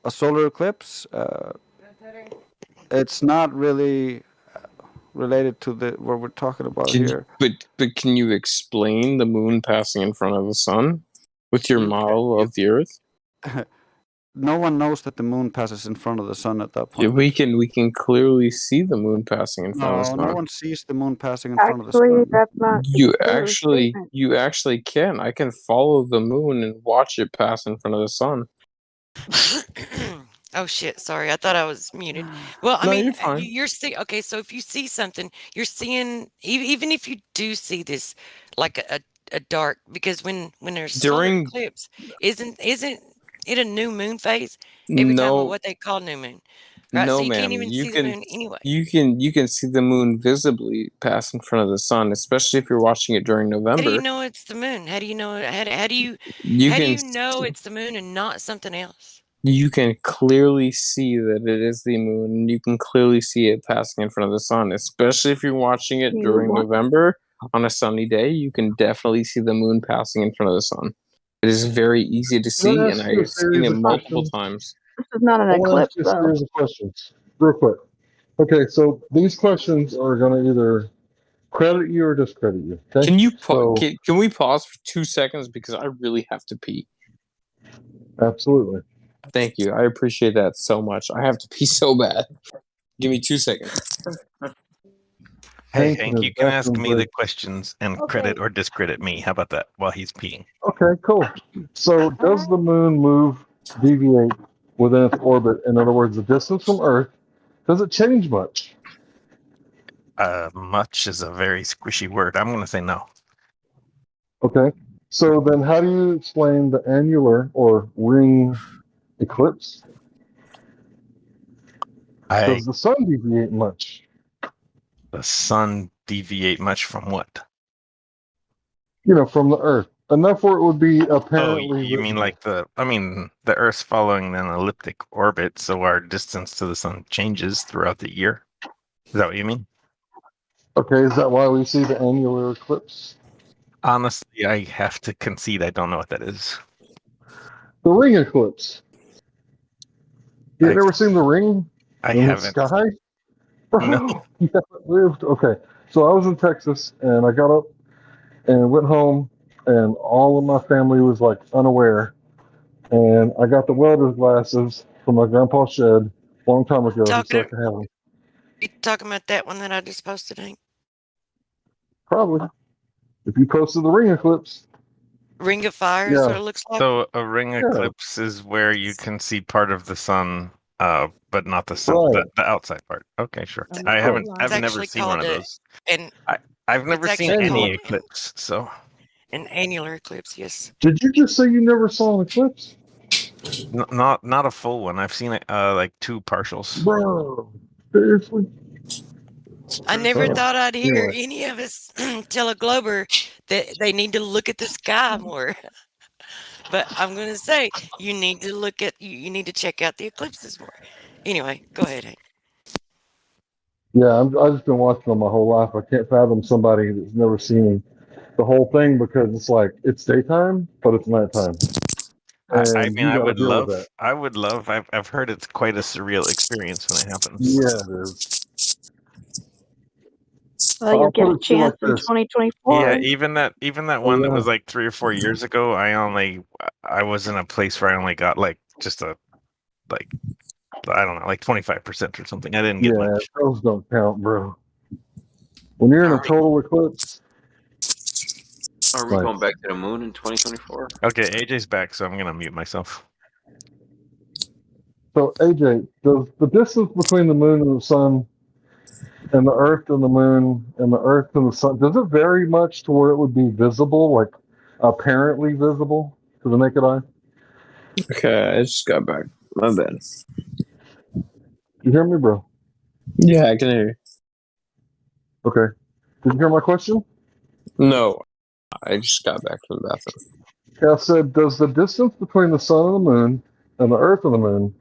a solar eclipse. It's not really related to what we're talking about here. But can you explain the moon passing in front of the sun with your model of the Earth? No one knows that the moon passes in front of the sun at that Yeah, point. we can clearly see the moon passing in front of the sun. No one sees the moon passing in front of the Actually, sun. that's not a You true actually statement. you actually can. I can follow the moon and watch it pass in front of the sun. Oh shit! Sorry, I thought I was muted. Well, I No, mean, you're fine. you're seeing. Okay, so if you see something, you're seeing. Even if you do see this, like a dark, because when there's solar During- eclipse, isn't it a new moon phase every time of what they call new moon? Right, No, so you ma'am. can't even see the moon anyway. You can see the moon visibly pass in front of the sun, especially if you're watching it during November. How do you know it's the moon? How do you know? How do you know it's the moon and not something else? You can clearly see that it is the moon, and you can clearly see it passing in front of the sun, especially if you're watching it during November on a sunny day. You can definitely see the moon passing in front of the sun. It is very easy to see, and I've seen it multiple times. This is not an eclipse, though. A series of questions, real quick. Okay, so these questions are going to either credit you or discredit you. Okay? Can you can we pause for 2 seconds because I really have to pee? Absolutely. Thank you. I appreciate that so much. I have to pee so bad. Give me 2 seconds. Hey, Hank, you can ask me the questions and credit or discredit me. How about that while he's peeing? Okay, cool. So does the moon deviate within its orbit? In other words, the distance from Earth, does it change much? Much is a very squishy word. I'm going to say no. Okay. So then how do you explain the annular or ring eclipse? Does the sun deviate much? The sun deviate much from what? From the Earth. Enough where it would be apparently... Oh, you mean like the Earth's following an elliptic orbit, so our distance to the sun changes throughout the year? Is that what you mean? Okay, is that why we see the annular eclipse? Honestly, I have to concede I don't know what that is. The ring eclipse. You've never seen the ring? I in haven't. The sky? No. You haven't lived? Okay. So I was in Texas, and I got up and went home, and all of my family was like unaware. And I got the welder's glasses from my grandpa's shed a long time ago, so I could have them. You talking about that one that I just posted, Hank? Probably. If you posted the ring eclipse. Ring of fire is what it looks like. So a ring eclipse is where you can see part of the sun, but not the sun, the outside part. Okay, sure. I've never seen one of those. I've never seen any eclipse, so. An annular eclipse, yes. Did you just say you never saw an eclipse? Not a full one. I've seen like 2 partials. Bro, seriously? I never thought I'd hear any of us tell a glober that they need to look at the sky more. But I'm going to say you need to check out the eclipses more. Anyway, go ahead, Hank. Yeah, I've just been watching them my whole life. I can't fathom somebody that's never seen the whole thing because it's like it's daytime, but it's nighttime. I mean, I would love. I've heard it's quite a surreal experience when it happens. Yeah, it is. Well, you'll get a chance in 2024. Yeah, even that one that was like 3 or 4 years ago. I was in a place where I only got like just I don't know, like 25% or something. I didn't get much. Yeah, those don't count, bro. When you're in a total eclipse. Are we going back to the moon in 2024? Okay, AJ's back, so I'm gonna mute myself. So AJ, does the distance between the moon and the sun, and the Earth and the moon, and the Earth and the sun, does it vary much to where it would be visible, like apparently visible to the naked eye? Okay, I just got back. My bad. You hear me, bro? Yeah, I can hear you. Okay. Did you hear my question? No, I just got back from the bathroom. Yeah, I said, does the distance between the sun and the moon, and the Earth and the moon,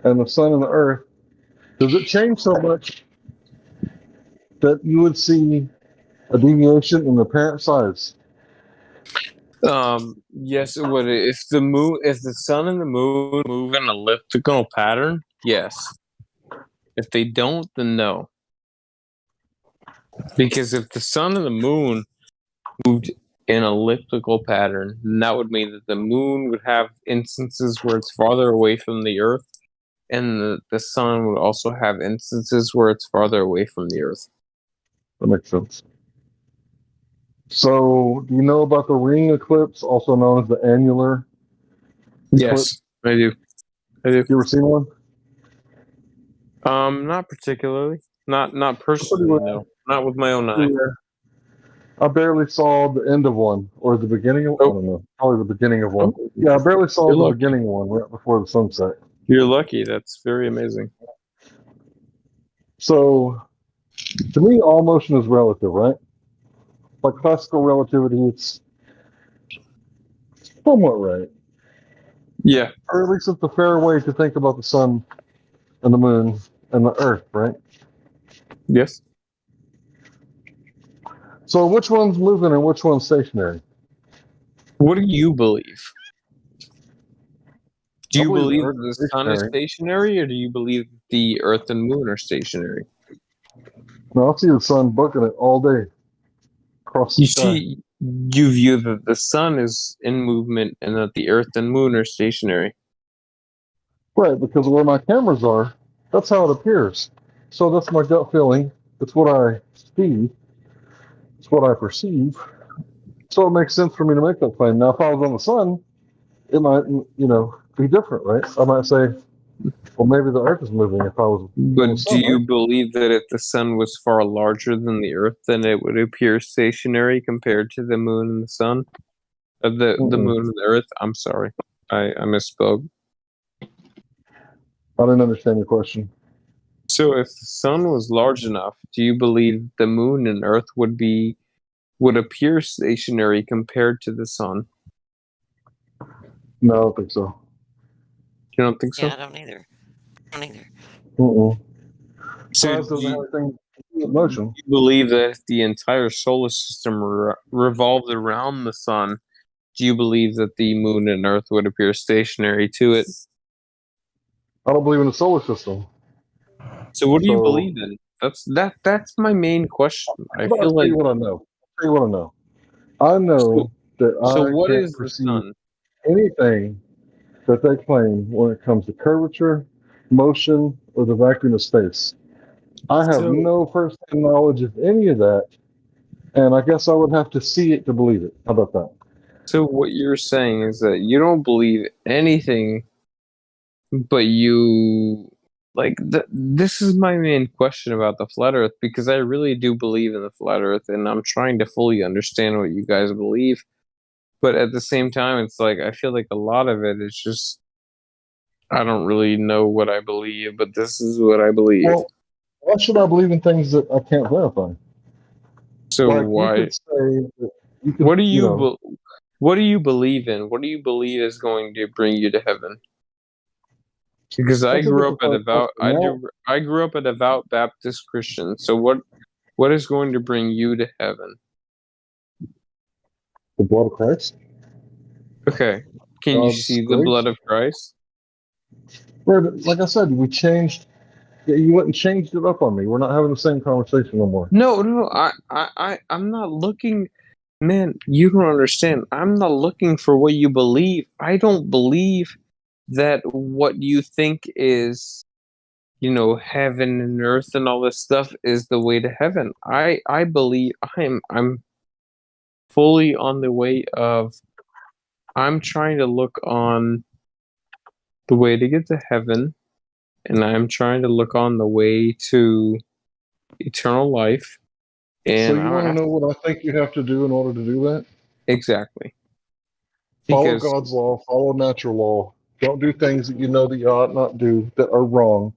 and the sun and the Earth, does it change so much that you would see a deviation in the apparent size? Yes, it would. If the sun and the moon move in an elliptical pattern, yes. If they don't, then no. Because if the sun and the moon moved in an elliptical pattern, then that would mean that the moon would have instances where it's farther away from the Earth, and the sun would also have instances where it's farther away from the Earth. That makes sense. So, do you know about the ring eclipse, also known as the annular eclipse? Yes, I do. You ever seen one? Not particularly. Not personally, no. Not with my own eye. Yeah. I barely saw the end of one, or the beginning of, I don't know, probably the beginning of one. Yeah, I barely saw the beginning of one right before the sunset. You're lucky. That's very amazing. So, to me, all motion is relative, right? Like classical relativity, it's somewhat right. Yeah. Or at least it's a fair way to think about the sun and the moon and the earth, right? Yes. So which one's moving and which one's stationary? What do you believe? Do you believe the the sun is stationary, or do you believe the earth and moon are stationary? No, I see the sun bucking it all day across the sky. You view that the sun is in movement and that the earth and moon are stationary. Right, because where my cameras are, that's how it appears. So that's my gut feeling. It's what I see. It's what I perceive. So it makes sense for me to make that claim. Now, if I was on the sun, it might, be different, right? I might say, well, maybe the Earth is moving if I was. But do you believe that if the sun was far larger than the Earth, then it would appear stationary compared to the moon and the sun? The moon and the Earth? I'm sorry. I misspoke. I didn't understand your question. So if the sun was large enough, do you believe the moon and Earth would appear stationary compared to the sun? No, I don't think so. You don't think so? Yeah, I don't either. So do you believe that if the entire solar system revolved around the sun, do you believe that the moon and Earth would appear stationary to it? I don't believe in the solar system. So what do you believe in? That's my main question. I feel like. Tell you what I know. I know that I can't perceive anything that they claim when it comes to curvature, motion, or the vacuum of space. I have no first-hand knowledge of any of that, and I guess I would have to see it to believe it. How about that? So what you're saying is that you don't believe anything, but you like this is my main question about the flat Earth, because I really do believe in the flat Earth, and I'm trying to fully understand what you guys believe. But at the same time, it's like I feel like a lot of it is just I don't really know what I believe, but this is what I believe. Well, why should I believe in things that I can't verify? So why? You could say that what do you what do you believe in? What do you believe is going to bring you to heaven? Because I grew up I grew up a devout Baptist Christian. So what is going to bring you to heaven? The blood of Christ. Okay. Can you see the blood of Christ? Like I said, we changed. You went and changed it up on me. We're not having the same conversation no more. No, I'm not looking. Man, you don't understand. I'm not looking for what you believe. I don't believe that what you think is, heaven and earth and all this stuff is the way to heaven. I believe I'm fully on the way of. I'm trying to look on the way to get to heaven, and I'm trying to look on the way to eternal life. And so you want to know what I think you have to do in order to do that? Exactly. Follow God's law, follow natural law. Don't do things that you know that you ought not do that are wrong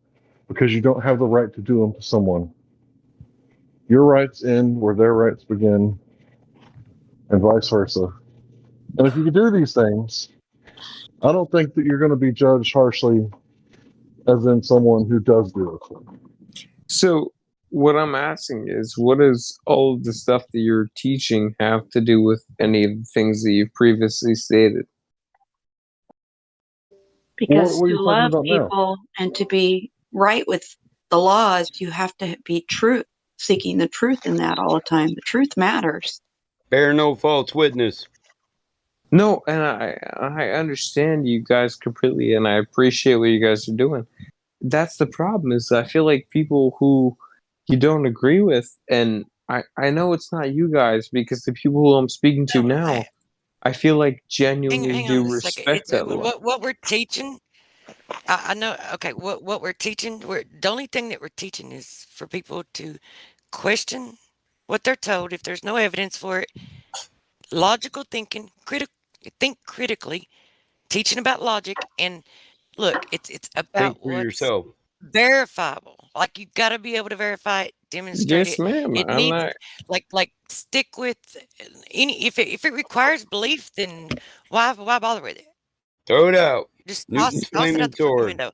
because you don't have the right to do them to someone. Your rights end where their rights begin, and vice versa. And if you can do these things, I don't think that you're going to be judged harshly as in someone who does do it. So what I'm asking is, what does all of the stuff that you're teaching have to do with any of the things that you've previously stated? Because what are to you talking love about now? people and to be right with the laws, you have to be seeking the truth in that all the time. The truth matters. Bear no false witness. No, and I understand you guys completely, and I appreciate what you guys are doing. That's the problem, is I feel like people who you don't agree with, and I know it's not you guys, because the people who I'm speaking to now, I feel like genuinely hang do on a second. respect that law. What we're teaching. I know. Okay, what we're teaching. The only thing that we're teaching is for people to question what they're told if there's no evidence for it. Logical thinking, think critically, teaching about logic, and look, it's about Think for what's yourself. verifiable. Like, you got to be able to verify it, demonstrate Yes, it. ma'am. It I'm needs not. like stick with any. If it requires belief, then why bother with it? Throw it out. Just Newton's toss it flaming out the fucking sword. window.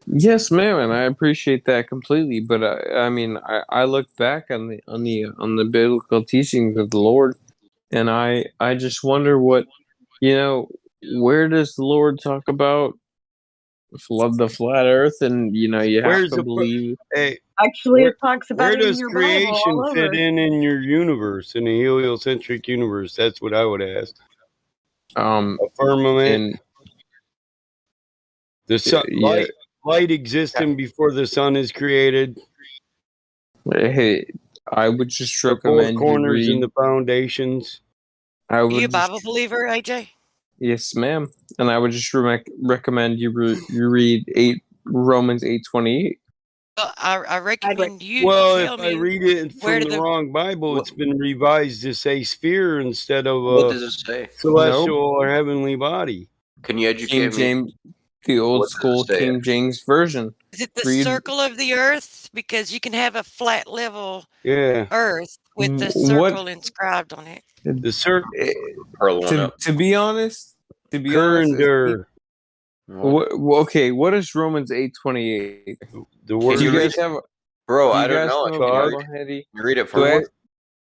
Yes, ma'am, and I appreciate that completely. But I mean, I look back on the biblical teachings of the Lord, and I just wonder what, where does the Lord talk about the flat Earth, and you have Where's to the believe. hey? Actually, it talks about Where it in does your Bible creation all fit over. in your universe, in a heliocentric universe? That's what I would ask. A firmament. And The sun, yeah, light existing before the sun is created. hey, I would just The four recommend you corners and read. the foundations. I Are you a would just Bible believer, AJ? Yes, ma'am, and I would just recommend you read Romans 8:28. Well, I recommend you Well, if tell I me read it where from the wrong Bible, it's been revised to say sphere instead of What does it say? celestial or heavenly body. Can you King educate me? James, the old What does it school say? King James version. Is it the Read circle of the earth? Because you can have a flat level Yeah. earth with the what circle inscribed on it. The circle. Pearl one up. to be honest, Currender. okay, what is Romans 8:28? The word. Do you you guys read have? Bro, Do I you don't guys know. have a Can Bible you handy? read it Do for I, me?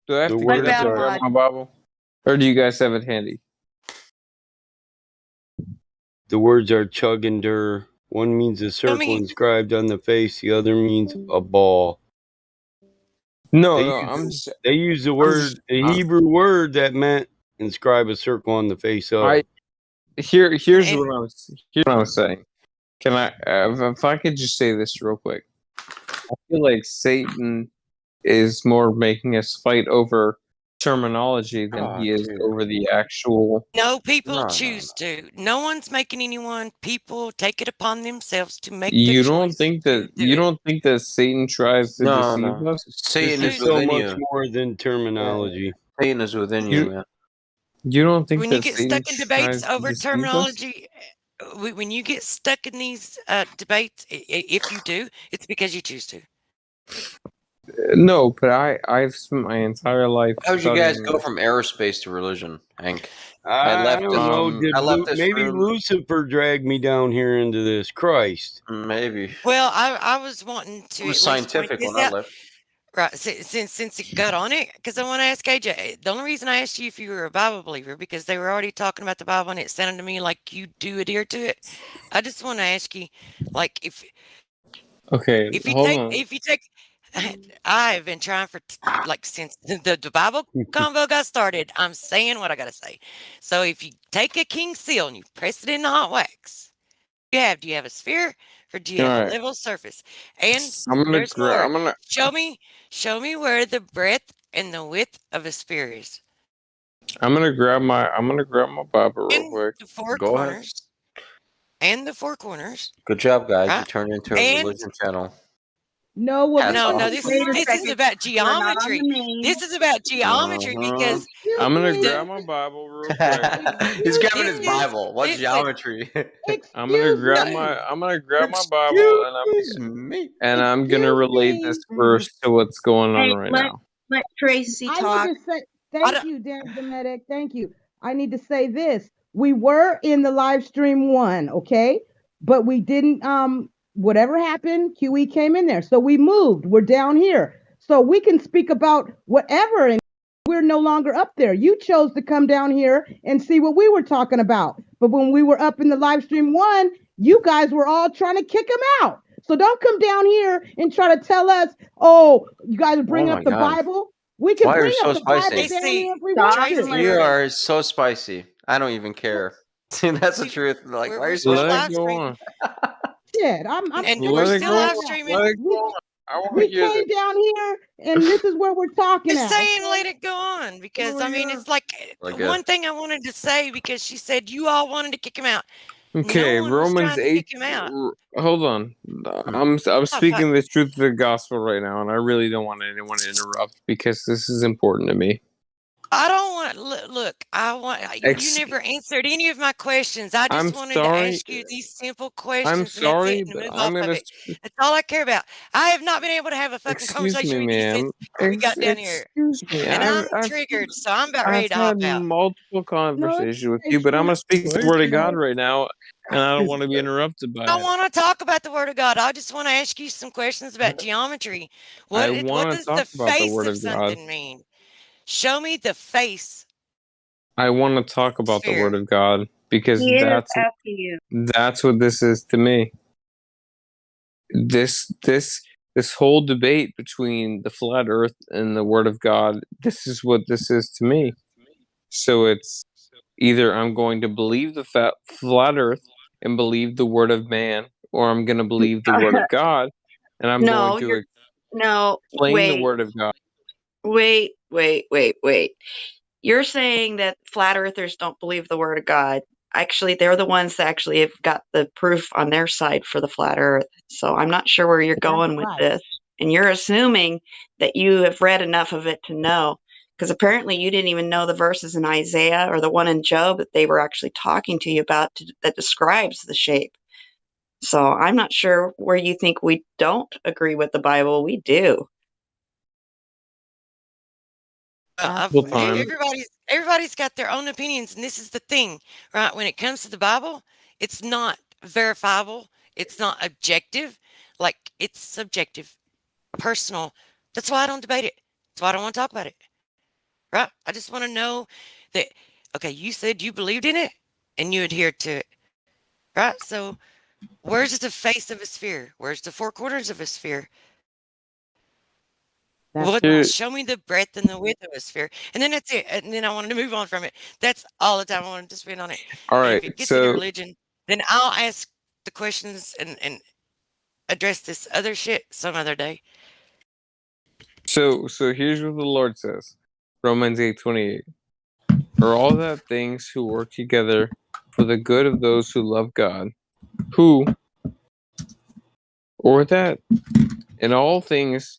do I have The to words get up and are- grab my Bible, or do you guys have it handy? The words are chug and dur. One means a circle inscribed on the face. The other means a ball. No, They use the word, the Hebrew word that meant inscribe a circle on the face of. Here's what I was saying. Can I, if I could just say this real quick? I feel like Satan is more making us fight over terminology than he is over the actual. No, people choose to. No one's making anyone. People take it upon themselves to make You the don't choice. think that don't think that Satan tries to deceive us? Satan This is so within much you. more than terminology. Satan is within you, man. You don't think When that you get Satan stuck in debates tries to over deceive us? terminology, when you get stuck in these debates, if you do, it's because you choose to. No, but I've spent my entire life. How'd you guys studying go from aerospace to religion, Hank? I don't know. I left this maybe room. Lucifer dragged me down here into this. Christ. Maybe. Well, I was wanting to It was at least point scientific this when I out. left. Right, since it got on it, because I want to ask AJ. The only reason I asked you if you were a Bible believer, because they were already talking about the Bible, and it sounded to me like you do adhere to it. I just want to ask you, like, if you take, I've been trying for like since the Bible convo got started. I'm saying what I gotta say. So if you take a king seal and you press it in the hot wax, do you have a sphere? Or do you have a level surface? And there's more. Show me where the breadth and the width of a sphere is. I'm gonna grab my Bible real quick. The four Go ahead. corners. And the four corners. Good job, guys. Right? You turned into a religion channel. No, well, no. This is about geometry. This is about geometry because I'm gonna grab my Bible real quick. He's grabbing his Bible. What's geometry? I'm gonna grab my Bible and I'm gonna relate this verse to what's going on right now. Let Tracy talk. I need to say thank you, Dan Dometic. Thank you. I need to say this. We were in the live stream one, okay? But we didn't whatever happened, QE came in there. So we moved. We're down here. So we can speak about whatever, and we're no longer up there. You chose to come down here and see what we were talking about. But when we were up in the live stream one, you guys were all trying to kick him out. So don't come down here and try to tell us, oh, you guys bring up the Bible. We can bring up the Bible down here if we want to. You are so spicy. I don't even care. That's the truth. Like, why are you so live streaming? Shit, I'm and we're still live streaming. We came down here, and this is where we're talking Just at. saying, let it go on, because I mean, it's like one thing I wanted to say, because she said you all wanted to kick him out. Okay, no Romans 8. Hold on, I'm speaking the truth of the gospel right now, and I really don't want anyone to interrupt because this is important to me. I don't want. Look, you never answered any of my questions. I just wanted to ask you these simple questions. I'm sorry, and but I'm gonna. That's all I care about. I have not been able to have a fucking conversation with you since we got down here. And I'm triggered, so I'm about ready to hop out. I've had multiple conversations with you, but I'm gonna speak the word of God right now, and I don't want to be interrupted by it. I want to talk about the word of God. I just want to ask you some questions about geometry. What does the face of something mean? Show me the face. I want to talk about the word of God because that's what this is to me. This whole debate between the flat earth and the word of God, this is what this is to me. So it's either I'm going to believe the flat earth and believe the word of man, or I'm going to believe the word of God, and I'm going to explain the word of God. Wait. You're saying that flat earthers don't believe the word of God. Actually, they're the ones that actually have got the proof on their side for the flat earth. So I'm not sure where you're going with this. And you're assuming that you have read enough of it to know, because apparently you didn't even know the verses in Isaiah or the one in Job that they were actually talking to you about that describes the shape. So I'm not sure where you think we don't agree with the Bible. We do. Everybody's got their own opinions, and this is the thing, right? When it comes to the Bible, it's not verifiable, it's not objective, like it's subjective, personal. That's why I don't debate it. That's why I don't want to talk about it, right? I just want to know that, okay, you said you believed in it and you adhered to it, right? So where's the face of a sphere? Where's the four quarters of a sphere? Show me the breadth and the width of a sphere, and then that's it. And then I wanted to move on from it. That's all the time I wanted to spend on it. All right. If it gets into religion, then I'll ask the questions and address this other shit some other day. So here's what the Lord says, Romans 8:28. Are all that things who work together for the good of those who love God, or that in all things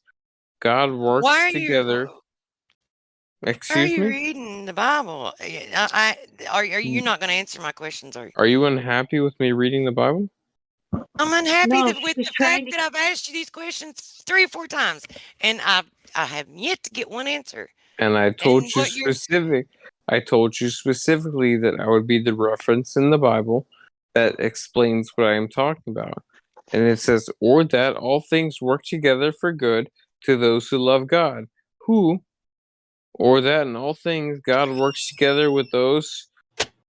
God works together. Excuse me? Why are you reading the Bible? Are you not going to answer my questions? Are you unhappy with me reading the Bible? I'm unhappy with the fact that I've asked you these questions 3 or 4 times, and I have yet to get one answer. And I told you I told you specifically that I would be the reference in the Bible that explains what I am talking about. And it says, or that all things work together for good to those who love God, or that in all things God works together with those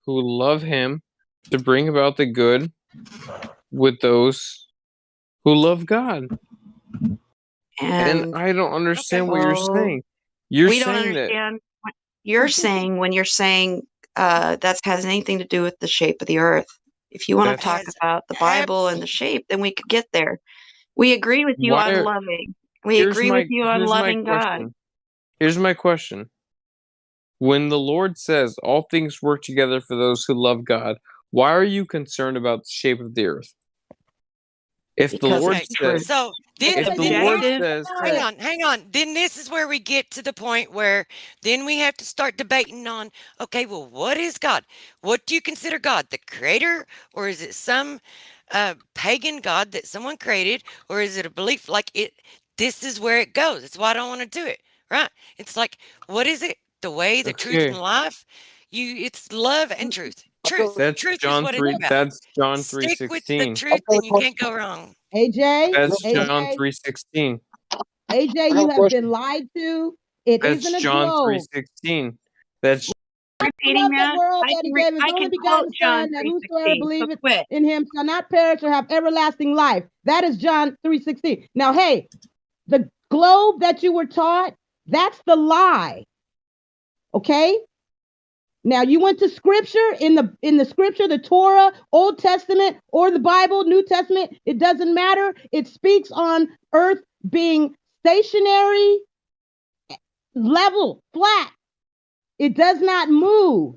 who love him to bring about the good with those who love God. And I don't understand what you're saying. You're saying when you're saying that has anything to do with the shape of the earth. If you want to talk about the Bible and the shape, then we could get there. We agree with you on loving. We agree with you on loving God. Here's my question. When the Lord says all things work together for those who love God, why are you concerned about the shape of the earth? If the Lord says, hang on. Then this is where we get to the point where then we have to start debating on, okay, well, what is God? What do you consider God? The creator? Or is it some pagan God that someone created? Or is it a belief like it? This is where it goes. That's why I don't want to do it, right? It's like, what is it? The way, the truth, and life? It's love and truth. Truth. That's truth John is what 3. It's about. That's John 3:16. Stick with the truth, and you can't go wrong. AJ, That's John AJ, 3:16. AJ, you have been lied to. It That's isn't a John globe. 3:16. That's Repeating Love the that, world that he gave his I only can quote begotten John Son, that whosoever 3:16. So believeth quit. in him shall not perish or have everlasting life. That is John 3:16. Now, hey, the globe that you were taught, that's the lie. Okay? Now you went to scripture in the scripture, the Torah, Old Testament, or the Bible, New Testament. It doesn't matter. It speaks on earth being stationary, level, flat. It does not move.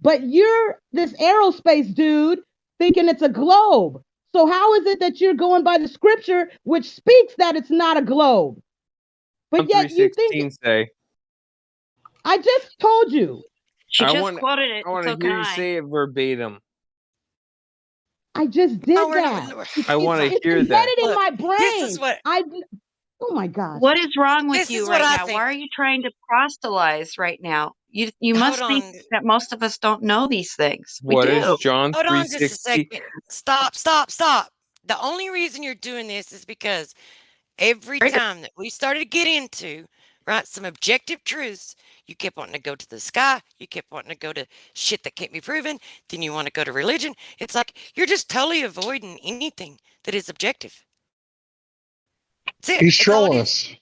But you're this aerospace dude thinking it's a globe. So how is it that you're going by the scripture which speaks that it's not a globe? But yet you think say. I just told you. She just quoted it. I want to hear you say it verbatim. I just did that. I want to hear it's that. embedded in my brain. This is what Oh my gosh. What is wrong with This you is what right I now? think. Why are you trying to proselytize right now? You Hold must think on. that most of us don't know these things. We What do. is John Hold on just a 3:16? second. Stop. The only reason you're doing this is because every time that we started to get into, right, some objective truths, you kept wanting to go to the sky. You kept wanting to go to shit that can't be proven. Then you want to go to religion. It's like you're just totally avoiding anything that is objective. That's it. He's That's all it trolling is. us.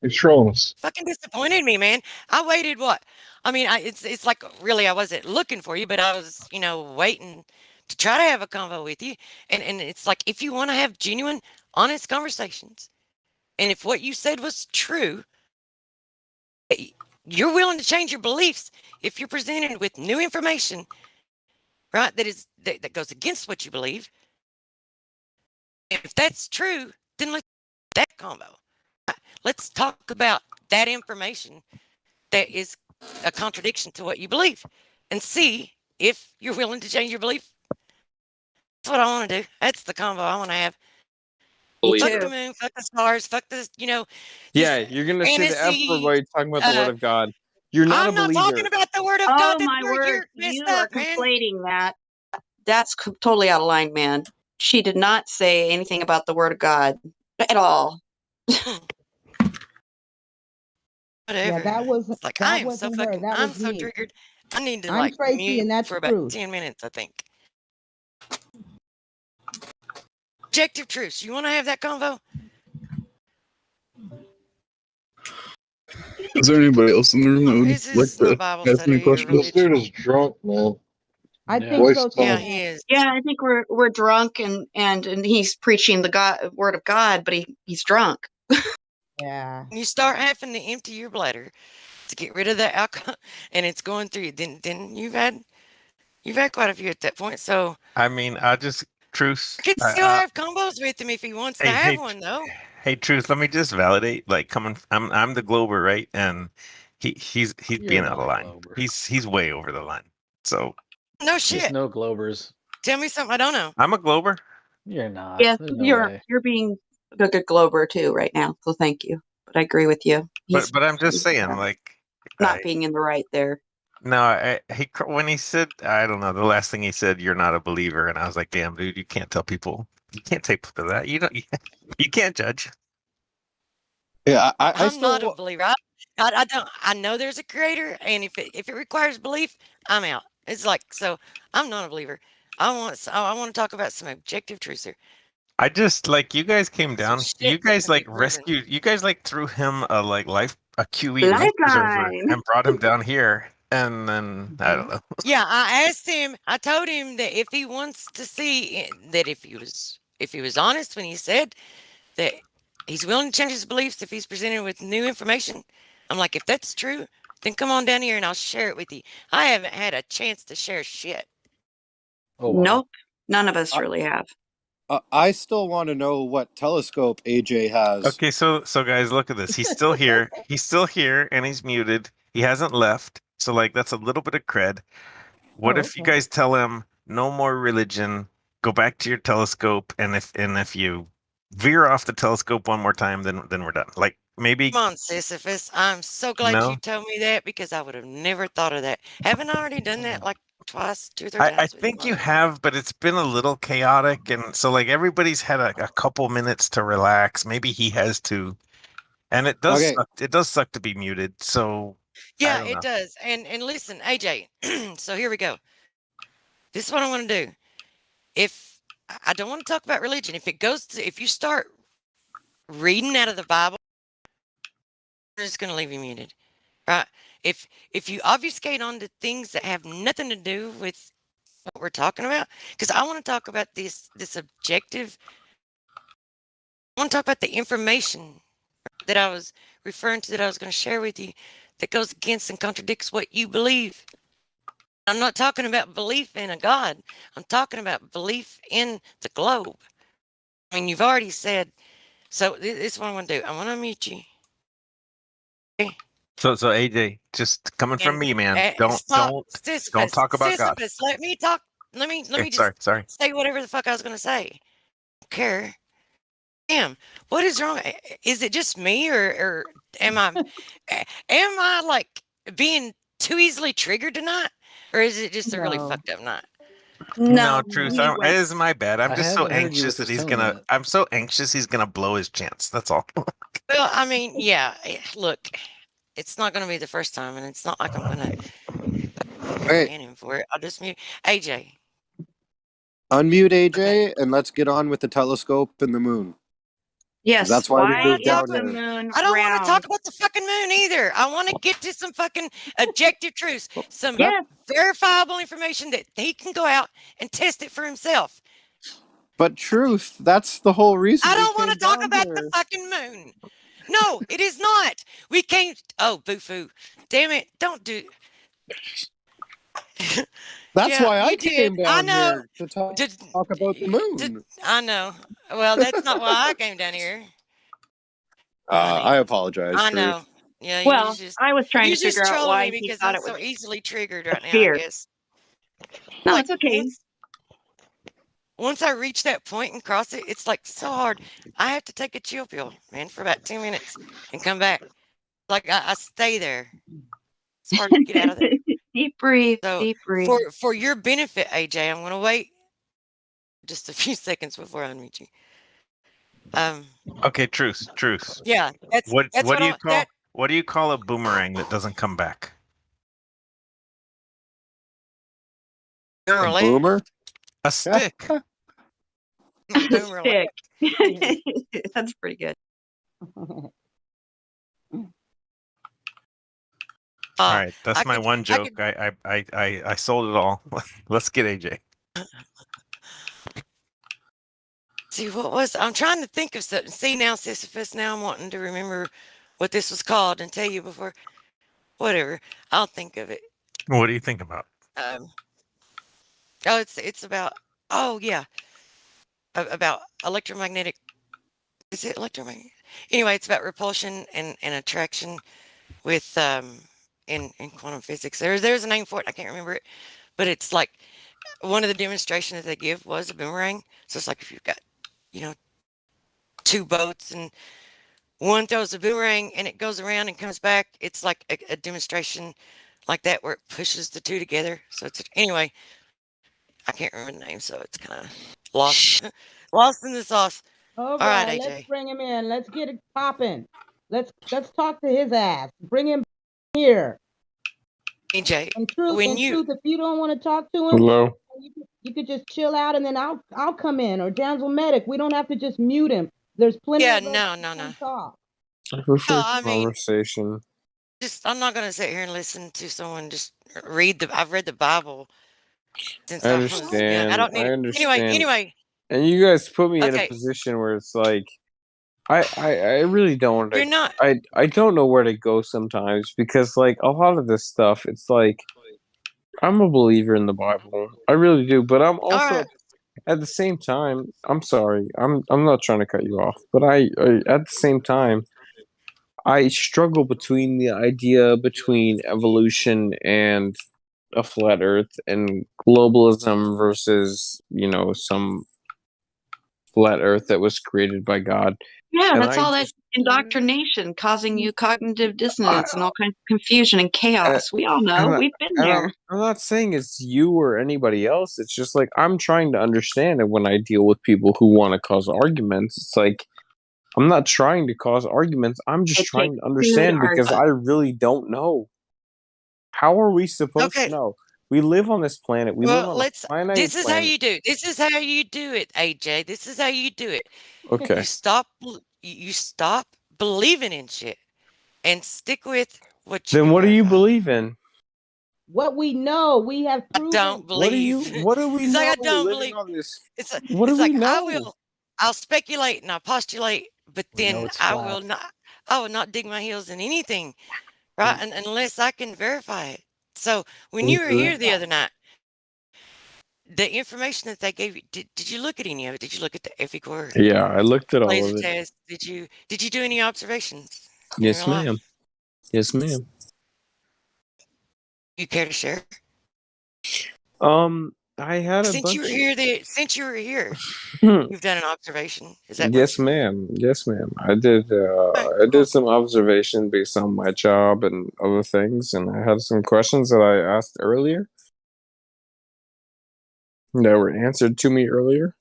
He's trolling us. Fucking disappointed me, man. I waited what? I mean, it's like really I wasn't looking for you, but I was, waiting to try to have a convo with you. And it's like if you want to have genuine, honest conversations, and if what you said was true, you're willing to change your beliefs if you're presented with new information, right? That goes against what you believe. If that's true, then let's have that convo. Let's talk about that information that is a contradiction to what you believe and see if you're willing to change your belief. That's what I want to do. That's the convo I want to have. Fuck the moon, fuck the stars, fuck this, Yeah, you're going to say the F word while you're talking about the word of God. You're not I'm a believer. not talking about the word of Oh God. That's my where word! you're messed You up, are man. conflating that. That's totally out of line, man. She did not say anything about the word of God at all. Whatever. Yeah, that was like that I am wasn't so her. fucking. That I'm was so me. triggered. I need to I'm Tracy, mute and that's for about truth. 10 minutes. I think. Objective truths. You want to have that convo? Is there anybody else in the room that would This like is no to Bible ask any study or questions? This dude is drunk, man. I think Voice so Yeah, tone. he is. Yeah, I think we're drunk and he's preaching the word of God, but he's drunk. Yeah. You start having to empty your bladder to get rid of the alcohol, and it's going through you. Then you've had quite a few at that point. So I mean, I just truth. I could still have combos with him if he wants to have one, though. Hey, truth. Let me just validate. Like, I'm the Glober, right? And he's being out of line. He's way over the line. So no shit. There's no Globers. Tell me something I don't know. I'm a Glober. You're not. Yes, There's no way. you're being a good Glober too right now. So thank you. But I agree with you. But I'm just saying, like, not being in the right there. No, when he said, I don't know, the last thing he said, "You're not a believer," and I was like, "Damn, dude, you can't tell people, you can't take people to that. You can't judge." Yeah, I'm not a believer. I don't. I know there's a creator, and if it requires belief, I'm out. It's like so. I'm not a believer. I want to talk about some objective truths here. I just like you guys came down. You guys like proven. rescued. You guys like threw him a QE life preserver and brought him down here, and then I don't know. Yeah, I asked him. I told him that if he wants to see that if he was honest when he said that he's willing to change his beliefs if he's presented with new information. I'm like, if that's true, then come on down here and I'll share it with you. I haven't had a chance to share shit. Oh, wow. Nope. None of us really have. I still want to know what telescope AJ has. Okay, so guys, look at this. He's still here. He's still here, and he's muted. He hasn't left. So like, that's a little bit of cred. What if you guys tell him no more religion? Go back to your telescope, and if you veer off the telescope one more time, then we're done. Like maybe. Come on, Sisyphus. I'm so glad you told me that because I would have never thought of that. Haven't I already done that like twice, 2 or 3 times. I think you have, but it's been a little chaotic, and so like everybody's had a couple minutes to relax. Maybe he has to, and it does Okay. suck. It does suck to be muted. So Yeah, it does. And listen, AJ. So here we go. This is what I want to do. If I don't want to talk about religion, if you start reading out of the Bible, I'm just going to leave you muted, right? If you obfuscate onto things that have nothing to do with what we're talking about, because I want to talk about this objective. I want to talk about the information that I was referring to, that I was going to share with you, that goes against and contradicts what you believe. I'm not talking about belief in a God. I'm talking about belief in the globe. I mean, you've already said. So this is what I want to do. I want to mute you. Okay. So AJ, just coming from me, man. Don't talk about God. Sisyphus, let me talk. Let me just sorry. say whatever the fuck I was going to say. I don't care. Damn, what is wrong? Is it just me, or am I like being too easily triggered tonight, or is it just a really fucked up night? No, truth. It is my bad. I'm just so anxious that he's gonna. I'm so anxious he's gonna blow his chance. That's all. Well, I mean, yeah. Look, it's not gonna be the first time, and it's not like I'm gonna ban him for it. I'll just mute AJ. Unmute AJ, and let's get on with the telescope and the moon. Yes, that's why we moved down the here. moon I don't want round? to talk about the fucking moon either. I want to get to some fucking objective truths, some verifiable information that he can go out and test it for himself. But truth, that's the whole reason. I don't want to talk about the fucking moon. No, it is not. We came. Oh, boo-foo. Damn it. Don't do. That's why I came down here to talk about the moon. I know. Well, that's not why I came down here. I apologize. I know. Yeah. Well, I was trying to figure out why me he because thought I'm it was so easily triggered right now. fear. I guess. No, it's okay. Once I reach that point and cross it, it's like so hard. I have to take a chill pill, man, for about 2 minutes and come back. Like I stay there. It's hard to get out of there. Deep breathe. So deep breathe. For your benefit, AJ, I'm gonna wait just a few seconds before I unmute you. Okay, truth. Yeah, that's what do you call what do you call a boomerang that doesn't come back? A boomer? A stick. Stick. That's pretty good. All right, that's my one joke. I sold it all. Let's get AJ. See, I'm trying to think of something. See now, Sisyphus, now I'm wanting to remember what this was called and tell you before. Whatever, I'll think of it. What do you think about? It's about, about electromagnetic. Is it electromagnetic? Anyway, it's about repulsion and attraction with in quantum physics. There's a name for it. I can't remember it, but it's like one of the demonstrations that they give was a boomerang. So it's like if you've got, 2 boats and one throws a boomerang and it goes around and comes back. It's like a demonstration like that where it pushes the 2 together. So anyway, I can't remember the name, so it's kind of lost in the sauce. All right, AJ. let's bring him in. Let's get it popping. Let's talk to his ass. Bring him here. AJ, and truth, if you don't want to talk to him, hello. You could just chill out, and then I'll come in, or Damsel Medic. We don't have to just mute him. There's plenty. Yeah, of no. Talk. I prefer conversation. I'm not going to sit here and listen to someone just read I've read the Bible since I understand. I don't need. I understand. Anyway. And you guys put me in a position where it's like, I really don't. You're not. I don't know where to go sometimes because like a lot of this stuff, it's like I'm a believer in the Bible. I really do, but I'm also at the same time. I'm sorry. I'm not trying to cut you off, but I at the same time, I struggle between the idea between evolution and a flat Earth and globalism versus some flat Earth that was created by God. Yeah, And that's all that indoctrination causing you cognitive dissonance and all kinds of confusion and chaos. We all know. We've been there. I'm not saying it's you or anybody else. It's just like I'm trying to understand it when I deal with people who want to cause arguments. It's like I'm not trying to cause arguments. I'm just trying to understand because I really don't know. How are we supposed to know? We live on this planet. We live on a finite planet. This is how you do. This is how you do it, AJ. This is how you do it. Okay. You stop believing in shit and stick with what you. Then what do you believe in? What we know, we have proven. I don't believe. What do we know? Like I don't believe. What do we know? I'll speculate and I'll postulate, but then I will not dig my heels in anything, right? And unless I can verify it. So when you were here the other night, the information that they gave you, did you look at any of it? Did you look at the EFI-Core? Yeah, I looked at all laser of it. test? Did you do any observations? Yes, ma'am. Yes, ma'am. You care to share? I had since you were here, Hmm. you've done an observation. Is that Yes, ma'am. Yes, ma'am. I did. I did some observation based on my job and other things, and I had some questions that I asked earlier that were answered to me earlier.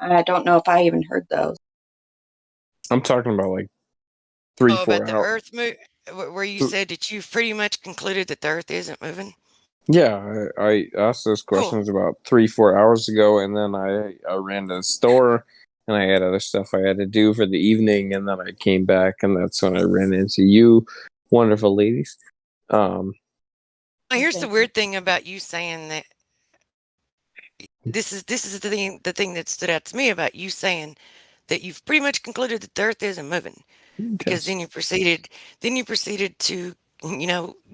I don't know if I even heard those. I'm talking about like 3-4 hours. About the Earth where you said that you've pretty much concluded that the Earth isn't moving. Yeah, I asked those questions about 3-4 hours ago, and then I ran to the store, and I had other stuff I had to do for the evening, and then I came back, and that's when I ran into you, wonderful ladies. Here's the weird thing about you saying that. This is the thing that stood out to me about you saying that you've pretty much concluded that the Earth isn't moving, because then you proceeded to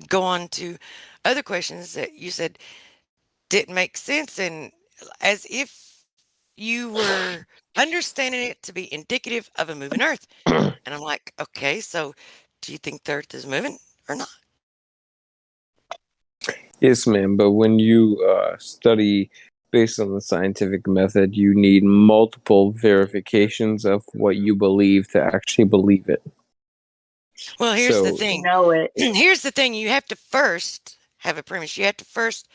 go on to other questions that you said didn't make sense, and as if you were understanding it to be indicative of a moving Earth. And I'm like, okay, so do you think the Earth is moving or not? Yes, ma'am. But when you study based on the scientific method, you need multiple verifications of what you believe to actually believe it. Well, here's the thing. Here's the thing. You have to first have a premise. You have to first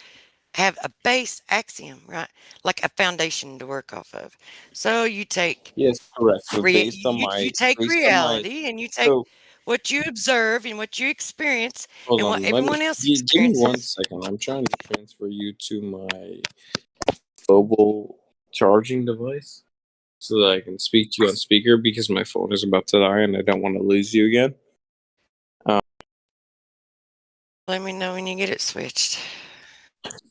have a base axiom, right? Like a foundation to work off of. So you take correct. So you take reality and you take what you observe and what you experience and what everyone else experiences. Give me 1 second. I'm trying to transfer you to my mobile charging device so that I can speak to you on speaker because my phone is about to die and I don't want to lose you again. Let me know when you get it switched.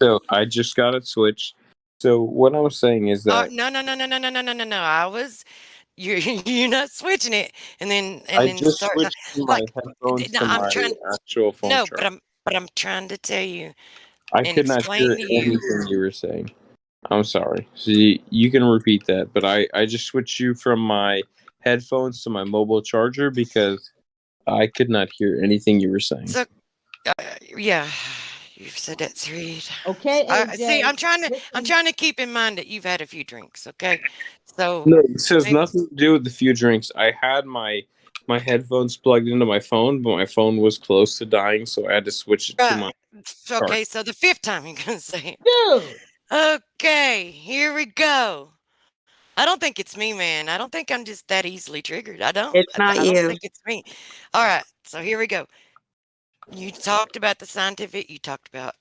So I just got it switched. So what I'm saying is that no. You're not switching it, and then just start switched my headphones to my actual phone. No, but I'm trying to tell you. I could not hear anything you were saying. I'm sorry. So you can repeat that, but I just switched you from my headphones to my mobile charger because I could not hear anything you were saying. So, yeah, you've said that 3. Okay, see, I'm trying to keep in mind that you've had a few drinks. Okay, so no, this has nothing to do with the few drinks. I had my headphones plugged into my phone, but my phone was close to dying, so I had to switch it to my. Okay, so the 5th time you're gonna say it. Dude. Okay, here we go. I don't think it's me, man. I don't think I'm just that easily triggered. I don't. It's not I you. don't think it's me. All right, so here we go. You talked about you talked about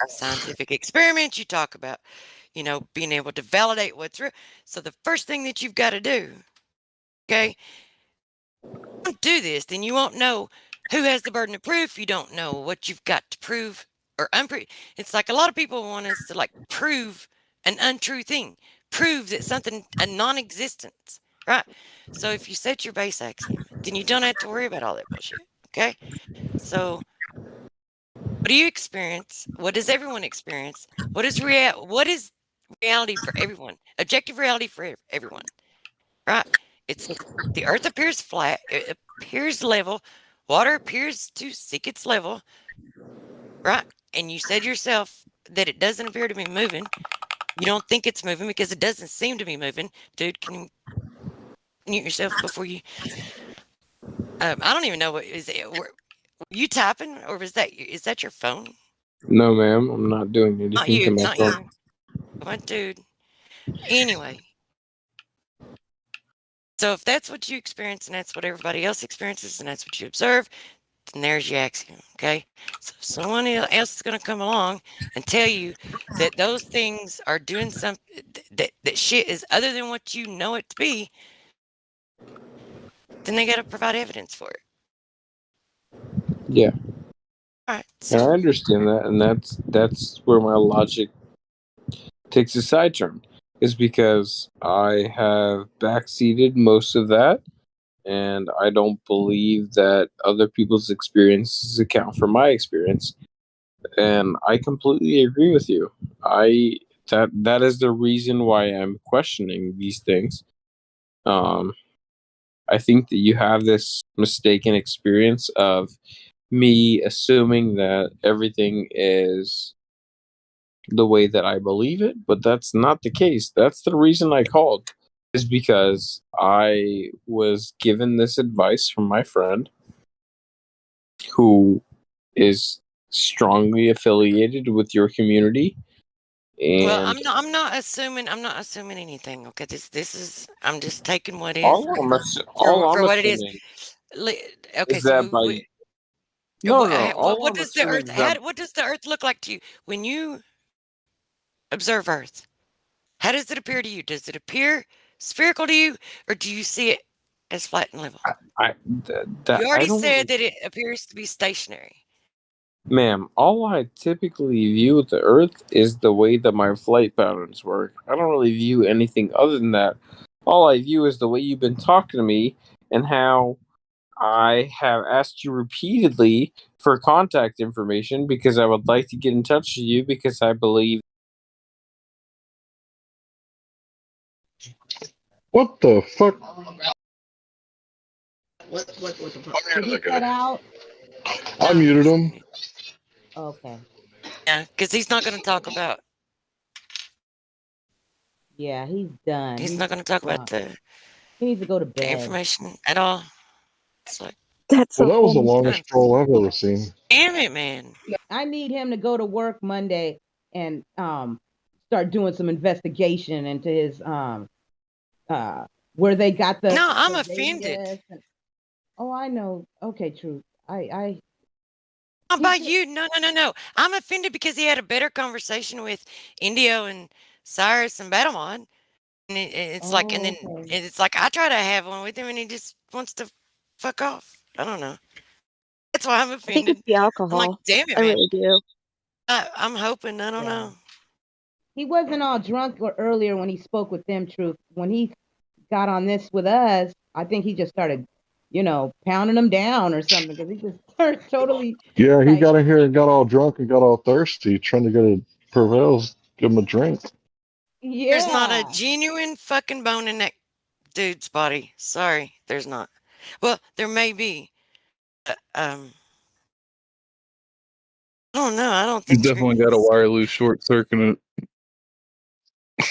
scientific experiments. You talk about, being able to validate what's real. So the first thing that you've got to do, okay, don't do this, then you won't know who has the burden of proof. You don't know what you've got to prove or unprove. It's like a lot of people want us to prove an untrue thing, prove that something a non-existence, right? So if you set your base axiom, then you don't have to worry about all that bullshit. Okay, so what do you experience? What does everyone experience? What is reality for everyone? Objective reality for everyone, right? It's the Earth appears flat. It appears level. Water appears to seek its level, right? And you said yourself that it doesn't appear to be moving. You don't think it's moving because it doesn't seem to be moving. Dude, can you mute yourself before you... I don't even know what is it. Were you typing, or is that your phone? No, ma'am, I'm not doing anything Not you, to my not phone. you. What, dude? Anyway. So if that's what you experience and that's what everybody else experiences and that's what you observe, then there's your axiom, okay? So if someone else is going to come along and tell you that those things are doing something, that shit is other than what you know it to be, then they got to provide evidence for it. Yeah. All right. So. I understand that, and that's where my logic takes a side turn, is because I have backseated most of that, and I don't believe that other people's experiences account for my experience. And I completely agree with you. That is the reason why I'm questioning these things. I think that you have this mistaken experience of me assuming that everything is the way that I believe it, but that's not the case. That's the reason I called, is because I was given this advice from my friend who is strongly affiliated with your community. And well, I'm not assuming anything. Okay, this is, I'm just taking what is for what it is. Okay, is that what does the Earth? What does the Earth look like to you when you observe Earth? How does it appear to you? Does it appear spherical to you, or do you see it as flat and level? You already said that it appears to be stationary. Ma'am, all I typically view the Earth is the way that my flight patterns work. I don't really view anything other than that. All I view is the way you've been talking to me and how I have asked you repeatedly for contact information because I would like to get in touch with you because I believe. What the fuck? Did he cut out? I muted him. Okay. Yeah, because he's not going to talk about. Yeah, he's done. He's not going to talk about the. He needs to go to bed. The information at all. It's like, that was the longest troll I've ever seen. Damn it, man! I need him to go to work Monday and start doing some investigation into his where they got the. No, I'm offended. Oh, I know. Okay, Truth. Not by you. No. I'm offended because he had a better conversation with Indio and Cyrus and Battlemon. And it's like, and then it's like I try to have one with him, and he just wants to fuck off. I don't know. That's why I'm offended. I think it's the alcohol. I'm like, damn it, I man. really do. I'm hoping. I don't know. He wasn't all drunk or earlier when he spoke with them, Truth. When he got on this with us, I think he just started, pounding them down or something, because he just started totally. Yeah, he got in here and got all drunk and got all thirsty, trying to get a Pervels, give him a drink. Yeah. There's not a genuine fucking bone in that dude's body. Sorry, there's not. Well, there may be. I don't know. I don't think he's definitely got a wire loose short circuit in it.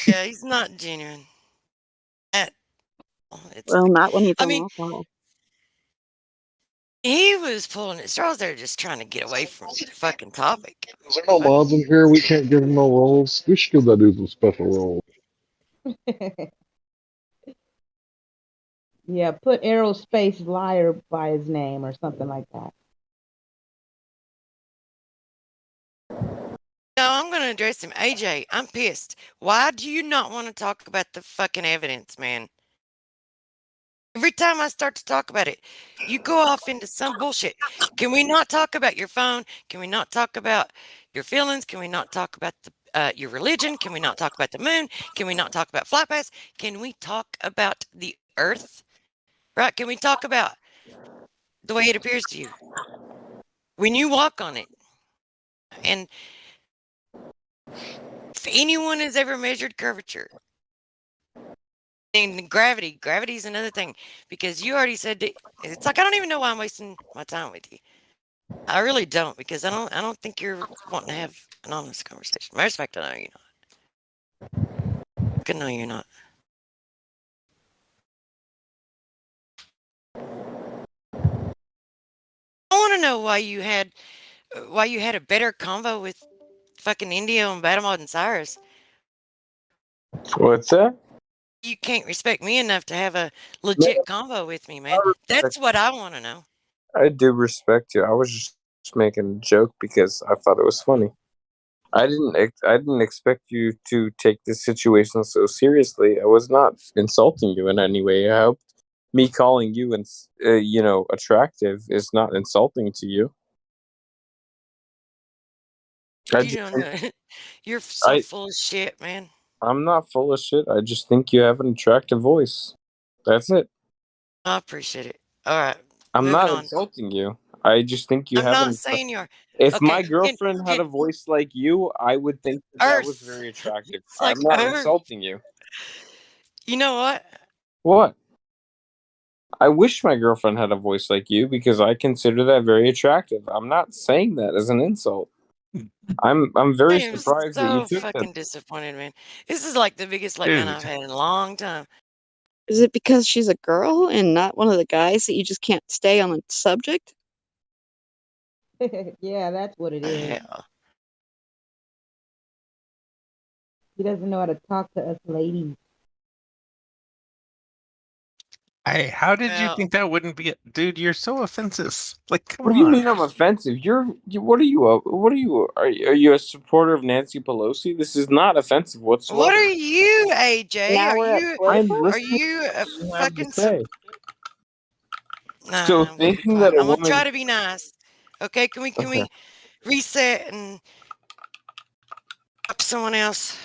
Yeah, he's not genuine. Well, not when he's on alcohol. He was pulling at straws there, just trying to get away from the fucking topic. Is there no mods in here? We can't give him no rolls. We should give that dude some special rolls. Yeah, put Aerospace Liar by his name or something like that. No, I'm going to address him. AJ, I'm pissed. Why do you not want to talk about the fucking evidence, man? Every time I start to talk about it, you go off into some bullshit. Can we not talk about your phone? Can we not talk about your feelings? Can we not talk about your religion? Can we not talk about the moon? Can we not talk about flight paths? Can we talk about the Earth? Right? Can we talk about the way it appears to you when you walk on it? And if anyone has ever measured curvature, and gravity is another thing, because you already said that, it's like I don't even know why I'm wasting my time with you. I really don't, because I don't think you're wanting to have an honest conversation. Matter of fact, I know you're No, you're not. I want to know why you had a better convo with fucking Indio and Batamod and Cyrus. What's that? You can't respect me enough to have a legit convo with me, man. That's what I want to know. I do respect you. I was just making a joke because I thought it was funny. I didn't expect you to take this situation so seriously. I was not insulting you in any way. I hope me calling you and attractive is not insulting to you. You don't know. You're so full of shit, man. I'm not full of shit. I just think you have an attractive voice. That's it. I appreciate it. All right. I'm not insulting you. I just think you I'm haven't. not saying you are. If Okay, my girlfriend had a voice like you, I would think that was very attractive. I'm not insulting you. You know what? What? I wish my girlfriend had a voice like you because I consider that very attractive. I'm not saying that as an insult. I'm very surprised that you took fucking that. disappointed, man. This is like the biggest letdown I've had in a long time. Is it because she's a girl and not one of the guys that you just can't stay on the subject? Yeah, that's what it is. Yeah. He doesn't know how to talk to us ladies. Hey, how did you think that wouldn't be? Dude, you're so offensive. Like, come What on. do you mean I'm offensive? What are you? Are you a supporter of Nancy Pelosi? This is not offensive whatsoever. What are you, AJ? Now we're at Are you a fucking? So thinking that I'm gonna try to be nice. Okay, can we reset and up someone else?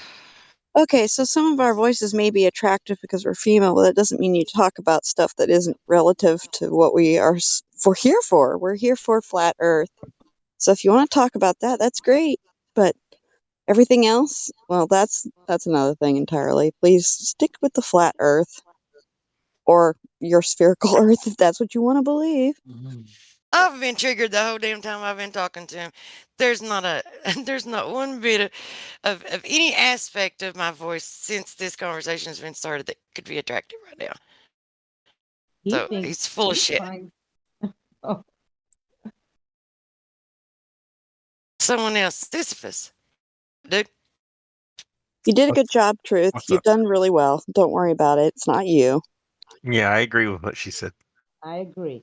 Okay, so some of our voices may be attractive because we're female, but that doesn't mean you talk about stuff that isn't relative to what we're here for. We're here for flat Earth. So if you want to talk about that, that's great. But everything else, well, that's another thing entirely. Please stick with the flat Earth or your spherical Earth if that's what you want to believe. I've been triggered the whole damn time I've been talking to him. There's not one bit of any aspect of my voice since this conversation has been started that could be attractive right now. So he's full of shit. Oh. Someone else, Sisyphus. Dude. You did a good job, Truth. You've done really well. Don't worry about it. It's not you. Yeah, I agree with what she said. I agree.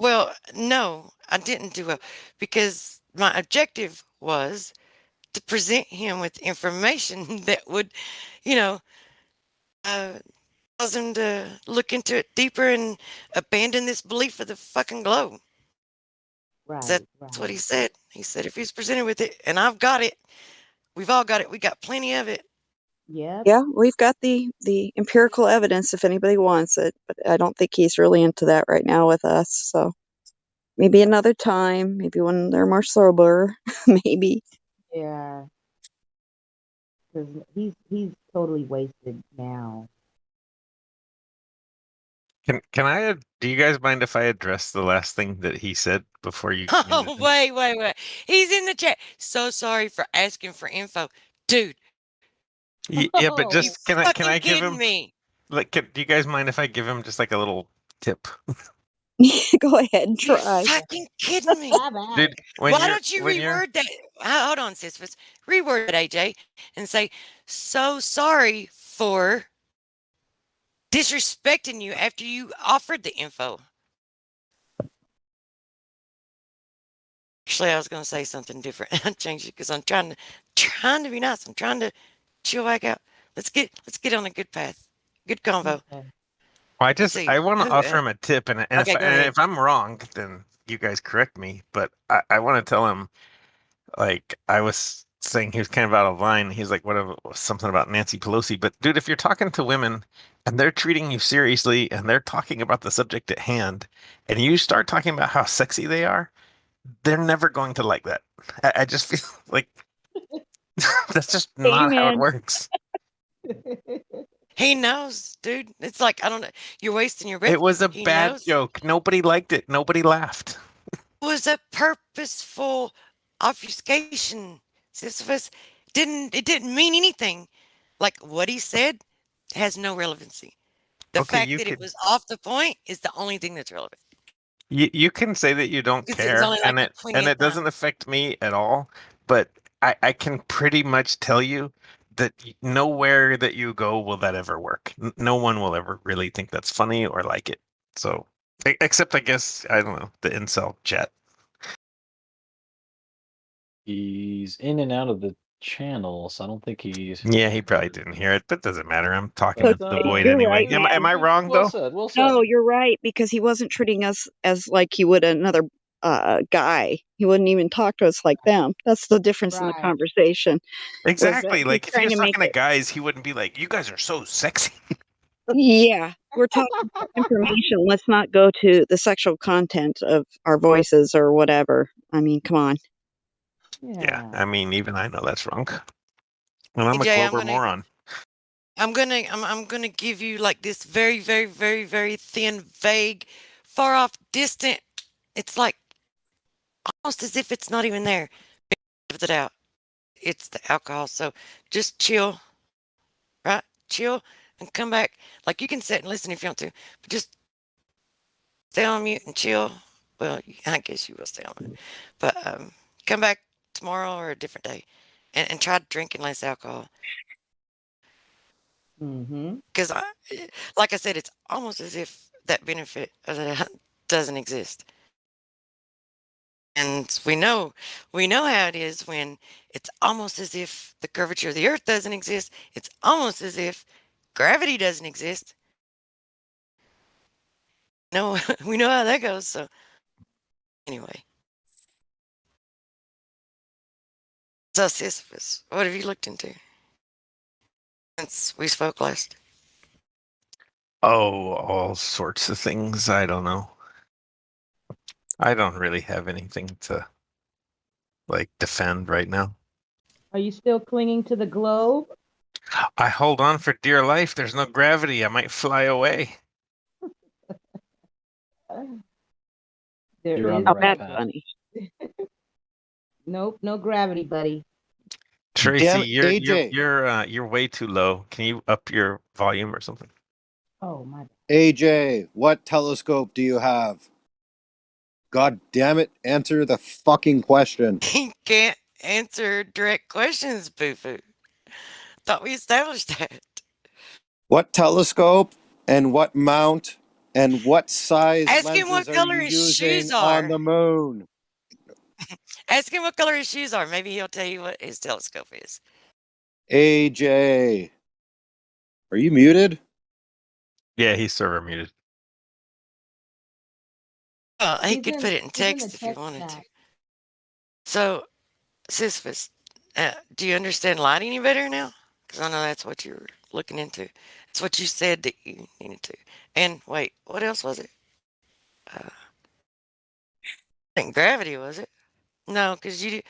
Well, no, I didn't do well because my objective was to present him with information that would, cause him to look into it deeper and abandon this belief of the fucking globe. Right. That's what he said. He said if he's presented with it, and I've got it, we've all got it. We got plenty of it. Yeah. Yeah, we've got the empirical evidence if anybody wants it, but I don't think he's really into that right now with us. So maybe another time, maybe when they're more sober, maybe. Yeah. Because he's totally wasted now. Can I? Do you guys mind if I address the last thing that he said before you? Oh, wait. He's in the chat. So sorry for asking for info, dude. Yeah, but just can I give him? Me? Like, do you guys mind if I give him just like a little tip? Go ahead and try. You're fucking kidding me. Dude, why don't you reword that? Hold on, Sisyphus. Reword it, AJ, and say, so sorry for disrespecting you after you offered the info. Actually, I was going to say something different. I changed it because I'm trying to be nice. I'm trying to chill back out. Let's get on a good path. Good convo. Well, I want to offer him a tip, and if I'm wrong, then you guys correct me. But I want to tell him, like, I was saying he was kind of out of line. He's like, something about Nancy Pelosi. But dude, if you're talking to women and they're treating you seriously and they're talking about the subject at hand, and you start talking about how sexy they are, they're never going to like that. I just feel like that's just not how it works. He knows, dude. It's like, I don't know. You're wasting your breath. It was a bad joke. Nobody liked it. Nobody laughed. It was a purposeful obfuscation, Sisyphus. It didn't mean anything. like what he said has no relevancy. The Okay, fact you that it could was off the point is the only thing that's relevant. you can say that you don't Because it was care, only like the and 20th it time. doesn't affect me at all. But I can pretty much tell you that nowhere that you go will that ever work. No one will ever really think that's funny or like it. So, except I guess I don't know the incel chat. He's in and out of the channel, so I don't think he's. Yeah, he probably didn't hear it, but it doesn't matter. I'm talking So, to the Dave, void you're anyway. right, Am I man. wrong though? Well said. No, you're right, because he wasn't treating us as like he would another guy. He wouldn't even talk to us like them. That's the difference in the Right. conversation. Was that Exactly. he's Like if he trying was to make talking to it. guys, he wouldn't be like, "You guys are so sexy." Yeah, we're talking about information. Let's not go to the sexual content of our voices or whatever. I mean, come on. Yeah, I mean, even I know that's wrong. And I'm a AJ, Glover moron. I'm gonna give you like this very, very, very, very thin, vague, far off, distant. It's like almost as if it's not even there. Give it out. It's the alcohol. So just chill, right? Chill and come back. Like you can sit and listen if you want to, but just stay on mute and chill. Well, I guess you will stay on mute, but come back tomorrow or a different day, and try drinking less alcohol. Because, like I said, it's almost as if that benefit doesn't exist. And we know how it is when it's almost as if the curvature of the earth doesn't exist. It's almost as if gravity doesn't exist. No, we know how that goes. So anyway. So Sisyphus, what have you looked into since we spoke last? Oh, all sorts of things. I don't know. I don't really have anything to like defend right now. Are you still clinging to the globe? I hold on for dear life. There's no gravity. I might fly away. There is That's funny. Nope, no gravity, buddy. Tracy, Damn, you're way too low. Can you up your volume or something? Oh my. AJ, what telescope do you have? God damn it, answer the fucking question. He can't answer direct questions, Boo-Foo. Thought we established that. What telescope and what mount and what size Ask him what lenses are color you his using shoes on are. the moon? Ask him what color his shoes are. Maybe he'll tell you what his telescope is. AJ, are you muted? Yeah, he's server muted. Oh, he could put it in text if he wanted to. So, Sisyphus, do you understand light any better now? Because I know that's what you were looking into. It's what you said that you needed to. And wait, what else was it? I think gravity, was it? No, because you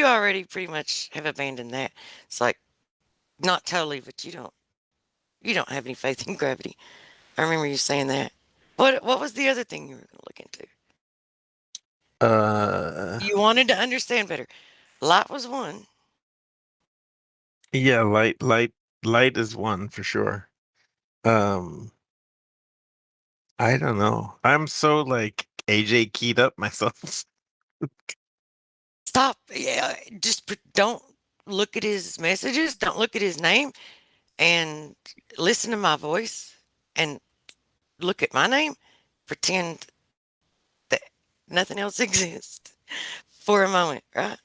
already pretty much have abandoned that. It's like not totally, but you don't have any faith in gravity. I remember you saying that. What was the other thing you were going to look into? You wanted to understand better. Light was one. Yeah, light is one for sure. I don't know. I'm so like AJ keyed up myself. Stop. Yeah, just don't look at his messages. Don't look at his name, and listen to my voice, and look at my name. Pretend that nothing else exists for a moment, right?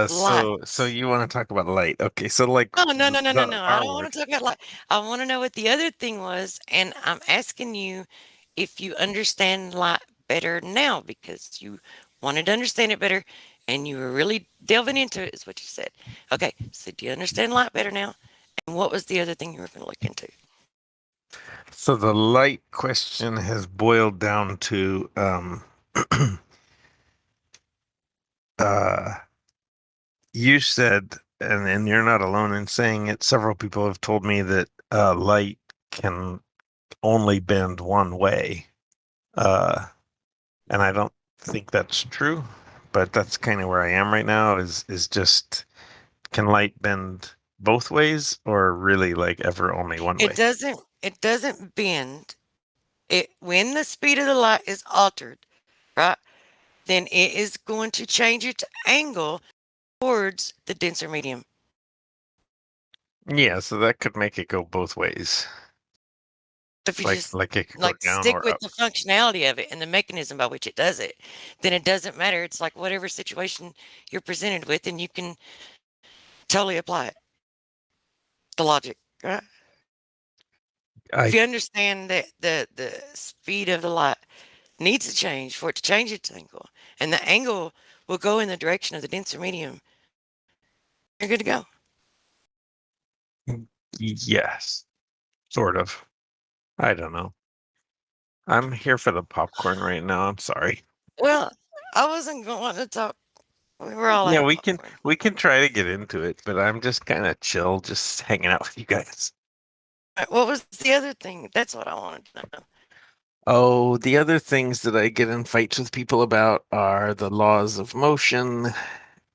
So you want to talk about light? Okay, so like No. I don't our want to talk about light. I want to know what the other thing was, and I'm asking you if you understand light better now because you wanted to understand it better, and you were really delving into it, is what you said. Okay, so do you understand light better now? And what was the other thing you were going to look into? So the light question has boiled down to you said, and you're not alone in saying it, several people have told me that light can only bend one way. And I don't think that's true, but that's kind of where I am right now, is just can light bend both ways, or really like ever only one way? It doesn't bend. When the speed of the light is altered, right, then it is going to change its angle towards the denser medium. Yeah, so that could make it go both ways. If you like just it could go down stick or with up. the functionality of it and the mechanism by which it does it, then it doesn't matter. It's like whatever situation you're presented with, and you can totally apply it. The logic, right? If you understand that the speed of the light needs to change for it to change its angle, and the angle will go in the direction of the denser medium, you're good to go. Yes, sort of. I don't know. I'm here for the popcorn right now. I'm sorry. Well, I wasn't going to talk. We were all Yeah, we can try to get into it, but I'm just kind of chill, just hanging out with you guys. What was the other thing? That's what I wanted to know. Oh, the other things that I get in fights with people about are the laws of motion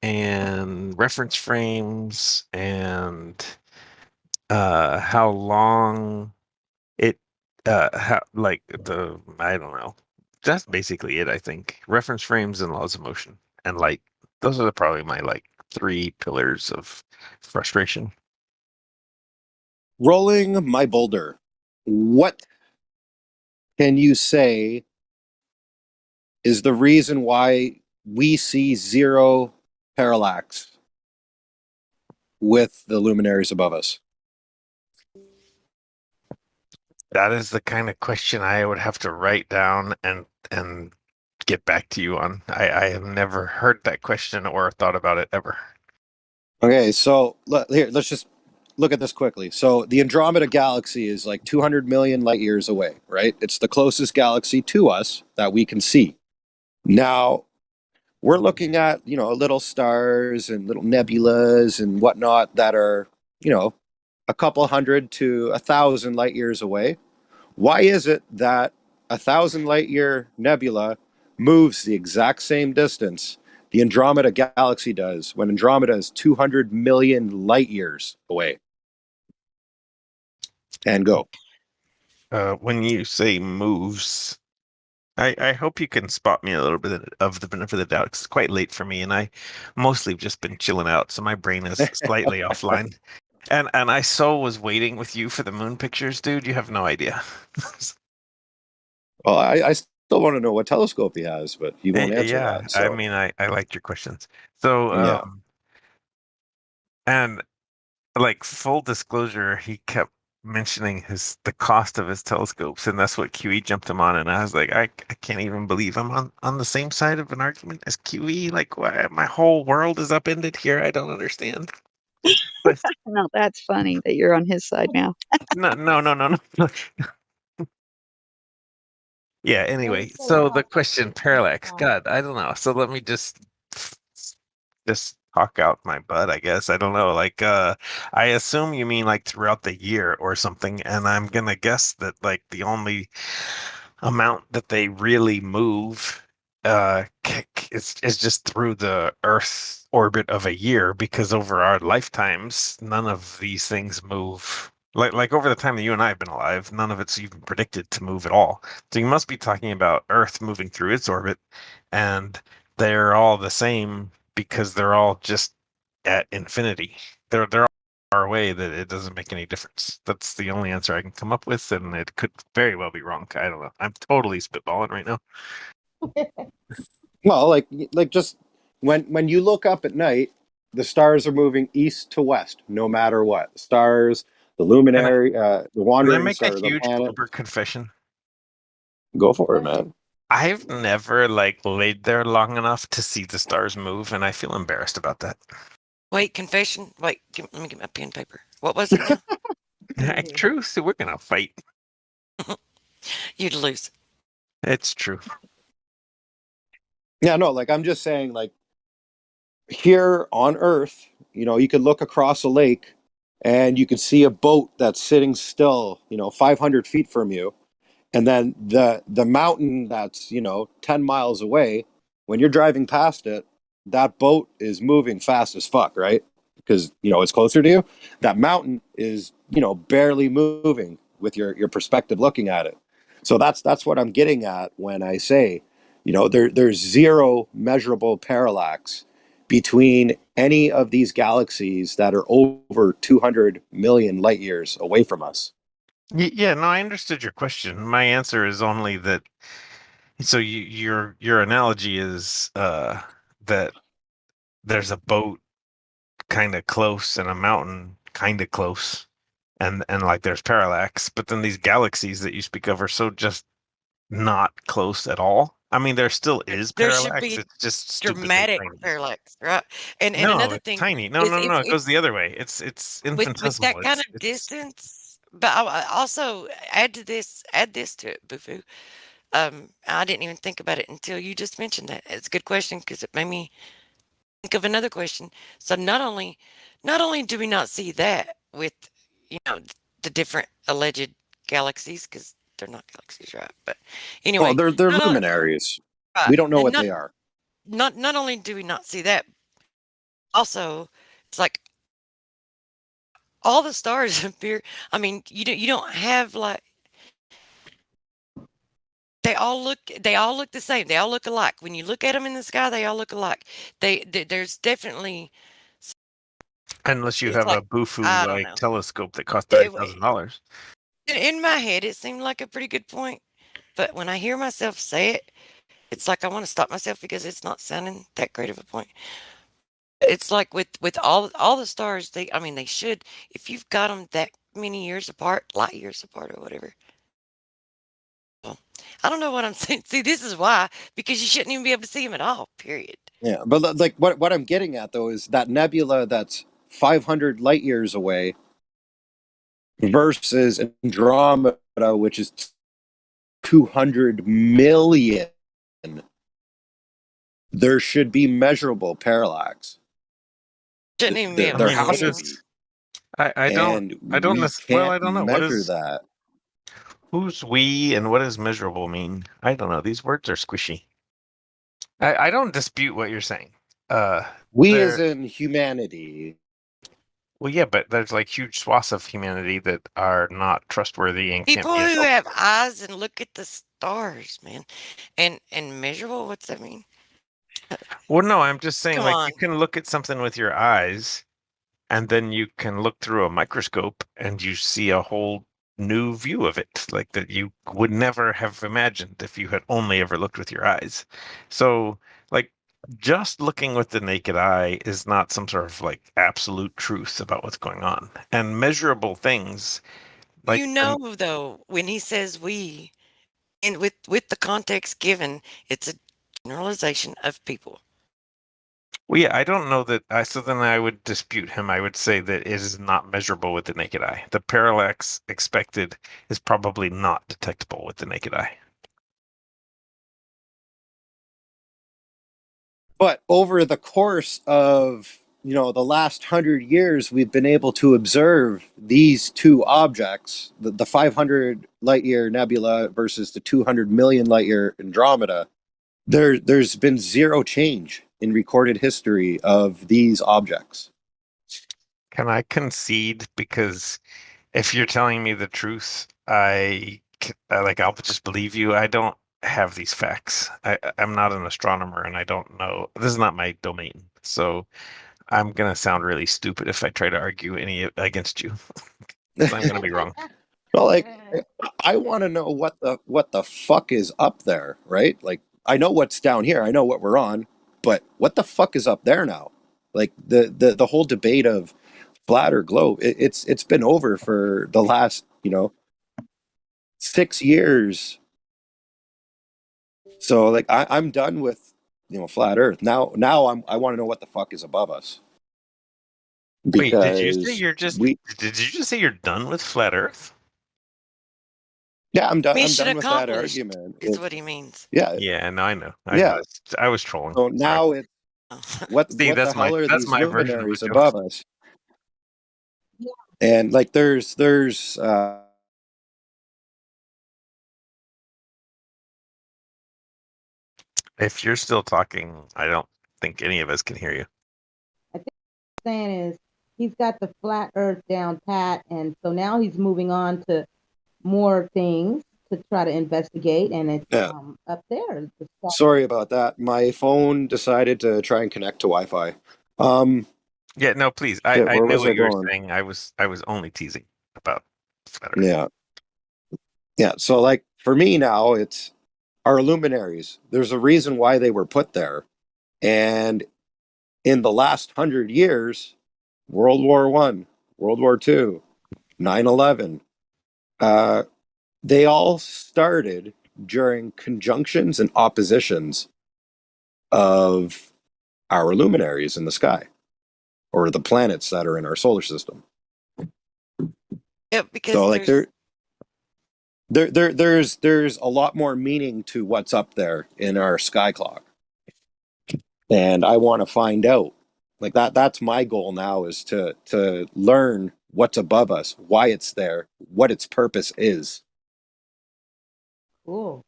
and reference frames and how long it how like the I don't know. That's basically it, I think. Reference frames and laws of motion and light. Those are probably my like 3 pillars of frustration. Rolling my boulder. What can you say is the reason why we see zero parallax with the luminaries above us? That is the kind of question I would have to write down and get back to you on. I have never heard that question or thought about it ever. Okay, so let's just look at this quickly. So the Andromeda galaxy is like 200 million light years away, right? It's the closest galaxy to us that we can see. Now, we're looking at, little stars and little nebulas and whatnot that are, a couple hundred to 1,000 light years away. Why is it that 1,000 light year nebula moves the exact same distance the Andromeda galaxy does when Andromeda is 200 million light years away? And go. When you say moves, I hope you can spot me a little bit of the benefit of the doubt. 'Cause it's quite late for me, and I mostly have just been chilling out, so my brain is slightly offline. And I so was waiting with you for the moon pictures, dude. You have no idea. Well, I still want to know what telescope he has, but he won't answer Yeah, that. So. I mean, I liked your questions. So, Yeah. And like full disclosure, he kept mentioning the cost of his telescopes, and that's what QE jumped him on. And I was like, I can't even believe I'm on the same side of an argument as QE. Like, why my whole world is upended here? I don't understand. But No, that's funny that you're on his side now. no. Yeah, anyway, so the question, parallax, God, I don't know. So let me just talk out my butt, I guess. I don't know. Like, I assume you mean like throughout the year or something, and I'm gonna guess that like the only amount that they really move is just through the Earth orbit of a year, because over our lifetimes, none of these things move. Like over the time that you and I have been alive, none of it's even predicted to move at all. So you must be talking about Earth moving through its orbit, and they're all the same because they're all just at infinity. They're all far away that it doesn't make any difference. That's the only answer I can come up with, and it could very well be wrong. I don't know. I'm totally spitballing right now. Well, like just when you look up at night, the stars are moving east to west, no matter what. Stars, the luminary, the wandering Can I make star, a the huge planet. Uber confession? Go for it, man. I've never like laid there long enough to see the stars move, and I feel embarrassed about that. Wait, confession. Wait, let me get my pen and paper. What was it now? Truth, we're gonna fight. You'd lose. It's true. Yeah, no, like I'm just saying, like here on Earth, you could look across a lake and you could see a boat that's sitting still, 500 feet from you. And then the mountain that's, 10 miles away, when you're driving past it, that boat is moving fast as fuck, right? because it's closer to you. That mountain is barely moving with your perspective looking at it. So that's what I'm getting at when I say, there's zero measurable parallax between any of these galaxies that are over 200 million light years away from us. Yeah, no, I understood your question. My answer is only that. So your analogy is that there's a boat kind of close and a mountain kind of close, and like there's parallax, but then these galaxies that you speak of are so just not close at all. I mean, there still is There should parallax. be It's just stupidly dramatic tiny. parallax, right? And No, another it's thing tiny. No, is no, no. It if goes the other way. It's with that infinitesimal. kind of distance, but I also add this to it, Bufu. I didn't even think about it until you just mentioned that. It's a good question because it made me think of another question. So not only do we not see that with the different alleged galaxies, because they're not galaxies, right? But anyway, Well, they're not only- luminaries. right, We don't know and what not they are. not only do we not see that, also it's like all the stars appear. I mean, you don't have like they all look the same. They all look alike. When you look at them in the sky, they all look alike. There's definitely Unless you it's have like a Bufu I don't like know. telescope that costs It, $30,000. in my head, it seemed like a pretty good point, but when I hear myself say it, it's like I want to stop myself because it's not sounding that great of a point. It's like with all the stars, they should, if you've got them that many years apart, light years apart or whatever. Well, I don't know what I'm saying. See, this is why, because you shouldn't even be able to see them at all. Period. Yeah, but like what I'm getting at though is that nebula that's 500 light years away versus Andromeda, which is 200 million. There should be measurable parallax. Shouldn't even be able There to has see to them. be. I don't We well, I can't don't know. What measure is that. who's we and what does measurable mean? I don't know. These words are squishy. I don't dispute what you're saying. We as in humanity. Well, yeah, but there's like huge swaths of humanity that are not trustworthy and can't People be. who have eyes and look at the stars, man, and measurable. What's that mean? Well, no, I'm just saying, Come like, on. you can look at something with your eyes, and then you can look through a microscope and you see a whole new view of it, like that you would never have imagined if you had only ever looked with your eyes. So, like, just looking with the naked eye is not some sort of like absolute truth about what's going on. And measurable things, like, Though, when he says we, and with the context given, it's a generalization of people. well, yeah, I don't know that. So then I would dispute him. I would say that it is not measurable with the naked eye. The parallax expected is probably not detectable with the naked eye. But over the course of the last 100 years, we've been able to observe these two objects, the 500 light year nebula versus the 200 million light year Andromeda. There's been zero change in recorded history of these objects. Can I concede? Because if you're telling me the truth, I'll just believe you. I don't have these facts. I'm not an astronomer, and I don't know. This is not my domain. So I'm gonna sound really stupid if I try to argue any against you. I'm gonna be wrong. Well, like, I want to know what the fuck is up there, right? Like, I know what's down here. I know what we're on, but what the fuck is up there now? Like the whole debate of flat or globe, it's been over for the last 6 years. So like I'm done with flat Earth. Now I want to know what the fuck is above us. Wait, did you say did you just say you're done with flat Earth? Yeah, I'm done. I'm Mission done with that accomplished argument. is what he means. Yeah. Yeah, no, I know. Yeah. I was trolling. So now it's what See, the hell are these my version of a luminaries joke. above us? And like there's If you're still talking, I don't think any of us can hear you. I think what I'm saying is he's got the flat Earth down pat, and so now he's moving on to more things to try to investigate, and it's up there. Sorry about that. My phone decided to try and connect to Wi-Fi. Yeah, no, please. I knew what you were saying. I was only teasing about flat Earth. Yeah. Yeah. So like for me now, it's our luminaries. There's a reason why they were put there. And in the last 100 years, World War One, World War Two, 9/11, they all started during conjunctions and oppositions of our luminaries in the sky, or the planets that are in our solar system. Yeah, because so like there's a lot more meaning to what's up there in our sky clock, and I want to find out. Like that's my goal now, is to learn what's above us, why it's there, what its purpose is. Cool.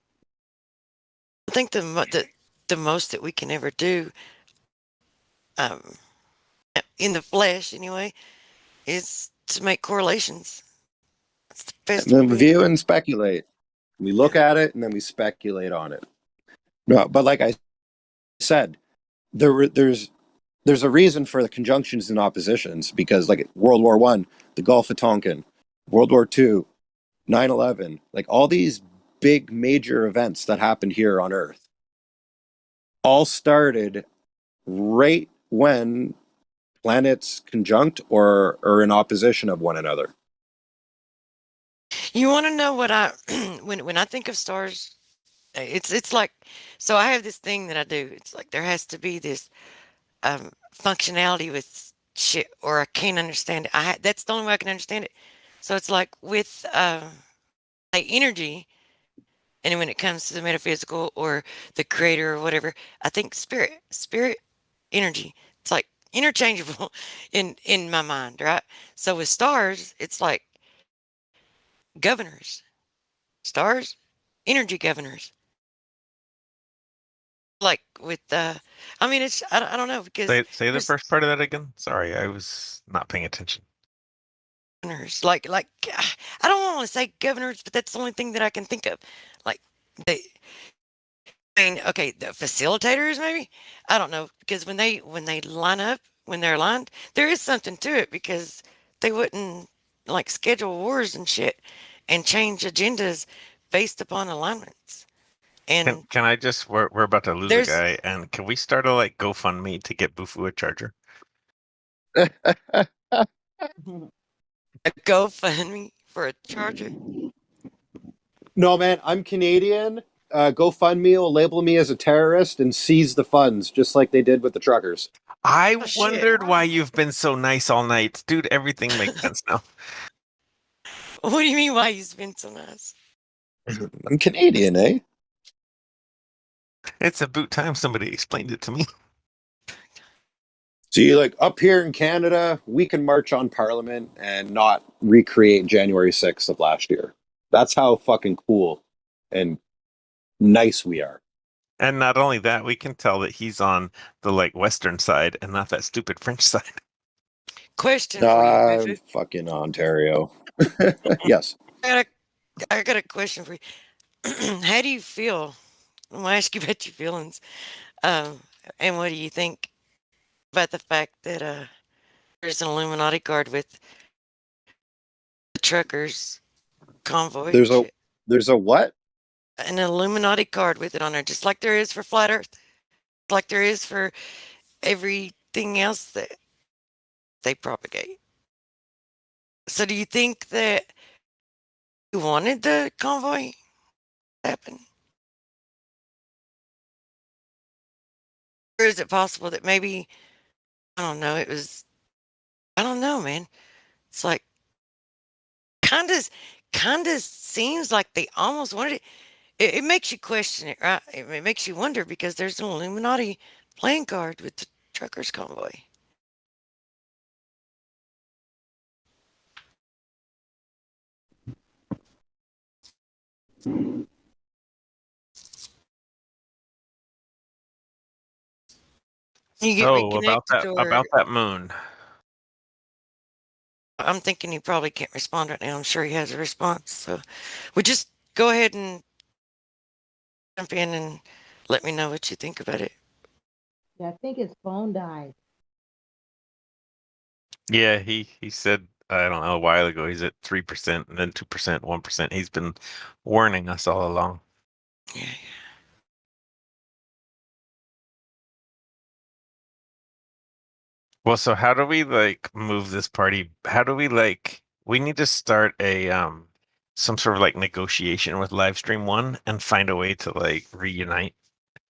I think the most that we can ever do, in the flesh anyway, is to make correlations. That's the best And then we review and speculate. We look at it and then we speculate on it. No, but like I said, there's a reason for the conjunctions and oppositions, because like World War One, the Gulf of Tonkin, World War Two, 9/11, like all these big major events that happened here on Earth all started right when planets conjunct or are in opposition of one another. You want to know what I when I think of stars, it's like, so I have this thing that I do. It's like there has to be this functionality with shit, or I can't understand it. That's the only way I can understand it. So it's like with like energy, and when it comes to the metaphysical or the creator or whatever, I think spirit, energy. It's like interchangeable in my mind, right? So with stars, it's like governors. Stars, energy governors. Like with I mean, it's I don't know, because say the first part of that again. Sorry, I was not paying attention. Governors, like I don't want to say governors, but that's the only thing that I can think of. Like they, I mean, okay, the facilitators maybe. I don't know, because when they line up, when they're aligned, there is something to it, because they wouldn't like schedule wars and shit and change agendas based upon alignments. And can I just we're about to lose a guy, and can we start a like GoFundMe to get Bufu a charger? A GoFundMe for a charger? No, man, I'm Canadian. GoFundMe will label me as a terrorist and seize the funds, just like they did with the truckers. I wondered why you've been so nice all night. Dude, everything makes sense now. What do you mean, why you've been so nice? I'm Canadian, eh? It's about time somebody explained it to me. See, like up here in Canada, we can march on Parliament and not recreate January 6th of last year. That's how fucking cool and nice we are. And not only that, we can tell that he's on the like Western side and not that stupid French side. Question for you, fucking Ontario. Yes. I got a question for you. How do you feel? I'm gonna ask you about your feelings. And what do you think about the fact that there's an Illuminati card with the truckers convoy? There's a what? An Illuminati card with it on there, just like there is for Flat Earth, like there is for everything else that they propagate. So do you think that you wanted the convoy to happen? Or is it possible that maybe, I don't know, I don't know, man. It's like, kind of seems like they almost wanted it. It makes you question it, right? It makes you wonder, because there's an Illuminati playing card with the truckers convoy. You get about that moon. I'm thinking he probably can't respond right now. I'm sure he has a response. So we just go ahead and jump in and let me know what you think about it. Yeah, I think his phone died. Yeah, he said, I don't know, a while ago he's at 3% and then 2%, 1%. He's been warning us all along. Yeah. Well, so how do we like move this party? How do we like we need to start a some sort of like negotiation with Livestream 1 and find a way to like reunite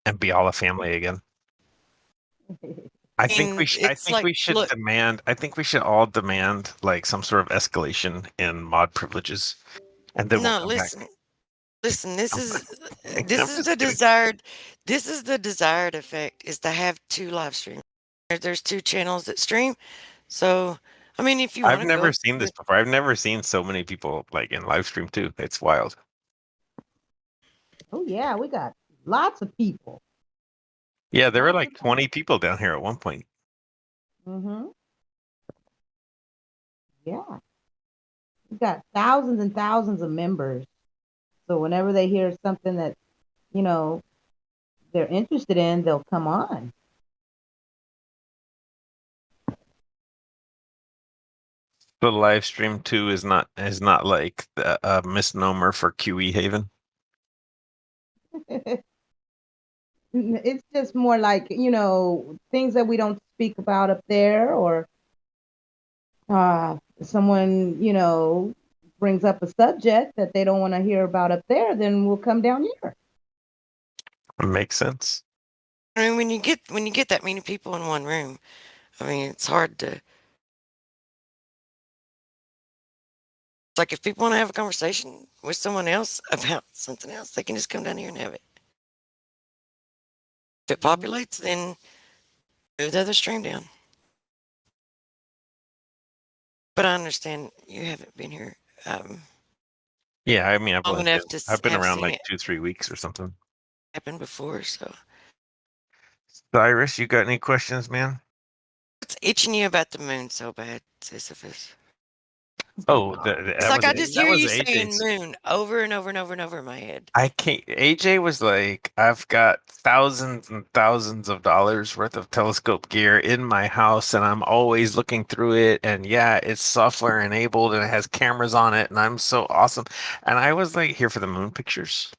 and be all a family again. I think we should demand I think we should all demand like some sort of escalation in mod privileges. And then we'll come listen. back. Listen, this is kidding. this is the desired effect is to have two live streams. There's two channels that stream. So I mean if you want I've to never go seen this before. I've never seen so many people like in live stream too. It's wild. Oh yeah, we got lots of people. Yeah, there were like 20 people down here at one point. Mm-hmm. Yeah. We got thousands and thousands of members. So whenever they hear something that, you know, they're interested in, they'll come on. The live stream too is not like a misnomer for QE Haven. It's just more like, you know, things that we don't speak about up there, or someone, you know, brings up a subject that they don't want to hear about up there, then we'll come down here. It makes sense. I mean when you get that many people in one room, I mean it's hard to like if people want to have a conversation with someone else about something else, they can just come down here and have it. If it populates, then move the other stream down. But I understand you haven't been here. Yeah, I mean, I've been around like 2-3 weeks or something. Happened before, so. Cyrus, you got any questions, man? What's itching you about the moon so bad, Sisyphus? Oh, it's like I just hear you saying moon over and over and over and over in my head. I can't. AJ was like, I've got thousands and thousands of dollars worth of telescope gear in my house, and I'm always looking through it. And yeah, it's software enabled and it has cameras on it, and I'm so awesome. And I was like, here for the moon pictures.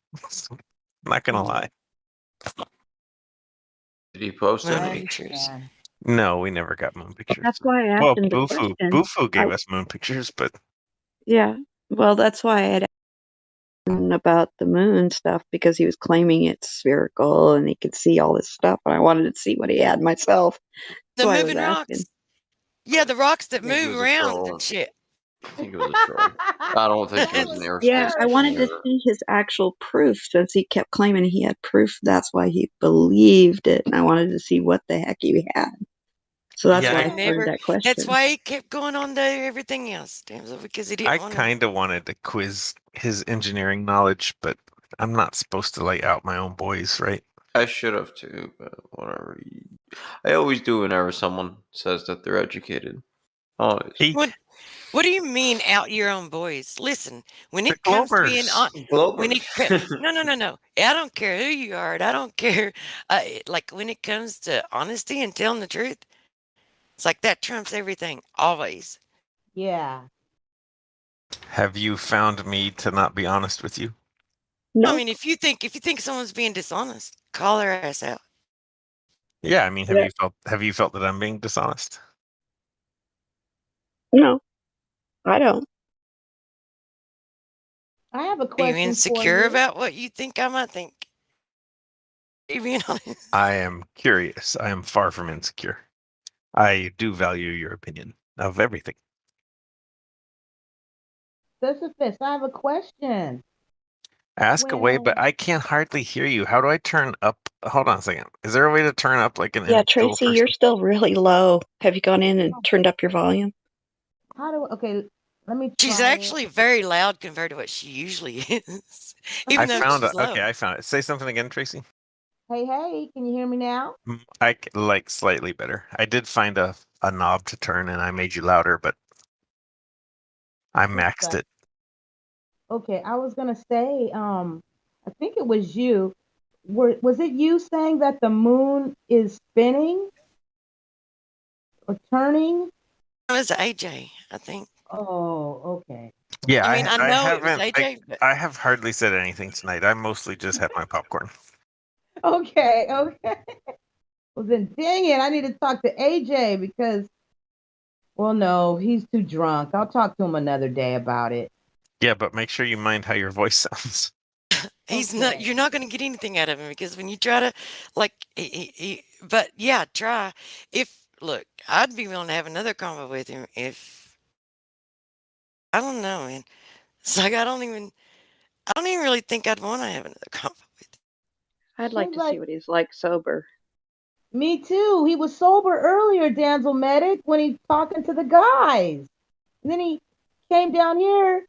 I'm not gonna lie. Did he post any pictures? No, we never got moon pictures. That's why I asked him the question. Bufu gave us moon pictures, but yeah, well, that's why I had asked him about the moon stuff, because he was claiming it's spherical and he could see all this stuff, and I wanted to see what he had myself. The so moving rocks. Yeah, the rocks that move around and shit. I think it was a troll. I don't think it was an airspace. Yeah, I wanted to see his actual proof, since he kept claiming he had proof. That's why he believed it, and I wanted to see what the heck he had. So that's why I started that question. That's why he kept going on to everything else, because he didn't want to. I kind of wanted to quiz his engineering knowledge, but I'm not supposed to lay out my own boys, right? I should have too, but whatever. I always do whenever someone says that they're educated. Always. What do you mean out your own boys? Listen, when it comes to being on, no, I don't care who you are. I don't care. Like when it comes to honesty and telling the truth, it's like that trumps everything always. Yeah. Have you found me to not be honest with you? No. I mean, if you think someone's being dishonest, call their ass out. Yeah, I mean, have you felt that I'm being dishonest? No, I don't. I have a question. Are you insecure about what you think I might think? Are you being honest? I am curious. I am far from insecure. I do value your opinion of everything. Sisyphus, I have a question. Ask away, but I can't hardly hear you. How do I turn up? Hold on a second. Is there a way to turn up like an? Yeah, Tracy, you're still really low. Have you gone in and turned up your volume? Okay, let me try. She's actually very loud compared to what she usually is. Even though she's low. Okay, I found it. Say something again, Tracy. Hey, can you hear me now? I like slightly better. I did find a knob to turn and I made you louder, but I maxed it. Okay, I was gonna say, I think it was you. Was it you saying that the moon is spinning or turning? It was AJ, I think. Oh, okay. Yeah, I mean, I know it was haven't. AJ, but I have hardly said anything tonight. I mostly just had my popcorn. Okay, okay. Well then, dang it, I need to talk to AJ because, well, no, he's too drunk. I'll talk to him another day about it. Yeah, but make sure you mind how your voice sounds. he's not. You're not going to get anything out of him because when you try to, like, but yeah, try. If look, I'd be willing to have another convo with him if I don't know, man. It's like I don't even really think I'd want to have another convo with him. I'd like to see what he's like sober. Me too. He was sober earlier, Danzel Medic, when he's talking to the guys. And then he came down here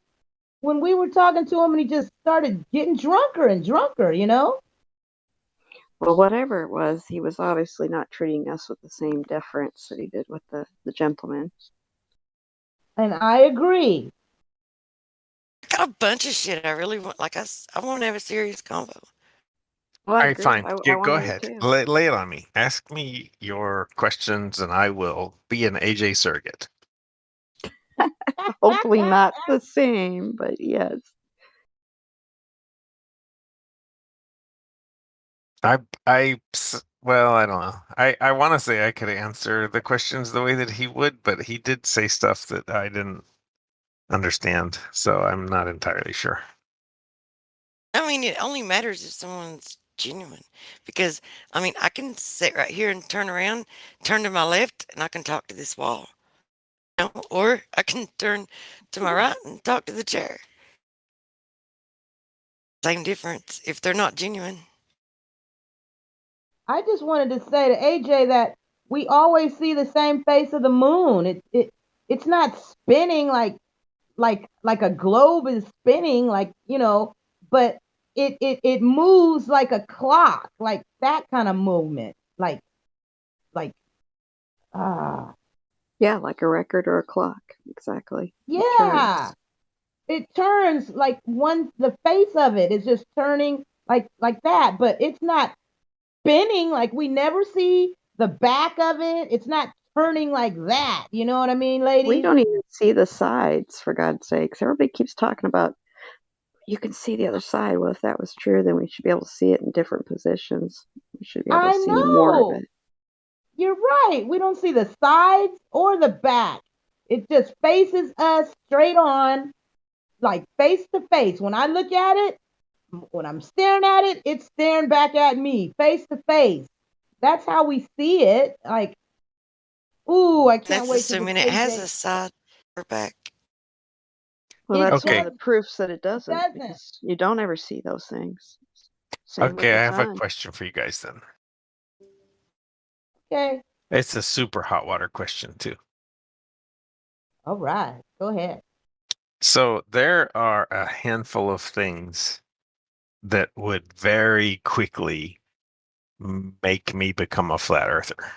when we were talking to him and he just started getting drunker and drunker, you know? Well, whatever it was, he was obviously not treating us with the same deference that he did with the gentleman. And I agree. I got a bunch of shit I really want. Like I want to have a serious convo. Well, All right, fine. Go wanted ahead. to. Lay it on me. Ask me your questions, and I will be an AJ surrogate. Hopefully not the same, but yes. Well, I don't know. I want to say I could answer the questions the way that he would, but he did say stuff that I didn't understand, so I'm not entirely sure. I mean, it only matters if someone's genuine because I mean, I can sit right here and turn around, turn to my left, and I can talk to this wall. You know? Or I can turn to my right and talk to the chair. Same difference if they're not genuine. I just wanted to say to AJ that we always see the same face of the moon. It's not spinning like a globe is spinning, like, you know, but it moves like a clock, like that kind of movement. Like yeah, like a record or a clock. Exactly. Yeah. It turns like the face of it is just turning like that, but it's not spinning. Like we never see the back of it. It's not turning like that. You know what I mean, lady? We don't even see the sides, for God's sakes. Everybody keeps talking about you can see the other side. Well, if that was true, then we should be able to see it in different positions. We should be able to see more of it. You're right. We don't see the sides or the back. It just faces us straight on, like face to face. When I look at it, when I'm staring at it, it's staring back at me, face to face. That's how we see it. Like, ooh, I can't wait. That's assuming it has a side or back. Well, that's one of the proofs that it doesn't. Because you don't ever see those things. Same Okay, I have a question for you guys then. Okay. It's a super hot water question too. All right, go ahead. So there are a handful of things that would very quickly make me become a flat earther.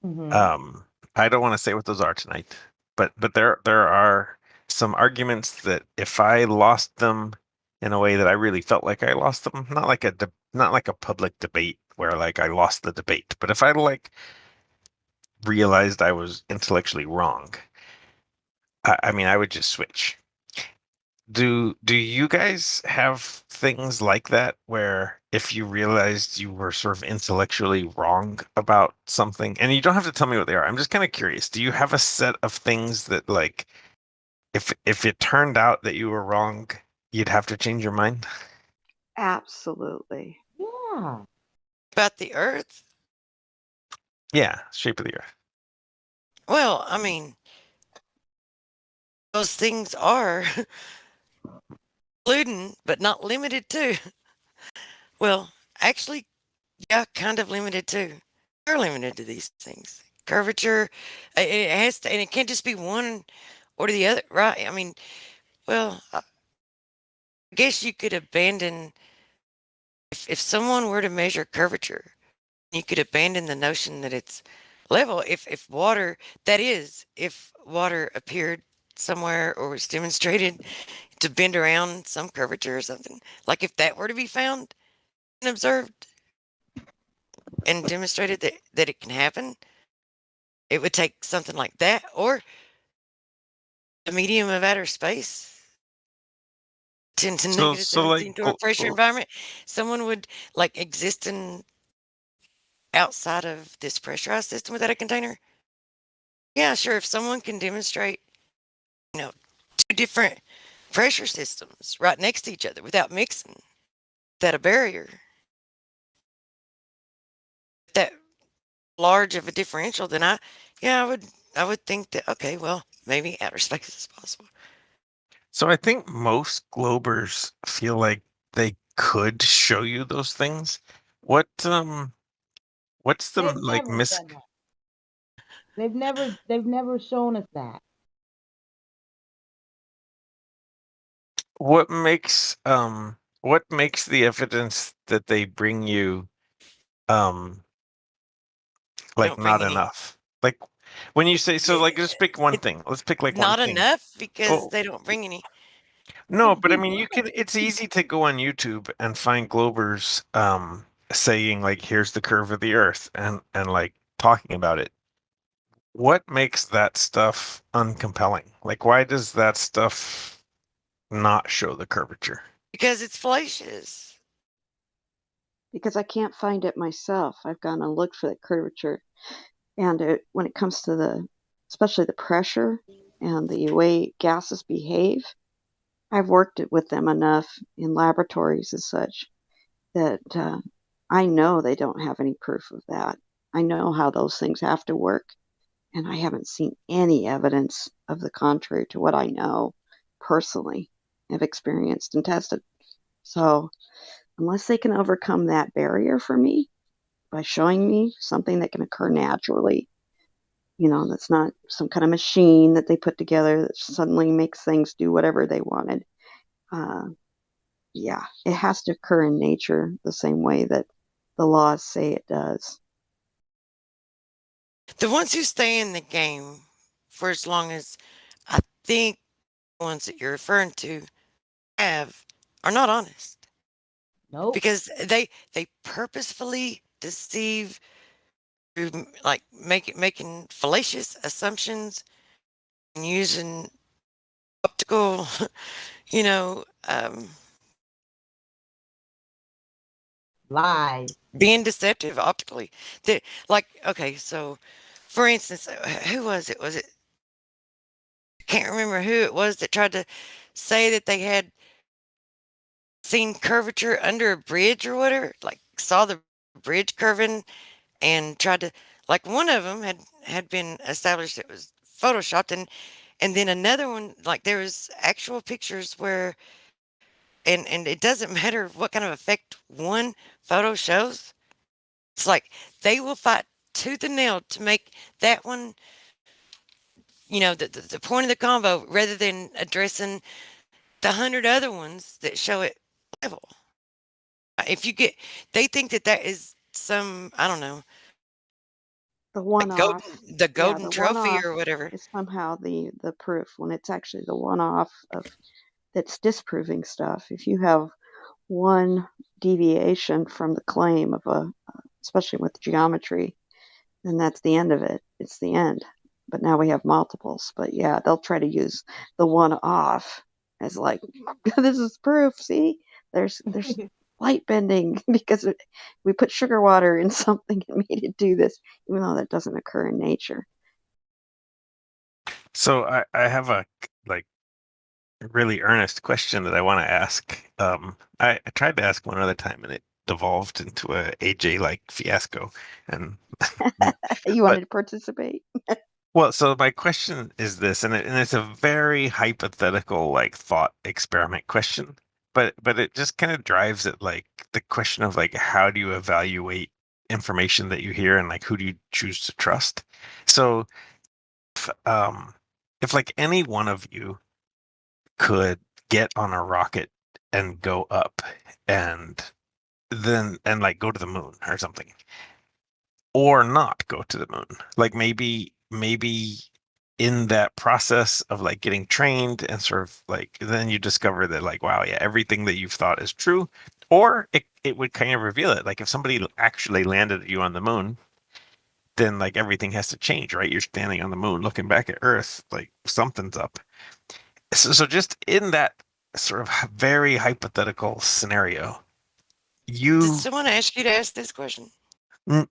Mm-hmm. I don't want to say what those are tonight, but there are some arguments that if I lost them in a way that I really felt like I lost them, not like a public debate where like I lost the debate, but if I like realized I was intellectually wrong, I mean, I would just switch. Do you guys have things like that where if you realized you were sort of intellectually wrong about something, and you don't have to tell me what they are, I'm just kind of curious. Do you have a set of things that like if it turned out that you were wrong, you'd have to change your mind? Absolutely. Yeah. About the Earth? Yeah, shape of the Earth. Well, I mean, those things are including, but not limited to. Well, actually, yeah, kind of limited to. They're limited to these things. Curvature, it has to, and it can't just be one or the other, right? I mean, well, I guess you could abandon if someone were to measure curvature, you could abandon the notion that it's level. If water, that is, if water appeared somewhere or was demonstrated to bend around some curvature or something. Like if that were to be found and observed and demonstrated that it can happen, it would take something like that or a medium of outer space to negative So 17 like to a pressure environment. Someone would like exist in outside of this pressurized system without a container. Yeah, sure. If someone can demonstrate, two different pressure systems right next to each other without mixing, without a barrier, that large of a differential, then I would think that, okay, well, maybe outer space is possible. So I think most globers feel like they could show you those things. What's the They've like never done that. They've never shown us that. what makes the evidence that they bring you like not enough? Like when you say so, like let's pick one thing. Let's pick like one Not thing. enough because Oh, they don't bring any. no, but I mean you can. It's easy to go on YouTube and find globers saying like here's the curve of the Earth and like talking about it. What makes that stuff uncompelling? Like why does that stuff not show the curvature? Because it's fallacious. Because I can't find it myself. I've gone and looked for the curvature. And when it comes to especially the pressure and the way gases behave, I've worked with them enough in laboratories and such that I know they don't have any proof of that. I know how those things have to work, and I haven't seen any evidence of the contrary to what I know personally, have experienced and tested. So unless they can overcome that barrier for me by showing me something that can occur naturally, that's not some kind of machine that they put together that suddenly makes things do whatever they wanted. Yeah, it has to occur in nature the same way that the laws say it does. The ones who stay in the game for as long as I think the ones that you're referring to are not honest. Nope. Because they purposefully deceive through like making fallacious assumptions and using optical, lies, being deceptive optically. Okay, so for instance, who was it? I can't remember who it was that tried to say that they had seen curvature under a bridge or whatever, like saw the bridge curving and tried to, like one of them had been established it was photoshopped, and then another one, like there was actual pictures where, and it doesn't matter what kind of effect one photo shows. It's like they will fight tooth and nail to make that one, the point of the convo rather than addressing the 100 other ones that show it level. They think that is some, I don't know, the one-off, the golden trophy or whatever is somehow the proof when it's actually the one-off that's disproving stuff. If you have one deviation from the claim of especially with geometry, then that's the end of it. It's the end. But now we have multiples. But yeah, they'll try to use the one-off as like, this is proof. See, there's light bending because we put sugar water in something and made it do this, even though that doesn't occur in nature. So I have a really earnest question that I want to ask. I tried to ask one other time and it devolved into a AJ like fiasco. And you wanted to participate. Well, so my question is this, and it's a very hypothetical like thought experiment question, but it just kind of drives it like the question of like how do you evaluate information that you hear and like who do you choose to trust? So if like any one of you could get on a rocket and go up and like go to the moon or something, or not go to the moon, like maybe in that process of like getting trained and sort of like then you discover that like wow, yeah, everything that you've thought is true, or it would kind of reveal it. Like if somebody actually landed you on the moon, then like everything has to change, right? You're standing on the moon looking back at Earth, like something's up. So just in that sort of very hypothetical scenario, Did someone ask you to ask this question?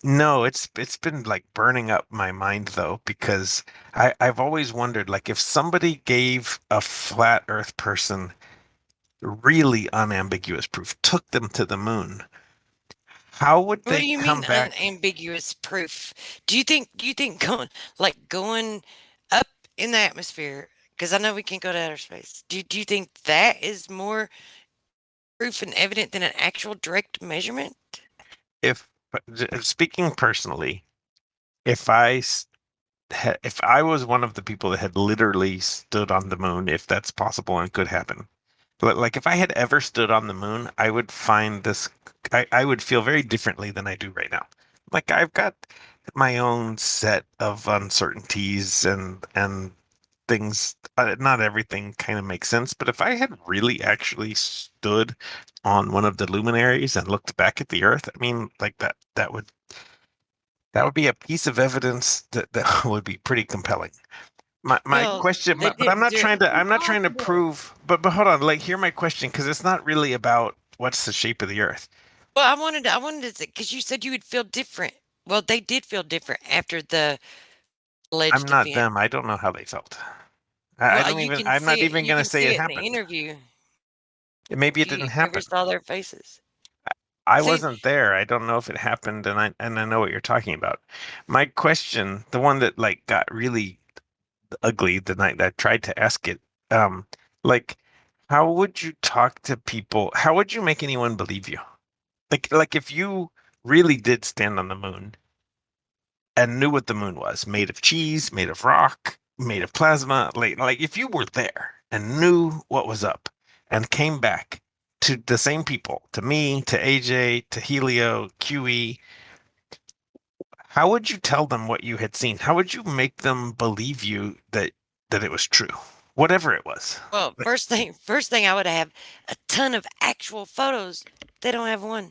No, it's been like burning up my mind though, because I've always wondered like if somebody gave a flat Earth person really unambiguous proof, took them to the moon, how would What they do you come mean back? unambiguous proof? Do you think going up in the atmosphere? Because I know we can't go to outer space. Do you think that is more proof and evident than an actual direct measurement? If speaking personally, if I was one of the people that had literally stood on the moon, if that's possible and could happen, but like if I had ever stood on the moon, I would find this. I would feel very differently than I do right now. Like I've got my own set of uncertainties and things. Not everything kind of makes sense, but if I had really actually stood on one of the luminaries and looked back at the Earth, I mean, like that would be a piece of evidence that would be pretty compelling. My question, but I'm not trying to prove. But hold on, like hear my question because it's not really about what's the shape of the Earth. Well, I wanted to because you said you would feel different. Well, they did feel different after the alleged I'm not event. them. I don't know how they felt. Well, I don't even. I'm not even going to say it in the happened. interview. Maybe it You didn't happen. ever saw their faces? I wasn't there. I don't know if it happened, and I know what you're talking about. My question, the one that like got really ugly the night that I tried to ask it, like, how would you talk to people? How would you make anyone believe you? Like if you really did stand on the moon and knew what the moon was, made of cheese, made of rock, made of plasma, like if you were there and knew what was up and came back to the same people, to me, to AJ, to Helio, QE, how would you tell them what you had seen? How would you make them believe you that it was true? Whatever it was. Well, first thing I would have a ton of actual photos. They don't have one.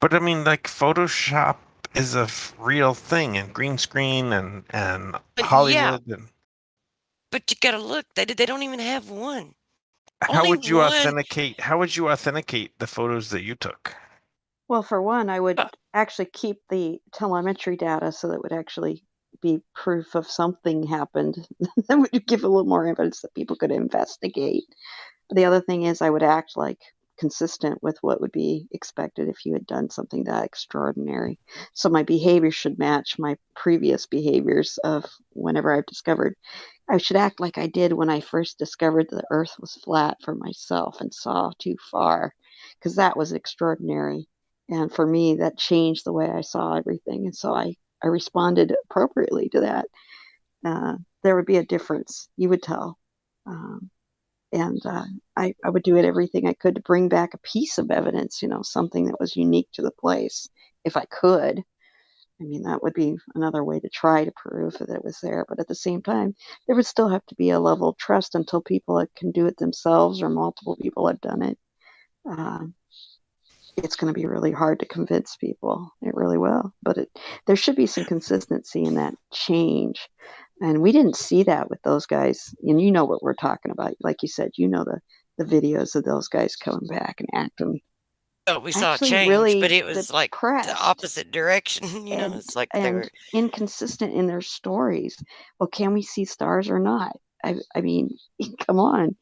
But I mean, like Photoshop is a real thing, and green screen and Hollywood. Yeah. But you gotta look. They don't even have one. How would you authenticate? How would you authenticate the photos that you took? Well, for one, I would actually keep the telemetry data so that would actually be proof of something happened. That would give a little more evidence that people could investigate. The other thing is I would act like consistent with what would be expected if you had done something that extraordinary. So my behavior should match my previous behaviors of whenever I've discovered. I should act like I did when I first discovered the earth was flat for myself and saw too far, because that was extraordinary. And for me, that changed the way I saw everything. And so I responded appropriately to that. There would be a difference. You would tell. And I would do everything I could to bring back a piece of evidence, something that was unique to the place, if I could. I mean, that would be another way to try to prove that it was there. But at the same time, there would still have to be a level of trust until people can do it themselves or multiple people have done it. It's going to be really hard to convince people. It really will. But there should be some consistency in that change. And we didn't see that with those guys. And you know what we're talking about. Like you said, the videos of those guys coming back and acting. Oh, we saw a change, but it was like the opposite direction. It's like they were inconsistent in their stories. Well, can we see stars or not? I mean, come on.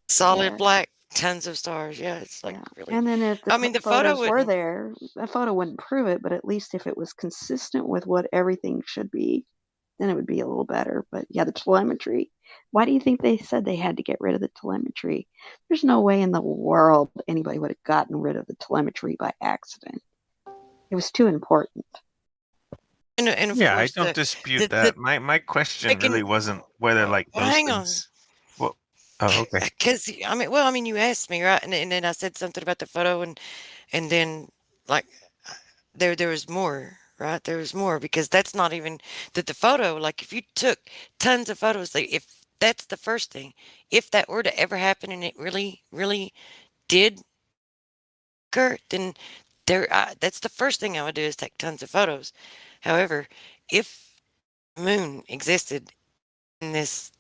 Solid black, tons of stars. Yeah, it's like really. And then if the photos were there, that photo wouldn't prove it, but at least if it was consistent with what everything should be, then it would be a little better. But yeah, the telemetry. Why do you think they said they had to get rid of the telemetry? There's no way in the world anybody would have gotten rid of the telemetry by accident. It was too important. And yeah, I don't dispute that. My question really wasn't whether like those hang things. Well, oh, okay. Because you asked me, right, and then I said something about the photo, and then like there was more, right? There was more, because that's not even that the photo, like if you took tons of photos, like if that's the first thing, if that were to ever happen and it really, really did occur, then that's the first thing I would do is take tons of photos. However, if the moon existed in this,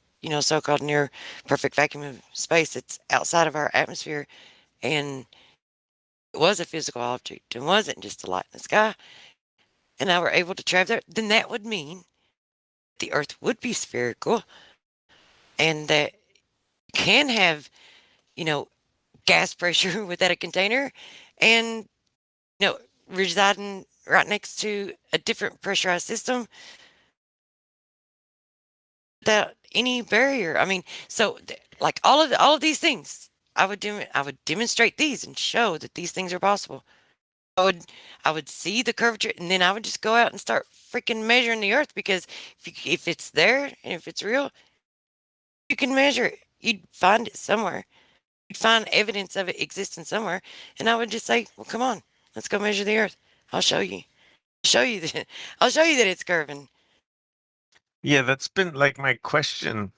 so-called near perfect vacuum of space that's outside of our atmosphere, and it was a physical object and wasn't just a light in the sky, and I were able to travel there, then that would mean the Earth would be spherical, and that you can have, gas pressure without a container, and residing right next to a different pressurized system without any barrier. I mean, so like all of these things, I would demonstrate these and show that these things are possible. I would see the curvature, and then I would just go out and start freaking measuring the Earth, because if it's there and if it's real, you can measure it. You'd find it somewhere. You'd find evidence of it existing somewhere, and I would just say, "Well, come on, let's go measure the Earth. I'll show you. I'll show you that it's curving." Yeah, that's been like my question.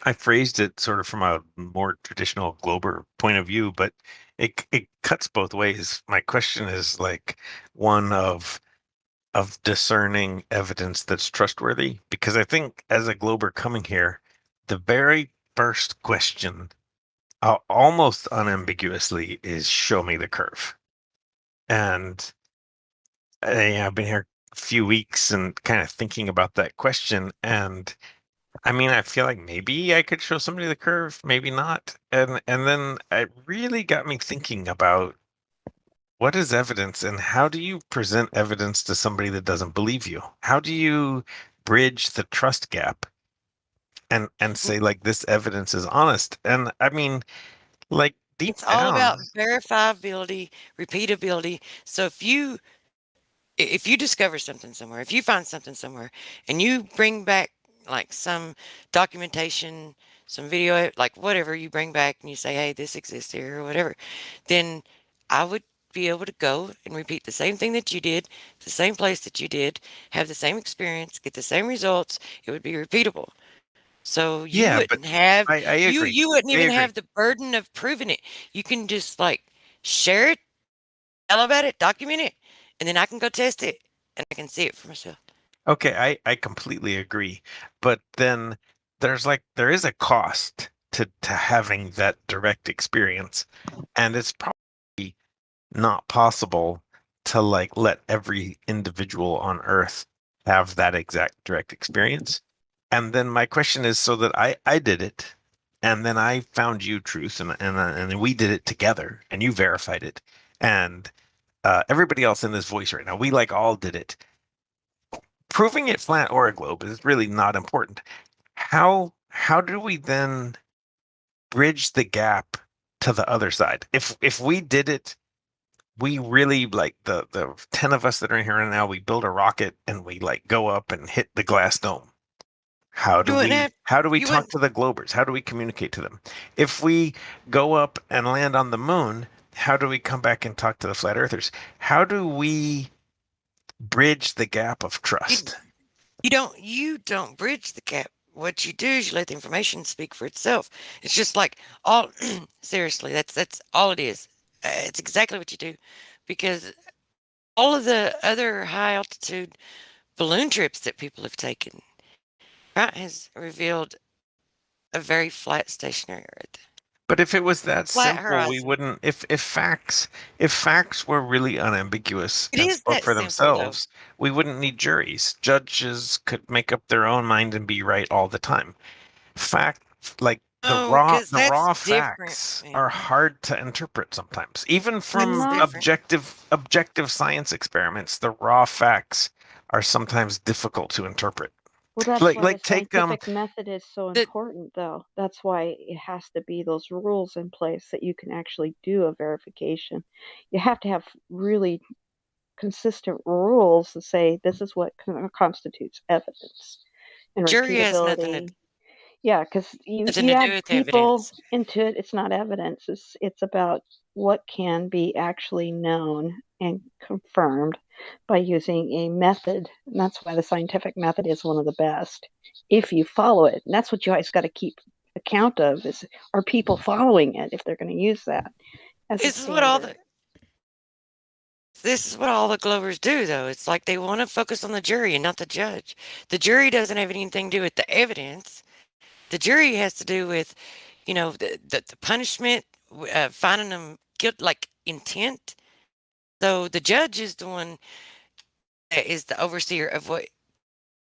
I phrased it sort of from a more traditional Glober point of view, but it cuts both ways. My question is like one of discerning evidence that's trustworthy, because I think as a Glober coming here, the very first question, almost unambiguously, is show me the curve. And I've been here a few weeks and kind of thinking about that question, and I mean, I feel like maybe I could show somebody the curve, maybe not. And then it really got me thinking about what is evidence, and how do you present evidence to somebody that doesn't believe you? How do you bridge the trust gap and say like this evidence is honest? And I mean, like deep It's all down, about verifiability, repeatability. So if you discover something somewhere, if you find something somewhere, and you bring back like some documentation, some video, like whatever you bring back, and you say, "Hey, this exists here," or whatever, then I would be able to go and repeat the same thing that you did, the same place that you did, have the same experience, get the same results. It would be repeatable. So you yeah, but wouldn't have I agree. you wouldn't I even agree. have the burden of proving it. You can just like share it, tell about it, document it, and then I can go test it and I can see it for myself. Okay, I completely agree. But then there is a cost to having that direct experience. And it's probably not possible to like let every individual on Earth have that exact direct experience. And then my question is, so that I did it, and then I found you truth, and we did it together, and you verified it, and everybody else in this voice right now, we like all did it. Proving it flat or a globe is really not important. How do we then bridge the gap to the other side? If we did it, we really like the 10 of us that are in here right now, we build a rocket and we like go up and hit the glass dome. How do we talk to the Globers? How do we communicate to them? If we go up and land on the moon, how do we come back and talk to the flat earthers? How do we bridge the gap of trust? You don't bridge the gap. What you do is you let the information speak for itself. It's just like seriously, that's all it is. It's exactly what you do, because all of the other high altitude balloon trips that people have taken, right, has revealed a very flat stationary Earth. But if it was that Flat simple, horizon. we wouldn't. If facts were really unambiguous It and is spoke that for simple, themselves, we wouldn't need juries. Judges could make up their own mind and be right all the time. Fact, like the raw facts are hard to interpret sometimes, even from objective science experiments. The raw facts are sometimes difficult to interpret. Well, that's like why the take scientific method is so important, though. That's why it has to be those rules in place that you can actually do a verification. You have to have really consistent rules to say this is what constitutes evidence and jury has nothing to repeatability. Yeah, because you nothing to add do with people evidence. into it, it's not evidence. It's about what can be actually known and confirmed by using a method. And that's why the scientific method is one of the best if you follow it. And that's what you always got to keep account of is, are people following it if they're going to use that as a This is standard? This is what all the Glovers do, though. It's like they want to focus on the jury and not the judge. The jury doesn't have anything to do with the evidence. The jury has to do with, the punishment, finding them guilt, like intent. So the judge is the one that is the overseer of what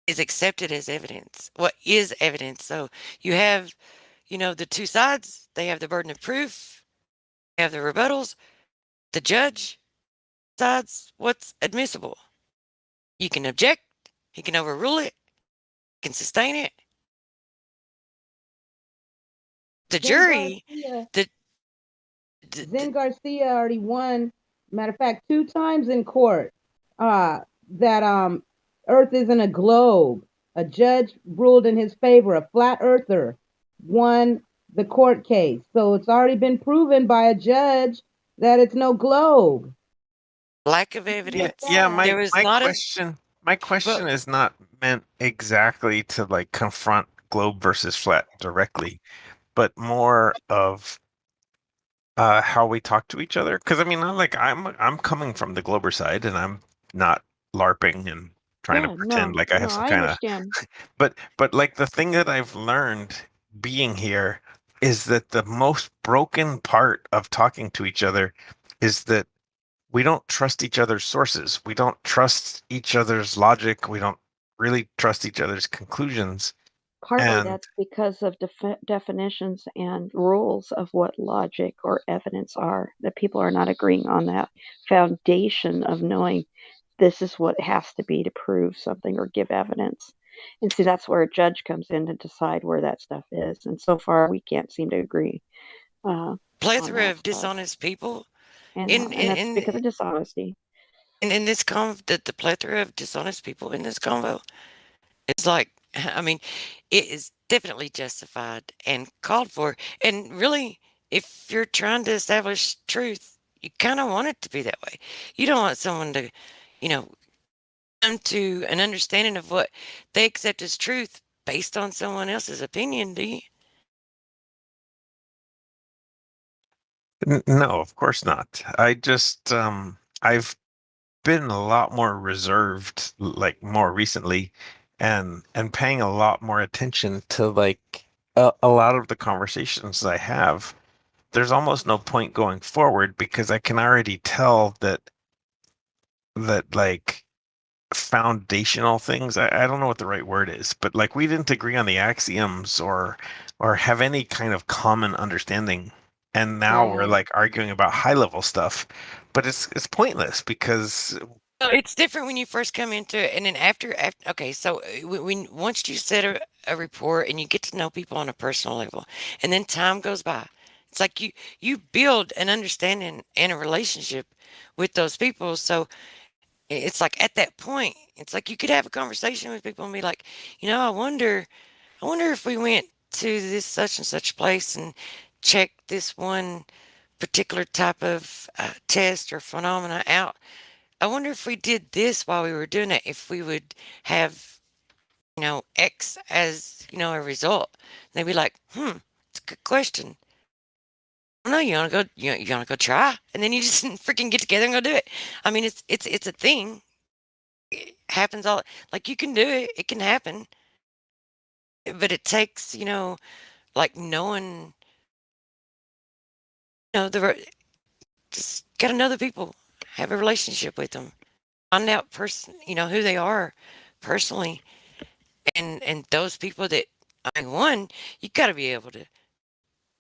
is accepted as evidence. What is evidence? So you have, the two sides. They have the burden of proof. They have the rebuttals. The judge decides what's admissible. You can object. He can overrule it. He can sustain it. The jury, Zen Garcia already won. Matter of fact, 2 times in court. That Earth isn't a globe. A judge ruled in his favor. A flat earther won the court case. So it's already been proven by a judge that it's no globe. Lack of evidence. Yeah, my question is not meant exactly to like confront globe versus flat directly, but more of how we talk to each other. Because I mean, I'm coming from the glober side, and I'm not LARPing and trying to pretend like I have some kind of. But like the thing that I've learned being here is that the most broken part of talking to each other is that we don't trust each other's sources. We don't trust each other's logic. We don't really trust each other's conclusions. Partly that's because of definitions and rules of what logic or evidence are, that people are not agreeing on that foundation of knowing this is what has to be to prove something or give evidence. And see, that's where a judge comes in to decide where that stuff is. And so far, we can't seem to agree. Plethora of dishonest people. And that's because of dishonesty. And in this the plethora of dishonest people in this convo, it's like, I mean, it is definitely justified and called for. And really, if you're trying to establish truth, you kind of want it to be that way. You don't want someone to, come to an understanding of what they accept as truth based on someone else's opinion, do you? No, of course not. I just I've been a lot more reserved like more recently and paying a lot more attention to like a lot of the conversations I have. There's almost no point going forward because I can already tell that like foundational things, I don't know what the right word is, but like we didn't agree on the axioms or have any kind of common understanding. And now we're like arguing about high level stuff, but it's pointless because it's different when you first come into it, and then after okay, so when once you set a report and you get to know people on a personal level, and then time goes by, it's like you build an understanding and a relationship with those people. So it's like at that point, it's like you could have a conversation with people and be like, I wonder if we went to this such and such place and checked this one particular type of test or phenomena out. I wonder if we did this while we were doing it, if we would have, X as, a result. They'd be like, it's a good question. I don't know, you want to go, you want to go try? And then you just freaking get together and go do it. I mean, it's a thing. It happens all, like you can do it. It can happen. But it takes, like knowing, just got to know the people, have a relationship with them, find out who they are personally, and those people that one, you got to be able to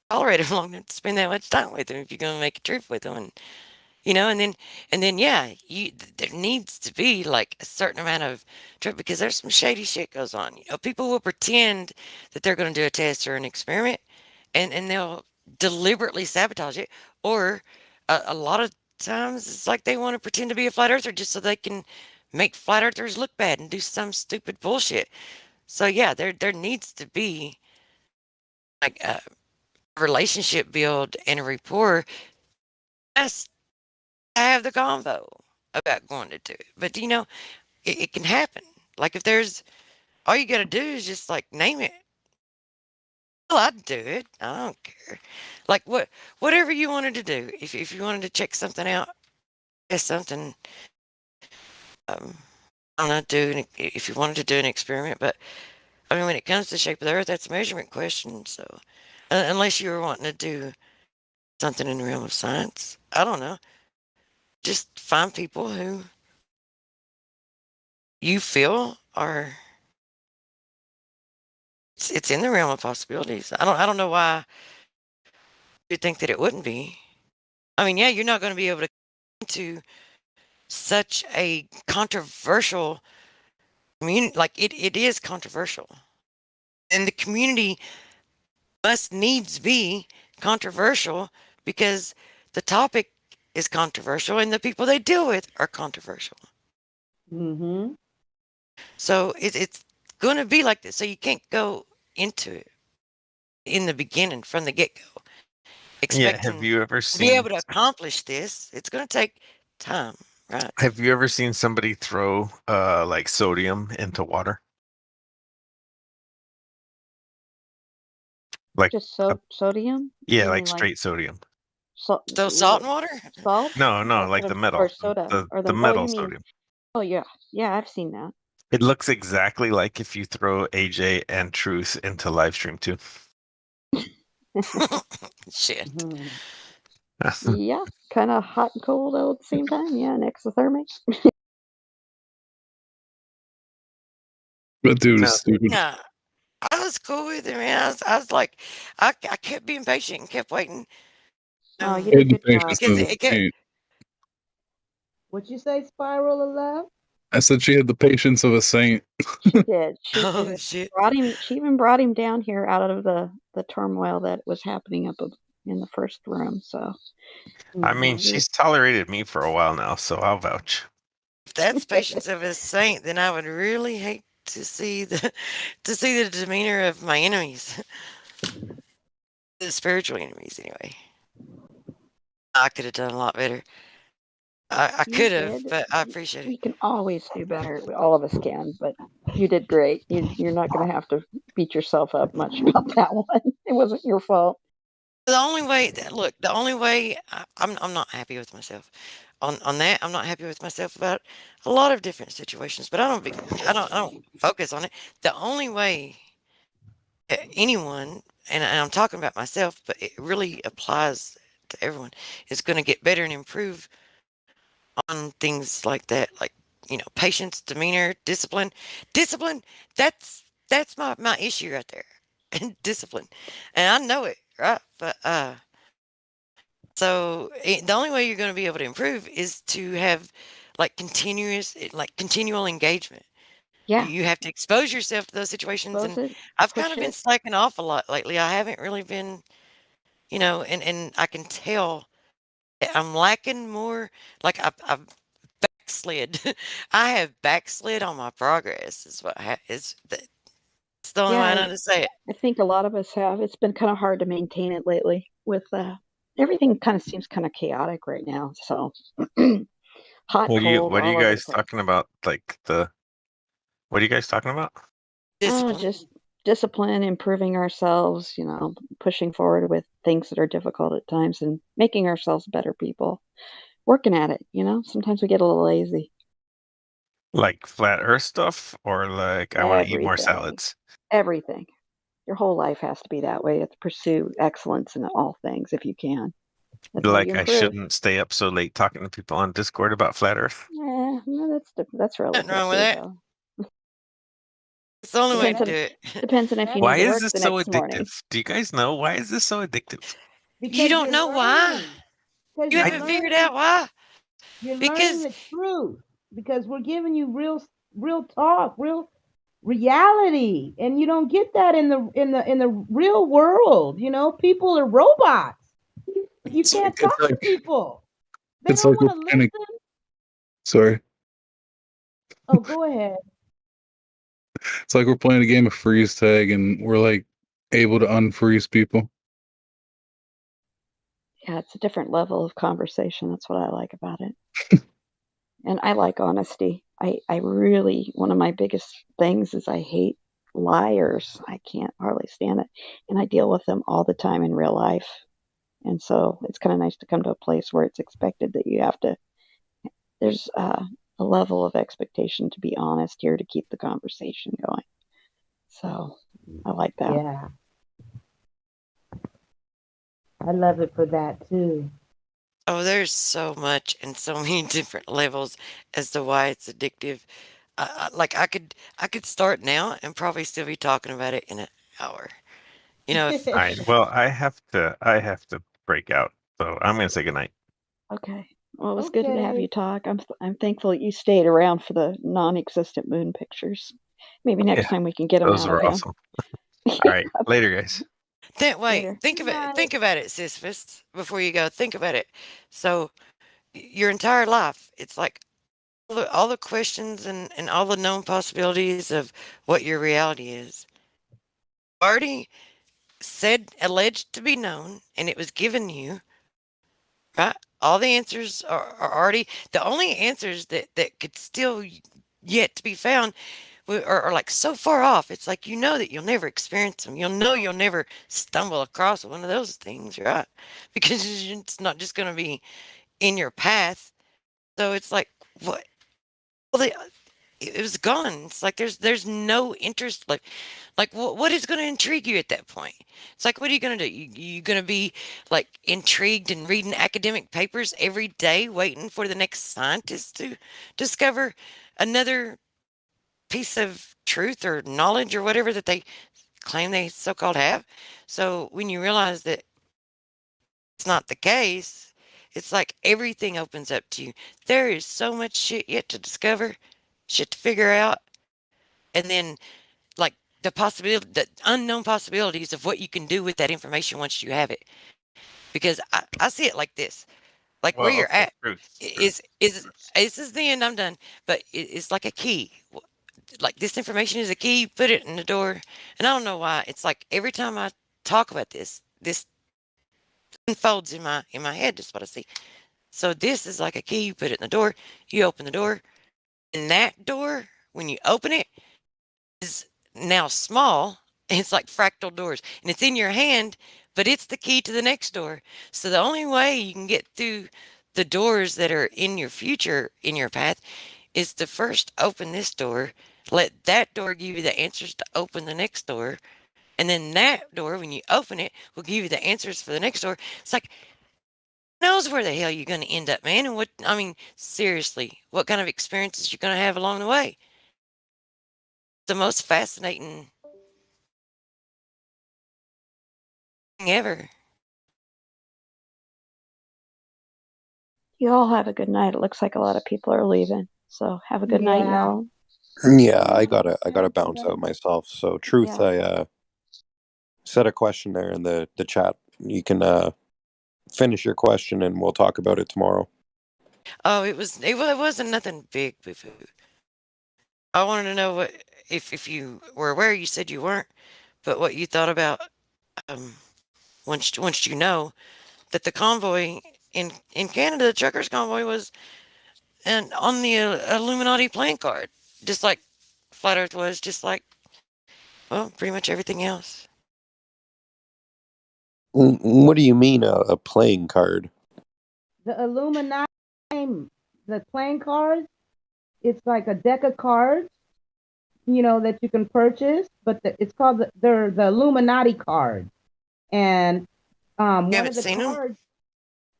tolerate them long enough to spend that much time with them if you're going to make a trip with them, and then yeah, there needs to be like a certain amount of trip because there's some shady shit goes on. People will pretend that they're going to do a test or an experiment, and they'll deliberately sabotage it, or a lot of times it's like they want to pretend to be a flat earther just so they can make flat earthers look bad and do some stupid bullshit. So yeah, there needs to be like a relationship build and a rapport. That's have the convo about going to do it. But it can happen. Like if there's all you got to do is just like name it. Well, I'd do it. I don't care. Like whatever you wanted to do. If you wanted to check something out, it's something. I'm not doing. If you wanted to do an experiment, but I mean, when it comes to the shape of the Earth, that's a measurement question. So, unless you were wanting to do something in the realm of science, I don't know. Just find people who you feel are. It's in the realm of possibilities. I don't know why you'd think that it wouldn't be. I mean, yeah, you're not going to be able to come to such a controversial community. Like it is controversial, and the community must needs be controversial because the topic is controversial and the people they deal with are controversial. Mm-hmm. So it's going to be like this. So you can't go into it in the beginning from the get-go expecting have you ever to be seen able to accomplish this. It's going to take time, right? Have you ever seen somebody throw like sodium into water? Like Just sodium? yeah, You like mean like straight sodium. so, Salt and water? salt? No, Or like the the metal, or soda or the oh, metal you mean sodium. oh yeah. Yeah, I've seen that. It looks exactly like if you throw AJ and Truth into Livestream too. Shit. Yeah, kind of hot and cold all at the same time. Yeah, and exothermic. That dude is stupid. Yeah, I was cool with it, man. I was like, I kept being patient and kept waiting. Oh, you did a good job. Because it kept, What'd you say, Spiral of Love? I said she had the patience of a saint. She did. She Oh, did. shit. She even brought him down here out of the turmoil that was happening up in the first room. So, I mean, she's tolerated me for a while now, so I'll vouch. If that's patience of a saint, then I would really hate to see the demeanor of my enemies, the spiritual enemies, anyway. I could have done a lot better. I could have, but I appreciate it. We can always do better. All of us can, but you did great. You're not going to have to beat yourself up much about that one. It wasn't your fault. The only way, the only way I'm not happy with myself on that. I'm not happy with myself about a lot of different situations, but I don't focus on it. The only way anyone, and I'm talking about myself, but it really applies to everyone, is going to get better and improve on things like that, like patience, demeanor, discipline. That's my issue right there. And discipline, and I know it, right? But so the only way you're going to be able to improve is to have continual engagement. Yeah. You have to expose yourself to those situations, and I've kind of been slacking off a lot lately. I haven't really been, and I can tell I'm lacking more. Like I've backslid. I have backslid on my progress. Is what is that's the only way I know to say it. I think a lot of us have. It's been kind of hard to maintain it lately. With everything, kind of seems kind of chaotic right now. So hot, cold. What are you guys talking about? What are you guys talking about? Just discipline, improving ourselves. Pushing forward with things that are difficult at times, and making ourselves better people. Working at it. Sometimes we get a little lazy. Like flat Earth stuff, or like I want to eat more salads. Everything. Your whole life has to be that way. You have to pursue excellence in all things if you can. Like I shouldn't stay up so late talking to people on Discord about flat Earth. Yeah, no, that's relative. Nothing wrong with that. It's the only way to do it. Depends on if you Why need to is work this the so next addictive? morning. Do you guys know why is this so addictive? Because you don't know why. You haven't figured out why. You're learning the truth. Because we're giving you real talk, real reality, and you don't get that in the real world. People are robots. You can't talk to people. They don't want to listen. Sorry. Oh, go ahead. It's like we're playing a game of freeze tag and we're like able to unfreeze people. Yeah, it's a different level of conversation. That's what I like about it. And I like honesty. I really, one of my biggest things is I hate liars. I can't hardly stand it. And I deal with them all the time in real life. And so it's kind of nice to come to a place where it's expected that you have to, there's a level of expectation to be honest here to keep the conversation going. So I like that. Yeah. I love it for that too. Oh, there's so much and so many different levels as to why it's addictive. Like I could start now and probably still be talking about it in an hour. You know, if All right. Well, I have to break out, so I'm gonna say goodnight. Okay. Well, it was good to have you talk. I'm thankful that you stayed around for the non-existent moon pictures. Maybe next Yeah, time we can get them those out were of there. awesome. All right, later, guys. Wait, Later. think of it. Think about it, Sisyphus. Before you go, think about it. So, your entire life, it's like all the questions and all the known possibilities of what your reality is. Already said, alleged to be known, and it was given you. Right? All the answers are already the only answers that could still yet to be found are like so far off. It's like you know that you'll never experience them. You'll know you'll never stumble across one of those things, right? Because it's not just going to be in your path. So it's like what? Well, it was gone. It's like there's no interest. Like what is going to intrigue you at that point? It's like what are you going to do? You going to be like intrigued and reading academic papers every day, waiting for the next scientist to discover another piece of truth or knowledge or whatever that they claim they so-called have. So when you realize that it's not the case, it's like everything opens up to you. There is so much shit yet to discover, shit to figure out, and then like the unknown possibilities of what you can do with that information once you have it. Because I see it like this, like where Well, you're okay, at truth. is this is the end. I'm done, but it's like a key. Like this information is a key. Put it in the door, and I don't know why. It's like every time I talk about this unfolds in my head. That's what I see. So this is like a key. You put it in the door. You open the door, and that door, when you open it, is now small. It's like fractal doors, and it's in your hand, but it's the key to the next door. So the only way you can get through the doors that are in your future, in your path, is to first open this door, let that door give you the answers to open the next door, and then that door, when you open it, will give you the answers for the next door. It's like, who knows where the hell you're going to end up, man? And what, I mean, seriously, what kind of experiences you're going to have along the way? The most fascinating thing ever. You all have a good night. It looks like a lot of people are leaving. So have a good night, y'all. Yeah, I gotta bounce out myself. So truth, Yeah. I set a question there in the chat. You can finish your question and we'll talk about it tomorrow. Oh, it wasn't nothing big, boo-boo. I wanted to know what if you were aware. You said you weren't, but what you thought about once you know that the convoy in Canada, the truckers convoy was and on the Illuminati playing card, just like Flat Earth was, just like well, pretty much everything else. What do you mean a playing card? The Illuminati, the playing cards, it's like a deck of cards, that you can purchase, but it's called they're the Illuminati cards. And one of the cards,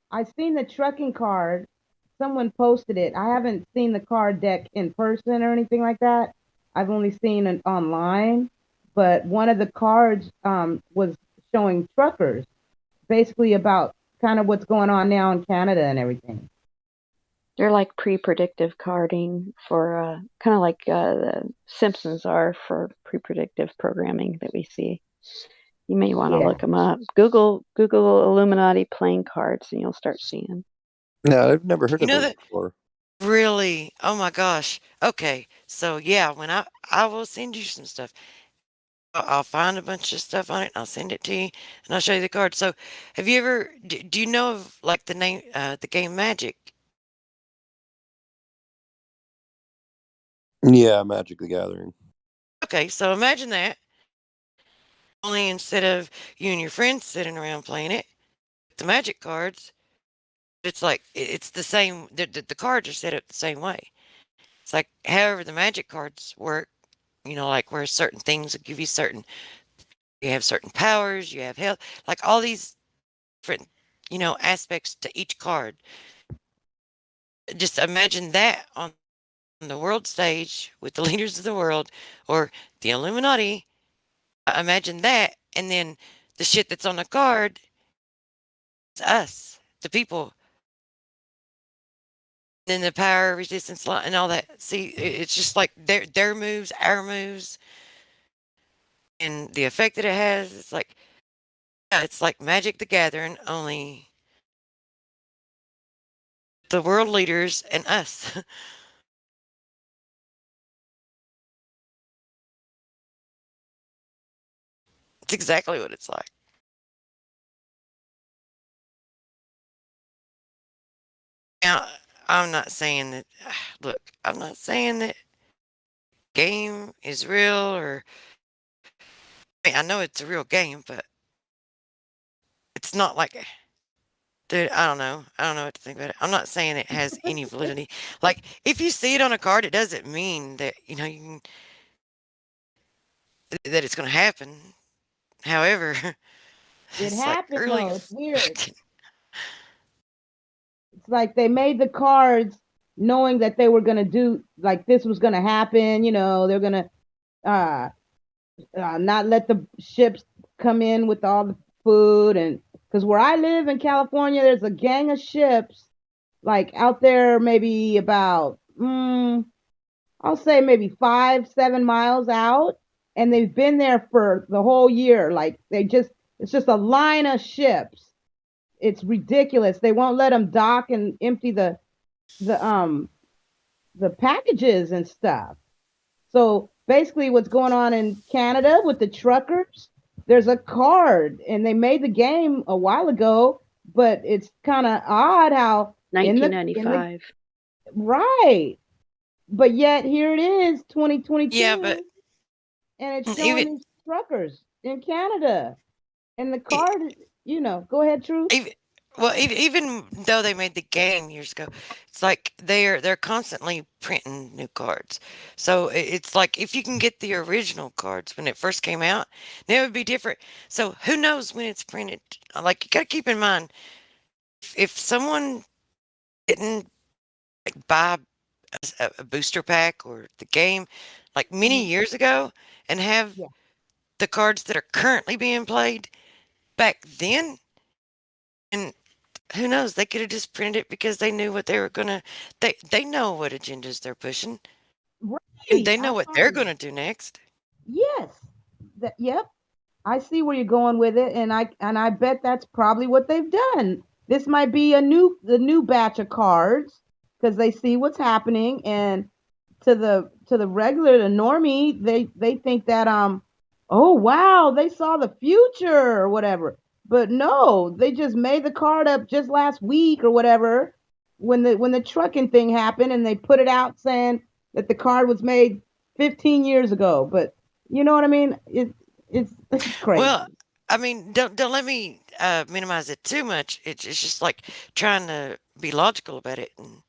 I've seen the trucking card. Someone posted it. I haven't seen the card deck in person or anything like that. I've only seen it online. But one of the cards was showing truckers, basically about kind of what's going on now in Canada and everything. They're like pre-predictive carding for kind of like the Simpsons are for pre-predictive programming that we see. You may want to look them up. Google Illuminati playing cards and you'll start seeing. No, I've never heard of those before. Really? Oh my gosh. Okay. So yeah, when I will send you some stuff. I'll find a bunch of stuff on it. I'll send it to you, and I'll show you the card. So, have you ever? Do you know of like the name, the game Magic? Yeah, Magic the Gathering. Okay, so imagine that. Only instead of you and your friends sitting around playing it, the Magic cards, it's like it's the same. The cards are set up the same way. It's like however the Magic cards work. Like where certain things will give you certain. You have certain powers. You have health. Like all these different, aspects to each card. Just imagine that on the world stage with the leaders of the world or the Illuminati. Imagine that, and then the shit that's on the card is us, the people. Then the power, resistance, and all that. See, it's just like their moves, our moves, and the effect that it has. It's like, yeah, it's like Magic the Gathering, only the world leaders and us. It's exactly what it's like. Now, I'm not saying that, look, I'm not saying that game is real or, I know it's a real game, but it's not like, dude, I don't know. I don't know what to think about it. I'm not saying it has any validity. Like, if you see it on a card, it doesn't mean that, that it's going to happen. However, it it's happened like though. It's weird. It's like they made the cards knowing that they were going to do, like this was going to happen. They're going to not let the ships come in with all the food. And because where I live in California, there's a gang of ships like out there, maybe about, I'll say maybe 5-7 miles out. And they've been there for the whole year. Like it's just a line of ships. It's ridiculous. They won't let them dock and empty the packages and stuff. So basically what's going on in Canada with the truckers, there's a card and they made the game a while ago, but it's kind of odd how 1995. Right. But yet here it is 2022. Yeah, but and it's showing these truckers in Canada. And the card, go ahead, Truth. Even though they made the game years ago, it's like they're constantly printing new cards. So it's like if you can get the original cards when it first came out, then it would be different. So who knows when it's printed? Like you got to keep in mind, if someone didn't buy a booster pack or the game like many years ago and have the cards that are currently being played back then, and who knows, they could have just printed it because they knew what they were gonna they know what agendas they're pushing, right, and they know what they're gonna do next. Yes. Yep, I see where you're going with it, and I bet that's probably what they've done. This might be the new batch of cards because they see what's happening, and to the regular, the normie, they think that oh wow, they saw the future or whatever. But no, they just made the card up just last week or whatever when the trucking thing happened, and they put it out saying that the card was made 15 years ago. But you know what I mean? It's crazy. Well, I mean, don't let me minimize it too much. It's just like trying to be logical about it, and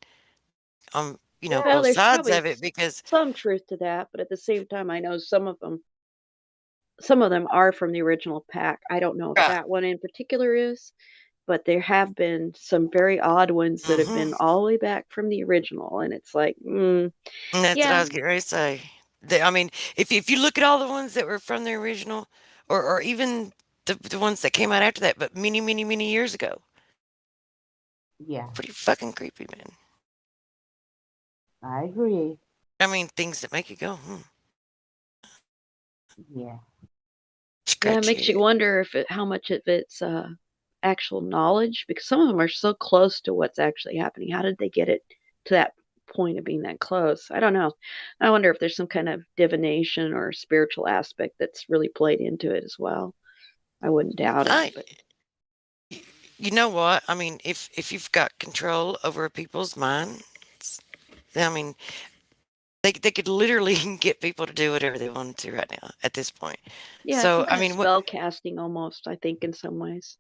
Well, both there's sides probably of it, because some truth to that, but at the same time, I know some of them are from the original pack. I don't know if that one in particular is, but there have been some very odd ones that have been all the way back from the original, and it's like, And that's what I yeah. was getting ready to say. I mean, if you look at all the ones that were from the original, or even the ones that came out after that, but many, many, many years ago. Yeah. Pretty fucking creepy, man. I agree. I mean, things that make you go, Yeah. Yeah, it makes you wonder how much of it's actual knowledge, because some of them are so close to what's actually happening. How did they get it to that point of being that close. I don't know. I wonder if there's some kind of divination or spiritual aspect that's really played into it as well. I wouldn't doubt it. But You know what? I mean, if you've got control over people's minds, I mean, they could literally get people to do whatever they want to right now at this point. yeah, So some I kind of mean, spell casting almost, I think, in some ways.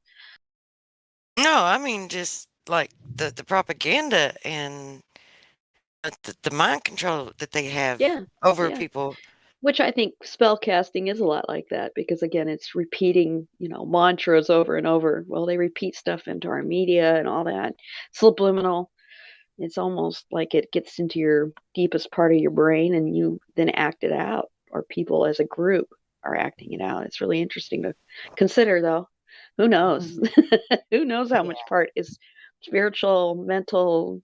no, I mean just like the propaganda and the mind control that they have Yeah. over Yeah. people. Which I think spell casting is a lot like that because again, it's repeating, mantras over and over. Well, they repeat stuff into our media and all that. Subliminal. It's almost like it gets into your deepest part of your brain and you then act it out, or people as a group are acting it out. It's really interesting to consider, though. Who knows? Who knows how much part is spiritual, mental,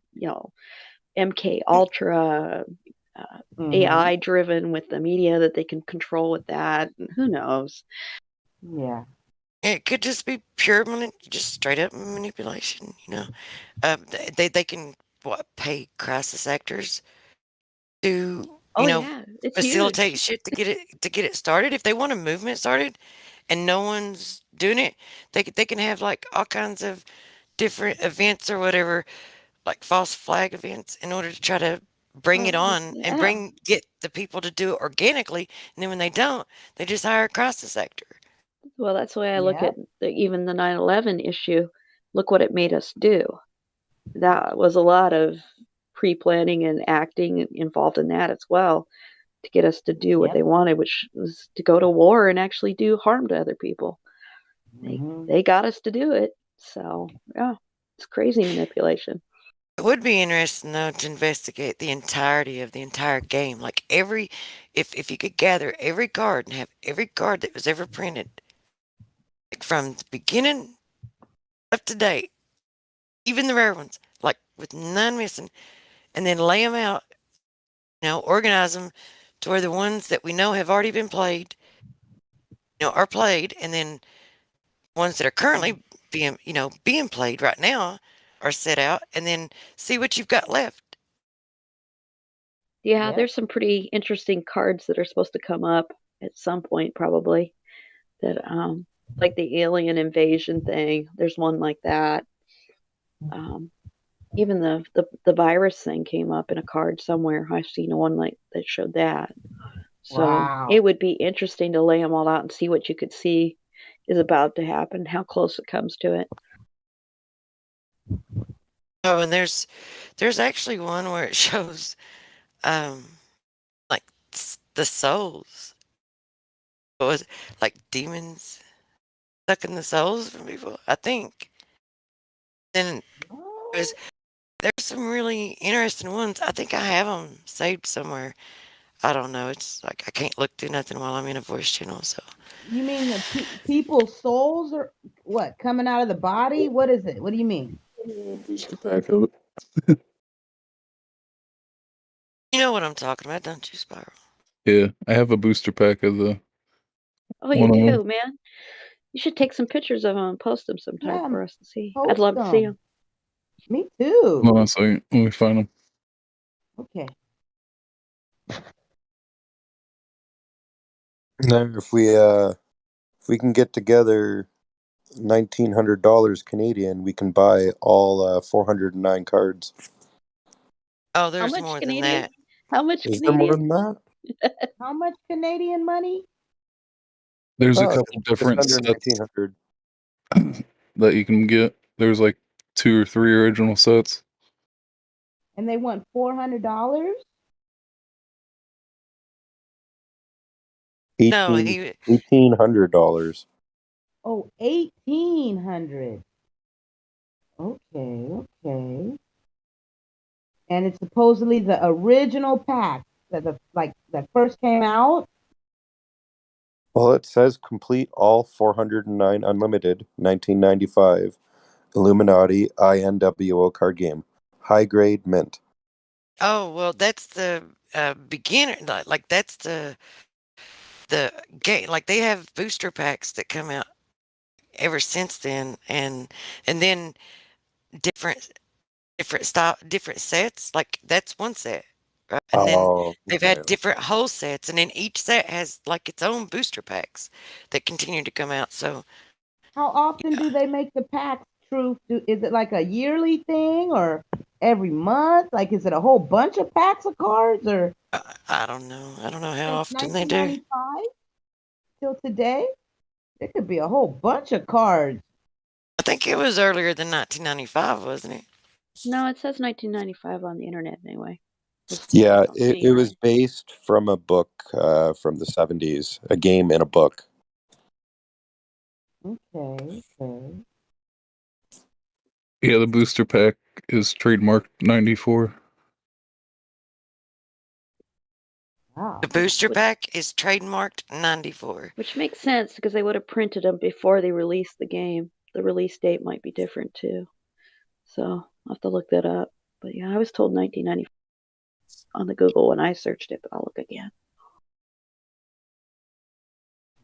MK Ultra, AI driven with the media that they can control with that. And who knows? Yeah. It could just be pure, just straight up manipulation. They can pay crisis actors to Yeah, it's facilitate huge. shit to get it started. If they want a movement started, and no one's doing it, they can have like all kinds of different events or whatever, like false flag events, in order to try to bring it on and Yeah. get the people to do it organically. And then when they don't, they just hire a crisis actor. Well, that's why I look at even the 9/11 issue. Look what it made us do. That was a lot of pre-planning and acting involved in that as well to get us to do what they wanted, which was to go to war and actually do harm to other people. They got us to do it. So, yeah, it's crazy manipulation. It would be interesting though to investigate the entirety of the entire game. Like if you could gather every card and have every card that was ever printed, like from the beginning up to date, even the rare ones, like with none missing, and then lay them out, organize them to where the ones that we know have already been played, are played, and then ones that are currently being played right now are set out, and then see what you've got left. Yeah, there's some pretty interesting cards that are supposed to come up at some point, probably. That like the alien invasion thing. There's one like that. Even the virus thing came up in a card somewhere. I've seen one like that showed that. So it would be interesting to lay them all out and see what you could see is about to happen, how close it comes to it. Oh, and there's actually one where it shows like the souls. What was it? Like demons sucking the souls from people, I think. Then there's some really interesting ones. I think I have them saved somewhere. I don't know. It's like I can't look through nothing while I'm in a voice channel. So You mean the people's souls or what coming out of the body? What is it? What do you mean? Booster pack of it. you know what I'm talking about, don't you, Spiral? Yeah, I have a booster pack of the. Oh, you do, man. You should take some pictures of them and post them sometime for us to see. I'd love to see them. Me too. Hold on a second. Let me find them. Okay. Then if we can get together $1,900 Canadian, we can buy all 409 cards. Oh, there's more Canadian? than that. How much Is Canadian? there more than that? How much Canadian money? There's a couple different just under sets 1,900 that you can get. There's like 2 or 3 original sets. And they want $400? No, $1,800. Oh, $1,800. Okay. And it's supposedly the original pack that that first came out. Well, it says complete all 409 unlimited 1995 Illuminati INWO card game, high grade mint. Oh well, that's the beginner. Like that's the game. Like they have booster packs that come out ever since then, and then different different style, different sets. Like that's one set, right? And then they've had different whole sets, and then each set has like its own booster packs that continue to come out. So, how often do they make the packs? Truth, is it like a yearly thing or every month? Like, is it a whole bunch of packs of cards or? I don't know. I don't know how Since often they do. 1995 till today, there could be a whole bunch of cards. I think it was earlier than 1995, wasn't it? No, it says 1995 on the internet anyway. Yeah, it was based from a book from the 70s, a game in a book. Okay. Yeah, the booster pack is trademarked 94. Wow. The booster pack is trademarked 94. Which makes sense because they would have printed them before they released the game. The release date might be different too. So I'll have to look that up. But yeah, I was told 1995 on the Google when I searched it, but I'll look again.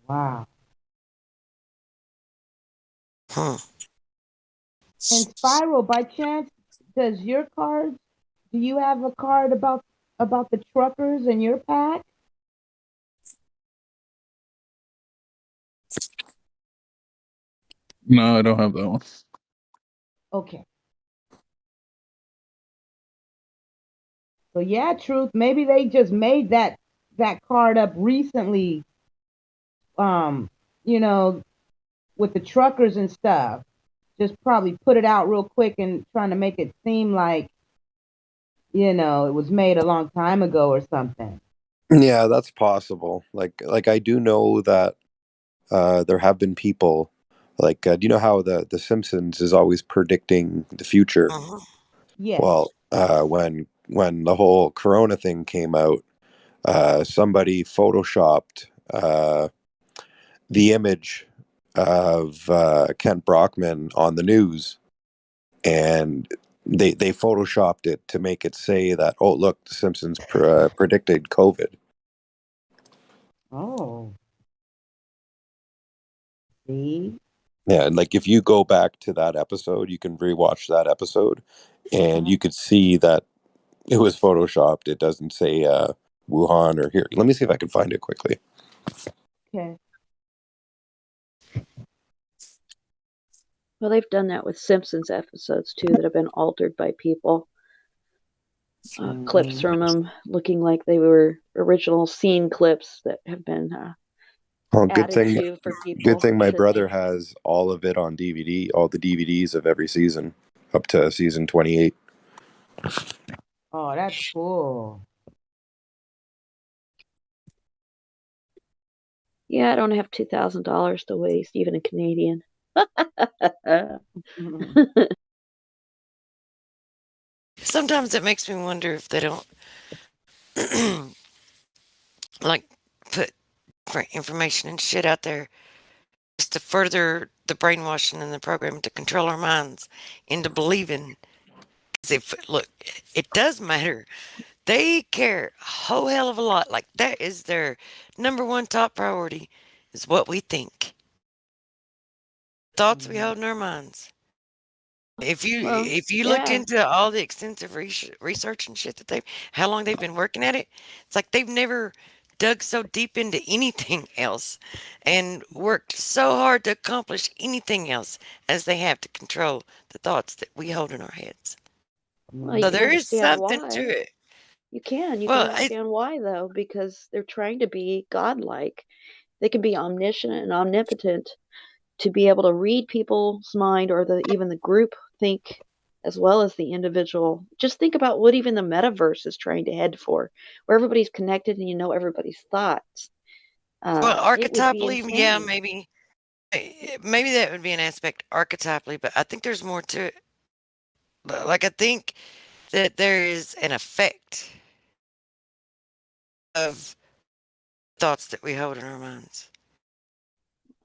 Wow. Huh. And Spiral, by chance, do you have a card about the truckers in your pack? No, I don't have that one. Okay. So yeah, Truth, maybe they just made that card up recently, with the truckers and stuff. Just probably put it out real quick and trying to make it seem like, it was made a long time ago or something. Yeah, that's possible. Like I do know that there have been people like, do you know how the Simpsons is always predicting the future? Yes. Well, when the whole Corona thing came out, somebody photoshopped the image of Kent Brockman on the news, and they photoshopped it to make it say that, oh, look, the Simpsons predicted COVID. Oh. See? Yeah, and like if you go back to that episode, you can rewatch that episode, and you could see that it was photoshopped. It doesn't say Wuhan or here. Let me see if I can find it quickly. Okay. Well, they've done that with Simpsons episodes too that have been altered by people. Clips from them looking like they were original scene clips that have been Oh, added to for people. good thing my brother has all of it on DVD, all the DVDs of every season up to season 28. Oh, that's cool. Yeah, I don't have $2,000 to waste, even in Canadian. Sometimes it makes me wonder if they don't like put different information and shit out there just to further the brainwashing in the program to control our minds into believing. Look, it does matter. They care a whole hell of a lot. Like that is their number one top priority is what we think. Thoughts we hold in our minds. If you look into all the extensive research and shit that how long they've been working at it, it's like they've never dug so deep into anything else and worked so hard to accomplish anything else as they have to control the thoughts that we hold in our heads. Well, So there is something to it. You can understand why though, because they're trying to be godlike. They can be omniscient and omnipotent to be able to read people's mind or even the group think as well as the individual. Just think about what even the metaverse is trying to head for, where everybody's connected and you know everybody's thoughts. Well, archetypally, yeah, maybe that would be an aspect archetypally, but I think there's more to it. But like I think that there is an effect of thoughts that we hold in our minds.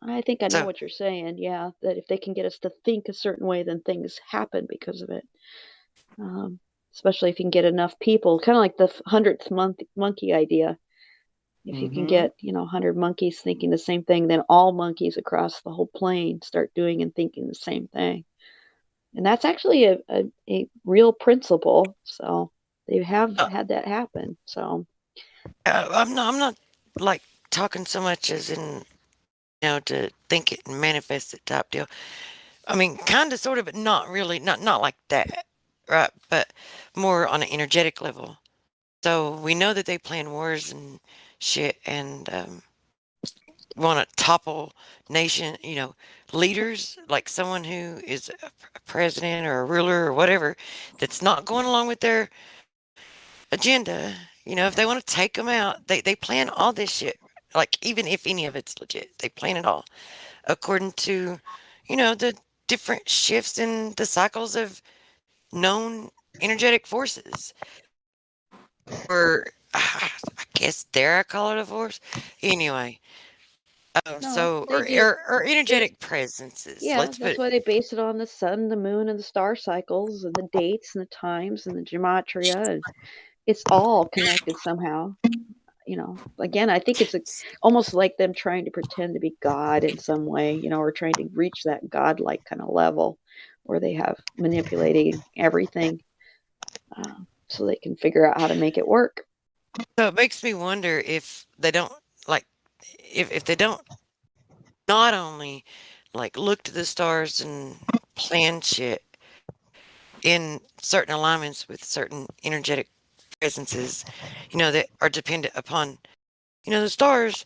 I think I know what you're saying. Yeah, that if they can get us to think a certain way, then things happen because of it. Especially if you can get enough people, kind of like the 100th monkey idea. If you can get 100 monkeys thinking the same thing, then all monkeys across the whole plane start doing and thinking the same thing. And that's actually a real principle. So they have had that happen. So I'm not like talking so much as in, to think it and manifest it type deal. I mean, kind of, sort of, but not really, not like that, right? But more on an energetic level. So we know that they plan wars and shit, and want to topple nation, leaders, like someone who is a president or a ruler or whatever, that's not going along with their agenda. If they want to take them out, they plan all this shit. Like, even if any of it's legit, they plan it all according to, the different shifts in the cycles of known energetic forces. Or I guess dare I call it a force? Anyway, no, they do. or energetic presences. Yeah, Let's put that's it. why they base it on the sun, the moon, and the star cycles, and the dates, and the times, and the gematria. And it's all connected somehow. Again, I think it's almost like them trying to pretend to be God in some way, or trying to reach that godlike kind of level where they have manipulating everything so they can figure out how to make it work. So it makes me wonder if they don't, like, if they don't not only like look to the stars and plan shit in certain alignments with certain energetic presences, that are dependent upon, the stars,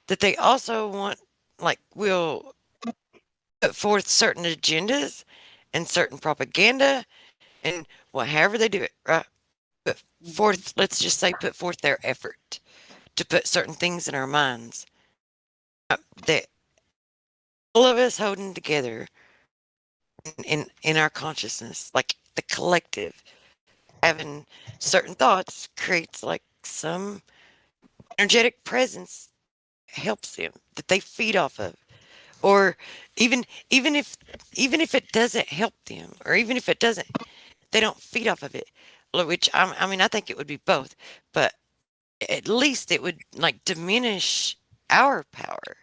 that they also will put forth certain agendas and certain propaganda and however they do it, right? Put forth, let's just say, put forth their effort to put certain things in our minds, that all of us holding together in our consciousness, like the collective, having certain thoughts creates like some energetic presence, helps them, that they feed off of. Or even if it doesn't help them, or even if it doesn't, they don't feed off of it, which I mean, I think it would be both, but at least it would like diminish our power,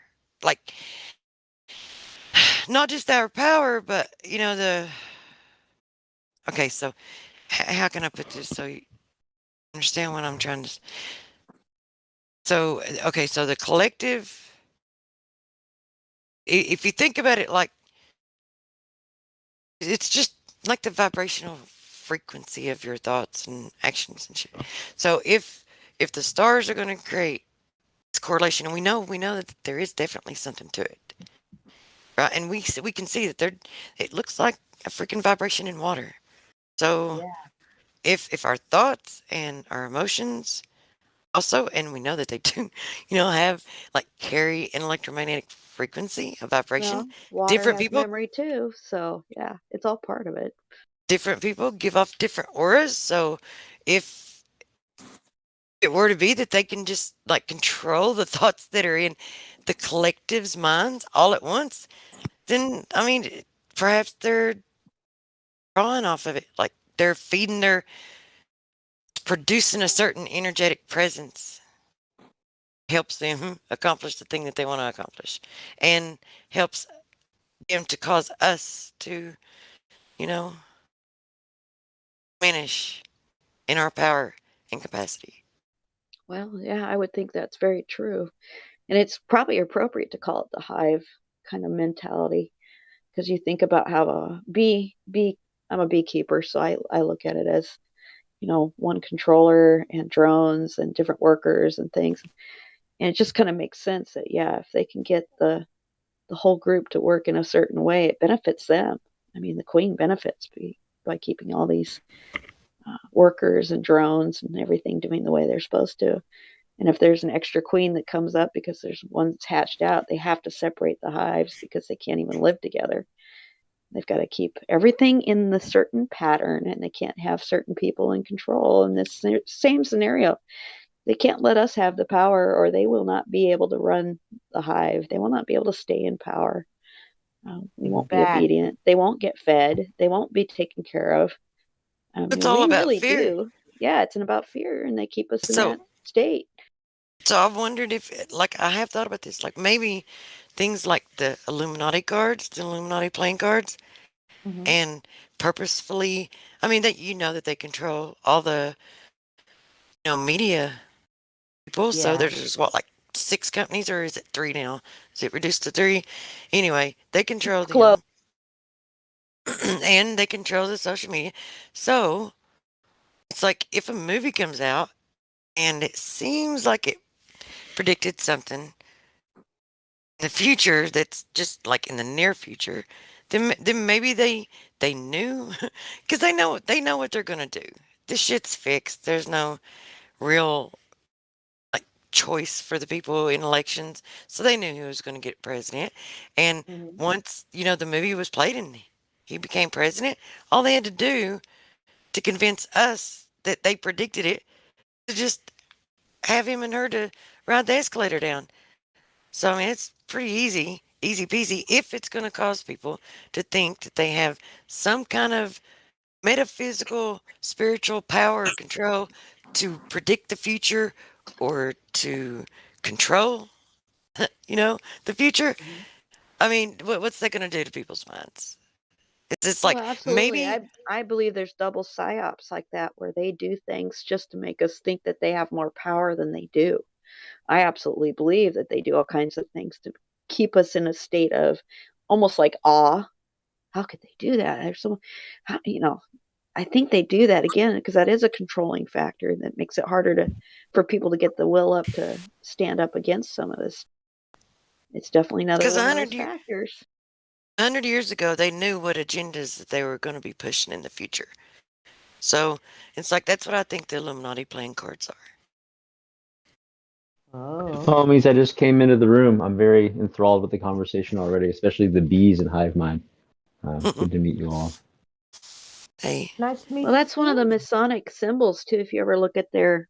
like not just our power, but okay, so how can I put this so you understand what I'm trying to? So okay, so the collective, if you think about it, like it's just like the vibrational frequency of your thoughts and actions and shit. So if the stars are going to create this correlation, and we know that there is definitely something to it, right? And we can see that it looks like a freaking vibration in water. So if our thoughts and our emotions also, and we know that they do, have like carry an electromagnetic frequency, a vibration. Well, water different has people memory too, so yeah, it's all part of it. different people give off different auras. So if it were to be that they can just like control the thoughts that are in the collective's minds all at once, then I mean, perhaps they're drawing off of it, like they're producing a certain energetic presence, helps them accomplish the thing that they want to accomplish, and helps them to cause us to, diminish in our power and capacity. Well, yeah, I would think that's very true. And it's probably appropriate to call it the hive kind of mentality, because you think about how I'm a beekeeper, so I look at it as, one controller and drones and different workers and things. And it just kind of makes sense that, yeah, if they can get the whole group to work in a certain way, it benefits them. I mean, the queen benefits by keeping all these workers and drones and everything doing the way they're supposed to. And if there's an extra queen that comes up because there's one that's hatched out, they have to separate the hives because they can't even live together. They've got to keep everything in the certain pattern, and they can't have certain people in control. In this same scenario, they can't let us have the power, or they will not be able to run the hive. They will not be able to stay in power. They won't be obedient. They won't get fed. They won't be taken care of. It's all we about really fear. do. Yeah, it's about fear, and they keep us in that state. So I've wondered if, like, I have thought about this, like maybe things like the Illuminati cards, the Illuminati playing cards, and purposefully, I mean, that that they control all the media people. So there's just like 6 companies, or is it 3 now? Is it reduced to 3? Anyway, they control them. And they control the social media. So it's like if a movie comes out and it seems like it predicted something in the future that's just like in the near future, then maybe they knew, because they know what they're gonna do. This shit's fixed. There's no real like choice for the people in elections, so they knew who was going to get president. And once the movie was played and he became president, all they had to do to convince us that they predicted it to just have him and her to ride the escalator down. So I mean, it's pretty easy peasy, if it's going to cause people to think that they have some kind of metaphysical, spiritual power or control to predict the future or to control, the future. I mean, what's that going to do to people's minds? It's like absolutely. maybe I believe there's double psyops like that where they do things just to make us think that they have more power than they do. I absolutely believe that they do all kinds of things to keep us in a state of almost like awe. How could they do that? There's so, I think they do that again because that is a controlling factor that makes it harder for people to get the will up to stand up against some of this. It's definitely another one of those factors. 100 years ago, they knew what agendas that they were going to be pushing in the future. So it's like that's what I think the Illuminati playing cards are. Homies, I just came into the room. I'm very enthralled with the conversation already, especially the bees and hive mind. Good to meet you all. Hey, nice to meet you. Well, that's one of the Masonic symbols too. If you ever look at their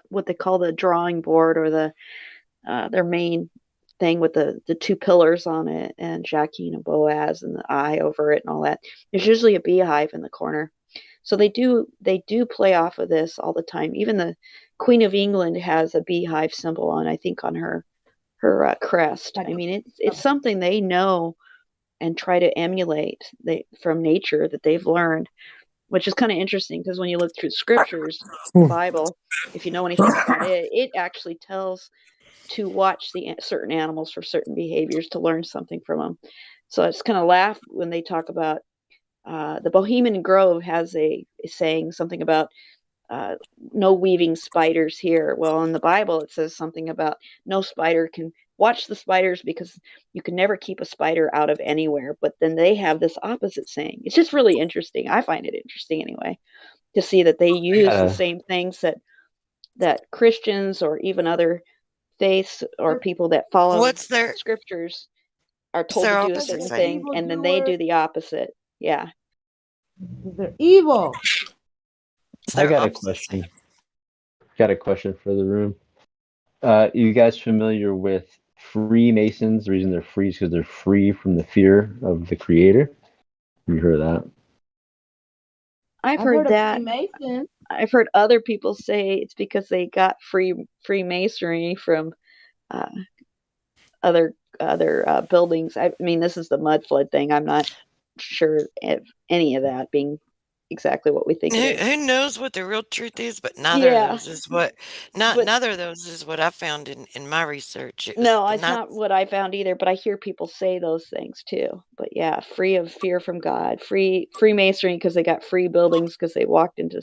what they call the drawing board or their main thing with the 2 pillars on it and Jacqueline and Boaz and the eye over it and all that, there's usually a beehive in the corner. So they do play off of this all the time. Even the Queen of England has a beehive symbol on, I think, on her crest. I mean, it's something they know and try to emulate from nature that they've learned, which is kind of interesting because when you look through the scriptures, the Bible, if you know anything about it, it actually tells to watch the certain animals for certain behaviors to learn something from them. So I just kind of laugh when they talk about the Bohemian Grove has a saying something about no weaving spiders here. Well, in the Bible, it says something about no spider can watch the spiders because you can never keep a spider out of anywhere. But then they have this opposite saying. It's just really interesting. I find it interesting anyway to see that they use the same things that Christians or even other faiths or people that follow scriptures are told to do a certain thing, and then they do the opposite. Yeah. They're evil. I got a question. Got a question for the room. You guys familiar with Freemasons? The reason they're free is because they're free from the fear of the Creator. You heard that? I've heard that. I've heard other people say it's because they got Freemasonry from other buildings. I mean, this is the mud flood thing. I'm not sure of any of that being exactly what we think it is. Who knows what the real truth is, but neither of those is what neither of those is what I found in my research. No, it's not what I found either, but I hear people say those things too. But yeah, free of fear from God, Freemasonry because they got free buildings because they walked into,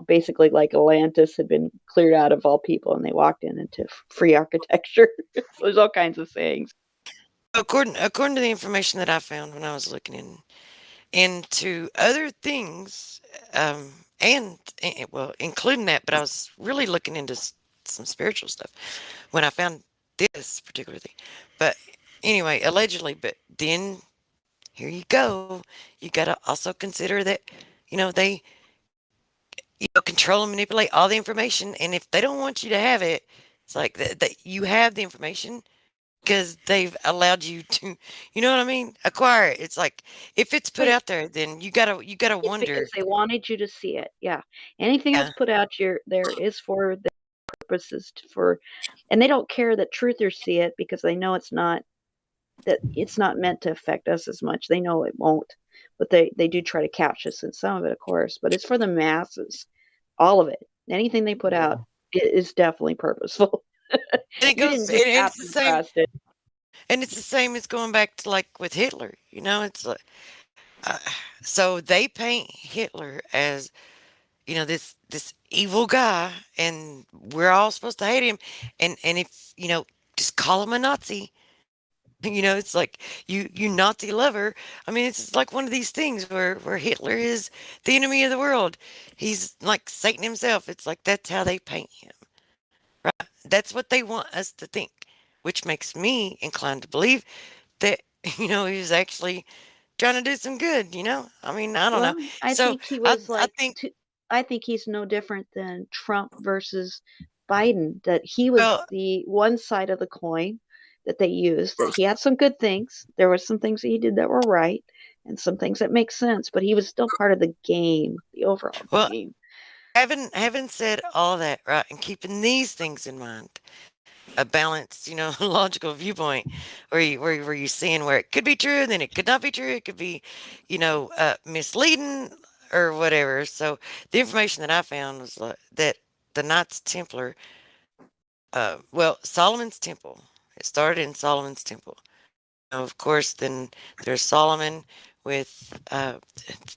basically like Atlantis had been cleared out of all people and they walked into free architecture. So there's all kinds of sayings. According to the information that I found when I was looking into other things, and well, including that, but I was really looking into some spiritual stuff when I found this particular thing. But anyway, allegedly, but then here you go. You got to also consider that, they control and manipulate all the information. And if they don't want you to have it, it's like that you have the information because they've allowed you to, you know what I mean? Acquire it. It's like if it's put out there, then you gotta wonder. Because they wanted you to see it. Yeah. Anything that's put out there is for the purposes and they don't care that truthers see it because they know it's not meant to affect us as much. They know it won't. but they do try to couch us in some of it, of course. But it's for the masses, all of it. Anything they put out is definitely purposeful. And it You goes, didn't just and it's happen the to same. trust it. And it's the same as going back to like with Hitler. You know, it's like so they paint Hitler as this evil guy, and we're all supposed to hate him. And if just call him a Nazi. It's like you Nazi lover. I mean, it's like one of these things where Hitler is the enemy of the world. He's like Satan himself. It's like that's how they paint him. Right? That's what they want us to think, which makes me inclined to believe that he was actually trying to do some good. I mean, I don't know. Well, I So think he I was I like, think I think he's no different than Trump versus Biden, that he was well the one side of the coin that they used, that he had some good things. There were some things that he did that were right and some things that make sense, but he was still part of the game, the overall well game. having said all that, right, and keeping these things in mind, a balanced, logical viewpoint, where you're seeing where it could be true, and then it could not be true. It could be, misleading or whatever. So the information that I found was that the Knights Templar, Solomon's Temple. It started in Solomon's Temple. Of course, then there's Solomon with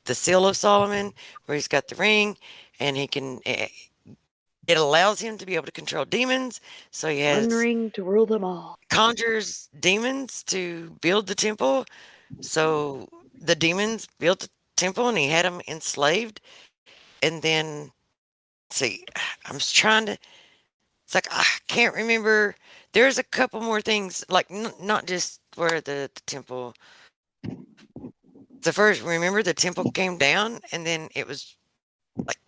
the Seal of Solomon, where he's got the ring, and he can. It allows him to be able to control demons. So he One has ring to rule them all. conjures demons to build the temple. So the demons built the temple, and he had them enslaved. And then, see, I'm just trying to. It's like I can't remember. There's a couple more things, like not just where the temple. The first, remember, the temple came down, and then it was like,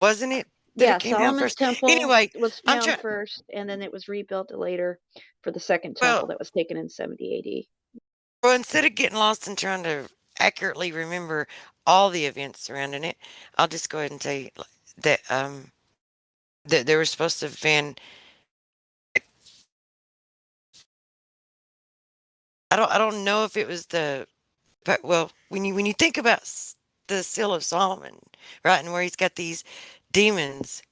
wasn't it that Yeah, it came down Solomon's first? temple Anyway, was I'm down trying. first, and then it was rebuilt later for the second temple Well, that was taken in 70 AD. well, instead of getting lost and trying to accurately remember all the events surrounding it, I'll just go ahead and tell you that there was supposed to have been. I don't know if it was but well, when you think about the Seal of Solomon, right, and where he's got these demons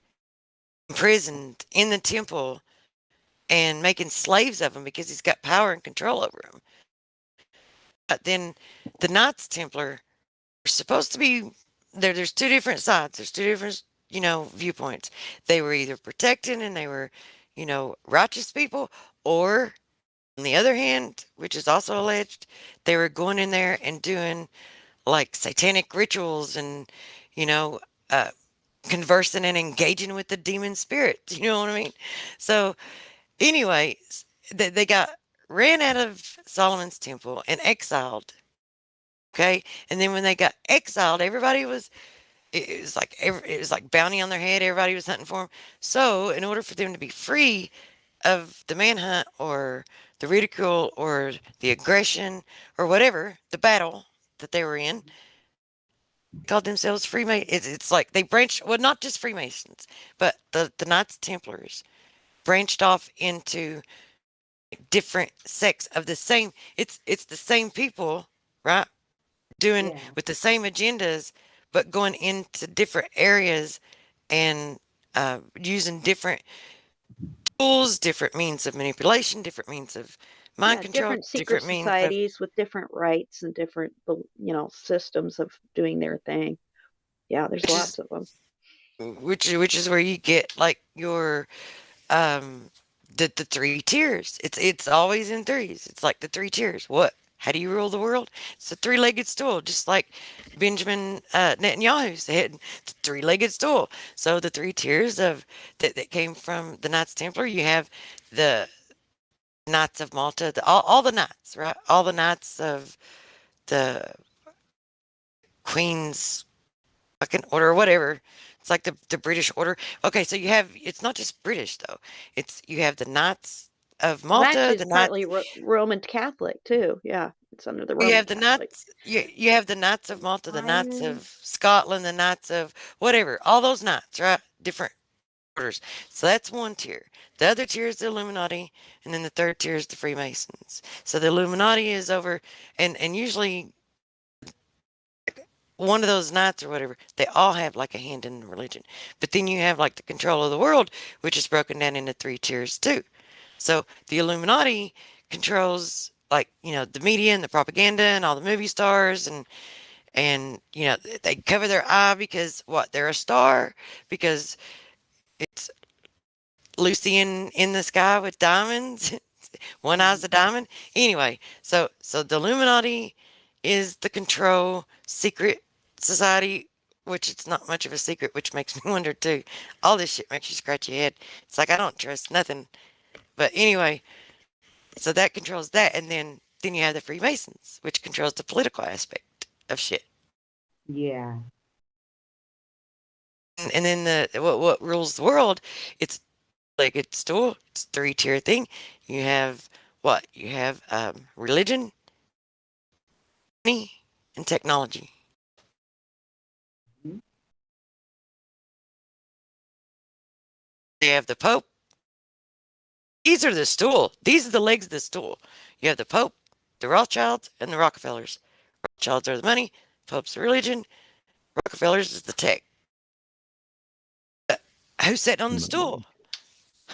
imprisoned in the temple and making slaves of them because he's got power and control over them. But then the Knights Templar are supposed to be there. There's two different sides. There's two different, viewpoints. They were either protecting and they were, righteous people, or on the other hand, which is also alleged, they were going in there and doing like satanic rituals and, you know, uh, conversing and engaging with the demon spirits. You know what I mean? So, anyways, they got ran out of Solomon's temple and exiled. Okay, and then when they got exiled, everybody was it was like bounty on their head. Everybody was hunting for them. So, in order for them to be free of the manhunt or the ridicule or the aggression or whatever, the battle that they were in, called themselves Freemasons. It's like they branched, well, not just Freemasons, but the Knights Templars branched off into different sects of the same. It's the same people, right? Doing with the same agendas, but going into different areas and using different tools, different means of manipulation, different means of mind control, Different secret different means of societies with different rights and different, systems of doing their thing. Yeah, there's lots of them. which is where you get like your the three tiers. It's always in threes. It's like the three tiers. What? How do you rule the world? It's a three-legged stool, just like Benjamin Netanyahu said. It's a three-legged stool. So the three tiers of that came from the Knights Templar. You have the Knights of Malta, all the knights, right? All the knights of the Queen's fucking order or whatever. It's like the British order. Okay, so you have, it's not just British though. You have the Knights of Well, Malta, actually, the it's Knights. partly Roman Catholic too. Yeah, it's under the Roman You have the Catholic. Knights. You have the Knights of Malta, the Knights of Scotland, the Knights of whatever. All those knights, right? Different orders. So that's one tier. The other tier is the Illuminati, and then the third tier is the Freemasons. So the Illuminati is over, and usually one of those knights or whatever, they all have like a hand in religion. But then you have like the control of the world, which is broken down into 3 tiers too. So the Illuminati controls like, the media and the propaganda and all the movie stars and they cover their eye because what? They're a star because it's Lucy in the sky with diamonds. One eye's a diamond. Anyway, so the Illuminati is the control secret society, which it's not much of a secret, which makes me wonder too. All this shit makes you scratch your head. It's like I don't trust nothing. But anyway, so that controls that, and then you have the Freemasons, which controls the political aspect of shit. Yeah. And then what rules the world? It's like it's still it's 3-tier thing. You have what? You have religion, money, and technology. You have the Pope. These are the stool. These are the legs of the stool. You have the Pope, the Rothschilds, and the Rockefellers. Rothschilds are the money. Pope's the religion. Rockefellers is the tech. Who's sitting on the stool?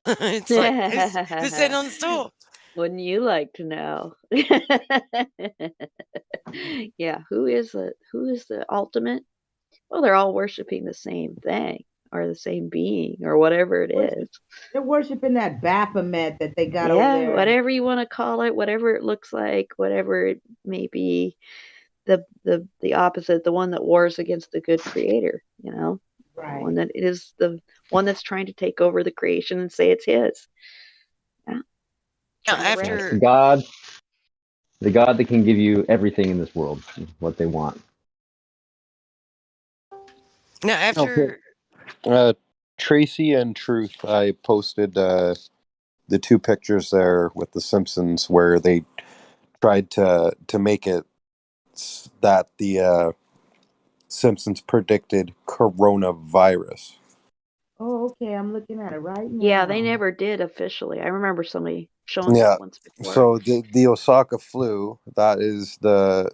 It's like who's sitting on the stool? Wouldn't you like to know? Yeah, who is the ultimate? Well, they're all worshiping the same thing or the same being or whatever it is. They're worshiping that Baphomet that they got over Yeah, there. whatever you want to call it, whatever it looks like, whatever it may be, the opposite, the one that wars against the good creator, Right. The one that is the one that's trying to take over the creation and say it's his. Yeah. After God, the God that can give you everything in this world, what they want. Now, after Tracy and Truth, I posted the 2 pictures there with the Simpsons where they tried to make it that the Simpsons predicted coronavirus. Oh, okay. I'm looking at it right now. Yeah, they never did officially. I remember somebody showing Yeah. that once before. So the Osaka flu, that is the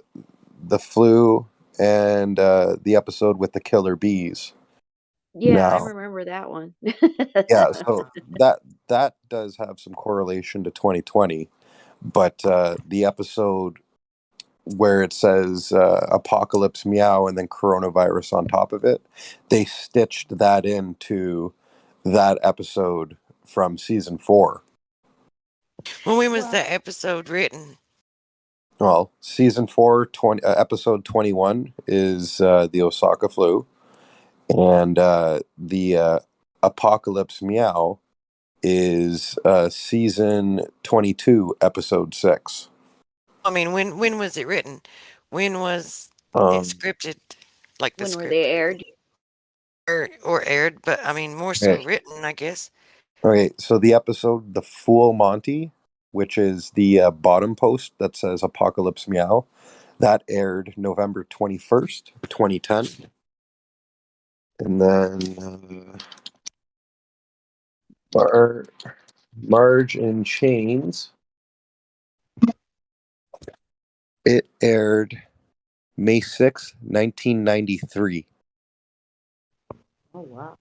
flu and the episode with the killer bees. Yeah, I Now, remember that one. yeah, so that does have some correlation to 2020, but the episode where it says apocalypse meow and then coronavirus on top of it, they stitched that into that episode from season 4. Well, when was that episode written? Well, season 4, episode 21 is the Osaka flu, and the apocalypse meow is season 22, episod 6. I mean, when was it written? When was it scripted? Like the when script were they aired? Or aired, but I mean more so written, I guess. Okay, so the episode The Fool Monty, which is the bottom post that says Apocalypse Meow, that aired November 21st, 2010. And then Marge in Chains, it aired May 6th, 1993. Oh, wow.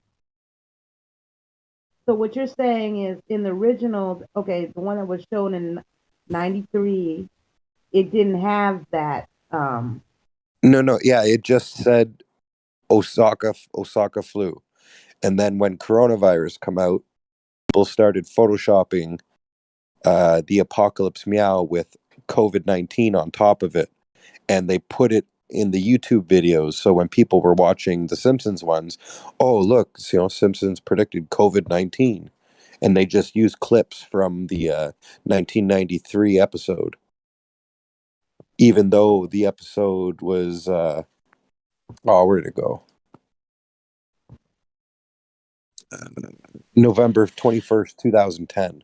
So what you're saying is in the original, okay, the one that was shown in 93, it didn't have that. No, yeah, it just said Osaka flu. And then when coronavirus come out, people started photoshopping the Apocalypse Meow with COVID-19 on top of it. And they put it in the YouTube videos. So when people were watching the Simpsons ones, oh, look, Simpsons predicted COVID-19. And they just used clips from the 1993 episode. Even though the episode was, where did it go? November 21st, 2010.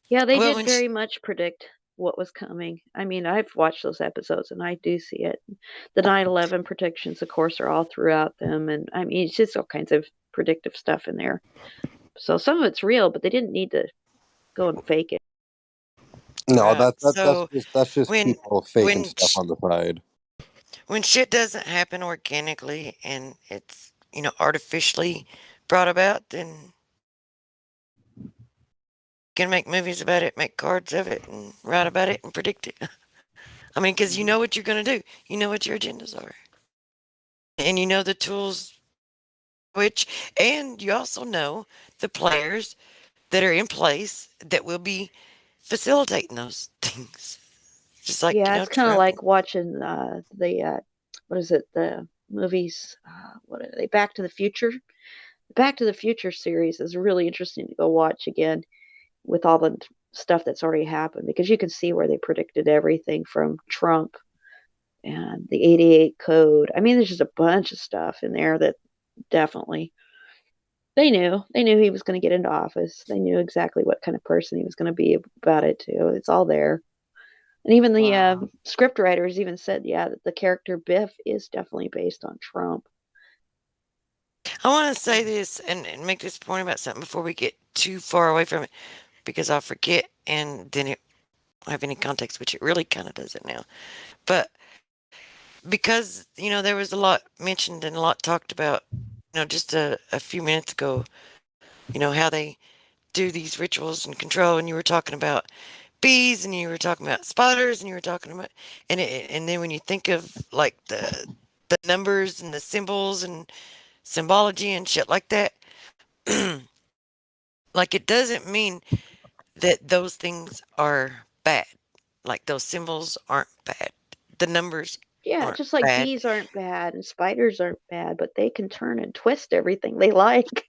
Yeah, they did very much predict what was coming. I mean, I've watched those episodes and I do see it. The 9/11 predictions, of course, are all throughout them. And I mean, it's just all kinds of predictive stuff in there. So some of it's real, but they didn't need to go and fake it. No, that's just people faking stuff on the side. when shit doesn't happen organically and it's, artificially brought about, then you can make movies about it, make cards of it, and write about it and predict it. I mean, because you know what you're going to do. You know what your agendas are. And you know the tools and you also know the players that are in place that will be facilitating those things. Just like, Yeah, it's kind of Trump. like watching the what is it? The movies. What are they? Back to the Future. The Back to the Future series is really interesting to go watch again with all the stuff that's already happened because you can see where they predicted everything from Trump and the 88 code. I mean, there's just a bunch of stuff in there that definitely they knew he was going to get into office. They knew exactly what kind of person he was going to be about it too. It's all there. And even the script writers even said, yeah, that the character Biff is definitely based on Trump. I want to say this and make this point about something before we get too far away from it, because I'll forget and then it won't have any context, which it really kind of does it now. But because, there was a lot mentioned and a lot talked about, just a few minutes ago, how they do these rituals and control, and you were talking about bees and you were talking about spiders and you were talking about, and then when you think of like the numbers and the symbols and symbology and shit like that, like it doesn't mean that those things are bad. Like those symbols aren't bad. The numbers Yeah, aren't just like bad. bees aren't bad and spiders aren't bad, but they can turn and twist everything they like.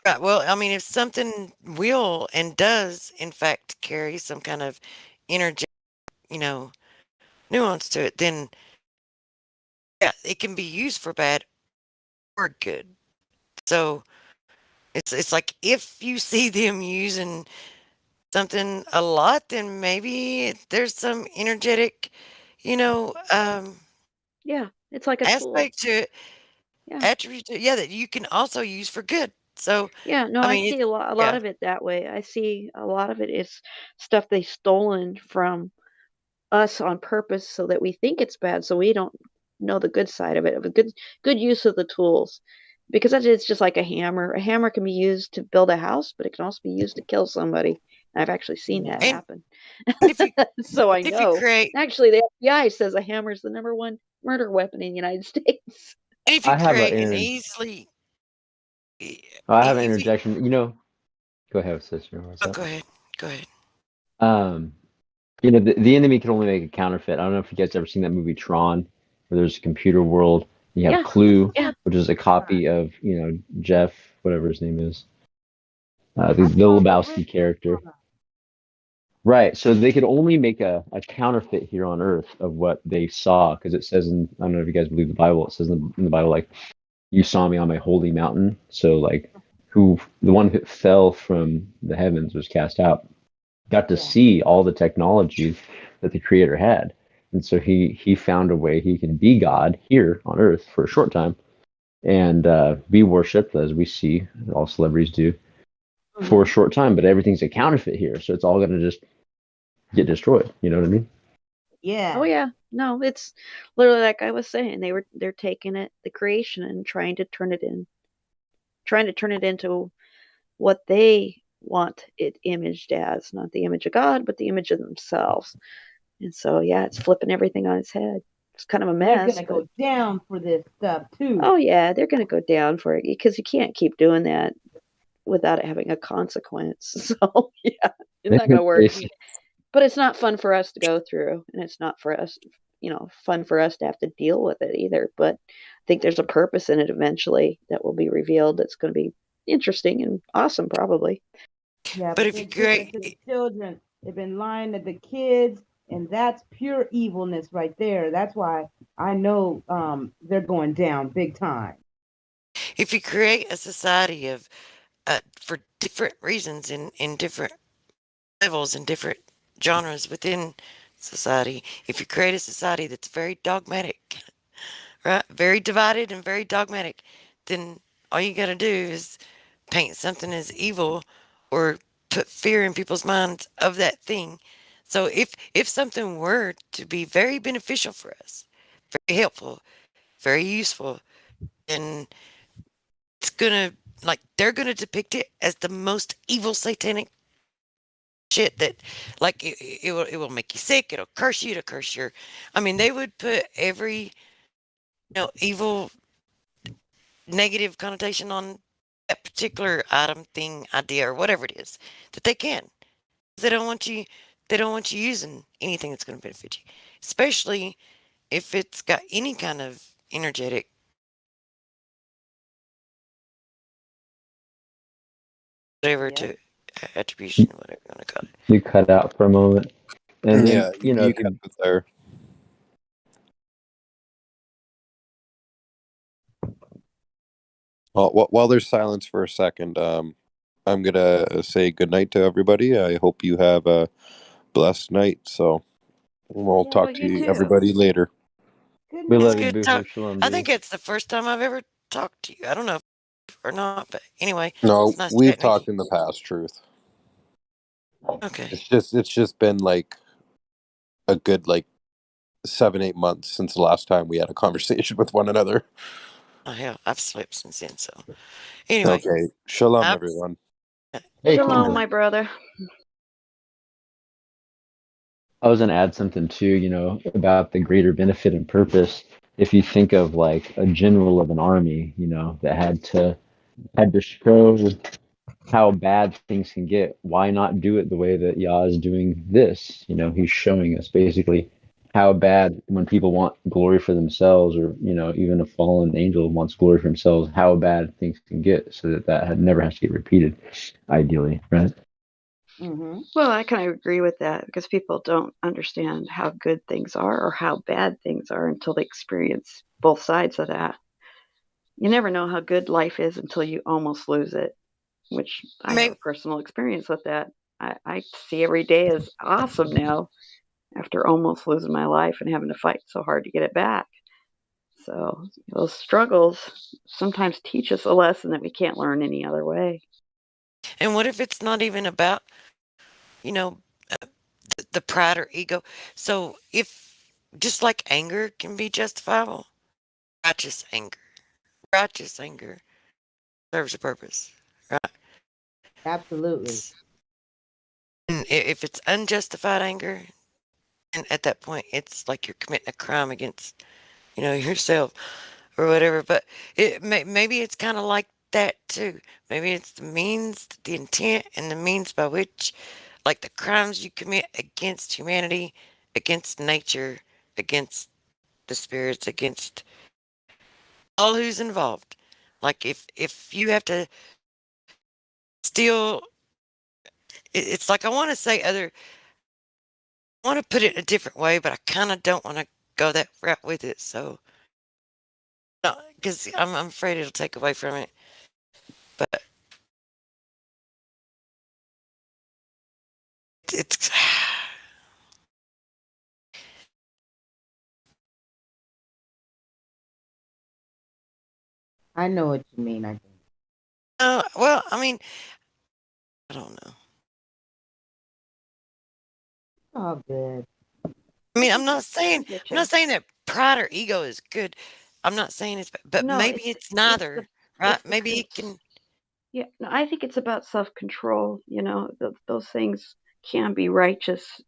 Right. Well, I mean, if something will and does in fact carry some kind of energetic, nuance to it, then yeah, it can be used for bad or good. So it's like if you see them using something a lot, then maybe there's some energetic, Yeah, it's like a tool. aspect to it, Yeah. attribute to it, yeah, that you can also use for good. So, Yeah, no, I I mean, see a lot yeah. of it that way. I see a lot of it is stuff they've stolen from us on purpose so that we think it's bad, so we don't know the good side of it, of a good use of the tools. Because it's just like a hammer. A hammer can be used to build a house, but it can also be used to kill somebody. I've actually seen that And happen. if you So I if you know. create Actually, the FBI says a hammer is the #1 murder weapon in the United States. if you I have create an an easily I have an if you interjection. Go ahead, sister. What's oh, up? go ahead. Go ahead. Um, the enemy can only make a counterfeit. I don't know if you guys ever seen that movie Tron, where there's a computer world. You have Yeah. Clue, Yeah. which is a copy of Jeff, whatever his name is, the Lebowski character. Right. So they could only make a counterfeit here on Earth of what they saw, because it says I don't know if you guys believe the Bible. It says in the Bible, like, you saw me on my holy mountain. So like, the one who fell from the heavens was cast out, got to see all the technology that the Creator had, and so he found a way he can be God here on Earth for a short time, and be worshipped as we see all celebrities do for a short time. But everything's a counterfeit here, so it's all going to just get destroyed. You know what I mean? Yeah. Oh yeah. No, it's literally like I was saying. They're taking the creation and trying to turn it into what they want it imaged as, not the image of God, but the image of themselves. And so yeah, it's flipping everything on its head. It's kind of a mess. They're gonna go down for this stuff too. Oh yeah, they're gonna go down for it because you can't keep doing that without it having a consequence. So yeah, it's not gonna work. But it's not fun for us to go through, and it's not for us, fun for us to have to deal with it either. But I think there's a purpose in it eventually that will be revealed. That's going to be interesting and awesome, probably. Yeah, but if you create to the children, they've been lying to the kids, and that's pure evilness right there. That's why I know they're going down big time. If you create a society of for different reasons in different levels and different genres within society, if you create a society that's very dogmatic, right, very divided and very dogmatic, then all you got to do is paint something as evil or put fear in people's minds of that thing. So if something were to be very beneficial for us, very helpful, very useful, and it's gonna they're gonna depict it as the most evil satanic shit that it will make you sick, it'll curse you, to curse your, I mean, they would put every evil negative connotation on that particular item, thing, idea, or whatever it is that they can. They don't want you using anything that's going to benefit you, especially if it's got any kind of energetic whatever to attribution, whatever you want to call it. You cut out for a moment, and Yeah, you know, you cut it there. Well, while there's silence for a second, I'm gonna say goodnight to everybody. I hope you have a blessed night. So we'll talk to you too. everybody later. we It's love you, good Booster talk. Shalom. I think it's the first time I've ever talked to you. I don't know if or not, but anyway, No, it's nice we've chatting with talked in the past, Truth. you. Okay. It's just been like a good 7-8 months since the last time we had a conversation with one another. Oh hell, I've slept since then. So anyway, Okay, shalom, everyone. Hey, Shalom, Kendra. my brother. I was gonna add something too, you know, about the greater benefit and purpose. If you think of like a general of an army, you know, that had to show how bad things can get, why not do it the way that Yah is doing this? You know, he's showing us basically how bad, when people want glory for themselves, or you know, even a fallen angel wants glory for themselves, how bad things can get, so that never has to get repeated, ideally, right? Well, I kind of agree with that because people don't understand how good things are or how bad things are until they experience both sides of that. You never know how good life is until you almost lose it, which I have a personal experience with that. I see every day as awesome now after almost losing my life and having to fight so hard to get it back. So those struggles sometimes teach us a lesson that we can't learn any other way. And what if it's not even about, you know, the pride or ego? So if just like anger can be justifiable, righteous anger serves a purpose, right? Absolutely. And if it's unjustified anger, and at that point, it's like you're committing a crime against, yourself or whatever. But maybe it's kind of like that too. Maybe it's the means, the intent, and the means by which, like the crimes you commit against humanity, against nature, against the spirits, against all who's involved. Like if you have to steal, it's like I want to say I want to put it in a different way, but I kind of don't want to go that route with it. So, no, because I'm afraid it'll take away from it. But it's I know what you mean. I think. well, I mean, I don't know. Oh, good. I mean, I'm not saying that pride or ego is good. I'm not saying it's, but No, maybe it's neither, right? Maybe it can. Yeah, no, I think it's about self-control. Those things can be righteous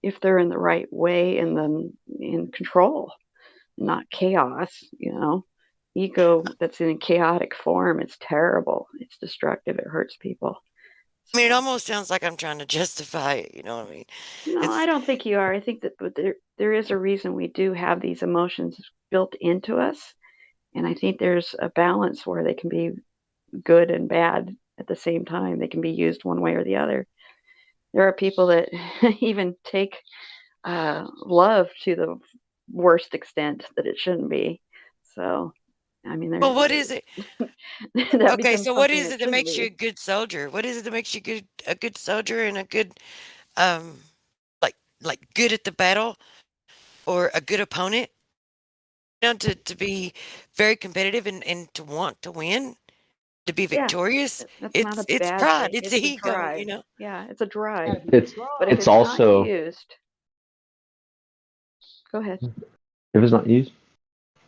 if they're in the right way and then in control, not chaos. Ego that's in chaotic form is terrible. It's destructive. It hurts people. I mean, it almost sounds like I'm trying to justify it. You know what I mean? No, I don't think you are. I think that there is a reason we do have these emotions built into us, and I think there's a balance where they can be good and bad at the same time. They can be used one way or the other. There are people that even take love to the worst extent that it shouldn't be. So, I mean, Well, what is it? that Okay, becomes so what something is that it that shouldn't makes you be. a good soldier? What is it that makes you a good soldier and a good, like good at the battle or a good opponent? To be very competitive and to want to win, to be Yeah, victorious. that's not a It's bad pride. thing. It's It's a ego. drive. Yeah, it's a drive. It's But if it's it's not also used, go ahead. If it's not used,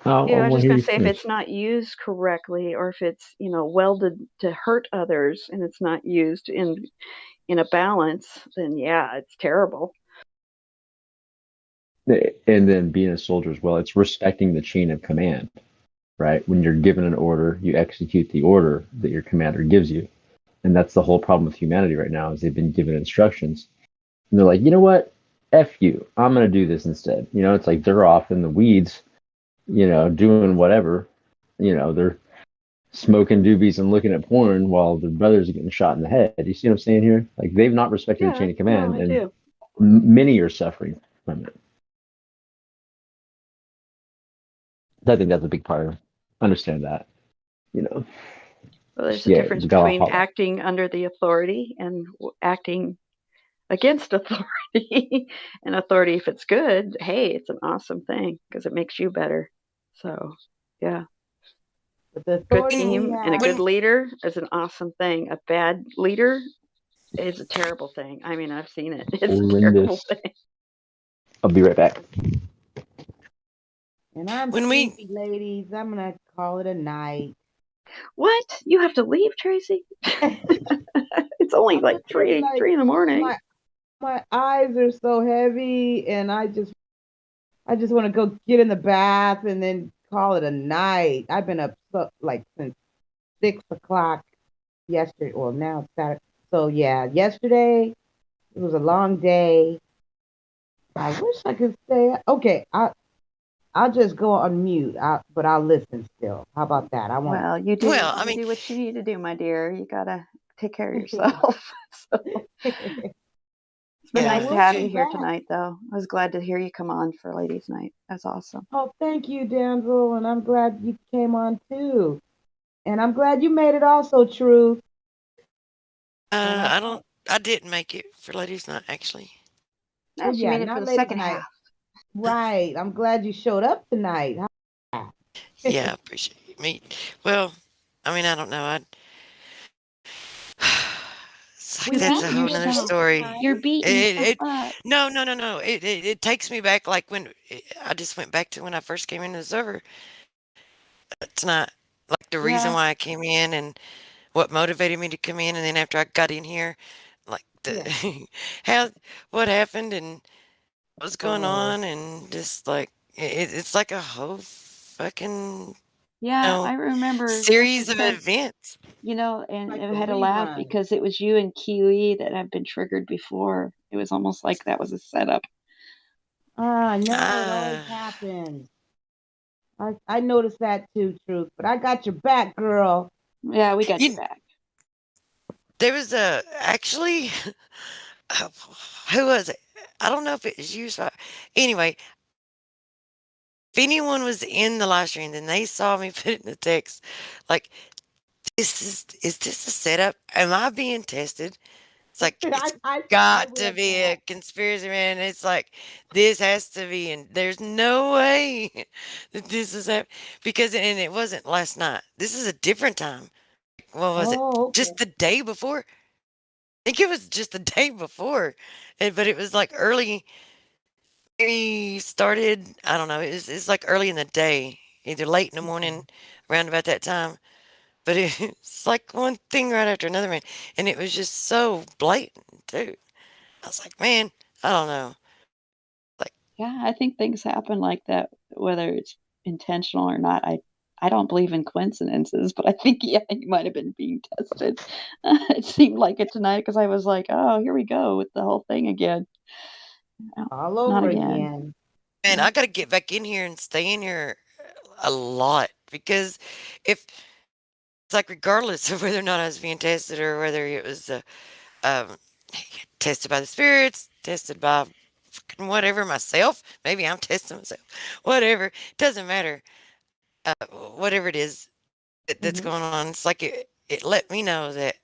I Yeah, I was want just to hear going you to say if finish. it's not used correctly, or if it's welded to hurt others and it's not used in a balance, then yeah, it's terrible. And then being a soldier as well, it's respecting the chain of command, right? When you're given an order, you execute the order that your commander gives you. And that's the whole problem with humanity right now is they've been given instructions. And they're like, you know what? F you. I'm going to do this instead. It's like they're off in the weeds, doing whatever. They're smoking doobies and looking at porn while their brothers are getting shot in the head. You see what I'm saying here? Like they've not respected the Yeah, chain of no, command, I and do. many are suffering from it. I think that's a big part of it. Understand that. Well, there's a Yeah, difference you gotta between holler. acting under the authority and acting against authority. And authority, if it's good, hey, it's an awesome thing because it makes you better. So, yeah. But the Good authority we team and a have. good leader is an awesome thing. A bad leader is a terrible thing. I mean, I've seen it. It's a terrible Horrendous. thing. I'll be right back. And I'm When we- sleepy, ladies. I'm gonna call it a night. What? You have to leave, Tracy? It's only like three in the morning. My eyes are so heavy, and I just want to go get in the bath and then call it a night. I've been up since 6 o'clock yesterday. Well, now it's Saturday. So yeah, yesterday it was a long day. I wish I could stay. Okay, I'll just go on mute. But I'll listen still. How about that? I want. Well, you do. Well, I you mean, do what you need to do, my dear. You gotta take care of yourself. So, it's been Yeah, nice to have be you here back. tonight, though. I was glad to hear you come on for Ladies' Night. That's awesome. Oh, thank you, Denzel, and I'm glad you came on too. And I'm glad you made it also, Truth. I didn't make it for Ladies' Night, actually. No, she made it for the second half. Right. I'm glad you showed up tonight. Yeah, I appreciate me. Well, I mean, I don't know. It's like that's a whole nother story. You're beating yourself up. No. It takes me back like when I just went back to when I first came into the server. It's not like the reason why I came in and what motivated me to come in, and then after I got in here, like what happened and what's going on, and just like it's like a whole fucking I remember series of events. And Like I a had to laugh rerun. because it was you and Kiwi that have been triggered before. It was almost like that was a setup. I know it always happens. I noticed that too, Truth. But I got your back, girl. Yeah, we got your back. There was actually, who was it? I don't know if it was you. Anyway, if anyone was in the live stream, then they saw me put it in the text, like, is this a setup? Am I being tested? It's like, it's got to be a conspiracy, man. It's like, this has to be, and there's no way that this is happening. Because, and it wasn't last night. This is a different time. What was it? Just the day before? I think it was just the day before. But it was like early. Maybe started, I don't know. It's like early in the day, either late in the morning, around about that time. But it's like one thing right after another, man. And it was just so blatant, too. I was like, man, I don't know. Yeah, I think things happen like that, whether it's intentional or not. I don't believe in coincidences, but I think, you might have been being tested. It seemed like it tonight because I was like, oh, here we go with the whole thing again. All over again. Man, I got to get back in here and stay in here a lot because it's like regardless of whether or not I was being tested or whether it was tested by the spirits, tested by whatever myself, maybe I'm testing myself, whatever, it doesn't matter. Whatever it is that's going on, it's like it let me know that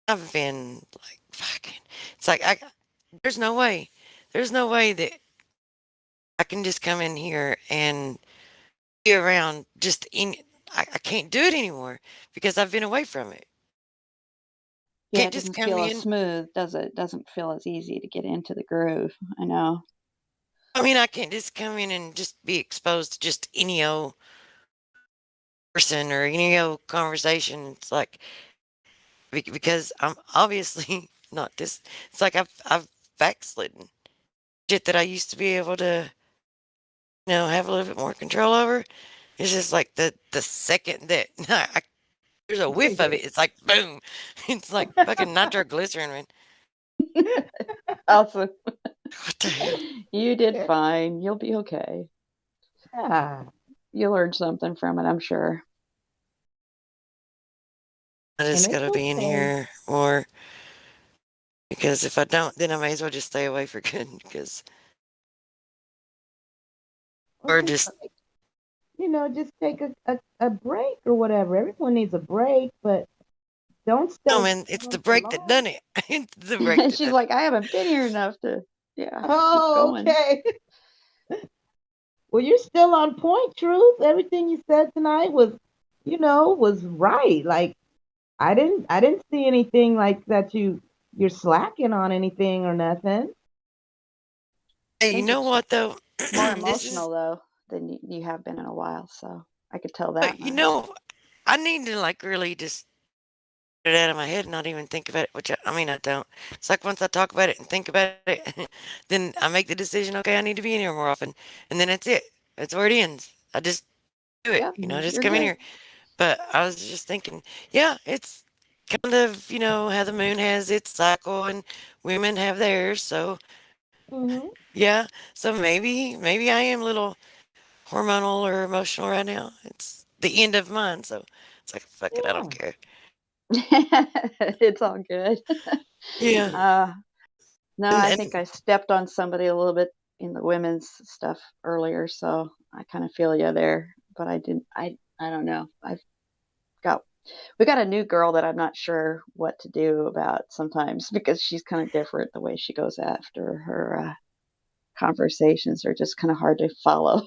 I've been like fucking. It's like there's no way that I can just come in here and be around just in. I can't do it anymore because I've been away from it. Yeah, Can't it just doesn't come feel in. as smooth, does it? It doesn't feel as easy to get into the groove. I know. I mean, I can't just come in and just be exposed to just any old person or any old conversation. It's like because I'm obviously not this. It's like I've backslidden shit that I used to be able to, have a little bit more control over. It's just like the second that there's a whiff of it, it's like boom. It's like fucking nitroglycerin, man. Awesome. What the hell? You did fine. You'll be okay. Yeah. You learned something from it, I'm sure. I just gotta be in here more because if I don't, then I may as well just stay away for good because or just just take a break or whatever. Everyone needs a break, but don't stay. no, man, it's the break that done it. It's the break that She's like, I haven't been here enough to, keep going. Okay. Well, you're still on point, Truth. Everything you said tonight was right. Like I didn't see anything like that you're slacking on anything or nothing. Hey, you know what though? More emotional though than you have been in a while, so I could tell that. I need to like really just get it out of my head and not even think about it, which I mean I don't. It's like once I talk about it and think about it, then I make the decision, okay, I need to be in here more often. And then that's it. That's where it ends. I just do it, just come in here. But I was just thinking, yeah, it's kind of, how the moon has its cycle and women have theirs. So, yeah. So maybe I am a little hormonal or emotional right now. It's the end of mine. So it's like, fuck it, I don't care. It's all good. Yeah. No, I think I stepped on somebody a little bit in the women's stuff earlier, so I kind of feel you there. But I didn't. I don't know. We got a new girl that I'm not sure what to do about sometimes because she's kind of different. The way she goes after her conversations are just kind of hard to follow.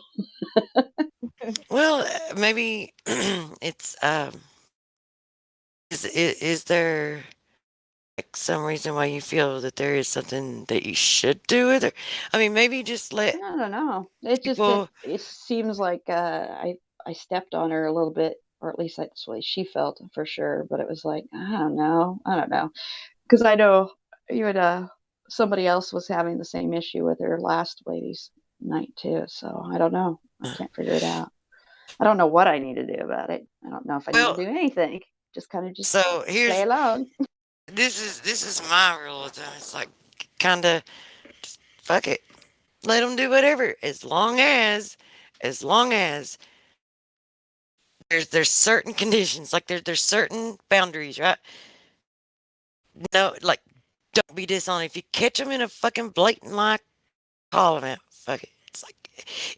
Well, maybe it's is there like some reason why you feel that there is something that you should do with her? I mean, maybe just let I don't know. It's just that it seems like I stepped on her a little bit, or at least that's the way she felt for sure. But it was like I don't know, because I know you had somebody else was having the same issue with her last ladies' night too. So I don't know. I can't figure it out. I don't know what I need to do about it. I don't know if I need to do anything. Just kind of so play along. This is my rule of thumb. It's like kind of fuck it, let them do whatever as long as there's certain conditions, like there's certain boundaries, right? No, like don't be dishonest. If you catch them in a fucking blatant lie, call them out. Fuck it. It's like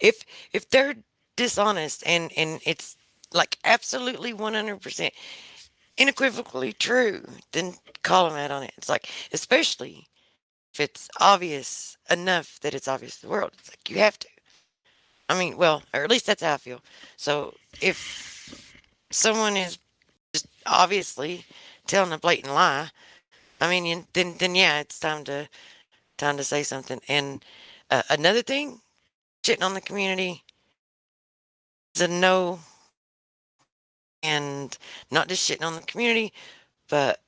if they're dishonest and it's like absolutely 100% unequivocally true, then call them out on it. It's like especially if it's obvious enough that it's obvious to the world. It's like you have to. I mean, well, or at least that's how I feel. So if someone is just obviously telling a blatant lie, I mean, then yeah, it's time to say something. And another thing, shitting on the community is a no, and not just shitting on the community, but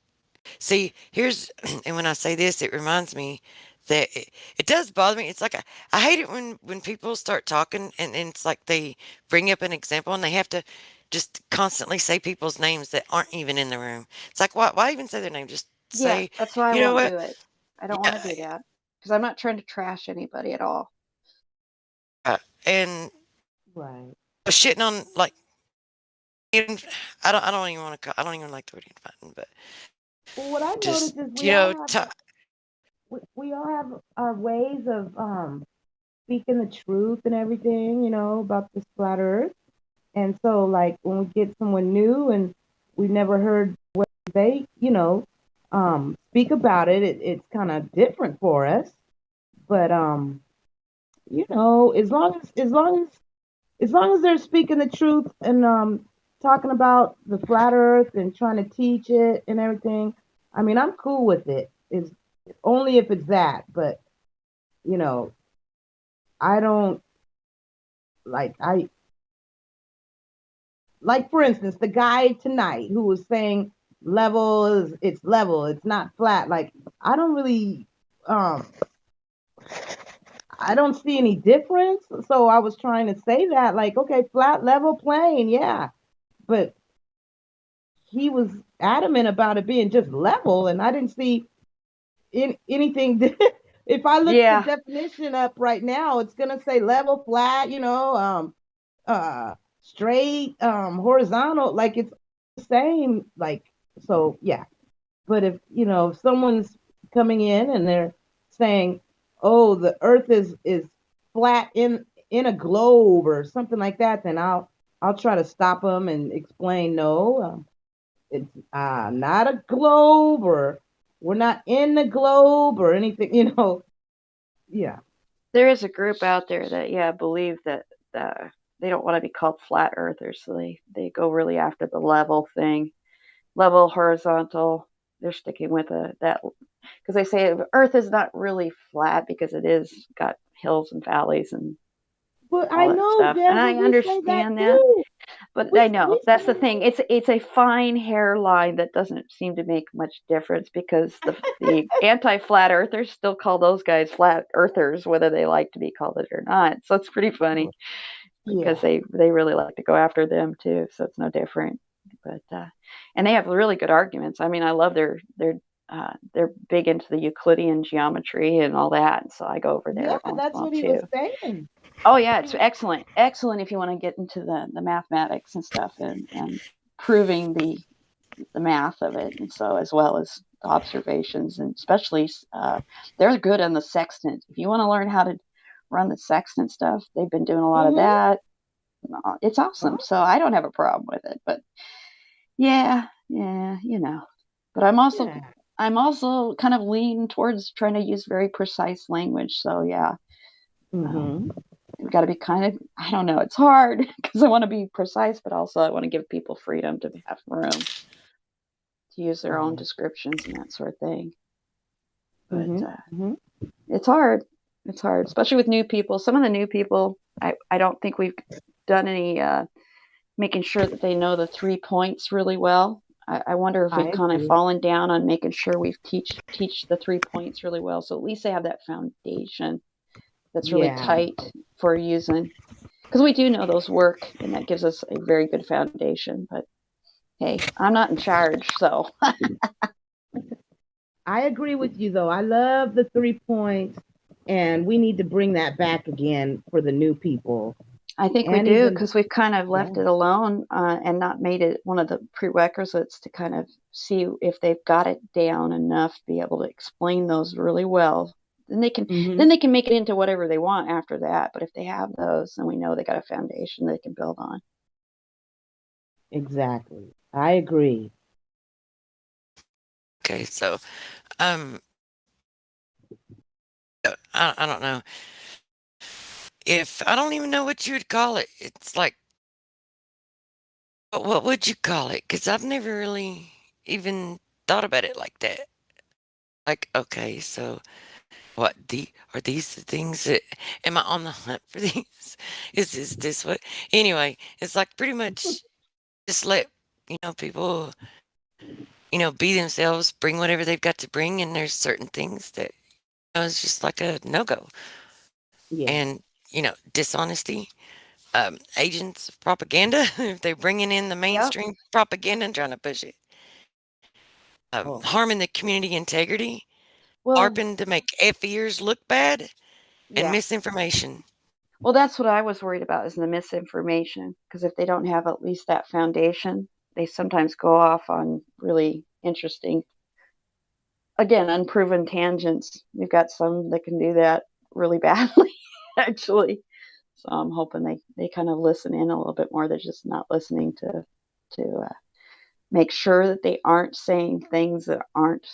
see, here's and when I say this, it reminds me that it does bother me. It's like I hate it when people start talking and it's like they bring up an example and they have to just constantly say people's names that aren't even in the room. It's like why even say their name? Just say, that's why I you know won't what? do it. I don't want to do that because I'm not trying to trash anybody at all. And right, shitting on like I don't even want to. I don't even like the word infighting, but what I just noticed is we all have our ways of speaking the truth and everything, about this flat Earth. And so, like, when we get someone new and we've never heard what they, speak about it, it's kind of different for us. But as long as they're speaking the truth and talking about the flat Earth and trying to teach it and everything, I mean, I'm cool with it. It's only if it's that, but I don't like for instance, the guy tonight who was saying it's level, it's not flat. Like I don't really I don't see any difference. So I was trying to say that, like, okay, flat, level, plane, yeah. But he was adamant about it being just level, and I didn't see anything. If I look the definition up right now, it's gonna say level, flat, straight, horizontal, like it's the same. Like, so yeah. But if someone's coming in and they're saying, "Oh, the Earth is flat in a globe" or something like that, then I'll try to stop them and explain, no, it's not a globe, or we're not in the globe or anything. Yeah. There is a group out there that believe that they don't want to be called flat earthers, so they go really after the level thing, level, horizontal. They're sticking with that because they say Earth is not really flat because it is got hills and valleys and But all I that know, stuff. And I Deborah, we say that understand that. too. But I know that's the thing. It's a fine hairline that doesn't seem to make much difference because the anti-flat earthers still call those guys flat earthers, whether they like to be called it or not. So it's pretty funny because they really like to go after them too. So it's no different. But and they have really good arguments. I mean, I love they're big into the Euclidean geometry and all that. And so I go over there Yeah, once that's in a while what he too. was saying. Oh yeah, it's excellent. Excellent if you want to get into the mathematics and stuff and proving the math of it. And so as well as the observations, and especially they're good on the sextant. If you want to learn how to run the sextant stuff, they've been doing a lot of that. It's awesome. So I don't have a problem with it. But yeah, But I'm also kind of lean towards trying to use very precise language. So yeah. We've got to be kind of, I don't know, it's hard because I want to be precise, but also I want to give people freedom to have room to use their own descriptions and that sort of thing. But it's hard. It's hard, especially with new people. Some of the new people, I don't think we've done any making sure that they know the 3 points really well. I wonder if we've kind of fallen down on making sure we teach the 3 points really well. So at least they have that foundation that's really tight for using, because we do know those work and that gives us a very good foundation. But hey, I'm not in charge, so I agree with you though. I love the 3 points, and we need to bring that back again for the new people. I think we do, because we've kind of left it alone and not made it one of the prerequisites to kind of see if they've got it down enough to be able to explain those really well. Then they can make it into whatever they want after that. But if they have those, then we know they got a foundation they can build on. Exactly. I agree. Okay, so I don't know. If I don't even know what you would call it. It's like, what would you call it? Because I've never really even thought about it like that. Like, okay, so are these the things that, am I on the hunt for these? Is this what? Anyway, it's like pretty much just let, people, be themselves, bring whatever they've got to bring. And there's certain things that, it's just like a no-go. Yeah. And, dishonesty. Agents of propaganda, if they're bringing in the mainstream propaganda and trying to push it. Harming the community integrity, LARPing to make F-ears look bad, and misinformation. Well, that's what I was worried about, is the misinformation, because if they don't have at least that foundation, they sometimes go off on really interesting, again, unproven tangents. We've got some that can do that really badly, actually. So I'm hoping they kind of listen in a little bit more. They're just not listening to make sure that they aren't saying things that aren't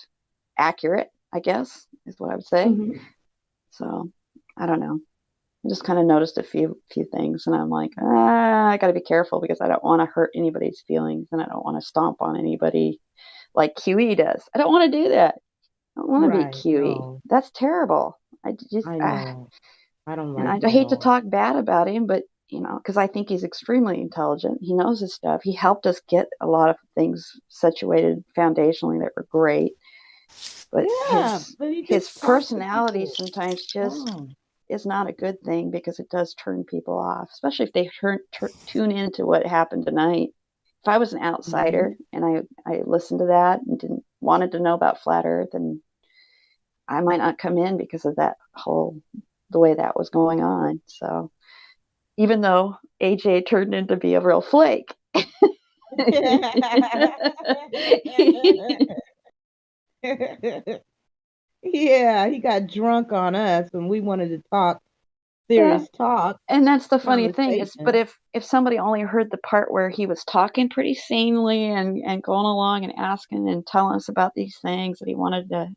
accurate, I guess, is what I would say. So I don't know. I just kind of noticed a few things, and I'm like, I got to be careful because I don't want to hurt anybody's feelings, and I don't want to stomp on anybody like QE does. I don't want to do that. I don't want to be QE. No. That's terrible. I know. I don't And like I it at hate to all. talk bad about him, but because I think he's extremely intelligent. He knows his stuff. He helped us get a lot of things situated foundationally that were great. But Yeah, but he his just talks to personality people. sometimes just Oh. is not a good thing because it does turn people off, especially if they tune into what happened tonight. If I was an outsider and I listened to that and wanted to know about flat Earth, and I might not come in because of the way that was going on. So even though AJ turned into be a real flake. Yeah, he got drunk on us and we wanted to talk serious talk. And that's the funny thing is, but conversation. if somebody only heard the part where he was talking pretty sanely and going along and asking and telling us about these things that he wanted to,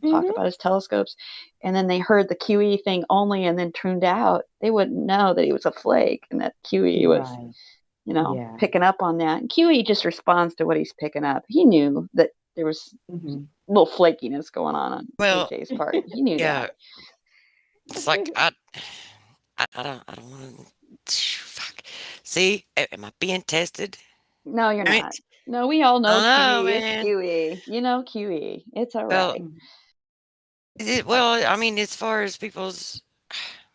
talk about his telescopes, and then they heard the QE thing only and then tuned out, they wouldn't know that he was a flake and that QE was, Right. Yeah. picking up on that. And QE just responds to what he's picking up. He knew that there was a little flakiness going on AJ's part. He knew that. It's like I don't want to. Fuck. See, am I being tested? No, you're I mean, not. No, we all know I don't know, QE. It's man. QE. You know QE. It's all Well, right. well, I mean, as far as people's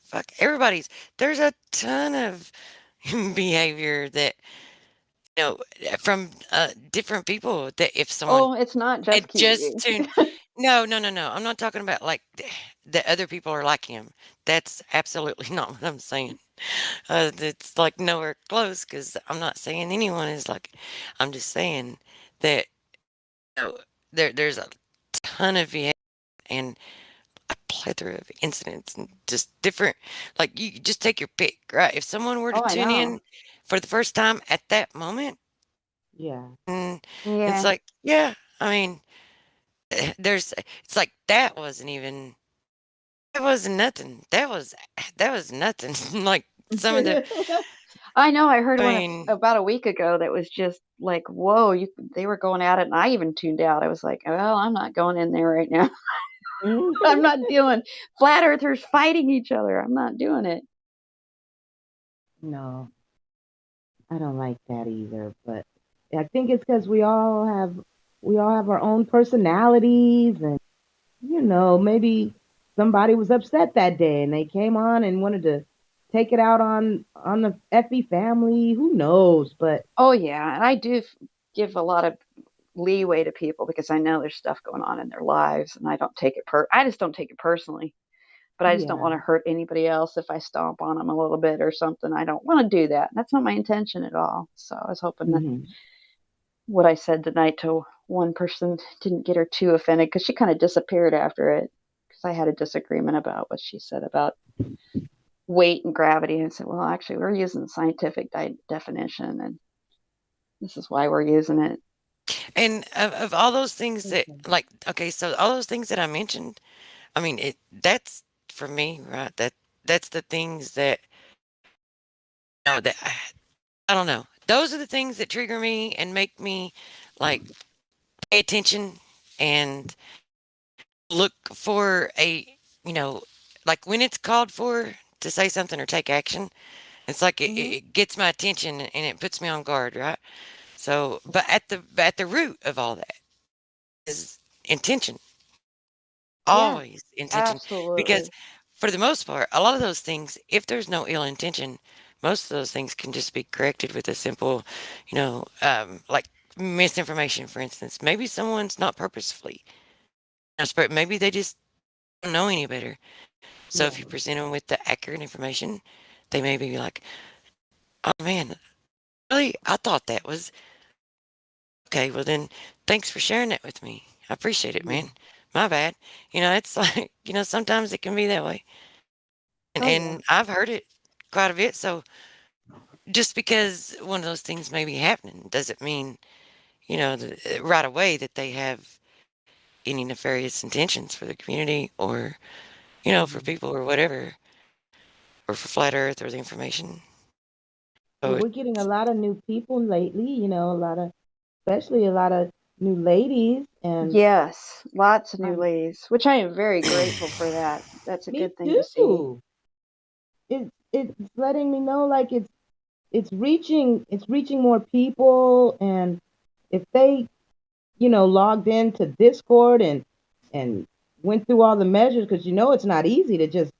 fuck, there's a ton of behavior that from different people that if someone It's not just had just QE. tuned. No. I'm not talking about like the other people are like him. That's absolutely not what I'm saying. It's like nowhere close because I'm not saying anyone is like. I'm just saying that there's a ton of behavior and a plethora of incidents and just different. Like you just take your pick, right? If someone were to I tune know. in for the first time at that moment, Yeah. and Yeah. it's like, yeah, I mean, it's like that wasn't even. That wasn't nothing. That was nothing. Like some of the. I know. I heard I one mean, about a week ago that was just like, whoa! They were going at it, and I even tuned out. I was like, well, I'm not going in there right now. I'm not doing flat earthers fighting each other. I'm not doing it. No, I don't like that either. But I think it's because we all have our own personalities, and maybe somebody was upset that day and they came on and wanted to take it out on the Effie family. Who knows? But oh yeah, and I do give a lot of leeway to people because I know there's stuff going on in their lives, and I don't take it I just don't take it personally. But I just don't want to hurt anybody else if I stomp on them a little bit or something. I don't want to do that. That's not my intention at all. So I was hoping that what I said tonight to one person didn't get her too offended because she kind of disappeared after it because I had a disagreement about what she said about weight and gravity. And I said, well, actually, we're using the scientific definition, and this is why we're using it. and of all those things that, like, okay, so all those things that I mentioned, I mean, that's for me, right? That's the things that, that I don't know. Those are the things that trigger me and make me like pay attention and look for like when it's called for to say something or take action. It's like it gets my attention and it puts me on guard, right? So, but at the root of all that is intention. Always intention. Absolutely. Because for the most part, a lot of those things, if there's no ill intention, most of those things can just be corrected with a simple, like misinformation, for instance. Maybe someone's not purposefully. Maybe they just don't know any better. So if you present them with the accurate information, they may be like, oh man, really? I thought that was okay. Well, then thanks for sharing that with me. I appreciate it, man. My bad. It's like, sometimes it can be that way. And I've heard it quite a bit. So just because one of those things may be happening doesn't mean, right away that they have any nefarious intentions for the community or, for people or whatever, or for flat earth or the information. Well, we're getting a lot of new people lately, especially a lot of new ladies. And yes, lots of new ladies, which I am very grateful for that. That's a good thing to see. it's letting me know like it's reaching more people, and if they logged into Discord and went through all the measures, because it's not easy to just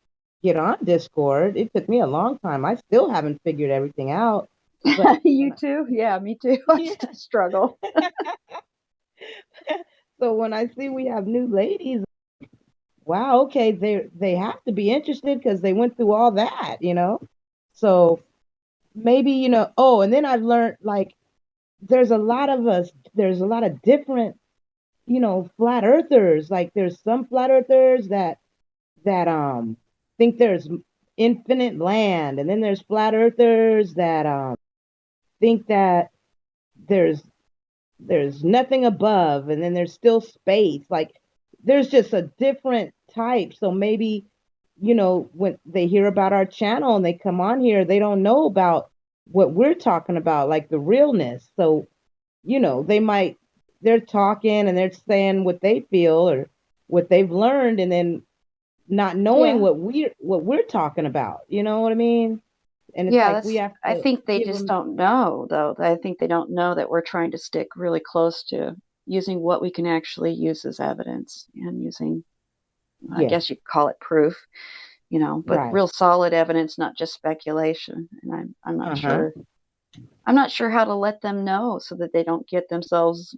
get on Discord. It took me a long time. I still haven't figured everything out. But you too? Yeah, me too. I still struggle. So when I see we have new ladies, wow, okay, they have to be interested because they went through all that. So maybe, oh, and then I've learned like there's a lot of different, flat earthers. Like there's some flat earthers that think there's infinite land, and then there's flat earthers that think that there's nothing above, and then there's still space. Like there's just a different type. So maybe, when they hear about our channel and they come on here, they don't know about what we're talking about, like the realness. So, they're talking and they're saying what they feel or what they've learned, and then not knowing what we're talking about. You know what I mean? And it's like we have I to think they give just them. don't know, though. I think they don't know that we're trying to stick really close to using what we can actually use as evidence and using, I Yeah. guess you could call it proof, but Right. real solid evidence, not just speculation. And I'm not sure. I'm not sure how to let them know so that they don't get themselves,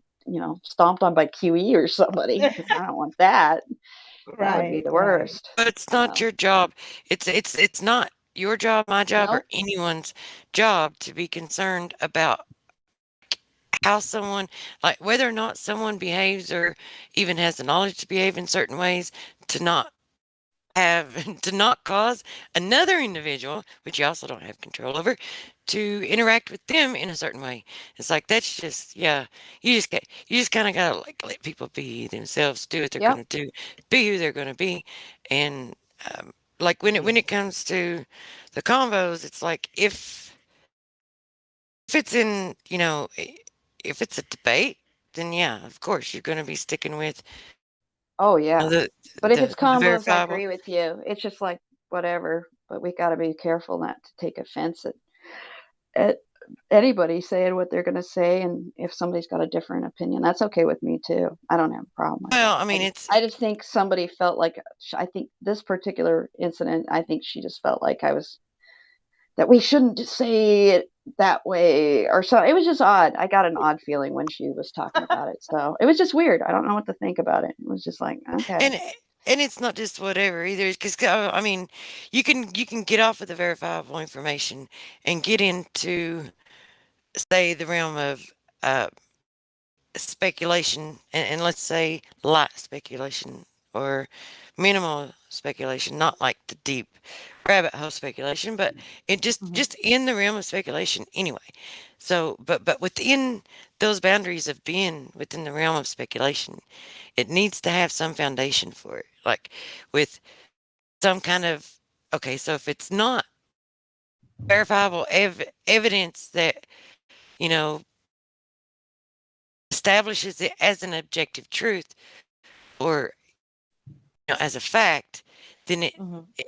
stomped on by QE or somebody, because I don't want that. That would be the worst. But it's not your job. It's not your job, my job, or anyone's job to be concerned about how someone, like whether or not someone behaves or even has the knowledge to behave in certain ways, to not cause another individual, which you also don't have control over, to interact with them in a certain way. It's like that's just you just kind of gotta like let people be themselves, do what they're gonna do, be who they're gonna be, and like when it comes to the combos, it's like if it's in if it's a debate, then yeah, of course you're gonna be sticking with. Oh yeah. But if it's The combos, I verifiable. agree with you. It's just like whatever. But we got to be careful not to take offense at anybody saying what they're going to say, and if somebody's got a different opinion, that's okay with me too. I don't have a problem with Well, that. I mean, I just think somebody felt like I think this particular incident. I think she just felt like that we shouldn't say it that way or so. It was just odd. I got an odd feeling when she was talking about it. So it was just weird. I don't know what to think about it. It was just like, okay. And it's not just whatever either, because I mean, you can get off of the verifiable information and get into, say, the realm of speculation, and let's say light speculation or minimal speculation, not like the deep rabbit hole speculation, but it just in the realm of speculation anyway. So, but within those boundaries of being within the realm of speculation, it needs to have some foundation for it, like with some kind of, okay, so if it's not verifiable evidence that you know establishes it as an objective truth or as a fact, then it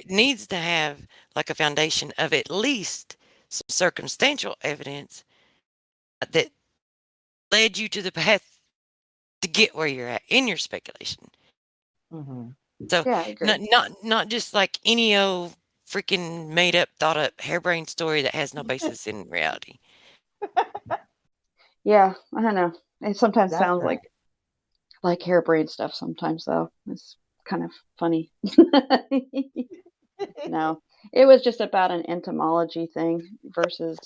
needs to have like a foundation of at least some circumstantial evidence that led you to the path to get where you're at in your speculation. So yeah, I agree. not just like any old freaking made up, thought up, harebrained story that has no basis in reality. Yeah, I don't know. It sometimes That's sounds right. like harebrained stuff. Sometimes though, it's kind of funny. No, it was just about an entomology thing versus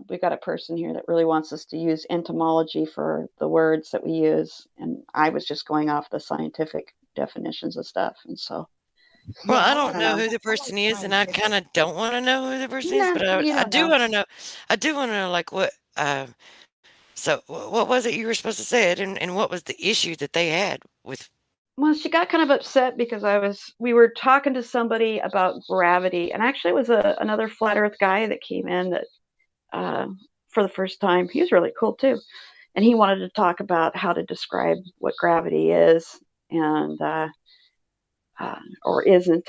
we got a person here that really wants us to use entomology for the words that we use, and I was just going off the scientific definitions of stuff, and so. Well, I don't know who the person is, and I kind of don't want to know who the person is, but I do want to know. I do want to know, like, what. So, what was it you were supposed to say, and what was the issue that they had with? Well, she got kind of upset because we were talking to somebody about gravity, and actually it was another flat Earth guy that came in that for the first time. He was really cool too, and he wanted to talk about how to describe what gravity is, and or isn't.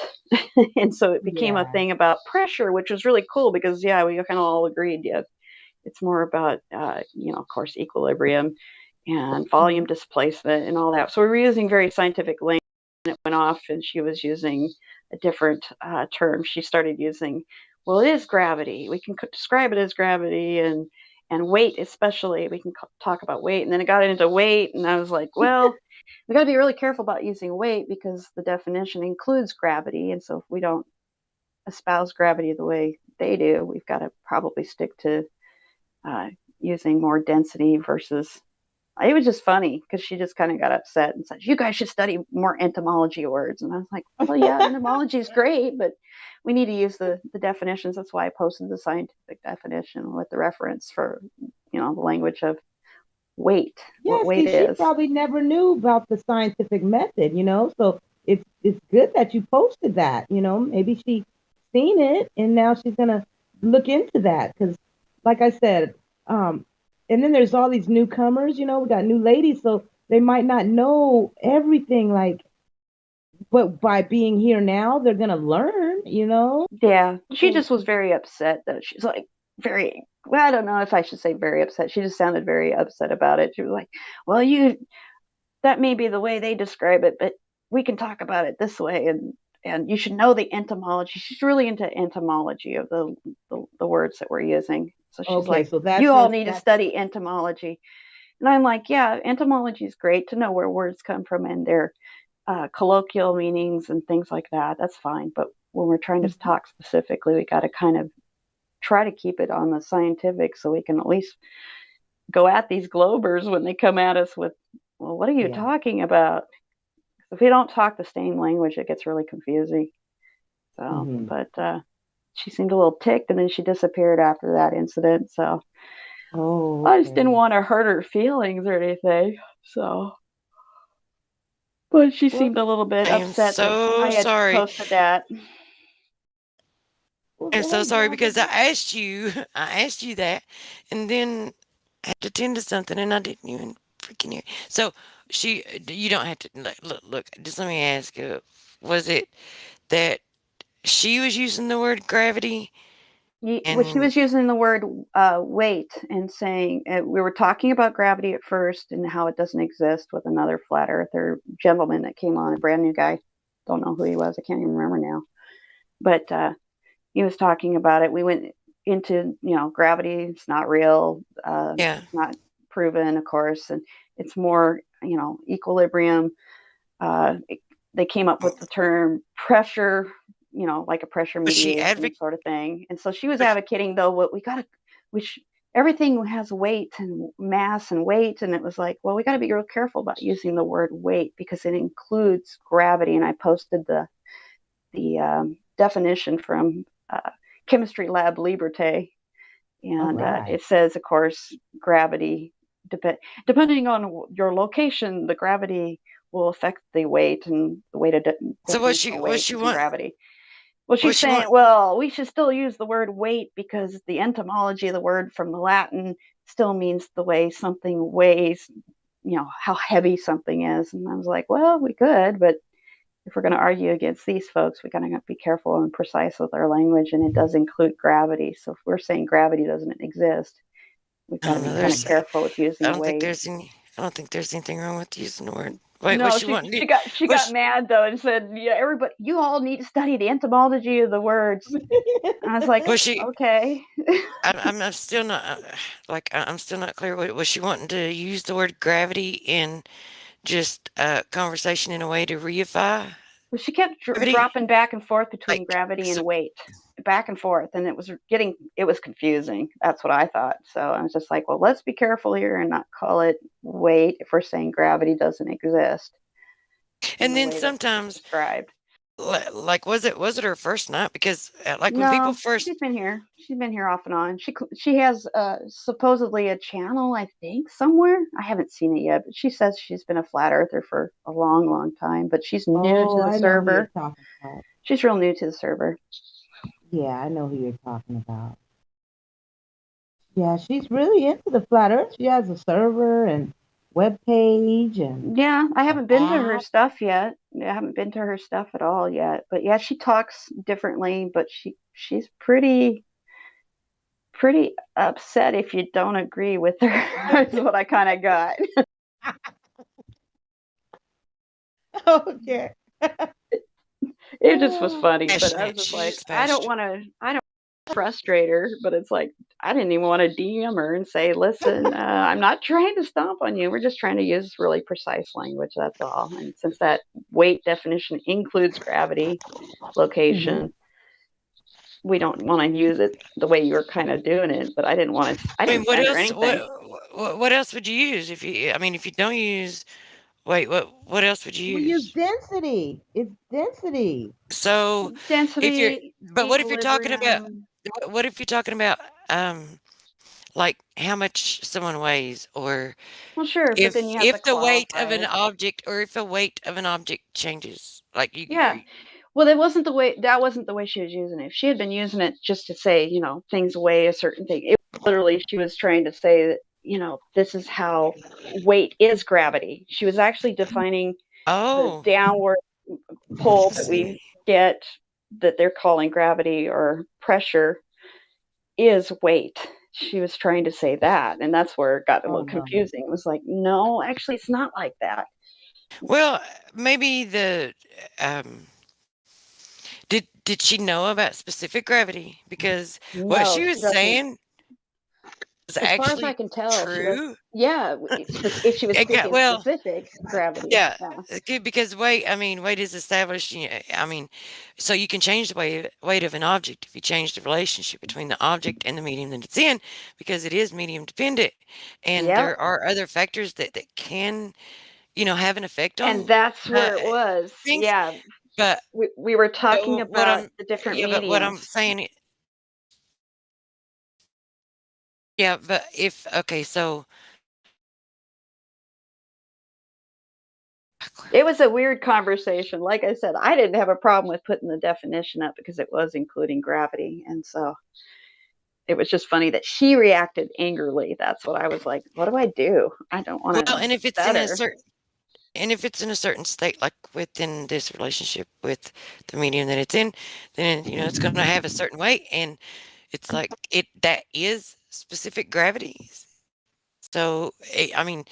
And so it became a thing about pressure, which was really cool because, we kind of all agreed, it's more about, of course, equilibrium and volume displacement and all that. So we were using very scientific language, and it went off, and she was using a different term. She started using, well, it is gravity. We can describe it as gravity, and weight especially. We can talk about weight. And then it got into weight, and I was like, well, we got to be really careful about using weight because the definition includes gravity. And so if we don't espouse gravity the way they do, we've got to probably stick to using more density versus. It was just funny because she just kind of got upset and said, you guys should study more entomology words. And I was like, well, yeah, entomology is great, but we need to use the definitions. That's why I posted the scientific definition with the reference for, the language of weight, what weight is. She probably never knew about the scientific method, so it's good that you posted that, maybe she seen it and now she's going to look into that because, like I said, and then there's all these newcomers, we got new ladies, so they might not know everything, but by being here now, they're going to learn, Yeah, she just was very upset, though. She's like, well, I don't know if I should say very upset. She just sounded very upset about it. She was like, well, that may be the way they describe it, but we can talk about it this way, and you should know the entomology. She's really into entomology of the words that we're using. So she's like, so you all need to study entomology. And I'm like, yeah, entomology is great to know where words come from and their colloquial meanings and things like that. That's fine. But when we're trying to talk specifically, we got to kind of try to keep it on the scientific so we can at least go at these globers when they come at us with, well, what are you talking about? If we don't talk the same language, it gets really confusing. So, but she seemed a little ticked, and then she disappeared after that incident. So, I just didn't want to hurt her feelings or anything. So, but she seemed a little bit upset that I had posted that. I'm so sorry because I asked you that, and then I had to attend to something, and I didn't even freaking hear. So you don't have to look. Just let me ask you: was it that she was using the word gravity? Well, she was using the word weight and saying we were talking about gravity at first and how it doesn't exist with another flat earther gentleman that came on, a brand new guy. Don't know who he was. I can't even remember now. But he was talking about it. We went into, gravity. It's not real. It's not proven, of course. And it's more, equilibrium. They came up with the term pressure, like a pressure mediation sort of thing. And so she was advocating, though, what everything has weight and mass and weight. And it was like, well, we got to be real careful about using the word weight because it includes gravity. And I posted the definition from Chemistry Lab Liberté. And it says, of course, gravity, depending on your location, the gravity will affect the weight and the weight of so what she want gravity. Well, she's saying, well, we should still use the word weight because the etymology of the word from the Latin still means the way something weighs, how heavy something is. And I was like, well, we could, but if we're going to argue against these folks, we got to be careful and precise with our language, and it does include gravity. So if we're saying gravity doesn't exist, we've got to be kind of careful with using weight. I don't think there's anything wrong with using the word. Wait, no, she got mad though and said, "Yeah, everybody, you all need to study the etymology of the words." And I was like, "Okay." I'm still not I'm still not clear. Was she wanting to use the word gravity in just conversation in a way to reify? Well, she kept dropping back and forth between gravity and weight, back and forth, and it was confusing. That's what I thought. So I was just like, well, let's be careful here and not call it weight if we're saying gravity doesn't exist. And then sometimes described. Like was it her first night? Because when people first, she's been here off and on. She has supposedly a channel, I think, somewhere. I haven't seen it yet, but she says she's been a flat earther for a long time, but she's new to the server. She's real new to the server. Yeah, I know who you're talking about. Yeah, she's really into the flat earth. She has a server and webpage and Yeah, I haven't been to her app. stuff yet. I haven't been to her stuff at all yet. But yeah, she talks differently, but she's pretty upset if you don't agree with her. Is what I kind of got. Okay. It just was funny, but I Passionate. was just She's like, just I don't passionate. frustrate her, but it's like I didn't even want to DM her and say, listen, I'm not trying to stomp on you. We're just trying to use really precise language. That's all. And since that weight definition includes gravity, location, we don't want to use it the way you were kind of doing it. But I didn't want to. I I mean, didn't what send her else? anything. What else would you use if you? I mean, if you don't use, wait, what else would you We use use? density. It's density. So, if you're, Density, but what if you're talking about? equilibrium. What if you're talking about, like how much someone weighs, or Well, sure, but then you have to if the weight of qualify an it. object, or if the weight of an object changes, like Yeah. Well, that wasn't the way she was using it. If she had been using it just to say, things weigh a certain thing, it literally she was trying to say that, this is how weight is gravity. She was actually defining the Oh, downward pull I that we see. get, that they're calling gravity or pressure, is weight. She was trying to say that, and that's where it got a little confusing. It was like, no, actually, it's not like that. Well, maybe um, did she know about specific gravity? Because what No, she she was doesn't. saying was As far as I actually can tell, she does. true. Yeah, if she was It got speaking well, specific gravity, yeah, yeah. it's good because weight. I mean, weight is established. I mean, so you can change the weight of an object if you change the relationship between the object and the medium that it's in, because it is medium dependent, and Yep. there are other factors that can, have an effect And on that's where it was. things. Yeah, But we were talking what about I'm the different yeah, but what I'm mediums. saying, yeah, but if okay, so It was a weird conversation. Like I said, I didn't have a problem with putting the definition up because it was including gravity, and so it was just funny that she reacted angrily. That's what I was like, what do I do? I don't want well, to and if it's in upset a her. certain and if it's in a certain state, like within this relationship with the medium that it's in, then it's going to have a certain weight, and it's like that is specific gravity. So I mean,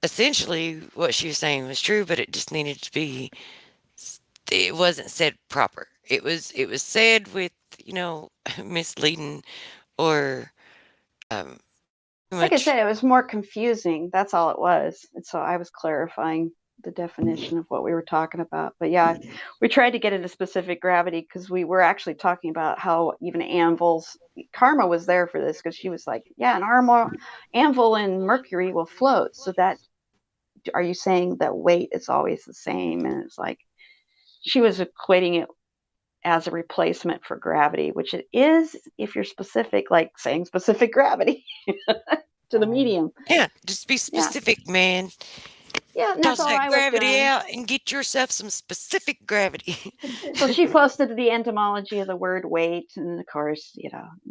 essentially, what she was saying was true, but it just needed to be. It wasn't said proper. It was said with misleading or too Like I much. said, it was more confusing. That's all it was. And so I was clarifying the definition of what we were talking about. But yeah, we tried to get into specific gravity because we were actually talking about how even anvils, Karma was there for this because she was like, yeah, anvil in Mercury will float. So that, are you saying that weight is always the same? And it's like, she was equating it as a replacement for gravity, which it is if you're specific, like saying specific gravity to the medium. Yeah, just be Yeah. specific, man. Yeah, and that's Toss all that I was gravity doing. out and get yourself some specific gravity. So she posted the etymology of the word weight, and of course,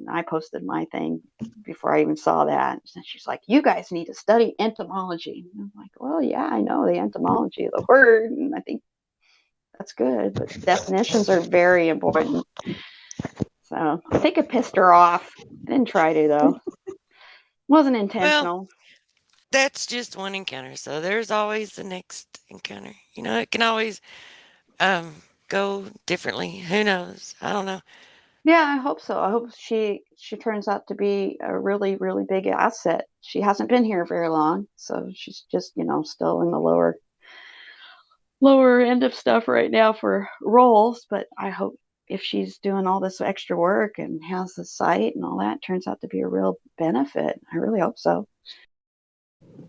I posted my thing before I even saw that. And she's like, "You guys need to study etymology." And I'm like, "Well, yeah, I know the etymology of the word, and I think that's good, but definitions are very important." So I think it pissed her off. I didn't try to though. Wasn't Well, intentional. that's just one encounter. So there's always the next encounter. It can always go differently. Who knows? I don't know. Yeah, I hope so. I hope she turns out to be a really, really big asset. She hasn't been here very long, so she's just, still in the lower end of stuff right now for roles, but I hope if she's doing all this extra work and has the site and all that, turns out to be a real benefit. I really hope so.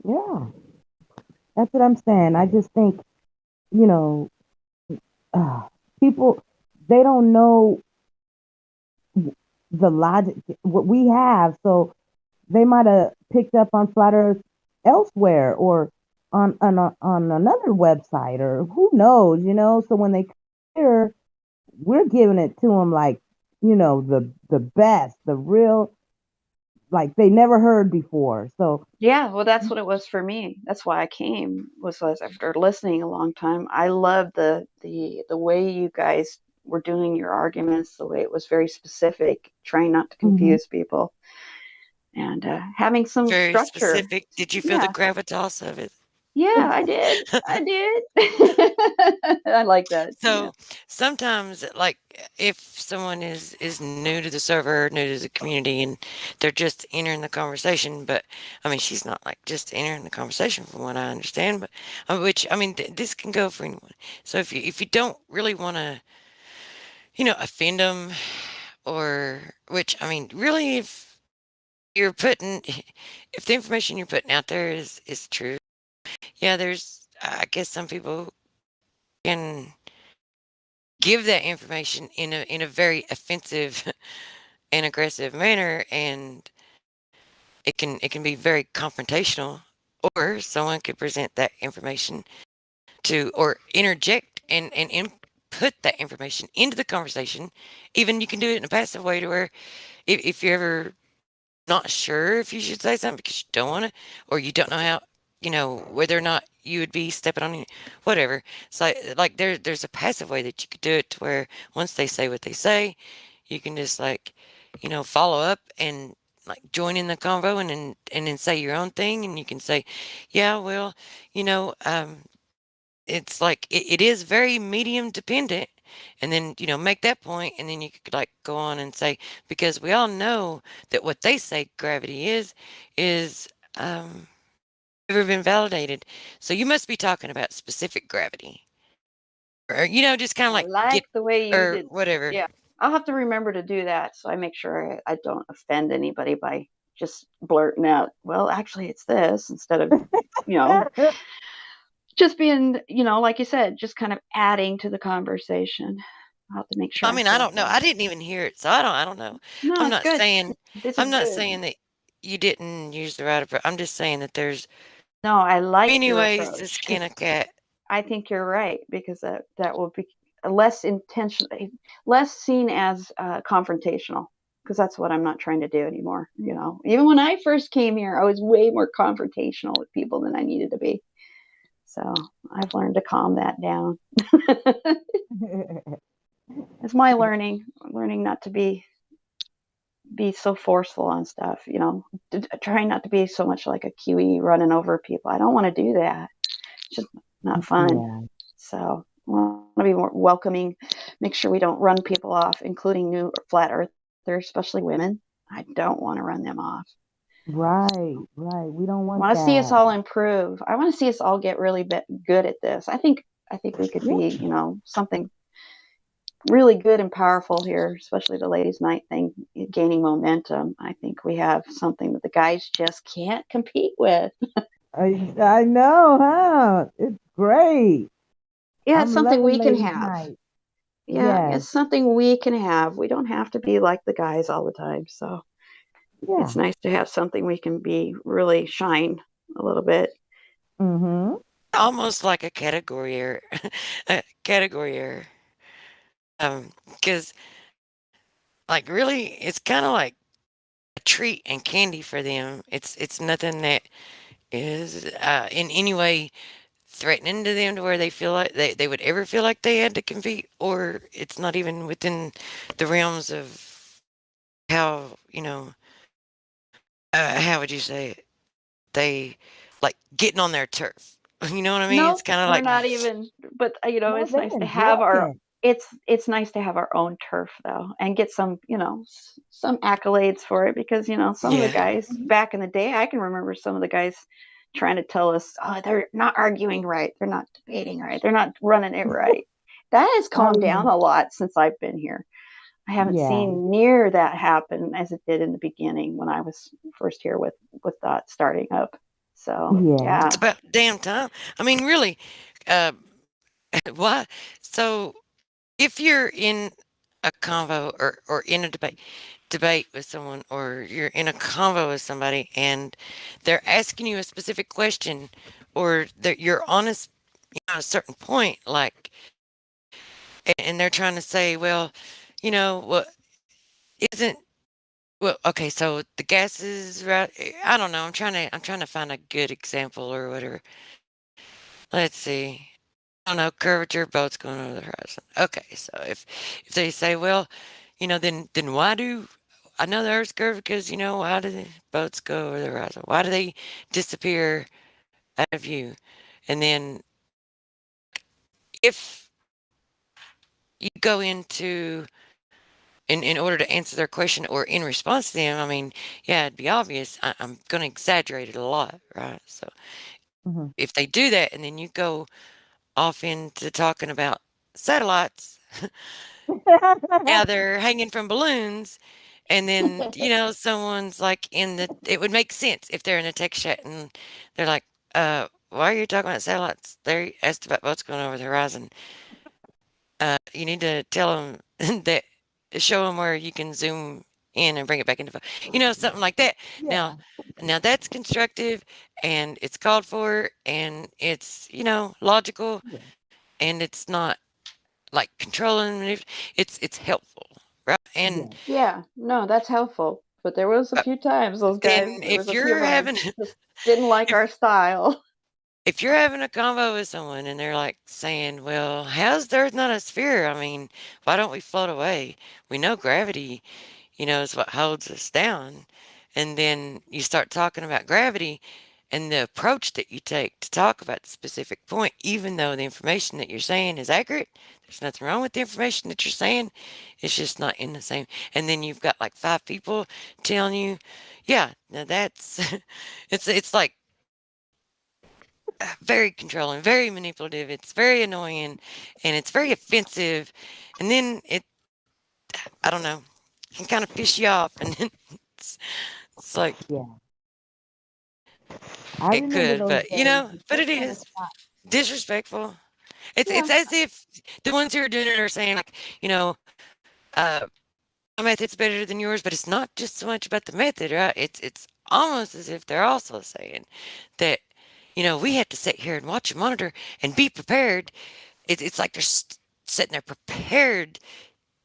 Yeah, that's what I'm saying. I just think, people, they don't know the logic, what we have. So they might have picked up on Flat Earth elsewhere or on another website, or who knows, So when they come here, we're giving it to them like, the best, the real like they never heard before. So yeah, well, that's what it was for me. That's why I came. Was after listening a long time. I love the way you guys were doing your arguments. The way it was very specific, trying not to confuse people, and having some Very structure. specific. Did you feel the Yeah, gravitas of it? yeah, I did. I did. I like that. Yeah. So sometimes, like, if someone is new to the server, new to the community, and they're just entering the conversation, but I mean, she's not like just entering the conversation, from what I understand. But which I mean, this can go for anyone. So if you don't really want to, offend them, or which I mean, really, you're putting, if the information you're putting out there is true, yeah, there's, I guess some people can give that information in a very offensive and aggressive manner, and it can be very confrontational, or someone could present that information to, or interject and input that information into the conversation. Even you can do it in a passive way, to where if you're ever not sure if you should say something because you don't want to, or you don't know how, whether or not you would be stepping on any, whatever. So like there's a passive way that you could do it, to where once they say what they say, you can just like, follow up and like join in the convo, and then say your own thing, and you can say, yeah, well, it's like it is very medium dependent, and then make that point, and then you could like go on and say, because we all know that what they say gravity is never been validated, so you must be talking about specific gravity, or just kind of I like get, like the way you or did. whatever. Yeah, I'll have to remember to do that, so I make sure I don't offend anybody by just blurting out, well, actually, it's this, instead of, you know, just being, like you said, just kind of adding to the conversation. I'll have to make sure I I mean, I say don't know. that. I didn't even hear it, so I don't know. No, I'm it's not good. saying This I'm is not good. saying that you didn't use the right approach. I'm just saying that there's No, I like many your ways to approach, skin because a cat. I think you're right, because that will be less intention, less seen as confrontational, because that's what I'm not trying to do anymore. Even when I first came here, I was way more confrontational with people than I needed to be. So I've learned to calm that down. It's my learning not to be so forceful on stuff. Trying not to be so much like a QE running over people. I don't want to do that. It's just not fun. Yeah. So I want to be more welcoming, make sure we don't run people off, including new flat earthers, especially women. I don't want to run them off. Right, right. We don't I want want to see us that. all improve. I want to see us all get really good at this. I think we could be, something really good and powerful here, especially the ladies' night thing gaining momentum. I think we have something that the guys just can't compete with. I know, huh? It's great. Yeah, it's I'm something loving we can ladies' have. night. Yeah, Yes. it's something we can have. We don't have to be like the guys all the time. So Yeah. it's nice to have something we can be really shine a little bit. Mm-hmm. Almost like a category error, a category error. Because like really, it's kind of like a treat and candy for them. It's nothing that is in any way threatening to them, to where they feel like they would ever feel like they had to compete, or it's not even within the realms of how, how would you say it? They like getting on their turf. You know what I mean? No, It's kind of we're like, not even. But No, it's they nice to enjoy have our. it. It's nice to have our own turf though, and get some some accolades for it, because some of the yeah. guys back in the day, I can remember some of the guys trying to tell us, oh, they're not arguing right, they're not debating right, they're not running it right. That has calmed down a lot since I've been here. I haven't Yeah. seen near that happen as it did in the beginning when I was first here with that starting up. So Yeah. It's about damn time. I mean, really, uh, why? So if you're in a convo, or in a debate with someone, or you're in a convo with somebody, and they're asking you a specific question, or that you're on a certain point, like, and they're trying to say, well, what isn't Well, okay, so the gases, right? I don't know. I'm trying to find a good example or whatever. Let's see. I don't know, curvature, boats going over the horizon. Okay, so if they say, well, then why do I know the Earth's curved because why do the boats go over the horizon? Why do they disappear out of view? And then if you go into in order to answer their question or in response to them, I mean, yeah, it'd be obvious. I'm going to exaggerate it a lot, right? So if they do that and then you go off into talking about satellites, yeah, they're hanging from balloons, and then someone's like it would make sense if they're in a text chat and they're like, why are you talking about satellites? They asked about what's going over the horizon. You need to tell them that, show them where you can zoom in and bring it back into, something like that. Now that's constructive and it's called for and it's, logical and it's not like controlling. It's helpful, right? And Yeah, no, that's helpful. But there was a few times those then guys, there was if a few you're of them having that just didn't like our style. if you're having a convo with someone and they're like saying, well, how's the Earth not a sphere? I mean, why don't we float away? We know gravity, is what holds us down. And then you start talking about gravity and the approach that you take to talk about the specific point, even though the information that you're saying is accurate, there's nothing wrong with the information that you're saying. It's just not in the same. And then you've got like 5 people telling you, yeah, now that's, it's like very controlling, very manipulative. It's very annoying and it's very offensive. And then I don't know, can kind of piss you off. And then it's like, it could, but but it is disrespectful. It's as if the ones who are doing it are saying like, uh, my method's better than yours, but it's not just so much about the method, right? It's almost as if they're also saying that, we have to sit here and watch a monitor and be prepared. It's like they're sitting there prepared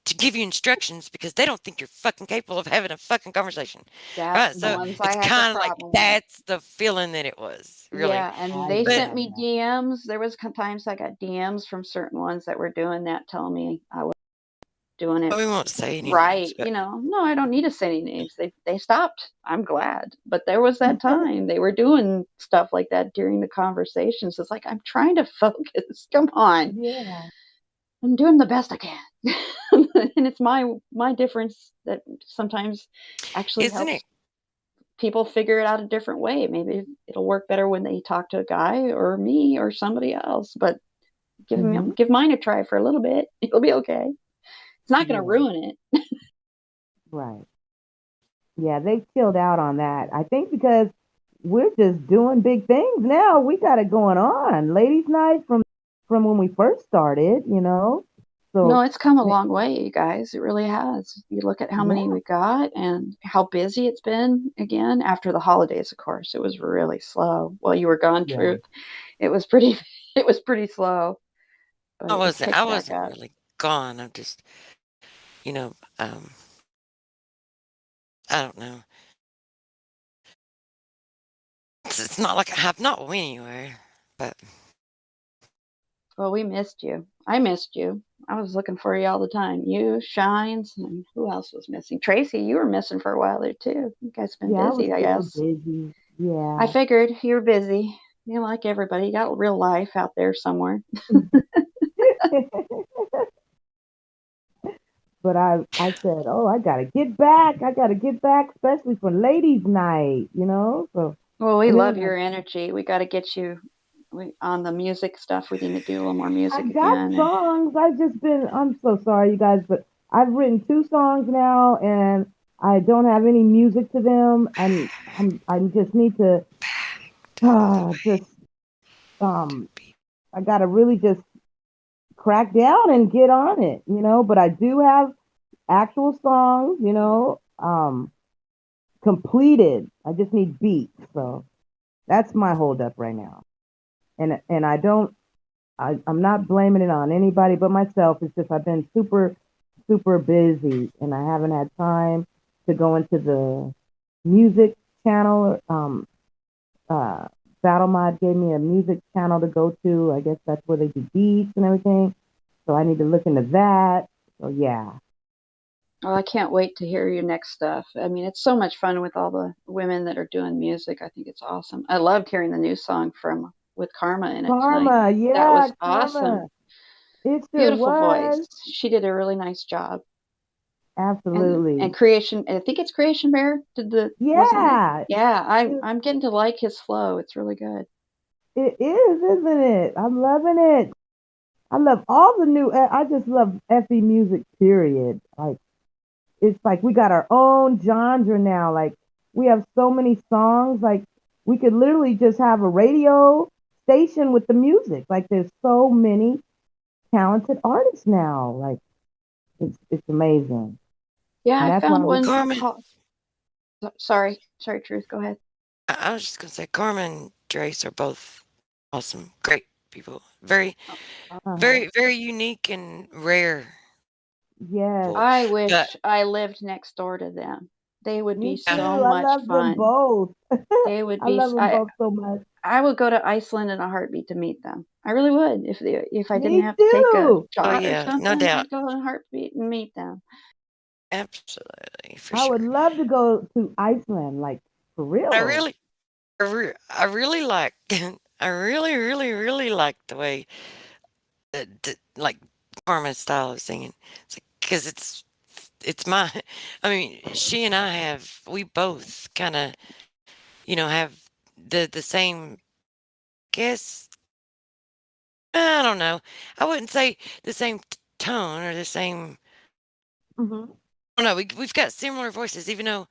to give you instructions because they don't think you're fucking capable of having a fucking conversation. That's Right? the So ones I it's had the kind of like problem with. that's the feeling that it was, really. Yeah, and they But sent me DMs. There was times I got DMs from certain ones that were doing that, telling me I was doing it we won't say any names, right. but No, I don't need to say any names. They stopped. I'm glad. But there was that time they were doing stuff like that during the conversations. It's like I'm trying to focus. Come on. Yeah. I'm doing the best I can. And it's my difference that sometimes actually isn't helps it? people figure it out a different way. Maybe it'll work better when they talk to a guy or me or somebody else. But give mine a try for a little bit. It'll be okay. It's not going to ruin it. Right. Yeah, they chilled out on that. I think because we're just doing big things now. We got it going on. Ladies' night from when we first started, No, So it's come a long way, you guys. It really has. You look at how many we got and how busy it's been again after the holidays, of course. It was really slow. While you were gone, Yeah. Truth. It was pretty it was pretty slow. But I it's wasn't picked I back wasn't up. really gone. I'm just, I don't know. It's not like I have not went anywhere, but Well, we missed you. I missed you. I was looking for you all the time. You, Shines, and who else was missing? Tracy, you were missing for a while there too. You guys been yeah, I was busy, I super guess. busy. Yeah. I figured you were busy. You like everybody. You got real life out there somewhere. But I said, oh, I gotta get back. I gotta get back, especially for ladies' night, So Well, we and love then your energy. We got to get you on the music stuff. We need to do a little more I music got again. songs. I'm so sorry, you guys, but I've written 2 songs now, and I don't have any music to them, and I just need to just I gotta really just crack down and get on it, But I do have actual songs, completed. I just need beats, so that's my holdup right now. And I'm not blaming it on anybody but myself. It's just I've been super, super busy and I haven't had time to go into the music channel. Battle Mod gave me a music channel to go to. I guess that's where they do beats and everything. So I need to look into that. So yeah. Oh, I can't wait to hear your next stuff. I mean, it's so much fun with all the women that are doing music. I think it's awesome. I loved hearing the new song from with Karma in it tonight. Karma, yeah, that was Karma. awesome. It sure Beautiful was. voice. She did a really nice job. Absolutely. And Creation, I think it's Creation Bear did the Yeah. Yeah, I'm getting to like his flow. It's really good. It is, isn't it? I'm loving it. I love all the new. I just love FE music. Period. Like, it's like we got our own genre now. Like, we have so many songs. Like, we could literally just have a radio station with the music. Like, there's so many talented artists now. Like, it's amazing. Yeah, And I that's found why one. Carmen. Sorry, Truth. Go ahead. I was just gonna say, Carmen and Trace are both awesome, great people. Very, very unique and rare. Yes. I wish I lived next door to them. They would Me be too. so I much love fun. them both. They would I be. love them both so much. I would go to Iceland in a heartbeat to meet them. I really would if I didn't Me have to take a too. shot or yeah, something. no doubt. I'd go in a heartbeat and meet them. Absolutely, for I sure. would love to go to Iceland, like for real. I really like. I really, really, really like the way, like Carmen's style of singing. It's like, because it's my. I mean, she and I we both kind of, have the same. Guess I don't know. I wouldn't say the same tone or the same. Mm-hmm. Oh no, we've got similar voices, even though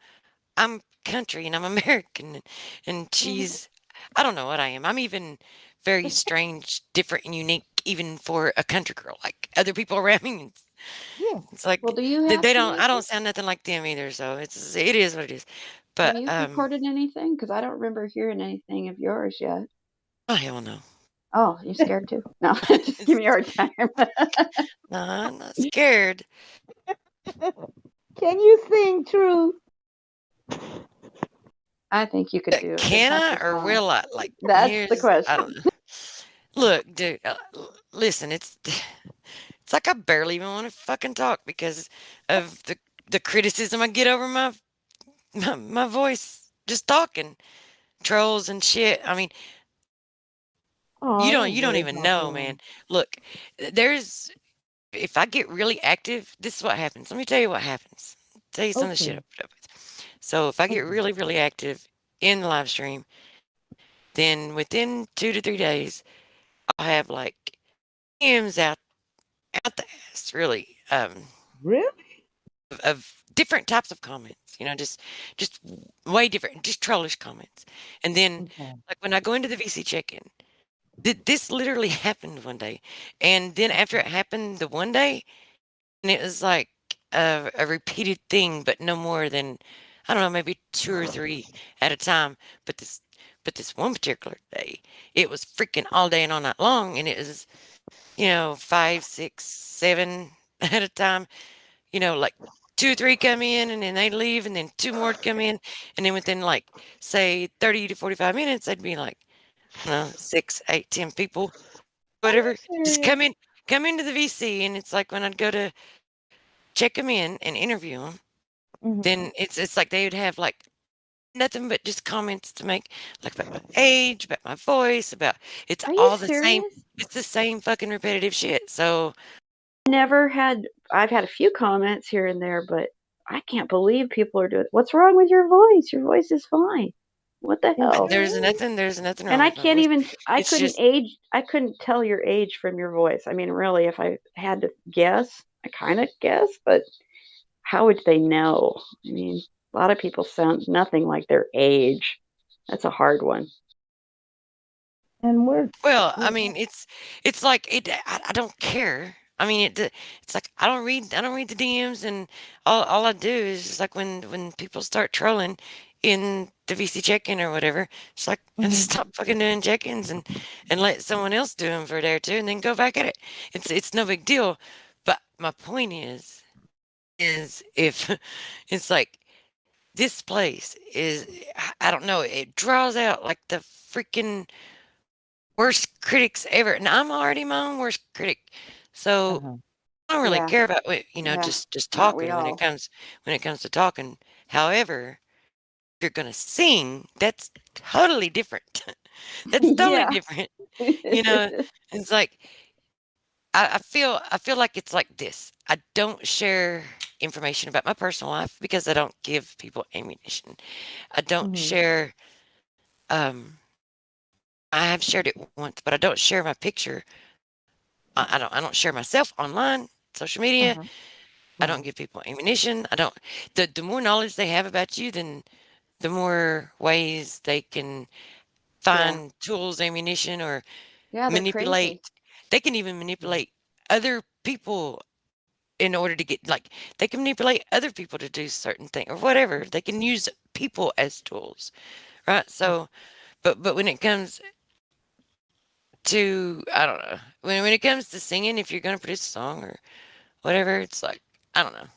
I'm country and I'm American, and she's. I don't know what I am. I'm even very strange, different, and unique, even for a country girl. Like other people around me, Yeah. it's like Well, do you have they don't. I don't sound nothing like them either. So it is what it is. But Have you recorded anything? Because I don't remember hearing anything of yours yet. Oh hell no. Oh, you scared too? No, just give me a hard time. No, I'm not scared. Can you sing, Truth? I think you could do it. Can I or will I? Like, That's the question. I don't know. Look, dude, listen, it's like I barely even want to fucking talk because of the criticism I get over my voice just talking, trolls and shit. I mean, you don't even know, man. Look, if I get really active, this is what happens. Let me tell you what happens. Tell you some of the shit I put up with. So if I get really, really active in the live stream, then within 2 to 3 days, I'll have like DMs out the ass, really. Really? Of different types of comments, just way different, just trollish comments. And then, like when I go into the VC check-in, this literally happened one day, and then after it happened the one day, and it was like a repeated thing, but no more than I don't know, maybe 2 or 3 at a time. But this one particular day, it was freaking all day and all night long, and it was 5, 6, 7 at a time. Like 2 or 3 come in and then they leave, and then 2 more come in, and then within like say 30 to 45 minutes, I'd be like, 6, 8, 10 people, whatever, just come into the VC, and it's like when I'd go to check them in and interview them, then it's like they would have like nothing but just comments to make, like about my age, about my voice, about it's Are you all the serious? same. It's the same fucking repetitive shit. So I've had a few comments here and there, but I can't believe people are doing. What's wrong with your voice? Your voice is fine. What the hell? There's nothing wrong. And I with my can't voice. even. I It's couldn't just- age. I couldn't tell your age from your voice. I mean, really, if I had to guess, I kind of guess, but how would they know? I mean, a lot of people sound nothing like their age. That's a hard one. And Well, I mean, it's like I don't care. I mean, it's like I don't read the DMs, and all I do is just like when people start trolling in the VC check-in or whatever, it's like I just stop fucking doing check-ins and let someone else do them for a day or two, and then go back at it. It's no big deal. But my point is if it's like this place is, I don't know, it draws out like the freaking worst critics ever. And I'm already my own worst critic. So I don't really Yeah. care about what, Yeah. just Not we talking when all. it comes to talking. However, if you're gonna sing, that's totally different. That's totally Yeah. different. It's like I feel like it's like this. I don't share information about my personal life because I don't give people ammunition. I don't share I have shared it once, but I don't share my picture. I don't share myself online, social media. I don't give people ammunition. I don't the more knowledge they have about you, then the more ways they can find tools, ammunition, or Yeah, they're manipulate. crazy. They can even manipulate other people in order to get, like, they can manipulate other people to do certain things or whatever. They can use people as tools, right? So, but when it comes to, I don't know, when it comes to singing, if you're going to produce a song or whatever, it's like, I don't know.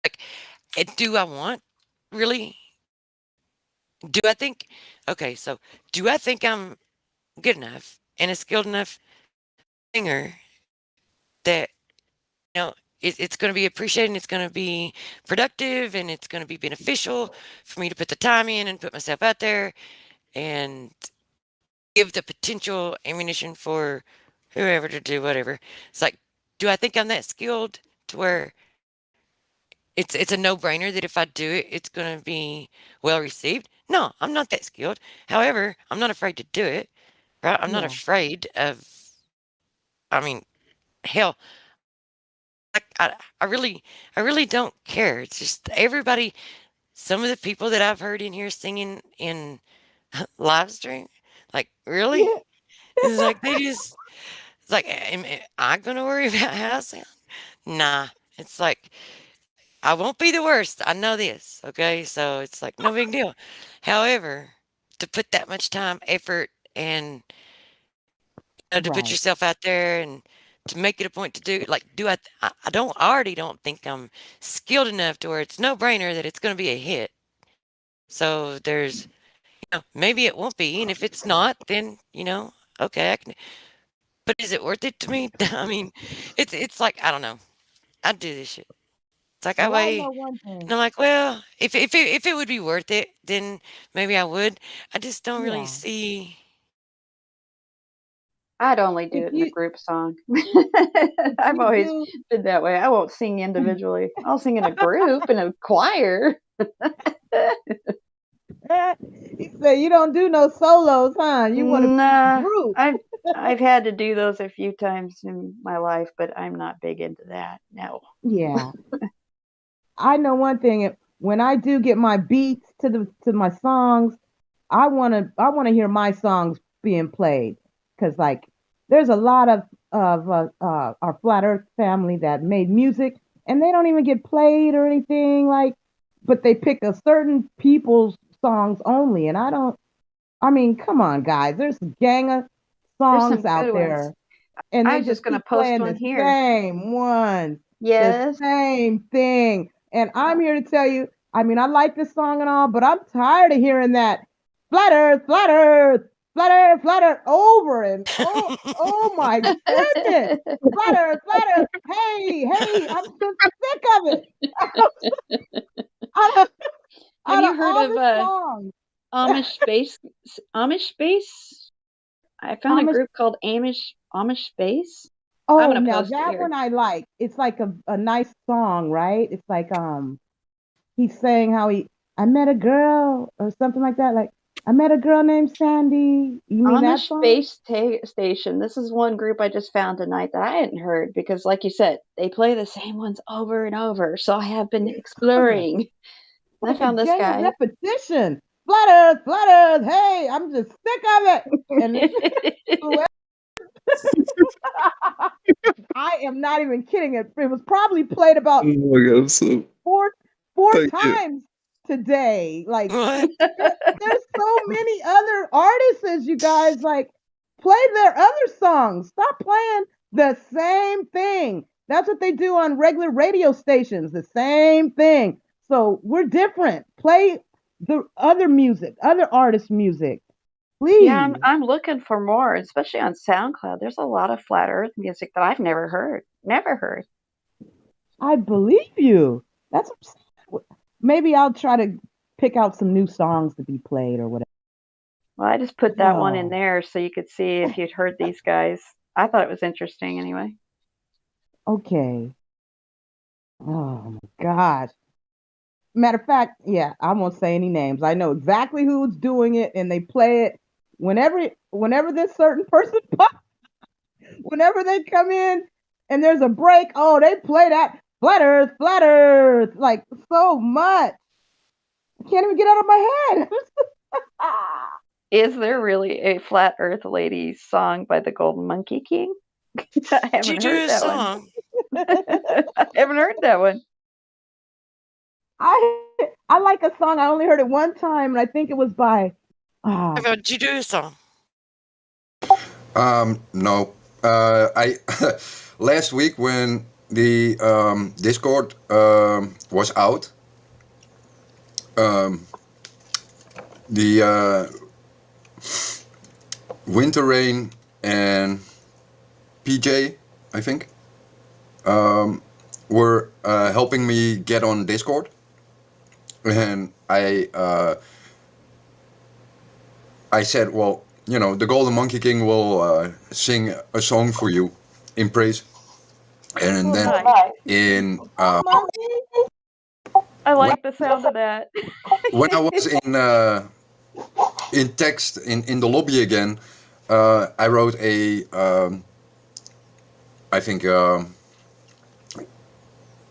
Like, do I want, really? Do I think, okay, so do I think I'm good enough and a skilled enough singer that, it's going to be appreciated and it's going to be productive and it's going to be beneficial for me to put the time in and put myself out there and give the potential ammunition for whoever to do whatever. It's like, do I think I'm that skilled to where it's a no-brainer that if I do it, it's going to be well received? No, I'm not that skilled. However, I'm not afraid to do it, right? I'm not afraid of, I mean, hell, I really don't care. It's just everybody, some of the people that I've heard in here singing in live stream, like, really? It's like it's like, am I gonna worry about how I sound? Nah. It's like, I won't be the worst. I know this. Okay. So it's like no big deal. However, to put that much time, effort, and to put yourself out there and to make it a point to do, like, I already don't think I'm skilled enough to where it's no brainer that it's going to be a hit. So there's, maybe it won't be. And if it's not, then, okay, I can, but is it worth it to me? I mean, it's like, I don't know. I'd do this shit. It's like I Well, I weigh, know one and thing. I'm like, well, if it would be worth it, then maybe I would. I just don't really Yeah. see. I'd only do If it in a you group song. if I've you always do, been that way. I won't sing individually. I'll sing in a group, in a choir. you say you don't do no solos, huh? You want to Nah, group. I've had to do those a few times in my life, but I'm not big into that. No. Yeah. I know one thing. When I do get my beats to my songs, I wanna hear my songs being played because like there's a lot of our Flat Earth family that made music and they don't even get played or anything like, but they pick a certain people's songs only, and I don't. I mean, come on, guys. There's a gang of There's some songs out good ones. there, and I they was just just gonna keep post playing one the here. same ones, the Yes. same thing. And I'm here to tell you, I mean, I like this song and all, but I'm tired of hearing that flat earth, flat earth, flat earth, flat earth over and oh my goodness. Flat earth. Hey, hey, I'm so sick of it. out of, Have out of you heard all of the songs. Amish Space? Amish Space? I found a Amish. group called Amish Space. I'm Oh, gonna now post it that here. one I like. It's like a nice song, right? It's like he's saying how I met a girl or something like that. Like I met a girl named Sandy. You mean that Amish song? Space Station. This is one group I just found tonight that I hadn't heard because, like you said, they play the same ones over and over. So I have been exploring. And I Like a found this gang of guy. repetition. Flat Earth. Hey, I'm just sick of it. And I am not even kidding. It was probably played about Oh my god, so four thank you. times today. Like there's so many other artists, you guys. Like play their other songs. Stop playing the same thing. That's what they do on regular radio stations. The same thing. So we're different. Play the other music, other artists' music, please. Yeah, I'm looking for more, especially on SoundCloud. There's a lot of flat Earth music that I've never heard. Never heard. I believe you. That's maybe I'll try to pick out some new songs to be played or whatever. Well, I just put that one in there so you could see if you'd heard these guys. I thought it was interesting anyway. Okay. Oh my gosh. Matter of fact, yeah, I won't say any names. I know exactly who's doing it, and they play it whenever this certain person whenever they come in and there's a break. Oh, they play that flat earth, like so much. I can't even get out of my head. Is there really a Flat Earth Lady song by the Golden Monkey King? I haven't heard that one. I haven't heard that one. I like a song. I only heard it one time, and I think it was by. How about you do a song? No. I last week when the Discord was out, the Winter Rain and PJ, I think, were helping me get on Discord, and I said, well, you know, the Golden Monkey King will sing a song for you in praise, and then in I like the sound of that. when I was in text in the lobby again, I wrote a I think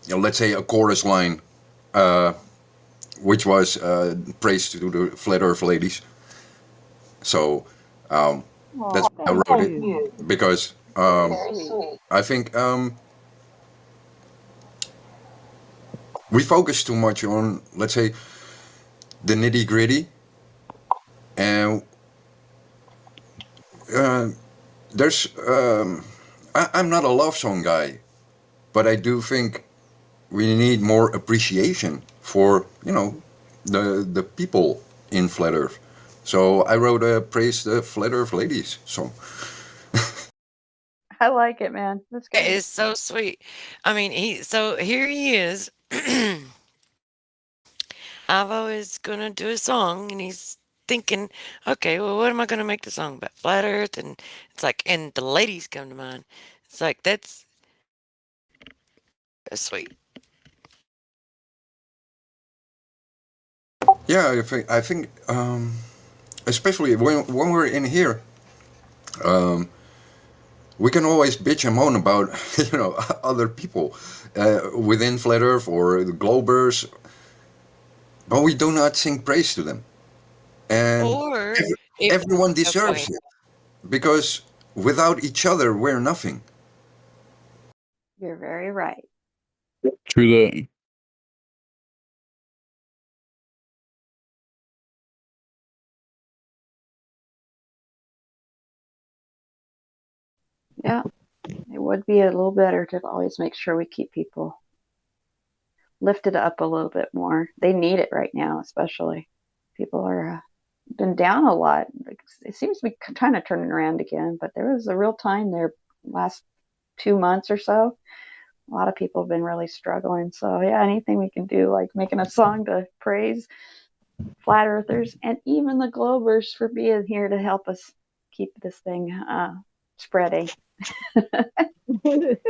let's say a chorus line, which was praise to the Flat Earth ladies. So that's why I wrote it, because I think we focus too much on, let's say, the nitty gritty, and there's I'm not a love song guy, but I do think we need more appreciation for, you know, the people in Flat Earth. So I wrote a praise the Flat Earth ladies song. I like it, man. That's good. It's so sweet. I mean, so here he is. Avo is gonna do a song, and he's thinking, okay, well, what am I gonna make the song about? Flat Earth, and it's like, and the ladies come to mind. It's like that's sweet. Yeah, I think especially when we're in here, we can always bitch and moan about, you know, other people within Flat Earth or the Globers, but we do not sing praise to them. And everyone deserves it, because without each other, we're nothing. You're very right. True that. Yeah, it would be a little better to always make sure we keep people lifted up a little bit more. They need it right now, especially. People are been down a lot. It seems to be kind of turning around again, but there was a real time there last 2 months or so. A lot of people have been really struggling. So yeah, anything we can do, like making a song to praise Flat Earthers and even the Globers for being here to help us keep this thing spreading. To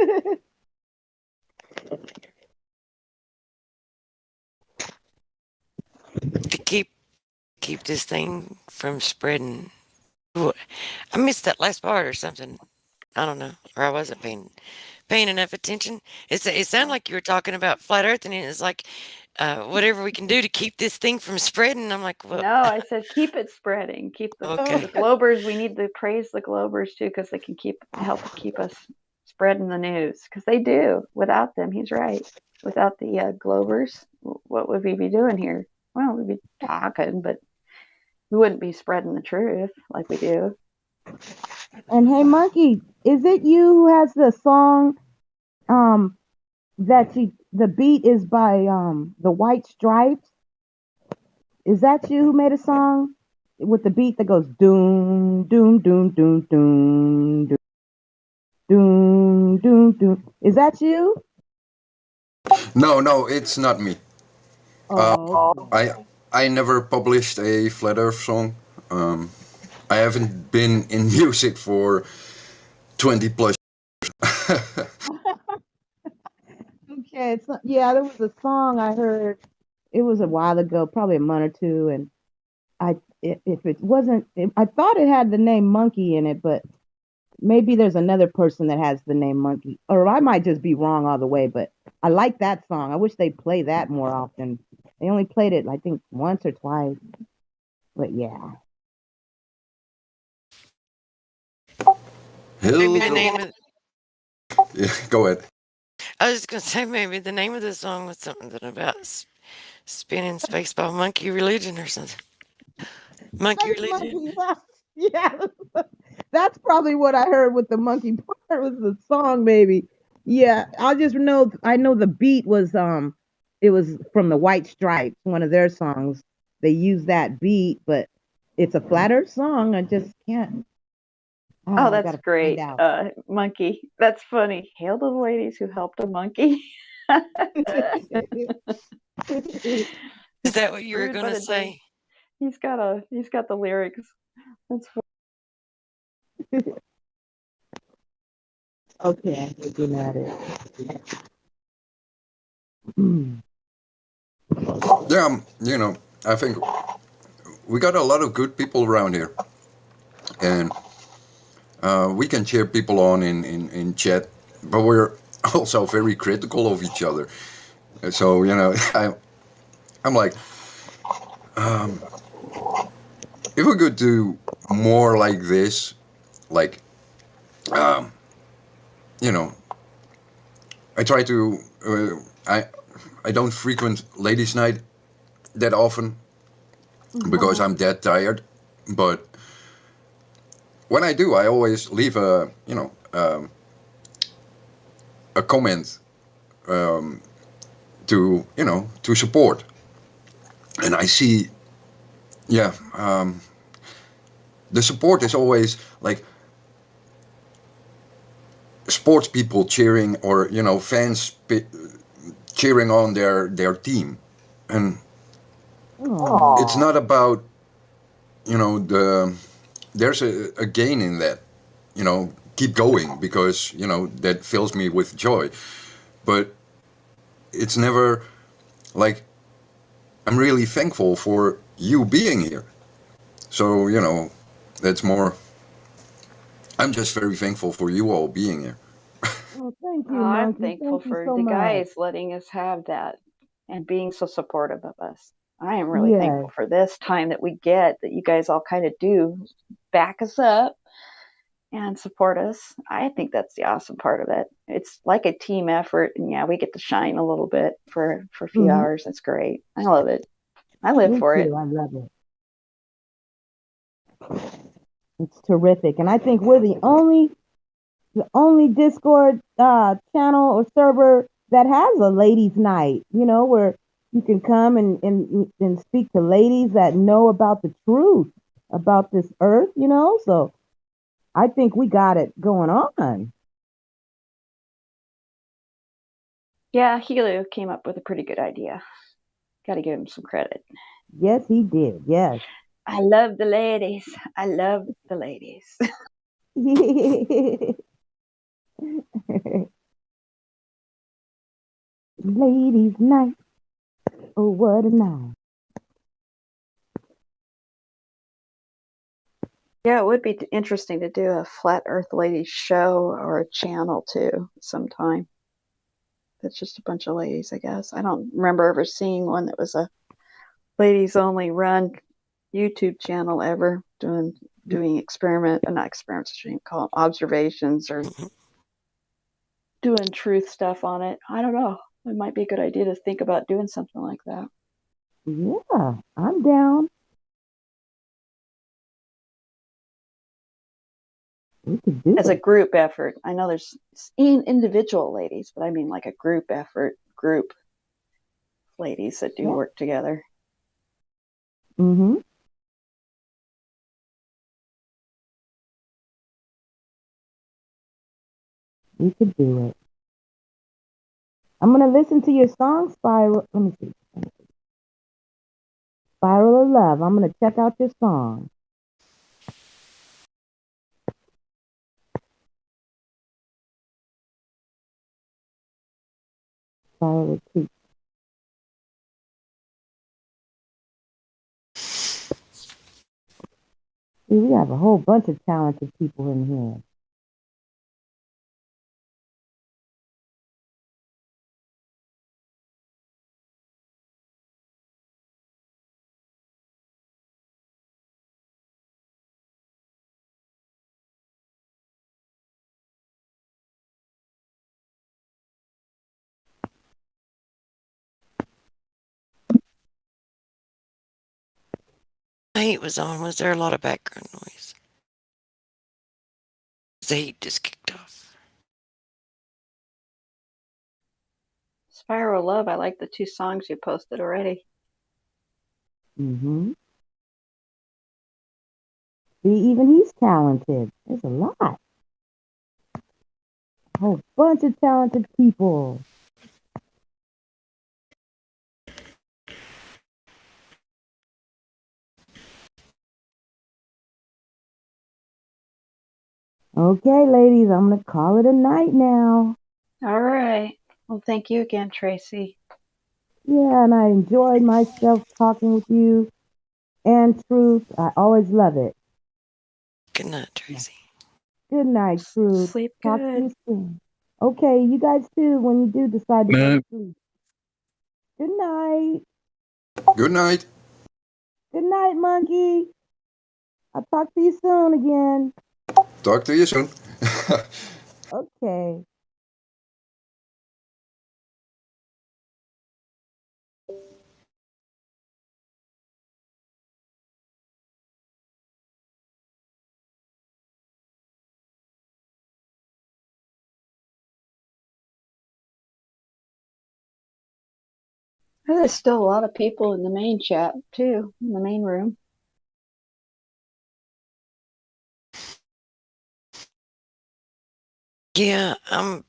keep this thing from spreading. Ooh, I missed that last part or something. I don't know, or I wasn't paying enough attention. It sounded like you were talking about Flat Earth, and it's like whatever we can do to keep this thing from spreading. I'm like, well, no, I said keep it spreading. Keep the Globers. We need to praise the Globers too, because they can help keep us spreading the news, because they do. Without them, he's right. Without the Globers, what would we be doing here? Well, we'd be talking, but we wouldn't be spreading the truth like we do. And hey, Monkey, is it you who has the song The beat is by the White Stripes. Is that you who made a song with the beat that goes doom doom doom doom doom doom doom doom doom? Is that you? No, it's not me. Oh, I never published a Flat Earth song. Um, I haven't been in music for 20 plus. okay. Yeah, there was a song I heard. It was a while ago, probably a month or two, and if it wasn't, I thought it had the name Monkey in it, but maybe there's another person that has the name Monkey, or I might just be wrong all the way. But I like that song. I wish they play that more often. They only played it, I think, once or twice. But yeah. Maybe the name of. Yeah, go ahead. I was just gonna say maybe the name of the song was something about spinning spaceball monkey religion or something. Monkey religion. Yeah, that's probably what I heard with the monkey part was the song, maybe. Yeah, I know the beat was it was from the White Stripes, one of their songs. They use that beat, but it's a Flat Earth song. I just can't. Oh, I that's gotta find great. out. Monkey. That's funny. Hail to the ladies who helped a monkey. Is that what you were Rude gonna but a say? dig. He's got the lyrics. That's funny. Okay, I'm looking at it. Yeah, I think we got a lot of good people around here. And we can cheer people on in chat, but we're also very critical of each other. So, I'm like, if we could do more like this, like, um, you know, I try to, I don't frequent ladies' night that often because I'm that tired. But when I do, I always leave a comment to support. And I see, yeah, the support is always like sports people cheering or fans cheering on their team, and it's not about there's a gain in that, keep going because that fills me with joy, but it's never like I'm really thankful for you being here. So that's more. I'm just very thankful for you all being here. Oh, thank you, I'm Monkey. thankful Thank you for so the much. guys letting us have that and being so supportive of us. I am really Yes. thankful for this time that we get, that you guys all kind of do back us up and support us. I think that's the awesome part of it. It's like a team effort, and yeah, we get to shine a little bit for a few hours. That's great. I love it. I live Me for it. too. I love it. It's terrific, and I think we're the only Discord channel or server that has a ladies' night. Where you can come and speak to ladies that know about the truth about this earth. So I think we got it going on. Yeah, Helio came up with a pretty good idea. Got to give him some credit. Yes, he did. Yes. I love the ladies. I love the ladies. Ladies' night. Oh, what a night. Yeah, it would be interesting to do a Flat Earth Ladies show or a channel too sometime. That's just a bunch of ladies, I guess. I don't remember ever seeing one that was a ladies only run YouTube channel ever doing not experiments, I shouldn't call them observations or doing truth stuff on it. I don't know. It might be a good idea to think about doing something like that. Yeah, I'm down. as a group effort. I know there's individual ladies, but I mean like a group effort, group ladies that do work together. Mm-hmm. We could do it. I'm gonna listen to your song, Spiral. Let me see. Spiral of Love. I'm gonna check out your song. Spiral of Truth. See, we have a whole bunch of talented people in here. The heat was on. Was there a lot of background noise? The heat just kicked off. Spiral Love, I like the 2 songs you posted already. Mm-hmm. See, even he's talented. There's a lot. A whole bunch of talented people. Okay, ladies, I'm going to call it a night now. All right. Well, thank you again, Tracy. Yeah, and I enjoyed myself talking with you and Truth. I always love it. Good night, Tracy. Good night, Truth. Sleep Talk good. to you soon. Okay, you guys too, when you do decide to go to sleep. Good night. Good night. Good night, Monkey. I'll talk to you soon again. Talk to you soon. Okay. There's still a lot of people in the main chat, too, in the main room. Yeah, I'm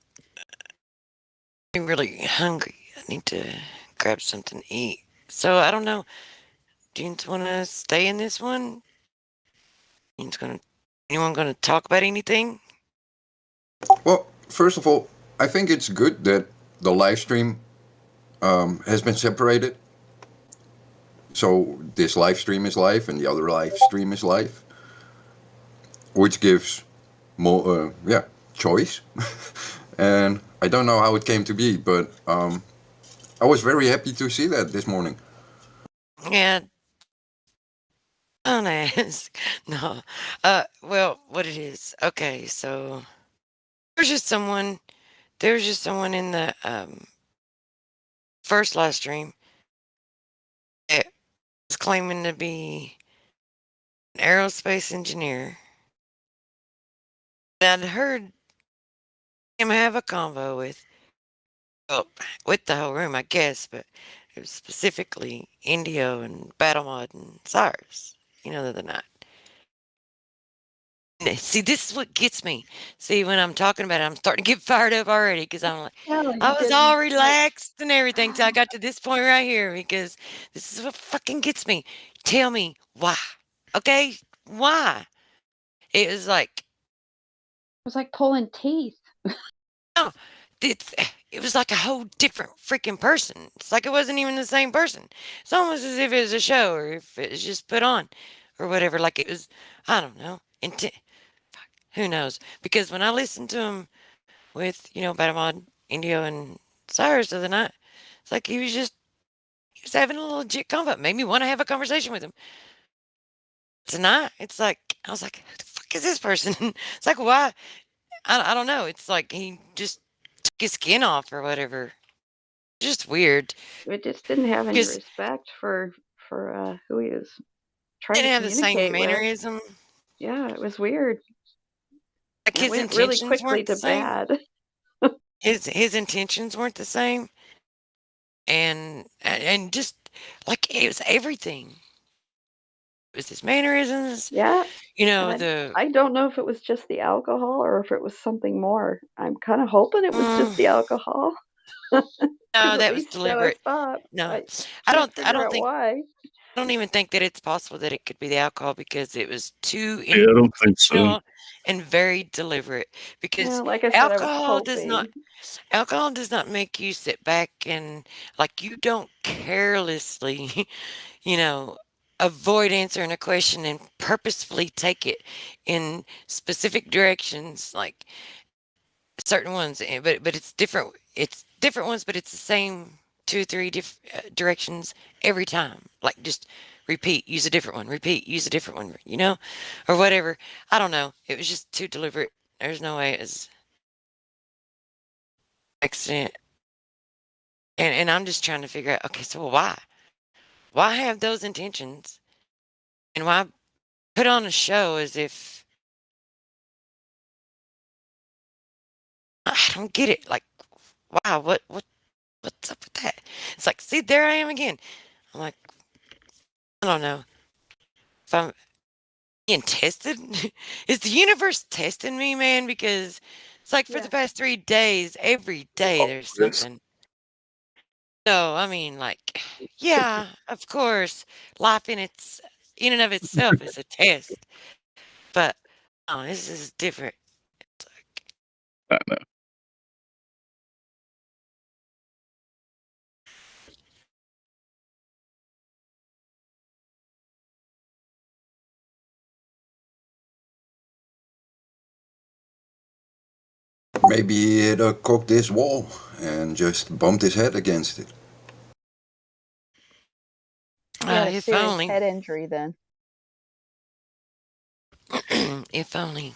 really hungry. I need to grab something to eat. So I don't know. Do you want to stay in this one? Anyone going to talk about anything? Well, first of all, I think it's good that the live stream has been separated. So this live stream is live and the other live stream is live, which gives more, choice. And I don't know how it came to be, but I was very happy to see that this morning. Yeah. Don't ask. No. Well, what it is. Okay, so there's just someone in the first live stream that was claiming to be an aerospace engineer. And I'd heard him have a convo with the whole room, I guess, but it was specifically Indio and Battlemod and Cyrus, the other night. See, this is what gets me. See, when I'm talking about it, I'm starting to get fired up already because I'm like, I was all relaxed and everything till I got to this point right here because this is what fucking gets me. Tell me why. Okay? Why? It was like pulling teeth. No, it was like a whole different freaking person. It's like it wasn't even the same person. It's almost as if it was a show or if it was just put on or whatever. Like it was, I don't know. Who knows? Because when I listened to him with, Batamod, Indio, and Cyrus the other night, it's like he was having a little legit convo. Made me want to have a conversation with him. Tonight, it's like, I was like, who the fuck is this person? It's like, why? I don't know. It's like he just took his skin off or whatever. Just weird. It just didn't have any respect for who he was trying Didn't to have the same communicate with. mannerism. Yeah, it was weird. like his went really intentions quickly weren't the to same. bad. His intentions weren't the same, and just like it was everything. It was his mannerisms. Yeah. You know, And I don't know if it was just the alcohol or if it was something more. I'm kind of hoping it was just the alcohol. No, Because at that was least Stella deliberate. stopped. No, I I can't don't figure out think. why. I don't even think that it's possible that it could be the alcohol because it was too Yeah, I don't think so. intentional and very deliberate. Because Yeah, like I said, I was alcohol does not make you sit back and like you don't carelessly, you know, avoid answering a question and purposefully take it in specific directions, like certain ones. But it's different. It's different ones, but it's the same 2 or 3 directions every time. Like just repeat, use a different one, repeat, use a different one, you know, or whatever. I don't know. It was just too deliberate. There's no way it was accident. And I'm just trying to figure out, okay, so why? Why have those intentions? And why put on a show as if I don't get it? Like, wow, what's up with that? It's like, see, there I am again. I'm like, I don't know. If I'm being tested? Is the universe testing me, man? Because it's like for the past 3 days, every day there's something. No, I mean, like, yeah, of course, life in and of itself is a test. But oh, this is different. I know. Maybe he hit a cock this wall and just bumped his head against it. He had a If serious only. head injury then. If only.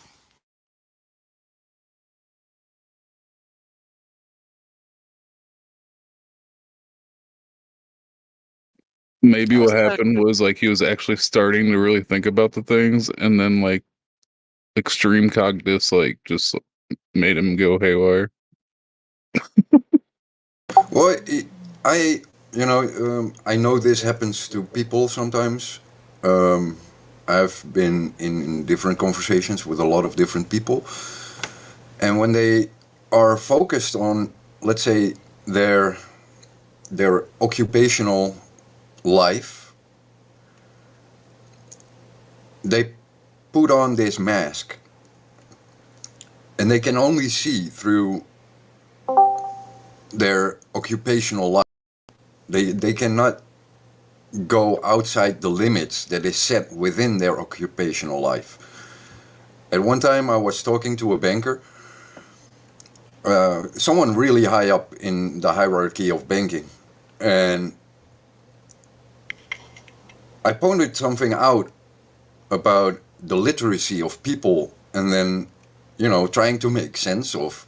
Maybe what happened was like he was actually starting to really think about the things, and then like extreme cognitus like just made him go haywire. Well, I I know this happens to people sometimes. I've been in different conversations with a lot of different people, and when they are focused on, let's say, their occupational life, they put on this mask, and they can only see through their occupational life. They cannot go outside the limits that is set within their occupational life. At one time, I was talking to a banker, someone really high up in the hierarchy of banking, and I pointed something out about the literacy of people, and then, trying to make sense of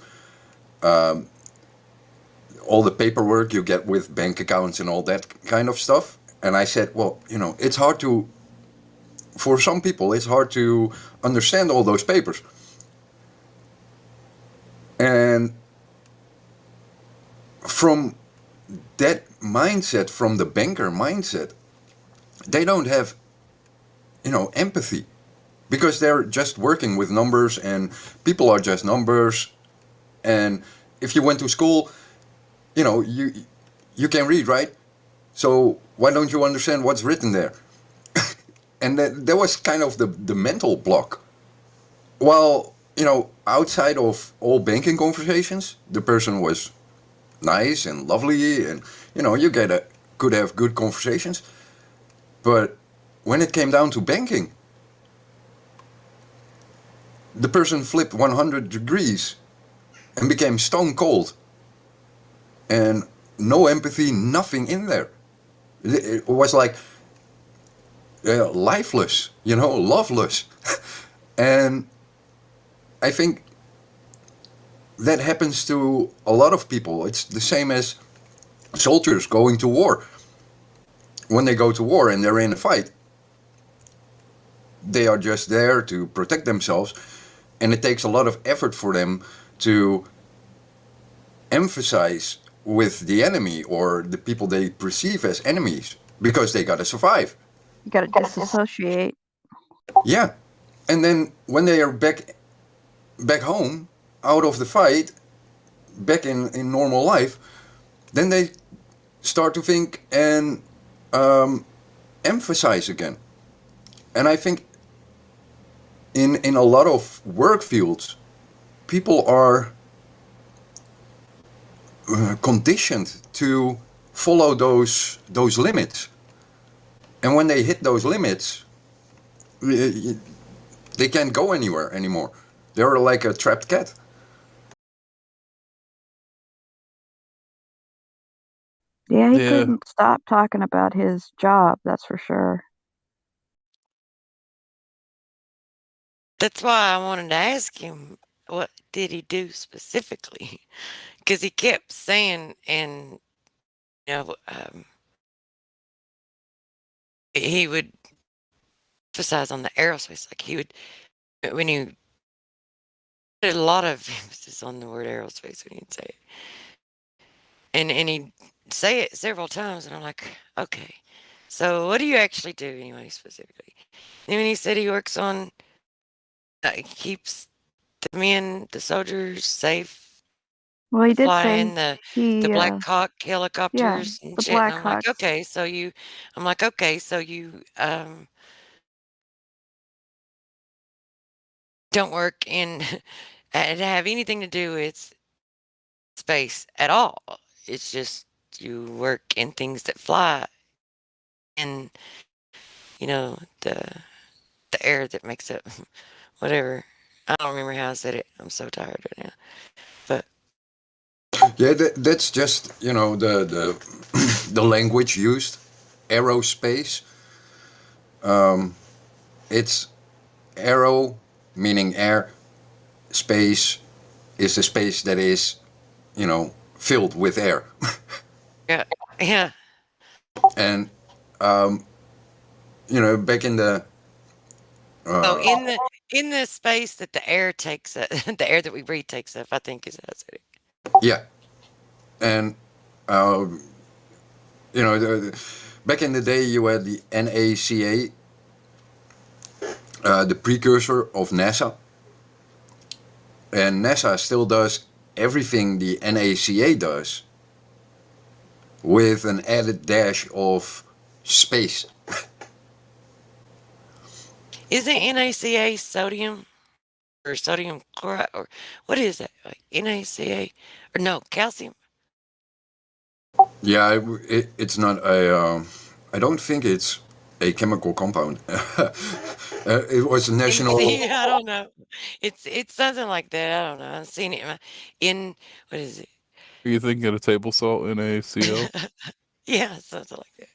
all the paperwork you get with bank accounts and all that kind of stuff. And I said, well, it's hard for some people, it's hard to understand all those papers. And from that mindset, from the banker mindset, they don't have, empathy, because they're just working with numbers, and people are just numbers. And if you went to school, you can read, right? So why don't you understand what's written there? And that was kind of the mental block. While, outside of all banking conversations, the person was nice and lovely, and, you could have good conversations. But when it came down to banking, the person flipped 100 degrees and became stone cold. And no empathy, nothing in there. It was like lifeless, loveless. And I think that happens to a lot of people. It's the same as soldiers going to war. When they go to war and they're in a fight, they are just there to protect themselves. And it takes a lot of effort for them to emphasize with the enemy or the people they perceive as enemies because they got to survive. You got to disassociate. Yeah. And then when they are back home, out of the fight, back in normal life, then they start to think and emphasize again. And I think in a lot of work fields, people are conditioned to follow those limits. And when they hit those limits, they can't go anywhere anymore. They're like a trapped cat. Yeah, he couldn't stop talking about his job, that's for sure. That's why I wanted to ask him, what did he do specifically? Because he kept saying, and you know, he would emphasize on the aerospace. Like he would, when he put a lot of emphasis on the word aerospace when he'd say it, and he'd say it several times, and I'm like, okay, so what do you actually do anyway specifically? And when he said he works on, keeps the men, the soldiers safe. Well, he did Flying say the Black Hawk helicopters and the shit, and Black I'm like, Hawks. okay, so you don't work in and have anything to do with space at all. It's just you work in things that fly, and you know the air that makes it whatever. I don't remember how I said it. I'm so tired right now, but yeah, that's just the the language used. Aerospace. It's aero meaning air. Space is the space that is, filled with air. yeah. And back in the in the space that the air takes the air that we breathe takes up, I think is how I said it. Yeah. And back in the day you had the NACA, the precursor of NASA. And NASA still does everything the NACA does with an added dash of space. Isn't NaCa sodium or sodium chloride or what is that? Like NaCa or no calcium? Yeah, it's not a. I don't think it's a chemical compound. It was a national. I don't know. It's something like that. I don't know. I've seen it in what is it? Are you thinking of table salt, NaCl? Yeah, something like that.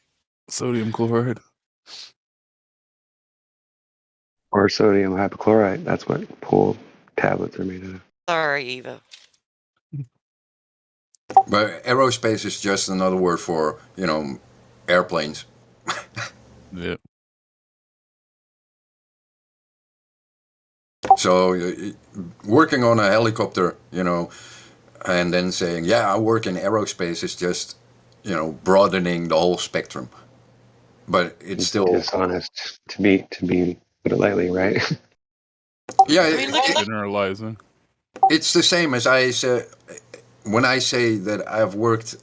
Sodium chloride. Or sodium hypochlorite. That's what pool tablets are made of. Sorry, Eva. But aerospace is just another word for, airplanes. Yeah. So working on a helicopter, and then saying, yeah, I work in aerospace is just, broadening the whole spectrum. But it's still dishonest to be put it lightly, right? Yeah, generalizing. It's the same as I say when I say that I've worked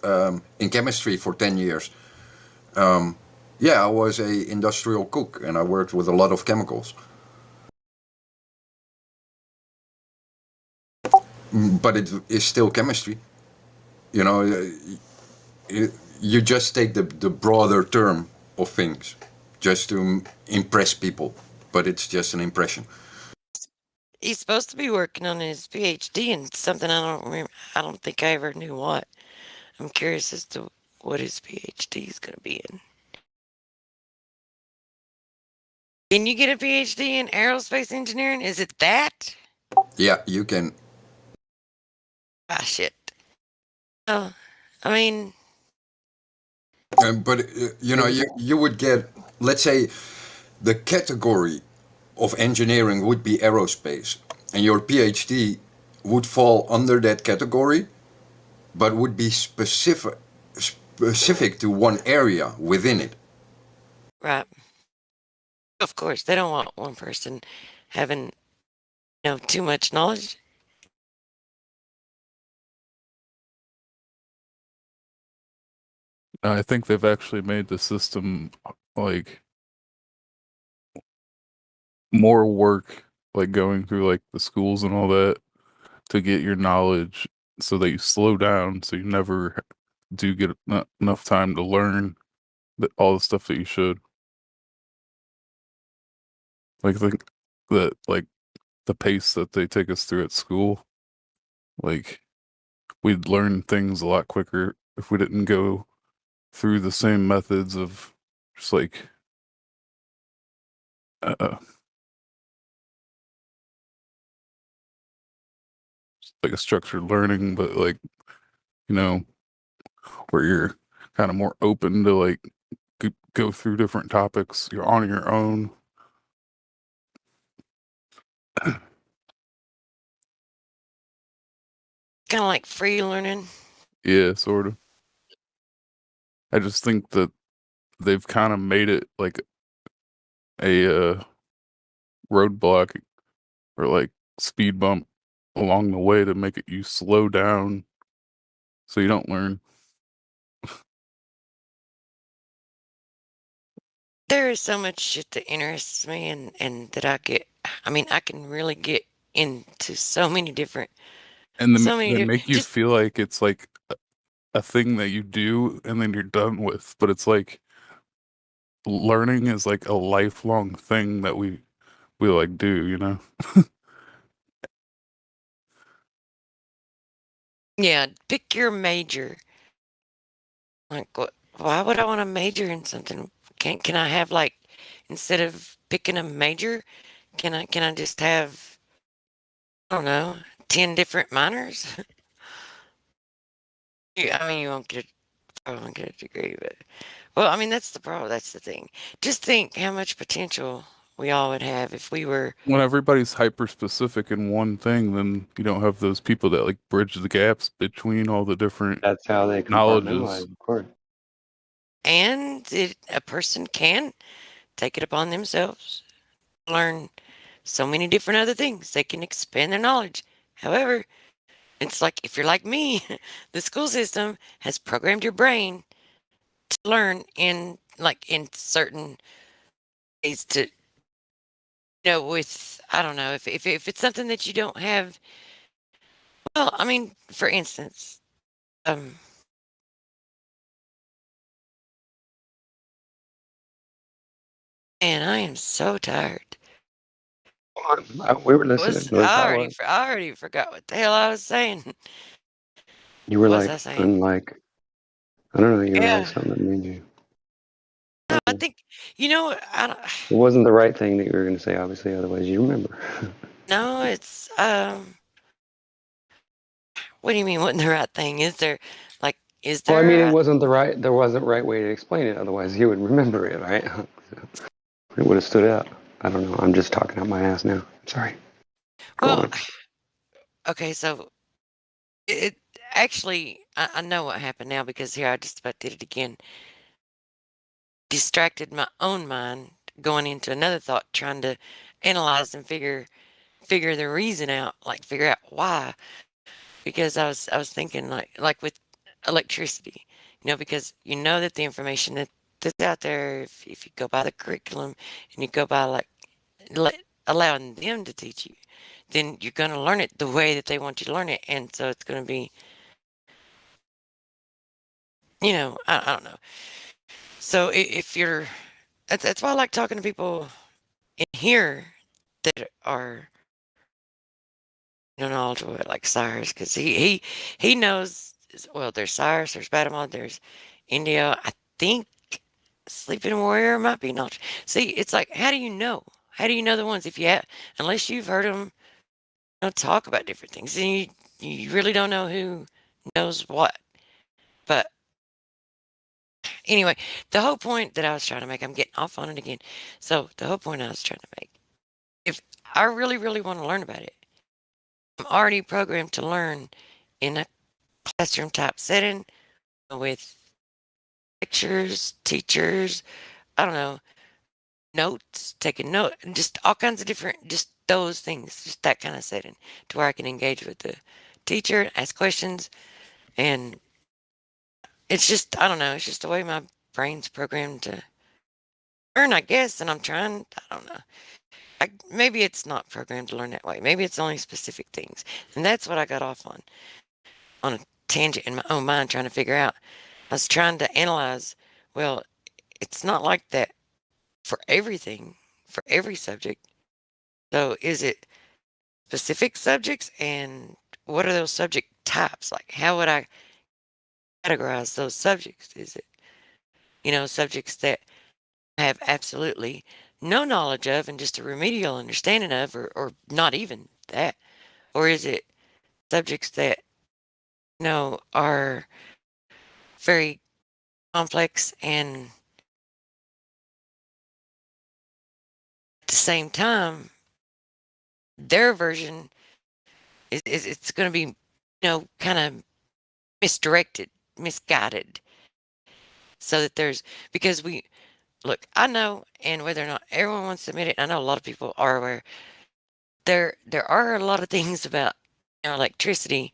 in chemistry for 10 years. I was a industrial cook and I worked with a lot of chemicals. But it is still chemistry. You just take the broader term of things just to impress people, but it's just an impression. He's supposed to be working on his PhD in something I don't remember. I don't think I ever knew what. I'm curious as to what his PhD is going to be in. Can you get a PhD in aerospace engineering? Is it that? Yeah, you can. Ah, shit. Oh, I mean... But, you would get, let's say, the category of engineering would be aerospace. And your PhD would fall under that category, but would be specific to one area within it. Right. Of course, they don't want one person having, too much knowledge. I think they've actually made the system like more work, like going through like the schools and all that to get your knowledge so that you slow down so you never do get enough time to learn all the stuff that you should. Like, I think that, like, the pace that they take us through at school, like, we'd learn things a lot quicker if we didn't go through the same methods of just like like a structured learning, but like, where you're kind of more open to like go through different topics. You're on your own. Kind of like free learning. Yeah, sort of. I just think that they've kind of made it like a roadblock or like speed bump along the way to make it you slow down so you don't learn. There is so much shit that interests me and that I can really get into so many different And they make you feel like it's like a thing that you do and then you're done with, but it's like learning is like a lifelong thing that we like do. Yeah, pick your major. Like, why would I want to major in something? Can I have, like, instead of picking a major, can I just have, I don't know, 10 different minors? You won't probably get a degree, but that's the problem. That's the thing. Just think how much potential we all would have if we were. When everybody's hyper specific in one thing, then you don't have those people that like bridge the gaps between all the different. That's how they knowledges. compartmentalize, of course. And a person can take it upon themselves, learn so many different other things. They can expand their knowledge. However, it's like if you're like me, the school system has programmed your brain to learn in certain ways to, with, I don't know, if it's something that you don't have. Well, for instance, man, I am so tired. We were listening. I already forgot what the hell I was saying. You were What was like, I saying? unlike, I don't know, you were Yeah. like something that made you. No, I think, I don't. It wasn't the right thing that you were going to say, obviously, otherwise you remember. No, it's, what do you mean, wasn't the right thing? Is there, Well, I mean, there wasn't the right way to explain it, otherwise you would remember it, right? It would have stood out. I don't know. I'm just talking out my ass now. Sorry. Well, okay, so it actually, I know what happened now because here I just about did it again. Distracted my own mind going into another thought, trying to analyze and figure the reason out, figure out why. Because I was thinking like with electricity, because that the information that's out there, if you go by the curriculum and you go by allowing them to teach you, then you're going to learn it the way that they want you to learn it. And so it's going to be, I don't know. So if you're, that's why I like talking to people in here that are knowledgeable, like Cyrus, because he knows. Well, there's Cyrus, there's Batamon, there's India. I think Sleeping Warrior might be not. See, it's like, how do you know? How do you know the ones unless you've heard them talk about different things, and you really don't know who knows what. But anyway, the whole point that I was trying to make, I'm getting off on it again. So the whole point I was trying to make, if I really, really want to learn about it, I'm already programmed to learn in a classroom type setting with lectures, teachers, I don't know, notes, taking note, and just all kinds of different, just those things, just that kind of setting to where I can engage with the teacher, ask questions, and it's just, I don't know, it's just the way my brain's programmed to learn, I guess, and I'm trying, I don't know. Maybe it's not programmed to learn that way. Maybe it's only specific things. And that's what I got off on a tangent in my own mind trying to figure out. I was trying to analyze, well, it's not like that for everything, for every subject. So is it specific subjects, and what are those subject types? Like, how would I categorize those subjects? Is it, subjects that I have absolutely no knowledge of and just a remedial understanding of, or not even that? Or is it subjects that, are very complex and at the same time, their version is it's going to be, kind of misdirected, misguided, so that because look, I know, and whether or not everyone wants to admit it, I know a lot of people are aware, there are a lot of things about, electricity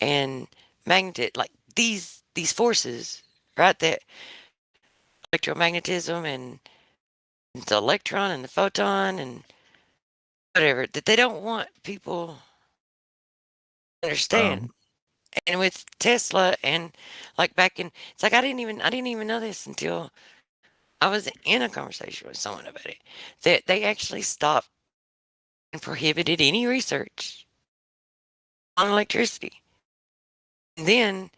and magnetic, like these forces, right? That electromagnetism and the electron and the photon and whatever, that they don't want people to understand. And with Tesla and like back in, it's like I didn't even know this until I was in a conversation with someone about it, that they actually stopped and prohibited any research on electricity. And then,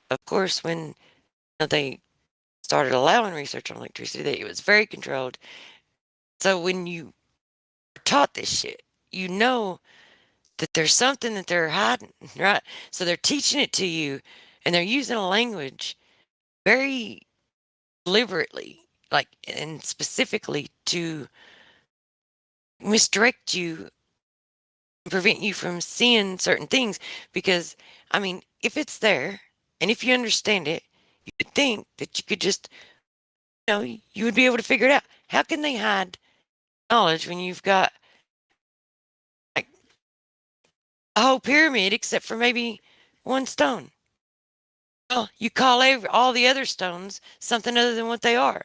of course, when they started allowing research on electricity, it was very controlled. So when you are taught this shit, you know that there's something that they're hiding, right? So they're teaching it to you, and they're using a language very deliberately, like, and specifically to misdirect you, prevent you from seeing certain things. Because, I mean, if it's there and if you understand it, you would think that you could just, you would be able to figure it out. How can they hide knowledge when you've got like a whole pyramid except for maybe one stone? Well, you call all the other stones something other than what they are.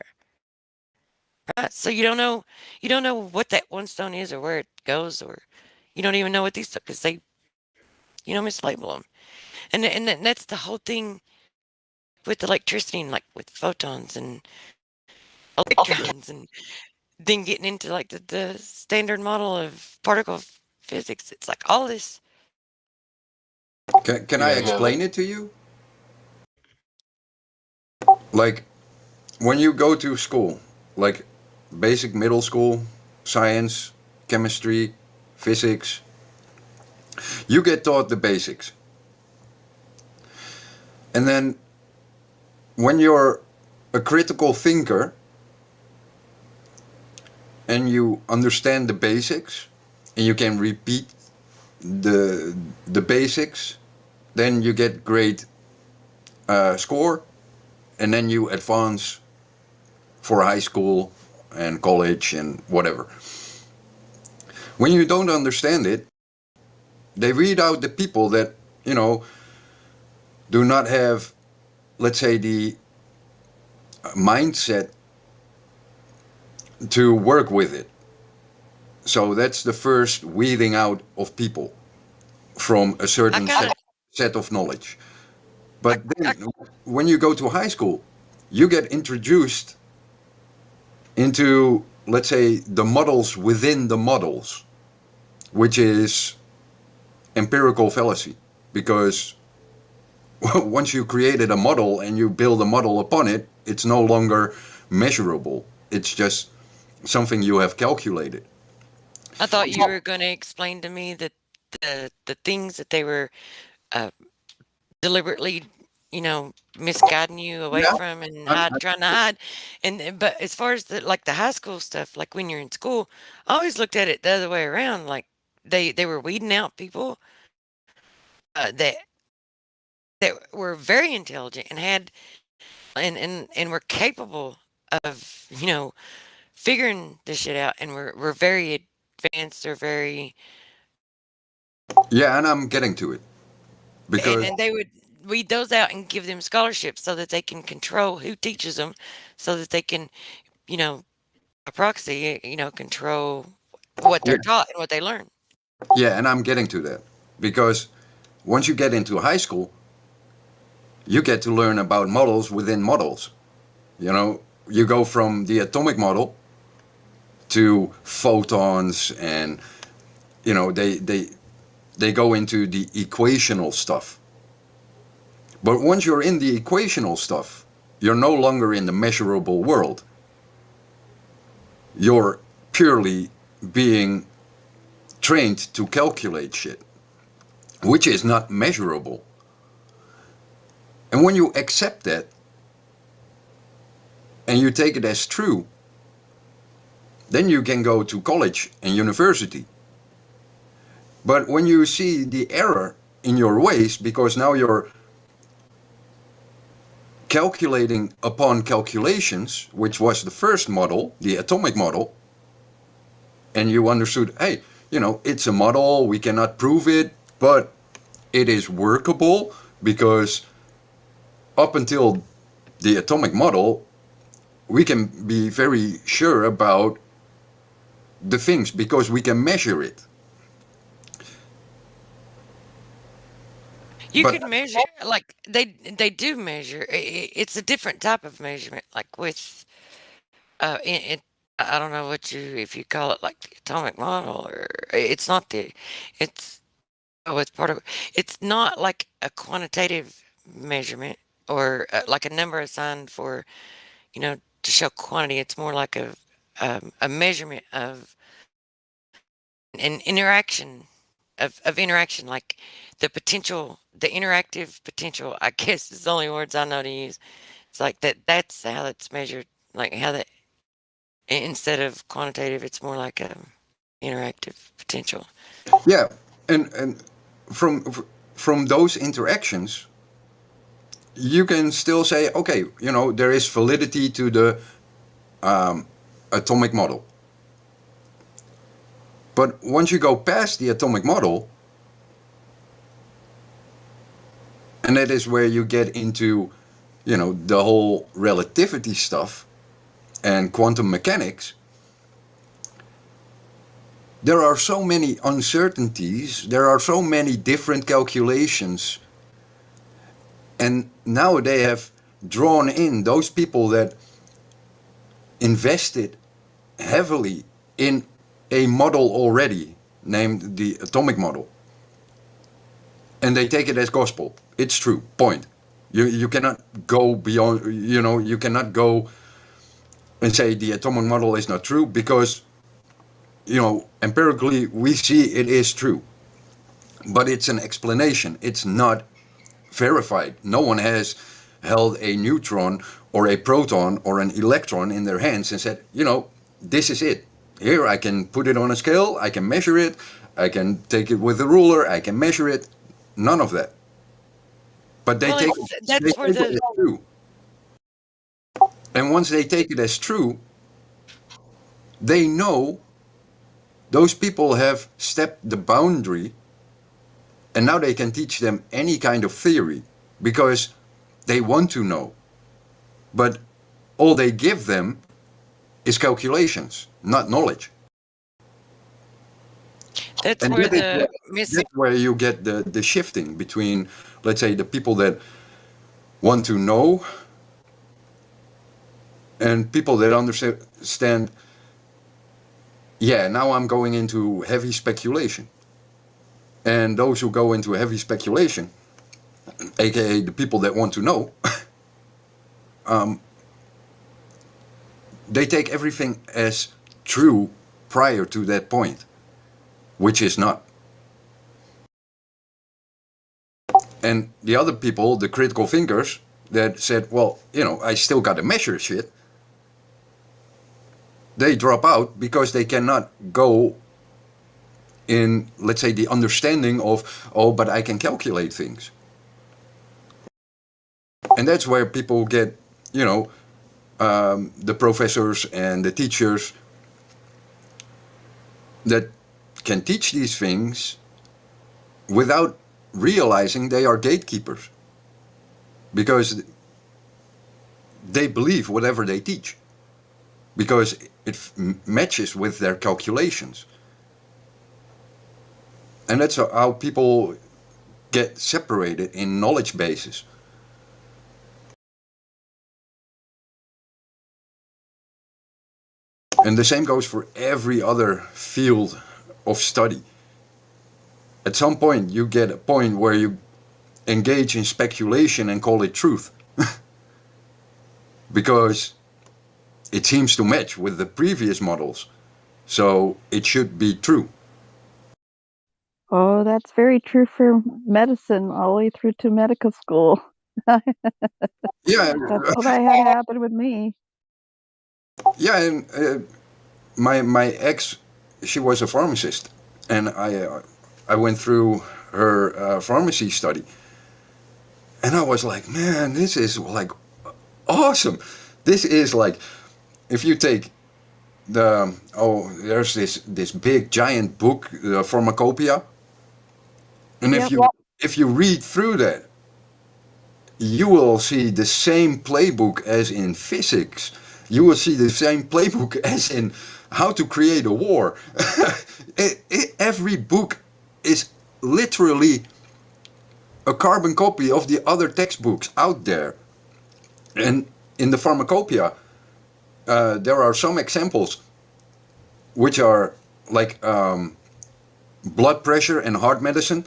Right? So you don't know what that one stone is or where it goes, or you don't even know what these, because they, mislabel them. And that's the whole thing with electricity and like with photons and electrons, and then getting into like the standard model of particle physics. It's like all this. Can I explain it to you? Like, when you go to school, like basic middle school, science, chemistry, physics, you get taught the basics. And then when you're a critical thinker and you understand the basics and you can repeat the basics, then you get great score, and then you advance for high school and college and whatever. When you don't understand it, they weed out the people that, do not have, let's say, the mindset to work with it. So that's the first weeding out of people from a certain set of knowledge. But then when you go to high school, you get introduced into, let's say, the models within the models, which is empirical fallacy. Because once you created a model and you build a model upon it, it's no longer measurable. It's just something you have calculated. I thought you were going to explain to me that the things that they were deliberately, misguiding you away from and trying to hide. But as far as the high school stuff, like when you're in school, I always looked at it the other way around. Like, they were weeding out people that were very intelligent and had and were capable of figuring this shit out, and we're very advanced or very Yeah, and I'm getting to it because and they would weed those out and give them scholarships so that they can control who teaches them, so that they can a proxy control what they're taught and what they learn. yeah, and I'm getting to that because once you get into high school, you get to learn about models within models. You go from the atomic model to photons, and they go into the equational stuff. But once you're in the equational stuff, you're no longer in the measurable world. You're purely being trained to calculate shit, which is not measurable. And when you accept that and you take it as true, then you can go to college and university. But when you see the error in your ways, because now you're calculating upon calculations, which was the first model, the atomic model, and you understood, hey, it's a model, we cannot prove it, but it is workable because up until the atomic model, we can be very sure about the things because we can measure it. You can measure, like they do measure. It's a different type of measurement, like with I don't know if you call it like the atomic model, or it's not it's part of it's not like a quantitative measurement or like a number assigned for to show quantity. It's more like a measurement of an interaction of interaction, like the potential, the interactive potential, I guess is the only words I know to use. It's like that's how it's measured, like how that instead of quantitative, it's more like a interactive potential. Yeah, and from those interactions, you can still say, okay, there is validity to the atomic model. But once you go past the atomic model, and that is where you get into, the whole relativity stuff and quantum mechanics, there are so many uncertainties, there are so many different calculations, and now they have drawn in those people that invested heavily in a model already named the atomic model, and they take it as gospel. It's true, point. You cannot go beyond, you cannot go and say the atomic model is not true because empirically we see it is true, but it's an explanation. It's not verified. No one has held a neutron or a proton or an electron in their hands and said, this is it. Here I can put it on a scale, I can measure it, I can take it with a ruler, I can measure it. None of that. But they take it as true. And once they take it as true, they know those people have stepped the boundary, and now they can teach them any kind of theory because they want to know. But all they give them is calculations, not knowledge. That's where the missing. That's where you get the shifting between, let's say, the people that want to know and people that understand, yeah, now I'm going into heavy speculation. And those who go into heavy speculation, aka the people that want to know, they take everything as true prior to that point, which is not. And the other people, the critical thinkers, that said, well, I still got to measure shit, they drop out because they cannot go in, let's say, the understanding of, oh, but I can calculate things. And that's where people get, the professors and the teachers that can teach these things without realizing they are gatekeepers, because they believe whatever they teach because it matches with their calculations. And that's how people get separated in knowledge bases. And the same goes for every other field of study. At some point, you get a point where you engage in speculation and call it truth. Because it seems to match with the previous models. So it should be true. Oh, that's very true for medicine all the way through to medical school. Yeah. That's what I had happen with me. Yeah, and my ex, she was a pharmacist, and I went through her pharmacy study, and I was like, man, this is like awesome. This is like, if you take there's this big giant book, the Pharmacopoeia, and Yep. if you read through that, you will see the same playbook as in physics. You will see the same playbook as in how to create a war. Every book is literally a carbon copy of the other textbooks out there. And in the Pharmacopoeia, there are some examples which are like blood pressure and heart medicine.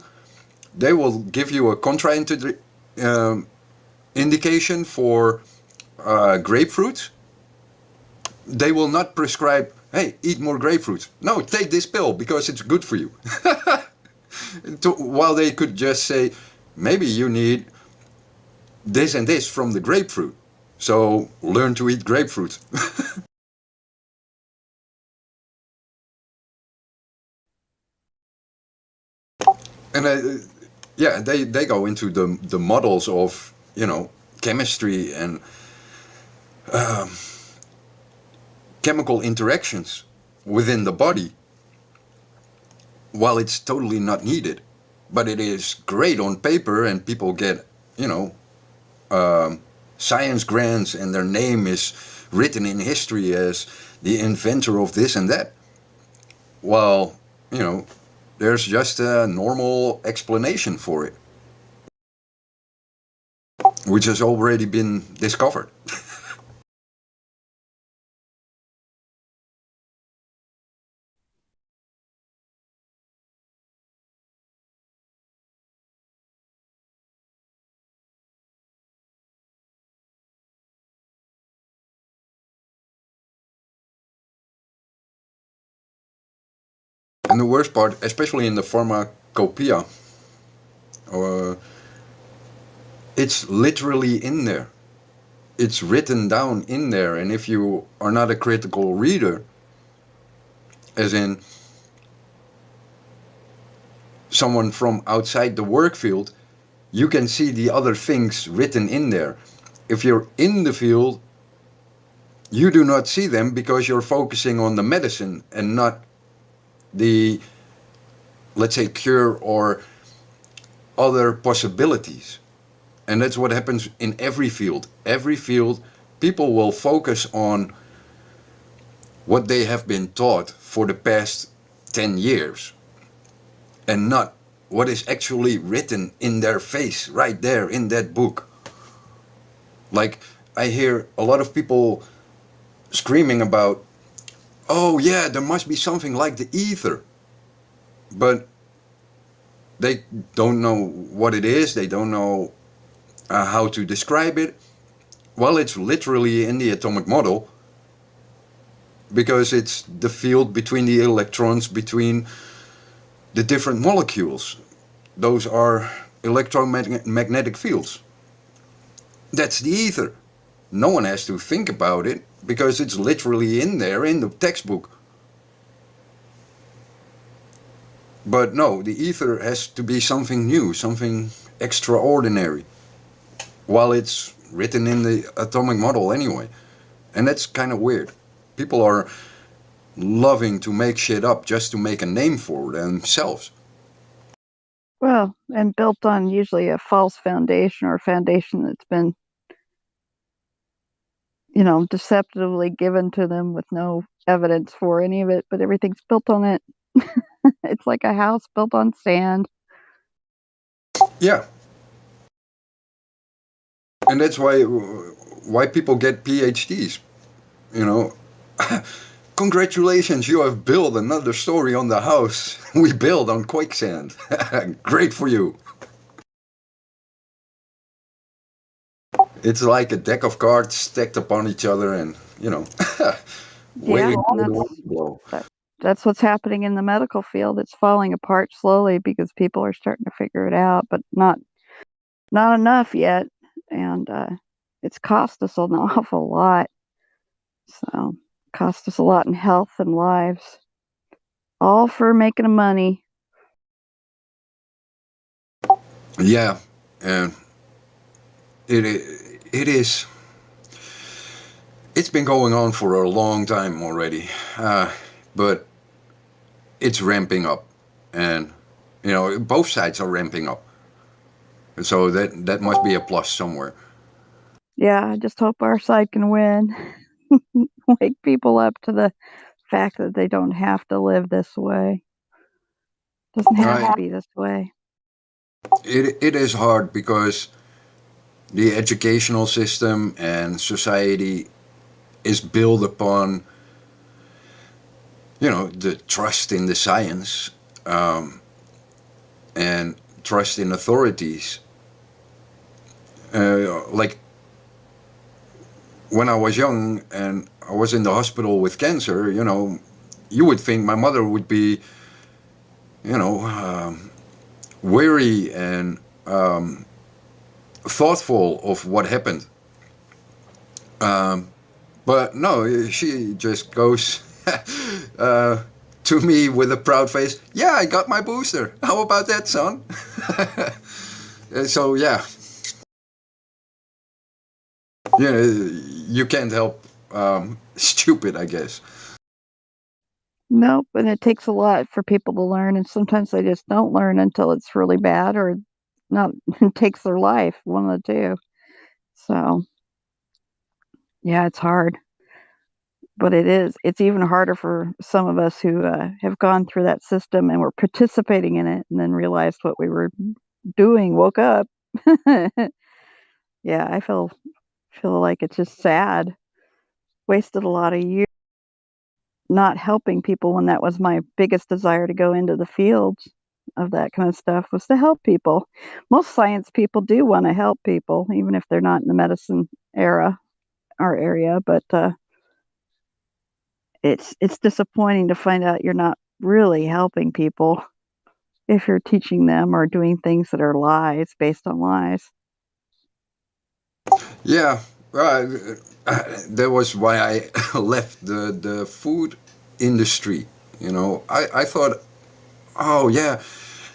They will give you a indication for grapefruits. They will not prescribe, hey, eat more grapefruits. No, take this pill because it's good for you. While they could just say, maybe you need this and this from the grapefruit. So learn to eat grapefruit. And they go into the models of, chemistry and chemical interactions within the body, while it's totally not needed. But it is great on paper, and people get, science grants, and their name is written in history as the inventor of this and that. Well, there's just a normal explanation for it, which has already been discovered. And the worst part, especially in the Pharmacopoeia, it's literally in there. It's written down in there. And if you are not a critical reader, as in someone from outside the work field, you can see the other things written in there. If you're in the field, you do not see them because you're focusing on the medicine and not the, let's say, cure or other possibilities. And that's what happens in every field. Every field, people will focus on what they have been taught for the past 10 years and not what is actually written in their face right there in that book. Like, I hear a lot of people screaming about, oh yeah, there must be something like the ether. But they don't know what it is. They don't know how to describe it. Well, it's literally in the atomic model, because it's the field between the electrons, between the different molecules. Those are electromagnetic fields. That's the ether. No one has to think about it because it's literally in there in the textbook. But no, the ether has to be something new, something extraordinary, while it's written in the atomic model anyway. And that's kind of weird. People are loving to make shit up just to make a name for themselves. Well, and built on usually a false foundation or a foundation that's been, deceptively given to them with no evidence for any of it, but everything's built on it. It's like a house built on sand. Yeah. And that's why people get PhDs. Congratulations, you have built another story on the house we built on quicksand. Great for you. It's like a deck of cards stacked upon each other and, waiting for the wind to blow. That's what's happening in the medical field. It's falling apart slowly because people are starting to figure it out, but not enough yet. And it's cost us an awful lot. So, cost us a lot in health and lives, all for making money. Yeah, and it is. It's been going on for a long time already, but it's ramping up, and both sides are ramping up, and so that must be a plus somewhere. Yeah, I just hope our side can win. Wake people up to the fact that they don't have to live this way. Doesn't have to be this way. It is hard because the educational system and society is built upon the trust in the science and trust in authorities. Like when I was young and I was in the hospital with cancer, you would think my mother would be, wary and thoughtful of what happened. But no, she just goes to me with a proud face. Yeah, I got my booster. How about that, son? So yeah. You can't help stupid, I guess. Nope, and it takes a lot for people to learn, and sometimes they just don't learn until it's really bad or not. It takes their life, one of the two. So, yeah, it's hard. But it's even harder for some of us who have gone through that system and were participating in it and then realized what we were doing, woke up. Yeah, I feel like it's just sad. Wasted a lot of years not helping people when that was my biggest desire to go into the fields of that kind of stuff, was to help people. Most science people do want to help people, even if they're not in the medicine area, but it's disappointing to find out you're not really helping people if you're teaching them or doing things that are lies, based on lies. Yeah, that was why I left the food industry. I thought, oh yeah,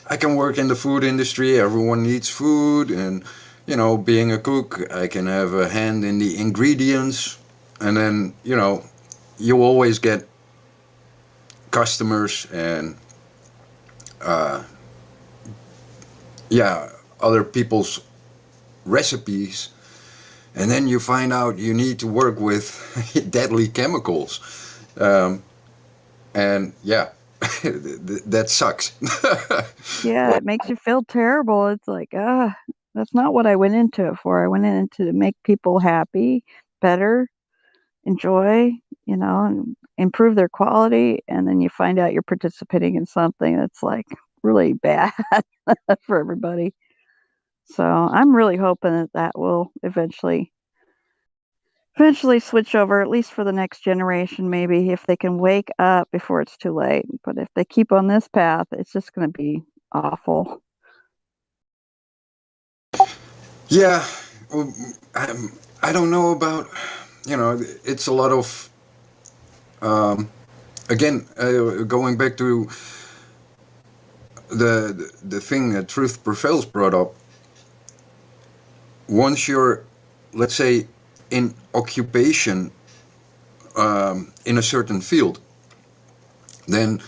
I can work in the food industry. Everyone needs food, and being a cook, I can have a hand in the ingredients, and then you always get customers and other people's recipes, and then you find out you need to work with deadly chemicals, and that sucks. Yeah, it makes you feel terrible. It's like, that's not what I went into it for. I went into to make people happy, better, enjoy, and improve their quality. And then you find out you're participating in something that's like really bad for everybody. So I'm really hoping that will eventually switch over, at least for the next generation, maybe, if they can wake up before it's too late. But if they keep on this path, it's just going to be awful. Yeah, I don't know about, it's a lot of, again, going back to the thing that Truth Prevails brought up, once you're, let's say, in occupation in a certain field, then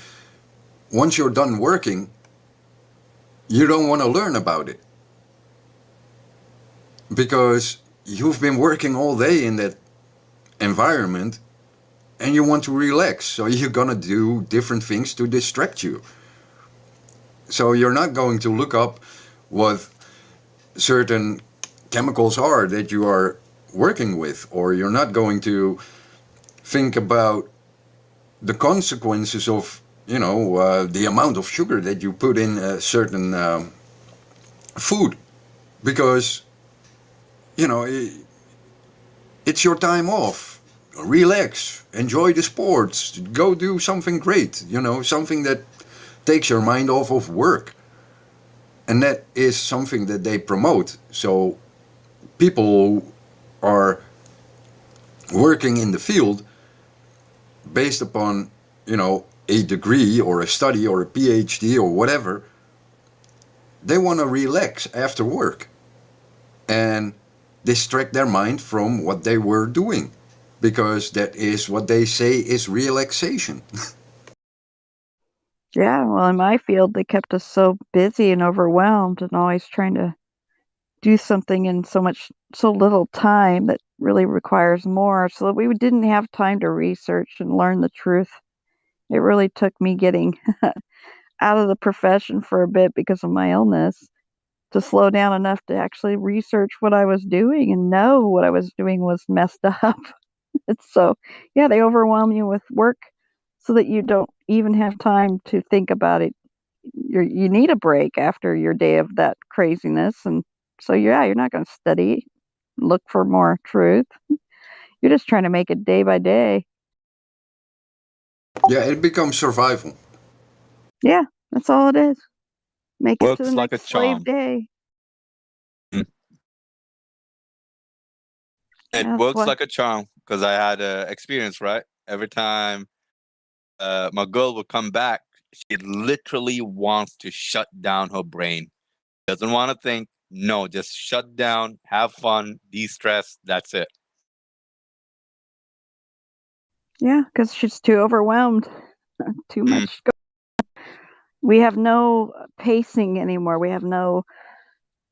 once you're done working, you don't want to learn about it because you've been working all day in that environment and you want to relax. So you're going to do different things to distract you. So you're not going to look up what certain chemicals are that you are working with, or you're not going to think about the consequences of, the amount of sugar that you put in a certain food, because, it's your time off. Relax, enjoy the sports, go do something great, something that takes your mind off of work. And that is something that they promote. So people are working in the field based upon, a degree or a study or a PhD or whatever. They want to relax after work and distract their mind from what they were doing, because that is what they say is relaxation. Yeah, well, in my field, they kept us so busy and overwhelmed and always trying to do something in so little time that really requires more, so that we didn't have time to research and learn the truth. It really took me getting out of the profession for a bit because of my illness to slow down enough to actually research what I was doing and know what I was doing was messed up. So, yeah, they overwhelm you with work so that you don't even have time to think about it. You need a break after your day of that craziness. And so, yeah, you're not going to study, look for more truth. You're just trying to make it day by day. Yeah, it becomes survival. Yeah, that's all it is. Make it to Works the like a next slave charm. day. It That's works why. like a charm because I had an experience, right? Every time my girl would come back, she literally wants to shut down her brain. Doesn't want to think. No, just shut down, have fun, de-stress. That's it. Yeah, because she's too overwhelmed. Too much. We have no pacing anymore. We have no,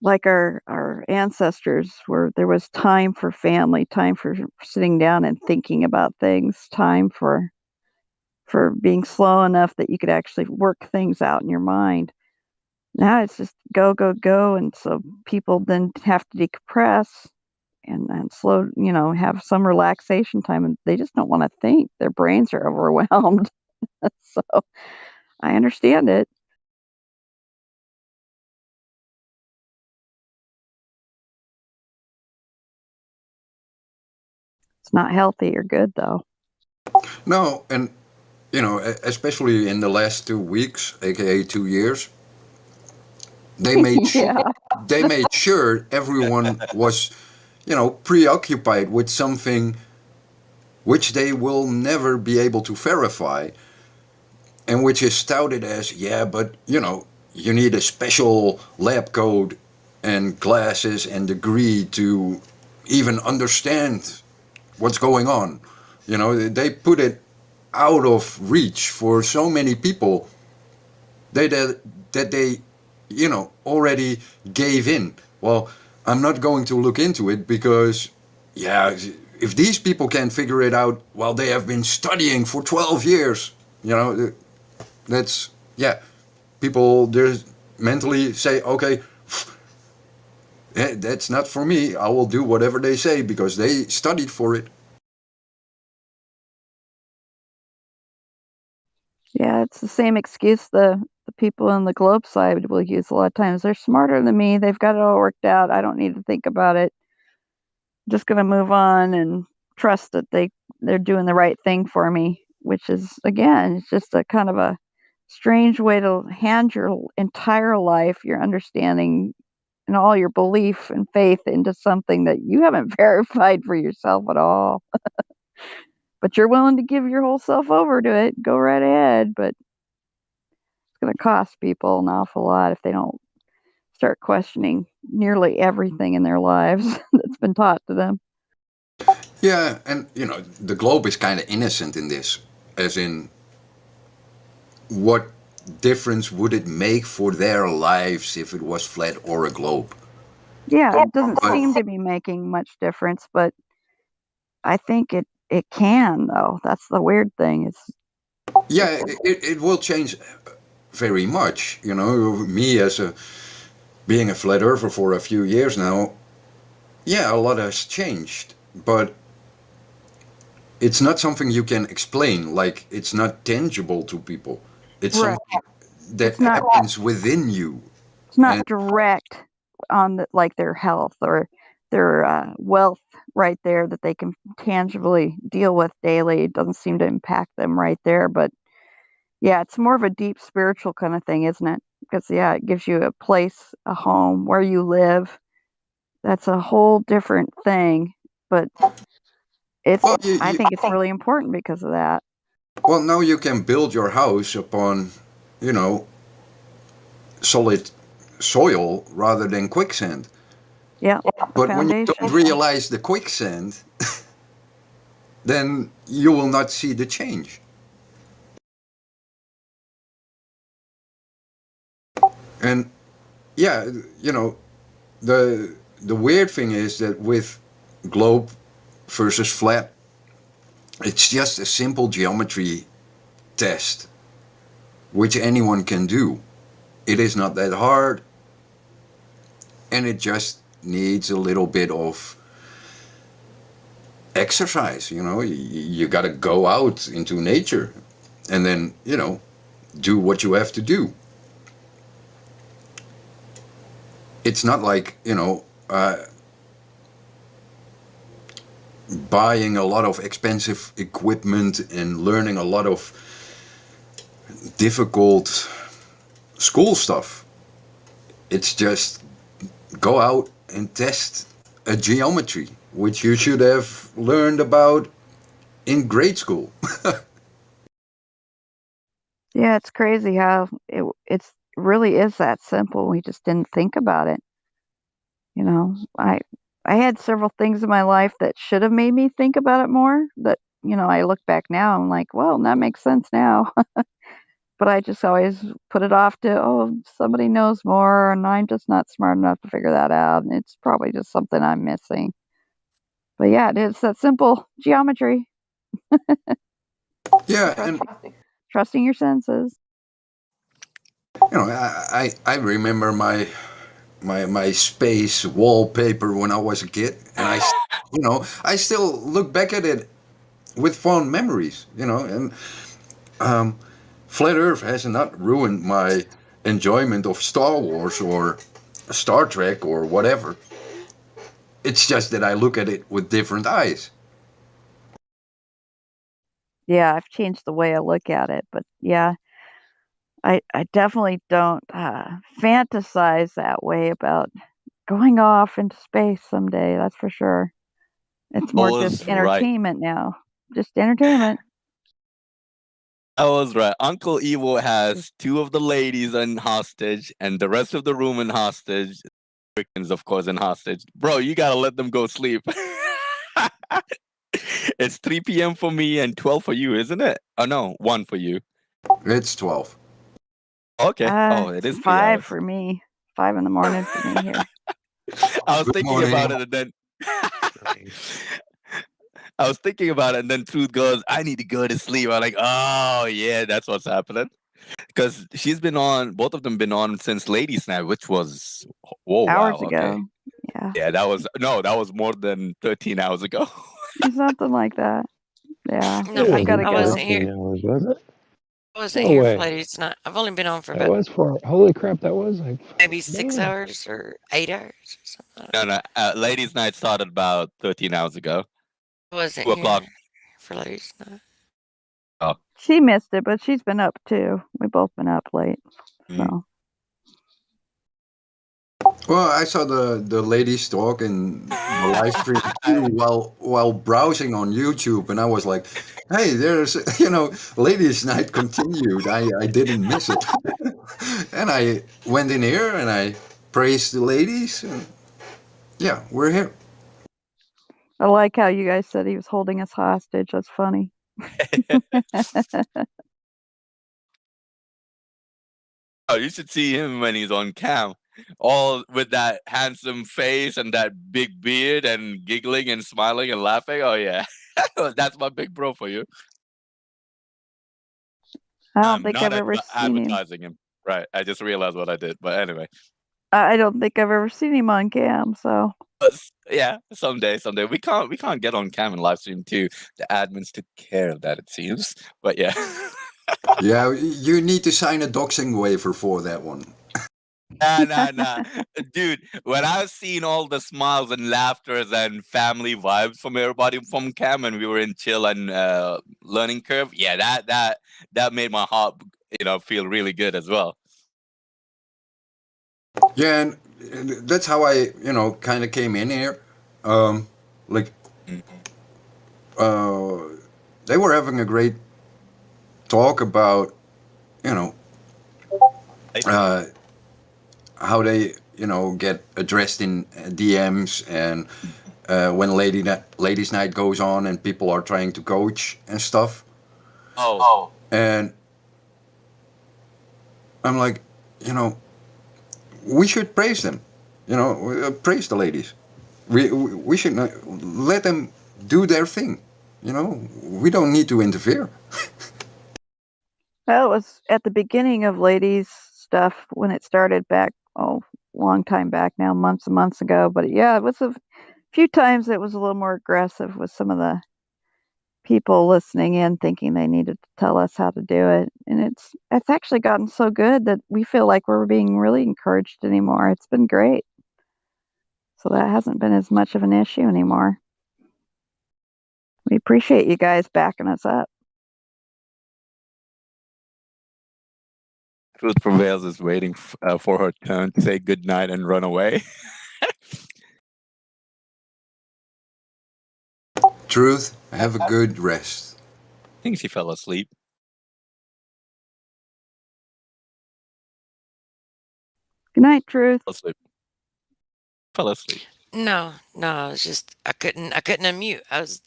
like our ancestors, where there was time for family, time for sitting down and thinking about things, time for being slow enough that you could actually work things out in your mind. Now it's just go, go, go. And so people then have to decompress and slow, have some relaxation time, and they just don't want to think. Their brains are overwhelmed. So I understand it. It's not healthy or good, though. No, and especially in the last 2 weeks, aka 2 years, they made they made sure everyone was, preoccupied with something which they will never be able to verify, and which is touted as, yeah, but you need a special lab coat and glasses and degree to even understand what's going on. They put it out of reach for so many people that they already gave in. Well, I'm not going to look into it because, yeah, if these people can't figure it out, well, they have been studying for 12 years. That's, yeah, people just mentally say, okay, that's not for me. I will do whatever they say because they studied for it. Yeah, it's the same excuse the people on the globe side will use a lot of times. They're smarter than me. They've got it all worked out. I don't need to think about it. I'm just going to move on and trust that they're doing the right thing for me, which is, again, it's just a kind of a strange way to hand your entire life, your understanding, and all your belief and faith into something that you haven't verified for yourself at all. But you're willing to give your whole self over to it. Go right ahead, but it's going to cost people an awful lot if they don't start questioning nearly everything in their lives that's been taught to them. Yeah, and the globe is kind of innocent in this, as in, what difference would it make for their lives if it was flat or a globe? Yeah, it doesn't seem to be making much difference, but I think it can, though. That's the weird thing. Yeah, it will change very much. Me as being a flat earther for a few years now, yeah, a lot has changed, but it's not something you can explain. Like, it's not tangible to people. It's Right. something that happens within you. It's not direct on like their health or their wealth right there that they can tangibly deal with daily. It doesn't seem to impact them right there, but yeah, it's more of a deep spiritual kind of thing, isn't it? Because yeah, it gives you a place, a home where you live. That's a whole different thing, but I think it's really important because of that. Well, now you can build your house upon, solid soil rather than quicksand. Yeah, but when you don't realize the quicksand, then you will not see the change. And yeah, the weird thing is that with globe versus flat, it's just a simple geometry test, which anyone can do. It is not that hard, and it just needs a little bit of exercise. You got to go out into nature and then, do what you have to do. It's not like, buying a lot of expensive equipment and learning a lot of difficult school stuff. It's just go out and test a geometry, which you should have learned about in grade school. Yeah, it's crazy how it's really is that simple. We just didn't think about it. I had several things in my life that should have made me think about it more. That I look back now, I'm like, well, that makes sense now. But I just always put it off to, somebody knows more, and I'm just not smart enough to figure that out. And it's probably just something I'm missing. But yeah, it's that simple geometry. Yeah, trusting your senses. I remember my space wallpaper when I was a kid, and I still look back at it with fond memories. And Flat Earth has not ruined my enjoyment of Star Wars or Star Trek or whatever. It's just that I look at it with different eyes. Yeah, I've changed the way I look at it, but yeah, I definitely don't fantasize that way about going off into space someday. That's for sure. It's more just entertainment now. Just entertainment. I was right. Uncle Evo has two of the ladies in hostage and the rest of the room in hostage. Americans, of course, in hostage. Bro, you gotta let them go sleep. It's 3 p.m. for me and 12 for you, isn't it? Oh, no, 1 for you. It's 12. Okay. It is 5 for me. 5 in the morning for me here. I was thinking about it and then... I was thinking about it, and then Truth goes, I need to go to sleep. I'm like, oh, yeah, that's what's happening. Because she's been on, both of them been on since Ladies Night, which was, hours wow, ago. okay. Yeah, that was more than 13 hours ago. Something like that. Yeah, No, I gotta go. I wasn't here. Was it? I wasn't No here way. for Ladies Night. I've only been on for That about was for holy crap. That was like maybe 6 hours or 8 hours or something. No. Ladies Night started about 13 hours ago. I wasn't 2 here o'clock. for Ladies Night. Oh. She missed it, but she's been up too. We've both been up late. So. Well, I saw the ladies talk in the live stream too while browsing on YouTube, and I was like, "Hey, there's Ladies Night continued. I didn't miss it." And I went in here and I praised the ladies, and yeah, we're here. I like how you guys said he was holding us hostage. That's funny. Oh, you should see him when he's on cam. All with that handsome face and that big beard and giggling and smiling and laughing. Oh yeah. That's my big bro for you. I don't think I've ever seen him. Advertising him. Right. I just realized what I did. But anyway. I don't think I've ever seen him on cam, so Yeah, someday. We can't get on cam and live stream too. The admins took care of that, it seems. But yeah. Yeah, you need to sign a doxing waiver for that one. Nah. Dude, when I've seen all the smiles and laughters and family vibes from everybody from cam and we were in chill and learning curve, yeah, that made my heart, feel really good as well. Yeah, and that's how I, kind of came in here. They were having a great talk about, how they, get addressed in DMs and when ladies' night goes on and people are trying to coach and stuff. Oh. And I'm like, we should praise them, praise the ladies. We should not let them do their thing. We don't need to interfere. Well, it was at the beginning of ladies stuff when it started back, long time back now, months and months ago. But yeah, it was a few times it was a little more aggressive with some of the people listening in thinking they needed to tell us how to do it. And it's actually gotten so good that we feel like we're being really encouraged anymore. It's been great. So that hasn't been as much of an issue anymore. We appreciate you guys backing us up. Truth Prevails is waiting for her turn to say goodnight and run away. Truth, have a good rest. I think she fell asleep. Good night, Truth. Fell asleep. No, it's just I couldn't unmute. I was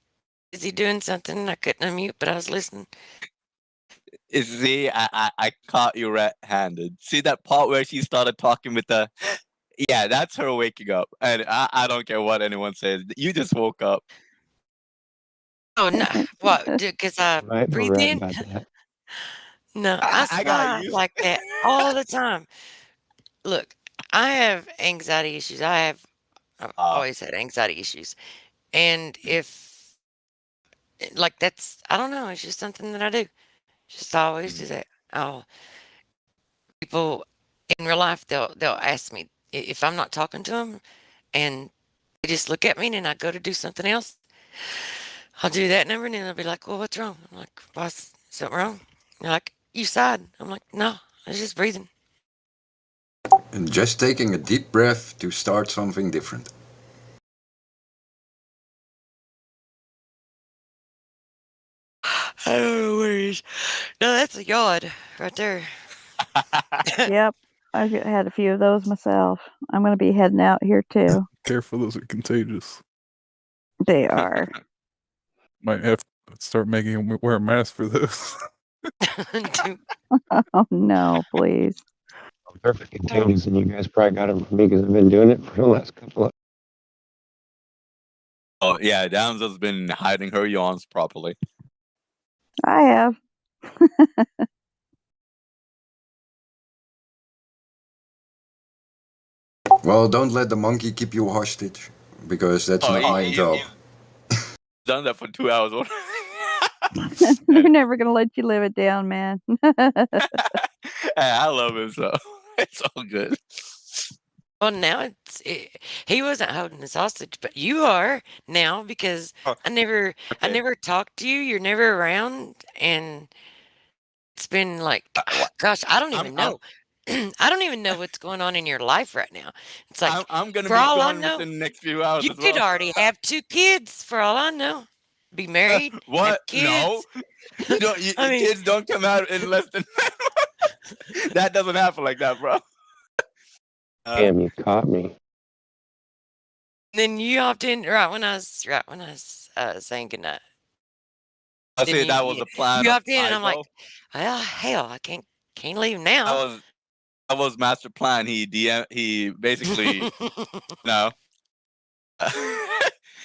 busy doing something. I couldn't unmute, but I was listening. See, I caught you red-handed. See that part where she started talking with the... Yeah, that's her waking up. And I don't care what anyone says. You just woke up. Oh, no. What? Because I breathe in? No, I snore like that all the time. Look, I have anxiety issues. I've always had anxiety issues. And if, like, that's, I don't know, it's just something that I do. Just always do that. People in real life, they'll ask me if I'm not talking to them, and they just look at me, and then I go to do something else. I'll do that number, and then they'll be like, "Well, what's wrong?" I'm like, "Boss, something wrong?" They're like, "You sighed." I'm like, "No, I was just breathing." And just taking a deep breath to start something different. I don't know where he is. No, that's a yard right there. Yep. I've had a few of those myself. I'm going to be heading out here too. Careful, those are contagious. They are. Might have to start making him wear a mask for this. Oh no, please. Perfect contagious, and you guys probably got them from me because I've been doing it for the last couple of... Oh, yeah, Damsel's been hiding her yawns properly. I have. Well, don't let the monkey keep you hostage, because that's not my job. Done that for 2 hours. We're never going to let you live it down, man. I love him, so it's all good. Well, now he wasn't holding us hostage, but you are now, because I never talked to you. You're never around, and it's been like, gosh, I don't even know. I don't even know what's going on in your life right now. It's like, I'm gonna for be all I gone know, within the next few hours. you as well. could already have 2 kids. For all I know, be married. What? Have kids. No, kids don't come out in less than. That doesn't happen like that, bro. Damn, you caught me. Then you hopped in right when I was saying goodnight. I Didn't said that was the plan. You hopped in, and I'm like, well, hell, I can't leave now. That was master plan. He basically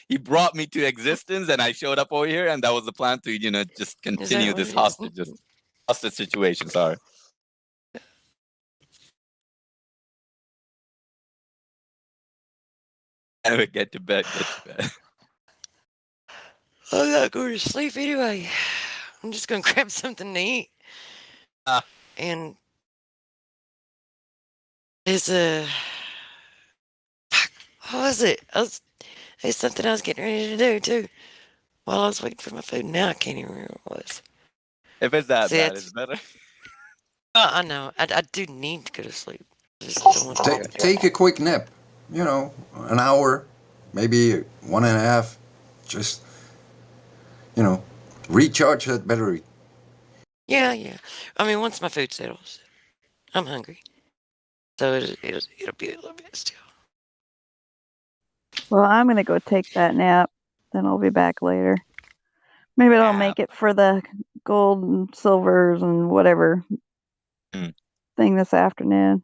he brought me to existence, and I showed up over here, and that was the plan to just continue this hostage situation. Sorry. Anyway, get to bed. I'm not going to sleep anyway. I'm just going to grab something to eat. And there's what was it? There's something I was getting ready to do too while I was waiting for my food. Now I can't even remember what it was. If it's that bad, it's better. I know. I do need to go to sleep. Just don't want to Take a quick nap. An hour, maybe 1.5. Just, recharge that battery. Yeah. I mean, once my food settles, I'm hungry, so it'll be a little bit still. Well, I'm gonna go take that nap. Then I'll be back later. Maybe I'll make it for the gold and silvers and whatever thing this afternoon.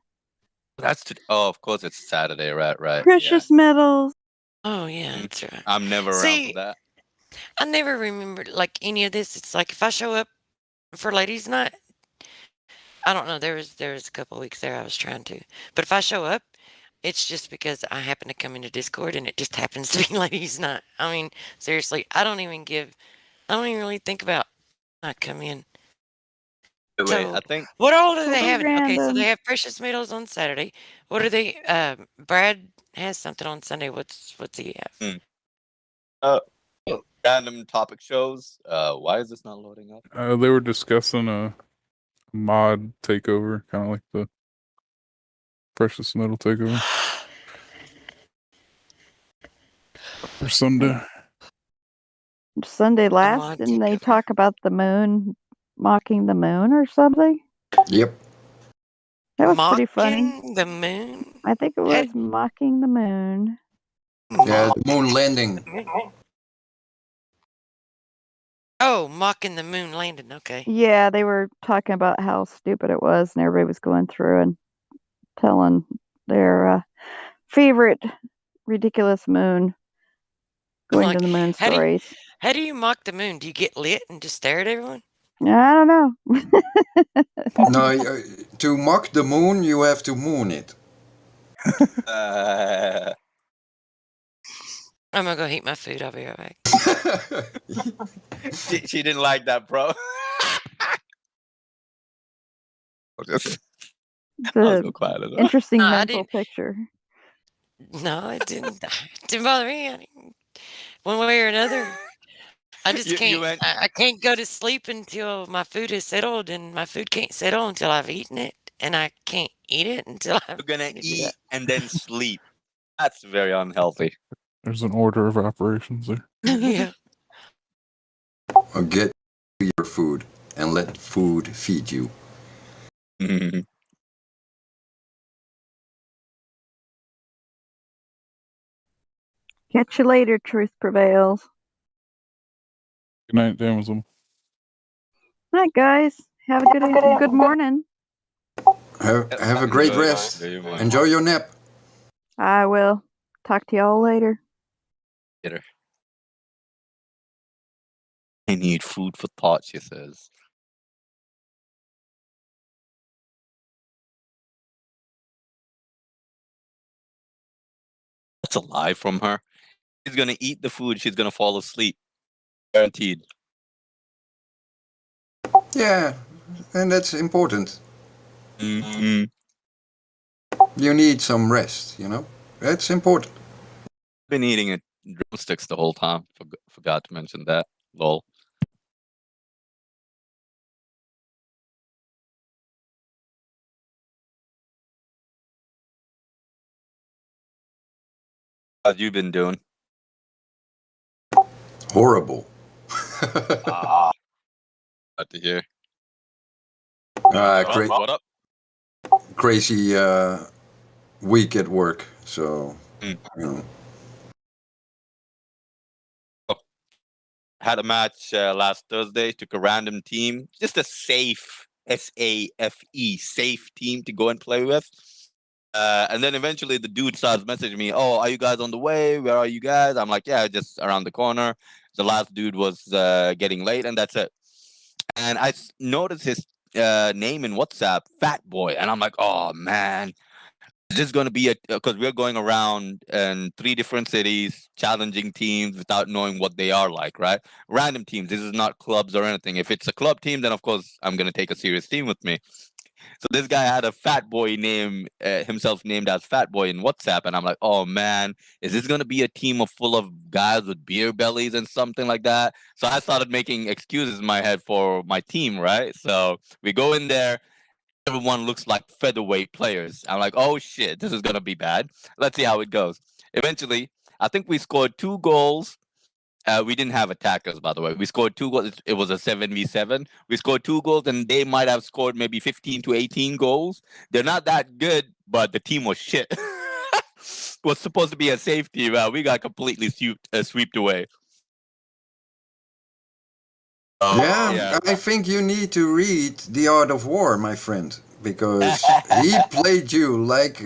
Of course it's Saturday, right? Precious metals. Oh yeah, that's right. I'm never around for that. I never remember like any of this. It's like if I show up for ladies' night, I don't know. There was a couple of weeks there I was trying to, but if I show up, it's just because I happen to come into Discord and it just happens to be ladies' night. I mean, seriously, I don't even really think about I come in. Wait, I think. What all do they have? Random. Okay, so they have precious metals on Saturday. What are they? Brad has something on Sunday. What's he have? Random topic shows. Why is this not loading up? They were discussing a mod takeover, kind of like the precious metal takeover. For Sunday. Sunday last, didn't they talk about the moon, mocking the moon or something? Yep. That was pretty funny. Mocking the moon? I think it was mocking the moon. Yeah, the moon landing. Oh, mocking the moon landing. Okay. Yeah, they were talking about how stupid it was, and everybody was going through and telling their favorite ridiculous moon going to the moon stories. How do you mock the moon? Do you get lit and just stare at everyone? I don't know. No, to mock the moon, you have to moon it. I'm gonna go heat my food. I'll be right back. She didn't like that, bro. Interesting mental picture. No, it didn't. It didn't bother me. One way or another. I just can't. I can't go to sleep until my food is settled, and my food can't settle until I've eaten it, and I can't eat it until You're gonna eat and then sleep. That's very unhealthy. There's an order of operations there. Yeah. Or get your food and let food feed you. Catch you later, truth prevails. Good night, Amazon. Night, guys. Have a good morning. Have a great rest. Enjoy your nap. I will. Talk to y'all later. Later. I need food for thought, she says. That's a lie from her. She's gonna eat the food. She's gonna fall asleep. Guaranteed. Yeah, and that's important. Mm-hmm. You need some rest, That's important. Been eating drumsticks the whole time. Forgot to mention that. Lol. How've you been doing? Horrible. Glad to hear. What up? Crazy week at work, so you know. Had a match last Thursday. Took a random team, just a safe safe team to go and play with. And then eventually the dude starts messaging me, "Oh, are you guys on the way? Where are you guys?" I'm like, "Yeah, just around the corner." The last dude was getting late, and that's it. And I noticed his name in WhatsApp, Fat Boy, and I'm like, "Oh man, this is going to be because we're going around in 3 different cities, challenging teams without knowing what they are like, right? Random teams. This is not clubs or anything. If it's a club team, then of course I'm going to take a serious team with me." So this guy had a Fat Boy name, himself named as Fat Boy in WhatsApp, and I'm like, "Oh man, is this going to be a team full of guys with beer bellies and something like that?" So I started making excuses in my head for my team, right? So we go in there. Everyone looks like featherweight players. I'm like, "Oh shit, this is gonna be bad. Let's see how it goes." Eventually, I think we scored 2 goals. We didn't have attackers, by the way. We scored 2 goals. It was a 7v7. We scored 2 goals, and they might have scored maybe 15 to 18 goals. They're not that good, but the team was shit. Was supposed to be a safe team. We got completely swept away. Yeah, I think you need to read The Art of War, my friend, because he played you like.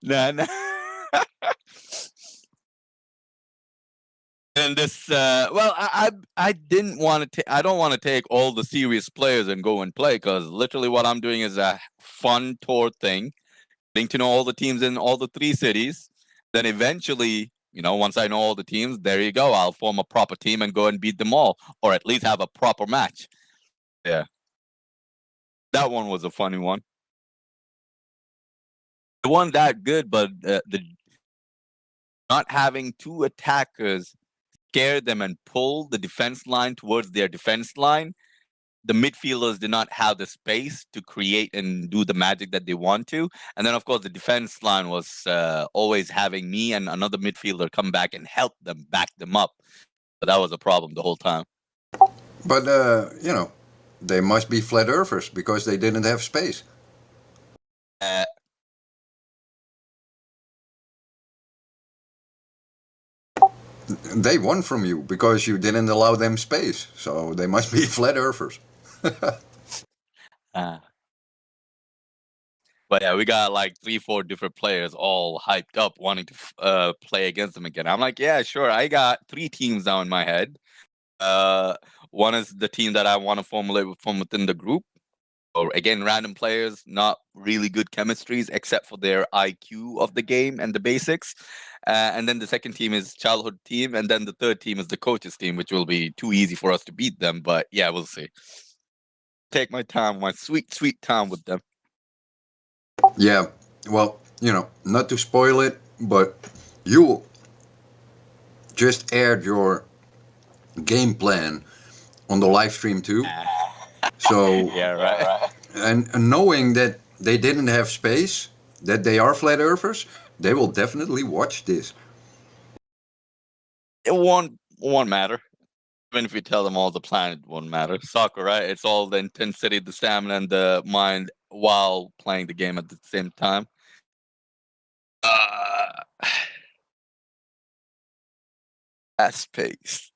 Nah. And this, I didn't want to. I don't want to take all the serious players and go and play, because literally what I'm doing is a fun tour thing, getting to know all the teams in all the 3 cities. Then eventually, once I know all the teams, there you go. I'll form a proper team and go and beat them all, or at least have a proper match. Yeah, that one was a funny one. It wasn't that good, but the not having 2 attackers scare them and pull the defense line towards their defense line. The midfielders did not have the space to create and do the magic that they want to. And then, of course, the defense line was always having me and another midfielder come back and help them, back them up. So that was a problem the whole time. But, they must be flat earthers because they didn't have space. They won from you because you didn't allow them space. So they must be flat earthers. But yeah, we got like 3-4 different players all hyped up wanting to play against them again. I'm like, yeah, sure. I got 3 teams now in my head. One is the team that I want to formulate from within the group. Or again, random players, not really good chemistries except for their IQ of the game and the basics. And then the second team is childhood team, and then the third team is the coaches team, which will be too easy for us to beat them. But yeah, we'll see. Take my time, my sweet, sweet time with them. Yeah, well, not to spoil it, but you just aired your game plan on the live stream too. So yeah, right. And knowing that they didn't have space, that they are flat earthers, they will definitely watch this. It won't matter. Even if you tell them all the plan, it won't matter. Soccer, right? It's all the intensity, the stamina, and the mind while playing the game at the same time. Fast pace.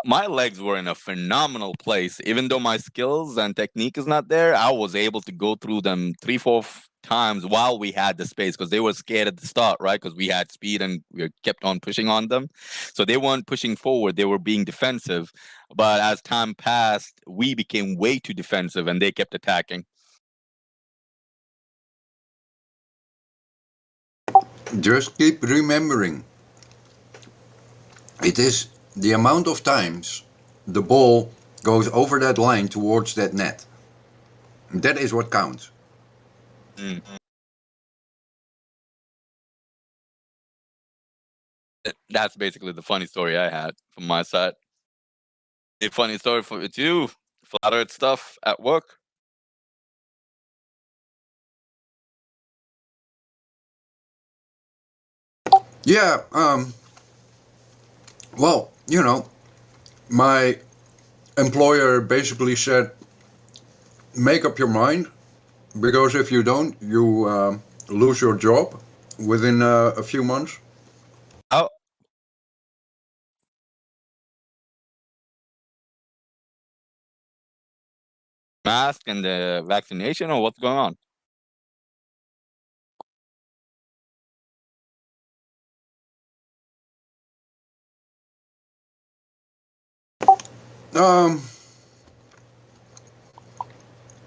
My legs were in a phenomenal place. Even though my skills and technique is not there, I was able to go through them 3-4 times while we had the space, because they were scared at the start, right? Because we had speed and we kept on pushing on them. So they weren't pushing forward. They were being defensive. But as time passed, we became way too defensive and they kept attacking. Just keep remembering, it is the amount of times the ball goes over that line towards that net. That is what counts. That's basically the funny story I had from my side. A funny story for you, Flat Earth stuff at work. Yeah, Well, my employer basically said, make up your mind, because if you don't, you lose your job within a few months. Oh. Mask and the vaccination, or what's going on?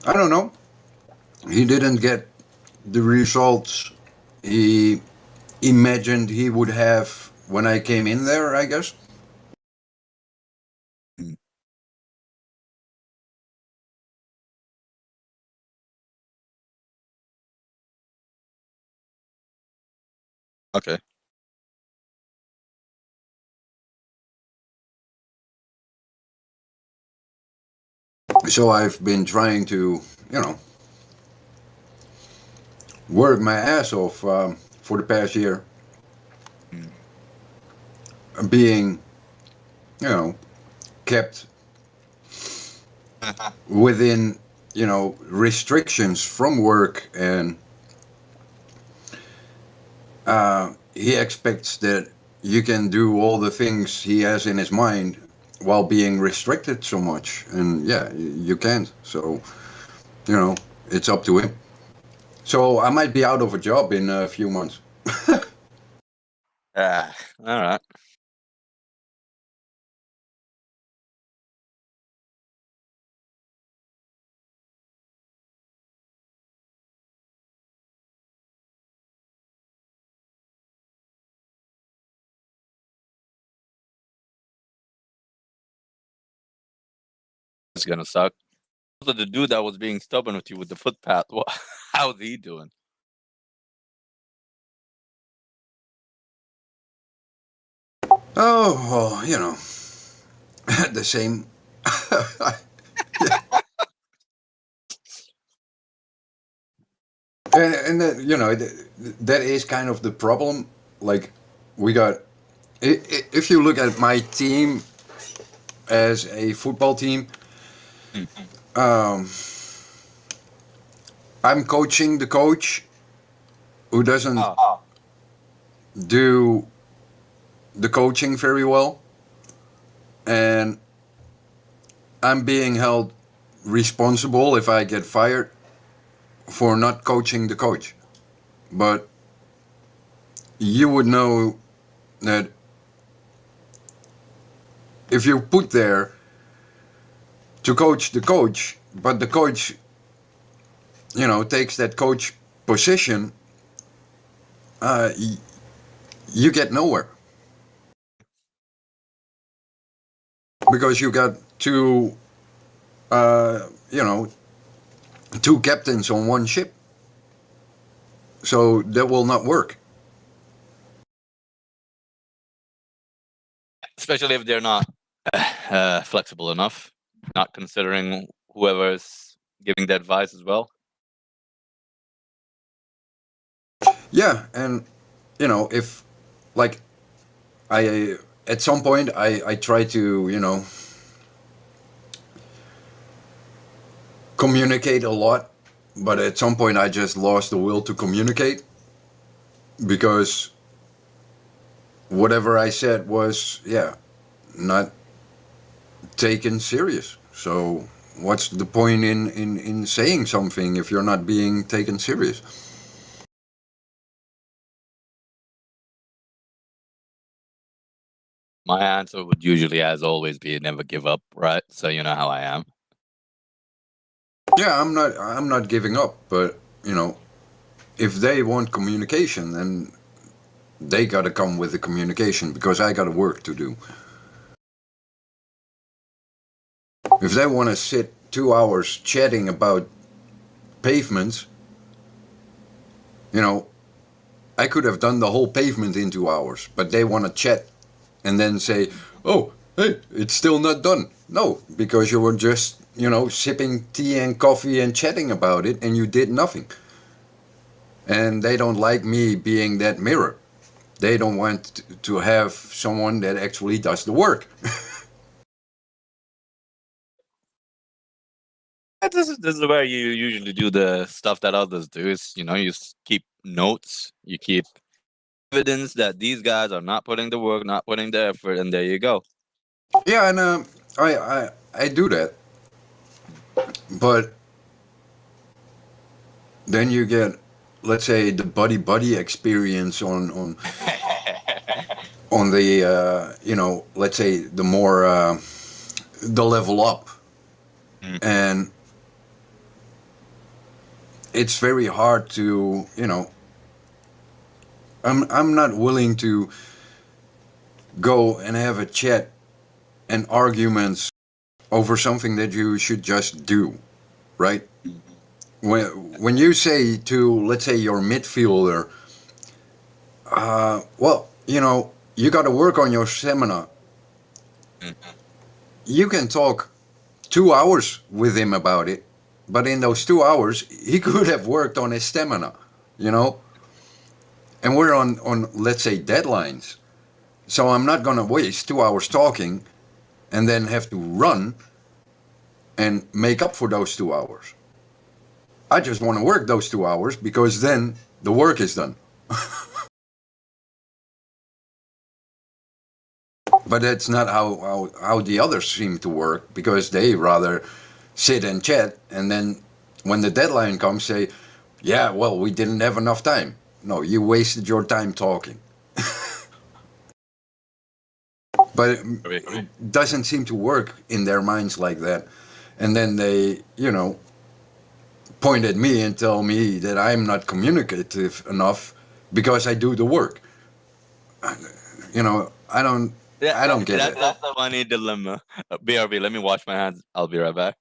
I don't know. He didn't get the results he imagined he would have when I came in there, I guess. Okay. So I've been trying to, work my ass off for the past year. Being, kept within, restrictions from work, and he expects that you can do all the things he has in his mind while being restricted so much. And yeah, you can't. So, it's up to him. So I might be out of a job in a few months. All right. It's gonna suck. Also, the dude that was being stubborn with you with the footpath, how's he doing? Oh, well, the same. And that is kind of the problem. Like, we got, if you look at my team as a football team, I'm coaching the coach who doesn't do the coaching very well, and I'm being held responsible if I get fired for not coaching the coach. But you would know that if you're put there to coach the coach, but the coach, takes that coach position, you get nowhere. Because you got two captains on one ship. So that will not work. Especially if they're not flexible enough, not considering whoever's giving the advice as well. Yeah, and if like I at some point I try to communicate a lot, but at some point I just lost the will to communicate, because whatever I said was not taken serious. So what's the point in saying something if you're not being taken serious? My answer would usually, as always, be never give up, right? So you know how I am. Yeah, I'm not giving up, but if they want communication, then they gotta come with the communication, because I got work to do. If they want to sit 2 hours chatting about pavements, I could have done the whole pavement in 2 hours, but they want to chat and then say, oh, hey, it's still not done. No, because you were just, sipping tea and coffee and chatting about it, and you did nothing. And they don't like me being that mirror. they don't want to have someone that actually does the work. This is where you usually do the stuff that others do. Is you keep notes, you keep evidence that these guys are not putting the work, not putting the effort, and there you go. Yeah, and I do that, but then you get, let's say, the buddy experience on the let's say the more the level up, and it's very hard to I'm not willing to go and have a chat and arguments over something that you should just do, right? When you say to, let's say, your midfielder, well, you got to work on your stamina. You can talk 2 hours with him about it, but in those 2 hours, he could have worked on his stamina, and we're on let's say deadlines. So I'm not going to waste 2 hours talking and then have to run and make up for those 2 hours. I just want to work those 2 hours because then the work is done. But that's not how the others seem to work, because they rather sit and chat, and then when the deadline comes say, yeah, well, we didn't have enough time. No, you wasted your time talking. But it doesn't seem to work in their minds like that. And then they, point at me and tell me that I'm not communicative enough because I do the work. I don't get it. That's a funny dilemma. BRB, let me wash my hands. I'll be right back.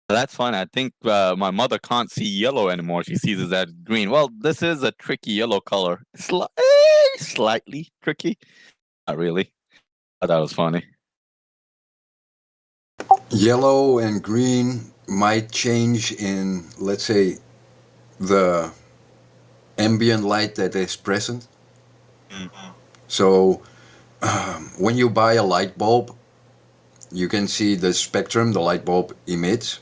That's fun. I think my mother can't see yellow anymore. She sees it as green. Well, this is a tricky yellow color. Slightly tricky. Not really. I thought it was funny. Yellow and green might change in, let's say, the ambient light that is present. Mm-hmm. So when you buy a light bulb, you can see the spectrum the light bulb emits.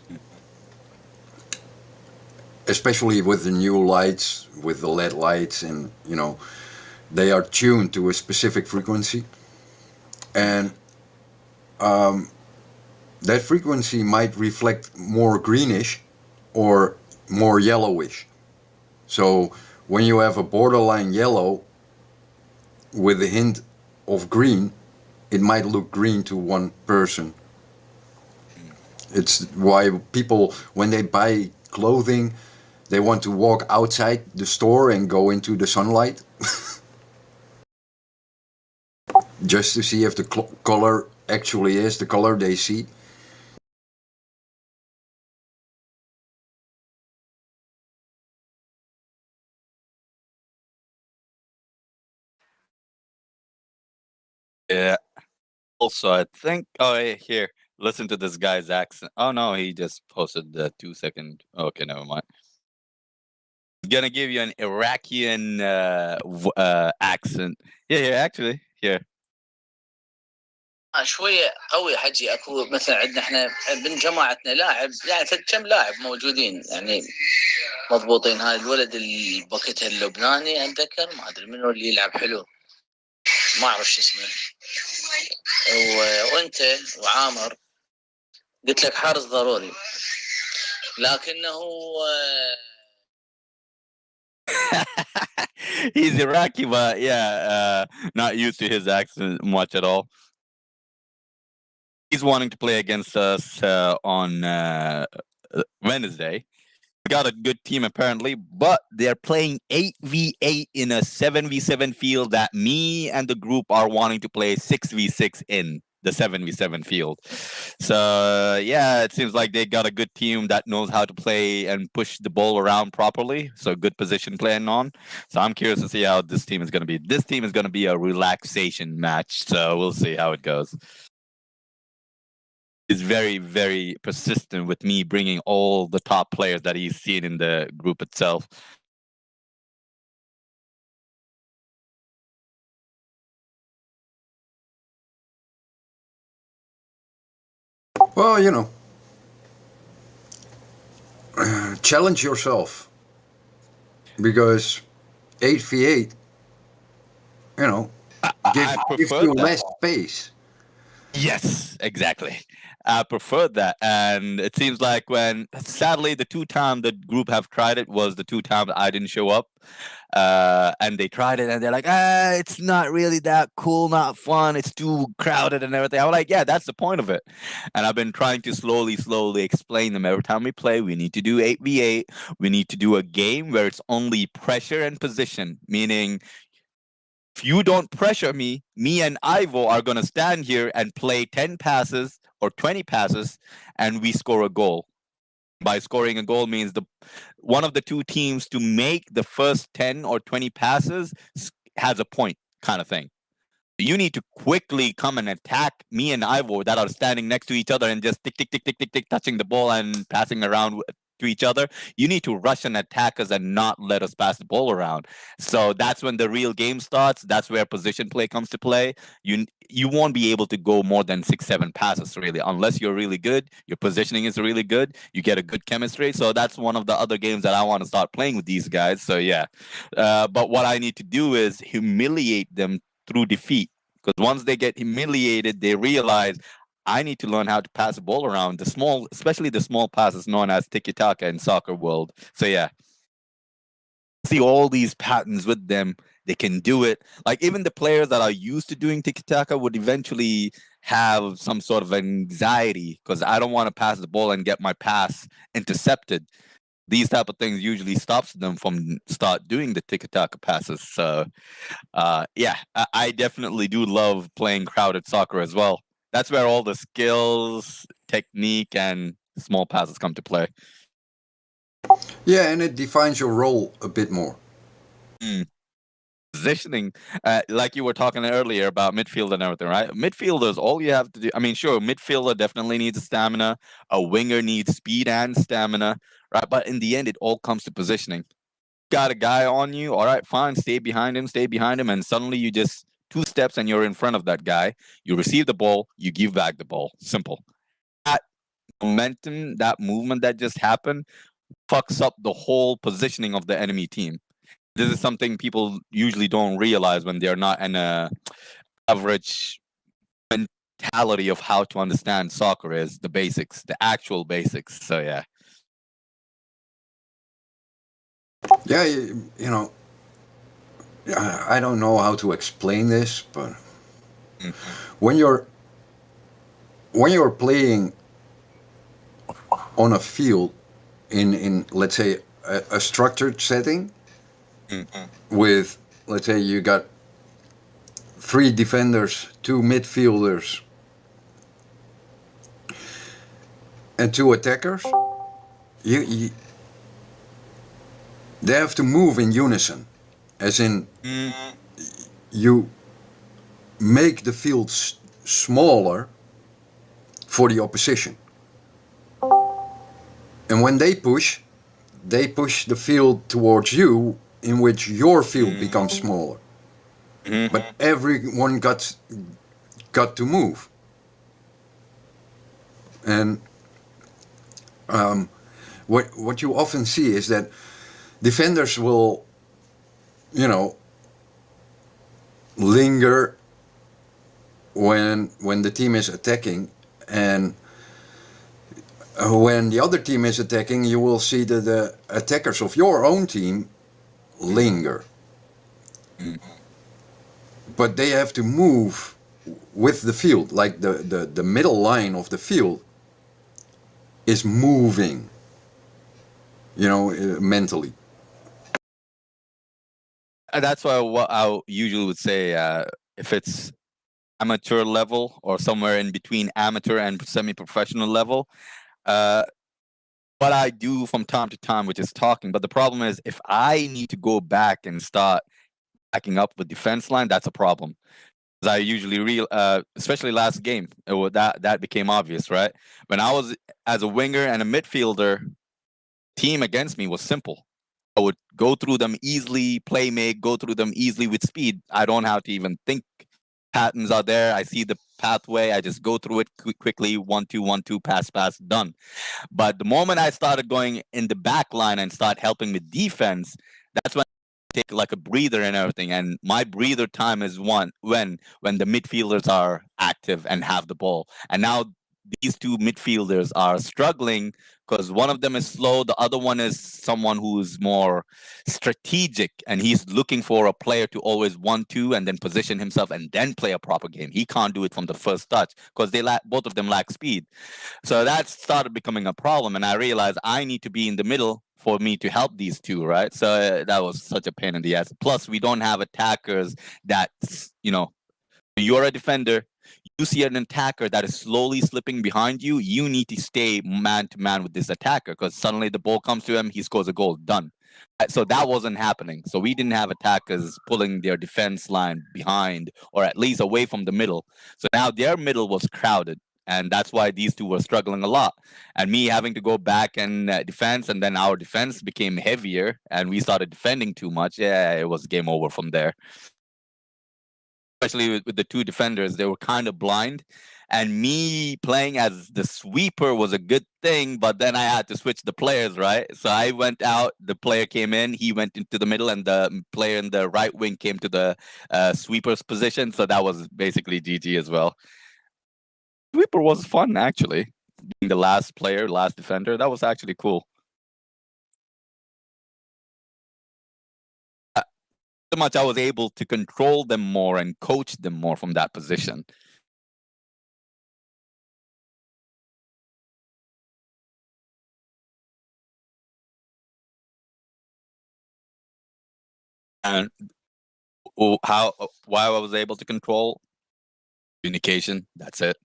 Especially with the new lights, with the LED lights, and they are tuned to a specific frequency, and that frequency might reflect more greenish, or more yellowish. So when you have a borderline yellow with a hint of green, it might look green to one person. It's why people, when they buy clothing, they want to walk outside the store and go into the sunlight just to see if the color actually is the color they see. Yeah. Also, I think. Oh, hey, here. Listen to this guy's accent. Oh no, he just posted the 2 second. Okay, never mind. Gonna give you an Iraqian accent. Yeah, actually, here. شوية قوي حجي اكو مثلا عندنا احنا من جماعتنا لاعب يعني كم لاعب موجودين يعني مضبوطين. هذا الولد الباكيت اللبناني اتذكر ما ادري منو اللي يلعب حلو ما اعرف شو اسمه. وانت وعامر قلت لك حارس ضروري لكنه He's Iraqi, but yeah, not used to his accent much at all. He's wanting to play against us on Wednesday. We got a good team apparently, but they're playing 8v8 in a 7v7 field that me and the group are wanting to play 6v6 in the 7v7 field. So yeah, it seems like they got a good team that knows how to play and push the ball around properly. So good position playing on. So I'm curious to see how this team is going to be. This team is going to be a relaxation match. So we'll see how it goes. Is very, very persistent with me bringing all the top players that he's seen in the group itself. Well, you know, challenge yourself because 8v8, you know, gives you less space. Yes, exactly. I preferred that, and it seems like when sadly the 2 times the group have tried it was the 2 times I didn't show up, and they tried it and they're like, it's not really that cool, not fun, it's too crowded and everything. I'm like, yeah, that's the point of it. And I've been trying to slowly explain them every time we play. We need to do 8v8. We need to do a game where it's only pressure and position, meaning if you don't pressure me and Ivo are going to stand here and play 10 passes or 20 passes and we score a goal. By scoring a goal means one of the 2 teams to make the first 10 or 20 passes has a point kind of thing. You need to quickly come and attack me and Ivo that are standing next to each other and just tick, touching the ball and passing around to each other. You need to rush and attack us and not let us pass the ball around. So that's when the real game starts. That's where position play comes to play. You won't be able to go more than 6-7 passes really unless you're really good. Your positioning is really good. You get a good chemistry. So that's one of the other games that I want to start playing with these guys. So yeah, but what I need to do is humiliate them through defeat, because once they get humiliated, they realize I need to learn how to pass the ball around. Especially the small passes known as tiki-taka in soccer world. So yeah, see all these patterns with them. They can do it. Like even the players that are used to doing tiki-taka would eventually have some sort of anxiety because I don't want to pass the ball and get my pass intercepted. These type of things usually stops them from start doing the tiki-taka passes. So yeah, I definitely do love playing crowded soccer as well. That's where all the skills, technique, and small passes come to play. Yeah, and it defines your role a bit more. Positioning, like you were talking earlier about midfield and everything, right? Midfielders, all you have to do, I mean, sure, midfielder definitely needs stamina. A winger needs speed and stamina, right? But in the end, it all comes to positioning. Got a guy on you, all right, fine, stay behind him, and suddenly you just 2 steps and you're in front of that guy. You receive the ball, you give back the ball. Simple. That momentum, that movement that just happened fucks up the whole positioning of the enemy team. This is something people usually don't realize when they're not in a average mentality of how to understand soccer is the basics, the actual basics. So yeah. Yeah, you know, I don't know how to explain this, but when you're playing on a field in let's say a structured setting with, let's say, you got 3 defenders, 2 midfielders, and 2 attackers, you they have to move in unison, as in you make the field smaller for the opposition, and when they push the field towards you, in which your field becomes smaller. But everyone got to move, and what you often see is that defenders will, you know, linger when the team is attacking, and when the other team is attacking, you will see that the attackers of your own team linger. But they have to move with the field, like the middle line of the field is moving, you know, mentally. That's why what I usually would say, if it's amateur level or somewhere in between amateur and semi-professional level, what I do from time to time, which is talking. But the problem is, if I need to go back and start backing up with defense line, that's a problem. I usually especially last game, that became obvious, right? When I was as a winger and a midfielder, team against me was simple. I would go through them easily, play make, go through them easily with speed. I don't have to even think. Patterns are there. I see the pathway. I just go through it quickly. 1-2, 1-2, pass, done. But the moment I started going in the back line and start helping with defense, that's when I take like a breather and everything. And my breather time is when the midfielders are active and have the ball. And now these 2 midfielders are struggling because one of them is slow, the other one is someone who's more strategic, and he's looking for a player to always 1-2 and then position himself and then play a proper game. He can't do it from the first touch because both of them lack speed. So that started becoming a problem, and I realized I need to be in the middle for me to help these 2, right? So that was such a pain in the ass. Plus, we don't have attackers that, you know, you're a defender, you see an attacker that is slowly slipping behind you, you need to stay man to man with this attacker because suddenly the ball comes to him, he scores a goal, done. So that wasn't happening. So we didn't have attackers pulling their defense line behind or at least away from the middle. So now their middle was crowded. And that's why these 2 were struggling a lot. And me having to go back and defense, and then our defense became heavier and we started defending too much. Yeah, it was game over from there. Especially with the 2 defenders, they were kind of blind. And me playing as the sweeper was a good thing, but then I had to switch the players, right? So I went out, the player came in, he went into the middle, and the player in the right wing came to the sweeper's position. So that was basically GG as well. Sweeper was fun, actually. Being the last player, last defender, that was actually cool. So much I was able to control them more and coach them more from that position. And why I was able to control communication, that's it.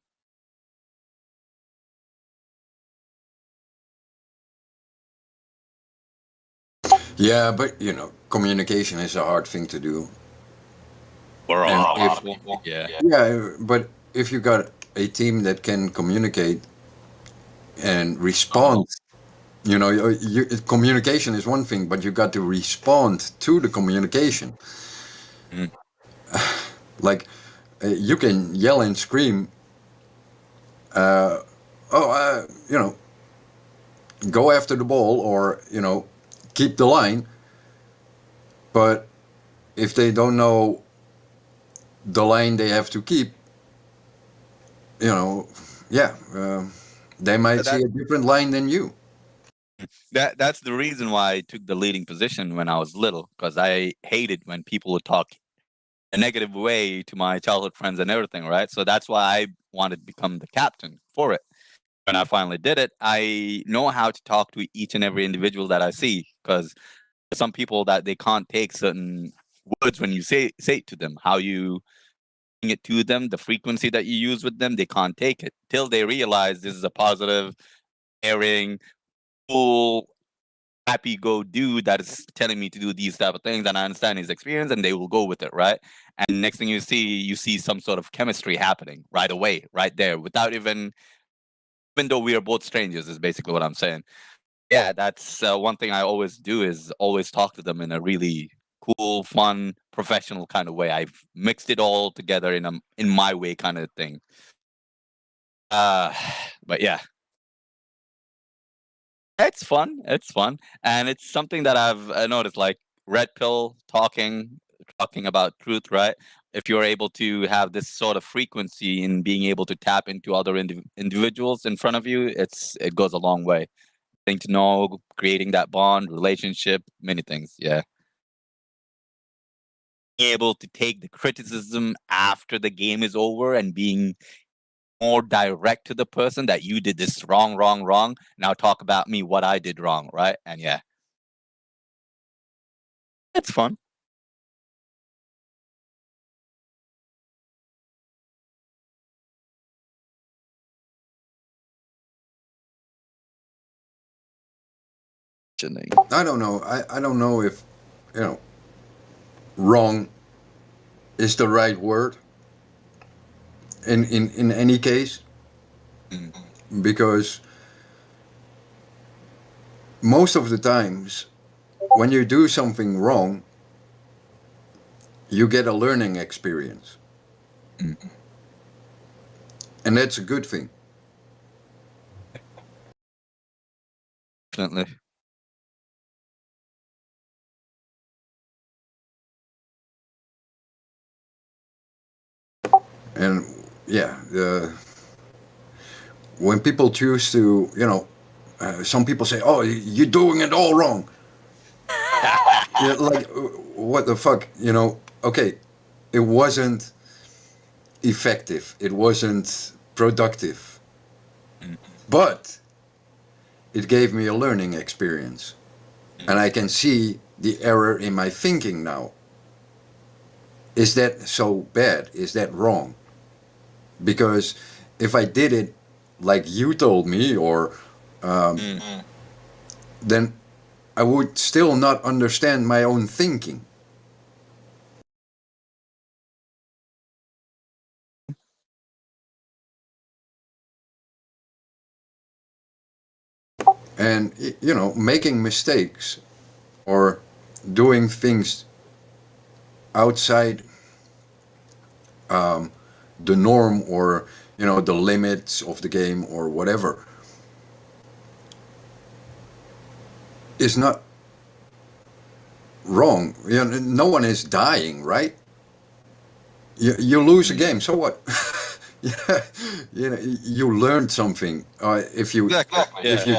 Yeah, but you know, communication is a hard thing to do. For a lot of people, yeah. Yeah, but if you got a team that can communicate and respond, you know, communication is one thing, but you got to respond to the communication. Like, you can yell and scream, you know, go after the ball, or, you know, keep the line. But if they don't know the line they have to keep, you know, yeah, they might see a different line than you. That's the reason why I took the leading position when I was little, because I hated when people would talk a negative way to my childhood friends and everything, right? So that's why I wanted to become the captain for it. When I finally did it, I know how to talk to each and every individual that I see, because some people that they can't take certain words when you say it to them, how you bring it to them, the frequency that you use with them, they can't take it till they realize this is a positive, caring, cool, happy go dude that is telling me to do these type of things, and I understand his experience, and they will go with it, right? And next thing you see some sort of chemistry happening right away, right there, without even though we are both strangers, is basically what I'm saying. Yeah, that's one thing I always do, is always talk to them in a really cool, fun, professional kind of way. I've mixed it all together in my way kind of thing. But yeah, it's fun. It's fun, and it's something that I've noticed. Like red pill talking about truth, right? If you're able to have this sort of frequency in being able to tap into other individuals in front of you, it goes a long way. Getting to know, creating that bond, relationship, many things. Yeah. Being able to take the criticism after the game is over and being more direct to the person that you did this wrong, wrong, wrong. Now talk about me, what I did wrong, right? And yeah, it's fun. I don't know. I don't know if, wrong is the right word in any case, because most of the times when you do something wrong, you get a learning experience. And that's a good thing. Definitely. And yeah, when people choose to, some people say, "Oh, you're doing it all wrong." Yeah, like, what the fuck, Okay, it wasn't effective. It wasn't productive. But it gave me a learning experience. And I can see the error in my thinking now. Is that so bad? Is that wrong? Because if I did it like you told me, or then I would still not understand my own thinking. And, making mistakes or doing things outside the norm, or, the limits of the game, or whatever, is not wrong. No one is dying, right? You lose a game, so what? Yeah, you learned something if you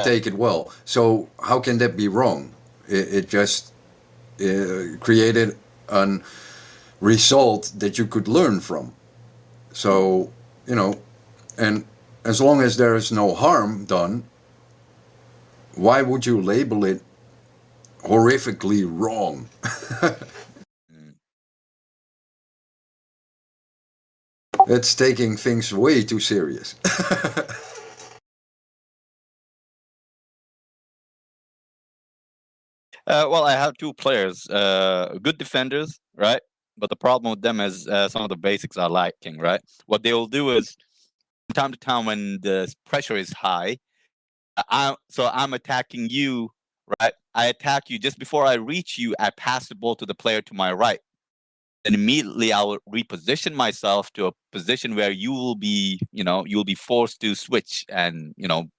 take it well. So how can that be wrong? It just created a result that you could learn from. So, and as long as there is no harm done, why would you label it horrifically wrong? It's taking things way too serious. Well, I have two players, good defenders, right? But the problem with them is some of the basics are lacking, right? What they will do is, from time to time, when the pressure is high, I'm attacking you, right? I attack you just before I reach you. I pass the ball to the player to my right, and immediately I will reposition myself to a position where you'll be forced to switch and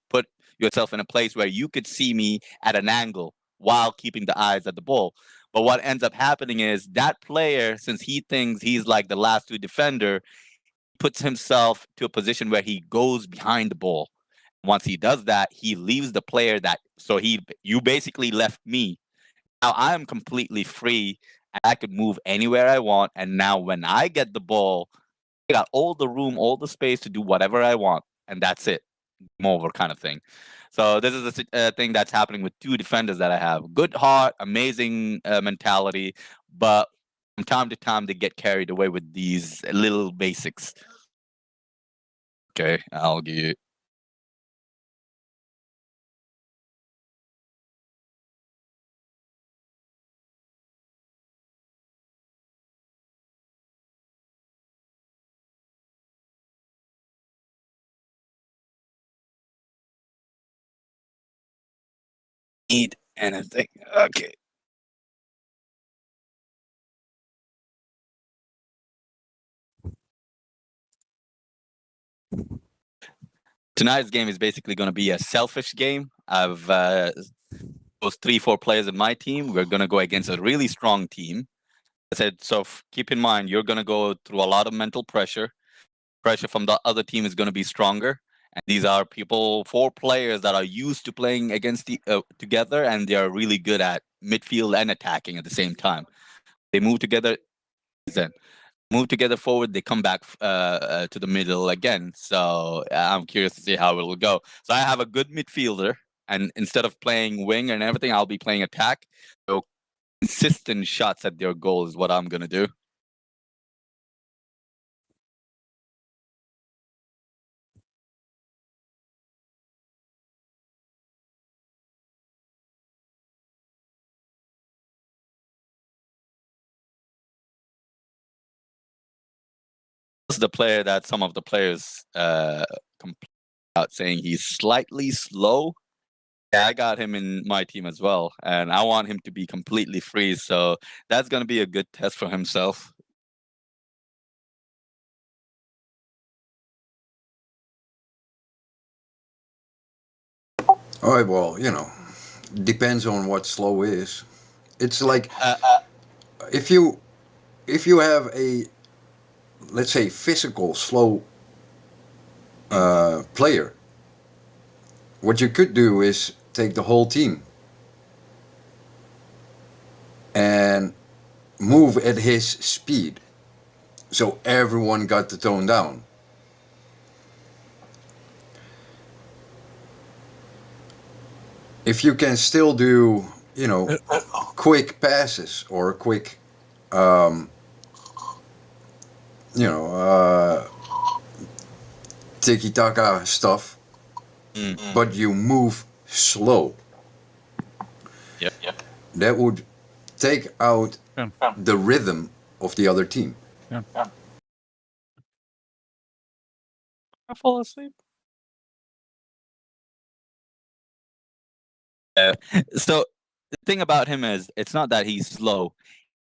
put yourself in a place where you could see me at an angle while keeping the eyes at the ball. But what ends up happening is that player, since he thinks he's like the last two defender, puts himself to a position where he goes behind the ball. Once he does that, he leaves the player you basically left me. Now I am completely free. I could move anywhere I want. And now when I get the ball, I got all the room, all the space to do whatever I want. And that's it. Game over kind of thing. So this is a thing that's happening with two defenders that I have. Good heart, amazing mentality, but from time to time they get carried away with these little basics. Okay, I'll give you. Need anything. Okay. Tonight's game is basically going to be a selfish game. I've those 3-4 players in my team. We're going to go against a really strong team. I said, so keep in mind, you're going to go through a lot of mental pressure. Pressure from the other team is going to be stronger. And these are 4 players that are used to playing against together, and they are really good at midfield and attacking at the same time. They move together, then move together forward. They come back to the middle again. So I'm curious to see how it will go. So I have a good midfielder, and instead of playing wing and everything, I'll be playing attack. So consistent shots at their goal is what I'm gonna do. This is the player that some of the players complain about, saying he's slightly slow. Yeah, I got him in my team as well, and I want him to be completely free. So that's going to be a good test for himself. All right, well, depends on what slow is. It's like if you have a, let's say, physical slow player, what you could do is take the whole team and move at his speed, so everyone got the tone down. If you can still do, quick passes or quick, tiki-taka stuff, but you move slow. Yep. That would take out the rhythm of the other team. I fall asleep. So the thing about him is, it's not that he's slow.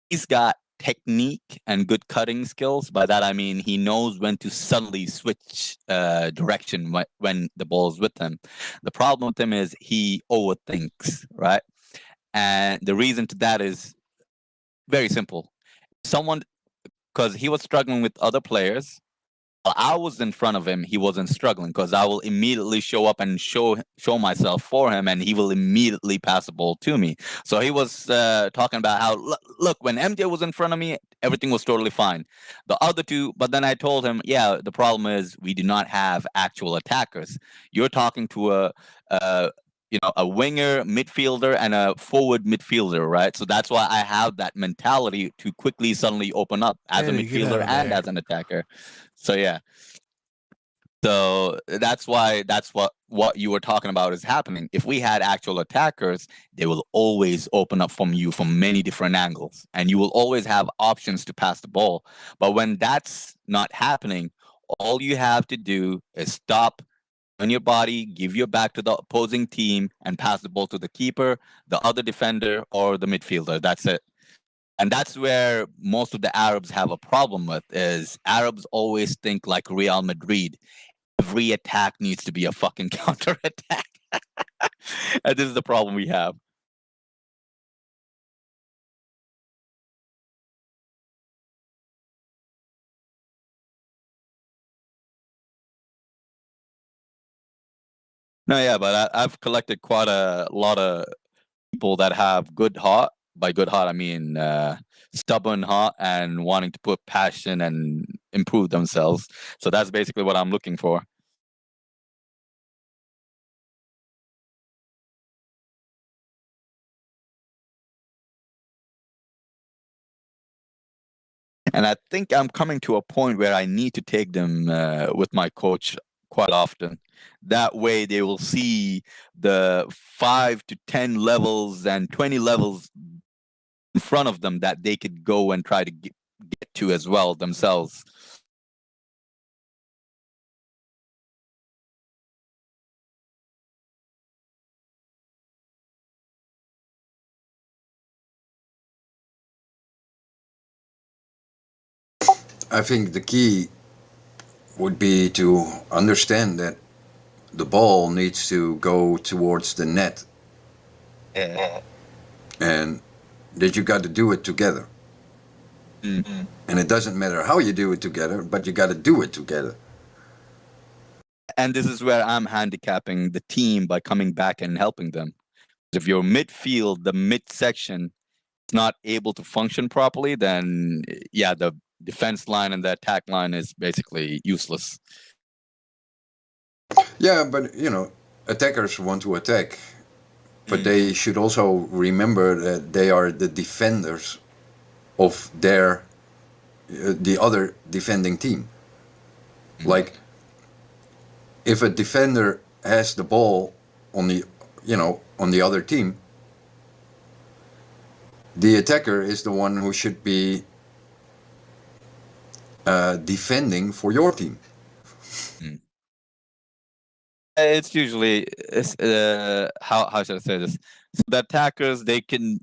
He's got technique and good cutting skills. By that I mean he knows when to suddenly switch direction when the ball's with him. The problem with him is he overthinks, right? And the reason to that is very simple. Because he was struggling with other players. While I was in front of him, he wasn't struggling, because I will immediately show up and show myself for him, and he will immediately pass the ball to me. So he was talking about how, look, when MJ was in front of me, everything was totally fine. The other two, but then I told him, yeah, the problem is we do not have actual attackers. You're talking to a winger, midfielder, and a forward midfielder, right? So that's why I have that mentality to quickly suddenly open up as a Eddie, get out midfielder of and there. as an attacker. So yeah. So that's what you were talking about is happening. If we had actual attackers, they will always open up from you from many different angles, and you will always have options to pass the ball. But when that's not happening, all you have to do is stop on your body, give your back to the opposing team, and pass the ball to the keeper, the other defender, or the midfielder. That's it. And that's where most of the Arabs have a problem with, is Arabs always think like Real Madrid. Every attack needs to be a fucking counter attack. And this is the problem we have. No, yeah, but I've collected quite a lot of people that have good heart. By good heart, I mean stubborn heart and wanting to put passion and improve themselves. So that's basically what I'm looking for. And I think I'm coming to a point where I need to take them with my coach quite often. That way they will see the 5 to 10 levels and 20 levels in front of them that they could go and try to get to as well themselves. I think the key would be to understand that the ball needs to go towards the net. Yeah. And that you got to do it together. Mm-hmm. And it doesn't matter how you do it together, but you got to do it together. And this is where I'm handicapping the team by coming back and helping them. If your midfield, the midsection, is not able to function properly, then yeah, the defense line and the attack line is basically useless. Yeah, but attackers want to attack, but they should also remember that they are the defenders of the other defending team. Like, if a defender has the ball on the other team, the attacker is the one who should be defending for your team. It's usually how should I say this? So the attackers, they can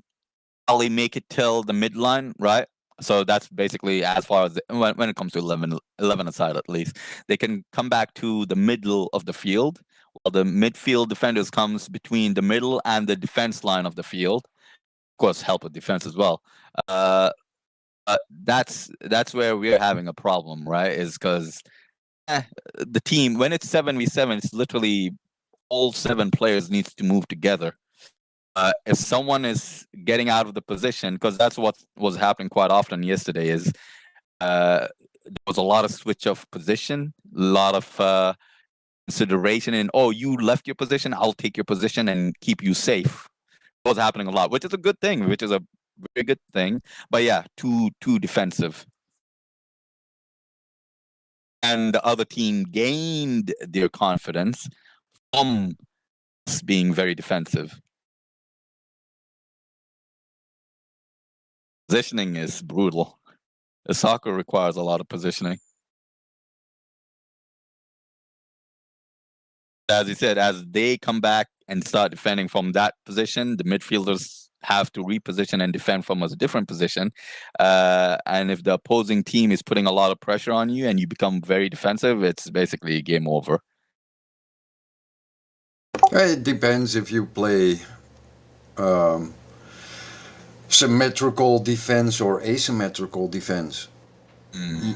only make it till the midline, right? So that's basically as far as when it comes to 11 aside, at least they can come back to the middle of the field, while the midfield defenders comes between the middle and the defense line of the field. Of course, help with defense as well. That's where we're having a problem, right? Is because the team, when it's 7v7, it's literally all 7 players needs to move together. If someone is getting out of the position, because that's what was happening quite often yesterday, is there was a lot of switch of position, a lot of consideration in, oh, you left your position, I'll take your position and keep you safe. It was happening a lot, which is a good thing, which is a very good thing. But yeah, too defensive. And the other team gained their confidence from being very defensive. Positioning is brutal. Soccer requires a lot of positioning. As you said, as they come back and start defending from that position, the midfielders have to reposition and defend from a different position. And if the opposing team is putting a lot of pressure on you and you become very defensive, it's basically game over. It depends if you play symmetrical defense or asymmetrical defense.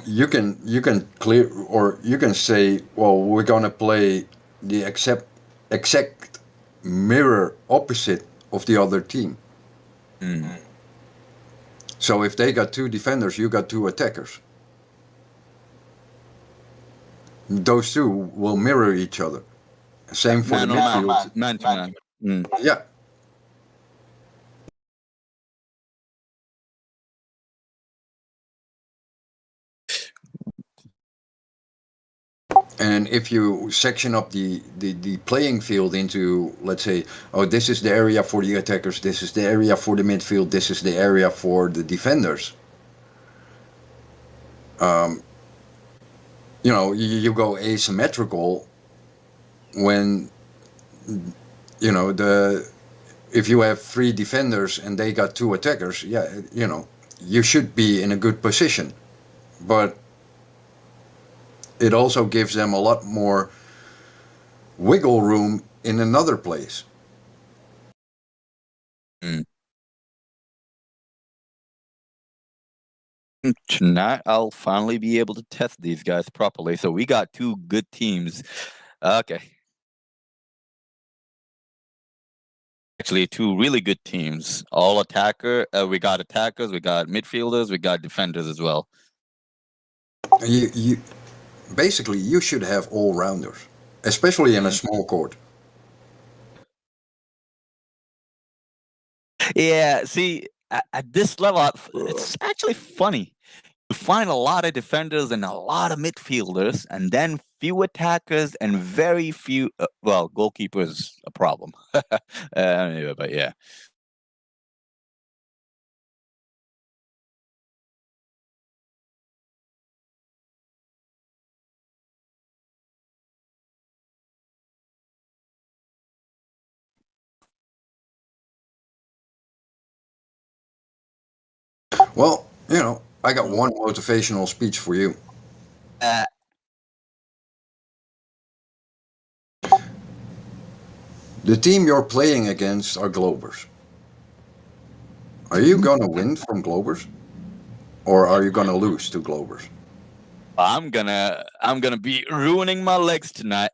You can clear, or you can say, well, we're gonna play the exact mirror opposite of the other team. So if they got 2 defenders, you got 2 attackers. Those 2 will mirror each other. Same for the midfield. Man to man. Yeah. And if you section up the playing field into, let's say, oh, this is the area for the attackers, this is the area for the midfield, this is the area for the defenders. You go asymmetrical when, if you have 3 defenders and they got 2 attackers, yeah, you should be in a good position. But it also gives them a lot more wiggle room in another place. Tonight, I'll finally be able to test these guys properly. So we got 2 good teams. Okay. Actually, two really good teams. All attacker. We got attackers. We got midfielders. We got defenders as well. You basically you should have all rounders, especially in a small court. Yeah. See, at this level, it's actually funny. You find a lot of defenders and a lot of midfielders, and then few attackers and very few. Well, goalkeepers a problem. But yeah. Well, I got one motivational speech for you. The team you're playing against are Globers. Are you gonna win from Globers? Or are you gonna lose to Globers? I'm gonna be ruining my legs tonight.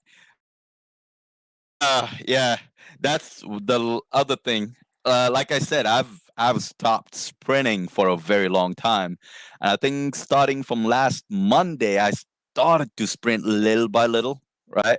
Yeah, that's the other thing. Like I said, I've stopped sprinting for a very long time, and I think starting from last Monday, I started to sprint little by little. Right.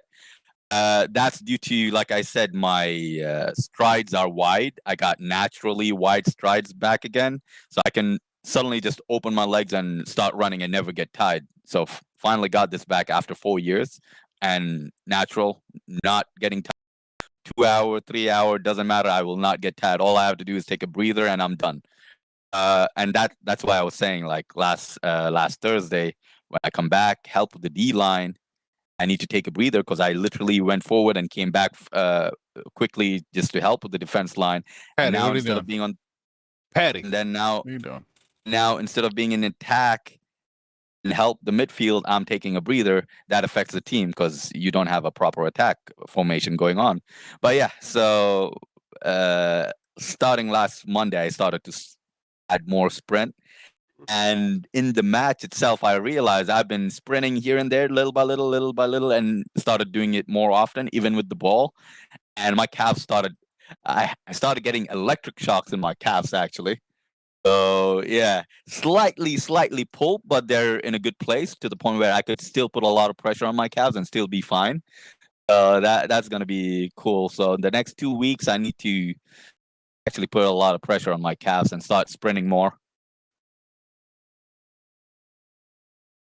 That's due to, like I said, my strides are wide. I got naturally wide strides back again, so I can suddenly just open my legs and start running and never get tired. So finally got this back after 4 years, and natural, not getting tired. 2 hour, 3 hour, doesn't matter. I will not get tired. All I have to do is take a breather, and I'm done. And that's why I was saying, like last Thursday, when I come back, help with the D line, I need to take a breather because I literally went forward and came back quickly just to help with the defense line. Patty, and now what are you instead of doing? being on Patty, and then now what are you doing? Now instead of being in attack and help the midfield, I'm taking a breather. That affects the team because you don't have a proper attack formation going on. But yeah, so starting last Monday, I started to add more sprint. And in the match itself, I realized I've been sprinting here and there, little by little, and started doing it more often, even with the ball. And my calves I started getting electric shocks in my calves, actually. So yeah, slightly pulled, but they're in a good place to the point where I could still put a lot of pressure on my calves and still be fine. That's gonna be cool. So the next 2 weeks, I need to actually put a lot of pressure on my calves and start sprinting more.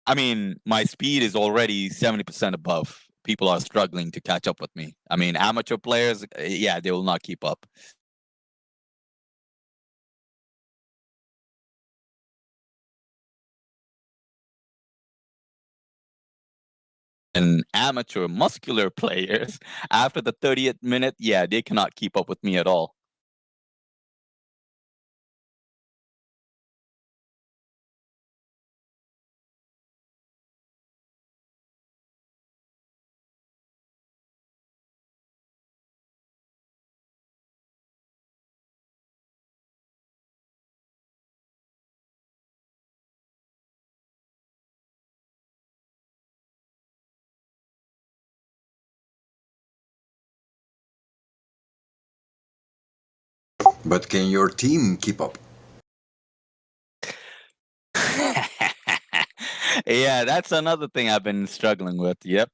I mean, my speed is already 70% above. People are struggling to catch up with me. I mean, amateur players, yeah, they will not keep up. And amateur muscular players, after the 30th minute, yeah, they cannot keep up with me at all. But can your team keep up? Yeah, that's another thing I've been struggling with. Yep.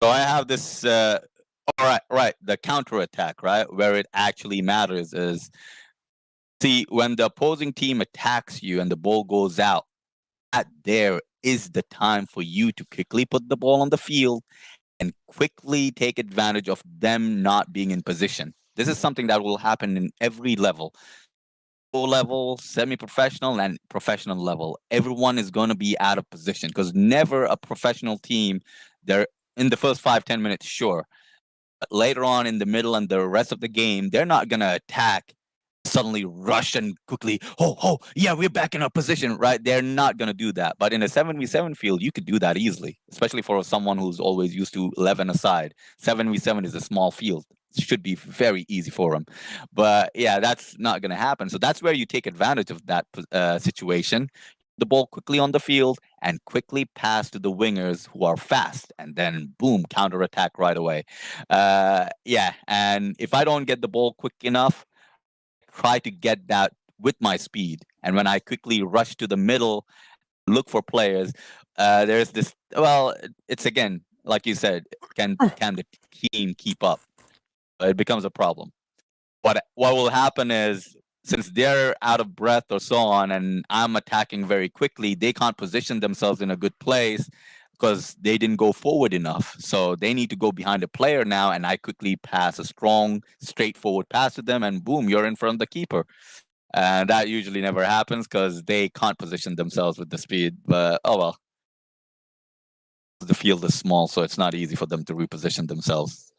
So I have this. All right. The counterattack, right, where it actually matters is, see, when the opposing team attacks you and the ball goes out, that there is the time for you to quickly put the ball on the field and quickly take advantage of them not being in position. This is something that will happen in every level. Pro level, semi-professional, and professional level. Everyone is going to be out of position because never a professional team, they're in the first 5-10 minutes, sure. But later on in the middle and the rest of the game, they're not going to attack, suddenly rush and quickly, yeah, we're back in our position, right? They're not going to do that. But in a 7v7 field, you could do that easily, especially for someone who's always used to 11 aside. 7v7 is a small field. It should be very easy for them. But yeah, that's not going to happen. So that's where you take advantage of that situation. The ball quickly on the field and quickly pass to the wingers who are fast, and then boom, counterattack right away. Yeah, and if I don't get the ball quick enough, try to get that with my speed. And when I quickly rush to the middle, look for players, there's this. Well, it's again like you said, can the team keep up? It becomes a problem. What will happen is, since they're out of breath or so on, and I'm attacking very quickly, they can't position themselves in a good place because they didn't go forward enough. So they need to go behind a player now, and I quickly pass a strong, straightforward pass to them, and boom, you're in front of the keeper. And that usually never happens because they can't position themselves with the speed. But oh well, the field is small, so it's not easy for them to reposition themselves.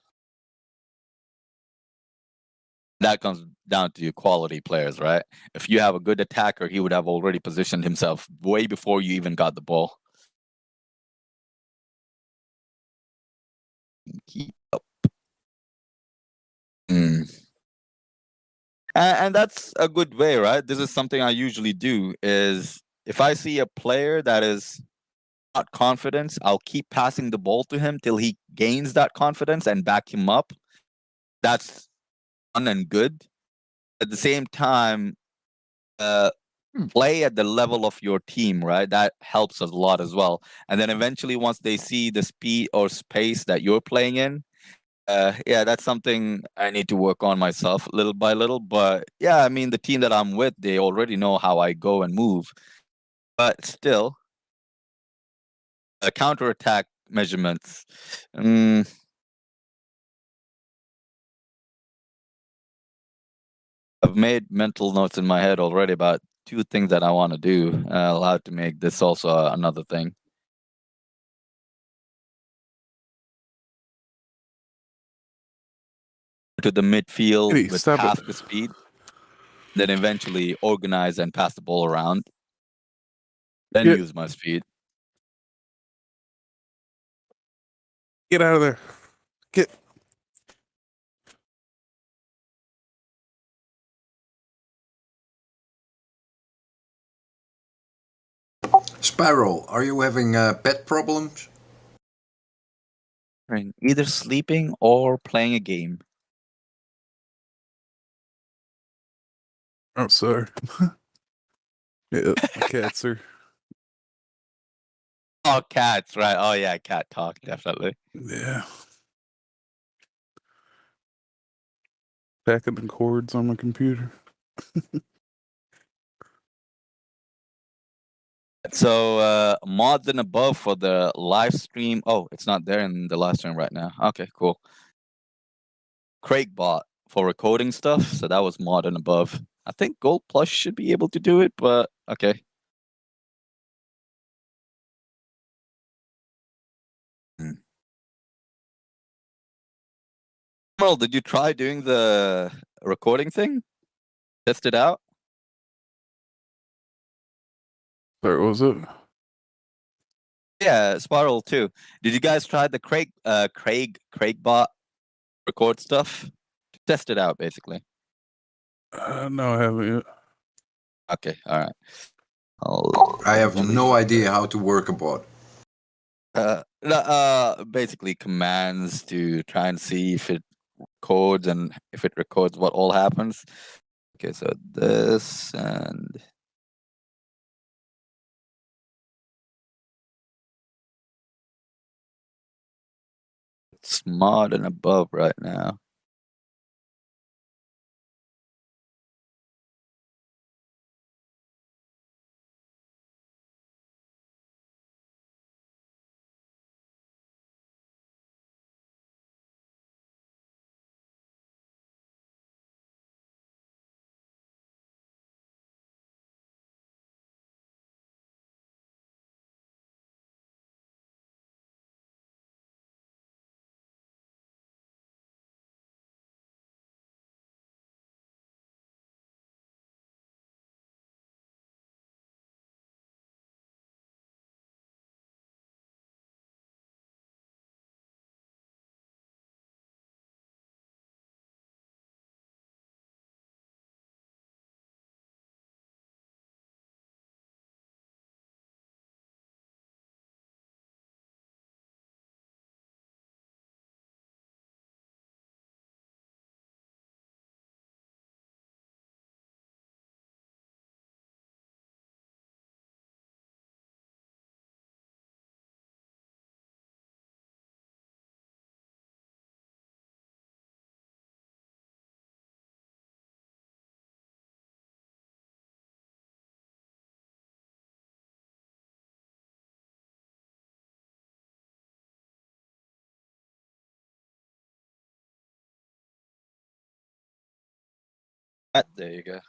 That comes down to your quality players, right? If you have a good attacker, he would have already positioned himself way before you even got the ball. Keep up. And that's a good way, right? This is something I usually do, is if I see a player that is not confident, I'll keep passing the ball to him till he gains that confidence and back him up. That's fun and good. At the same time, play at the level of your team, right? That helps us a lot as well. And then eventually, once they see the speed or space that you're playing in, yeah, that's something I need to work on myself little by little. But yeah, I mean, the team that I'm with, they already know how I go and move. But still, counterattack measurements. I've made mental notes in my head already about 2 things that I want to do. I'll have to make this also another thing. To the midfield with half the speed, then eventually organize and pass the ball around, then use my speed. Get out of there. Get. Spiral, are you having pet problems? Either sleeping or playing a game. Oh, sorry. Yeah, my cats are. Oh, cats, right. Oh, yeah, cat talk, definitely. Yeah. Packing the cords on my computer. So, mods and above for the live stream. Oh, it's not there in the live stream right now. Okay, cool. Craig bot for recording stuff. So that was mod and above. I think Gold Plus should be able to do it, but okay. Well, did you try doing the recording thing? Test it out? Sorry, what was it? Yeah, Spiral too. Did you guys try the Craig bot record stuff? Test it out, basically. No, I haven't yet. Okay, all right. I have no idea how to work a bot. Basically commands to try and see if it records, and if it records, what all happens. Okay, so this and it's mod and above right now. There you go.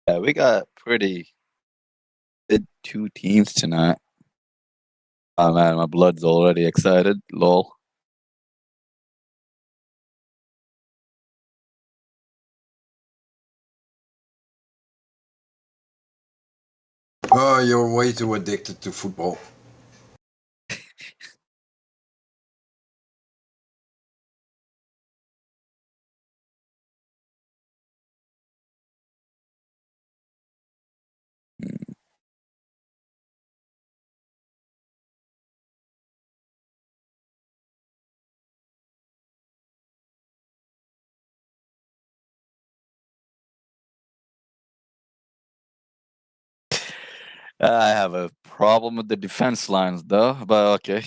Yeah, we got pretty good 2 teams tonight. Oh man, my blood's already excited. Lol. Oh, you're way too addicted to football. I have a problem with the defense lines, though, but okay.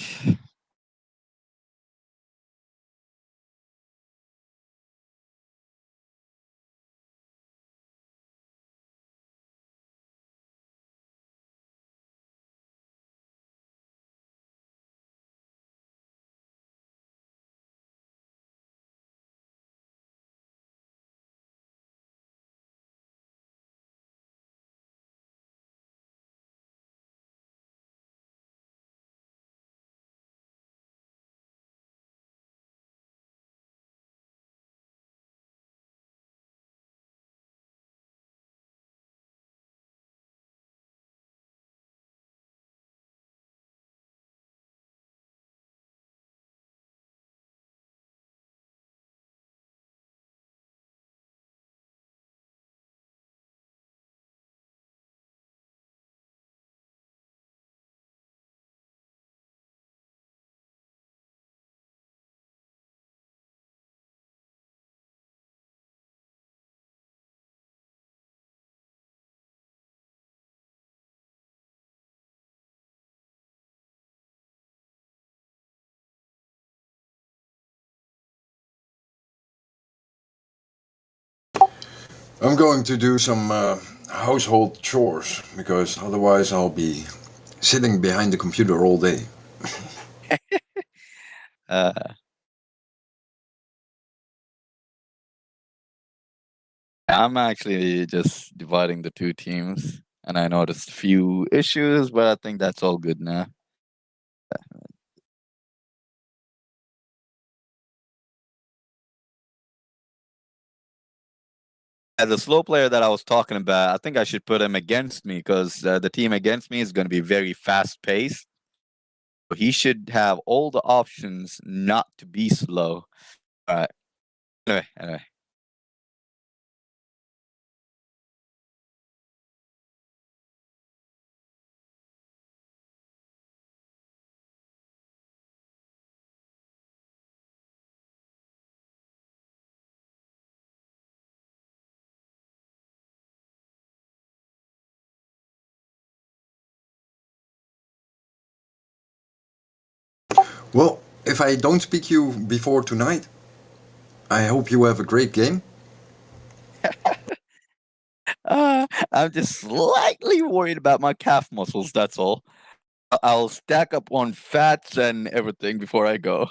I'm going to do some household chores because otherwise I'll be sitting behind the computer all day. I'm actually just dividing the 2 teams, and I noticed a few issues, but I think that's all good now. As a slow player that I was talking about, I think I should put him against me because the team against me is going to be very fast paced. So he should have all the options not to be slow. All right. Anyway. Well, if I don't speak to you before tonight, I hope you have a great game. I'm just slightly worried about my calf muscles, that's all. I'll stack up on fats and everything before I go.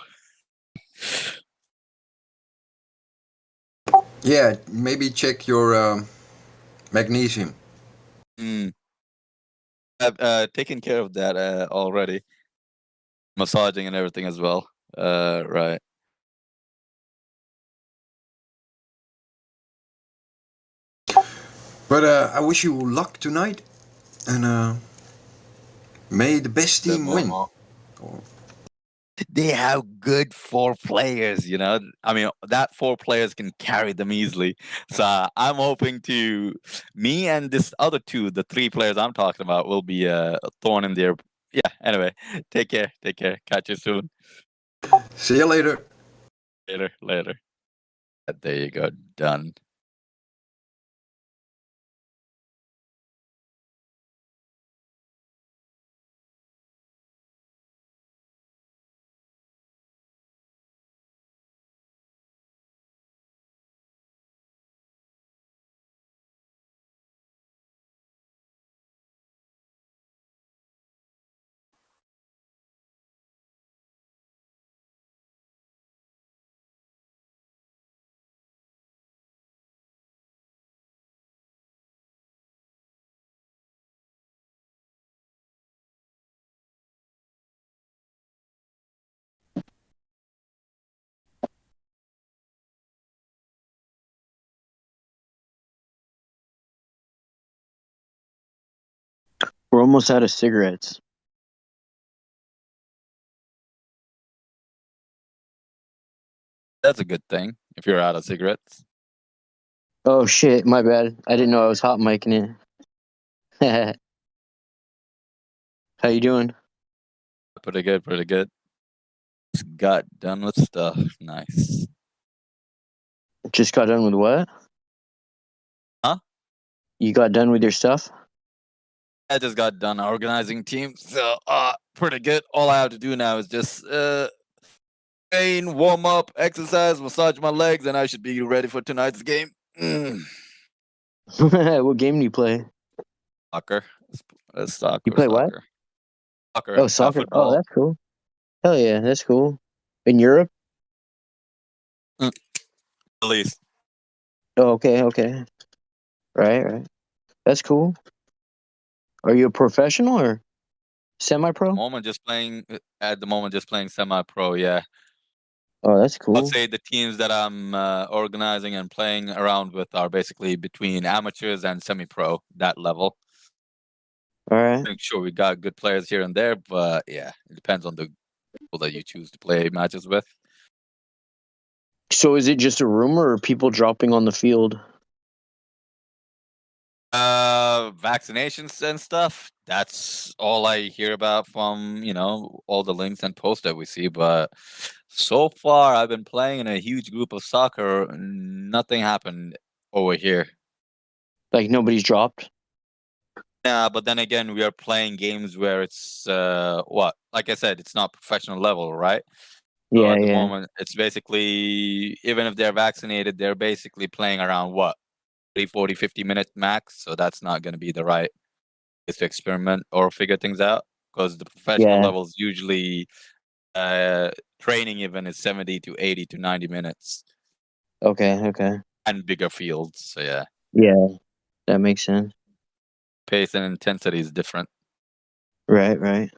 Yeah, maybe check your magnesium. I've taken care of that already. Massaging and everything as well. Right. But I wish you luck tonight, and may the best team win. they have good 4 players, you know. I mean, that 4 players can carry them easily. So I'm hoping me and this other 2, the 3 players I'm talking about, will be a thorn in their. Yeah. Anyway, take care. Take care. Catch you soon. See you later. Later. There you go. Done. We're almost out of cigarettes. That's a good thing if you're out of cigarettes. Oh shit, my bad. I didn't know I was hot micing it. How you doing? Pretty good. Just got done with stuff. Nice. Just got done with what? Huh? You got done with your stuff? I just got done organizing teams, so pretty good. All I have to do now is just train, warm up, exercise, massage my legs, and I should be ready for tonight's game. What game do you play? Soccer. Soccer. You play what? Soccer. Oh, soccer. Oh, Football. that's cool. Hell yeah, that's cool. In Europe? At least. Oh, okay. Right. That's cool. Are you a professional or semi-pro? At the moment, just playing semi-pro. Yeah. Oh, that's cool. I'd say the teams that I'm organizing and playing around with are basically between amateurs and semi-pro, that level. All right. Make sure we got good players here and there, but yeah, it depends on the people that you choose to play matches with. So is it just a rumor or people dropping on the field? Vaccinations and stuff. That's all I hear about from, all the links and posts that we see. But so far, I've been playing in a huge group of soccer. Nothing happened over here. Like nobody's dropped? Yeah, but then again, we are playing games where it's like I said, it's not professional level, right? So Yeah, at the yeah. moment, it's basically, even if they're vaccinated, they're basically playing around 40, 50 minutes max. So that's not going to be the right place to experiment or figure things out, because the professional Yeah. levels usually training even is 70 to 80 to 90 minutes. Okay. And bigger fields. So yeah. Yeah, that makes sense. Pace and intensity is different. Right.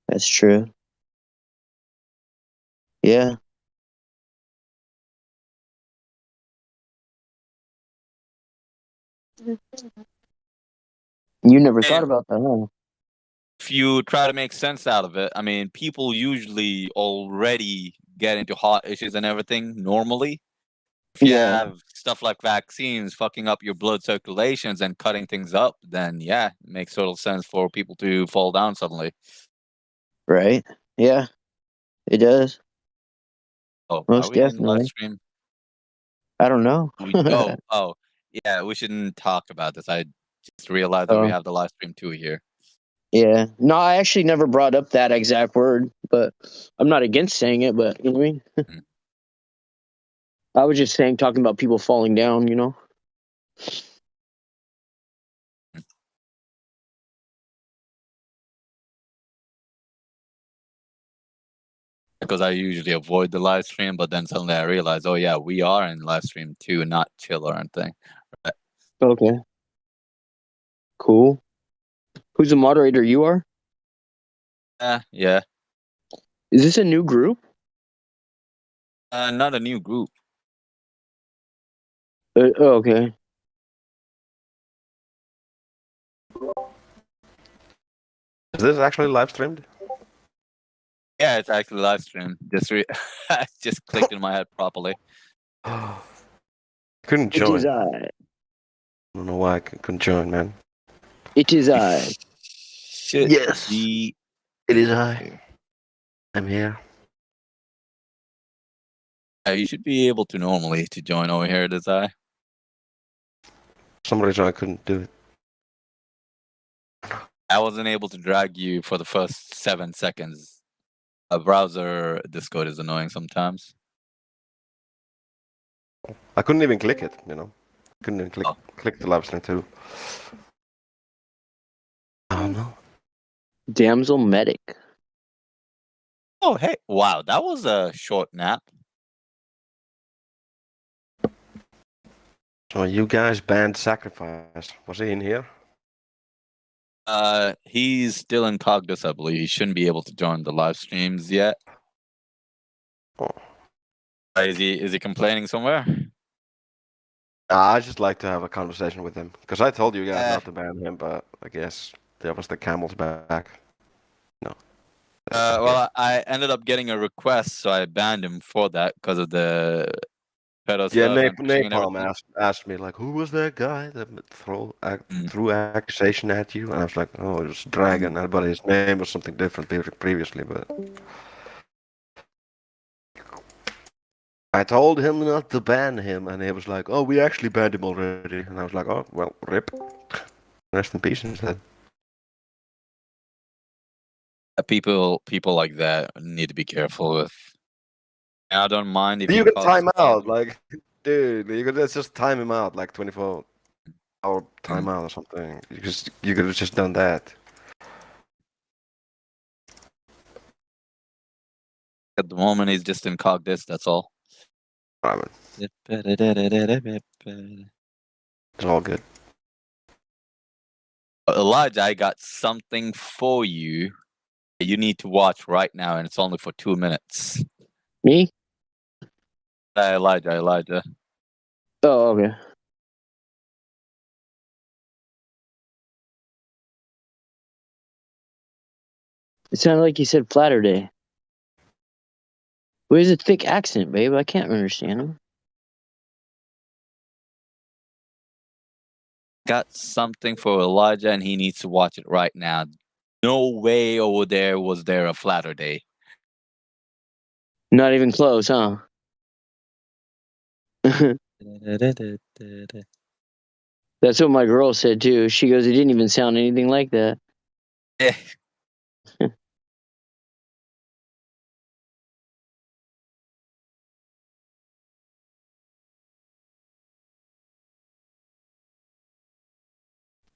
That's true. Yeah. You never thought about that, huh? If you try to make sense out of it, I mean, people usually already get into heart issues and everything normally. If you have stuff like vaccines fucking up your blood circulations and cutting things up, then yeah, it makes total sense for people to fall down suddenly. Right? Yeah, it does. Oh, most are we in live definitely. stream? I don't know. Oh, yeah, we shouldn't talk about this. I just realized that we have the live stream too here. Yeah. No, I actually never brought up that exact word, but I'm not against saying it, but you know what I mean? I was just talking about people falling down, you know? Because I usually avoid the live stream, but then suddenly I realized, oh yeah, we are in live stream too, not chill or anything. Right. Okay. Cool. Who's the moderator? You are? Yeah. Is this a new group? Not a new group. Okay. Is this actually live streamed? Yeah, it's actually live stream. Just clicked in my head properly. Couldn't It is join. I. I don't know why I couldn't join, man. It is I. Should Yes, be. it is I. I'm here. You should be able to normally to join over here. It is I. For some reason I couldn't do it. I wasn't able to drag you for the first 7 seconds. A browser Discord is annoying sometimes. I couldn't even click it, you know. Couldn't even click the live stream too. I don't know. Damsel medic. Oh, hey. Wow, that was a short nap. So you guys banned Sacrifice. Was he in here? He's still in Cogdis, I believe. He shouldn't be able to join the live streams yet. Oh. Is he complaining somewhere? I just like to have a conversation with him. Because I told you guys not to ban him, but I guess that was the camel's back. No. Well, I ended up getting a request, so I banned him for that because of the pedo Yeah, stuff and pushing and Napalm everything. asked me, like, who was that guy that threw accusation at you? And I was like, oh, it was Dragon. But his name was something different previously, but... I told him not to ban him, and he was like, oh, we actually banned him already. And I was like, oh, well, rip. Rest in peace instead. People like that need to be careful with. And I don't mind if You he can calls time out, like, dude, you could just time him out, like 24-hour timeout or something. You could have just done that. At the moment, he's just in Cogdis, that's all. It's all good. Elijah, I got something for you that you need to watch right now, and it's only for 2 minutes. Me? Elijah. Oh, okay. It sounded like you said flatter day. Where's a thick accent, babe? I can't understand him. Got something for Elijah, and he needs to watch it right now. No way over there was there a flatter day. Not even close, huh? That's what my girl said too. She goes, it didn't even sound anything like that.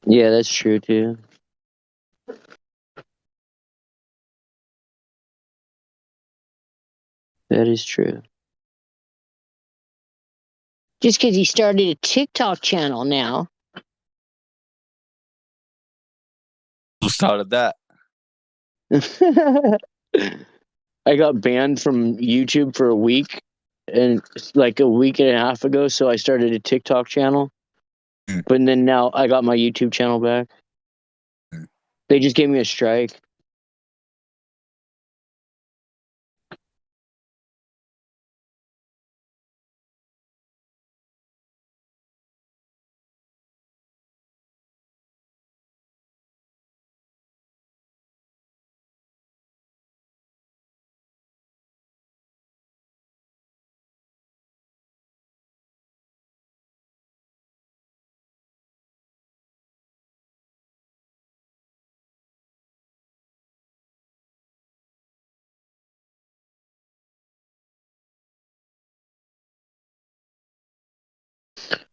Yeah, that's true too. That is true. Just because he started a TikTok channel now. Who started that? I got banned from YouTube for a week, and like a week and a half ago, so I started a TikTok channel. But then now I got my YouTube channel back. They just gave me a strike.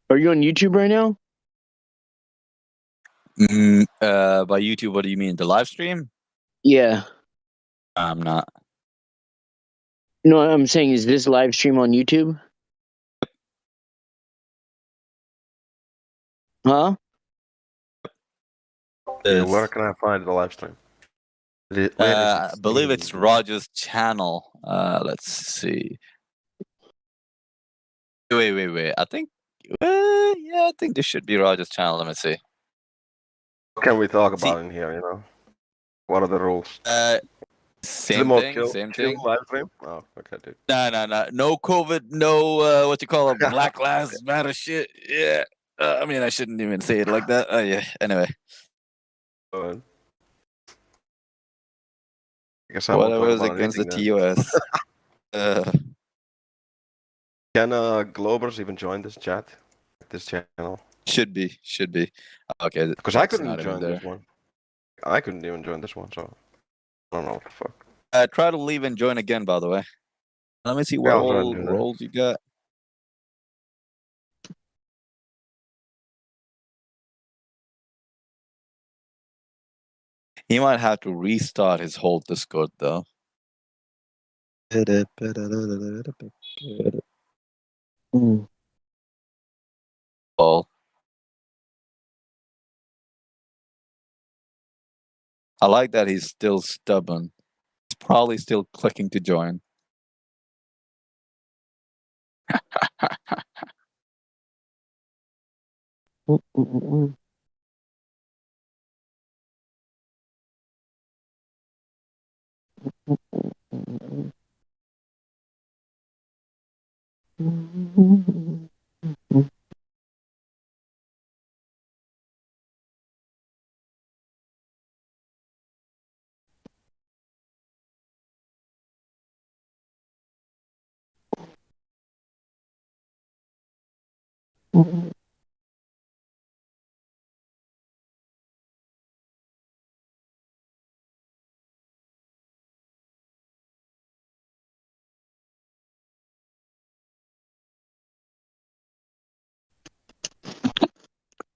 Are you on YouTube right now? By YouTube, what do you mean? The live stream? Yeah. I'm not. No, I'm saying, is this live stream on YouTube? Huh? Yeah, where can I find the live stream? I believe it's Roger's channel. Let's see. Wait. I think. Yeah, I think this should be Roger's channel. Let me see. What can we talk about in here, you know? What are the rules? Same thing. Same thing. Livestream? Oh, okay, dude. Nah. No COVID. No what you call a Black Lives Matter shit. Yeah. I mean, I shouldn't even say it like that. Yeah. Anyway. I guess I won't talk Whatever is about against the anything then. TOS. Can Globers even join this chat? This channel? Should be. Okay. Because I That's couldn't not even join there. this one. I couldn't even join this one, so I don't know what the fuck. Try to leave and join again, by the way. Let me see what Yeah, I'll try and all do that. roles you got. He might have to restart his whole Discord though. Paul. I like that he's still stubborn. He's probably still clicking to join.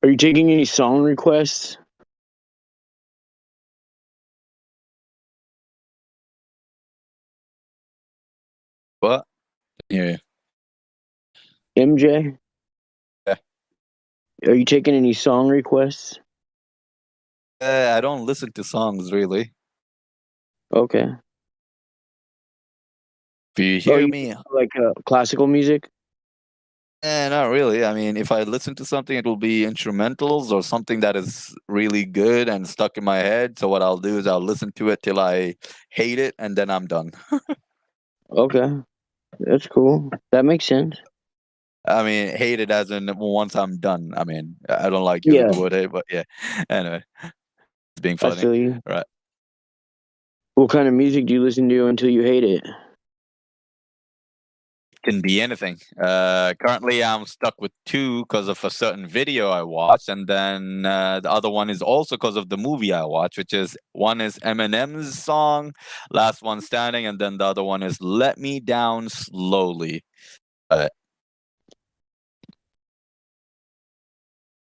Are you taking any song requests? What? Yeah. MJ? Yeah. Are you taking any song requests? I don't listen to songs really. Okay. Do you hear me? Like classical music? Not really. I mean, if I listen to something, it will be instrumentals or something that is really good and stuck in my head. So what I'll do is I'll listen to it till I hate it, and then I'm done. Okay. That's cool. That makes sense. I mean, hate it as in once I'm done. I mean, I don't like using Yeah. the word hate, but yeah. Anyway, it's being I funny. feel you. Right. What kind of music do you listen to until you hate it? Can be anything. Currently, I'm stuck with two because of a certain video I watched, and then the other one is also because of the movie I watched, which is one is Eminem's song, "Last One Standing," and then the other one is "Let Me Down Slowly."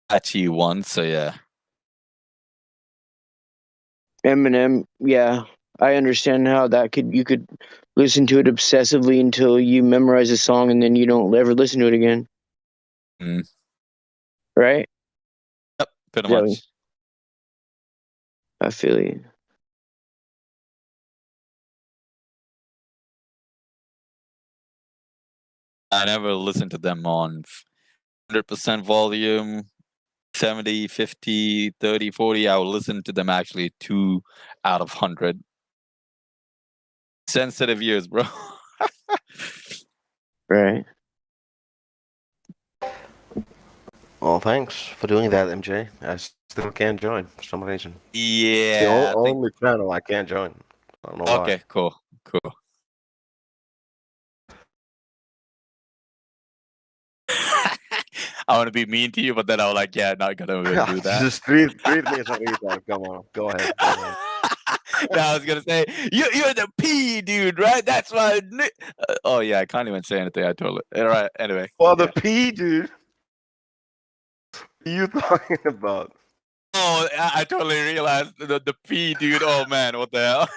Catchy one, so yeah. Eminem, yeah. I understand how you could listen to it obsessively until you memorize a song and then you don't ever listen to it again. Right? Yep, pretty Yeah. much. I feel you. I never listened to them on 100% volume, 70, 50, 30, 40. I will listen to them actually 2 out of 100. Sensitive ears, bro. Right. Well, thanks for doing that, MJ. I still can't join for some reason. It's the Yeah. only channel I can't join. I don't know why. Okay, cool. I want to be mean to you, but then I was like, yeah, not gonna do that. Just treat me as a retard. Come on, go ahead. No, I was gonna say you're the P dude, right? That's why. Oh yeah, I can't even say anything. I totally. All right. Anyway. Well, the P dude. What are you talking about? Oh, I totally realized the P dude. Oh man, what the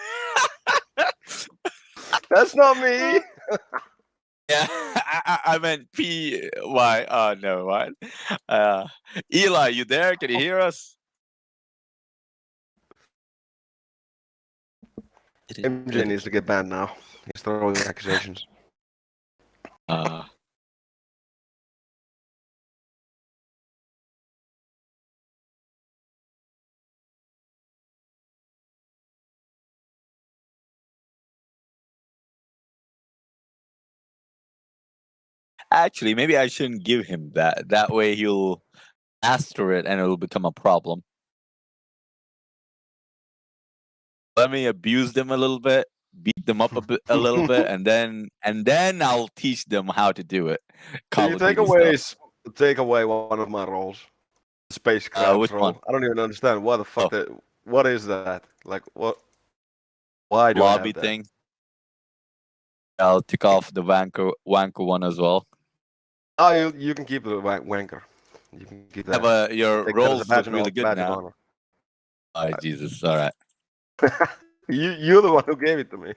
hell? That's not me. Yeah, I meant P Y. Oh no, what? Eli, you there? Can you hear us? MJ needs to get banned now. He's throwing accusations. Actually, maybe I shouldn't give him that. That way he'll master it and it'll become a problem. Let me abuse them a little bit, beat them up a little bit, and then I'll teach them how to do it. So you take away one of my roles, the space crabs which role. one? I don't even understand what the fuck what is that? Like what? Why do I Lobby have that? thing. I'll take off the wanker one as well. Oh, you can keep the wanker. You can keep that. But your Take that as a rolls badge look really good badge of now. honor. Oh, Jesus. All right. You're the one who gave it to me.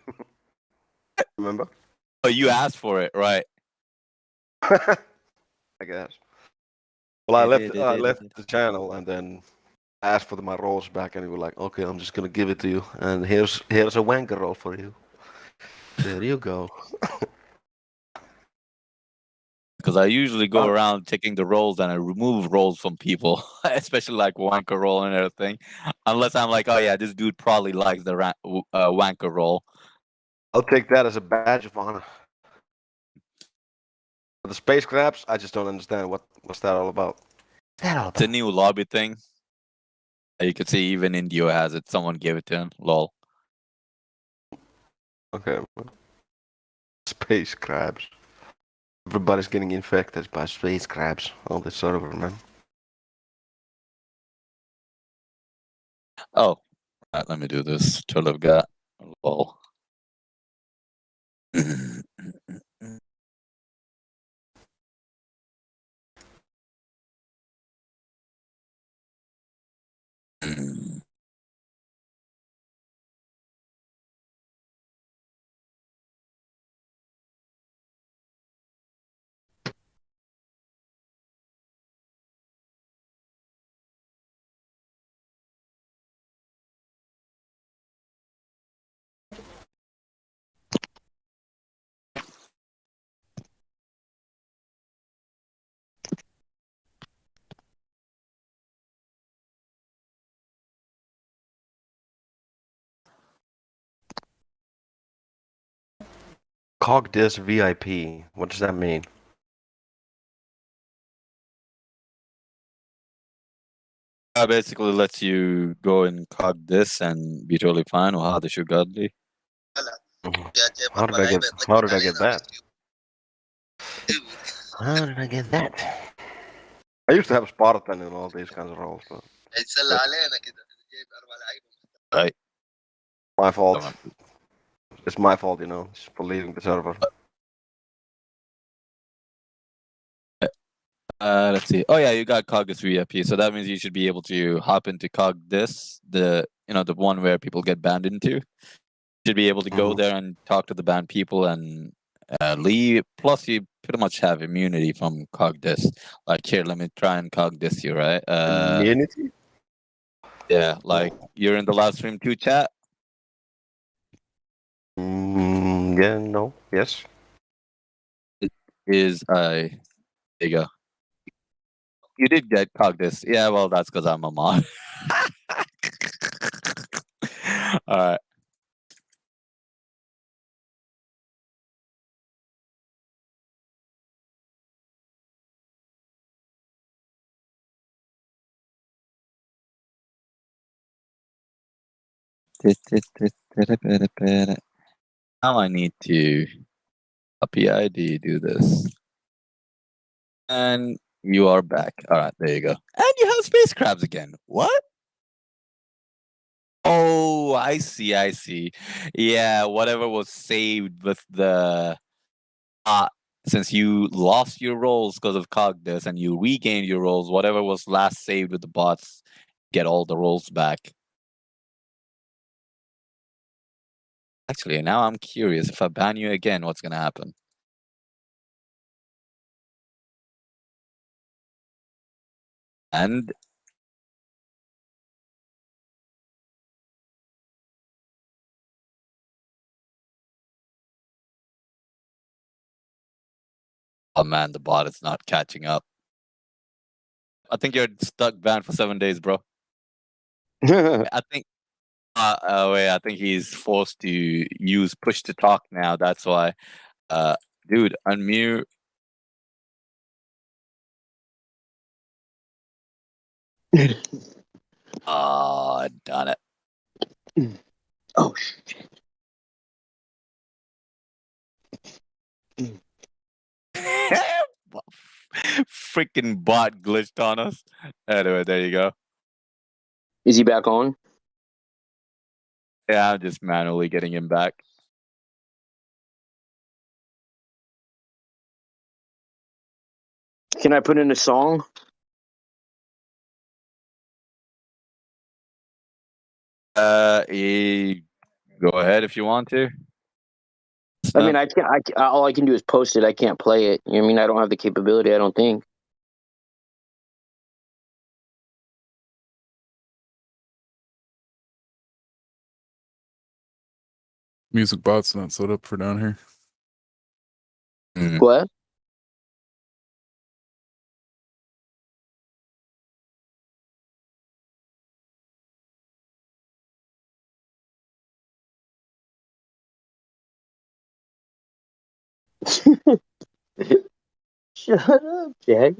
Remember? Oh, you asked for it, right? I guess. Well, I left the channel and then asked for my rolls back, and he was like, "Okay, I'm just gonna give it to you, and here's a wanker roll for you. There you go." Because I usually go around taking the rolls and I remove rolls from people, especially like wanker roll and everything. Unless I'm like, oh yeah, this dude probably likes the wanker roll. I'll take that as a badge of honor. But the space crabs, I just don't understand what's that all about. It's a new lobby thing. You can see even Indio has it. Someone gave it to him. Lol. Okay. Space crabs. Everybody's getting infected by space crabs on this server, man. Oh, right, let me do this. Till I've got lol. Cogdis VIP. What does that mean? Basically lets you go and cog this and be totally fine. وهذا شو قال لي. How did I get that? How did I get that? I used to have Spartan in all these kinds of roles, but right. My fault. It's my fault, you know, for leaving the server. Let's see. Oh yeah, you got cog this VIP, so that means you should be able to hop into cog this, the one where people get banned into. You should be able to go there and talk to the banned people and leave. Plus, you pretty much have immunity from cog this. Like here, let me try and cog this you, right? Immunity? Yeah, like you're in the live stream 2 chat. Yeah, no, yes. It is there you go. You did get cog this. Yeah, well, that's because I'm a mod. All right. Now I need to copy ID, do this. And you are back. All right, there you go. And you have space crabs again. What? Oh, I see. I see. Yeah, whatever was saved with the since you lost your rolls because of Cogdis and you regained your rolls, whatever was last saved with the bots, get all the rolls back. Actually, now I'm curious. If I ban you again, what's gonna happen? And oh man, the bot is not catching up. I think you're stuck banned for 7 days, bro. I think. Wait, I think he's forced to use push to talk now. That's why. Dude, unmute. Oh, done it. Oh, shit. Freaking bot glitched on us. Anyway, there you go. Is he back on? Yeah, I'm just manually getting him back. Can I put in a song? Go ahead if you want to. I mean, I can't. All I can do is post it. I can't play it. I mean, I don't have the capability. I don't think. Music bot's not set up for down here. What? Shut up, Jack.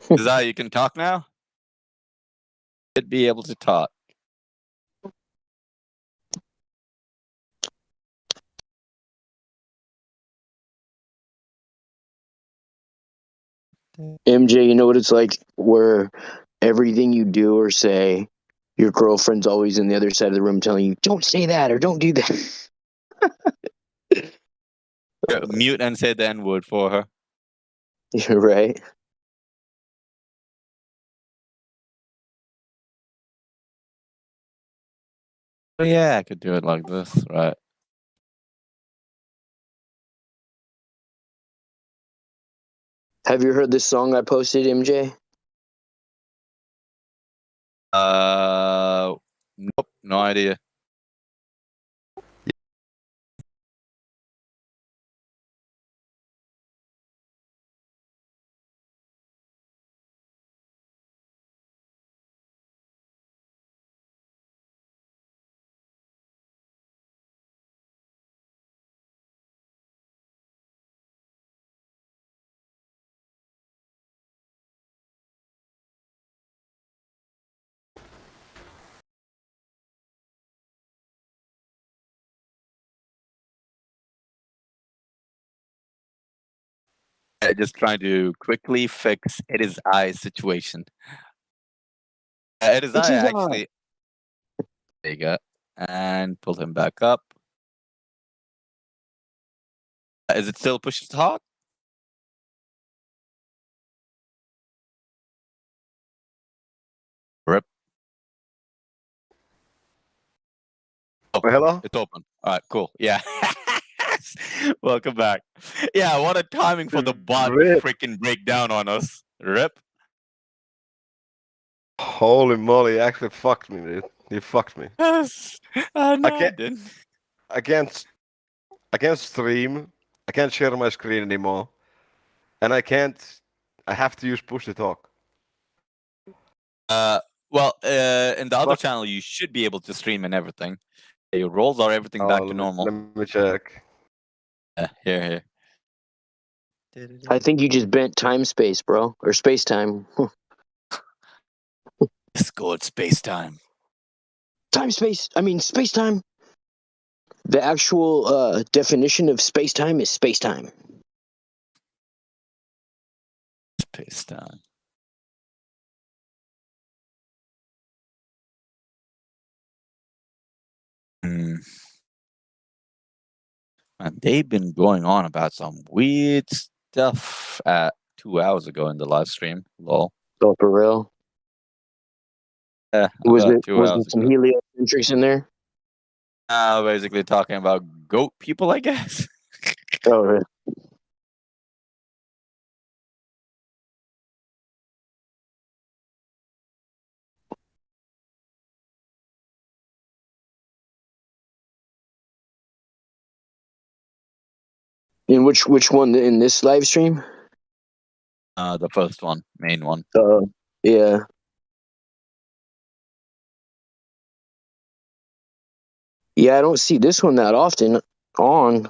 Desire, you can talk now? Should be able to talk. MJ, you know what it's like where everything you do or say, your girlfriend's always in the other side of the room telling you, don't say that or don't do that. Mute and say the N-word for her. You're right. Oh, yeah, I could do it like this, right? Have you heard this song I posted, MJ? Nope, no idea. Just trying to quickly fix It Is I situation. It Is I actually. There you go. And pull him back up. Is it still push to talk? Rip. Oh, hello? It's open. All right, cool. Yeah. Welcome back. Yeah, what a timing for the bot to freaking break down on us. Rip. Holy moly, you actually fucked me, dude. You fucked me. Yes. No, I didn't. I can't stream. I can't share my screen anymore. And I have to use push to talk. Well, in the other channel, you should be able to stream and everything. Your roles are everything back to normal. Let me check. Here. I think you just bent time space, bro. Or space time. Discord space time. Space time. The actual definition of space time is space time. Space time. And they've been going on about some weird stuff 2 hours ago in the live stream. Lol. Oh, for real? Yeah, Was there ago. some heliocentrics in there? Basically talking about goat people, I guess. Oh, really? In which one in this live stream? The first one, main one. Yeah. Yeah, I don't see this one that often on.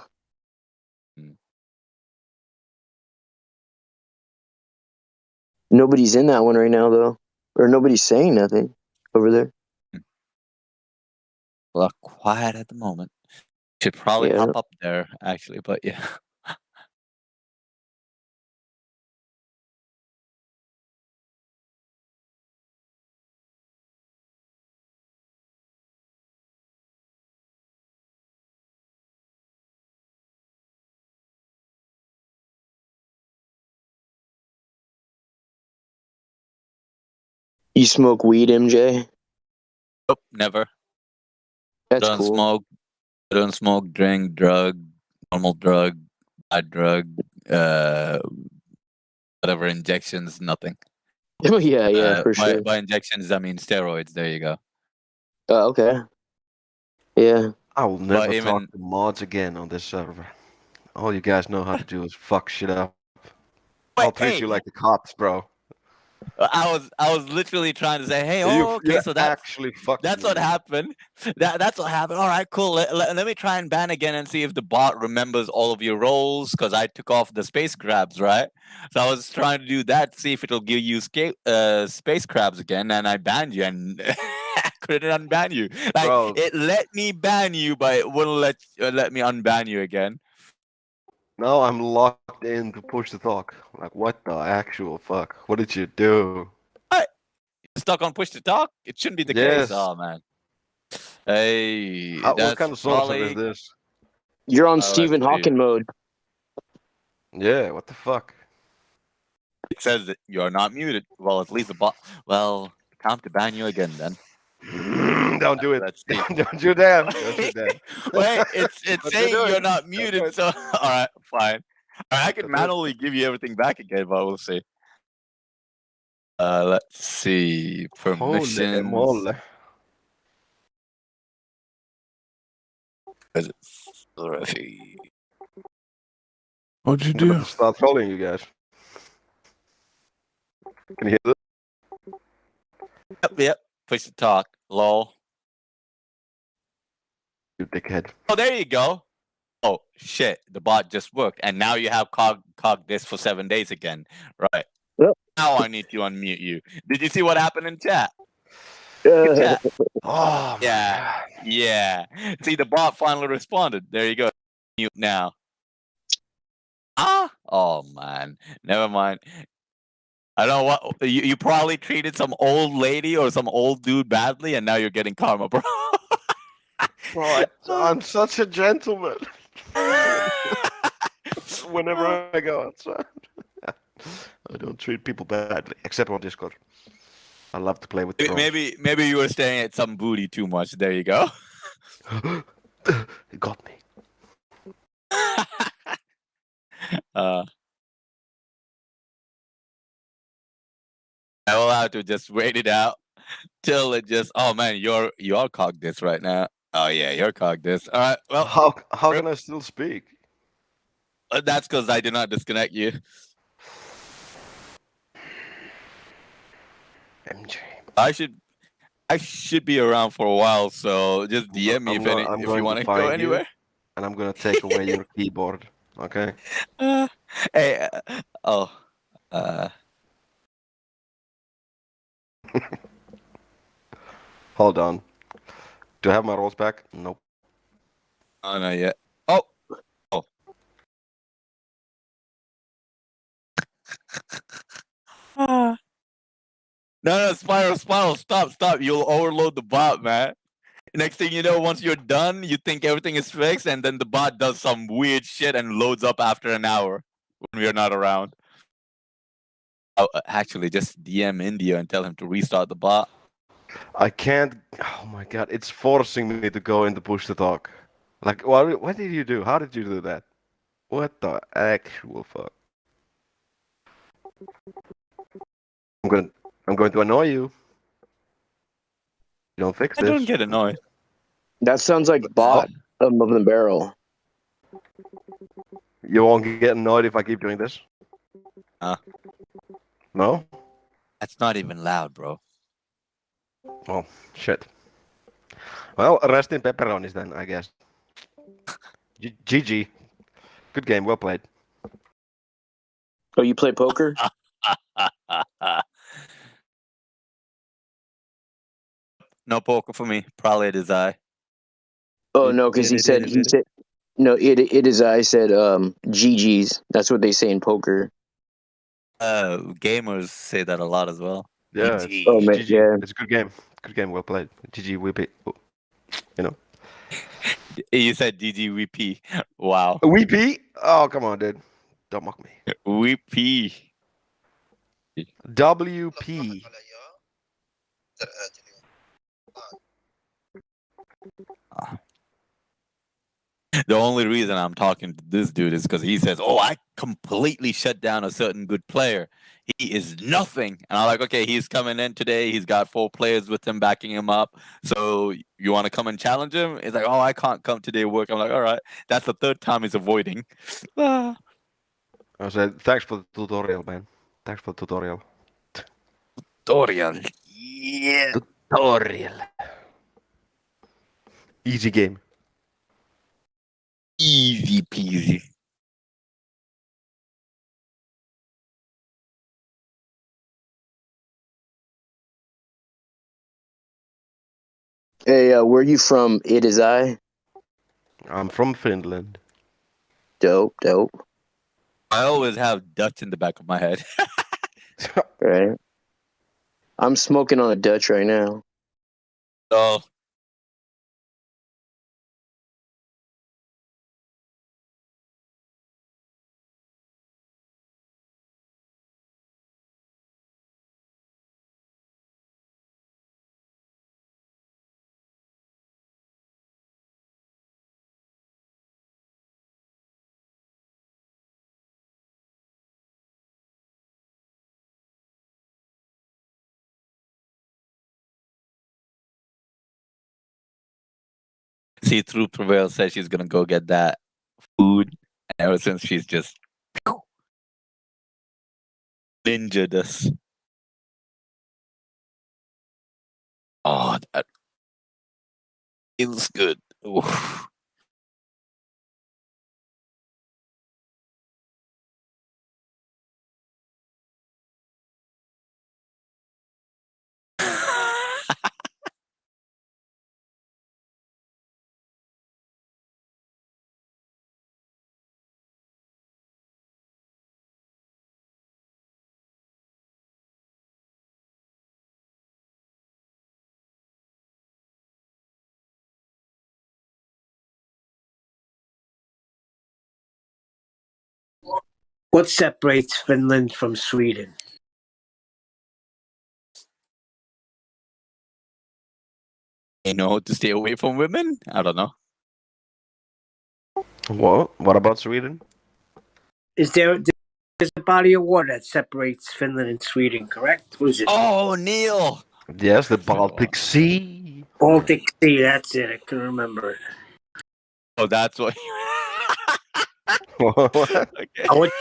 Nobody's in that one right now, though, or nobody's saying nothing over there. Well, quiet at the moment. Should probably hop up there, actually, but yeah. You smoke weed, MJ? Nope, never. That's don't cool. smoke. Don't smoke, drink, drug, normal drug, bad drug, whatever injections, nothing. Oh yeah, for sure. By injections, I mean steroids. There you go. Okay. Yeah. I will never even- talk to mods again on this server. All you guys know how to do is fuck shit up. I'll treat you like the cops, bro. I was literally trying to say, hey, You so that's actually fucked that's me. what happened. That's what happened. All right, cool. Let me try and ban again and see if the bot remembers all of your roles, because I took off the space crabs, right? So I was trying to do that, see if it'll give you space crabs again, and I banned you and I couldn't unban you. Like Bro. it let me ban you, but it wouldn't let me unban you again. Now I'm locked in to push the talk. Like, what the actual fuck? What did you do? Stuck on push to talk? It shouldn't be the Yes. case. Oh man. Hey, What that's kind of sorcerer is probably this? You're on let's Stephen see. Hawking mode. Yeah, what the fuck? It says that you're not muted. Well, at least the bot. Well, time to ban you again then. Don't do it. Let's see. Don't you dare. Don't you dare. Wait, it's Don't you saying do it. you're not Don't do muted. it. So all right, fine. All right, I can Don't do it. manually give you everything back again, but we'll see. Let's see permissions. Holy What'd you I'm do? gonna start trolling you guys. Can you hear this? Yep. Push to talk. Lol. You dickhead. Oh, there you go. Oh shit! The bot just worked, and now you have cog this for 7 days again. Right. Yep. Now I need to unmute you. Did you see what happened in chat? In chat. Oh Yeah. Yeah. See, the bot finally responded. There you go. Mute now. Ah. Oh man. Never mind. I don't know what you probably treated some old lady or some old dude badly, and now you're getting karma, bro. Bro, I'm such a gentleman. Whenever I go outside, I don't treat people badly, except on Discord. I love to play with trolls. Maybe you were staring at some booty too much. There you go. It got me. I will have to just wait it out till it just. Oh man, you are cogged this right now. Oh yeah, you're cogged this. All right. Well, how can I still speak? That's because I did not disconnect you. MJ. I should be around for a while, so just DM me if you want to go find anywhere. you, and I'm gonna take away your keyboard. Okay. Hey. Hold on. Do I have my rolls back? Nope. Oh, not yet. Oh. No, Spiral, stop. You'll overload the bot, man. Next thing you know, once you're done, you think everything is fixed, and then the bot does some weird shit and loads up after an hour when we are not around. Oh, actually, just DM India and tell him to restart the bot. I can't. Oh my god, it's forcing me to go into push to talk. Like, what did you do? How did you do that? What the actual fuck? I'm going to annoy you. You don't fix I this. don't get annoyed. That sounds like bot above the barrel. You won't get annoyed if I keep doing this? No? That's not even loud, bro. Oh, shit. Well, rest in pepperonis then, I guess. GG. Good game, well played. Oh, you play poker? No poker for me. Probably it is I. Oh no, because he said no. It is. I said GG's. That's what they say in poker. Gamers say that a lot as well. Yeah, it's Oh man, GG. yeah. It's a good game. Good game. Well played. GG. Whip. You know. You said DGWP. Wow. Weepy? Oh, come on, dude. Don't mock me. Weepy. WP. The only reason I'm talking to this dude is because he says, "Oh, I completely shut down a certain good player. He is nothing." And I'm like, "Okay, he's coming in today. He's got 4 players with him backing him up. So you want to come and challenge him?" He's like, "Oh, I can't come today to work." I'm like, "All right." That's the 3rd time he's avoiding. I said, thanks for the tutorial, man. Thanks for the tutorial. Tutorial. Yeah. Tutorial. Easy game. Easy peasy. Hey, where are you from? It is I. I'm from Finland. Dope. I always have Dutch in the back of my head. Right. I'm smoking on a Dutch right now. Oh. See, True Prevail says she's gonna go get that food. And ever since she's just ninja us. Oh, that feels good. Oof. What separates Finland from Sweden? You know, to stay away from women? I don't know. What? What about Sweden? There's a body of water that separates Finland and Sweden, correct? What is it? Oh, Neil! Yes, the Baltic Sea. Baltic Sea, that's it. I can remember it. Oh, that's what. Okay. I want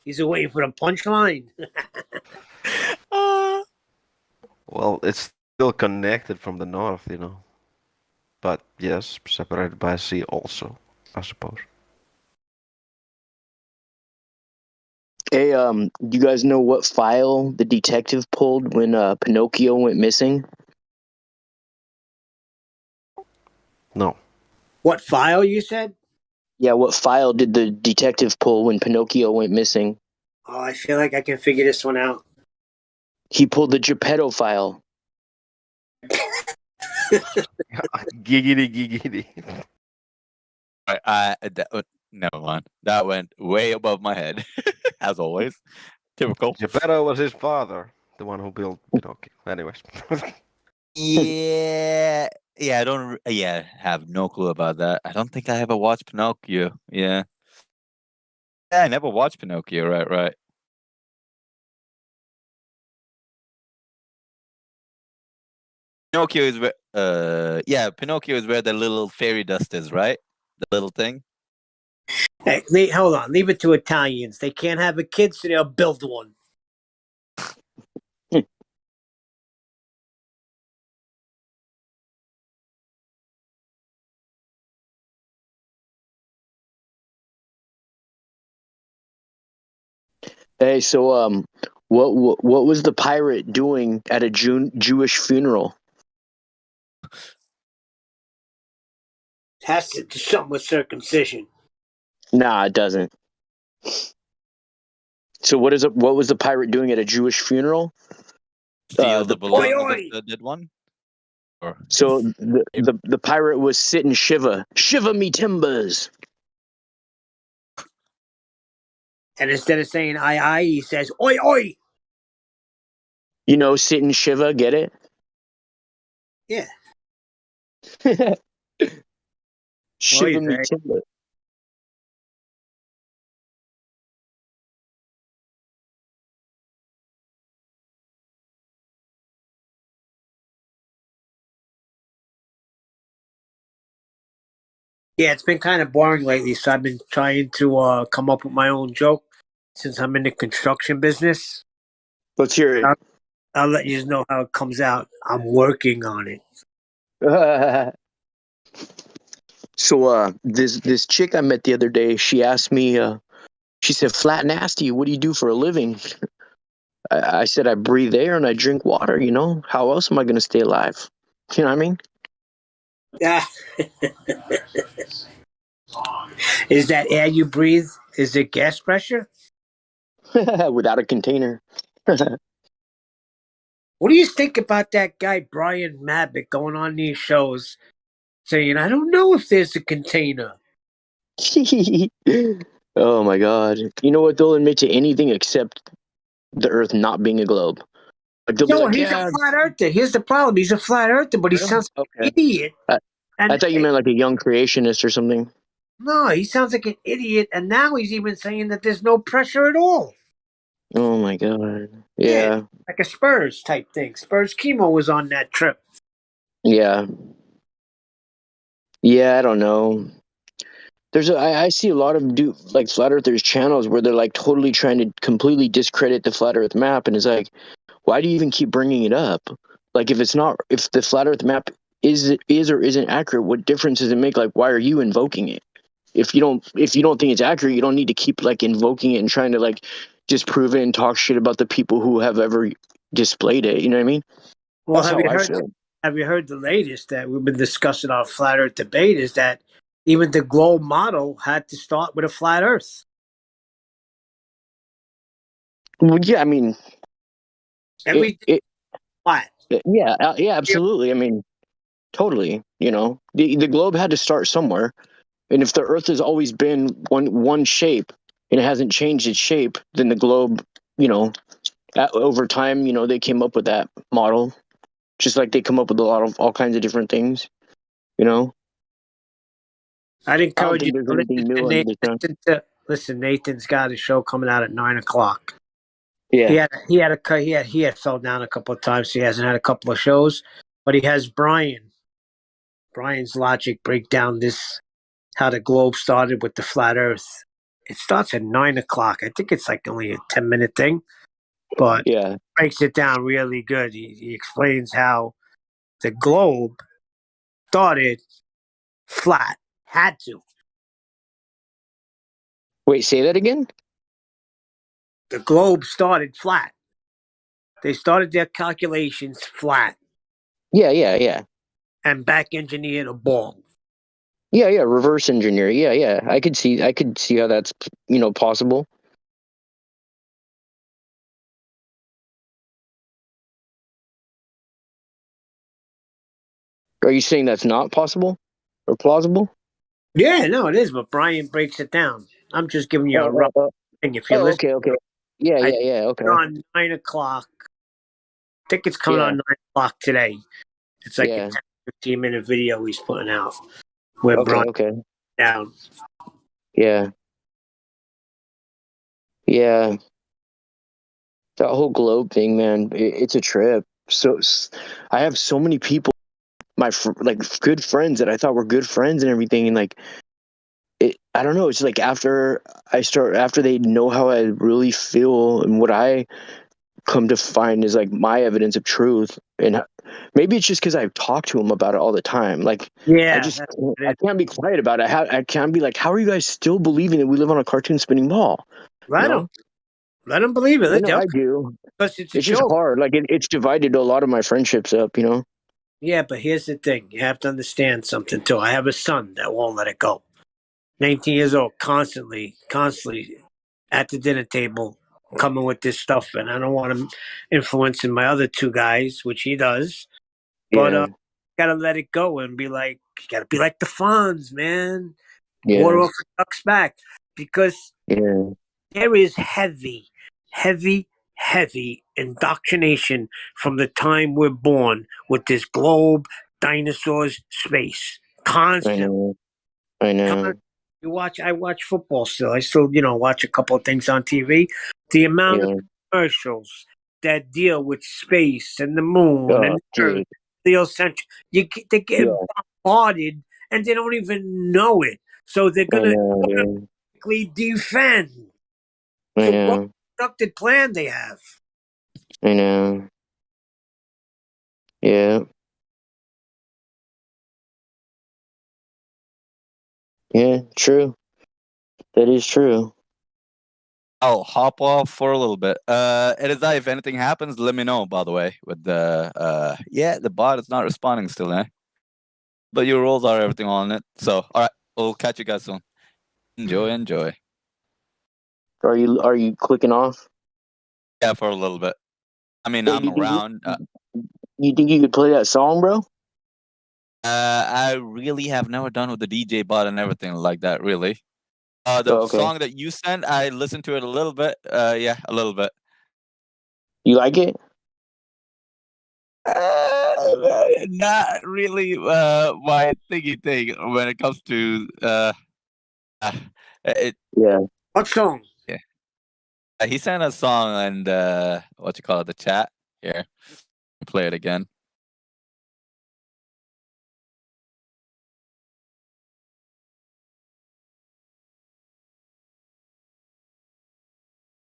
He's waiting for the punchline. Well, it's still connected from the north, you know. But yes, separated by a sea also, I suppose. Hey, do you guys know what file the detective pulled when Pinocchio went missing? No. What file you said? Yeah, what file did the detective pull when Pinocchio went missing? Oh, I feel like I can figure this one out. He pulled the Geppetto file. Giggity. Never mind. That went way above my head, as always. Typical. Geppetto was his father, the one who built Pinocchio. Anyways. Yeah. Yeah, I don't. Yeah, have no clue about that. I don't think I ever watched Pinocchio. Yeah. Yeah, I never watched Pinocchio. Right. Pinocchio is where. Yeah, Pinocchio is where the little fairy dust is, right? The little thing. Hey, hold on. Leave it to Italians. They can't have a kid, so they'll build one. Hey, so what was the pirate doing at a Jewish funeral? Has to do something with circumcision. Nah, it doesn't. So what was the pirate doing at a Jewish funeral? Feel the balloon of the dead one. So the pirate was sitting shiva me timbers. And instead of saying aye aye, he says oi oi. You know, sitting shiva, get it? Yeah. Shiva me timber. Yeah, it's been kind of boring lately, so I've been trying to come up with my own joke since I'm in the construction business. Let's hear it. I'll let you know how it comes out. I'm working on it. So this chick I met the other day, she asked me, she said, "Flat Nasty, what do you do for a living?" I said, "I breathe air and I drink water, you know. How else am I gonna stay alive?" You know what I mean? Yeah. Is that air you breathe? Is it gas pressure? Without a container. What do you think about that guy Brian Mabbitt going on these shows saying, "I don't know if there's a container"? Oh my god. You know what? They'll admit to anything except the Earth not being a globe. Like they'll be No, like, he's "Yeah." a flat earther. Here's the problem. He's a flat earther, but he sounds like an idiot. I thought you meant like a young creationist or something. No, he sounds like an idiot, and now he's even saying that there's no pressure at all. Oh my god. Yeah. Like a Spurs type thing. Spurs Chemo was on that trip. Yeah. Yeah, I don't know. I see a lot of like flat earthers channels where they're like totally trying to completely discredit the flat earth map, and it's like, why do you even keep bringing it up? Like if the flat earth map is or isn't accurate, what difference does it make? Like why are you invoking it? If you don't think it's accurate, you don't need to keep like invoking it and trying to like disprove it and talk shit about the people who have ever displayed it. You know what I mean? Well, That's how I feel. have you heard the latest that we've been discussing our flat earth debate is that even the globe model had to start with a flat earth. Well, yeah, I mean, everything flat. Yeah, absolutely. I mean, totally. You know, the globe had to start somewhere, and if the Earth has always been one shape and it hasn't changed its shape, then the globe, you know, over time, you know, they came up with that model, just like they come up with a lot of all kinds of different things. You know, I'd encourage you there's to anything new under the sun. listen. Nathan's got a show coming out at 9:00. Yeah. He had fell down a couple of times. So he hasn't had a couple of shows, but he has Brian. Brian's logic break down this how the globe started with the flat Earth. It starts at 9:00. I think it's like only a 10-minute thing, but yeah, breaks it down really good. He explains how the globe started flat, had to. Wait, say that again? The globe started flat. They started their calculations flat. Yeah. And back engineered a ball. Yeah, reverse engineer. Yeah. I could see how that's, you know, possible. Are you saying that's not possible or plausible? Yeah, no, it is, but Brian breaks it down. I'm just giving you a rough thing. If you listen, okay. Yeah, okay. On 9:00. I think it's coming on 9:00 today. It's like a 10-15-minute video he's putting out where Brian down. Yeah. That whole globe thing, man, it's a trip. So I have so many people, like good friends that I thought were good friends and everything, and like I don't know. It's like after they know how I really feel and what I come to find is like my evidence of truth, and maybe it's just because I've talked to them about it all the time. Like, I can't be quiet about it. I can't be like, how are you guys still believing that we live on a cartoon spinning ball? I don't. Let them believe it. I know I do. Because it's a It's just joke. hard. Like it's divided a lot of my friendships up. You know. Yeah, but here's the thing. You have to understand something, too. I have a son that won't let it go. 19 years old, constantly at the dinner table coming with this stuff. And I don't want him influencing my other two guys, which he does. But Yeah. gotta let it go and be like, you gotta be like the Fonz, man. Yeah. Water off a duck's back. Because Yeah. there is heavy indoctrination from the time we're born with this globe, dinosaurs, space. Constant. I know. I watch football still. I still, watch a couple of things on TV. The amount of Yeah. commercials that deal with space and the moon and Earth, heliocentric, they get bombarded and they don't even know it. So they're gonna automatically defend. I So know. what constructed plan they have? I know. Yeah. Yeah, true. That is true. I'll hop off for a little bit. It is that if anything happens, let me know, by the way. With the the bot is not responding still, eh? But your roles are everything on it. So alright, we'll catch you guys soon. Enjoy. Are you clicking off? Yeah, for a little bit. I mean, Hey, I'm around. You think you could play that song, bro? I really have never done with the DJ bot and everything like that, really. The okay. song that you sent, I listened to it a little bit. Yeah, a little bit. You like it? Not really my thingy thing when it comes to it. Yeah. What song? Yeah. He sent a song and the chat. Here. Play it again.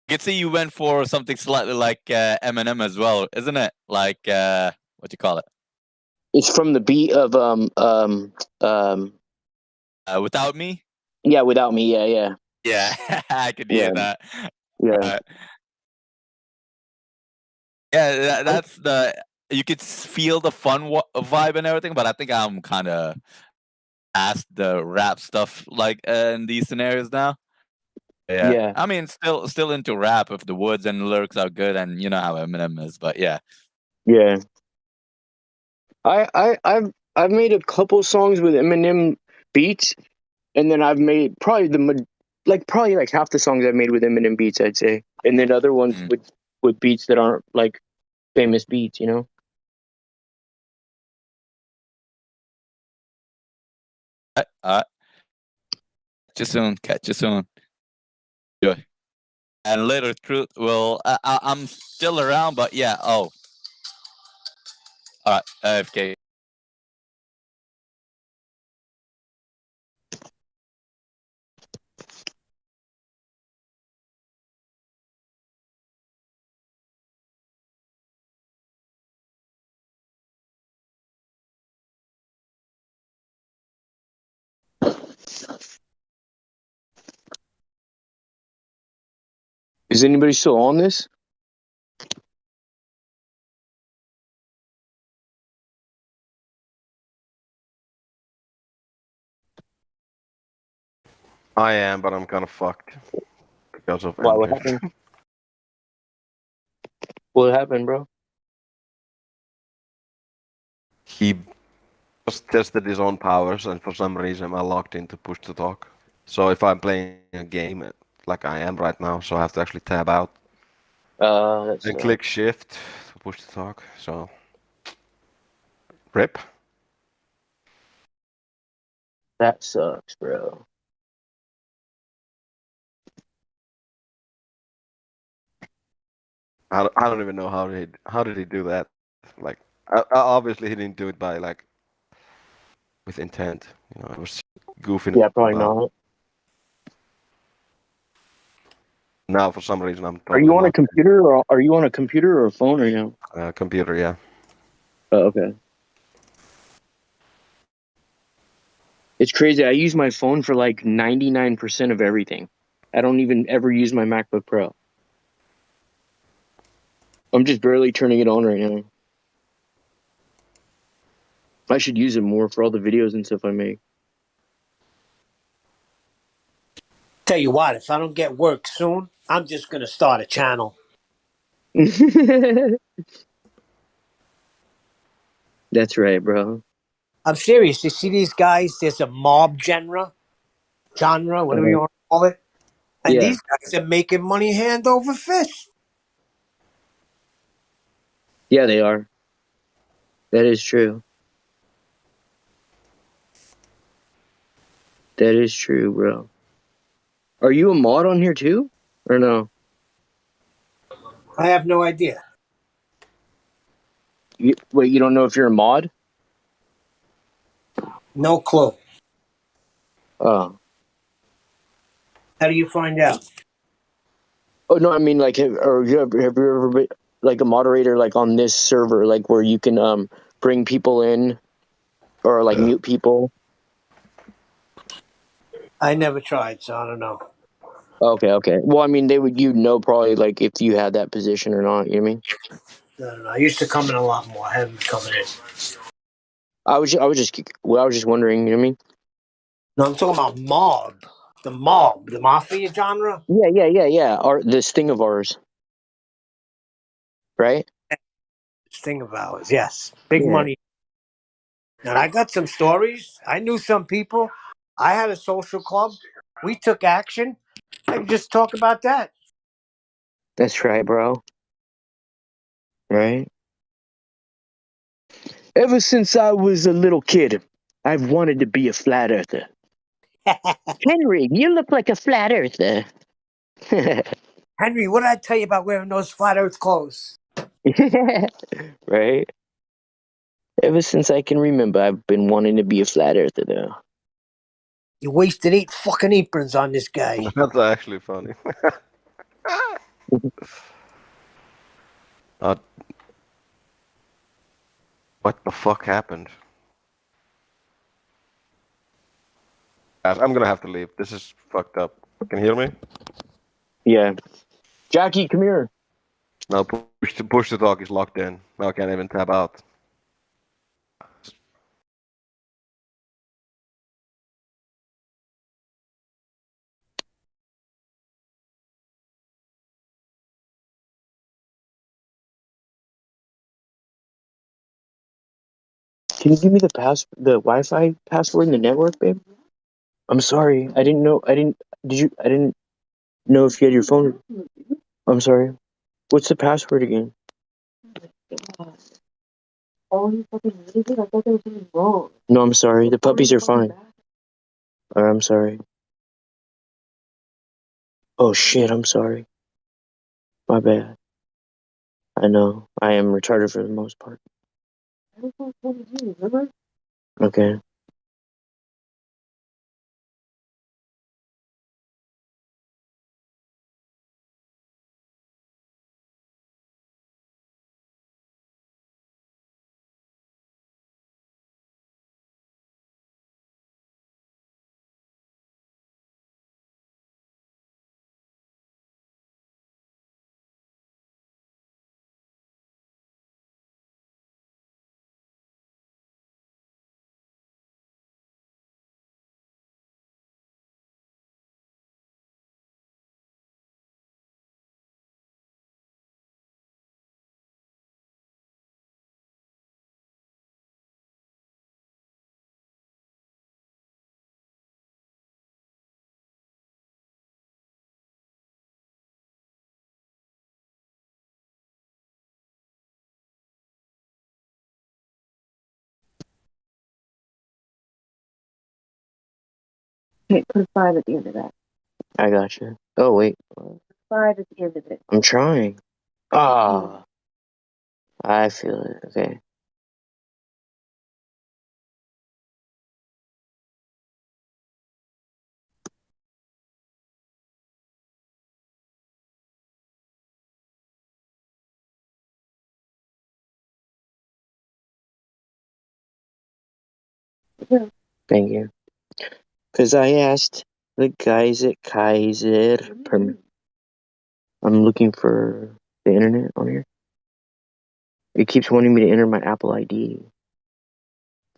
I can see you went for something slightly like Eminem as well, isn't it? Like It's from the beat of Without Me? Yeah, Without Me. Yeah. Yeah, I could hear that. Yeah. That's you could feel the fun vibe and everything, but I think I'm kind of past the rap stuff like in these scenarios now. Yeah. I mean, still into rap if the words and the lyrics are good, and you know how Eminem is. But yeah. Yeah. I've made a couple songs with Eminem beats, and then I've made probably like half the songs I've made with Eminem beats, I'd say, and then other ones with beats that aren't like famous beats, you know. Catch you soon. Enjoy. And later, truth will. I'm still around, but yeah. Oh, all right. AFK. Is anybody still on this? I am, but I'm kind of fucked because of Why? What Andrew. happened? What happened, bro? He just tested his own powers, and for some reason I logged in to push to talk. So if I'm playing a game like I am right now, so I have to actually tab out and click shift to push to talk. So rip. That sucks, bro. I don't even know how did he do that. Like obviously he didn't do it by like with intent. You know, it was goofing. Yeah, probably about. not. Now for some reason I'm. Are you on a computer or a phone right now? Computer, yeah. Oh, okay. It's crazy. I use my phone for like 99% of everything. I don't even ever use my MacBook Pro. I'm just barely turning it on right now. I should use it more for all the videos and stuff I make. Tell you what, if I don't get work soon, I'm just gonna start a channel. That's right, bro. I'm serious. You see these guys? There's a mob genre, whatever you want to call it. And Yeah. these guys are making money hand over fist. Yeah, they are. That is true. That is true, bro. Are you a mod on here too? Or no? I have no idea. Wait, you don't know if you're a mod? No clue. Oh. How do you find out? Oh no, I mean like, have you ever been like a moderator like on this server, like where you can bring people in or like mute people? I never tried, so I don't know. Okay. Well, I mean, you'd know probably like if you had that position or not. You know what I mean? I don't know. I used to come in a lot more. I haven't been coming in. I was just wondering. You know what I mean? No, I'm talking about mob. The mafia genre. Yeah. This thing of ours, right? This thing of ours, yes. Big Yeah. money. And I got some stories. I knew some people. I had a social club. We took action. I can just talk about that. That's right, bro. Right? Ever since I was a little kid, I've wanted to be a flat earther. Henry, you look like a flat earther. Henry, what did I tell you about wearing those flat earth clothes? Right? Ever since I can remember, I've been wanting to be a flat earther, though. You wasted 8 fucking aprons on this guy. That's actually funny. What the fuck happened? Guys, I'm gonna have to leave. This is fucked up. Can you hear me? Yeah. Jackie, come here. No, push the talk is locked in. Now I can't even tab out. Can you give me the Wi-Fi password in the network, babe? I'm sorry. I didn't know. I didn't know if you had your phone. I'm sorry. What's the password again? Oh, you fucking idiot. I thought there was something wrong. No, I'm sorry. The puppies are fine. I'm sorry. Oh shit, I'm sorry. My bad. I know. I am retarded for the most part. Okay. Okay, put a 5 at the end of that. I got you. Oh wait. 5 at the end of it. I'm trying. Ah. I feel it. Okay. Yeah. Thank you. Because I asked the guys at Kaiser permit. I'm looking for the internet on here. It keeps wanting me to enter my Apple ID,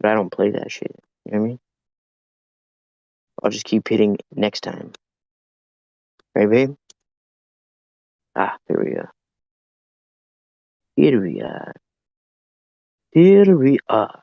but I don't play that shit. You know what I mean? I'll just keep hitting next time. Right, babe? Ah, there we go. Here we are. Here we are.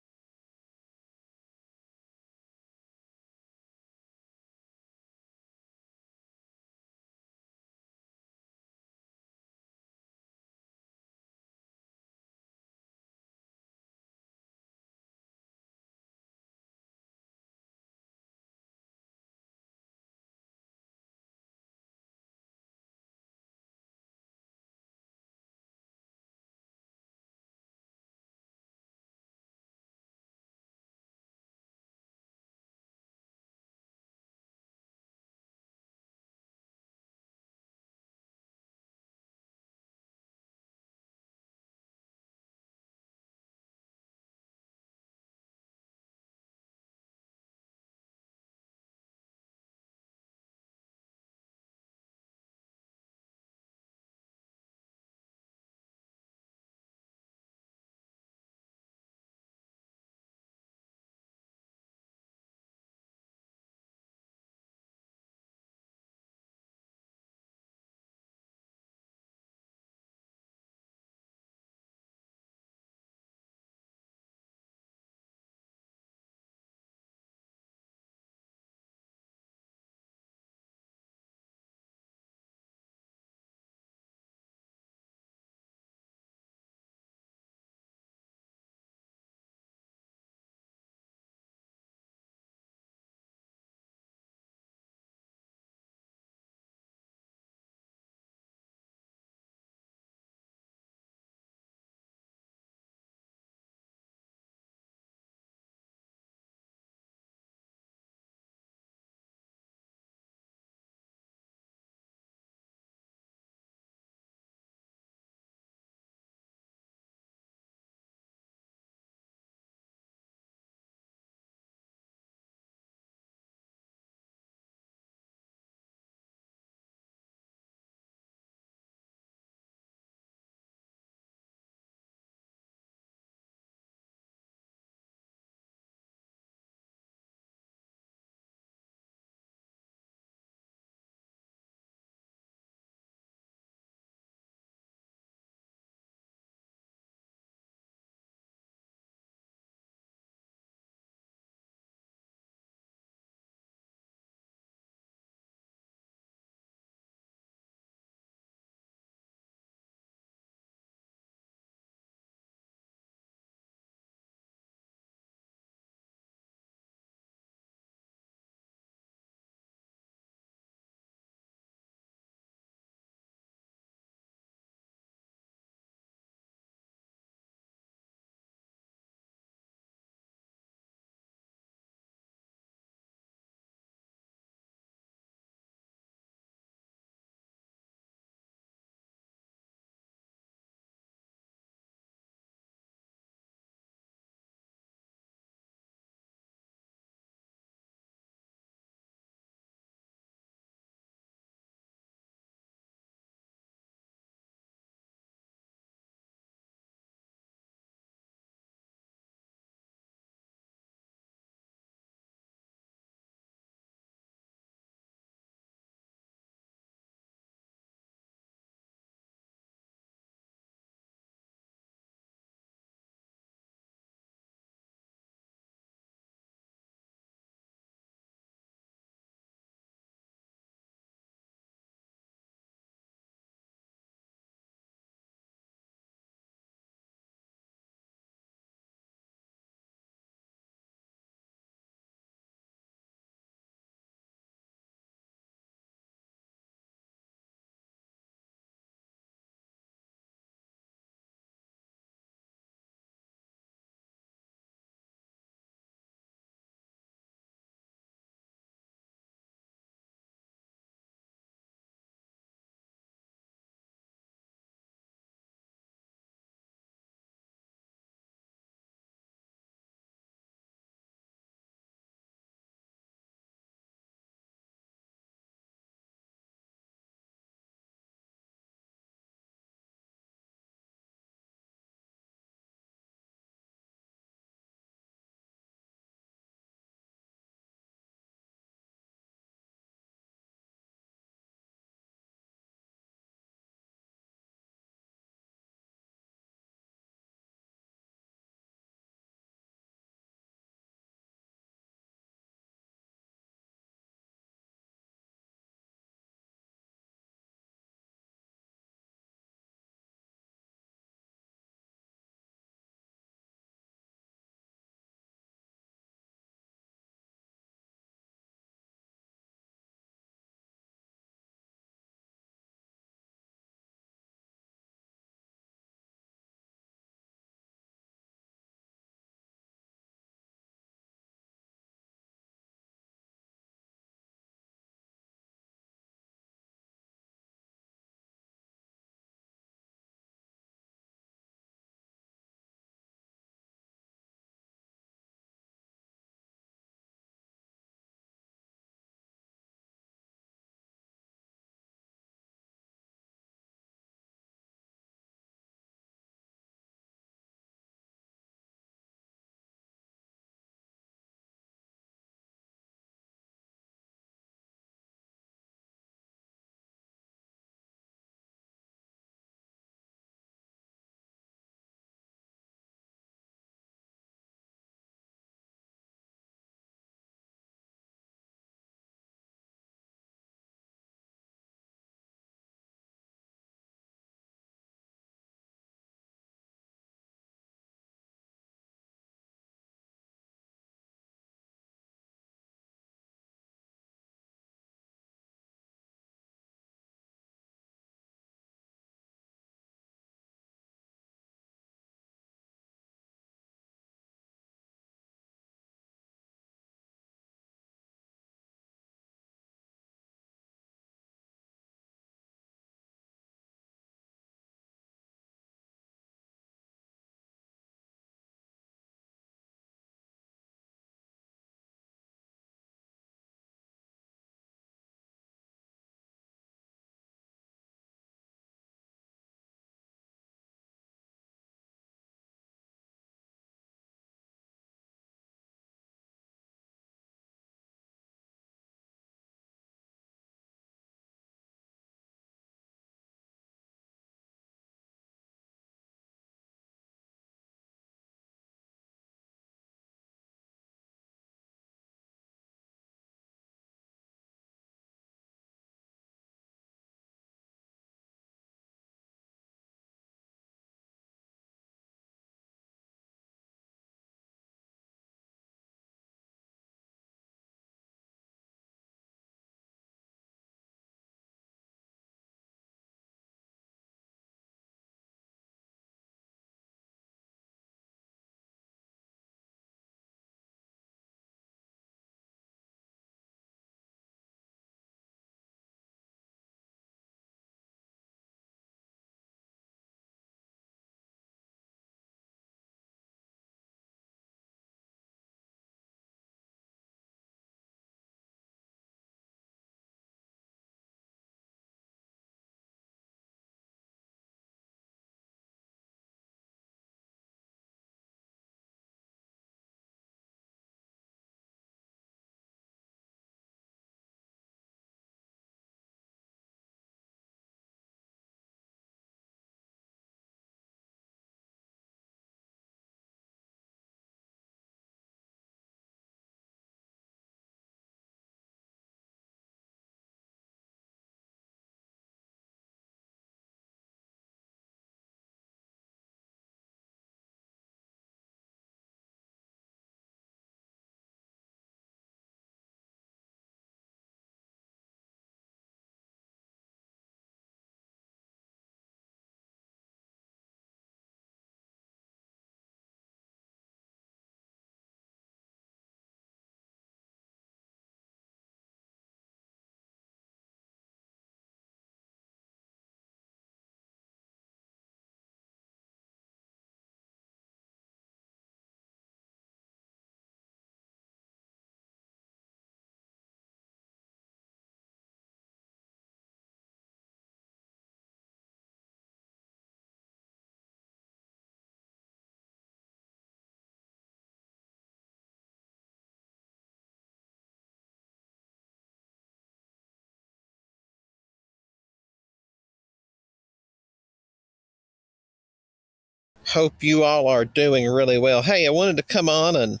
Hope you all are doing really well. Hey, I wanted to come on and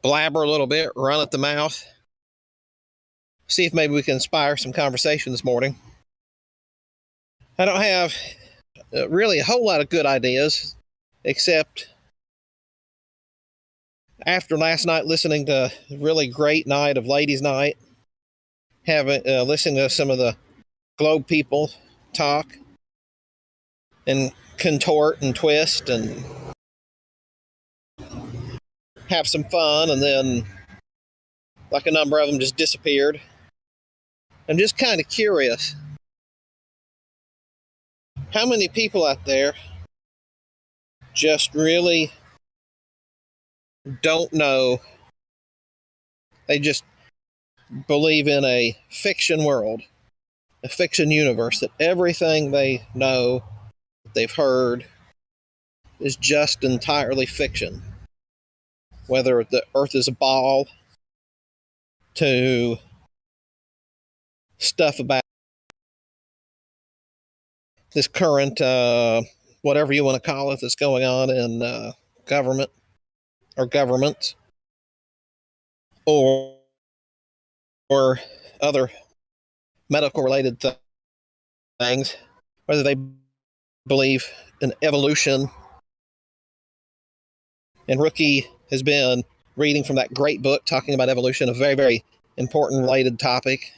blabber a little bit, run at the mouth, see if maybe we can inspire some conversation this morning. I don't have really a whole lot of good ideas, except after last night listening to a really great night of ladies' night, listening to some of the Globe people talk and contort and twist and have some fun, and then like a number of them just disappeared. I'm just kind of curious, how many people out there just really don't know? They just believe in a fiction world, a fiction universe, that everything they know, they've heard, is just entirely fiction. Whether the earth is a ball, to stuff about this current, whatever you want to call it, that's going on in government or governments, or other medical related things, whether they believe in evolution. And Rookie has been reading from that great book talking about evolution, a very, very important related topic.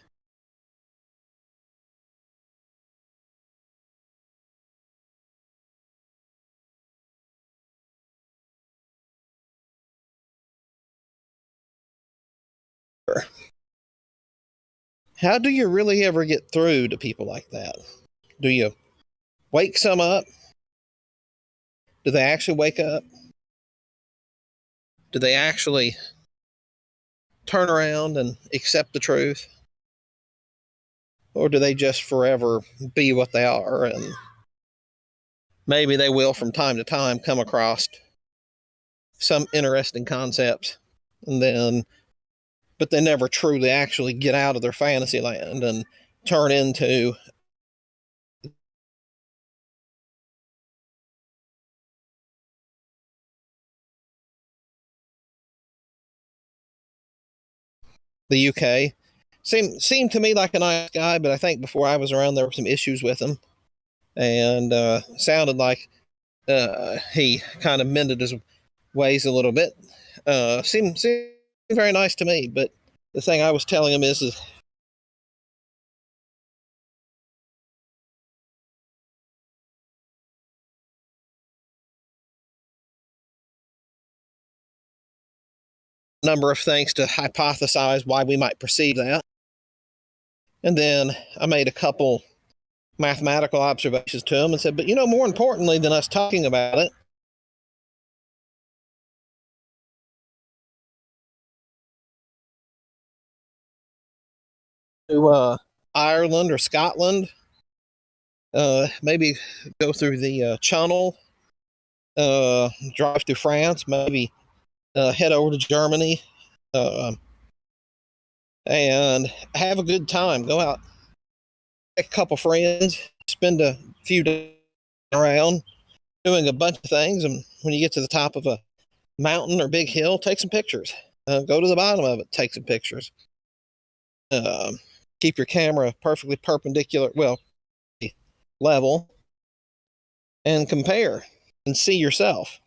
How do you really ever get through to people like that? Do you wake some up? Do they actually wake up? Do they actually turn around and accept the truth? Or do they just forever be what they are? And maybe they will from time to time come across some interesting concepts, but they never truly actually get out of their fantasy land and turn into the UK. Seemed to me like a nice guy, but I think before I was around there were some issues with him, and sounded like he kind of mended his ways a little bit. Seemed very nice to me, but the thing I was telling him is number of things to hypothesize why we might perceive that. And then I made a couple mathematical observations to him and said, but more importantly than us talking about it, to Ireland or Scotland, maybe go through the Channel, drive through France, maybe head over to Germany, and have a good time. Go out, take a couple friends, spend a few days around doing a bunch of things, and when you get to the top of a mountain or big hill, take some pictures. Go to the bottom of it, take some pictures. Keep your camera perfectly perpendicular, level, and compare and see yourself.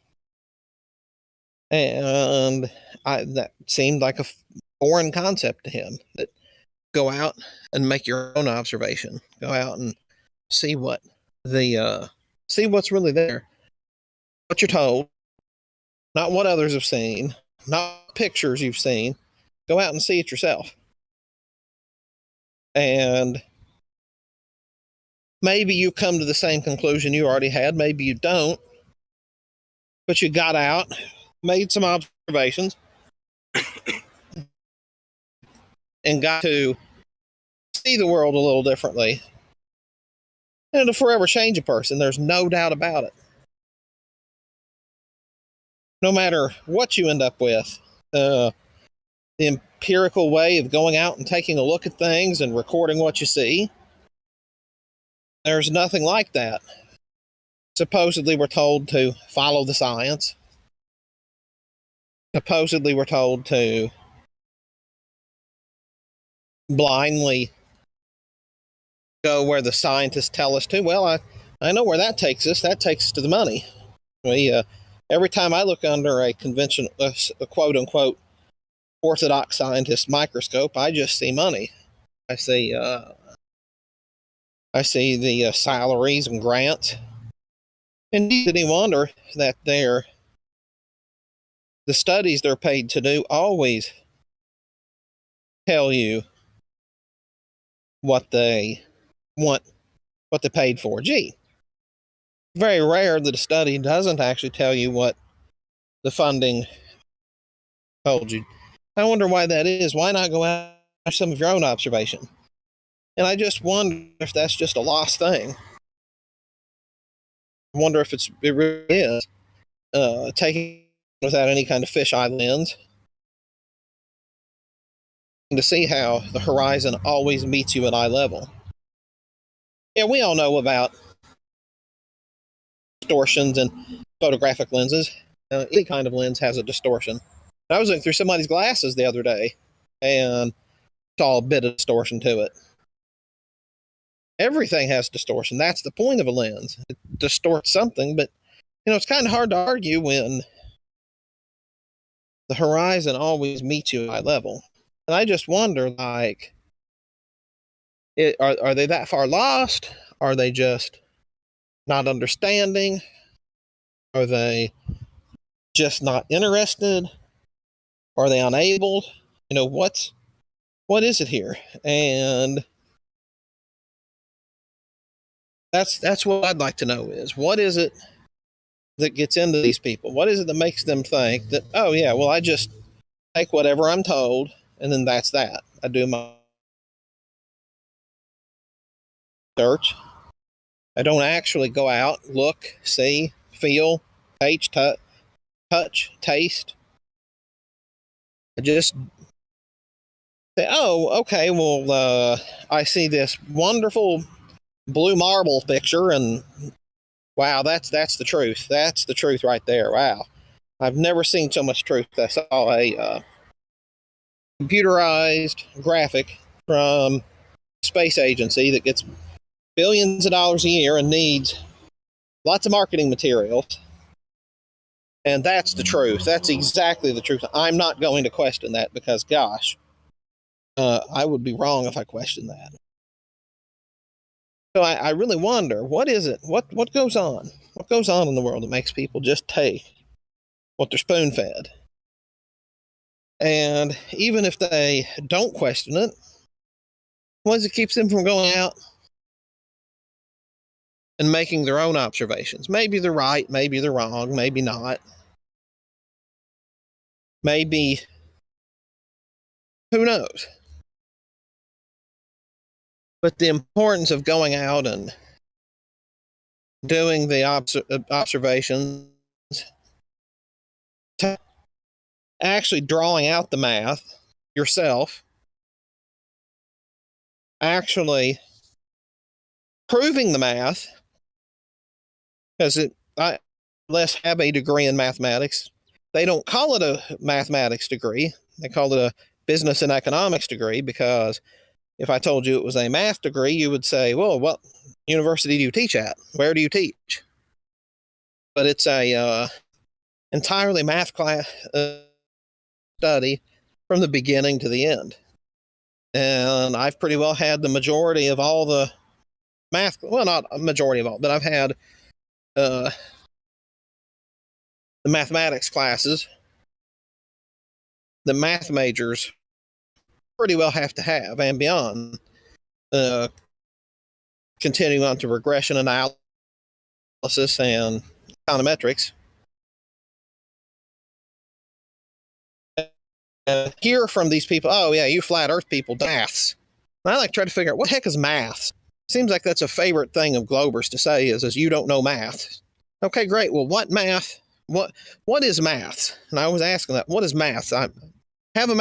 And that seemed like a foreign concept to him, that go out and make your own observation. Go out and see what's really there. What you're told, not what others have seen, not pictures you've seen. Go out and see it yourself. And maybe you come to the same conclusion you already had, maybe you don't, but you got out, made some observations, and got to see the world a little differently. And it'll forever change a person. There's no doubt about it. No matter what you end up with, the empirical way of going out and taking a look at things and recording what you see, there's nothing like that. supposedly we're told to follow the science. Supposedly we're told to blindly go where the scientists tell us to. Well, I know where that takes us. That takes us to the money. Every time I look under a conventional, a quote unquote, orthodox scientist microscope, I just see money. I see the salaries and grants. And any wonder that the studies they're paid to do always tell you what they want, what they paid for. Gee, very rare that a study doesn't actually tell you what the funding told you. I wonder why that is. Why not go out and some of your own observation? And I just wonder if that's just a lost thing. I wonder if it really is taking without any kind of fisheye lens to see how the horizon always meets you at eye level. Yeah, we all know about distortions in photographic lenses. Any kind of lens has a distortion. I was looking through somebody's glasses the other day and saw a bit of distortion to it. Everything has distortion. That's the point of a lens. It distorts something, but it's kind of hard to argue when the horizon always meets you at eye level. And I just wonder, like, are they that far lost? Are they just not understanding? Are they just not interested? Are they unable? What is it here? And that's what I'd like to know is, what is it that gets into these people? What is it that makes them think that, oh yeah, well, I just take whatever I'm told and then that's that. I do my research. I don't actually go out, look, see, feel, touch, taste. I just say, oh, okay, well, I see this wonderful blue marble picture and wow, that's the truth. That's the truth right there. Wow. I've never seen so much truth. I saw a computerized graphic from a space agency that gets billions of dollars a year and needs lots of marketing materials. And that's the truth. That's exactly the truth. I'm not going to question that because, gosh, I would be wrong if I questioned that. So I really wonder, what is it? What goes on? What goes on in the world that makes people just take what they're spoon-fed? And even if they don't question it, what is it keeps them from going out and making their own observations? Maybe they're right, maybe they're wrong, maybe not. Maybe, who knows? But the importance of going out and doing the observations, actually drawing out the math yourself, actually proving the math, because I less have a degree in mathematics. They don't call it a mathematics degree. They call it a business and economics degree, because if I told you it was a math degree, you would say, well, what university do you teach at? Where do you teach? But it's a entirely math class study from the beginning to the end. And I've pretty well had the majority of all the math, well, not a majority of all, but I've had the mathematics classes the math majors pretty well have to have and beyond, continuing on to regression analysis and econometrics. Hear from these people, oh yeah, you flat earth people, maths. And I like to try to figure out, what the heck is maths? Seems like that's a favorite thing of Globers to say is you don't know math. Okay, great. Well, what math? What is maths? And I was asking that, what is maths? I have a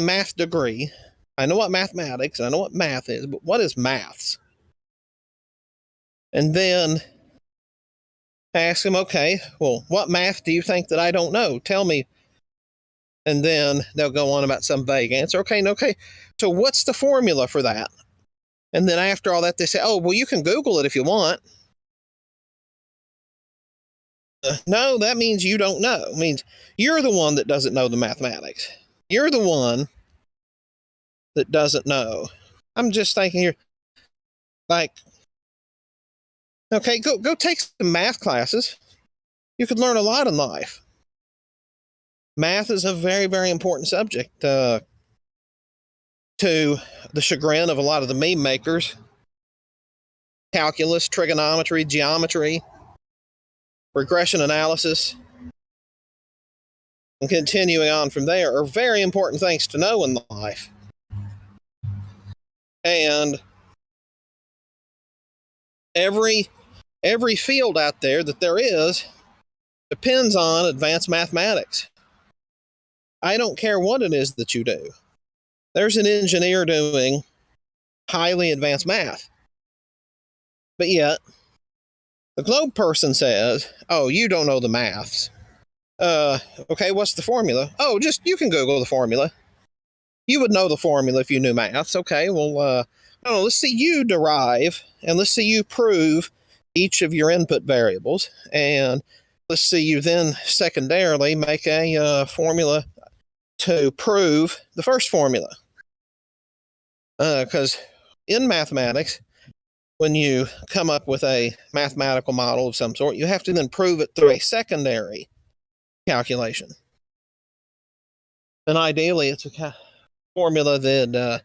math degree. I know what mathematics, I know what math is, but what is maths? And then ask them, okay, well, what math do you think that I don't know? Tell me. And then they'll go on about some vague answer. Okay. So what's the formula for that? And then after all that, they say, oh, well, you can Google it if you want. No, that means you don't know. It means you're the one that doesn't know the mathematics. You're the one that doesn't know. I'm just thinking here, like, okay, go take some math classes. You could learn a lot in life. Math is a very, very important subject to the chagrin of a lot of the meme makers. Calculus, trigonometry, geometry, regression analysis, and continuing on from there are very important things to know in life. And every field out there that there is depends on advanced mathematics. I don't care what it is that you do. There's an engineer doing highly advanced math. But yet, the globe person says, oh, you don't know the maths. Okay, what's the formula? Oh, just, you can Google the formula. You would know the formula if you knew maths. Okay, well, no, let's see you derive, and let's see you prove each of your input variables. And let's see you then secondarily make a formula to prove the first formula. Because in mathematics, when you come up with a mathematical model of some sort, you have to then prove it through a secondary calculation. And ideally, it's a formula that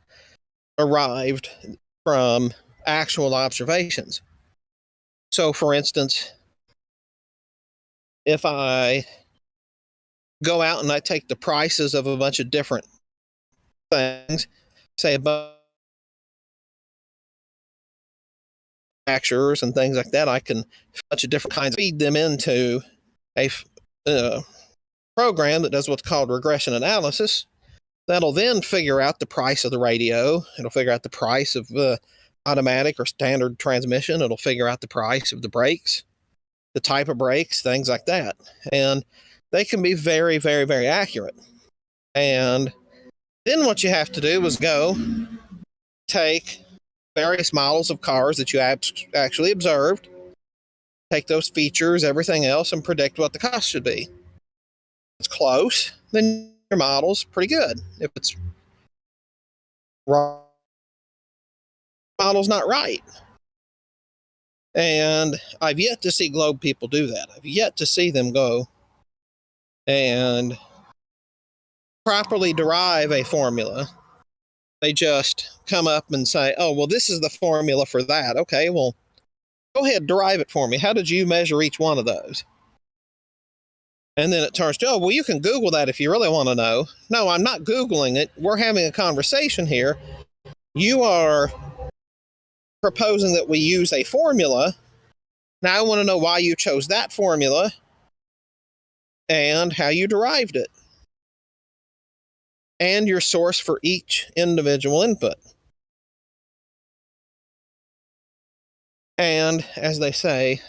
arrived from actual observations. So, for instance, if I go out and I take the prices of a bunch of different things, say about manufacturers and things like that, I can a bunch of different kinds feed them into a program that does what's called regression analysis. That'll then figure out the price of the radio. It'll figure out the price of the automatic or standard transmission. It'll figure out the price of the brakes, the type of brakes, things like that. And they can be very, very, very accurate. And then what you have to do is go take various models of cars that you actually observed, take those features, everything else, and predict what the cost should be. If it's close, then your model's pretty good. If it's wrong, model's not right. And I've yet to see globe people do that. I've yet to see them go and properly derive a formula. They just come up and say, oh, well, this is the formula for that. Okay, well, go ahead, derive it for me. How did you measure each one of those? And then it turns to, oh, well, you can Google that if you really want to know. No, I'm not Googling it. We're having a conversation here. You are proposing that we use a formula. Now I want to know why you chose that formula and how you derived it and your source for each individual input. And as they say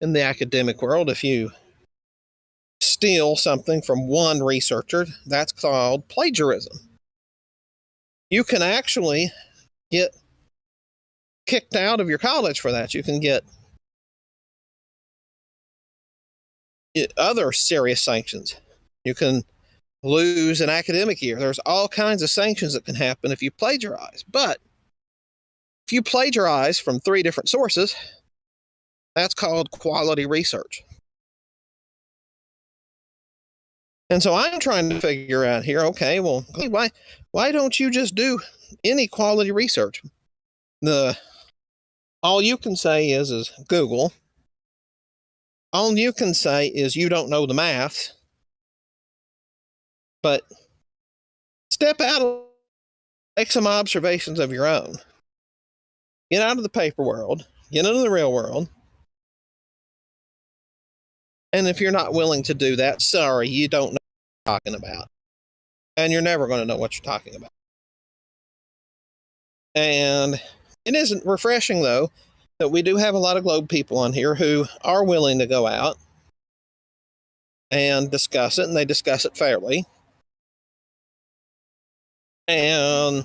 in the academic world, if you steal something from one researcher, that's called plagiarism. You can actually get kicked out of your college for that. You can get other serious sanctions. You can lose an academic year. There's all kinds of sanctions that can happen if you plagiarize. But if you plagiarize from 3 different sources, that's called quality research. And so I'm trying to figure out here, okay, well, why don't you just do any quality research? All you can say is Google. All you can say is you don't know the math. But step out, make some observations of your own. Get out of the paper world, get into the real world. And if you're not willing to do that, sorry, you don't know what you're talking about. And you're never going to know what you're talking about. And it isn't refreshing, though, that we do have a lot of globe people on here who are willing to go out and discuss it, and they discuss it fairly. And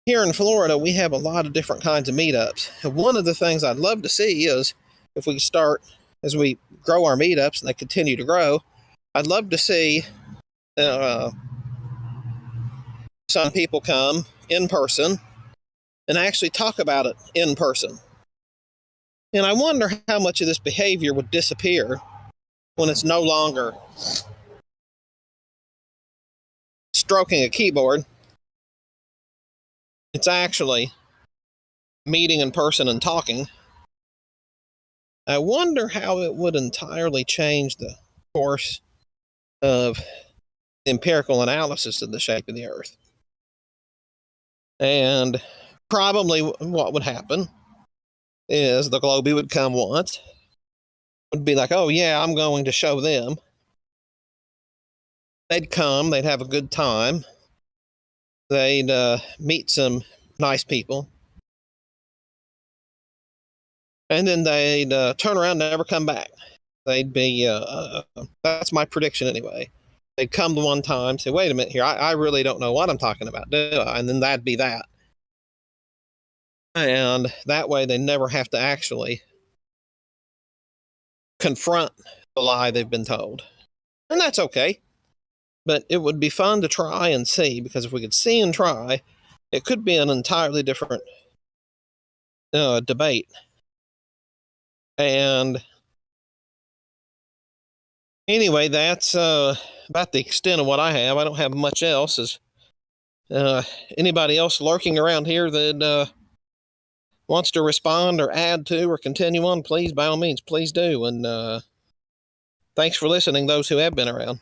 here in Florida, we have a lot of different kinds of meetups. And one of the things I'd love to see is if we start, as we grow our meetups and they continue to grow, I'd love to see some people come in person and actually talk about it in person. And I wonder how much of this behavior would disappear when it's no longer stroking a keyboard. It's actually meeting in person and talking. I wonder how it would entirely change the course of empirical analysis of the shape of the Earth. And probably what would happen is the Globie would come once, would be like, oh yeah, I'm going to show them. They'd come, they'd have a good time, they'd meet some nice people, and then they'd turn around and never come back. They'd be, that's my prediction anyway. They'd come one time, say, wait a minute here, I really don't know what I'm talking about, do I? And then that'd be that. And that way they never have to actually confront the lie they've been told. And that's okay. But it would be fun to try and see, because if we could see and try, it could be an entirely different debate. And anyway, that's about the extent of what I have. I don't have much else. Is anybody else lurking around here that wants to respond or add to or continue on, please, by all means, please do. And thanks for listening, those who have been around.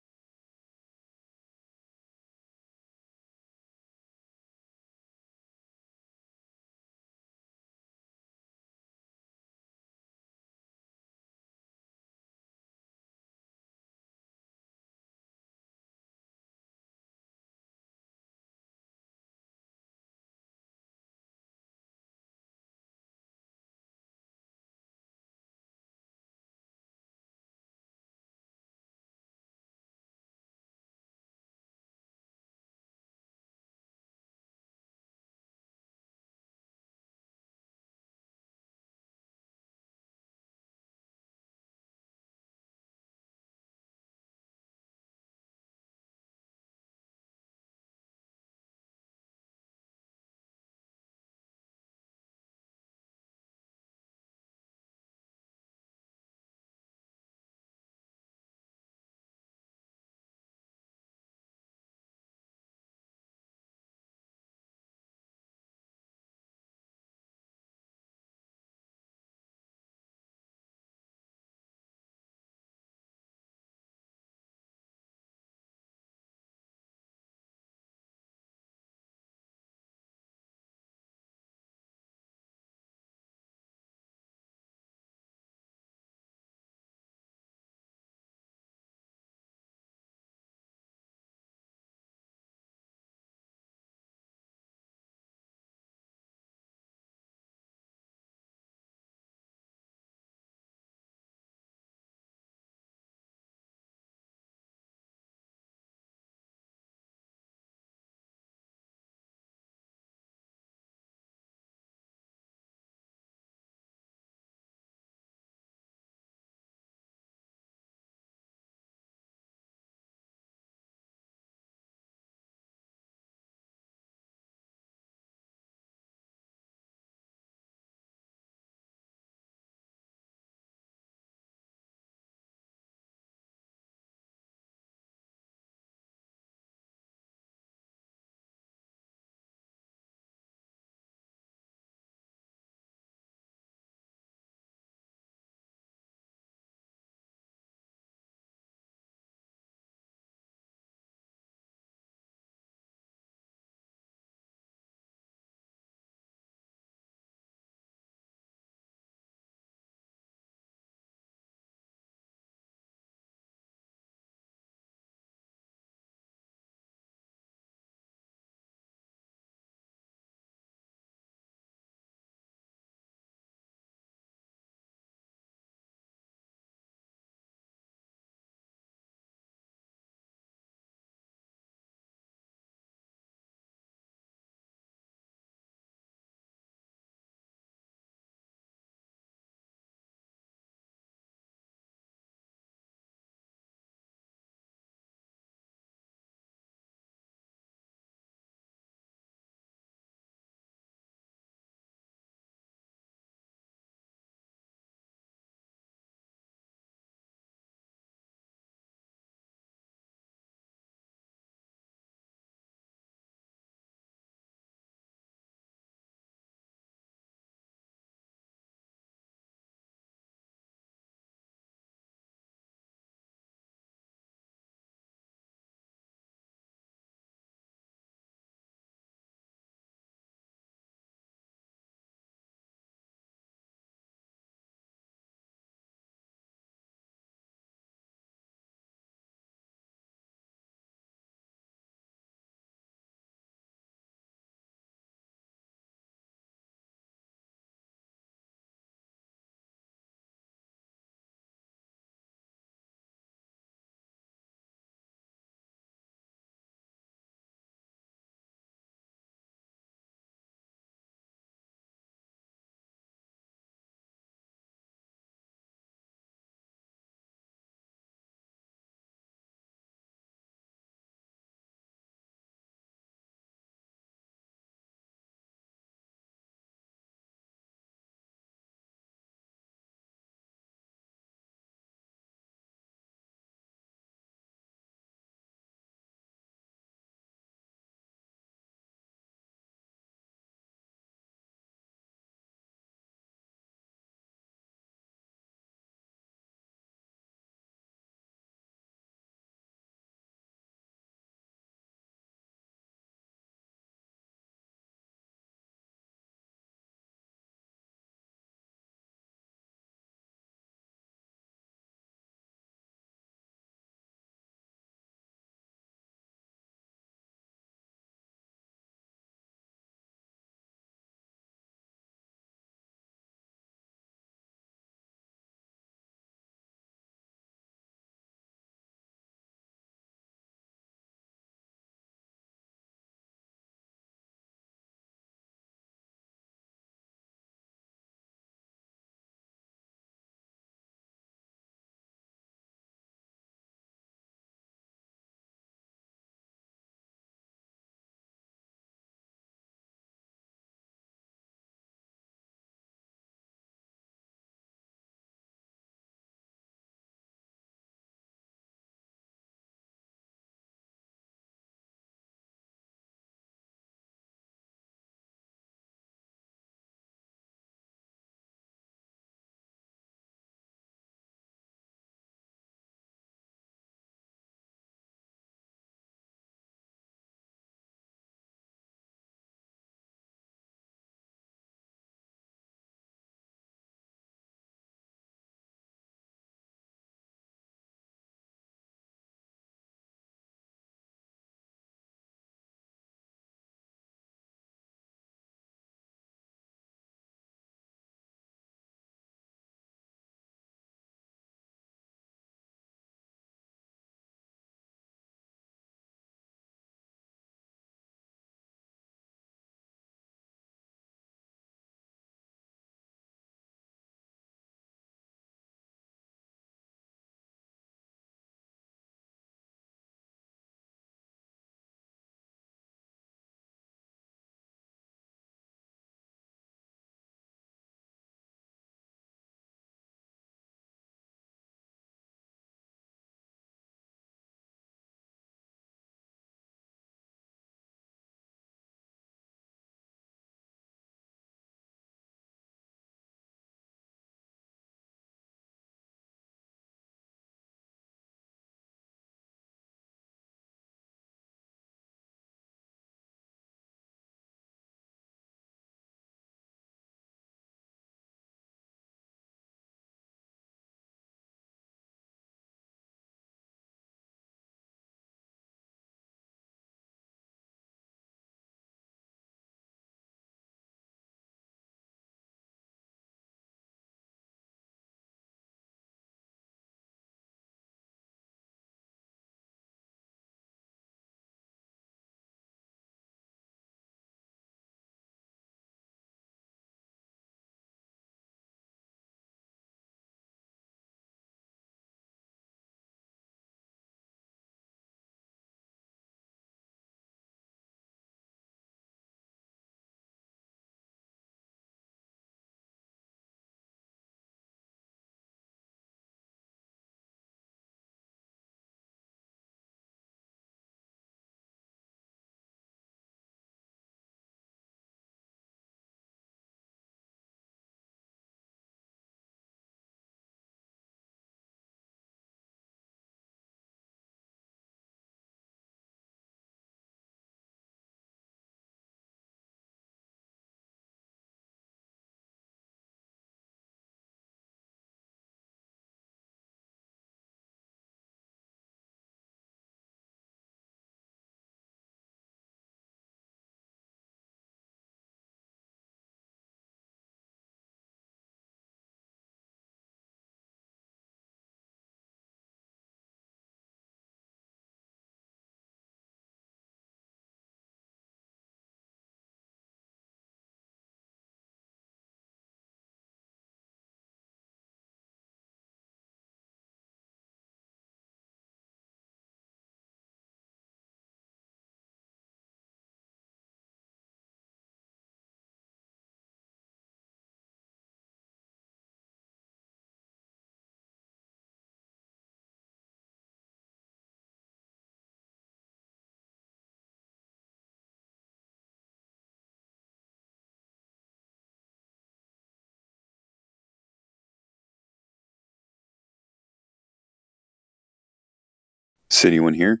Is anyone here?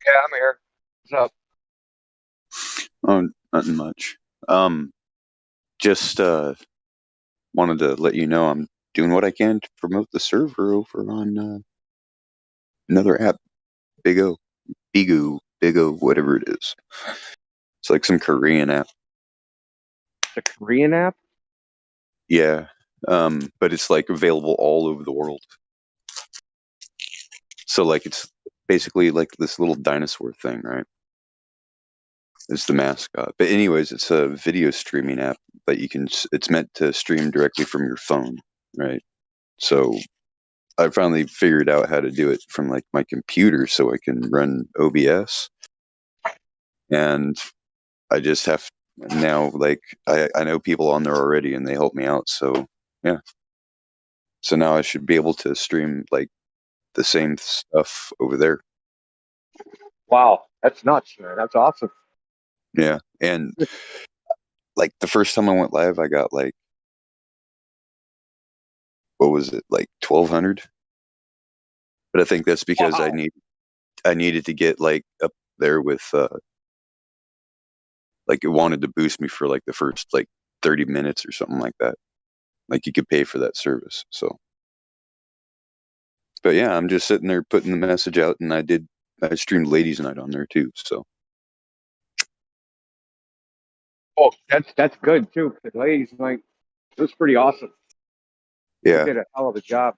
Yeah, I'm here. What's up? Oh, nothing much. Just wanted to let you know I'm doing what I can to promote the server over on another app, Bigo, whatever it is. It's like some Korean app. The Korean app? Yeah, but it's like available all over the world. So like it's basically like this little dinosaur thing, right? Is the mascot. But anyways, it's a video streaming app that you can. It's meant to stream directly from your phone, right? So I finally figured out how to do it from like my computer, so I can run OBS, and I just have now. Like I know people on there already, and they help me out. So yeah. So now I should be able to stream like the same stuff over there. Wow, that's nuts, man. That's awesome. Yeah, and like the first time I went live, I got like, what was it, like 1,200? But I think that's because Wow. I needed to get like up there with like it wanted to boost me for like the first like 30 minutes or something like that. Like you could pay for that service. So, but yeah, I'm just sitting there putting the message out, and I streamed Ladies Night on there too. So Oh, that's good too. Because ladies, like, it was pretty awesome. You yeah, did a hell of a job.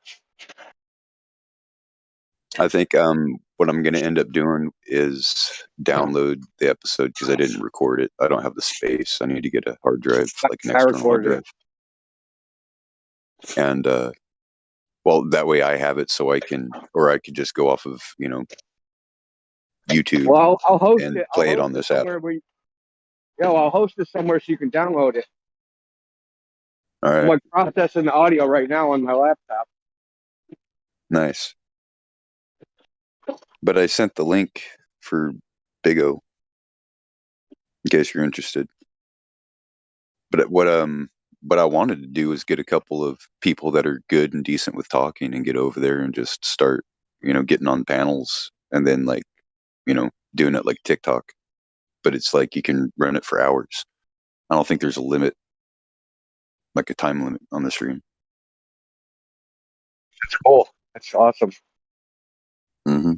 I think what I'm gonna end up doing is download the episode because I didn't record it. I don't have the space. I need to get a hard drive, like an I external hard recorded drive. And well, that way I have it, so I can, or I could just go off of YouTube. Well, I'll host and it. play I'll it host on this it app. somewhere I'll host it somewhere so you can download it. All right, I'm like processing the audio right now on my laptop. nice. But I sent the link for Bigo in case you're interested. But what I wanted to do is get a couple of people that are good and decent with talking and get over there and just start, getting on panels and then like, doing it like TikTok. But it's like you can run it for hours. I don't think there's a limit, like a time limit on the stream. That's cool. That's awesome. Mm-hmm.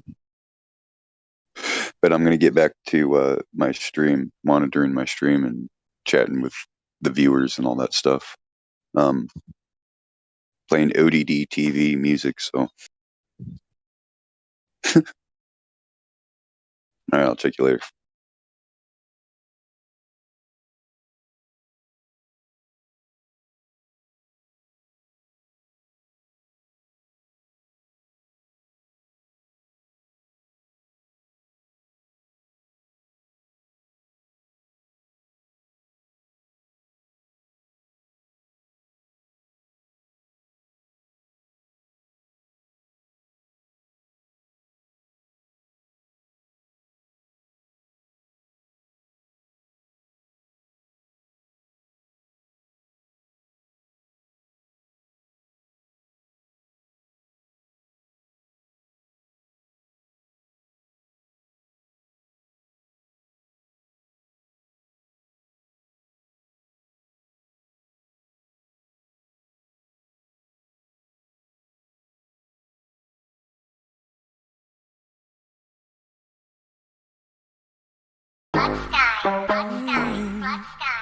But I'm going to get back to my stream, monitoring my stream and chatting with the viewers and all that stuff. Playing ODD TV music, so. All right, I'll check you later.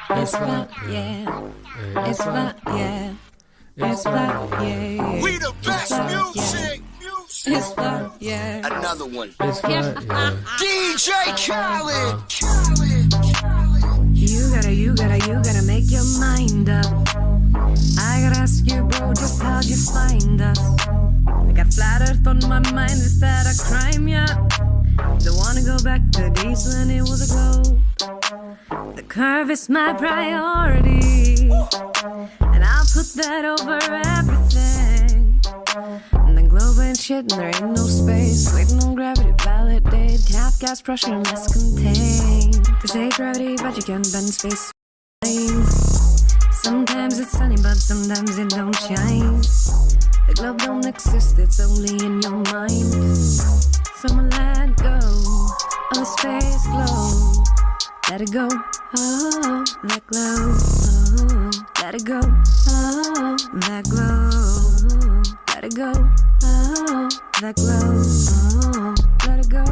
It's fun, yeah. It's fun, yeah. It's fun, yeah. We the best music. It's fun, yeah. Another one. It's fun, yeah. DJ Khaled. You gotta make your mind up. I gotta ask you, bro, just how'd you find us? I got flat earth on my mind, is that a crime, yeah? Don't wanna go back to days when it was a globe. The curve is my priority, and I'll put that over everything. And the globe ain't shit, and there ain't no space. Waiting on gravity, validate. Half gas pressure, less contained. They say gravity, but you can't bend space. Sometimes it's sunny, but sometimes it don't shine. The globe don't exist, it's only in your mind. So let go of the space glow. Let it go, oh, that glow. Oh, let it go, oh, that glow. Let it go, oh, that glow. Oh, let it go,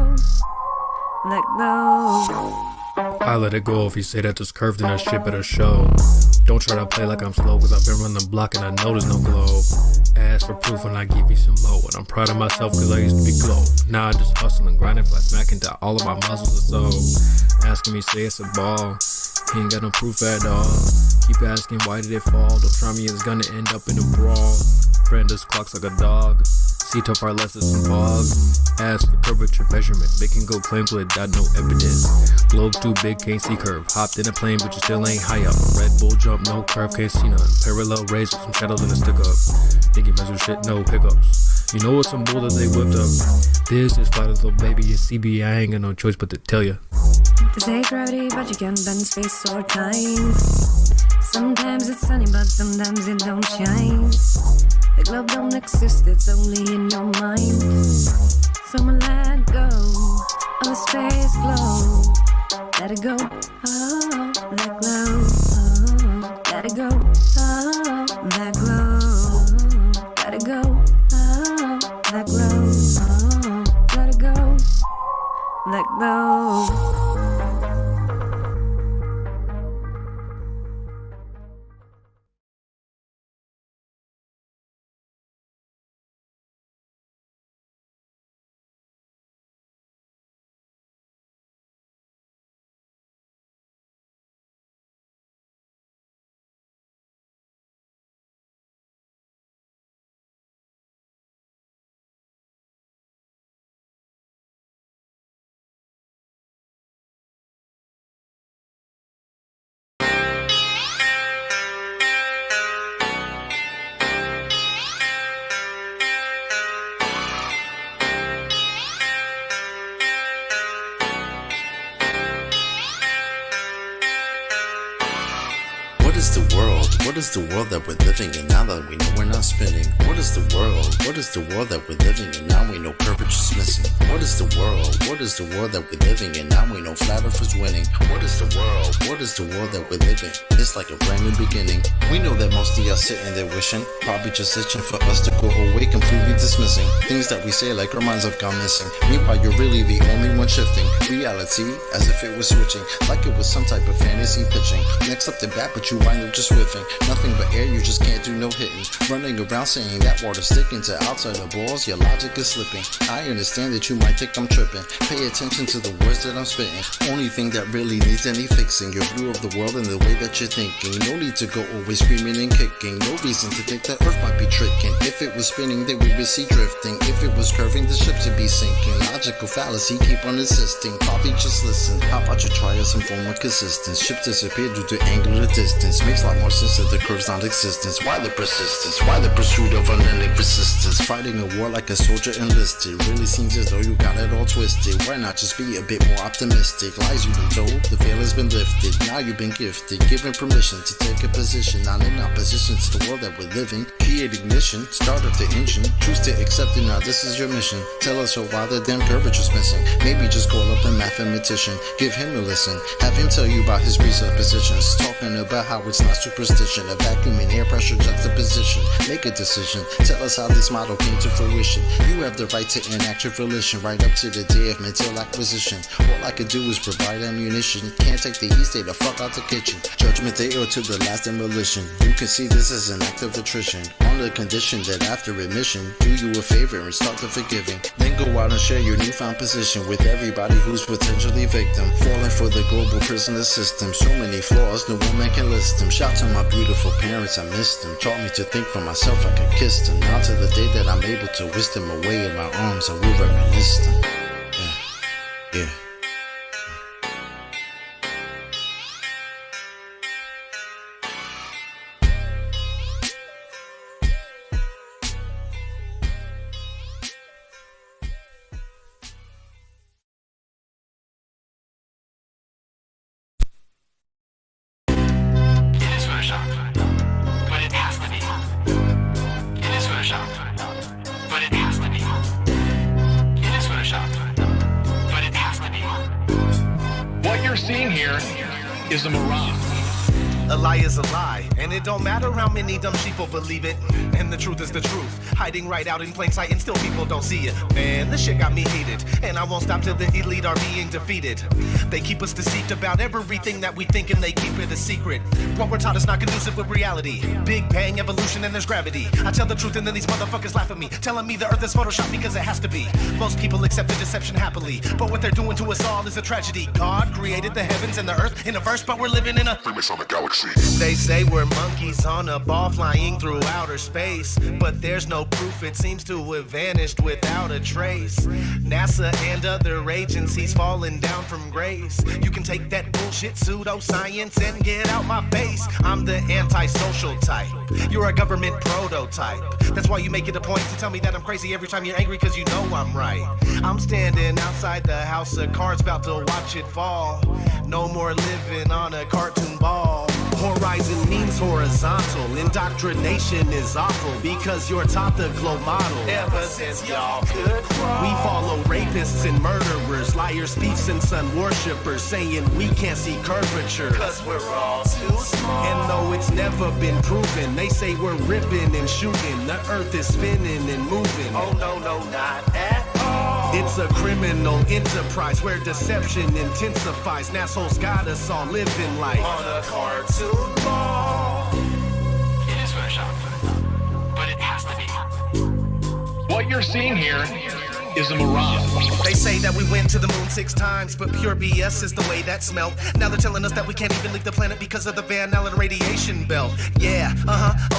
let go. I let it go if you say that it's curved and that shit better show. Don't try to play like I'm slow, cause I've been running the block and I know there's no glow. Ask for proof when I give you some more. And I'm proud of myself cause I used to be glow. Now I just hustle and grind and fly smacking down all of my muscles or so. Asking me say it's a ball, he ain't got no proof at all. Keep asking why did it fall, don't try me, it's gonna end up in a brawl. Branda's clocks like a dog, see too far less than some fog. Ask for curvature measurements, making go claims without no evidence. Globe's too big, can't see curve. Hopped in a plane, but you still ain't high up. Red Bull jump, no curve, can't see none. Parallel rays with some shadows and a stick up. Think you measure shit, no hiccups. You know what's some bull that they whipped up. This is flat as little baby, it's CB, I ain't got no choice but to tell ya. They say gravity, but you can't bend space or time. Sometimes it's sunny, but sometimes it don't shine. The globe don't exist, it's only in your mind. So let go of the space glow. Let it go, oh, that glow. Oh, let it go, oh, that glow. Let it go, oh, that glow. Oh, let it go, let go. What is the world? What is the world that we're living in now that we know we're not spinning? What is the world? What is the world that we're living in now we know curvature's missing? What is the world? What is the world that we're living in now we know flat earth is winning? What is the world? What is the world that we're living? It's like a brand new beginning. We know that most of y'all sitting there wishing, probably just itching for us to go away, completely dismissing things that we say like our minds have gone missing. Meanwhile, you're really the only one shifting reality as if it was switching, like it was some type of fantasy pitching. Next up the bat, but you wind up just whiffing. Nothing but air, you just can't do no hitting. Running around saying that water's sticking to outside the balls, your logic is slipping. I understand that you might think I'm tripping. Pay attention to the words that I'm spitting. Only thing that really needs any fixing, your view of the world and the way that you're thinking. No need to go always screaming and kicking. No reason to think that Earth might be tricking. If it was spinning, then we would see drifting. If it was curving, the ships would be sinking. Logical fallacy, keep on insisting. Probably just listen. How about you try some form of consistence? Ships disappear due to angular distance. Makes a lot more sense that the curve's non-existence. Why the persistence? Why the pursuit of unending persistence? Fighting a war like a soldier enlisted. Really seems as though you got it all twisted. Why not just be a bit more optimistic? Lies you've been told, the veil has been lifted. Now you've been gifted, given permission to take a position, not in opposition to the world that we're living. Create ignition, start up the engine. Choose to accept it, now this is your mission. Tell us why the damn curvature's missing. Maybe just call up a mathematician, give him a listen. Have him tell you about his presuppositions. Talking about how it's not superstition. A vacuum and air pressure juxtaposition. Make a decision, tell us how this model came to fruition. You have the right to enact your volition, right up to the day of mental acquisition. All I could do is provide ammunition. Can't take the heat, stay the fuck out the kitchen. Judgment day or to the last demolition. You can see this as an act of attrition, on the condition that after admission, do you a favor and start the forgiving. Then go out and share your newfound position with everybody who's potentially victim, falling for the global prisoner system. So many flaws, no woman can list them. Shout to my beautiful parents, I missed them. Taught me to think for myself, I could kiss them. Now to the day that I'm able to whisk them away in my arms, I will reminisce them. Yeah, yeah. you're seeing here is a mirage. A lie is a lie, and it don't matter how many dumb sheeple believe it. And the truth is the truth, hiding right out in plain sight, and still people don't see it. Man, this shit got me heated, and I won't stop till the elite are being defeated. They keep us deceived about everything that we think, and they keep it a secret. What we're taught is not conducive with reality. Big bang, evolution, and there's gravity. I tell the truth, and then these motherfuckers laugh at me, telling me the earth is photoshopped because it has to be. Most people accept the deception happily, but what they're doing to us all is a tragedy. God created the heavens and the earth in a verse, but we're living in a Freemasonic galaxy. They say we're monkeys on a ball flying through outer space, but there's no proof, it seems to have vanished without a trace. NASA and other agencies falling down from grace. You can take that bullshit pseudoscience and get out my face. I'm the antisocial type, you're a government prototype. That's why you make it a point to tell me that I'm crazy every time you're angry, cause you know I'm right. I'm standing outside the house of cards about to watch it fall. No more living on a cartoon ball. Horizon means horizontal. Indoctrination is awful because you're taught the globe model. Ever since y'all could crawl, we follow rapists and murderers, liars, thieves, and sun worshippers, saying we can't see curvature cause we're all too small. And though it's never been proven, they say we're ripping and shooting. The earth is spinning and moving. Oh no, no, not at all. It's a criminal enterprise where deception intensifies. Assholes got us all living life on a cartoon ball. It is photoshopped, but it has to be. What you're seeing here is a mirage. They say that we went to the moon 6 times, but pure BS is the way that smelled. Now they're telling us that we can't even leave the planet because of the Van Allen radiation belt. Yeah,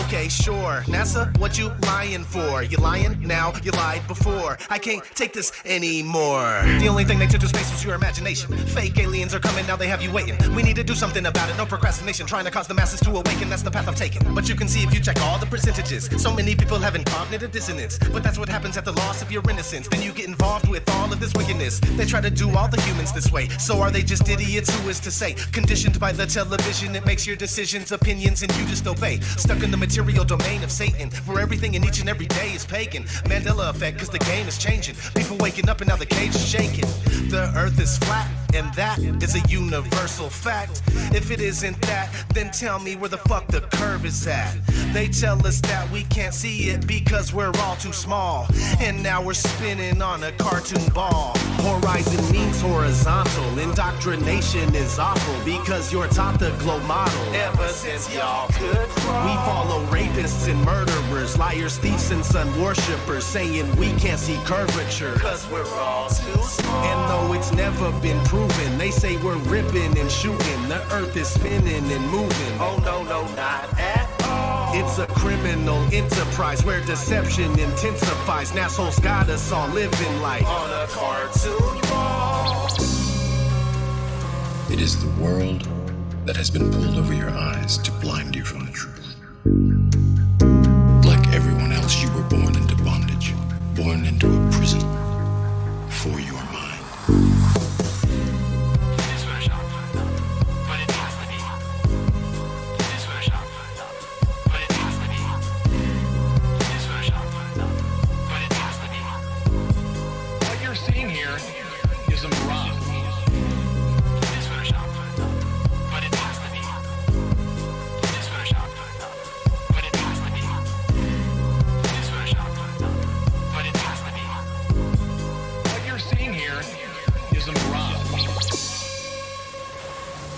okay, sure. NASA, what you lying for? You lying now, you lied before. I can't take this anymore. The only thing they took to space was your imagination. Fake aliens are coming, now they have you waiting. We need to do something about it, no procrastination. Trying to cause the masses to awaken, that's the path I'm taking. But you can see if you check all the percentages, so many people having cognitive dissonance. But that's what happens at the loss of your innocence. Then you get involved with all of this wickedness. They try to do all the humans this way. So are they just idiots? Who is to say? Conditioned by the television, it makes your decisions, opinions, and you just obey. Stuck in the material domain of Satan, where everything in each and every day is pagan. Mandela effect, cause the game is changing. People waking up and now the cage is shaking. The earth is flat, and that is a universal fact. If it isn't that, then tell me where the fuck the curve is at. They tell us that we can't see it because we're all too small. And now we're spinning on a cartoon ball. Horizon means horizontal. Indoctrination is awful because you're taught the globe model. Ever since y'all could crawl, we follow rapists and murderers, liars, thieves, and sun worshippers, saying we can't see curvature cause we're all too small. And though it's never been proven, they say we're ripping and shooting. The earth is spinning and moving. Oh no, no, not at all. It's a criminal enterprise where deception intensifies. Assholes got us all living life on a cartoon ball. It is the world that has been pulled over your eyes to blind you from the truth. Like everyone else, you were born into bondage, born into a prison for your mind.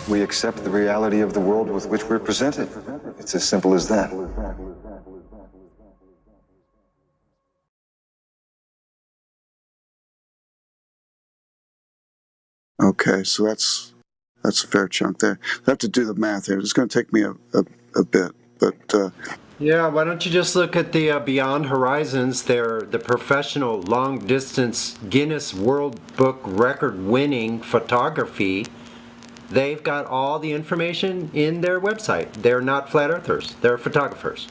We accept the reality of the world with which we're presented. It's as simple as that. Okay, so that's a fair chunk there. I have to do the math here. It's going to take me a bit, but yeah. Why don't you just look at the Beyond Horizons? They're the professional long distance Guinness World Book record winning photography. They've got all the information in their website. They're not flat earthers. They're photographers.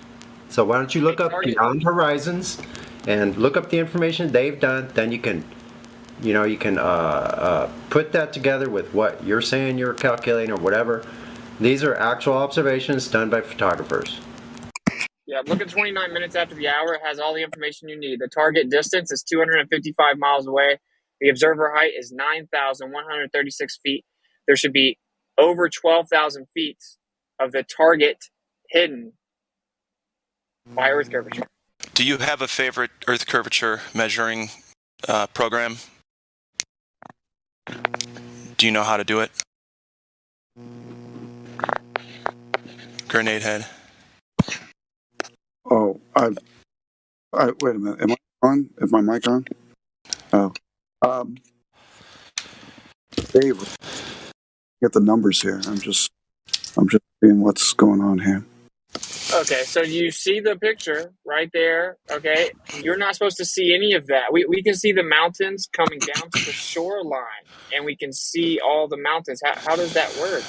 So why don't you look up Beyond Horizons and look up the information they've done? Then you can put that together with what you're saying you're calculating or whatever. These are actual observations done by photographers. Yeah, look at 29 minutes after the hour. It has all the information you need. The target distance is 255 miles away. The observer height is 9,136 feet. there should be over 12,000 feet of the target hidden by Earth curvature. Do you have a favorite Earth curvature measuring program? Do you know how to do it? Grenade head. Oh, I wait a minute. Am I on? Is my mic on? Oh, Dave, get the numbers here. I'm just seeing what's going on here. Okay, so you see the picture right there, okay? You're not supposed to see any of that. We can see the mountains coming down to the shoreline, and we can see all the mountains. How does that work?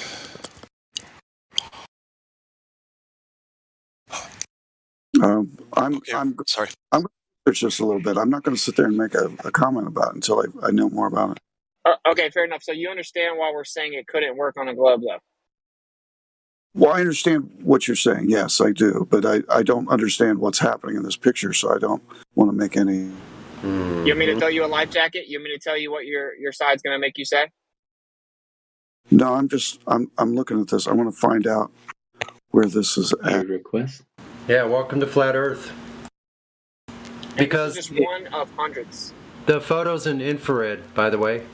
I'm sorry. I'm going to research this a little bit. I'm not going to sit there and make a comment about it until I know more about it. Okay, fair enough. So you understand why we're saying it couldn't work on a globe, though? Well, I understand what you're saying. Yes, I do. But I don't understand what's happening in this picture, so I don't want to make any... You want me to throw you a life jacket? You want me to tell you what your side's going to make you say? No, I'm looking at this. I want to find out where this is at. Request? Yeah, welcome to Flat Earth. Because this is just one of hundreds. The photo's in infrared, by the way.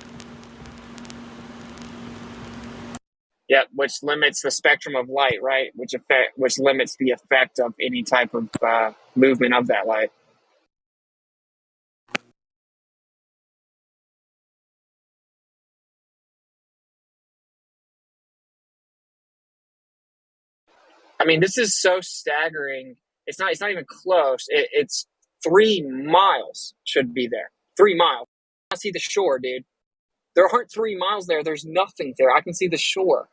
Yeah, which limits the spectrum of light, right? Which limits the effect of any type of movement of that light. I mean, this is so staggering. It's not even close. It's 3 miles should be there. 3 miles. I see the shore, dude. There aren't 3 miles there. There's nothing there. I can see the shore.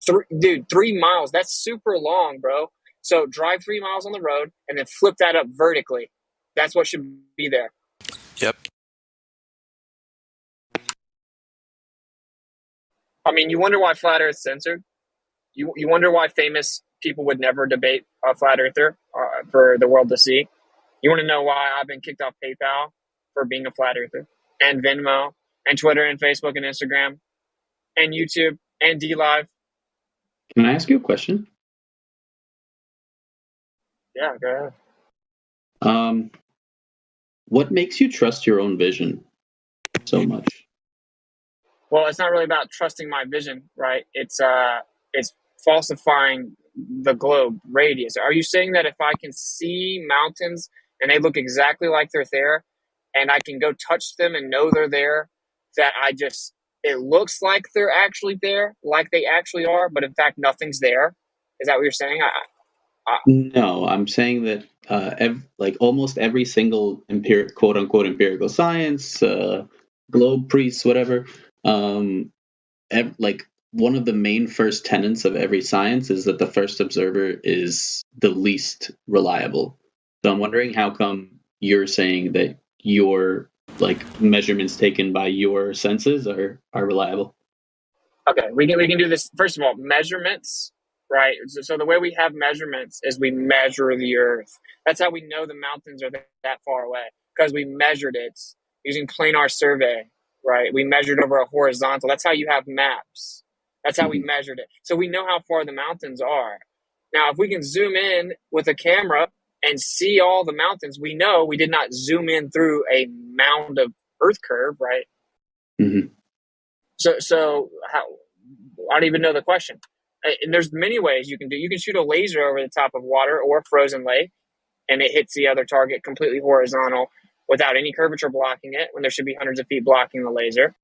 3 miles. That's super long, bro. So drive 3 miles on the road and then flip that up vertically. That's what should be there. Yep. I mean, you wonder why Flat Earth's censored? You wonder why famous people would never debate a Flat Earther for the world to see? You want to know why I've been kicked off PayPal for being a Flat Earther? And Venmo, and Twitter, and Facebook, and Instagram, and YouTube, and DLive. Can I ask you a question? Yeah, go ahead. What makes you trust your own vision so much? Well, it's not really about trusting my vision, right? It's falsifying the globe radius. Are you saying that if I can see mountains and they look exactly like they're there, and I can go touch them and know they're there, that it looks like they're actually there, like they actually are, but in fact nothing's there? Is that what you're saying? No, I'm saying that almost every single quote unquote empirical science, globe priests, whatever, one of the main first tenets of every science is that the first observer is the least reliable. So I'm wondering how come you're saying that your measurements taken by your senses are reliable. Okay, we can do this. First of all, measurements, right? So the way we have measurements is we measure the Earth. That's how we know the mountains are that far away, because we measured it using planar survey, right? We measured over a horizontal. That's how you have maps. That's how we measured it. So we know how far the mountains are. Now, if we can zoom in with a camera and see all the mountains, we know we did not zoom in through a mound of Earth curve, right? Mm-hmm. So how? I don't even know the question. And there's many ways you can do. You can shoot a laser over the top of water or a frozen lake, and it hits the other target completely horizontal without any curvature blocking it, when there should be hundreds of feet blocking the laser.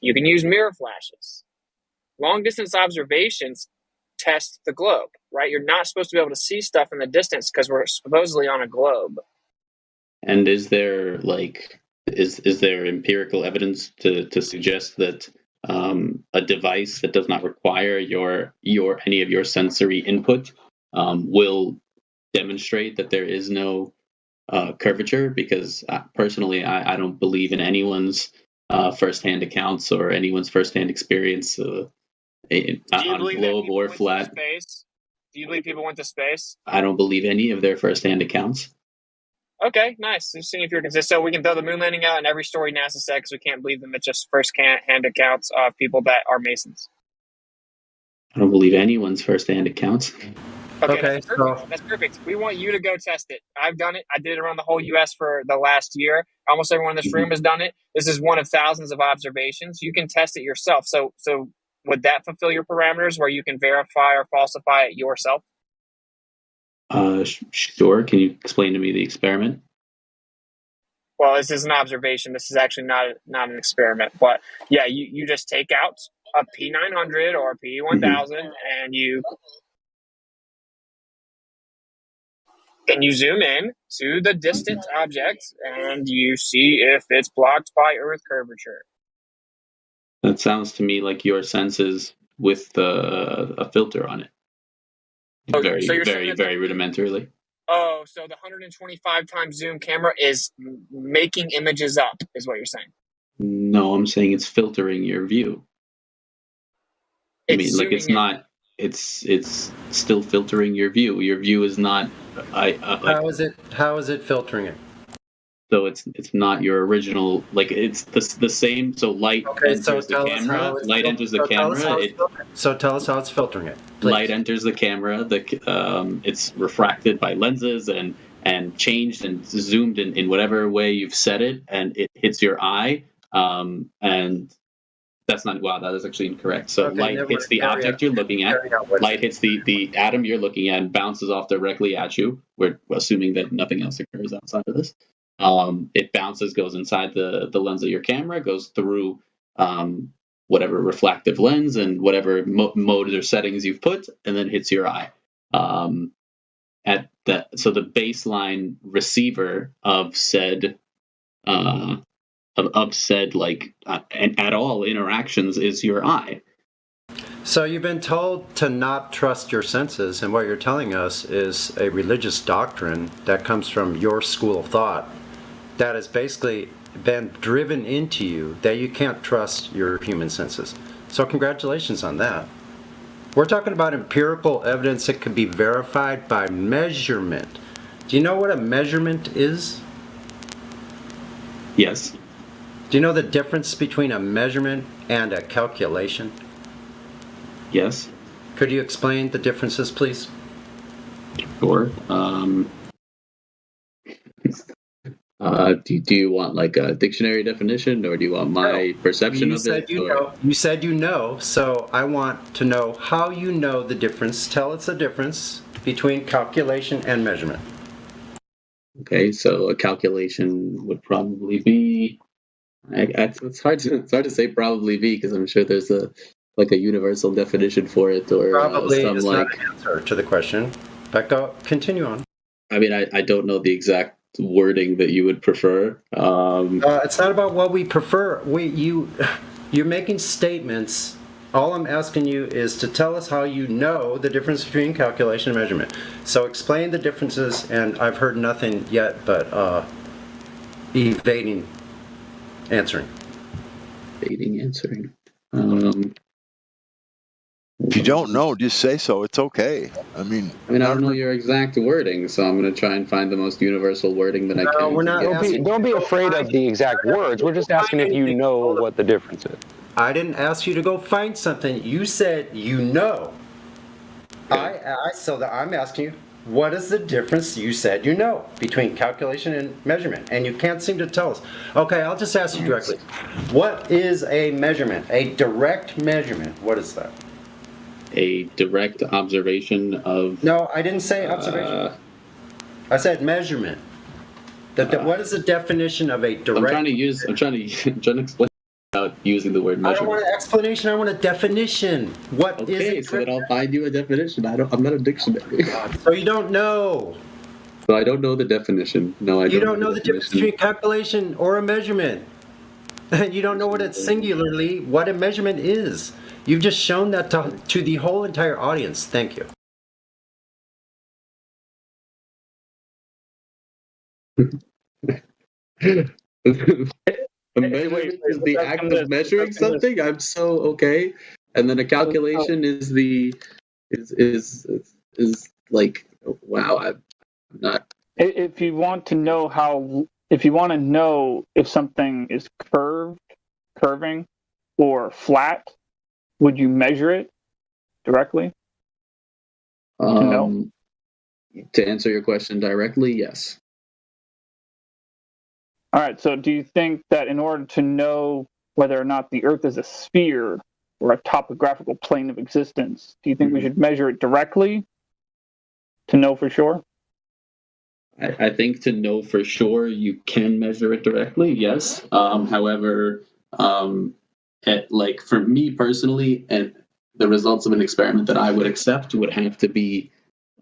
You can use mirror flashes. Long distance observations test the globe, right? You're not supposed to be able to see stuff in the distance because we're supposedly on a globe. And is there is there empirical evidence to suggest that a device that does not require any of your sensory input will demonstrate that there is no curvature? Because personally, I don't believe in anyone's firsthand accounts or anyone's firsthand experience on globe or flat. Do you believe people went to space? I don't believe any of their firsthand accounts. Okay, nice. Just seeing if you're consistent. So we can throw the moon landing out and every story NASA said because we can't believe them. It's just first-hand accounts of people that are Masons. I don't believe anyone's first-hand accounts. Okay, that's perfect. We want you to go test it. I've done it. I did it around the whole U.S. for the last year. Almost everyone in this room has done it. This is one of thousands of observations. You can test it yourself. So would that fulfill your parameters where you can verify or falsify it yourself? Sure. Can you explain to me the experiment? Well, this is an observation. This is actually not an experiment. But yeah, you just take out a P900 or a P1000 and you zoom in to the distant object and you see if it's blocked by Earth curvature. That sounds to me like your senses with a filter on it. Very, so you're very, very rudimentarily. Oh, so the 125 times zoom camera is making images up, is what you're saying? No, I'm saying it's filtering your view. I mean, like it's not. It's still filtering your view. Your view is not. How is it filtering it? So it's not your original. Like it's the same. So light enters the camera. Light enters the camera. So tell us how it's filtering it. Please. Light enters the camera. It's refracted by lenses and changed and zoomed in whatever way you've set it, and it hits your eye. And that's not. Wow, that is actually incorrect. So light hits the object you're looking at. Light hits the atom you're looking at and bounces off directly at you. We're assuming that nothing else occurs outside of this. It bounces, goes inside the lens of your camera, goes through whatever reflective lens and whatever mode or settings you've put, and then hits your eye. So the baseline receiver of said like at all interactions is your eye. So you've been told to not trust your senses, and what you're telling us is a religious doctrine that comes from your school of thought that has basically been driven into you that you can't trust your human senses. So congratulations on that. We're talking about empirical evidence that can be verified by measurement. Do you know what a measurement is? Yes. Do you know the difference between a measurement and a calculation? Yes. Could you explain the differences, please? Sure. Do you want like a dictionary definition, or do you want my perception of it? You said you know, so I want to know how you know the difference. Tell us the difference between calculation and measurement. Okay, so a calculation would probably be. It's hard to say probably be because I'm sure there's a universal definition for it, or probably some is like not an answer to the question. Becca, continue on. I mean, I don't know the exact wording that you would prefer. It's not about what we prefer. You're making statements. All I'm asking you is to tell us how you know the difference between calculation and measurement. So explain the differences, and I've heard nothing yet but evading answering. Evading answering. If you don't know, just say so. It's okay. I mean, I don't know your exact wording, so I'm going to try and find the most universal wording that I can. We're not. Don't be afraid of the exact words. We're just asking if you know what the difference is. I didn't ask you to go find something. You said you know. Okay. So I'm asking you, what is the difference you said you know between calculation and measurement? And you can't seem to tell us. Okay, I'll just ask you directly. What is a measurement? A direct measurement. What is that? A direct observation of... No, I didn't say observation. I said measurement. What is the definition of a direct... I'm trying to explain without using the word measurement. I don't want an explanation, I want a definition. What is it? So then I'll find you a definition. I'm not a dictionary. So you don't know. So I don't know the definition. No, You don't know the difference between calculation or a measurement. And you don't know what it's singularly, what a measurement is. You've just shown that to the whole entire audience. Thank you. A measurement is the act of measuring something. I'm so okay. And then a calculation is like, wow, I'm not if you want to know if something is curving, or flat, would you measure it directly? To answer your question directly, yes. All right. So, do you think that in order to know whether or not the Earth is a sphere or a topographical plane of existence, do you think we should measure it directly to know for sure? I think to know for sure you can measure it directly, yes. However, for me personally, and the results of an experiment that I would accept would have to be,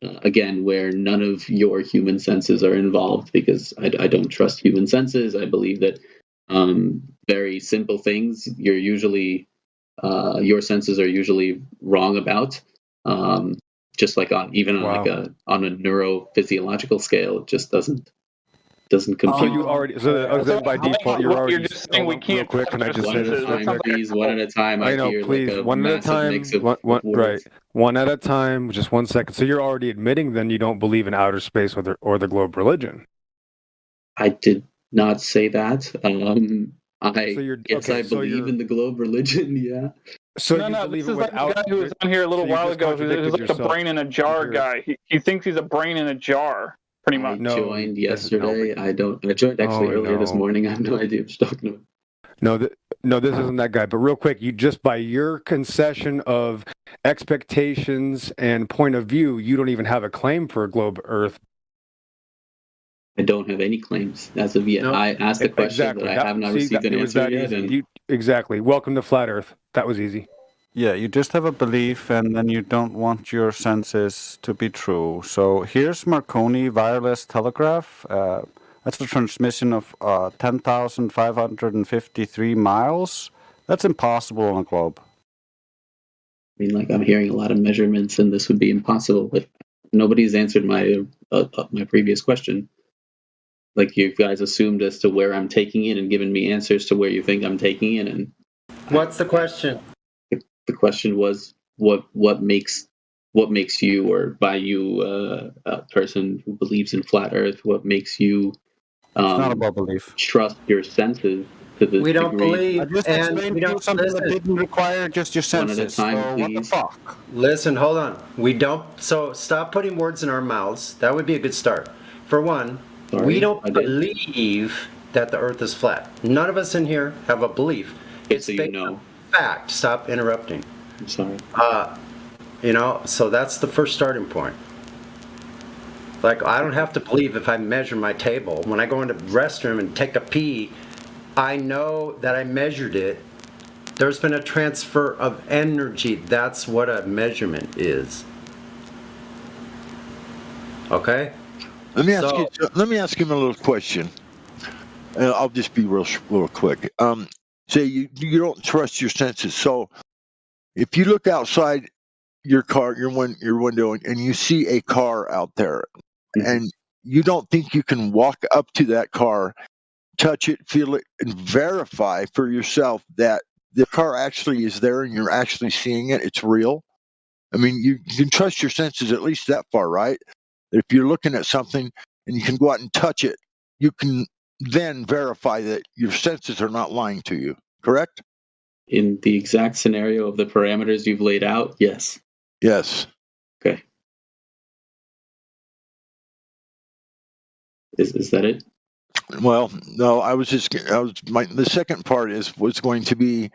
again, where none of your human senses are involved, because I don't trust human senses. I believe that very simple things your senses are usually wrong about. Just like on a neurophysiological scale, it just doesn't compute. So you already then by default you're already. You're just saying we can't. Real quick, can I just say this? Please, one at a time. I know, please, one at a time. Right, one at a time. Just 1 second. So you're already admitting then you don't believe in outer space or the globe religion. I did not say that. I believe in the globe religion. Yeah. So no, this is like the guy who was on here a little while ago, who's like the brain in a jar guy. He thinks he's a brain in a jar, pretty much. I joined yesterday. I joined actually earlier this morning. I have no idea what you're talking about. No, this isn't that guy. But real quick, you just by your concession of expectations and point of view, you don't even have a claim for a globe Earth. I don't have any claims as of yet. No. I asked the question, but I have not received an answer yet. Exactly. Welcome to Flat Earth. That was easy. Yeah, you just have a belief, and then you don't want your senses to be true. So here's Marconi wireless telegraph. That's the transmission of 10,553 miles. That's impossible on a globe. I mean, I'm hearing a lot of measurements, and this would be impossible. But nobody's answered my previous question. You guys assumed as to where I'm taking it and given me answers to where you think I'm taking it. And what's the question? The question was what makes you, or by you, a person who believes in flat Earth, what makes you it's not about belief. Trust your senses to the we don't degree. believe, I just and explained we to you don't something listen. that didn't require just your senses. One at a time, so please. What the fuck? Listen, hold on. We don't. So stop putting words in our mouths. That would be a good start. For one, we don't believe that the Earth is flat. None of us in here have a belief. It's based on fact. Stop interrupting. I'm sorry. So that's the first starting point. I don't have to believe if I measure my table. When I go into the restroom and take a pee, I know that I measured it. There's been a transfer of energy. That's what a measurement is. Okay? Let me ask him a little question. I'll just be real quick. Say you don't trust your senses. So if you look outside your car, your window, and you see a car out there, and you don't think you can walk up to that car, touch it, feel it, and verify for yourself that the car actually is there and you're actually seeing it, it's real. I mean, you can trust your senses at least that far, right? If you're looking at something and you can go out and touch it, you can then verify that your senses are not lying to you, correct? In the exact scenario of the parameters you've laid out, yes. Yes. Okay. Is that it? Well, no, the second part was going to be,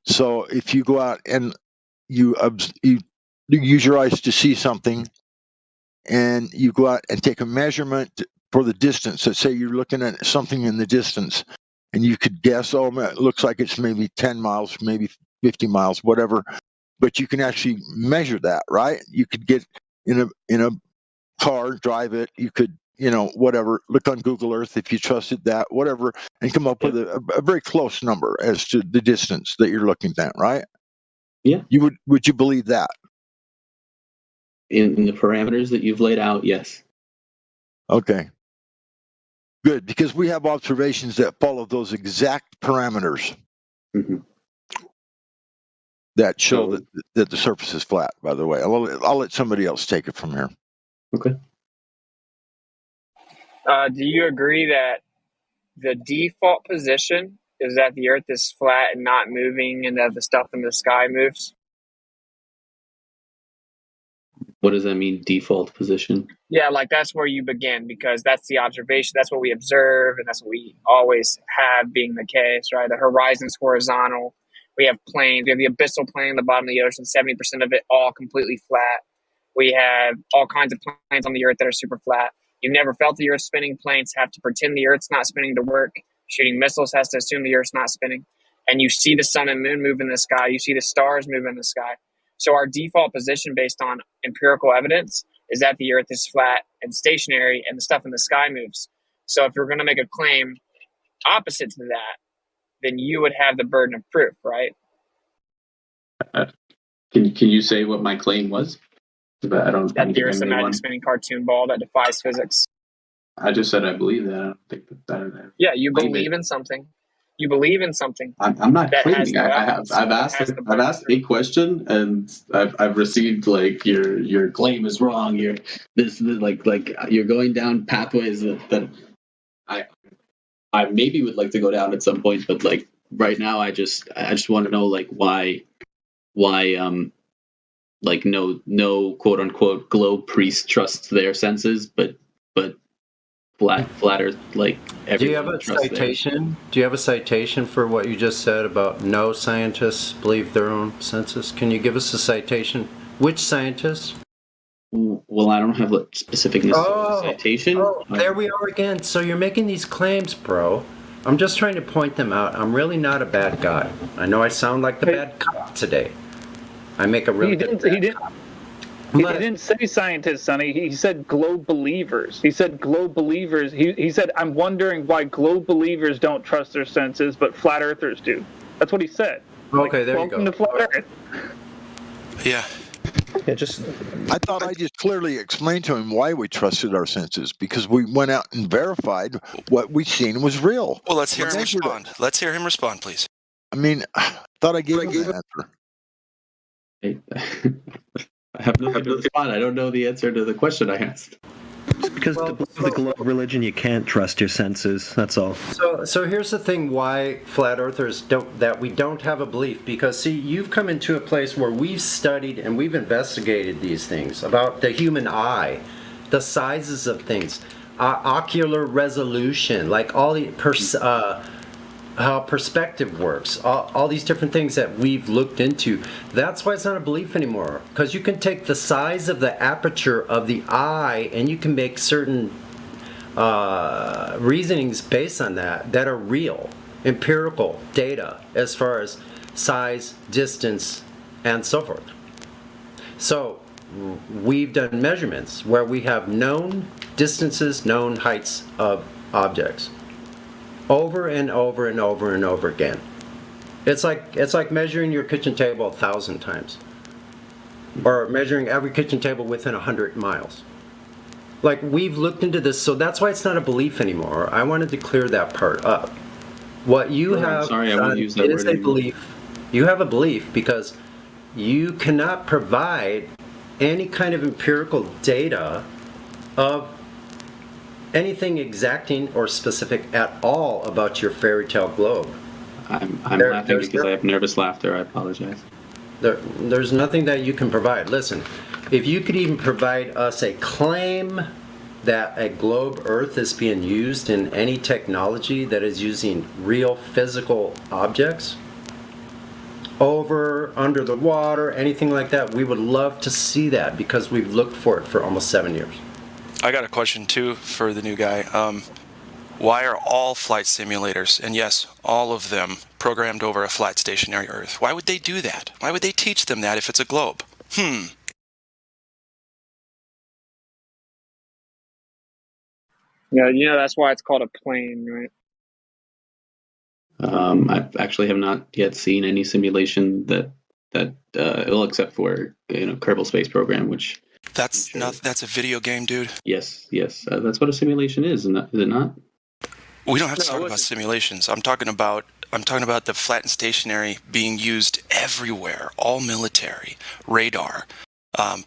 so if you go out and you use your eyes to see something, and you go out and take a measurement for the distance. Let's say you're looking at something in the distance, and you could guess, it looks like it's maybe 10 miles, maybe 50 miles, whatever. But you can actually measure that, right? You could get in a car, drive it. You could, whatever, look on Google Earth if you trusted that, whatever, and come up with a very close number as to the distance that you're looking at, right? Yeah. Would you believe that? In the parameters that you've laid out, yes. Okay. Good, because we have observations that follow those exact parameters that show that the surface is flat, by the way. I'll let somebody else take it from here. Okay. Do you agree that the default position is that the Earth is flat and not moving, and that the stuff in the sky moves? What does that mean, default position? Yeah, like that's where you begin, because that's the observation, that's what we observe, and that's what we always have being the case, right? The horizon's horizontal. We have plains. We have the abyssal plain at the bottom of the ocean, 70% of it all completely flat. We have all kinds of planes on the Earth that are super flat. You've never felt the Earth spinning. Planes have to pretend the Earth's not spinning to work. Shooting missiles has to assume the Earth's not spinning. And you see the sun and moon move in the sky. You see the stars move in the sky. So our default position based on empirical evidence is that the Earth is flat and stationary and the stuff in the sky moves. So if you're going to make a claim opposite to that, then you would have the burden of proof, right? Can you say what my claim was? I don't That the Earth's a think magic spinning cartoon ball that defies physics. I just said I believe that. I don't think that. Yeah, you believe in something. You believe in something. I'm not that claiming. has no I've evidence. asked a question and I've received like your claim is wrong. You're you're going down pathways that I maybe would like to go down at some point, but like right now I just want to know like why like no quote unquote globe priest trusts their senses, but flat earth like everyone. Do you have a citation? Theirs. Do you have a citation for what you just said about no scientists believe their own senses? Can you give us a citation? Which scientists? Well, I don't have a specific citation. Oh, there we are again. So you're making these claims, bro. I'm just trying to point them out. I'm really not a bad guy. I know I sound like the bad cop today. I make a really good cop. He didn't say scientists, Sonny. He said globe believers. He said globe believers. He said, I'm wondering why globe believers don't trust their senses, but flat earthers do. That's what he said. Okay, there you go. Welcome to flat earth. Yeah. I thought I just clearly explained to him why we trusted our senses, because we went out and verified what we'd seen was real. Well, let's hear him respond. Let's hear him respond, please. I mean, I thought I gave him an answer. I have nothing to respond. I don't know the answer to the question I asked. Because to believe the globe religion, you can't trust your senses. That's all. So here's the thing: why flat earthers we don't have a belief. Because see, you've come into a place where we've studied and we've investigated these things about the human eye, the sizes of things, ocular resolution, like all the how perspective works, all these different things that we've looked into. That's why it's not a belief anymore, because you can take the size of the aperture of the eye and you can make certain reasonings based on that are real, empirical data as far as size, distance, and so forth. So we've done measurements where we have known distances, known heights of objects. Over and over and over and over again. It's like measuring your kitchen table 1,000 times, or measuring every kitchen table within 100 miles. Like, we've looked into this, so that's why it's not a belief anymore. I wanted to clear that part up. What you have is a belief. You have a belief because you cannot provide any kind of empirical data of anything exacting or specific at all about your fairy tale globe. I'm laughing because I have nervous laughter. I apologize. There's nothing that you can provide. Listen, if you could even provide us a claim that a globe Earth is being used in any technology that is using real physical objects, over, under the water, anything like that, we would love to see that, because we've looked for it for almost 7 years. I got a question too for the new guy. Why are all flight simulators, and yes, all of them, programmed over a flat stationary Earth? Why would they do that? Why would they teach them that if it's a globe? Yeah, that's why it's called a plane, right? I actually have not yet seen any simulation that well, except for Kerbal Space Program, which that's a video game, dude. Yes, that's what a simulation is it not? We don't have to talk about simulations. I'm talking about the flat and stationary being used everywhere, all military, radar,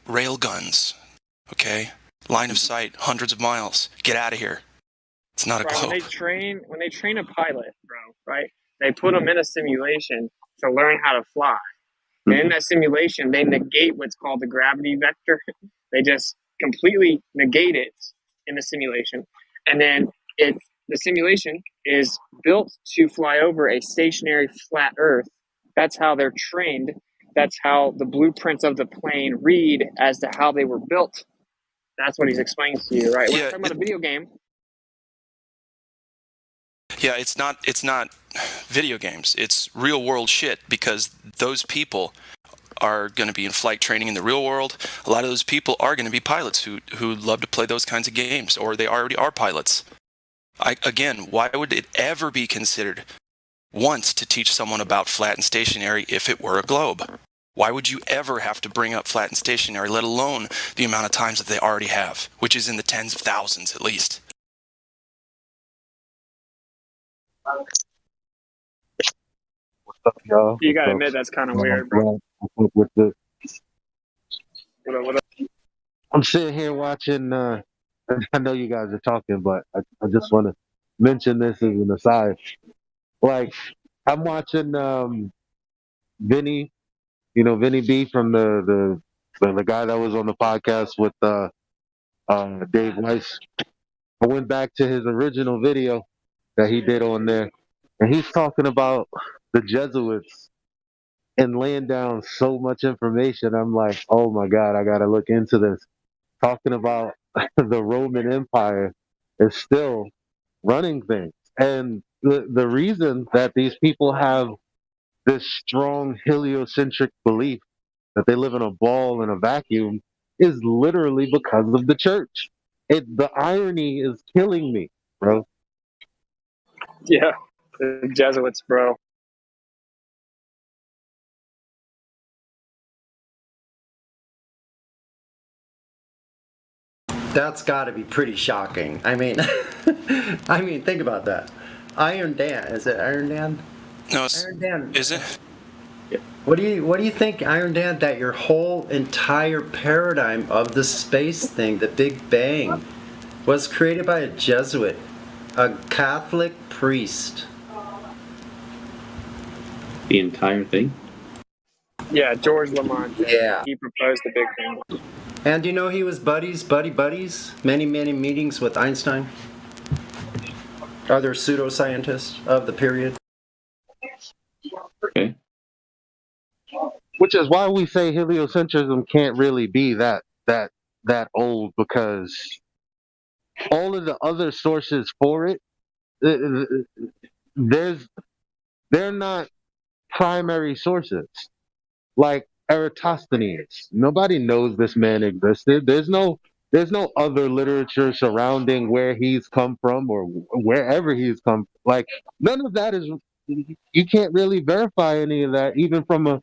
rail guns, okay? Line of sight, hundreds of miles. Get out of here. It's not a Right. globe. When they train a pilot, bro, right? They put them in a simulation to learn how to fly. And in that simulation, they negate what's called the gravity vector. They just completely negate it in the simulation. And then the simulation is built to fly over a stationary flat Earth. That's how they're trained. That's how the blueprints of the plane read as to how they were built. That's what he's explaining to you, right? We're not talking about a video game. Yeah, it's not video games. It's real world shit, because those people are going to be in flight training in the real world. A lot of those people are going to be pilots who love to play those kinds of games, or they already are pilots. Again, why would it ever be considered once to teach someone about flat and stationary if it were a globe? Why would you ever have to bring up flat and stationary, let alone the amount of times that they already have, which is in the tens of thousands at least? What's up, y'all? You gotta What's admit up? that's kind of weird, bro. What's up with the? What up? I'm sitting here watching. I know you guys are talking, but I just want to mention this as an aside. Like, I'm watching Vinny, Vinny B from the guy that was on the podcast with Dave Weiss. I went back to his original video that he did on there, and he's talking about the Jesuits and laying down so much information. I'm like, oh my God, I got to look into this. Talking about the Roman Empire is still running things. And the reason that these people have this strong heliocentric belief that they live in a ball in a vacuum is literally because of the church. The irony is killing me, bro. Yeah, the Jesuits, bro. That's got to be pretty shocking. I mean, think about that. Iron Dan, is it Iron Dan? No, Iron Dan. Is it? What do you think, Iron Dan? That your whole entire paradigm of the space thing, the Big Bang, was created by a Jesuit, a Catholic priest. The entire thing? Yeah, George Lamont. Yeah. He proposed the Big Bang. And you know he was buddies, many meetings with Einstein, other pseudoscientists of the period. Okay. Which is why we say heliocentrism can't really be that old, because all of the other sources for it, they're not primary sources. Like Eratosthenes, nobody knows this man existed. There's no other literature surrounding where he's come from or wherever he's come. Like, none of that is. You can't really verify any of that, even from a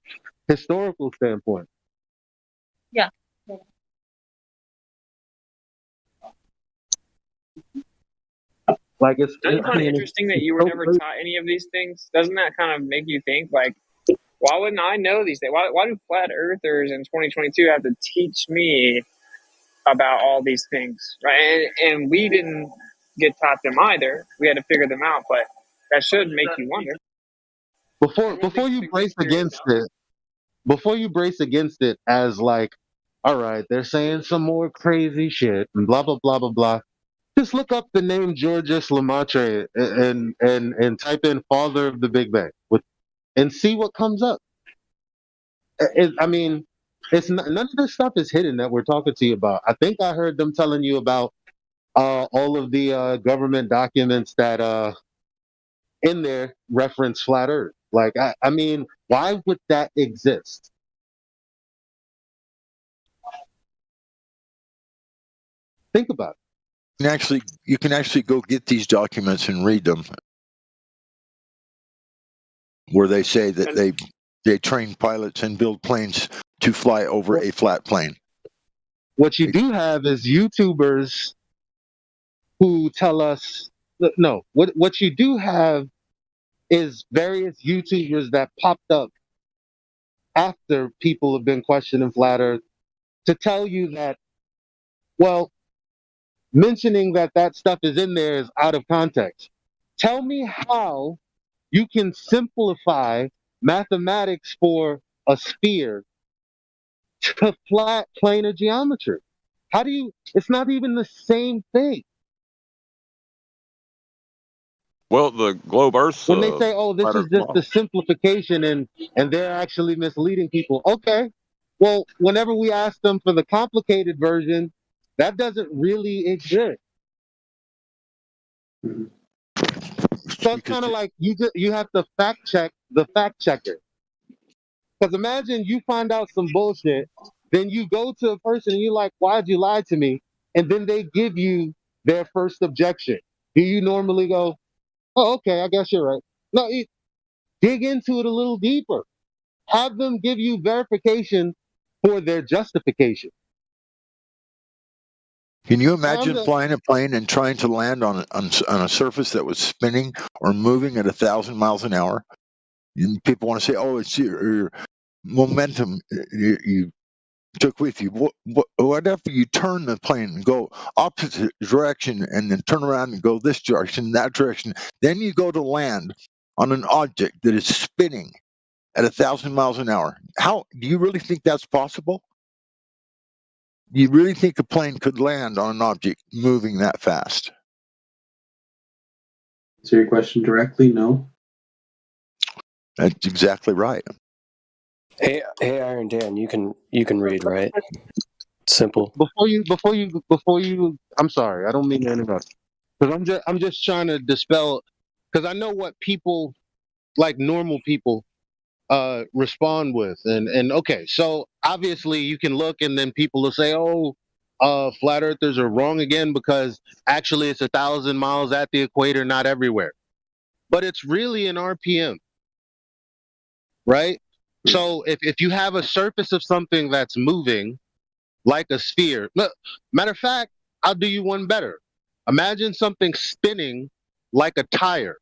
historical standpoint. Yeah. Like, it's. Don't you find it interesting that you were never taught any of these things? Doesn't that kind of make you think, like, why wouldn't I know these things? Why do flat earthers in 2022 have to teach me about all these things, right? And we didn't get taught them either. We had to figure them out, but that should make you wonder. Before you brace against it as like, all right, they're saying some more crazy shit and blah blah blah blah blah. Just look up the name Georges Lemaitre and type in "father of the Big Bang" and see what comes up. I mean, none of this stuff is hidden that we're talking to you about. I think I heard them telling you about all of the government documents that in there reference flat Earth. Like, I mean, why would that exist? Think about it. You can actually go get these documents and read them, where they say that they train pilots and build planes to fly over a flat plane. What you do have is YouTubers who tell us no. What you do have is various YouTubers that popped up after people have been questioning flat Earth to tell you that, well, mentioning that stuff is in there is out of context. Tell me how you can simplify mathematics for a sphere to flat planar geometry. How do you? It's not even the same thing. Well, the globe Earth's When they say, "Oh, this flatter is just the model. simplification," and they're actually misleading people. Okay, well, whenever we ask them for the complicated version, that doesn't really exist. So it's kind of like you have to fact check the fact checker. Because imagine you find out some bullshit, then you go to a person and you're like, "Why'd you lie to me?" And then they give you their first objection. Do you normally go, "Oh, okay, I guess you're right"? No, you dig into it a little deeper. Have them give you verification for their justification. Can you imagine flying a plane and trying to land on a surface that was spinning or moving at 1,000 miles an hour? And people want to say, "Oh, it's your momentum you took with you." Whatever you turn the plane and go opposite direction, and then turn around and go this direction, that direction, then you go to land on an object that is spinning at 1,000 miles an hour. How do you really think that's possible? Do you really think a plane could land on an object moving that fast? Answer your question directly, no. That's exactly right. Hey, Iron Dan, you can read, right? Simple. Before you, I'm sorry, I don't mean to interrupt. Because I'm just trying to dispel. Because I know what people, like normal people, respond with. And okay, so obviously you can look and then people will say, "Oh, flat earthers are wrong again because actually it's 1,000 miles at the equator, not everywhere." But it's really an RPM, right? So if you have a surface of something that's moving like a sphere, look, matter of fact, I'll do you one better. Imagine something spinning like a tire.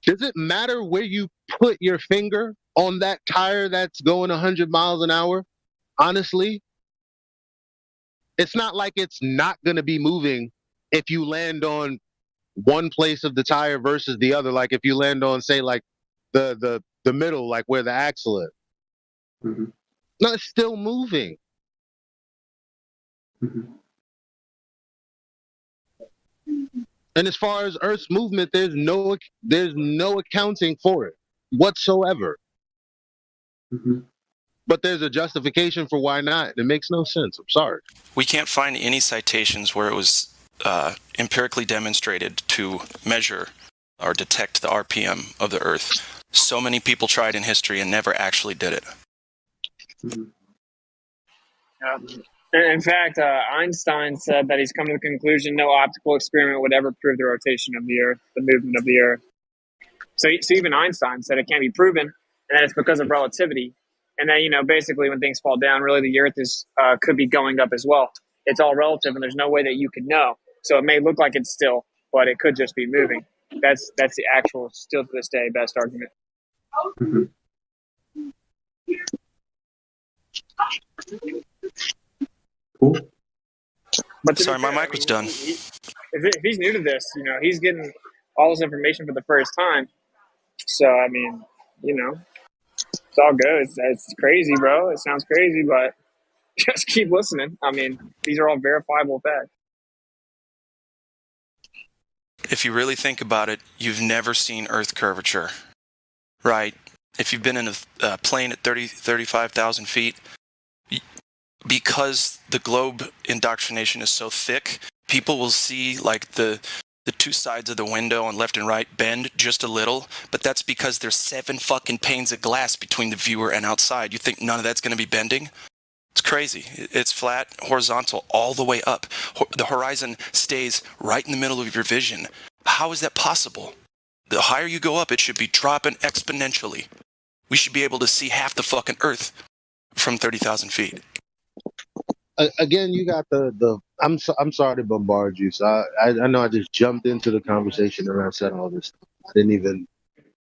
Does it matter where you put your finger on that tire that's going 100 miles an hour? Honestly, it's not like it's not going to be moving if you land on one place of the tire versus the other. Like if you land on, say, like the middle, like where the axle is. Mm-hmm. No, it's still moving. Mm-hmm. And as far as Earth's movement, there's no accounting for it whatsoever. Mm-hmm. But there's a justification for why not. It makes no sense. I'm sorry. We can't find any citations where it was empirically demonstrated to measure or detect the RPM of the Earth. So many people tried in history and never actually did it. In fact, Einstein said that he's come to the conclusion no optical experiment would ever prove the rotation of the Earth, the movement of the Earth. So even Einstein said it can't be proven, and that it's because of relativity. And that, basically when things fall down, really the Earth is could be going up as well. It's all relative, and there's no way that you could know. So it may look like it's still, but it could just be moving. That's the actual, still to this day, best argument. Cool. But sorry, my mic was done. If he's new to this, he's getting all this information for the first time. So I mean, it's all good. It's crazy, bro. It sounds crazy, but just keep listening. I mean, these are all verifiable facts. If you really think about it, you've never seen Earth curvature, right? If you've been in a plane at 35,000 feet, because the globe indoctrination is so thick, people will see like the two sides of the window on left and right bend just a little, but that's because there's 7 fucking panes of glass between the viewer and outside. You think none of that's going to be bending? It's crazy. It's flat, horizontal, all the way up. The horizon stays right in the middle of your vision. How is that possible? The higher you go up, it should be dropping exponentially. We should be able to see half the fucking Earth from 30,000 feet. Again, you got the. I'm sorry to bombard you. So I know I just jumped into the conversation and I said all this. I didn't even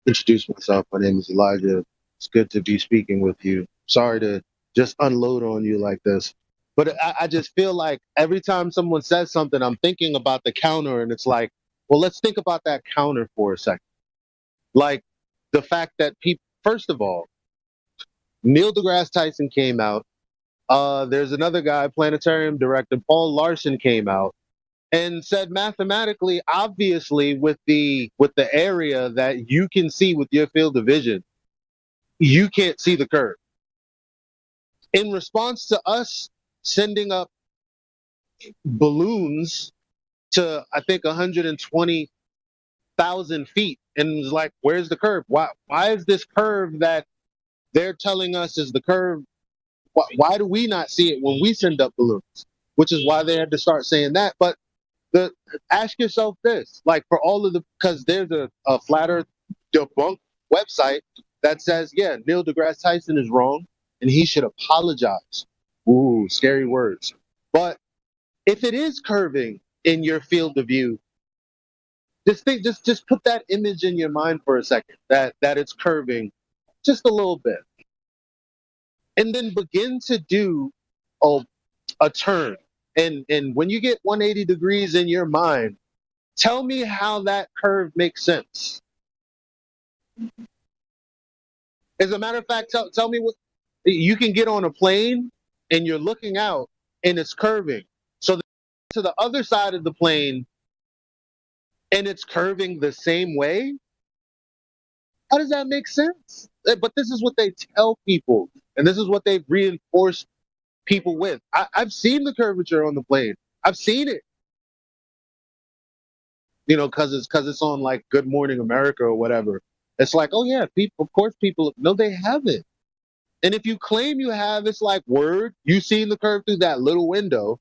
introduce myself. My name is Elijah. It's good to be speaking with you. Sorry to just unload on you like this. But I just feel like every time someone says something, I'm thinking about the counter, and it's like, well, let's think about that counter for a second. Like the fact that people, first of all, Neil deGrasse Tyson came out. There's another guy, planetarium director Paul Larson, came out and said mathematically, obviously, with the area that you can see with your field of vision, you can't see the curve. In response to us sending up balloons to, I think, 120,000 feet, and it was like, where's the curve? Why is this curve that they're telling us is the curve? Why do we not see it when we send up balloons? Which is why they had to start saying that. But ask yourself this, like, for all of because there's a flat earth debunk website that says, yeah, Neil deGrasse Tyson is wrong and he should apologize. Ooh, scary words. But if it is curving in your field of view, just put that image in your mind for a second, that it's curving just a little bit. And then begin to do a turn. And when you get 180 degrees in your mind, tell me how that curve makes sense. As a matter of fact, tell me what you can get on a plane and you're looking out and it's curving. So to the other side of the plane and it's curving the same way. How does that make sense? But this is what they tell people, and this is what they've reinforced people with. I've seen the curvature on the plane. I've seen it. You know, because it's on like Good Morning America or whatever. It's like, oh yeah, people. Of course, people. No, they haven't. And if you claim you have, it's like, word, you seen the curve through that little window,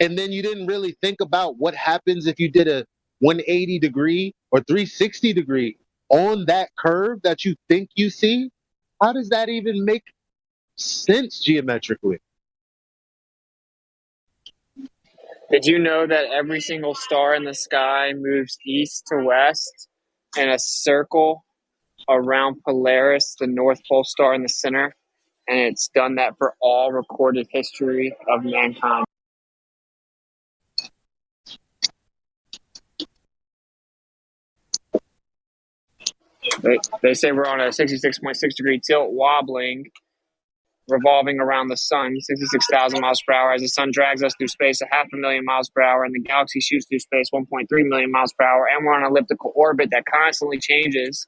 and then you didn't really think about what happens if you did a 180 degree or 360 degree on that curve that you think you see. How does that even make sense geometrically? Did you know that every single star in the sky moves east to west in a circle around Polaris, the North Pole star in the center? And it's done that for all recorded history of mankind. They say we're on a 66.6 degree tilt, wobbling, revolving around the sun, 66,000 miles per hour, as the sun drags us through space at 500,000 miles per hour, and the galaxy shoots through space 1.3 million miles per hour, and we're on an elliptical orbit that constantly changes,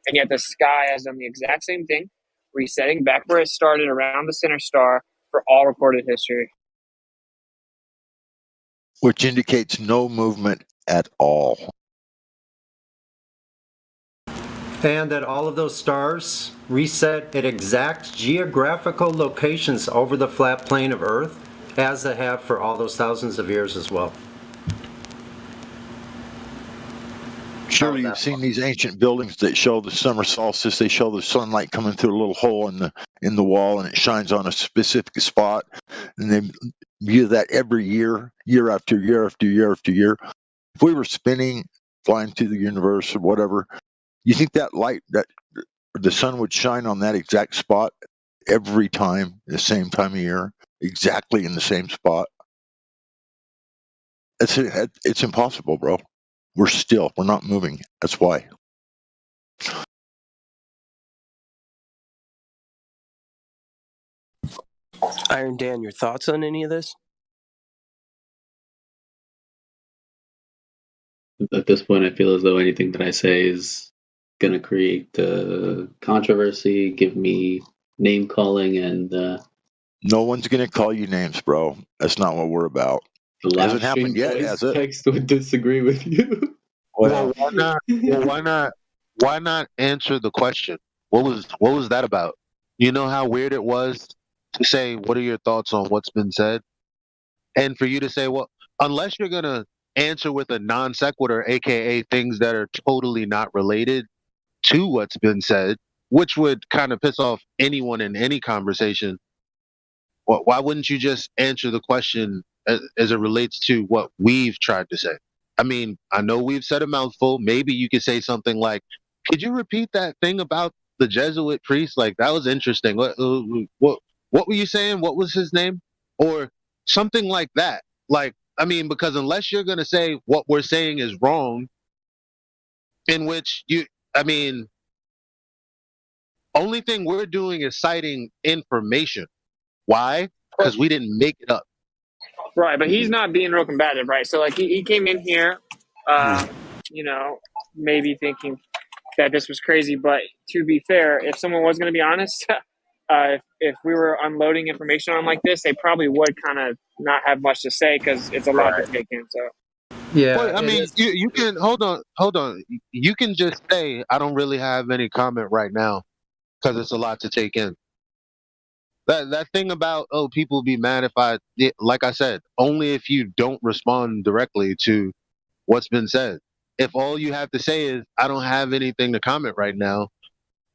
and yet the sky has done the exact same thing, resetting back where it started around the center star for all recorded history. Which indicates no movement at all. And that all of those stars reset at exact geographical locations over the flat plane of Earth, as they have for all those thousands of years as well. Surely you've seen these ancient buildings that show the summer solstice. They show the sunlight coming through a little hole in the wall, and it shines on a specific spot. And they view that every year, year after year after year after year. If we were spinning, flying through the universe or whatever, you think that light, that the sun would shine on that exact spot every time, the same time of year, exactly in the same spot? It's impossible, bro. We're not moving. That's why. Iron Dan, your thoughts on any of this? At this point, I feel as though anything that I say is going to create controversy, give me name calling, and no one's going to call you names, bro. That's not what we're about. The hasn't happened yet, has it? Text would disagree with you. Well, why not answer the question? What was that about? You know how weird it was to say, what are your thoughts on what's been said? And for you to say, well, unless you're going to answer with a non sequitur, aka things that are totally not related to what's been said, which would kind of piss off anyone in any conversation. Why wouldn't you just answer the question as it relates to what we've tried to say? I mean, I know we've said a mouthful. Maybe you could say something like, could you repeat that thing about the Jesuit priest? Like, that was interesting. What were you saying? What was his name? or something like that. Like, I mean, because unless you're going to say what we're saying is wrong, in which I mean, only thing we're doing is citing information. Why? Because we didn't make it up. Right, but he's not being real combative, right? So, like, he came in here, you know, maybe thinking that this was crazy, but to be fair, if someone was going to be honest, if we were unloading information on him like this, they probably would kind of not have much to say because it's a lot to take in. So, Yeah, Well, I mean, you can hold on. You can just say I don't really have any comment right now because it's a lot to take in. That thing about people be mad if like I said, only if you don't respond directly to what's been said. If all you have to say is I don't have anything to comment right now,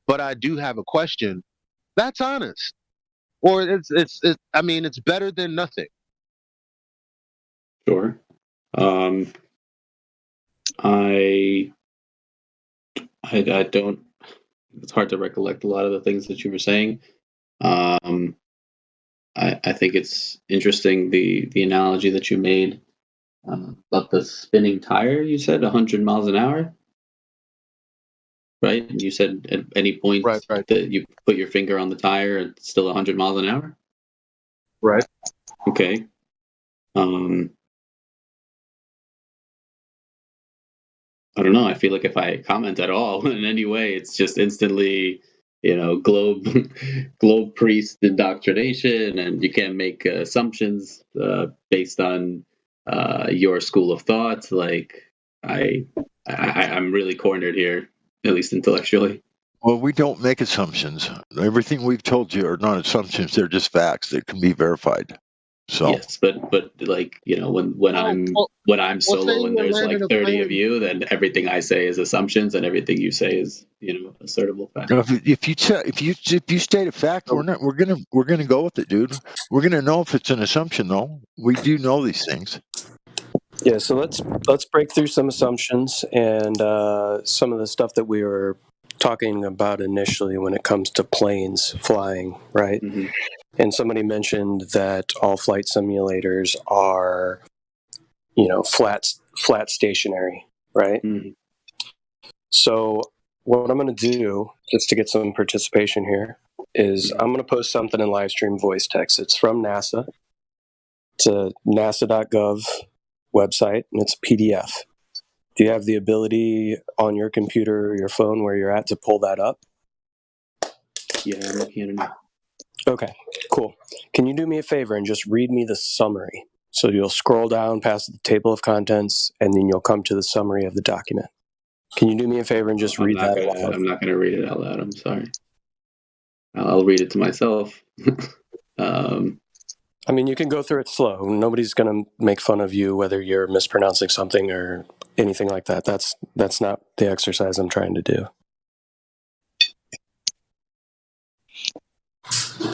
but I do have a question, that's honest. Or it's I mean, it's better than nothing. Sure. I don't. It's hard to recollect a lot of the things that you were saying. I think it's interesting the analogy that you made about the spinning tire. You said 100 miles an hour, right? And you said at any point that you put your finger on the tire, it's still 100 miles an hour. Right. Okay. I don't know. I feel like if I comment at all in any way, it's just instantly, globe priest indoctrination, and you can't make assumptions based on your school of thought. Like I'm really cornered here, at least intellectually. Well, we don't make assumptions. Everything we've told you are not assumptions; they're just facts that can be verified. So yes, but like when I'm solo and there's like 30 of you, then everything I say is assumptions, and everything you say is assertable fact. if you state a fact, we're gonna go with it, dude. We're gonna know if it's an assumption, though. We do know these things. Yeah, so let's break through some assumptions and some of the stuff that we were talking about initially when it comes to planes flying, right? Mm-hmm. And somebody mentioned that all flight simulators are, flat stationary, right? Mm-hmm. So what I'm going to do, just to get some participation here, is I'm going to post something in Livestream voice text. It's from NASA. It's a nasa.gov website, and it's a PDF. Do you have the ability on your computer or your phone where you're at to pull that up? Yeah, I'm looking at it now. Okay, cool. Can you do me a favor and just read me the summary? So you'll scroll down past the table of contents, and then you'll come to the summary of the document. Can you do me a favor and just read that aloud? I'm not going to read it out loud. I'm sorry. I'll read it to myself. I mean, you can go through it slow. Nobody's going to make fun of you whether you're mispronouncing something or anything like that. That's not the exercise I'm trying to do.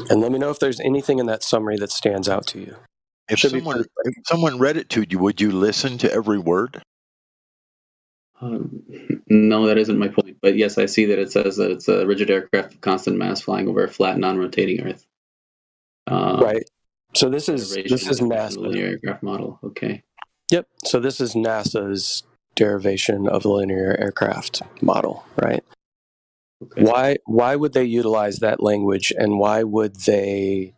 And let me know if there's anything in that summary that stands out to you. If someone read it to you, would you listen to every word? No, that isn't my point. But yes, I see that it says that it's a rigid aircraft of constant mass flying over a flat, non-rotating Earth. Right. So this is NASA. Linear aircraft model. Okay. Yep. So this is NASA's derivation of the linear aircraft model, right? Okay. Why would they utilize that language, and why would they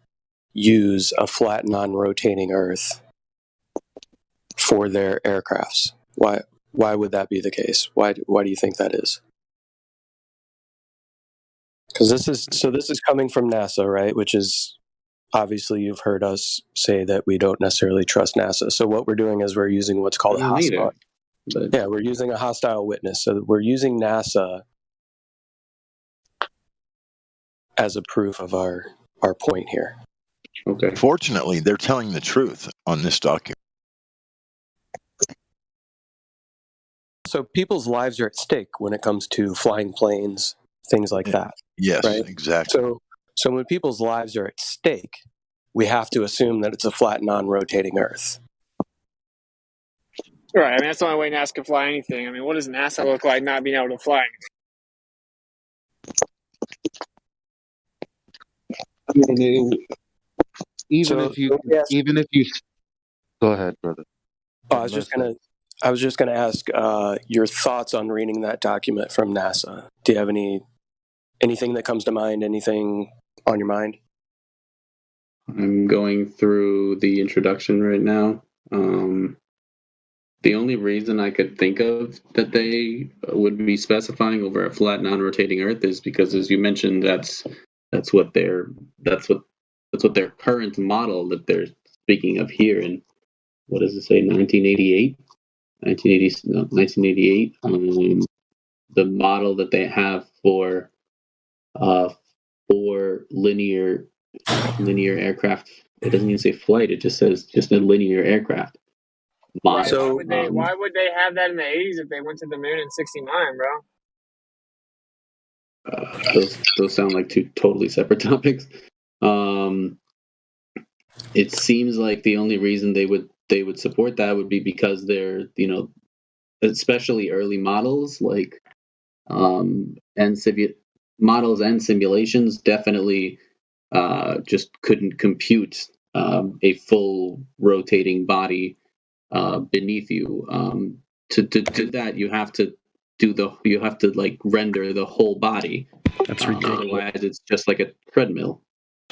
use a flat, non-rotating Earth for their aircrafts? Why would that be the case? Why do you think that is? Because this is coming from NASA, right? Which is obviously you've heard us say that we don't necessarily trust NASA. So what we're doing is we're using what's called a hostile. Yeah, we're using a hostile witness. So we're using NASA as a proof of our point here. Okay. Fortunately, they're telling the truth on this document. So people's lives are at stake when it comes to flying planes, things like that. Yes, right? exactly. So when people's lives are at stake, we have to assume that it's a flat, non-rotating Earth. right. I mean, that's the only way NASA can fly anything. I mean, what does NASA look like not being able to fly anything? I mean, even So if you, go ahead, brother. I was just gonna ask your thoughts on reading that document from NASA. Do you have anything that comes to mind? Anything on your mind? I'm going through the introduction right now. The only reason I could think of that they would be specifying over a flat, non-rotating Earth is because, as you mentioned, that's what their current model that they're speaking of here. And what does it say? 1988. The model that they have for linear aircraft. It doesn't even say flight. It just says a linear aircraft. Right. So why would they have that in the 80s if they went to the moon in '69, bro? Those sound like two totally separate topics. It seems like the only reason they would support that would be because they're, especially early models like models and simulations definitely just couldn't compute a full rotating body beneath you. To do that, you have to render the whole body. That's ridiculous. Otherwise, it's just like a treadmill.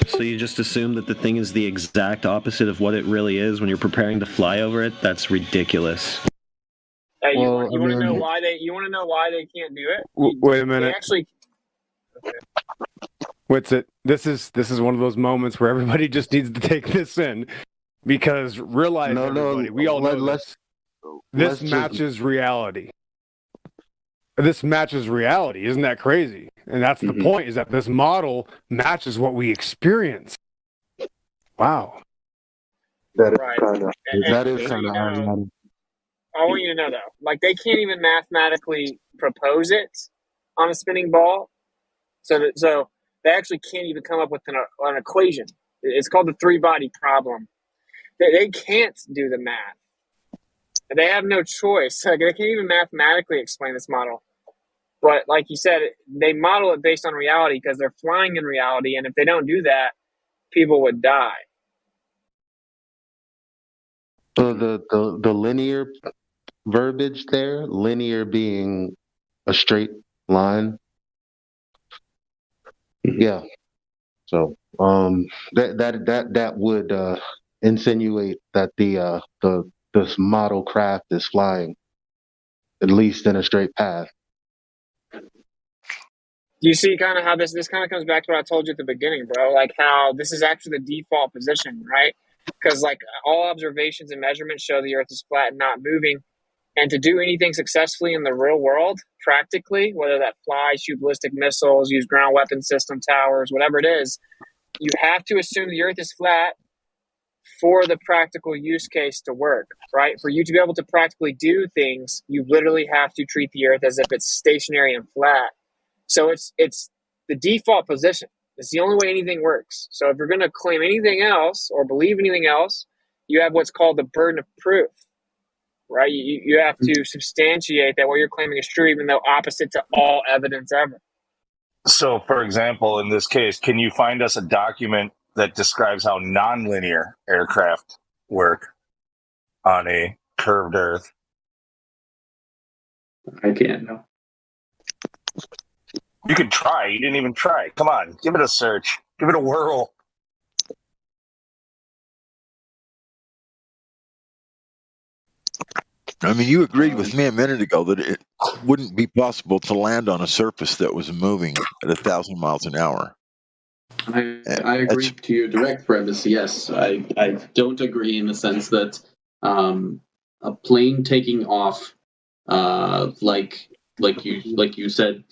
So you just assume that the thing is the exact opposite of what it really is when you're preparing to fly over it? That's ridiculous. Hey, you want to know why they? You want to know why they can't do it? Wait a minute. They actually. Okay. What's it? This is one of those moments where everybody just needs to take this in, because realize everybody, we all know this matches reality. This matches reality. Isn't that crazy? And that's the point, is that this model matches what we experience. Wow. That is Right. kind of ironic. I want you to know, though, like they can't even mathematically propose it on a spinning ball. So they actually can't even come up with an equation. It's called the three-body problem. They can't do the math. They have no choice. Like, they can't even mathematically explain this model. But like you said, they model it based on reality because they're flying in reality. And if they don't do that, people would die. So the linear verbiage there, linear being a straight line. Yeah. So that would insinuate that this model craft is flying at least in a straight path. Do you see kind of how this kind of comes back to what I told you at the beginning, bro? Like how this is actually the default position, right? Because like all observations and measurements show the Earth is flat and not moving. And to do anything successfully in the real world, practically, whether that fly, shoot ballistic missiles, use ground weapon system towers, whatever it is, you have to assume the Earth is flat for the practical use case to work, right? For you to be able to practically do things, you literally have to treat the Earth as if it's stationary and flat. So it's the default position. It's the only way anything works. So if you're going to claim anything else or believe anything else, you have what's called the burden of proof, right? You have to substantiate that what you're claiming is true, even though opposite to all evidence ever. So, for example, in this case, can you find us a document that describes how nonlinear aircraft work on a curved Earth? I can't, no. You could try. You didn't even try. Come on, give it a search. Give it a whirl. I mean, you agreed with me a minute ago that it wouldn't be possible to land on a surface that was moving at 1,000 miles an hour. I agree to your direct premise. Yes, I don't agree in the sense that a plane taking off, like you said,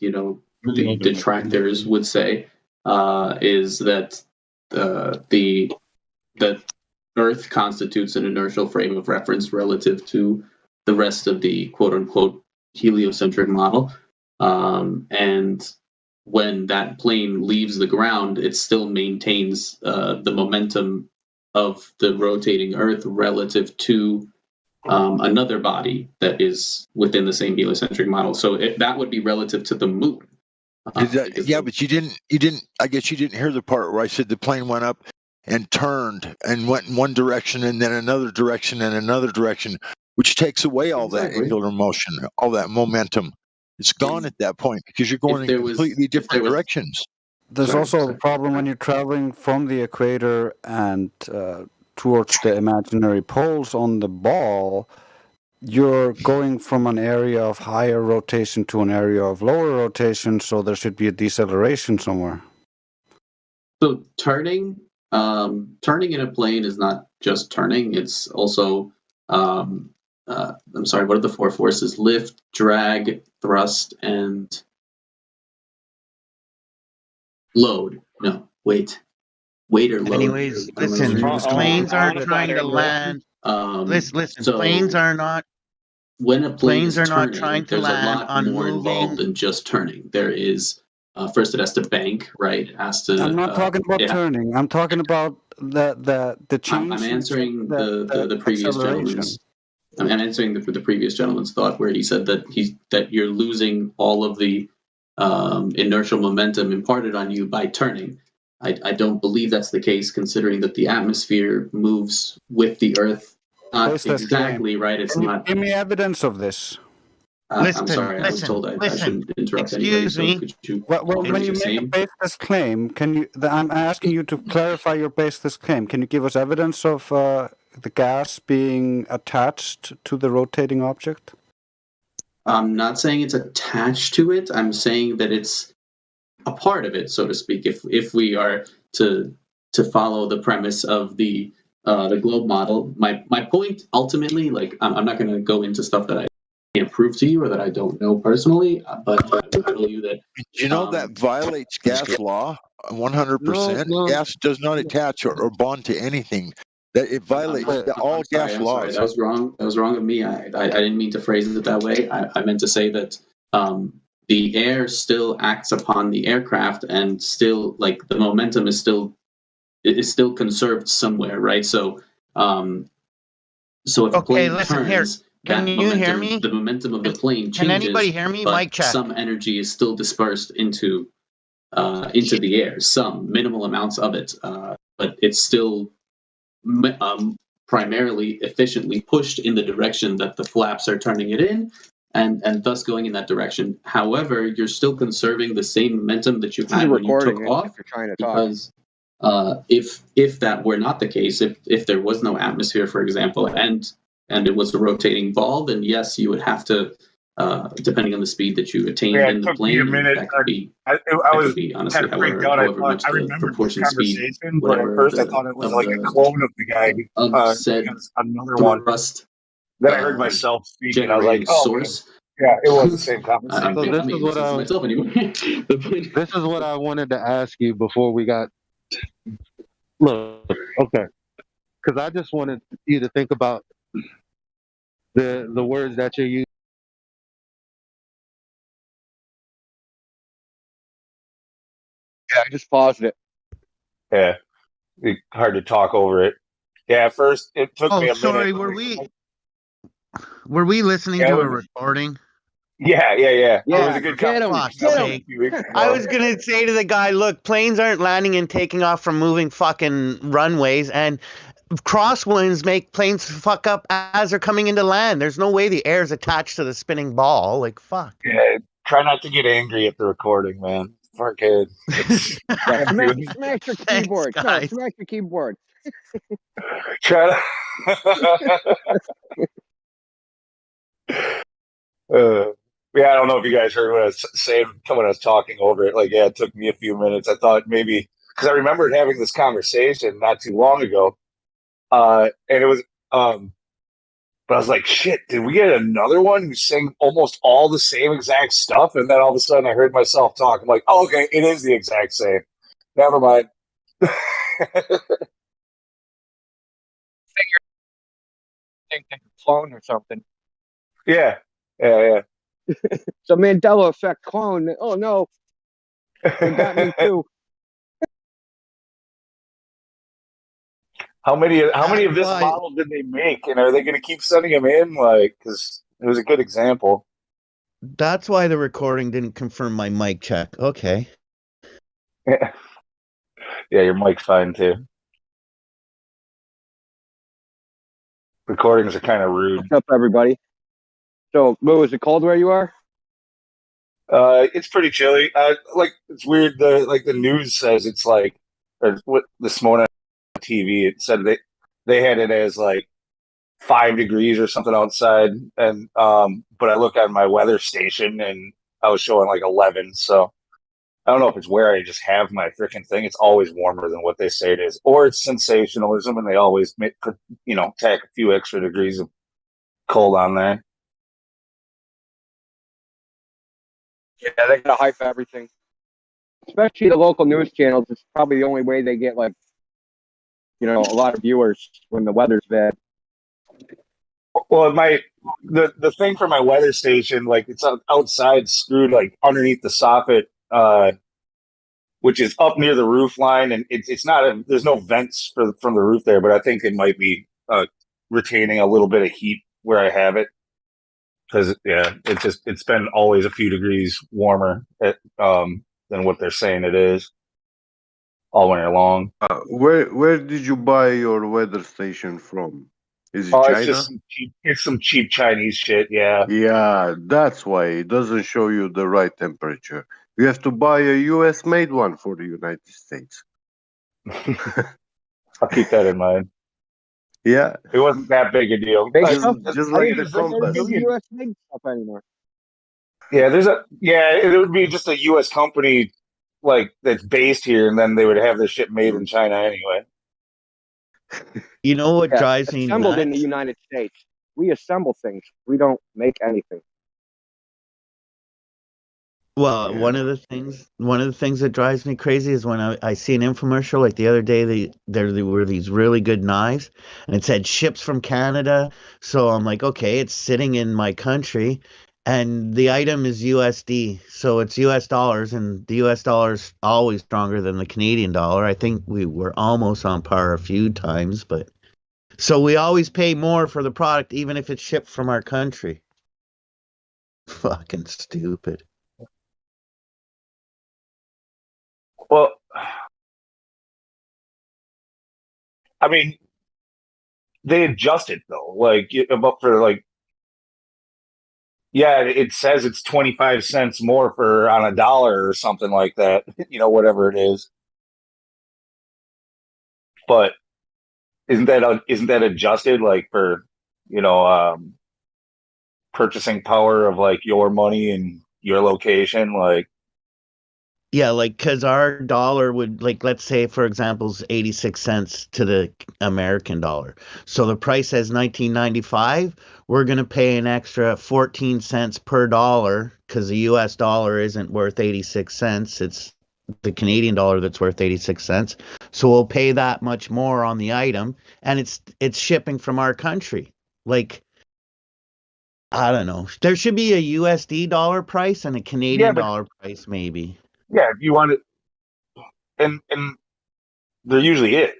the detractors would say, is that that Earth constitutes an inertial frame of reference relative to the rest of the quote-unquote heliocentric model. And when that plane leaves the ground, it still maintains the momentum of the rotating Earth relative to another body that is within the same heliocentric model. So that would be relative to the moon. Yeah, but you didn't. I guess you didn't hear the part where I said the plane went up and turned and went in one direction and then another direction and another direction, which takes away all that angular motion, all that momentum. It's gone at that point because you're going in completely different directions. There's also a problem when you're traveling from the equator and towards the imaginary poles on the ball. You're going from an area of higher rotation to an area of lower rotation, so there should be a deceleration somewhere. So turning in a plane is not just turning. It's also, I'm sorry, what are the four forces? Lift, drag, thrust, and load. No, weight or load. Anyways, listen, planes aren't trying to land. Listen, so planes are not. When a plane Planes is are turning, not trying to there's land a lot on more involved than just turning. There is first it has to bank, right? It has to. I'm not talking about turning. I'm talking about the change. I'm answering the previous gentleman's. I'm answering the previous gentleman's thought where he said that you're losing all of the inertial momentum imparted on you by turning. I don't believe that's the case, considering that the atmosphere moves with the Earth. Not exactly right. It's not. Give me evidence of this. I'm sorry. I was told I shouldn't interrupt anybody. So could you? Well, when you make a baseless claim, I'm asking you to clarify your baseless claim. Can you give us evidence of the gas being attached to the rotating object? I'm not saying it's attached to it. I'm saying that it's a part of it, so to speak. If we are to follow the premise of the globe model, my point ultimately, like I'm not going to go into stuff that I can't prove to you or that I don't know personally, but I will tell you that that violates gas law 100%. No. Gas does not attach or bond to anything. That it violates all gas laws. Sorry, that was wrong. That was wrong of me. I didn't mean to phrase it that way. I meant to say that the air still acts upon the aircraft, and still, like, the momentum is still conserved somewhere, right? So, if a plane turns, can you hear me? The momentum of the plane changes. Can anybody hear me? But Mic check. some energy is still dispersed into the air. Some minimal amounts of it, but it's still primarily efficiently pushed in the direction that the flaps are turning it in, and thus going in that direction. However, you're still conserving the same momentum that you had when you took off. If you're trying to talk. Because if that were not the case, if there was no atmosphere, for example, and it was a rotating ball, then yes, you would have to, depending on the speed that you attained in the plane, that could be. I was honestly, kind of freaked out. I remember this conversation, but at first I thought it was like a clone of the guy another one. Then I heard myself speak, and I was like, "Oh, source." Yeah, it was the same conversation. This is what I wanted to ask you before we got. Look, okay, because I just wanted you to think about the words that you're using. Yeah, I just paused it. Yeah, hard to talk over it. Yeah, at first it took me a minute. Sorry, were we listening to a recording? Yeah. It Yeah, was a good get him. I was gonna say to the guy, look, planes aren't landing and taking off from moving fucking runways, and crosswinds make planes fuck up as they're coming into land. There's no way the air is attached to the spinning ball. Like, fuck. Yeah, try not to get angry at the recording, man. Fuck it. Smash your keyboard. No, smash your keyboard. Try to. Yeah, I don't know if you guys heard what I was saying when I was talking over it. Like, yeah, it took me a few minutes. I thought maybe because I remembered having this conversation not too long ago, and it was, but I was like, shit, did we get another one who's saying almost all the same exact stuff? And then all of a sudden, I heard myself talk. I'm like, oh, okay, it is the exact same. Never mind. Think clone or something. Yeah. It's a Mandela effect clone. Oh no, they got me too. How many of this model did they make, and are they going to keep sending them in? Like, because it was a good example. That's why the recording didn't confirm my mic check. Okay. Yeah, your mic's fine too. Recordings are kind of rude. What's up, everybody? So, Lou, is it cold where you are? It's pretty chilly. Like it's weird. The news says it's like what this morning on TV. It said they had it as like 5 degrees or something outside, and but I look on my weather station and I was showing like 11. So I don't know if it's where I just have my freaking thing. It's always warmer than what they say it is, or it's sensationalism, and they always make tack a few extra degrees of cold on there. Yeah, they gotta hype everything, especially the local news channels. It's probably the only way they get like, a lot of viewers when the weather's bad. Well, the thing for my weather station, like it's outside, screwed like underneath the soffit, which is up near the roof line, and it's not there's no vents from the roof there, but I think it might be retaining a little bit of heat where I have it, because it's been always a few degrees warmer than what they're saying it is all winter long. Where did you buy your weather station from? Is it Oh, China? it's just some cheap Chinese shit. Yeah. Yeah, that's why it doesn't show you the right temperature. You have to buy a US made one for the United States. I'll keep that in mind. Yeah. It wasn't that big a deal. Just like the compass. US made stuff anymore. Yeah, it would be just a US company like that's based here, and then they would have their shit made in China anyway. You know what drives me assembled nuts? in the United States. We assemble things. We don't make anything. Well, one of the things that drives me crazy is when I see an infomercial like the other day. There were these really good knives, and it said ships from Canada. So I'm like, okay, it's sitting in my country, and the item is USD, so it's US dollars, and the US dollar's always stronger than the Canadian dollar. I think we were almost on par a few times, but so we always pay more for the product, even if it's shipped from our country. Fucking stupid. Well, I mean, they adjust it though. Like about for like, yeah, it says it's 25 cents more for on a dollar or something like that. Whatever it is. But isn't that adjusted like for purchasing power of like your money and your location? Like, Yeah, like because our dollar would, like, let's say for example is 86 cents to the American dollar. So the price says 1995. We're going to pay an extra 14 cents per dollar because the US dollar isn't worth 86 cents. It's the Canadian dollar that's worth 86 cents. So we'll pay that much more on the item, and it's shipping from our country. Like, I don't know. There should be a USD dollar price and a Canadian dollar price, maybe. yeah, if you want it, and there usually is.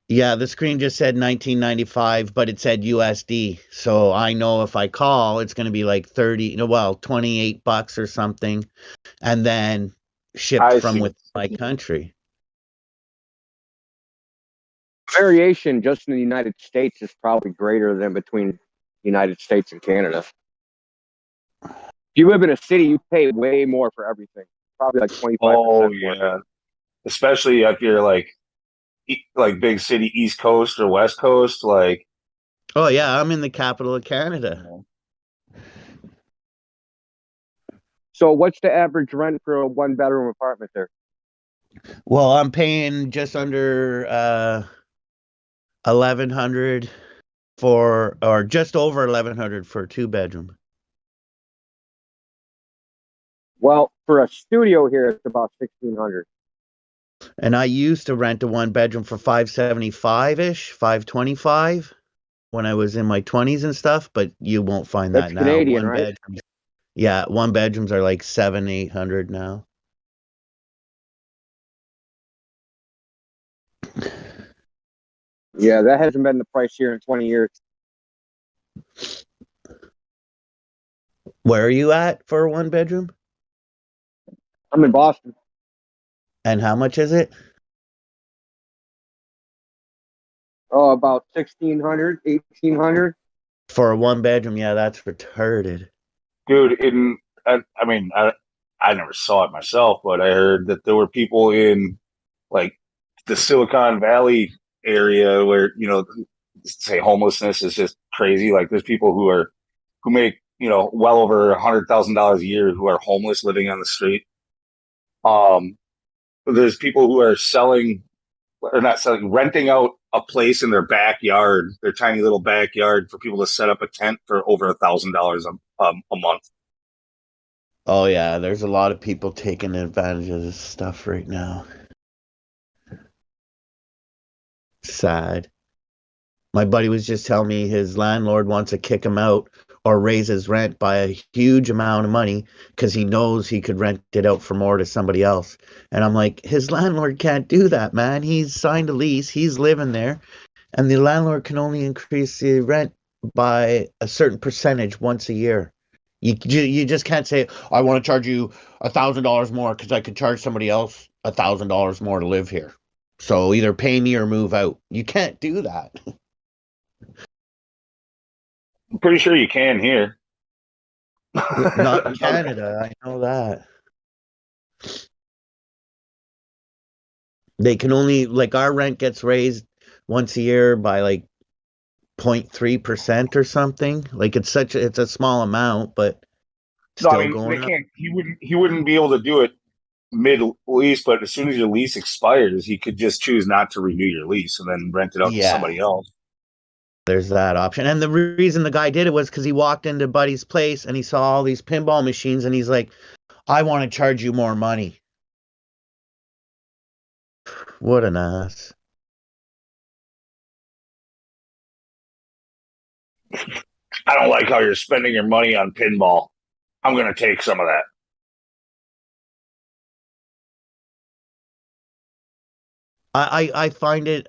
Yeah, the screen just said 1995, but it said USD. So I know if I call, it's going to be like 28 bucks or something, and then shipped from within my country. Variation just in the United States is probably greater than between the United States and Canada. If you live in a city, you pay way more for everything. Probably like 25%. Oh yeah, especially if you're like big city East Coast or West Coast. Like, oh yeah, I'm in the capital of Canada. So what's the average rent for a 1-bedroom apartment there? Well, I'm paying just under 1,100 or just over 1,100 for a 2-bedroom. Well, for a studio here, it's about 1,600. And I used to rent a 1-bedroom for $575-ish, $525 when I was in my 20s and stuff, but you won't find That's that now. Canadian, right? Yeah, 1-bedrooms are like $700-800 now. Yeah, that hasn't been the price here in 20 years. Where are you at for a 1-bedroom? I'm in Boston. And how much is it? Oh, about 1,600, 1,800 for a 1-bedroom. Yeah, that's retarded. Dude, I never saw it myself, but I heard that there were people in like the Silicon Valley area where, say homelessness is just crazy. Like there's people who make, well over $100,000 a year who are homeless living on the street. There's people who are renting out a place in their backyard, their tiny little backyard, for people to set up a tent for over $1,000 a month. Oh yeah, there's a lot of people taking advantage of this stuff right now. Sad. My buddy was just telling me his landlord wants to kick him out or raise his rent by a huge amount of money because he knows he could rent it out for more to somebody else. And I'm like, his landlord can't do that, man. He's signed a lease, he's living there, and the landlord can only increase the rent by a certain percentage once a year. You just can't say, I want to charge you $1,000 more because I could charge somebody else $1,000 more to live here. So either pay me or move out. You can't do that. I'm pretty sure you can here. Not in Canada, I know that. They can only, like, our rent gets raised once a year by like 0.3% or something. Like it's a small amount, but No, still I mean they going up. can't. He wouldn't be able to do it mid lease, but as soon as your lease expires, he could just choose not to renew your lease and then rent it out to somebody else. There's that option. And the reason the guy did it was because he walked into Buddy's place and he saw all these pinball machines and he's like, I want to charge you more money. What an ass. I don't like how you're spending your money on pinball. I'm going to take some of that. I find it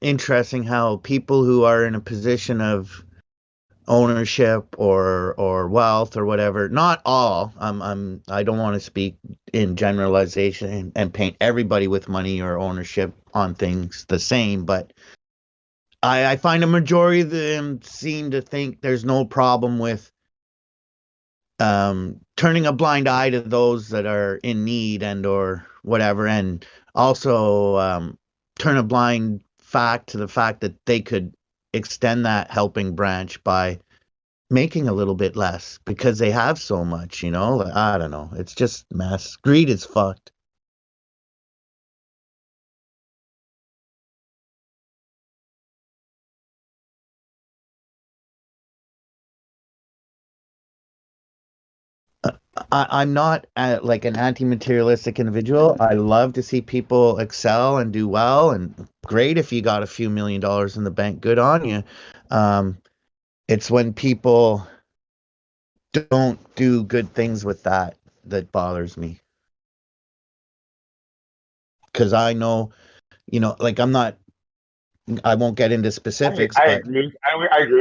interesting how people who are in a position of ownership or wealth or whatever, not all, I don't want to speak in generalization and paint everybody with money or ownership on things the same, but I find a majority of them seem to think there's no problem with turning a blind eye to those that are in need and or whatever, and also turn a blind fact to the fact that they could extend that helping branch by making a little bit less because they have so much, I don't know. It's just mess. Greed is fucked. I'm not like an anti-materialistic individual. I love to see people excel and do well, and great if you got a few $1 million in the bank. Good on you. It's when people don't do good things with that bothers me. Because I know, like I won't get into specifics. I agree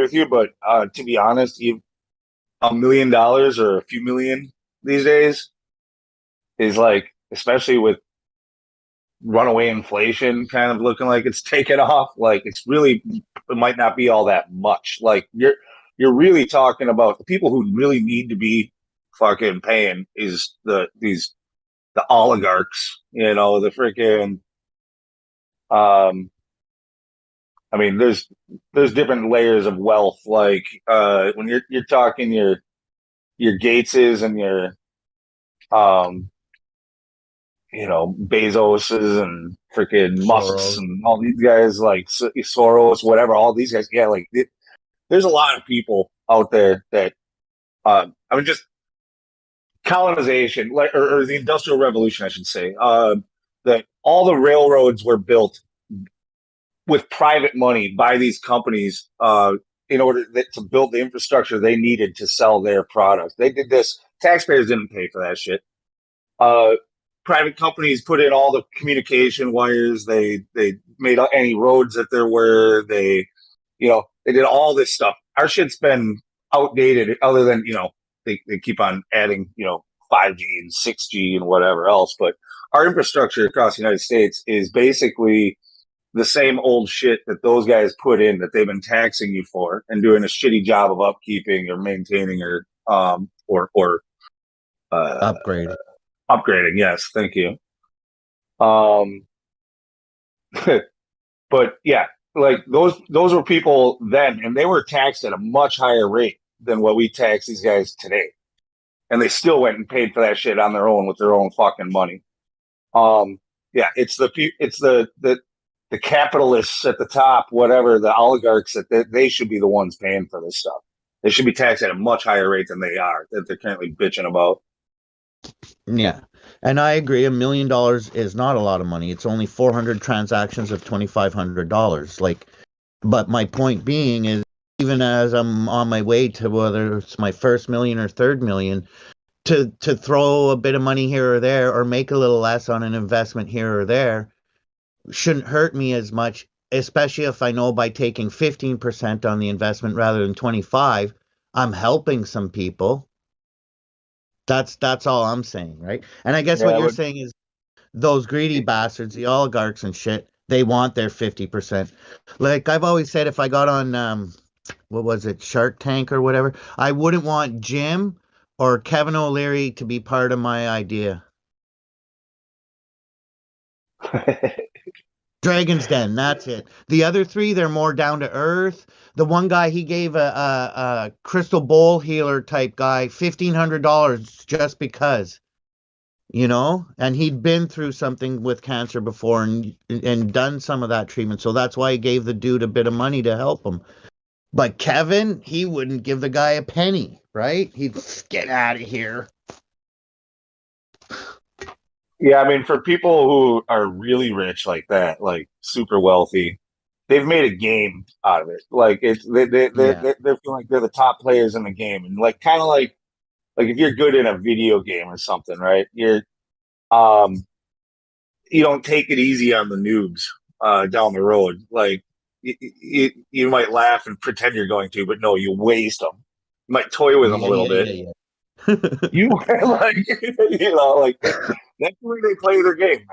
with you, but to be honest, $1 million or a few million these days is like, especially with runaway inflation kind of looking like it's taken off, like it might not be all that much. Like you're really talking about the people who really need to be fucking paying is the oligarchs, the freaking I mean, there's different layers of wealth. Like when you're talking your Gateses and your Bezoses and freaking Musks Soros. and all these guys, like Soros, whatever, all these guys. Yeah, like there's a lot of people out there that I mean, just colonization, like or the Industrial Revolution, I should say. That all the railroads were built with private money by these companies in order to build the infrastructure they needed to sell their products. They did this. Taxpayers didn't pay for that shit. Private companies put in all the communication wires. They made any roads that there were. They did all this stuff. Our shit's been outdated other than, they keep on adding, 5G and 6G and whatever else. But our infrastructure across the United States is basically the same old shit that those guys put in that they've been taxing you for and doing a shitty job of upkeeping or maintaining or upgrading. Upgrading, yes, thank you. But yeah, like those were people then, and they were taxed at a much higher rate than what we tax these guys today. And they still went and paid for that shit on their own with their own fucking money. Yeah, it's the capitalists at the top, whatever, the oligarchs that they should be the ones paying for this stuff. They should be taxed at a much higher rate than they are, that they're currently bitching about. Yeah. And I agree, $1 million is not a lot of money. It's only 400 transactions of $2,500. Like, but my point being is, even as I'm on my way to whether it's my first million or third million, to throw a bit of money here or there, or make a little less on an investment here or there, shouldn't hurt me as much, especially if I know by taking 15% on the investment rather than 25, I'm helping some people. That's all I'm saying, right? And I guess what you're saying is those greedy bastards, the oligarchs and shit, they want their 50%. Like I've always said, if I got on what was it, Shark Tank or whatever, I wouldn't want Jim or Kevin O'Leary to be part of my idea. Dragon's Den, that's it. The other three, they're more down to earth. The one guy, he gave a crystal bowl healer type guy $1,500 just because, you know, and he'd been through something with cancer before and done some of that treatment. So that's why he gave the dude a bit of money to help him. But Kevin, he wouldn't give the guy a penny, right? He'd get out of here. Yeah, I mean, for people who are really rich like that, like super wealthy, they've made a game out of it. Like it's they feeling like they're the top players in the game, and like kind of like if you're good in a video game or something, right? Um you don't take it easy on the noobs down the road. Like you might laugh and pretend you're going to, but no, you waste them. You might toy with them a little bit. You like you know like that's the way they play their game,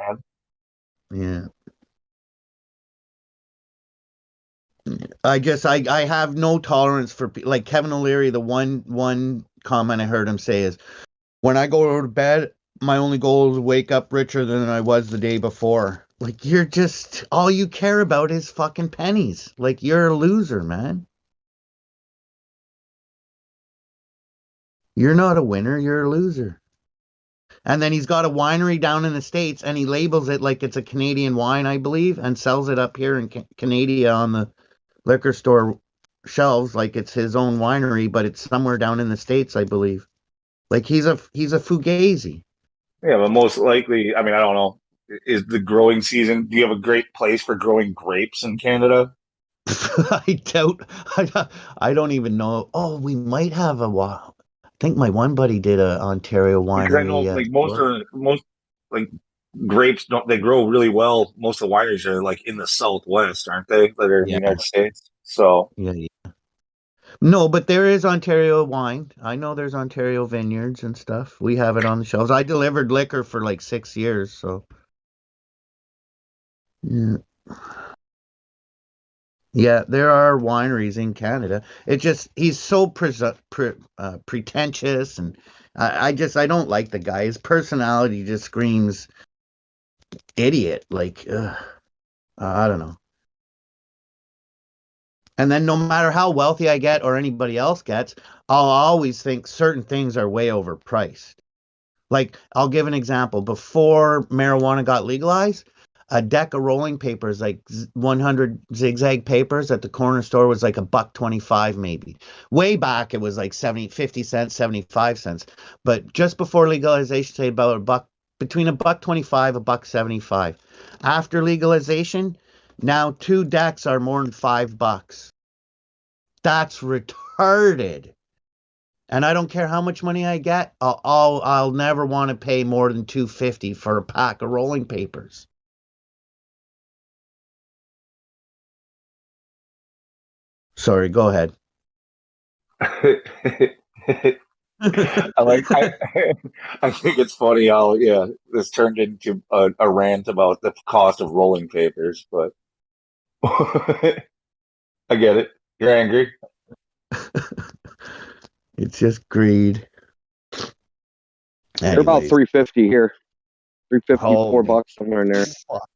man. Yeah. I have no tolerance for like Kevin O'Leary. The one comment I heard him say is, when I go to bed, my only goal is to wake up richer than I was the day before. Like, you're just, all you care about is fucking pennies. Like, you're a loser, man. You're not a winner, you're a loser. And then he's got a winery down in the States, and he labels it like it's a Canadian wine, I believe, and sells it up here in Canada on the liquor store shelves like it's his own winery, but it's somewhere down in the States, I believe. Like, he's a fugazi. Yeah, but most likely, I mean, I don't know. Is the growing season? Do you have a great place for growing grapes in Canada? I don't even know. Oh, we might have I think my one buddy did a Ontario winery. Because I know, like most like grapes they grow really well. Most of the wineries are like in the Southwest, aren't they? That are in the United States. So yeah. No, but there is Ontario wine. I know there's Ontario vineyards and stuff. We have it on the shelves. I delivered liquor for like 6 years, so yeah. Yeah, there are wineries in Canada. It just he's so pretentious, and I don't like the guy. His personality just screams idiot. Like, I don't know. And then no matter how wealthy I get or anybody else gets, I'll always think certain things are way overpriced. Like, I'll give an example. Before marijuana got legalized, a deck of rolling papers, like 100 zigzag papers at the corner store, was like $1.25 maybe. Way back, it was like 50 cents, 75 cents. But just before legalization, say about between $1.25, $1.75. After legalization, now 2 decks are more than $5. That's retarded. And I don't care how much money I get, I'll never want to pay more than $2.50 for a pack of rolling papers. Sorry, go ahead. I think it's funny how this turned into a rant about the cost of rolling papers, but I get it. You're angry. It's just greed. They're about Anyways, $3.50 here. 3.50, holy $4 somewhere in there. fuck.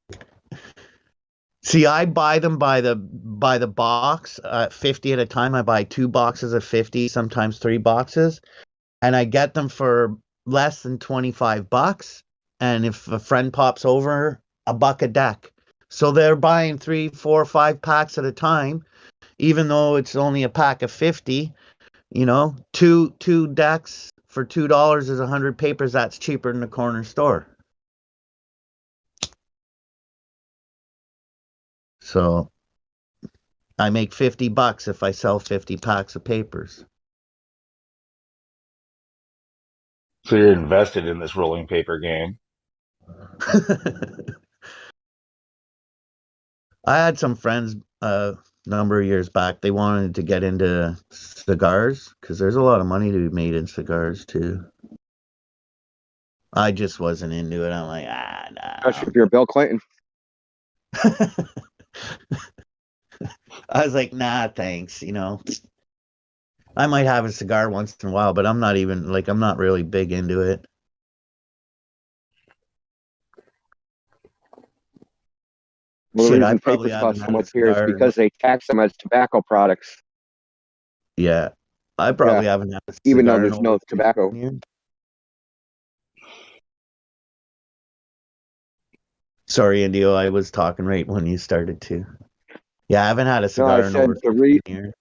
See, I buy them by the box, 50 at a time. I buy 2 boxes of 50, sometimes 3 boxes, and I get them for less than $25. And if a friend pops over, $1 a deck. So they're buying 3, 4, 5 packs at a time, even though it's only a pack of 50. You know, two decks for $2 is 100 papers. That's cheaper than the corner store. So I make $50 if I sell 50 packs of papers. So you're invested in this rolling paper game. I had some friends a number of years back. They wanted to get into cigars because there's a lot of money to be made in cigars too. I just wasn't into it. I'm like, nah. Especially if you're Bill Clinton. I was like, nah, thanks. You know, I might have a cigar once in a while, but I'm not really big into it. Well, the Shit, I reason probably papers haven't cost so had a much here is cigar. because they tax them as tobacco products. Yeah, I probably haven't had a cigar. Even though there's no tobacco. Sorry, Indio, I was talking right when you started to. Yeah, I haven't had a No, cigar I in said over 15 years.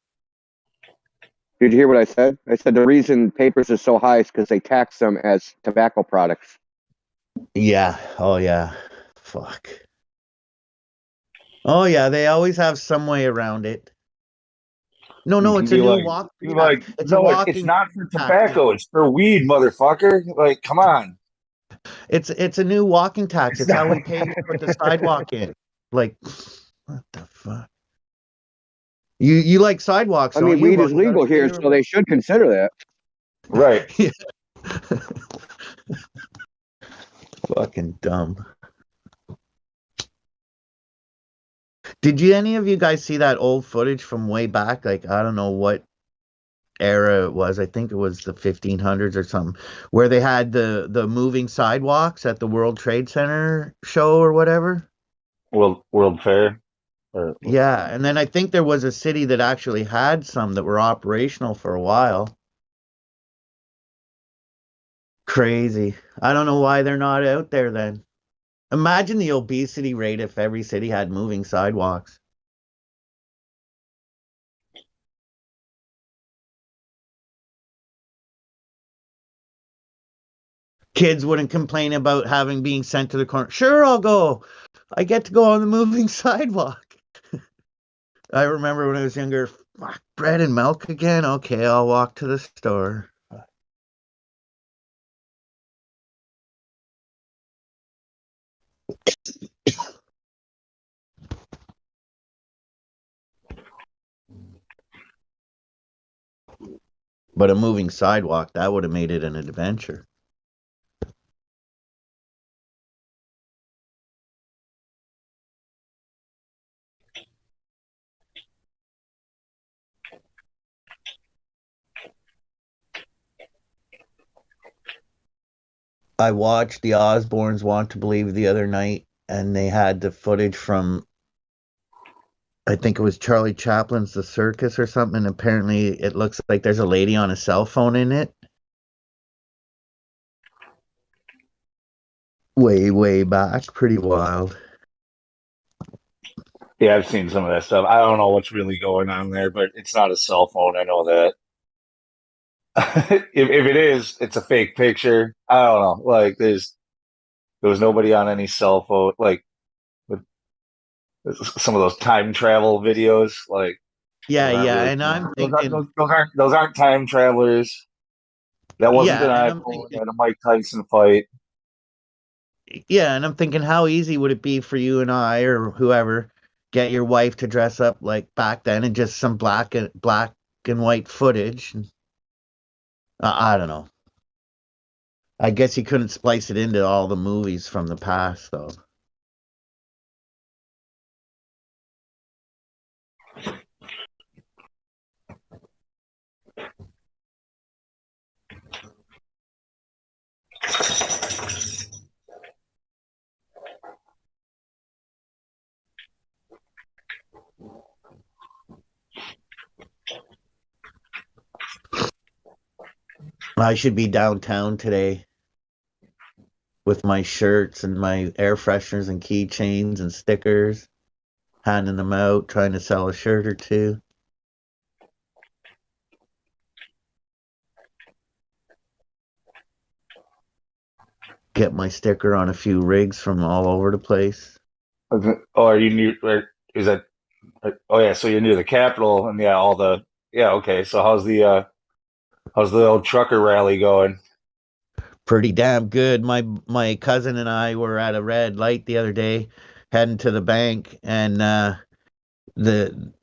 Did you hear what I said? I said the reason papers are so high is because they tax them as tobacco products. Yeah. Oh, yeah. Fuck. Oh, yeah. They always have some way around it. No, You it's can a be new like, walking you're tax. like, It's a no, it's walking not for tax. tobacco. It's for weed, motherfucker. Like, come on. It's a new walking tax. It's how not- we pay to put the sidewalk in. Like, what the fuck? You like sidewalks, I don't mean, you? weed Well, is you gotta legal here, pay so they should consider that. Right. Yeah. Fucking dumb. Did any of you guys see that old footage from way back? Like, I don't know what era it was. I think it was the 1500s or something, where they had the moving sidewalks at the World Trade Center show or whatever. World Fair. Yeah, and then I think there was a city that actually had some that were operational for a while. Crazy. I don't know why they're not out there then. Imagine the obesity rate if every city had moving sidewalks. Kids wouldn't complain about being sent to the corner. Sure, I'll go. I get to go on the moving sidewalk. I remember when I was younger, fuck, bread and milk again? Okay, I'll walk to the store. But a moving sidewalk, that would have made it an adventure. I watched the Osbournes Want to Believe the other night, and they had the footage from, I think it was Charlie Chaplin's The Circus or something, and apparently it looks like there's a lady on a cell phone in it. Way back. Pretty wild. Yeah, I've seen some of that stuff. I don't know what's really going on there, but it's not a cell phone. I know that. if it is, it's a fake picture. I don't know. Like, there was nobody on any cell phone. Like, with some of those time travel videos. Like, Yeah, really, and I'm those thinking, aren't time travelers. That wasn't an and I'm iPhone thinking, at a Mike Tyson fight. and I'm thinking, how easy would it be for you and I or whoever get your wife to dress up like back then and just some black and white footage? I don't know. I guess you couldn't splice it into all the movies from the past, though. I should be downtown today with my shirts and my air fresheners and keychains and stickers, handing them out, trying to sell a shirt or two. Get my sticker on a few rigs from all over the place. Oh, are you near? Is that? Oh yeah, so you're near the Capitol, and yeah, all the Okay, so how's the old trucker rally going? Pretty damn good. My cousin and I were at a red light the other day, heading to the bank, and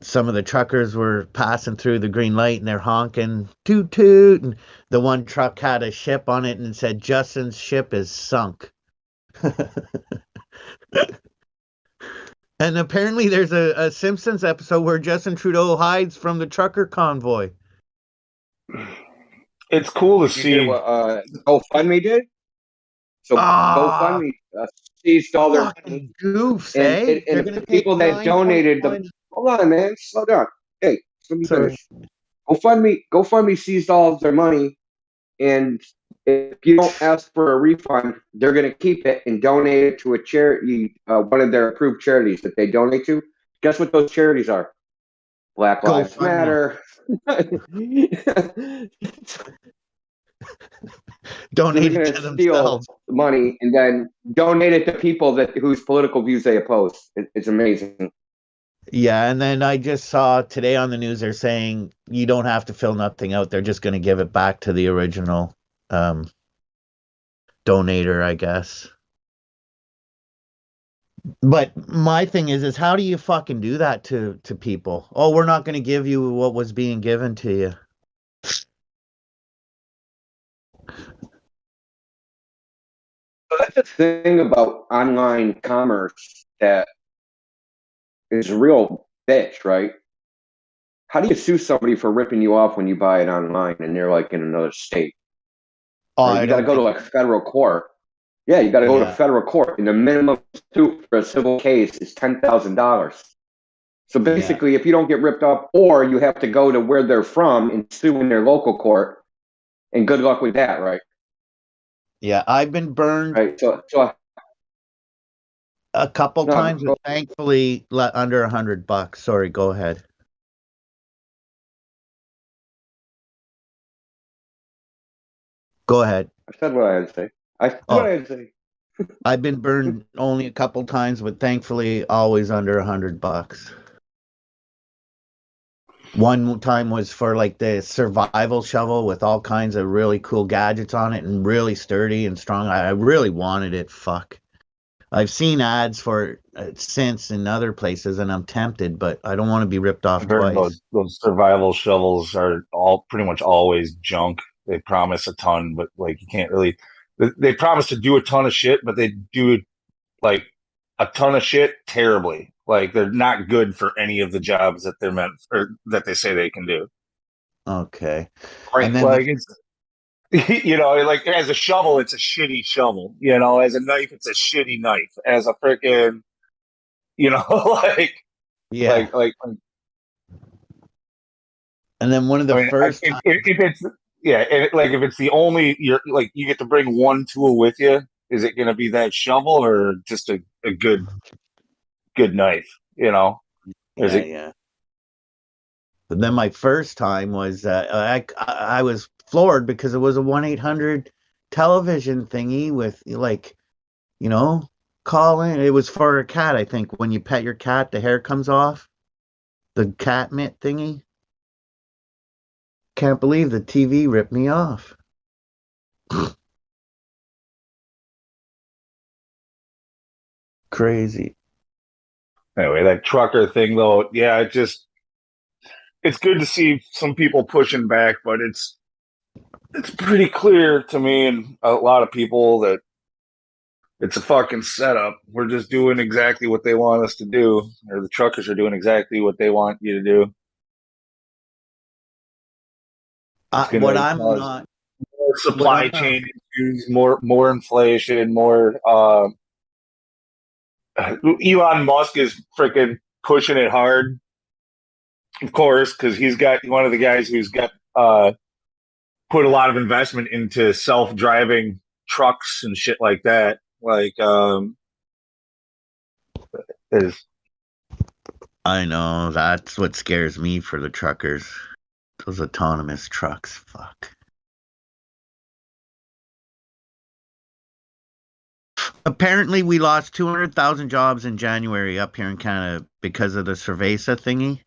some of the truckers were passing through the green light and they're honking toot toot, and the one truck had a ship on it and said Justin's ship is sunk. And apparently there's a Simpsons episode where Justin Trudeau hides from the trucker convoy. It's cool to You see. hear what GoFundMe did? So GoFundMe seized all their money. Goofs, and They're the gonna people take that donated them. Hold on, man. Slow down. Hey, let me finish. GoFundMe seized all of their money, and if you don't ask for a refund, they're going to keep it and donate it to a charity, one of their approved charities that they donate to. Guess what those charities are? Black Lives Matter. Donate it to themselves. Steal money and then donate it to people whose political views they oppose. It's amazing. Yeah, and then I just saw today on the news they're saying you don't have to fill nothing out. They're just going to give it back to the original donator, I guess. But my thing is how do you fucking do that to people? Oh, we're not going to give you what was being given to you. So that's the thing about online commerce that is a real bitch, right? How do you sue somebody for ripping you off when you buy it online and they're like in another state? Right? You got to go to like federal court. Yeah, you got to go to federal court, and the minimum suit for a civil case is $10,000. So basically, if you don't get ripped off, or you have to go to where they're from and sue in their local court, and good luck with that, right? Yeah, I've been burned. Right. So a couple times, but thankfully under $100. Sorry, go ahead. Go ahead. I said what I had to say. What I had to say. I've been burned only a couple times, but thankfully always under $100. One time was for like the survival shovel with all kinds of really cool gadgets on it and really sturdy and strong. I really wanted it. Fuck. I've seen ads for it since in other places, and I'm tempted, but I don't want to be ripped off twice. Those survival shovels are all pretty much always junk. They promise a ton, but like you can't really. They promise to do a ton of shit, but they do like a ton of shit terribly. Like they're not good for any of the jobs that they're meant or that they say they can do. Okay. Right. And then like it's like as a shovel, it's a shitty shovel. As a knife, it's a shitty knife. As a freaking, like And then one of the first if it's if it's the only you get to bring one tool with you, is it going to be that shovel or just a good knife? Yeah. But then my first time was I was floored because it was a 1-800 television thingy with calling. It was for a cat. I think when you pet your cat, the hair comes off. The cat mitt thingy. Can't believe the TV ripped me off. Crazy. Anyway, that trucker thing though, yeah, it's good to see some people pushing back, but it's pretty clear to me and a lot of people that it's a fucking setup. We're just doing exactly what they want us to do, or the truckers are doing exactly what they want you to do. What I'm not more supply chain issues, more inflation, more. Elon Musk is freaking pushing it hard, of course, because he's got one of the guys who's got put a lot of investment into self-driving trucks and shit like that. Like, is I know, that's what scares me for the truckers. Those autonomous trucks, fuck. Apparently, we lost 200,000 jobs in January up here in Canada because of the cerveza thingy.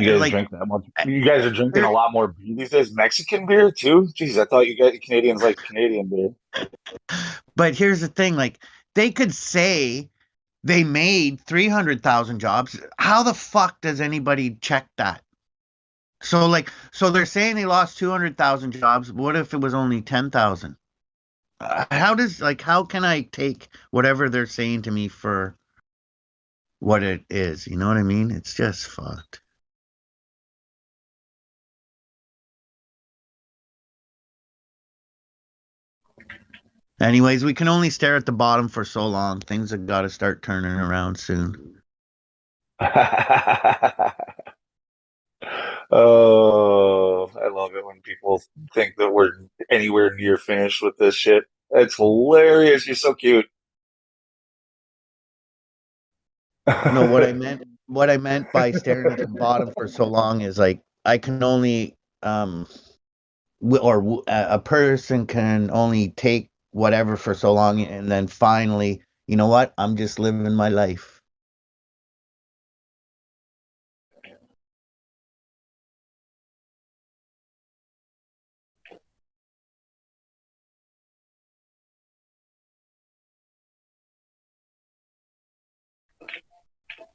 you guys drink that much? You guys are drinking a lot more beer these days. Mexican beer too? Jeez, I thought you guys Canadians like Canadian beer. But here's the thing, like, they could say they made 300,000 jobs. How the fuck does anybody check that? So they're saying they lost 200,000 jobs. What if it was only 10,000? How can I take whatever they're saying to me for what it is? You know what I mean? It's just fucked. Anyways, we can only stare at the bottom for so long. Things have got to start turning around soon. Oh, I love it when people think that we're anywhere near finished with this shit. It's hilarious. You're so cute. No, what I meant by staring at the bottom for so long is like I can only a person can only take whatever for so long, and then finally, you know what? I'm just living my life.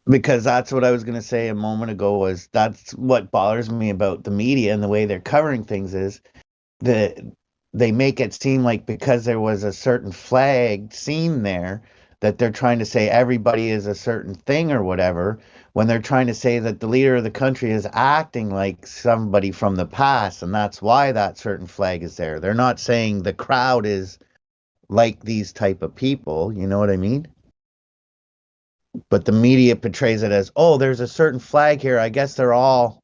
Because that's what I was going to say a moment ago, was that's what bothers me about the media and the way they're covering things is that they make it seem like because there was a certain flag seen there that they're trying to say everybody is a certain thing or whatever, when they're trying to say that the leader of the country is acting like somebody from the past, and that's why that certain flag is there. They're not saying the crowd is like these type of people, you know what I mean? But the media portrays it as, oh, there's a certain flag here. I guess they're all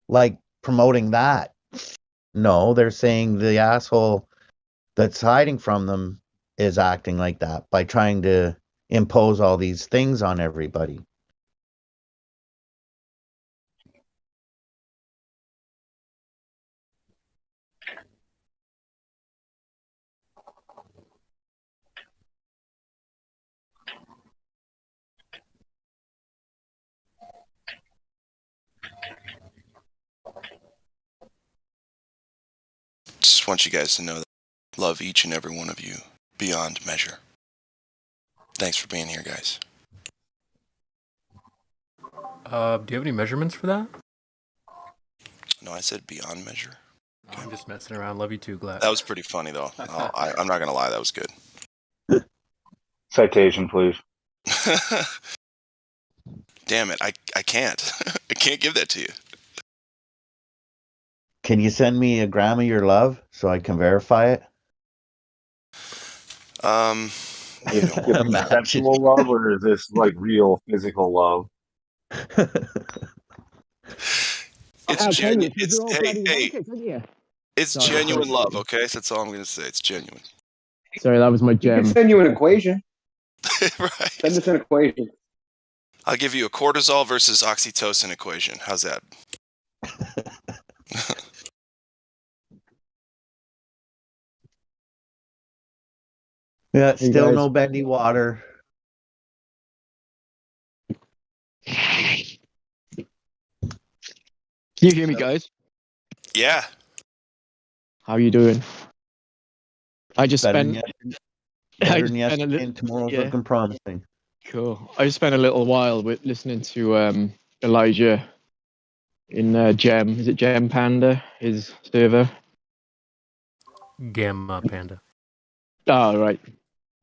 like promoting that. No, they're saying the asshole that's hiding from them is acting like that by trying to impose all these things on everybody. Just want you guys to know that I love each and every one of you beyond measure. Thanks for being here, guys. Do you have any measurements for that? No, I said beyond measure. Okay. I'm just messing around. Love you too, Glad. That was pretty funny, though. I'm not going to lie. That was good. Citation, please. Damn it. I can't. I can't give that to you. Can you send me a gram of your love so I can verify it? Conceptual love, or is this like real physical love? It's genuine. It's genuine love. Okay, so that's all I'm going to say. It's genuine. Sorry, that was my You gem. can send you an equation. Right. Send us an equation. I'll give you a cortisol versus oxytocin equation. How's that? Yeah, still no bendy water. Can you hear me, guys? Yeah. How are you doing? I just Better spent. than yesterday, and tomorrow's looking promising. Cool. I just spent a little while with listening to Elijah in Gem. Is it Gem Panda? His server. Gamma Panda. Oh, right.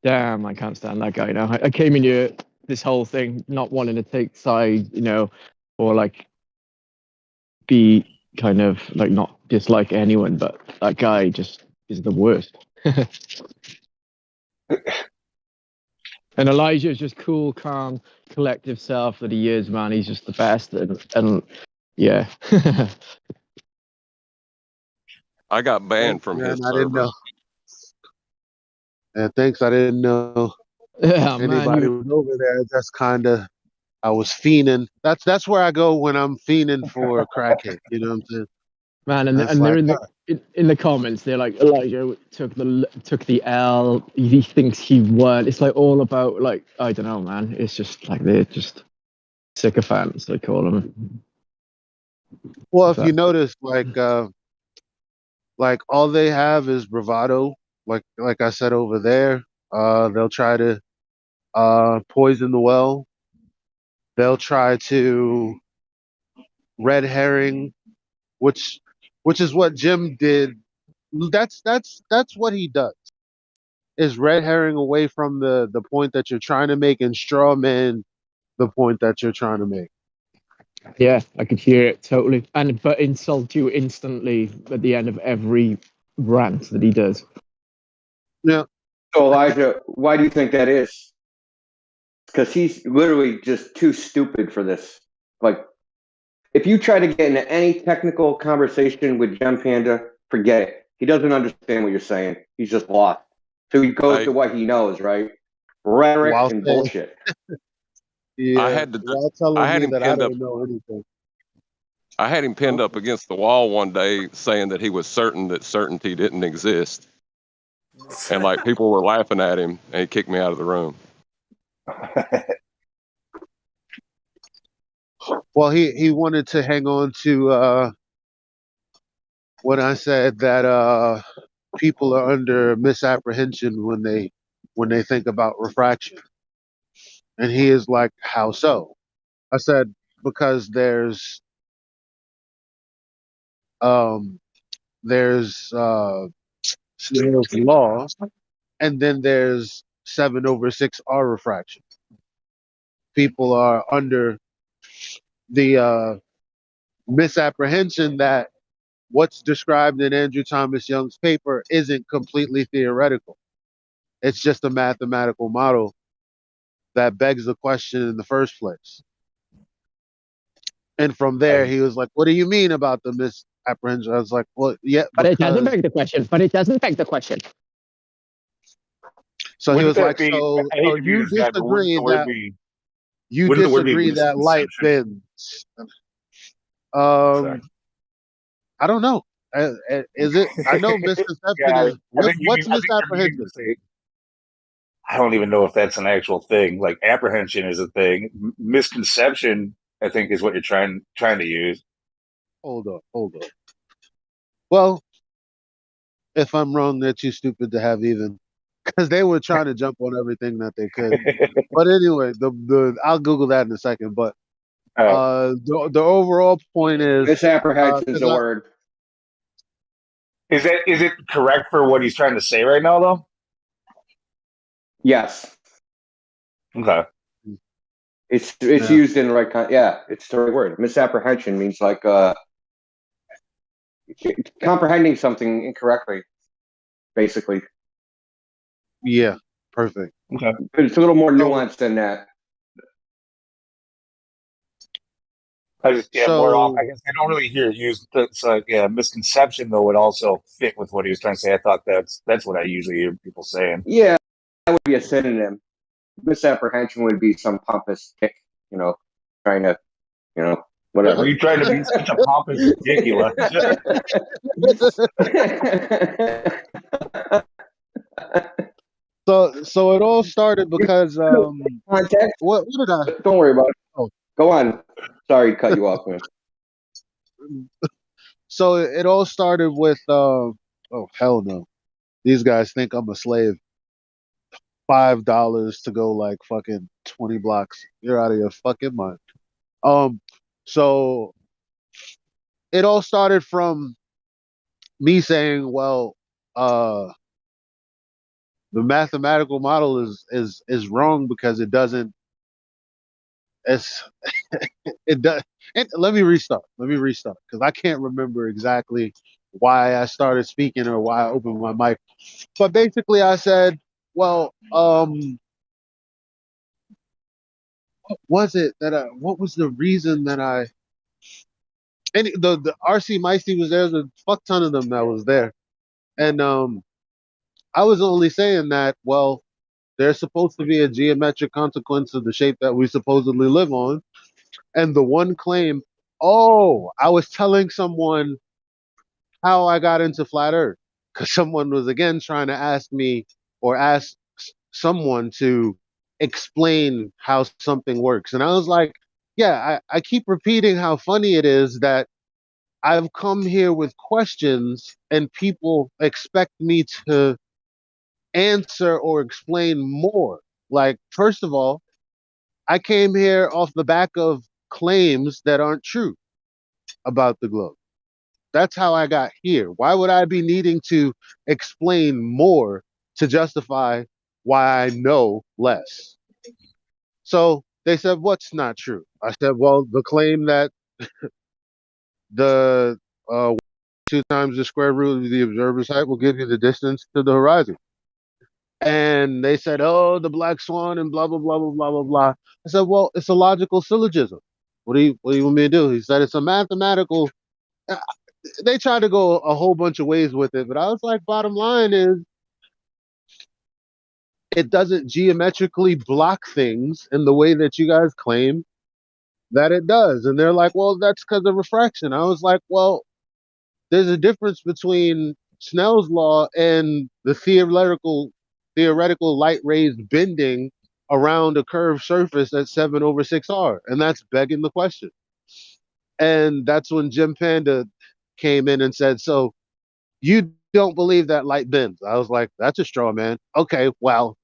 Damn, I can't stand that guy now. I came in here, this whole thing, not wanting to take side, you know, or like be kind of like not dislike anyone, but that guy just is the worst. And Elijah is just cool, calm, collective self that he is, man. He's just the best. And yeah. I got banned Thanks, from man. his I didn't server. know. Yeah, thanks. I didn't know Yeah, man, anybody you was over there. That's kind of I was fiending. That's where I go when I'm fiending for a crackhead. You know what I'm saying? man, and That's and they're like, in the in the comments. They're like Elijah took the L. He thinks he won. It's like all about like I don't know, man. It's just like they're just sycophants. They call them. well, if you notice, like all they have is bravado. Like I said over there, they'll try to poison the well. They'll try to red herring, which which is what Jim did. That's what he does. Is red herring away from the point that you're trying to make and straw man the point that you're trying to make. Yeah, I could hear it totally, and but insult you instantly at the end of every rant that he does. Yeah. So Elijah, why do you think that is? Because he's literally just too stupid for this. Like, if you try to get into any technical conversation with Gem Panda, forget it. He doesn't understand what you're saying. He's just lost. So he goes to what he knows, right? Rhetoric While and saying, bullshit. yeah, while I telling had me him that I pinned up. don't know anything. I had him pinned up against the wall one day, saying that he was certain that certainty didn't exist, and like people were laughing at him, and he kicked me out of the room. Well, he wanted to hang on to when I said that people are under misapprehension when they think about refraction, and he is like, how so? I said because there's Snell's law, and then there's 7/6 R refraction. People are under the misapprehension that what's described in Andrew Thomas Young's paper isn't completely theoretical. It's just a mathematical model that begs the question in the first place. And from there, he was like, "What do you mean about the misapprehension?" I was like, "Well, yeah, But it doesn't because." beg the question. But it doesn't beg the question. So he Wouldn't was that like, be? "So, I hate so to be you this guy, but disagree that wouldn't the word be light misconception? bends?" Sorry. I don't know. Is it? I know misconception Yeah, is what's I think you're meaning to misapprehension? say. I don't even know if that's an actual thing. Like apprehension is a thing. Misconception, I think, is what you're trying to use. Hold on. Well, if I'm wrong, they're too stupid to have even, because they were trying to jump on everything that they could. But anyway, the I'll Google that in a second. But the overall point is Misapprehension is 'cause a word. Is it correct for what he's trying to say right now, though? Yes. Okay. It's Yeah. used in the right kind. Yeah, it's the right word. Misapprehension means like comprehending something incorrectly, basically. Yeah, perfect. Okay. But it's a little more nuanced than that. I just more off. So I guess I don't really hear it used. So yeah, misconception though would also fit with what he was trying to say. I thought that's what I usually hear people saying. Yeah, that would be a synonym. Misapprehension would be some pompous dick, trying to, whatever. Are you trying to be such a pompous dick, Elijah? So it all started because Context. what did I? Don't worry about it. Oh. Go on. Sorry to cut you off, man. So it all started with oh hell no, these guys think I'm a slave. $5 to go like fucking 20 blocks. You're out of your fucking mind. So it all started from me saying, well, the mathematical model is wrong because it doesn't. It's it does. Let me restart because I can't remember exactly why I started speaking or why I opened my mic. But basically, I said, well, what was it that what was the reason that I And the RC Meisty was there. There's a fuck ton of them that was there. And I was only saying that, well, there's supposed to be a geometric consequence of the shape that we supposedly live on. And the one claim, oh, I was telling someone how I got into flat Earth because someone was again trying to ask me or ask someone to explain how something works. And I was like, yeah, I keep repeating how funny it is that I've come here with questions and people expect me to answer or explain more. Like, first of all, I came here off the back of claims that aren't true about the globe. That's how I got here. Why would I be needing to explain more to justify why I know less? So they said, what's not true? I said, well, the claim that the 2 times the square root of the observer's height will give you the distance to the horizon. And they said, oh, the black swan and blah, blah, blah, blah, blah, blah, blah. I said, well, it's a logical syllogism. What do you want me to do? He said, it's a mathematical. They tried to go a whole bunch of ways with it, but I was like, bottom line is, it doesn't geometrically block things in the way that you guys claim that it does. And they're like, well, that's because of refraction. I was like, well, there's a difference between Snell's law and the theoretical light rays bending around a curved surface at 7/6R. And that's begging the question. And that's when Jim Panda came in and said, so you don't believe that light bends? I was like, that's a straw man. Okay, well,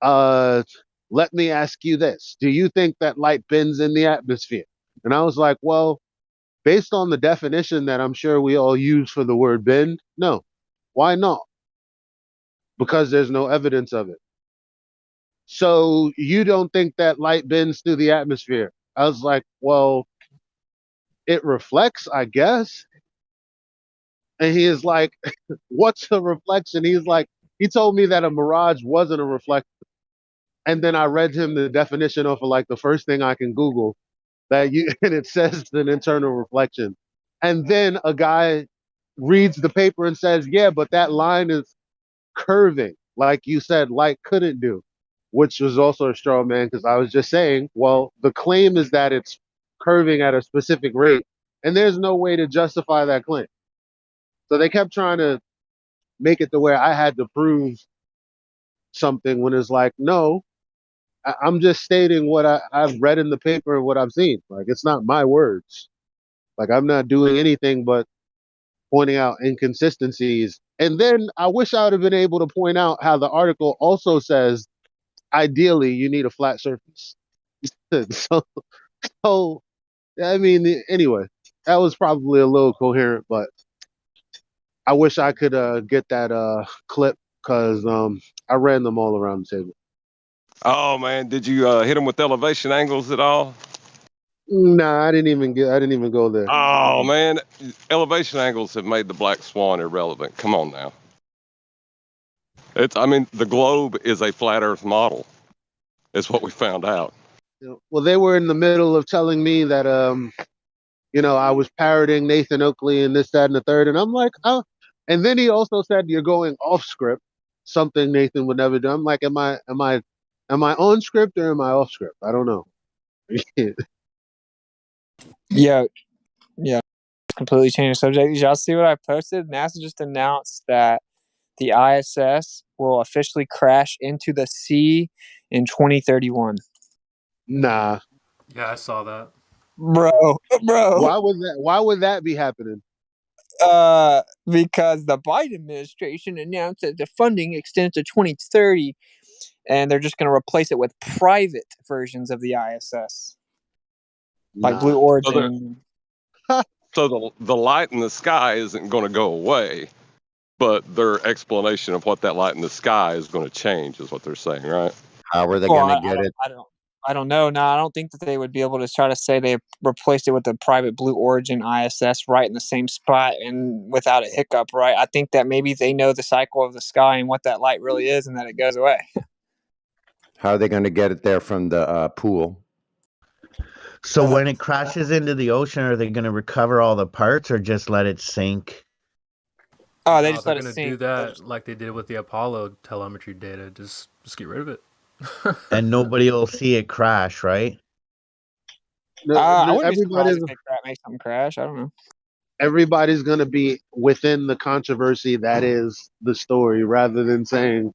let me ask you this. Do you think that light bends in the atmosphere? And I was like, well, based on the definition that I'm sure we all use for the word bend, no. Why not? Because there's no evidence of it. So you don't think that light bends through the atmosphere? I was like, well, it reflects, I guess. And he is like, what's a reflection? He's like, he told me that a mirage wasn't a reflection. And then I read him the definition of like the first thing I can Google that you, and it says an internal reflection. And then a guy reads the paper and says, yeah, but that line is curving, like you said, light couldn't do, which was also a straw man because I was just saying, well, the claim is that it's curving at a specific rate, and there's no way to justify that claim. So they kept trying to make it to where I had to prove something when it's like, no, I'm just stating what I've read in the paper and what I've seen. Like, it's not my words. Like, I'm not doing anything but pointing out inconsistencies. And then I wish I would have been able to point out how the article also says, ideally, you need a flat surface. so, I mean, anyway, that was probably a little coherent, but I wish I could get that clip because I ran them all around the table. Oh man, did you hit them with elevation angles at all? Nah, I didn't even go there. Oh man, elevation angles have made the black swan irrelevant. Come on now. I mean, the globe is a flat Earth model. Is what we found out. Well, they were in the middle of telling me that I was parroting Nathan Oakley and this, that, and the third, and I'm like, oh. And then he also said you're going off script, something Nathan would never do. I'm like, am I on script or am I off script? I don't know. Yeah. Completely changed the subject. Did y'all see what I posted? NASA just announced that the ISS will officially crash into the sea in 2031. Nah. Yeah, I saw that. Bro. Why would that be happening? Because the Biden administration announced that the funding extends to 2030, and they're just going to replace it with private versions of the ISS, like Blue Origin. So the light in the sky isn't going to go away, but their explanation of what that light in the sky is going to change is what they're saying, right? How are they going to get it? I don't know. No, I don't think that they would be able to try to say they replaced it with a private Blue Origin ISS right in the same spot and without a hiccup, right? I think that maybe they know the cycle of the sky and what that light really is and that it goes away. How are they going to get it there from the pool? So when it crashes into the ocean, are they going to recover all the parts or just let it sink? Oh, they No, just they're let it gonna sink. do that like they did with the Apollo telemetry data. Just get rid of it. And nobody will see it crash, right? I wouldn't be Everybody's surprised if it makes something crash. I don't know. everybody's gonna be within the controversy that is the story, rather than saying,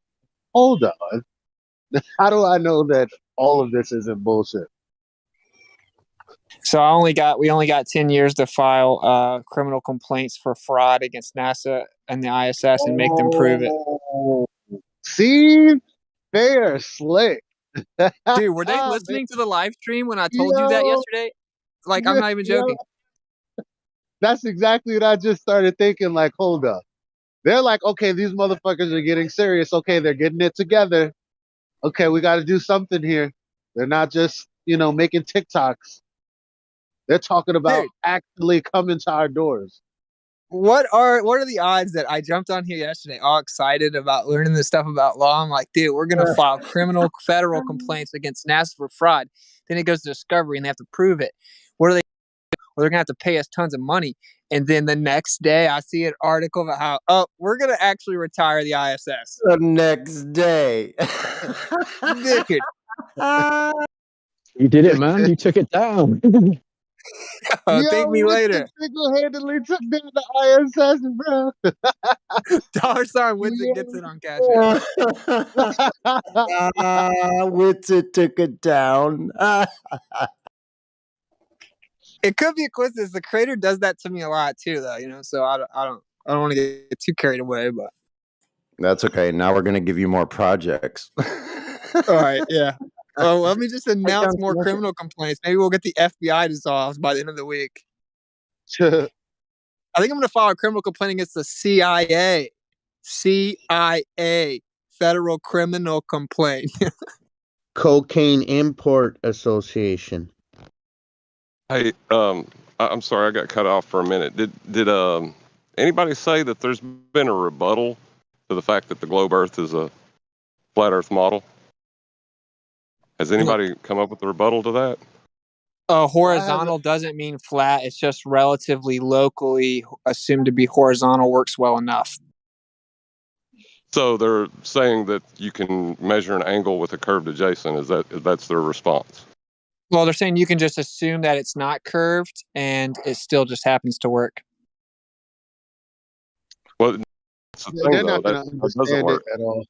"Hold on, how do I know that all of this isn't bullshit?" So we only got 10 years to file criminal complaints for fraud against NASA and the ISS and make them prove it. See, they are slick. Dude, were they Man, listening to the live stream when I told you that yo, yesterday? Like, I'm not even yo, joking. that's exactly what I just started thinking. Like, hold up. They're like, okay, these motherfuckers are getting serious. Okay, they're getting it together. Okay, we got to do something here. They're not just, making TikToks. They're talking about Dude, actually coming to our doors. what are the odds that I jumped on here yesterday all excited about learning this stuff about law? I'm like, dude, we're going to file criminal federal complaints against NASA for fraud. Then it goes to discovery and they have to prove it. What are they? Well, they're going to have to pay us tons of money. And then the next day I see an article about how, we're going to actually retire the ISS. The next day. Dude. You did it, man. You took it down. Thank me later. Single-handedly took down the ISS, bro. $sign Winston gets it on Cash App. Winston took it down. It could be a coincidence. The creator does that to me a lot too, though. So I don't want to get too carried away, but That's okay. Now we're gonna give you more projects. all right, yeah. Well, let me just announce more criminal complaints. Maybe we'll get the FBI dissolved by the end of the week. I think I'm going to file a criminal complaint against the CIA. CIA, Federal Criminal Complaint. Cocaine Import Association. Hey, I'm sorry, I got cut off for a minute. Did anybody say that there's been a rebuttal to the fact that the globe Earth is a flat Earth model? Has anybody come up with a rebuttal to that? Horizontal doesn't mean flat. It's just relatively locally assumed to be horizontal works well enough. So they're saying that you can measure an angle with a curved adjacent. That's their response? Well, they're saying you can just assume that it's not curved and it still just happens to work. Well, that's the thing, They're though. not going to That doesn't understand work it at all.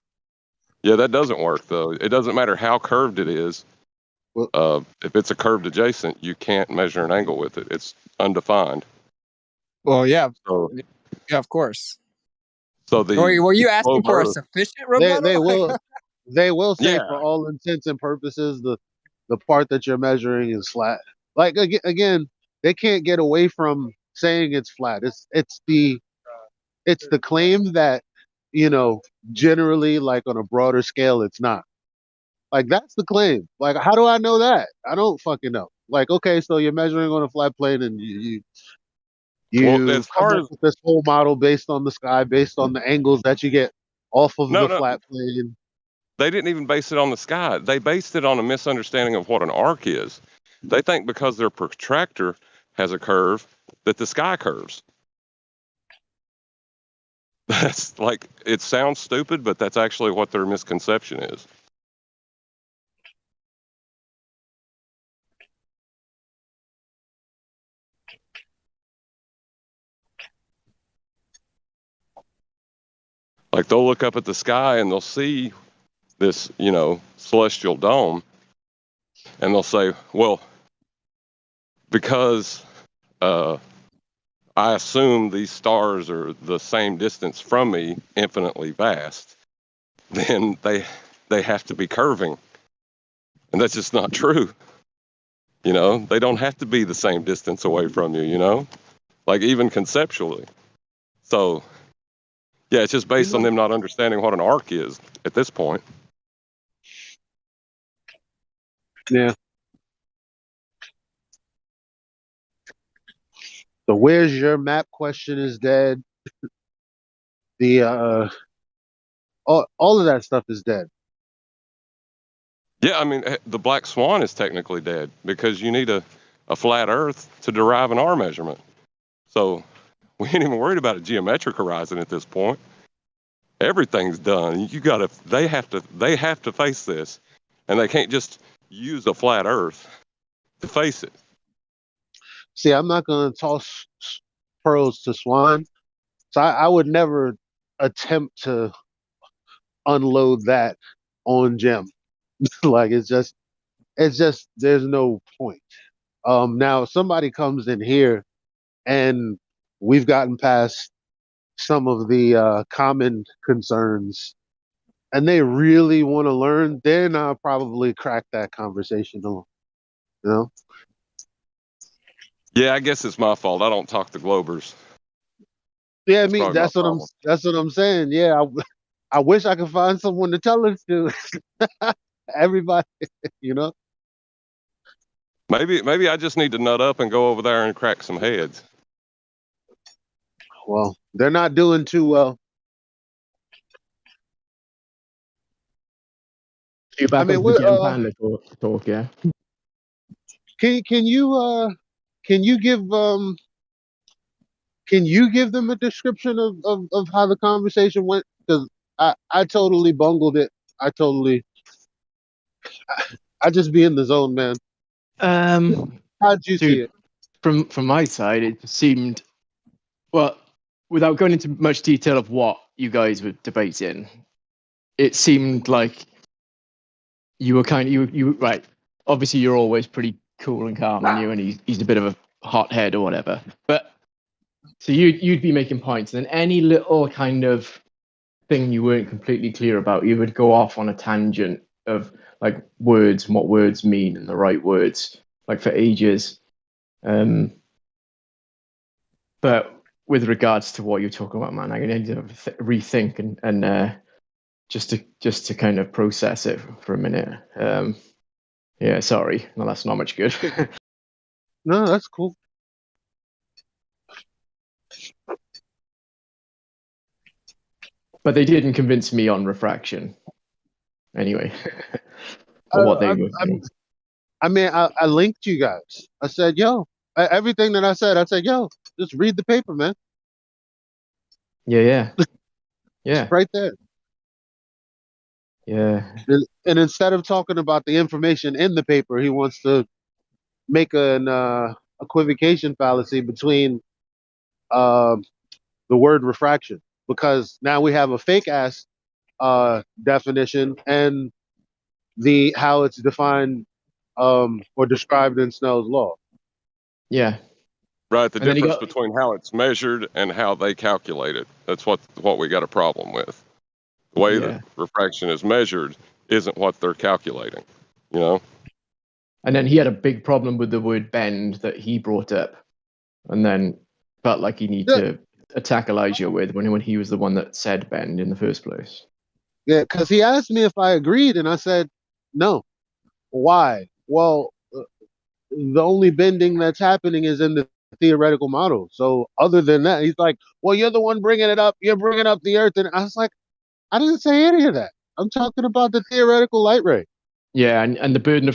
Yeah, that doesn't work, though. It doesn't matter how curved it is. If it's a curved adjacent, you can't measure an angle with it. It's undefined. Well, yeah. So, yeah, of course. So were you asking for a sufficient rebuttal? They will say Yeah. for all intents and purposes the part that you're measuring is flat. Like again, they can't get away from saying it's flat. It's the claim that generally, like on a broader scale, it's not. Like that's the claim. Like how do I know that? I don't fucking know. Like okay, so you're measuring on a flat plane and you Well, as come far up as with this whole model based on the sky, based on the angles that you get off of No, the no. flat plane. They didn't even base it on the sky. They based it on a misunderstanding of what an arc is. They think because their protractor has a curve that the sky curves. That's like, it sounds stupid, but that's actually what their misconception is. Like they'll look up at the sky and they'll see this, celestial dome, and they'll say, well, because I assume these stars are the same distance from me, infinitely vast, then they have to be curving. And that's just not true. They don't have to be the same distance away from you, like even conceptually. So, yeah, it's just based on them not understanding what an arc is at this point. Yeah. The where's your map question is dead. The all of that stuff is dead. Yeah, I mean, the black swan is technically dead because you need a flat Earth to derive an R measurement. So we ain't even worried about a geometric horizon at this point. Everything's done. They have to face this, and they can't just use a flat Earth to face it. See, I'm not going to toss pearls to swine, so I would never attempt to unload that on Jim. Like it's just there's no point. Now if somebody comes in here and we've gotten past some of the common concerns and they really want to learn, then I'll probably crack that conversation on. You know? Yeah, I guess it's my fault. I don't talk to Globers. Yeah, That's probably my problem. that's what I'm saying. Yeah, I wish I could find someone to tell it to. Everybody, you know. Maybe I just need to nut up and go over there and crack some heads. Well, they're not doing too well. You're back I mean, onto the Jim Panda talk, yeah. Can you give them a description of how the conversation went? Because I totally bungled it. I just be in the zone, man. How'd you see it? From my side, it seemed, well, without going into much detail of what you guys were debating, it seemed like you were kind of you right. Obviously, you're always pretty cool and calm, and he's a bit of a hothead or whatever. But so you'd be making points, and any little kind of thing you weren't completely clear about, you would go off on a tangent of like words and what words mean and the right words, like for ages. But with regards to what you're talking about, man, I need to rethink and just to kind of process it for a minute. Yeah, sorry, no, that's not much good. No, that's cool. But they didn't convince me on refraction. Anyway, or what they were. I mean, I linked you guys. I said, yo, everything that I said, yo, just read the paper, man. Yeah. It's right there. Yeah. And instead of talking about the information in the paper, he wants to make an equivocation fallacy between the word refraction, because now we have a fake ass definition and the how it's defined or described in Snell's law. Yeah. Right, the difference between how it's measured and how they calculate it. That's what we got a problem with. The way that refraction is measured isn't what they're calculating, you know? And then he had a big problem with the word bend that he brought up, and then felt like he needed to attack Elijah with when he was the one that said bend in the first place. Yeah, because he asked me if I agreed, and I said no. Why? Well, the only bending that's happening is in the theoretical model. So other than that, he's like, well, you're the one bringing it up. You're bringing up the Earth. And I was like, I didn't say any of that. I'm talking about the theoretical light ray. Yeah, and the burden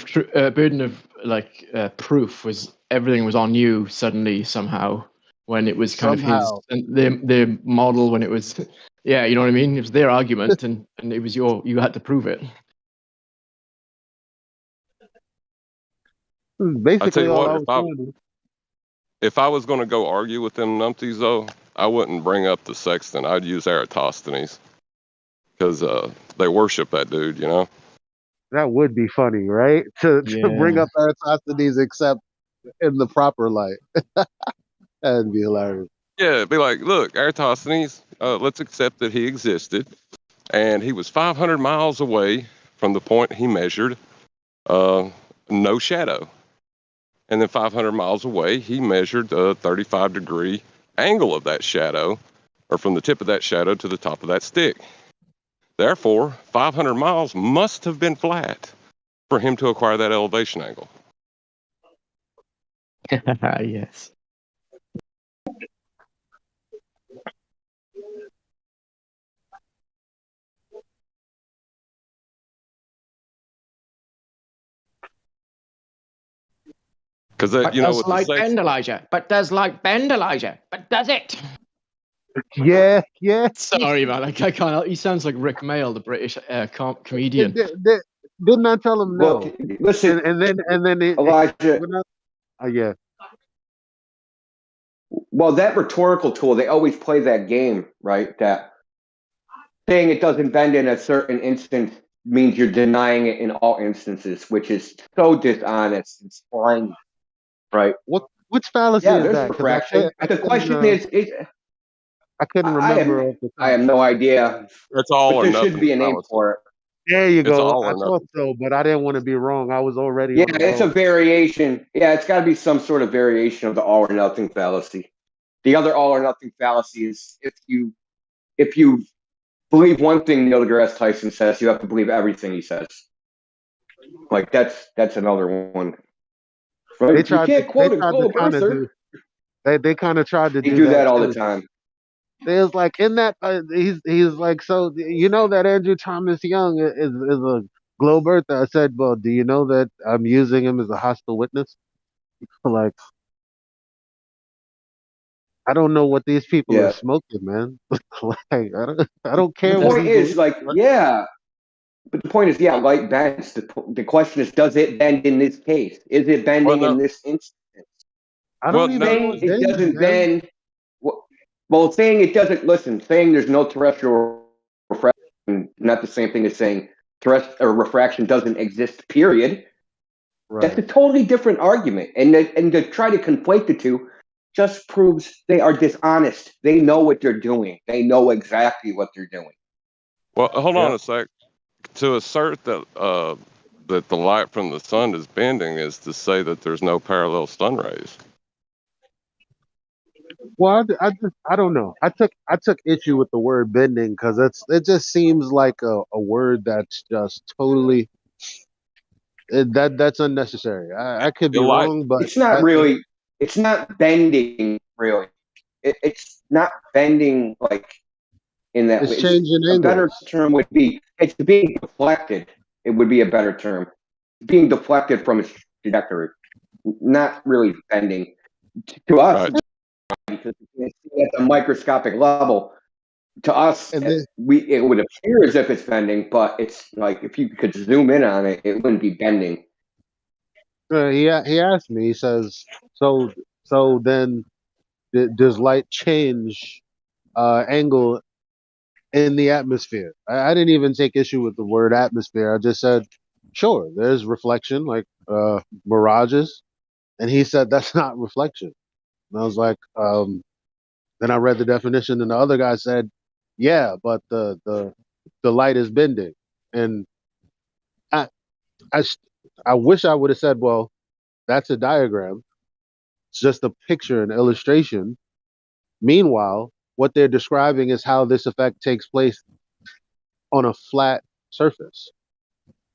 of proof was everything was on you suddenly somehow when it was kind of his and the model when it was yeah, you know what I mean? It was their argument and it was you had to prove it. Basically, all I was doing. If I was going to go argue with them numpties, though, I wouldn't bring up the sexton. I'd use Eratosthenes because they worship that dude, you know? That would be funny, right? To bring up Eratosthenes except in the proper light. That'd be hilarious. Yeah, it'd be like, look, Eratosthenes, let's accept that he existed, and he was 500 miles away from the point he measured no shadow. And then 500 miles away, he measured a 35-degree angle of that shadow, or from the tip of that shadow to the top of that stick. Therefore, 500 miles must have been flat for him to acquire that elevation angle. Yes. Because But you know, does with the light sex, bend, Elijah? But does light bend, Elijah? But does it? Yeah. Sorry, man. I can't. He sounds like Rick Mail, the British comedian. Didn't I tell him Well, no? listen, And then Elijah. yeah. Well, that rhetorical tool, they always play that game, right? That saying it doesn't bend in a certain instance means you're denying it in all instances, which is so dishonest and slimy, right? Which fallacy Yeah, is there's that? Because refraction. But the question is I couldn't I have remember off the I top. have no idea, it's all but or there should nothing be a name fallacy. for it. There you It's go. all I or thought nothing. so, but I didn't want to be wrong. I was already Yeah, on the it's a road. variation. Yeah, it's got to be some sort of variation of the all or nothing fallacy. The other all or nothing fallacy is if you believe one thing Neil deGrasse Tyson says, you have to believe everything he says. Like that's another one. Right? They You tried can't quote to unquote kind of Arthur. do. They kind of tried to They do do that that all the too. time. They was like in that he's like, so you know that Andrew Thomas Young is a globe earther. I said, well, do you know that I'm using him as a hostile witness? Like, I don't know what these people are Yeah. smoking, man. Like, I don't The care what point he is, believes. like, yeah. But the point is, yeah, light bends. The question is, does it bend in this case? Is it bending in this instance? I Well, don't even no. know Saying what it bends, doesn't man. bend. Well, saying it doesn't saying there's no terrestrial refraction, not the same thing as saying terrestrial refraction doesn't exist. Period. That's a Right. totally different argument, and to try to conflate the two just proves they are dishonest. They know what they're doing. They know exactly what they're doing. Well, hold on Yeah. a sec. To assert that that the light from the sun is bending is to say that there's no parallel sun rays. Well, I don't know. I took issue with the word bending because it just seems like a word that's just totally that's unnecessary. I could be The light. wrong, but It's not really. It's not bending, really. It's not bending like in that it's way. changing A better angles. term would be it's being deflected. It would be a better term. Being deflected from its trajectory, not really bending. To us, Right. because we can see at the microscopic level, to us, And then it would appear as if it's bending, but it's like if you could zoom in on it, it wouldn't be bending. he asked me. He says, so then does light change angle in the atmosphere? I didn't even take issue with the word atmosphere. I just said, sure, there's reflection like mirages, and he said that's not reflection. And I was like, then I read the definition, and the other guy said, yeah, but the light is bending, and I I s- I wish I would have said, well, that's a diagram. It's just a picture, an illustration. Meanwhile, what they're describing is how this effect takes place on a flat surface.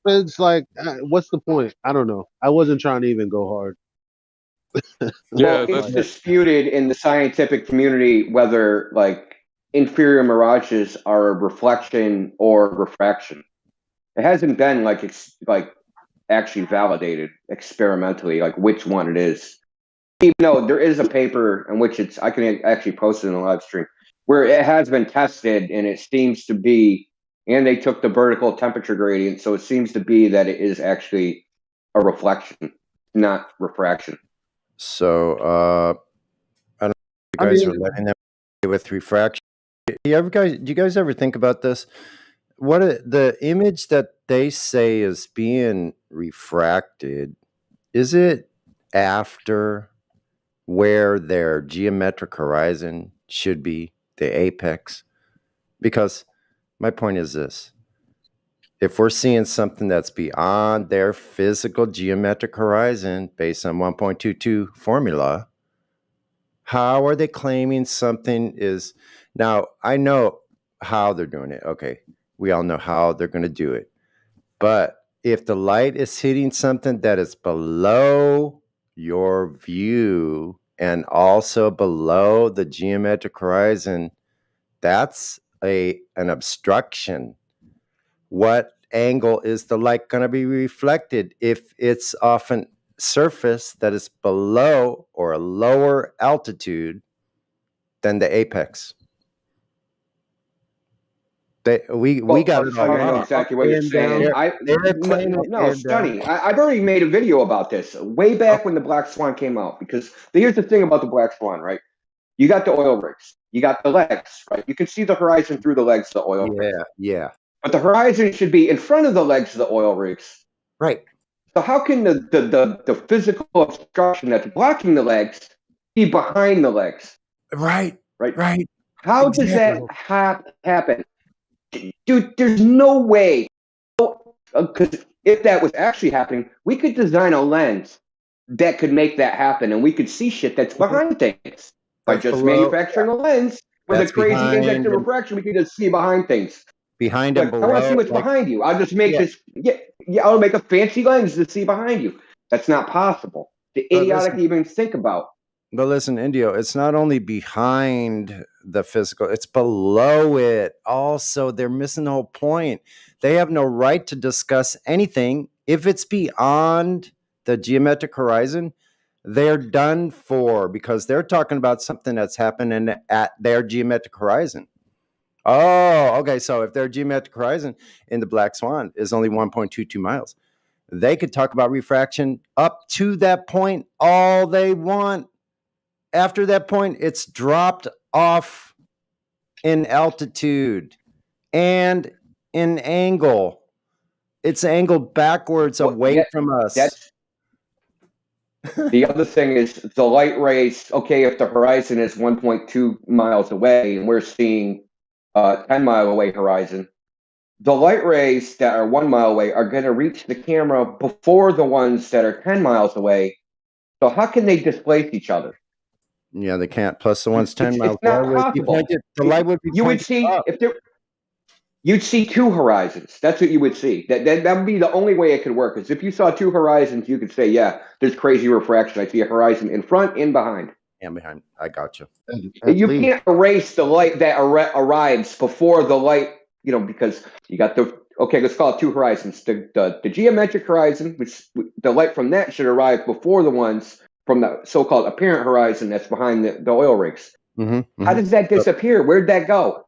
But it's like, what's the point? I don't know. I wasn't trying to even go hard. Well, Yeah. it's disputed in the scientific community whether like inferior mirages are a reflection or refraction. It hasn't been like it's like actually validated experimentally, like which one it is. Even though there is a paper in which I can actually post it in the live stream, where it has been tested and it seems to be, and they took the vertical temperature gradient, so it seems to be that it is actually a reflection, not refraction. So I don't know if you I guys mean- are letting them with refraction. Do you guys ever think about this? The image that they say is being refracted, is it after where their geometric horizon should be, the apex? Because my point is this: if we're seeing something that's beyond their physical geometric horizon based on 1.22 formula, how are they claiming something is... Now, I know how they're doing it. Okay, we all know how they're going to do it. But if the light is hitting something that is below your view and also below the geometric horizon, that's an obstruction. What angle is the light going to be reflected if it's often surface that is below or a lower altitude than the apex. We got it all I know wrong. exactly what you're saying. They're Stunny. I've already made a video about this way back when the Black Swan came out. Because here's the thing about the Black Swan, right? You got the oil rigs, you got the legs, right? You can see the horizon through the legs of the oil rigs. Yeah. But the horizon should be in front of the legs of the oil rigs. Right. So how can the physical obstruction that's blocking the legs be behind the legs? Right. Right. How does that happen? Dude, there's no way. Because if that was actually happening, we could design a lens that could make that happen, and we could see shit that's behind things. By just manufacturing a lens with a crazy index of refraction, we can just see behind things. Behind and I want to see what's behind you. I'll just make this. Yeah, I'll make a fancy lens to see behind you. That's not possible. The idiotic to even think about. But listen, Indio, it's not only behind the physical, it's below it. Also, they're missing the whole point. They have no right to discuss anything. If it's beyond the geometric horizon, they're done for because they're talking about something that's happening at their geometric horizon. Oh, okay. So if their geometric horizon in the Black Swan is only 1.22 miles, they could talk about refraction up to that point all they want. After that point, it's dropped off in altitude and in angle. It's angled backwards away from us. The other thing is the light rays. Okay, if the horizon is 1.2 miles away and we're seeing 10-mile away horizon, the light rays that are 1 mile away are going to reach the camera before the ones that are 10 miles away. So how can they displace each other? Yeah, they can't. Plus the one's 10 miles It's not away. possible. The light would be You would see if there. You'd see two horizons. That's what you would see. That would be the only way it could work. Is if you saw two horizons, you could say, yeah, there's crazy refraction. I see a horizon in front and behind. And behind. I got you. You can't erase the light that arrives before the light, because you got let's call it two horizons. The geometric horizon, which the light from that should arrive before the ones from the so-called apparent horizon that's behind the oil rigs. Mm-hmm. How does that disappear? Where'd that go?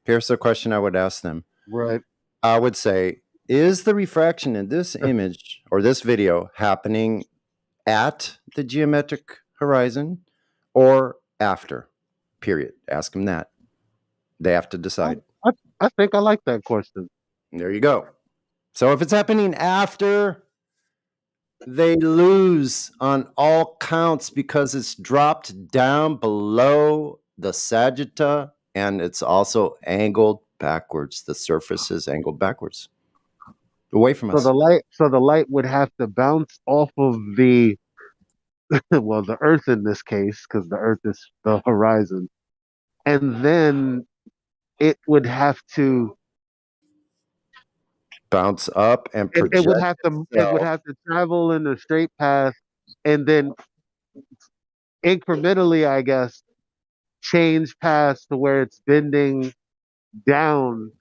Here's the question I would ask them. Right. I would say, is the refraction in this image or this video happening at the geometric horizon or after? Period. Ask them that. They have to decide. I think I like that question. There you go. So if it's happening after, they lose on all counts because it's dropped down below the sagitta and it's also angled backwards. The surface is angled backwards away from us. So the light would have to bounce off of the the Earth in this case, because the Earth is the horizon, and then it would have to bounce up and project. It would have to travel in a straight path, and then incrementally, I guess, change paths to where it's bending down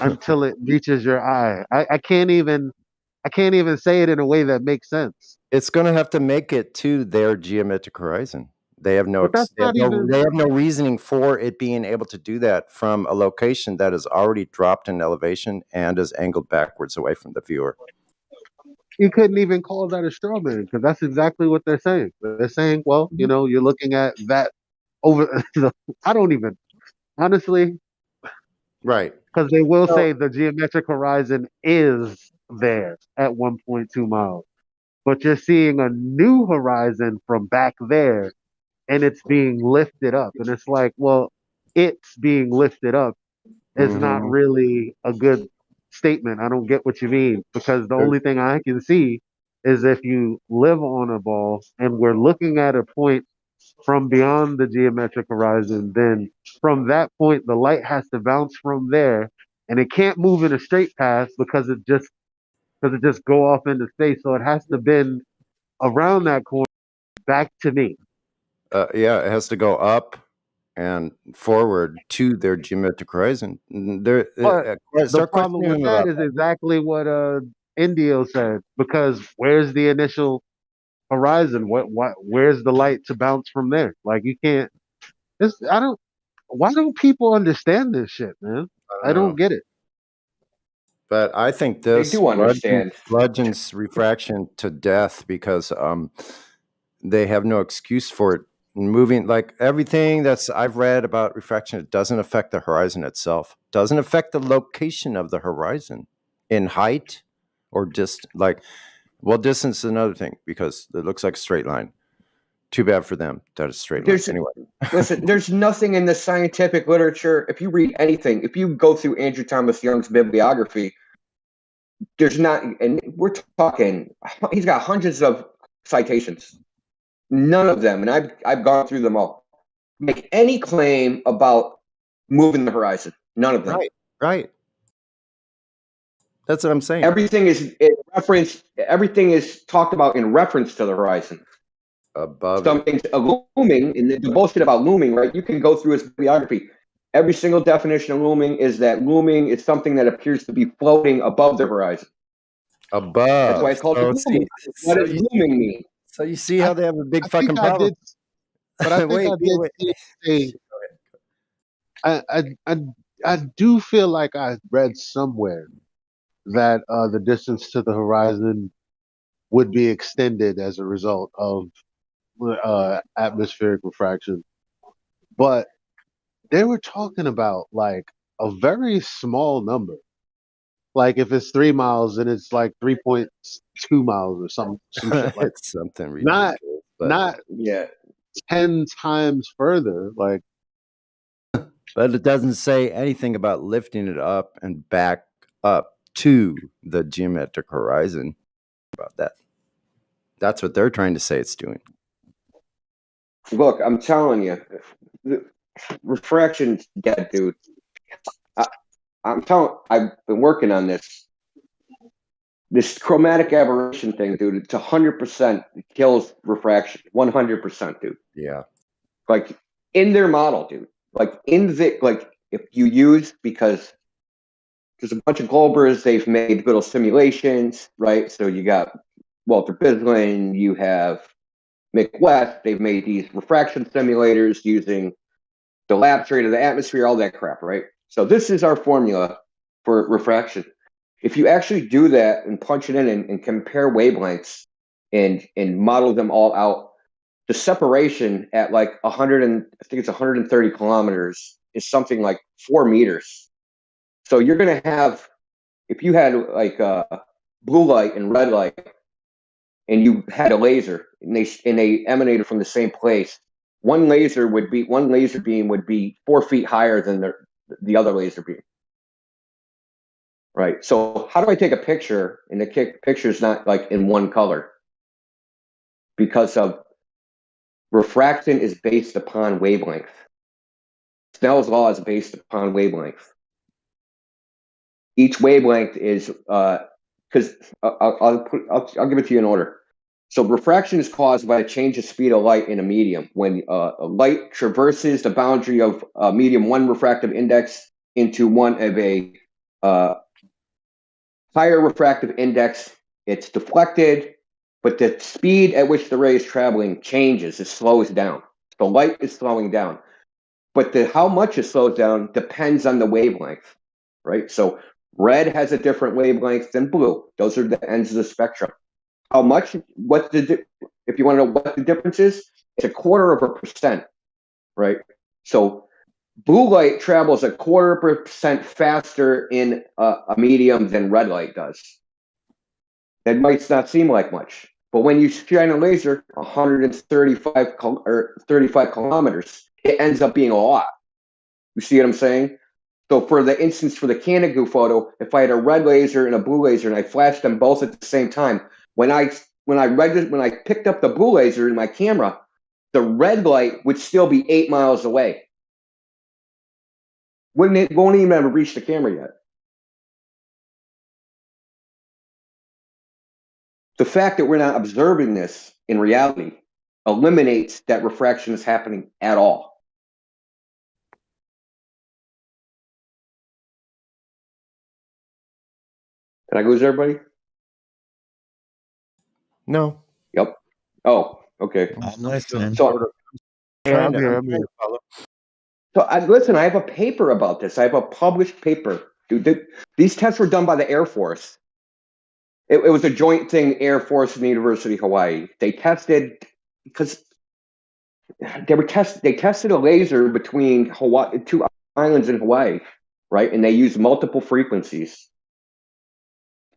until it reaches your eye. I can't even say it in a way that makes sense. It's going to have to make it to their geometric horizon. They have no reasoning for it being able to do that from a location that is already dropped in elevation and is angled backwards away from the viewer. You couldn't even call that a straw man because that's exactly what they're saying. They're saying, well, you're looking at that over. I don't even honestly. Right. Because they will say the geometric horizon is there at 1.2 miles. But you're seeing a new horizon from back there, and it's being lifted up. And it's like, well, it's being lifted up is not really a good statement. I don't get what you mean. Because the only thing I can see is if you live on a ball and we're looking at a point from beyond the geometric horizon, then from that point, the light has to bounce from there, and it can't move in a straight path because it just go off into space. So it has to bend around that corner back to me. Yeah, it has to go up and forward to their geometric horizon. The problem with that is exactly what Indio said, because where's the initial horizon, where's the light to bounce from there? Like you can't. Why don't people understand this shit, man? I don't get it. But I think They this do understand. bludgeons refraction to death because they have no excuse for it moving. Like everything that's I've read about refraction, it doesn't affect the horizon itself. Doesn't affect the location of the horizon in height or distance is another thing because it looks like a straight line. Too bad for them that it's straight line. Anyway. Listen, there's nothing in the scientific literature. If you read anything, if you go through Andrew Thomas Young's bibliography, there's not, and we're talking, he's got hundreds of citations. None of them, and I've gone through them all, make any claim about moving the horizon. None of them. Right. That's what I'm saying. Everything is in reference. Everything is talked about in reference to the horizon. Above something's looming, and the bullshit about looming, right? You can go through his bibliography. Every single definition of looming is that looming is something that appears to be floating above the horizon. Above. That's why it's called looming. What does looming mean? So you see how they have a big fucking problem. But I think I did say, I do feel like I read somewhere that the distance to the horizon would be extended as a result of atmospheric refraction. But they were talking about like a very small number. Like if it's 3 miles, then it's like 3.2 miles or some shit like it's something ridiculous. Not 10 times further. Like, but it doesn't say anything about lifting it up and back up to the geometric horizon. About that. That's what they're trying to say it's doing. Look, I'm telling you, refraction's dead, dude. I've been working on this chromatic aberration thing, dude. It's 100% kills refraction. 100%, dude. Yeah. Like in their model, dude. Like if you use, because there's a bunch of Globers, they've made little simulations, right? So you got Walter Bislin, you have Mick West, they've made these refraction simulators using the lapse rate of the atmosphere, all that crap, right? So this is our formula for refraction. If you actually do that and punch it in and compare wavelengths and model them all out, the separation at like 100 and I think it's 130 kilometers is something like 4 meters. So you're going to have, if you had like blue light and red light, and you had a laser, and they emanated from the same place, one laser beam would be 4 feet higher than the other laser beam. Right. So how do I take a picture and the picture is not like in one color? Because of refraction is based upon wavelength. Snell's law is based upon wavelength. Each wavelength is because I'll give it to you in order. So refraction is caused by a change of speed of light in a medium. When light traverses the boundary of medium 1 refractive index into one of a higher refractive index, it's deflected, but the speed at which the ray is traveling changes. It slows down. The light is slowing down. But how much it slows down depends on the wavelength, right? So red has a different wavelength than blue. Those are the ends of the spectrum. How much? If you want to know what the difference is, it's 0.25%, right? So blue light travels 0.25% faster in a medium than red light does. That might not seem like much, but when you shine a laser 135 or 35 kilometers, it ends up being a lot. You see what I'm saying? So for the instance, for the Canigoo photo, if I had a red laser and a blue laser and I flashed them both at the same time, when I picked up the blue laser in my camera, the red light would still be 8 miles away. Won't even ever reach the camera yet. The fact that we're not observing this in reality eliminates that refraction is happening at all. Did I lose everybody? No. Yep. Oh, okay. I'm listening. So, Yeah, I'm here. so listen, I have a paper about this. I have a published paper. Dude, these tests were done by the Air Force. It was a joint thing, Air Force and the University of Hawaii. They tested because they tested a laser between Hawaii, two islands in Hawaii, right? And they used multiple frequencies.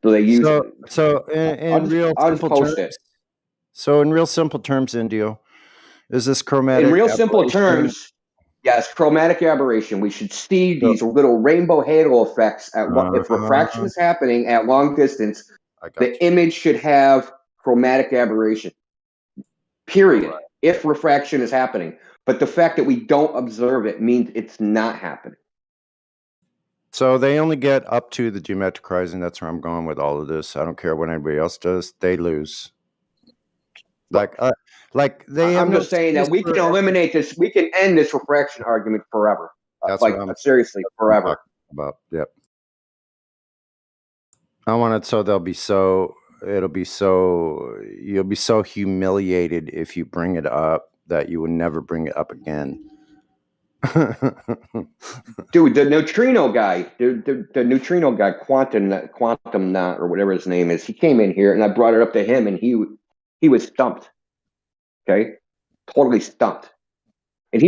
So they used. So in real simple terms. So in real simple terms, Indio, is this chromatic? In real simple terms, yes, chromatic aberration. We should see these little rainbow halo effects if refraction is happening at long distance. The image should have chromatic aberration. Period. Right. If refraction is happening, but the fact that we don't observe it means it's not happening. So they only get up to the geometric horizon. That's where I'm going with all of this. I don't care what anybody else does; they lose. Like they. I'm just saying that we can eliminate this. We can end this refraction argument forever. That's like seriously, forever. About yep. I want it so they'll be so. It'll be so. You'll be so humiliated if you bring it up that you would never bring it up again. Dude, the neutrino guy, the neutrino guy, quantum knot or whatever his name is, he came in here and I brought it up to him and he was stumped. Okay, totally stumped, and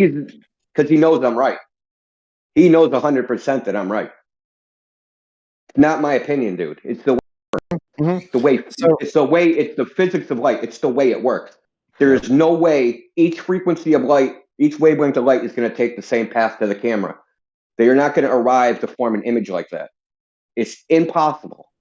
because he knows I'm right. He knows 100% that I'm right. It's not my opinion, dude. It's the way. It's the physics of light. It's the way it works. There is no way each frequency of light, each wavelength of light is going to take the same path to the camera. They are not going to arrive to form an image like that. It's impossible.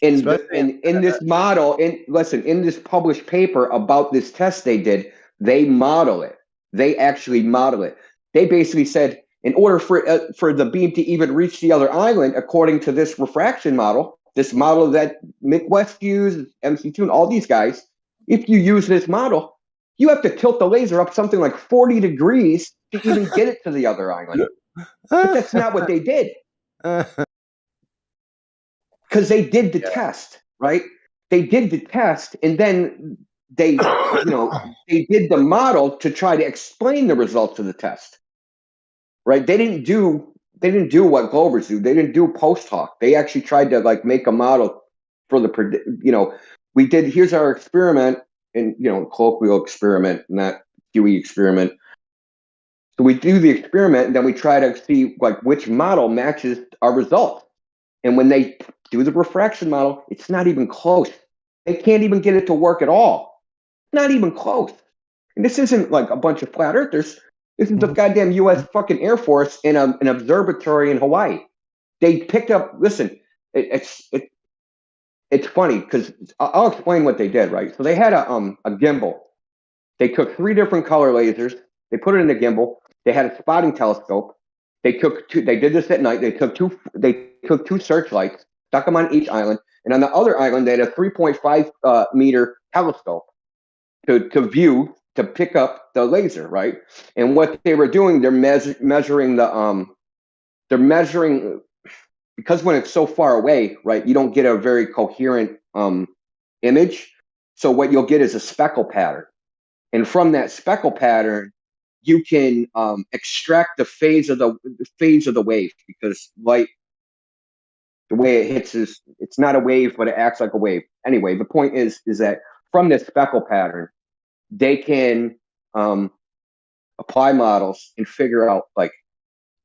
In this model, in this published paper about this test they did, they model it. They actually model it. They basically said, in order for the beam to even reach the other island, according to this refraction model, this model that Midwest used, MC2, and all these guys, if you use this model, you have to tilt the laser up something like 40 degrees to even get it to the other island. But that's not what they did. Because they did the test, right? They did the test, and then they did the model to try to explain the results of the test, right? They didn't do what Glovers do. They didn't do post hoc. They actually tried to make a model for we did. Here's our experiment, and colloquial experiment, not Dewey experiment. So we do the experiment, and then we try to see which model matches our results. And when they do the refraction model, it's not even close. They can't even get it to work at all. Not even close. And this isn't like a bunch of flat earthers. This is the goddamn U.S. fucking Air Force in an observatory in Hawaii. They picked up. Listen, it's funny because I'll explain what they did. Right. So they had a gimbal. They took 3 different color lasers. They put it in the gimbal. They had a spotting telescope. They did this at night. They took two searchlights, stuck them on each island, and on the other island they had a 3.5 meter telescope to pick up the laser, right? And what they were doing, they're measuring because when it's so far away, right, you don't get a very coherent image. So what you'll get is a speckle pattern, and from that speckle pattern, you can extract the phase of the wave, because light, the way it hits it's not a wave, but it acts like a wave. Anyway, the point is that from this speckle pattern, they can apply models and figure out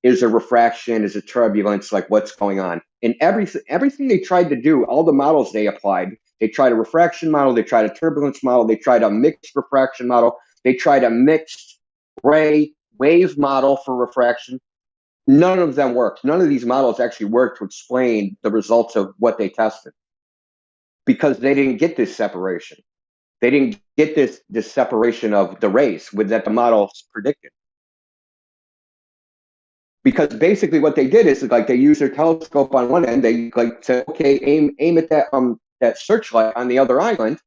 is there refraction, is it turbulence, what's going on. And everything they tried to do, all the models they applied, they tried a refraction model, they tried a turbulence model, they tried a mixed refraction model, they tried a mixed ray wave model for refraction. None of them worked. None of these models actually worked to explain the results of what they tested, because they didn't get this separation. They didn't get this separation of the rays that the models predicted. Because basically what they did is they used their telescope on one end. They said, okay, aim at that searchlight on the other island.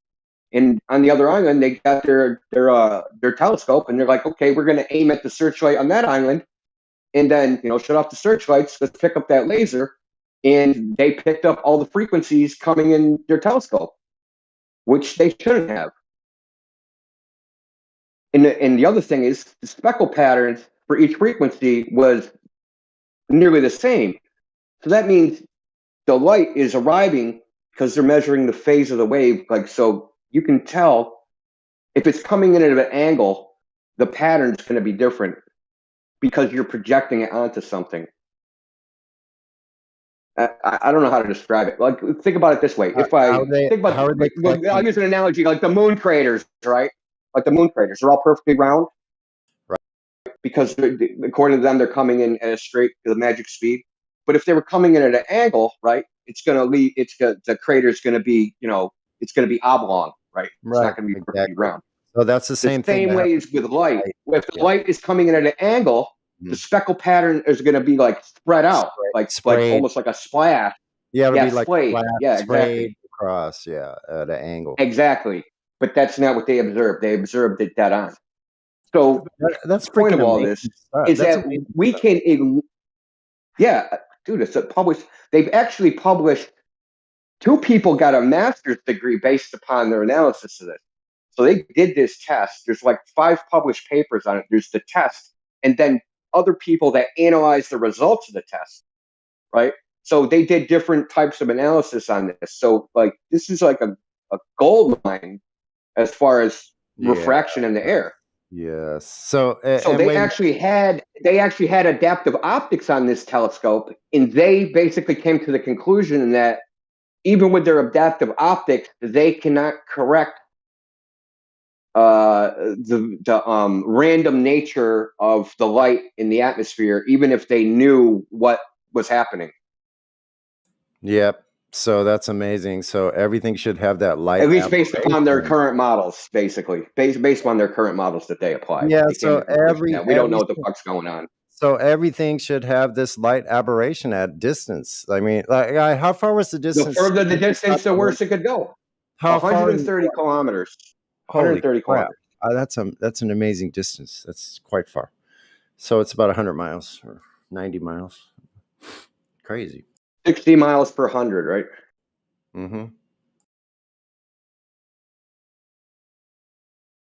And on the other island, they got their telescope, and they're like, okay, we're going to aim at the searchlight on that island, and then shut off the searchlights. Let's pick up that laser, and they picked up all the frequencies coming in their telescope, which they shouldn't have. And the other thing is the speckle patterns for each frequency was nearly the same. So that means the light is arriving because they're measuring the phase of the wave. Like, so you can tell if it's coming in at an angle, the pattern's going to be different because you're projecting it onto something. I don't know how to describe it. Like, think about it this way. If I think about, I'll use an analogy like the moon craters, right? Like the moon craters, they're all perfectly round, right? Because according to them, they're coming in at a straight, the magic speed. But if they were coming in at an angle, right, it's going to lead. The crater's going to be, it's going to be oblong, right? It's not going to be perfectly round. So that's the same thing. Same way as with light. If the light is coming in at an angle, the speckle pattern is going to be like spread out, like almost like a splash. Yeah, it'll be like sprayed. Yeah, sprayed exactly. across, at an angle. Exactly. But that's not what they observed. They observed it dead on. So that's the point of freaking all amazing this stuff. is That's that amazing we stuff. can, dude, it's published. They've actually published. 2 people got a master's degree based upon their analysis of this. So they did this test. There's like 5 published papers on it. There's the test, and then other people that analyzed the results of the test, right? So they did different types of analysis on this. So like this is like a gold mine as far as refraction in the air. Yes. So they actually had adaptive optics on this telescope, and they basically came to the conclusion that even with their adaptive optics, they cannot correct the random nature of the light in the atmosphere, even if they knew what was happening. Yep. So that's amazing. So everything should have that light. At least based upon their current models, basically. Based on their current models that they apply. Yeah, they so we don't know what the fuck's going on. So everything should have this light aberration at distance. I mean, like, how far was the distance? The further the distance, the worse it could go. How 130 kilometers. Holy 130 crap. kilometers. That's an amazing distance. That's quite far. So it's about 100 miles or 90 miles. Crazy. 60 miles per 100, right? Mm-hmm.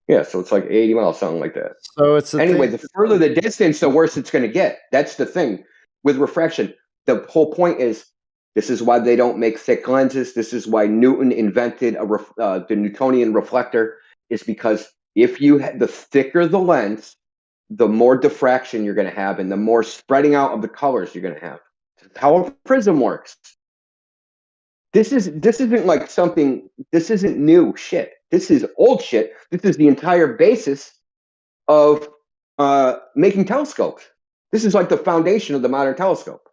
Yeah, so it's like 80 miles, something like that. So it's the further the distance, the worse it's going to get. That's the thing with refraction. The whole point is this is why they don't make thick lenses. This is why Newton invented the Newtonian reflector. Is because if the thicker the lens, the more diffraction you're going to have, and the more spreading out of the colors you're going to have. That's how a prism works. This isn't like something. This isn't new shit. This is old shit. This is the entire basis of making telescopes. This is like the foundation of the modern telescope.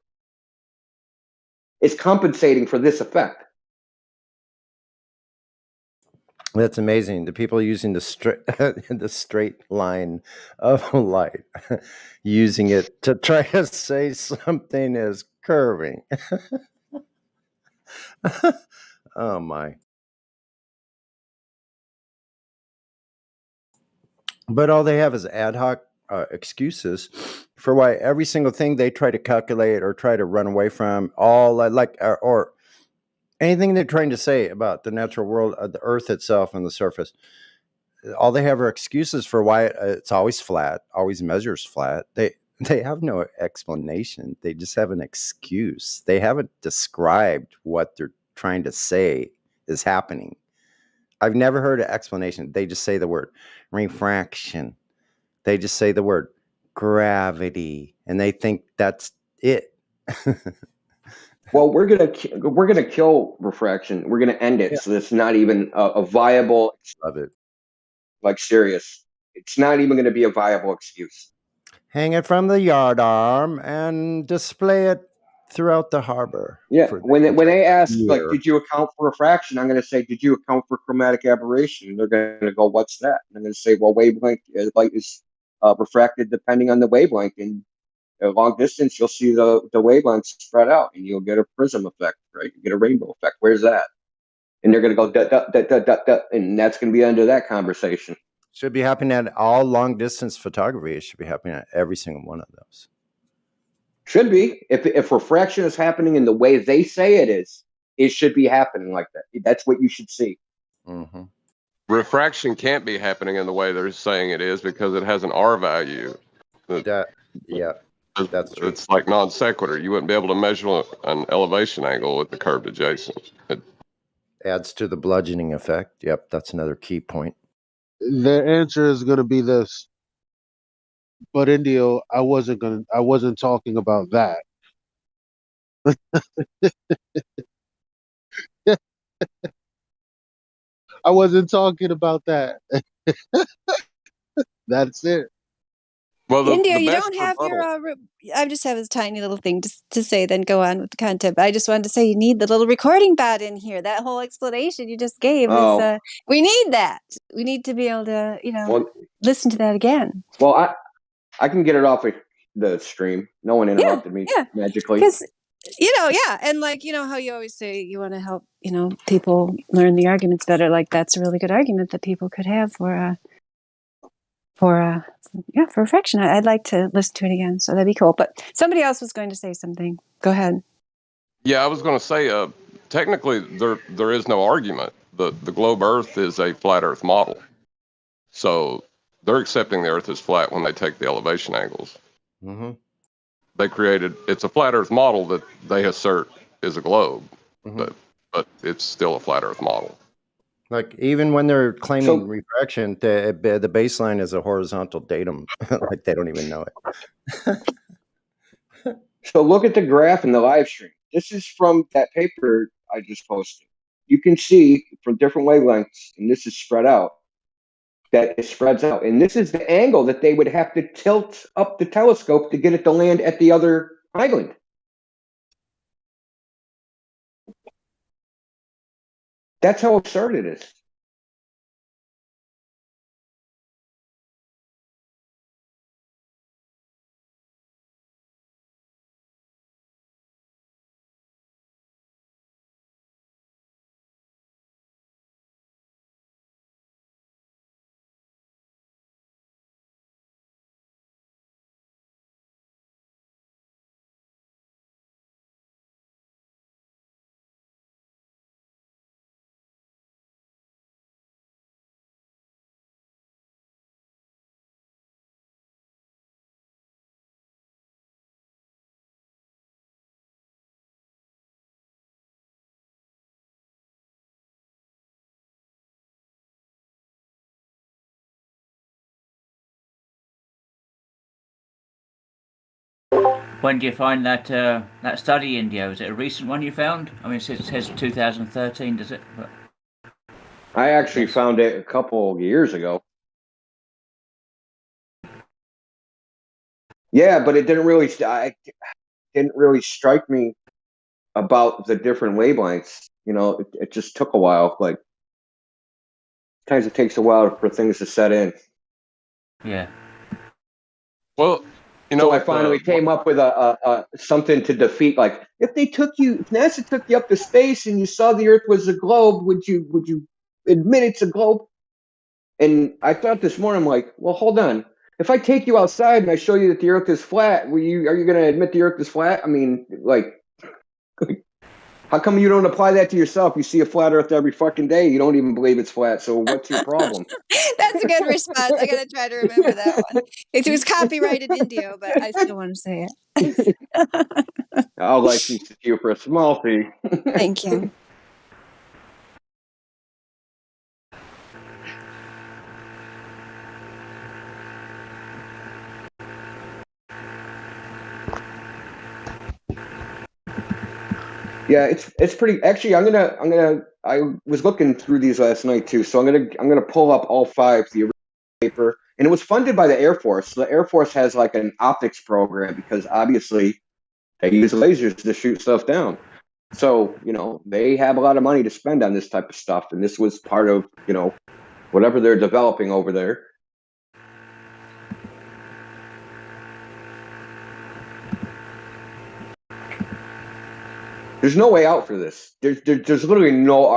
It's compensating for this effect. That's amazing. The people using the straight line of light, using it to try to say something is curving. Oh my. But all they have is ad hoc excuses for why every single thing they try to calculate or try to run away from, all or anything they're trying to say about the natural world, the Earth itself and the surface. All they have are excuses for why it's always flat, always measures flat. They have no explanation. They just have an excuse. They haven't described what they're trying to say is happening. I've never heard an explanation. They just say the word refraction. They just say the word gravity, and they think that's it. Well, we're gonna kill refraction. We're gonna end it. Yeah. So it's not even a viable. Love it. Like serious. It's not even going to be a viable excuse. Hang it from the yardarm and display it throughout the harbor. Yeah. When they ask, like, did you account for refraction? I'm going to say, did you account for chromatic aberration? And they're going to go, what's that? And I'm going to say, well, wavelength light is refracted depending on the wavelength. And at long distance, you'll see the wavelength spread out, and you'll get a prism effect, right? You get a rainbow effect. Where's that? And they're going to go, and that's going to be the end of that conversation. Should be happening at all long distance photography. It should be happening at every single one of those. Should be. If refraction is happening in the way they say it is, it should be happening like that. That's what you should see. Mm-hmm. refraction can't be happening in the way they're saying it is because it has an R value. Yeah, that's true. It's like non sequitur. You wouldn't be able to measure an elevation angle with the curved adjacent. Adds to the bludgeoning effect. Yep, that's another key point. The answer is going to be this. But Indio, I wasn't talking about that. I wasn't talking about that. That's it. Well, India, you don't have your. I just have this tiny little thing to say, then go on with the content. But I just wanted to say you need the little recording bot in here. That whole explanation you just gave is. We need that. We need to be able to, listen to that again. Well, I can get it off of the stream. No one interrupted me magically. Because, and how you always say you want to help, people learn the arguments better. Like that's a really good argument that people could have for refraction. I'd like to listen to it again, so that'd be cool. But somebody else was going to say something. Go ahead. Yeah, I was going to say, technically, there is no argument. The globe Earth is a flat Earth model, so they're accepting the Earth is flat when they take the elevation angles. Mm-hmm. They created it's a flat Earth model that they assert is a globe, but it's still a flat Earth model. Like even when they're claiming refraction, the baseline is a horizontal datum. Like they don't even know it. So look at the graph in the live stream. This is from that paper I just posted. You can see from different wavelengths, and this is spread out, that it spreads out. And this is the angle that they would have to tilt up the telescope to get it to land at the other island. That's how absurd it is. When do you find that that study, Indio? Is it a recent one you found? I mean, it says 2013, does it? But I actually found it a couple years ago. Yeah, but it didn't really strike me about the different wavelengths. It just took a while. Like, sometimes it takes a while for things to set in. Yeah. Well, so I finally came up with a something to defeat. Like, if NASA took you up to space and you saw the Earth was a globe, would you admit it's a globe? And I thought this morning, I'm like, well, hold on. If I take you outside and I show you that the Earth is flat, are you going to admit the Earth is flat? I mean, like, how come you don't apply that to yourself? You see a flat Earth every fucking day. You don't even believe it's flat. So what's your problem? That's a good response. I gotta try to remember that one. It was copyrighted Indio, but I still want to say it. I'll license it to you for a small fee. Thank you. Yeah, it's pretty. Actually, I was looking through these last night too, so I'm gonna pull up all 5 the original paper, and it was funded by the Air Force. So the Air Force has like an optics program because obviously they use lasers to shoot stuff down. So they have a lot of money to spend on this type of stuff, and this was part of whatever they're developing over there. There's no way out for this. There's literally no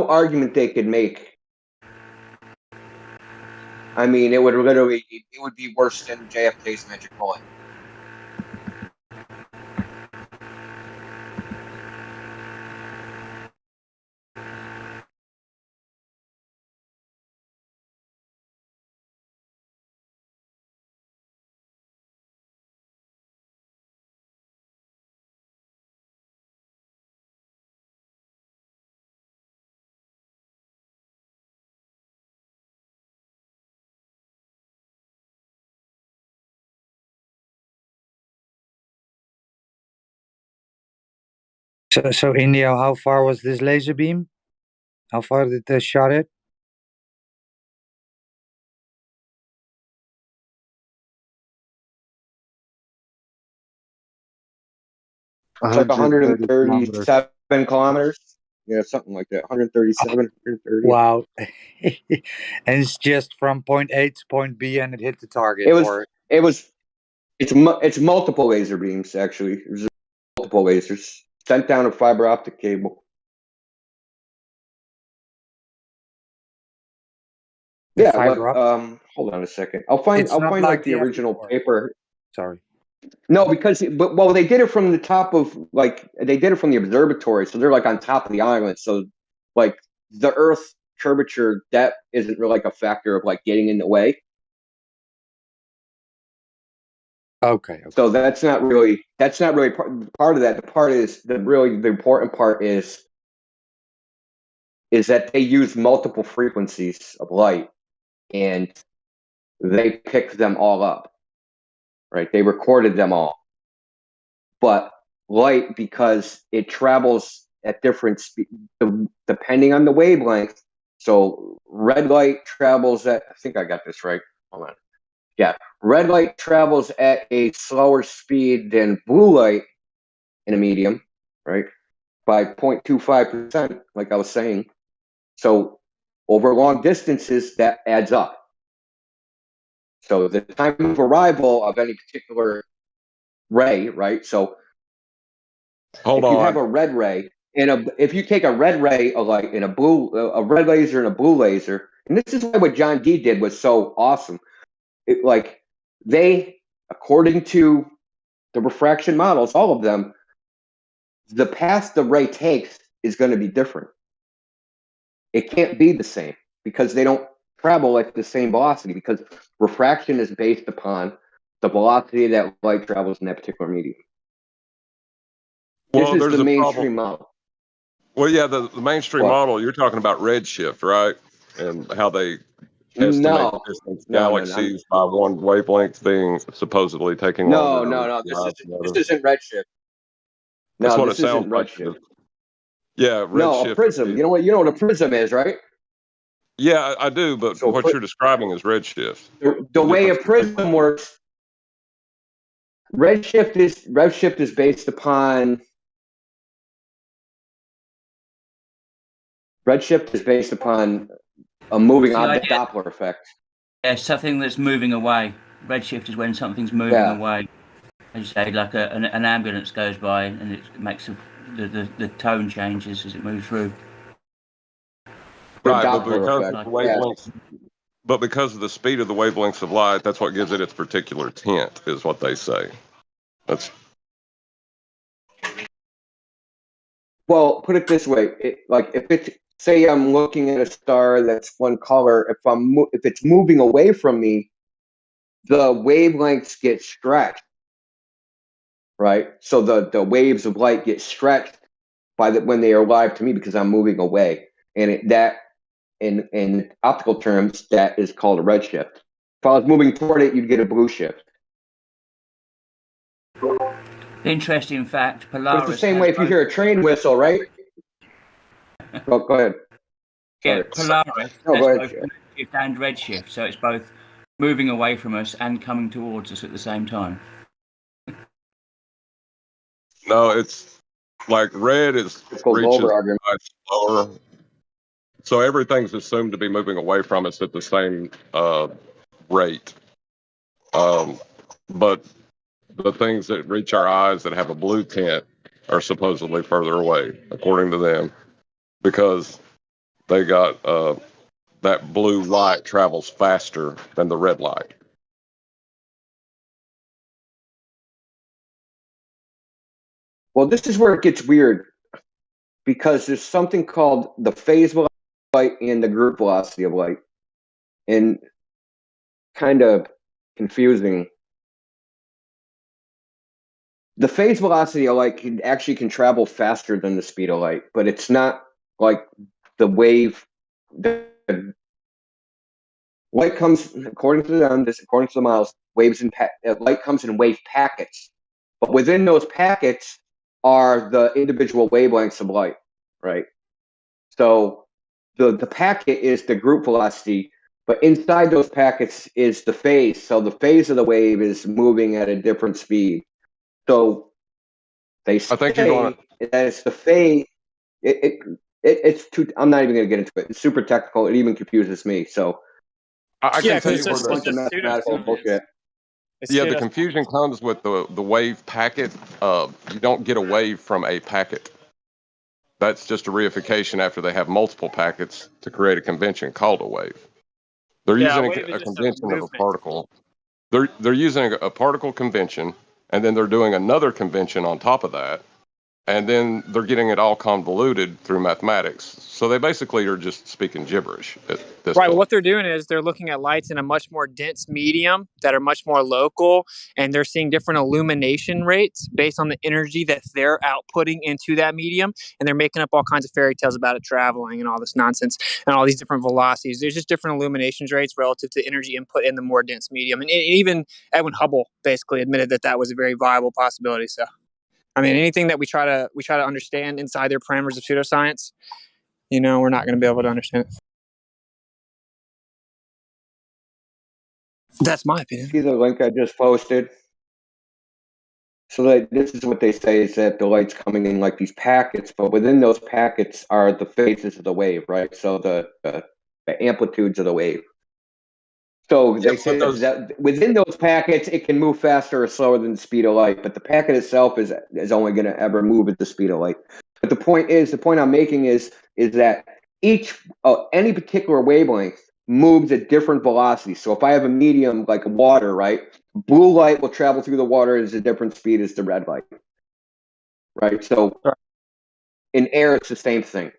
argument they could make. I mean, it would be worse than JFK's magic bullet. So India, how far was this laser beam? How far did they shot it? It's like 130 kilometers. 137 kilometers. Yeah, something like that. 137, 130. Wow. And it's just from point A to point B, and it hit the target. It's multiple laser beams actually. There's multiple lasers sent down a fiber optic cable. Yeah, hold on a second. I'll find like the original paper. Sorry. No, because they did it from the top of they did it from the observatory, so they're like on top of the island. So like the Earth curvature, that isn't really like a factor of like getting in the way. Okay. So that's not really part of that. The part is the important part is that they use multiple frequencies of light and they picked them all up. Right? They recorded them all. But light, because it travels at different speed depending on the wavelength. So red light travels at, I think I got this right. Hold on. Yeah, red light travels at a slower speed than blue light in a medium, right? By 0.25%, like I was saying. So over long distances, that adds up. So the time of arrival of any particular ray, right? So if you have a red ray, if you take a red ray of light and a red laser and a blue laser, and this is why what John Dee did was so awesome. They, according to the refraction models, all of them, the path the ray takes is going to be different. It can't be the same because they don't travel at the same velocity, because refraction is based upon the velocity that light travels in that particular medium. Well, this is the mainstream model. Well, yeah, the mainstream model, you're talking about redshift, right? And how they estimate distance galaxies by one wavelength being supposedly taking longer. No. This isn't redshift. That's what it sounds like. Yeah, redshift. No, a prism. You know what a prism is, right? Yeah, I do, but so what you're describing is redshift. The way a prism works, redshift is based upon a moving object Doppler effect. Yeah, something that's moving away. Redshift is when something's moving away. As you say, like an ambulance goes by and it makes the tone changes as it moves through. Right, but because of the speed of the wavelengths of light, that's what gives it its particular tint, is what they say. Well, put it this way: say I'm looking at a star that's one color. If it's moving away from me, the wavelengths get stretched, right? So the waves of light get stretched when they arrive to me because I'm moving away, and in optical terms, that is called a redshift. If I was moving toward it, you'd get a blue shift. Interesting fact, Polaris. But it's the same way if you hear a train whistle, right? Go ahead. Yeah, Polaris has both redshift and redshift, so it's both moving away from us and coming towards us at the same time. No, it's like red reaches much slower. So everything's assumed to be moving away from us at the same rate. But the things that reach our eyes that have a blue tint are supposedly further away, according to them, because they got that blue light travels faster than the red light. Well, this is where it gets weird, because there's something called the phase velocity of light and the group velocity of light, and kind of confusing. The phase velocity of light can travel faster than the speed of light, but it's not like the wave. Light comes, according to them, according to the models, light comes in wave packets. But within those packets, are the individual wavelengths of light, right? So the packet is the group velocity, but inside those packets is the phase. So the phase of the wave is moving at a different speed. So they say that it's the phase. It's too. I'm not even going to get into it. It's super technical. It even confuses me. So I can tell you where mathematical bullshit. the confusion comes with the wave packet. You don't get a wave from a packet. That's just a reification after they have multiple packets to create a convention called a wave. They're using a convention of a particle. They're using a particle convention, and then they're doing another convention on top of that, and then they're getting it all convoluted through mathematics. So they basically are just speaking gibberish at this Right. point. Well, what they're doing is they're looking at lights in a much more dense medium that are much more local, and they're seeing different illumination rates based on the energy that they're outputting into that medium, and they're making up all kinds of fairy tales about it traveling and all this nonsense and all these different velocities. There's just different illumination rates relative to energy input in the more dense medium, and even Edwin Hubble basically admitted that that was a very viable possibility. So, I mean, anything that we try to understand inside their parameters of pseudoscience, we're not going to be able to understand it. That's my opinion. See the link I just posted? So this is what they say is that the light's coming in like these packets, but within those packets are the phases of the wave, right? So the amplitudes of the wave. So they say that within those packets, it can move faster or slower than the speed of light, but the packet itself is only going to ever move at the speed of light. But the point I'm making is that any particular wavelength moves at different velocities. So if I have a medium like water, right, blue light will travel through the water at a different speed as the red light, right? So in air, it's the same thing.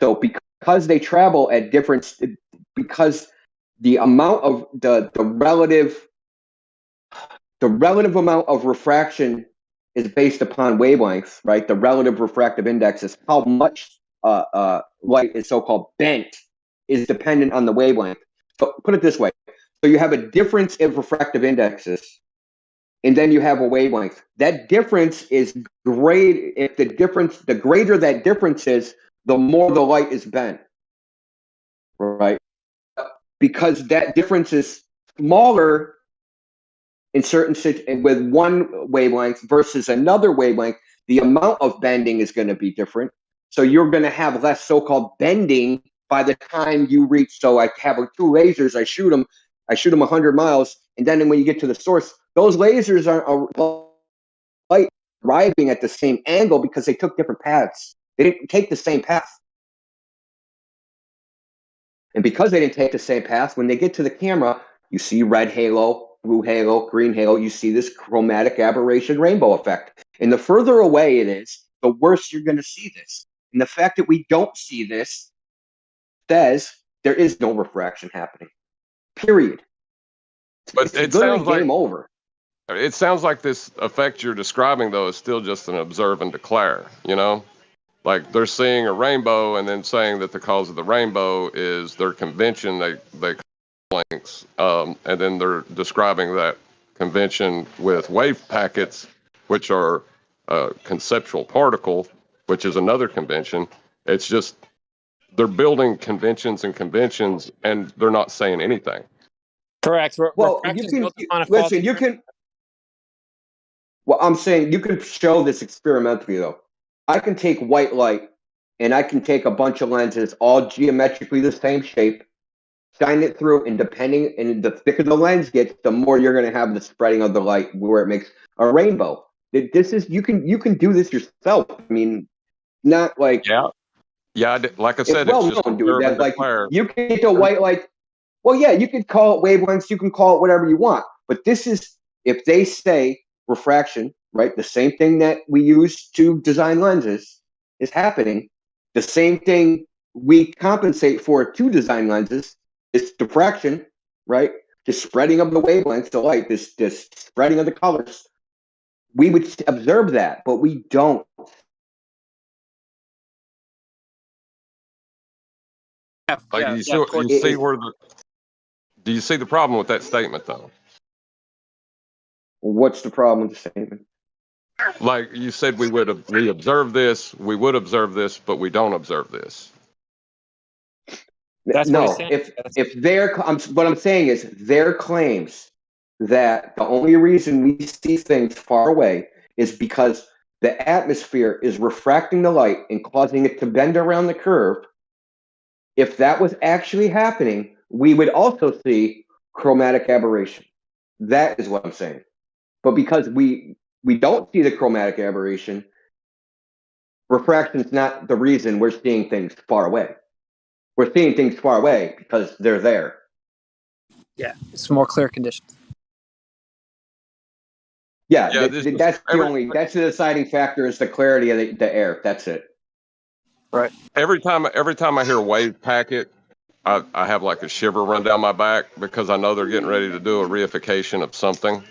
So because they travel at different, because the amount of the relative amount of refraction is based upon wavelengths, right? The relative refractive index is how much light is so-called bent is dependent on the wavelength. So put it this way. So you have a difference in refractive indexes, and then you have a wavelength. That difference is great. If the greater that difference is, the more the light is bent, right? Because that difference is smaller in certain with one wavelength versus another wavelength, the amount of bending is going to be different. So you're going to have less so-called bending by the time you reach. So I have two lasers. I shoot them 100 miles, and then when you get to the source, those lasers are light arriving at the same angle because they took different paths. They didn't take the same path. And because they didn't take the same path, when they get to the camera, you see red halo, blue halo, green halo. You see this chromatic aberration rainbow effect. And the further away it is, the worse you're going to see this. And the fact that we don't see this says there is no refraction happening. Period. But it sounds like game over. It sounds like this effect you're describing, though, is still just an observe and declare, Like they're seeing a rainbow and then saying that the cause of the rainbow is their convention, they call lengths, and then they're describing that convention with wave packets, which are a conceptual particle, which is another convention. It's just they're building conventions and they're not saying anything. Correct. Well, Well, I'm saying you can show this experimentally, though. I can take white light and I can take a bunch of lenses, all geometrically the same shape, shine it through, and the thicker the lens gets, the more you're going to have the spreading of the light where it makes a rainbow. You can do this yourself. I mean, not like like I said, it's well just known, dude. That like declare. You can get the white light. Well, yeah, you can call it wavelengths. You can call it whatever you want. But this is if they say refraction, right? The same thing that we use to design lenses is happening. The same thing we compensate for to design lenses is diffraction, right? The spreading of the wavelengths, the light, this spreading of the colors. We would observe that, but we don't. Do you see the problem with that statement, though? What's the problem with the statement? Like you said, we observe this, but we don't observe this. That's what he's saying. What I'm saying is their claims that the only reason we see things far away is because the atmosphere is refracting the light and causing it to bend around the curve. If that was actually happening, we would also see chromatic aberration. That is what I'm saying. But because we don't see the chromatic aberration, refraction is not the reason we're seeing things far away. We're seeing things far away because they're there. Yeah, it's more clear conditions. Yeah, that's the deciding factor is the clarity of the air. That's it. Right. Every time I hear wave packet, I have like a shiver run down my back because I know they're getting ready to do a reification of something.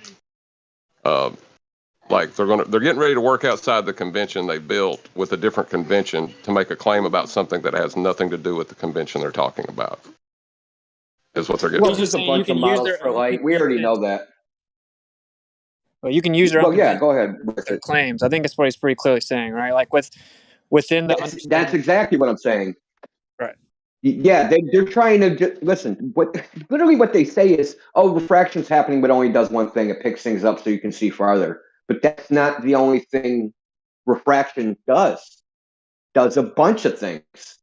Like they're getting ready to work outside the convention they built with a different convention to make a claim about something that has nothing to do with the convention they're talking about. Is what they're getting. Well, just a bunch of models for light. We already know that. Well, you can use their own go ahead. claims. I think that's what he's pretty clearly saying, right? Like within the that's exactly what I'm saying. Right. Yeah, they're trying to listen. Literally what they say is, oh, refraction's happening, but only does one thing. It picks things up so you can see farther. But that's not the only thing refraction does. Does a bunch of things.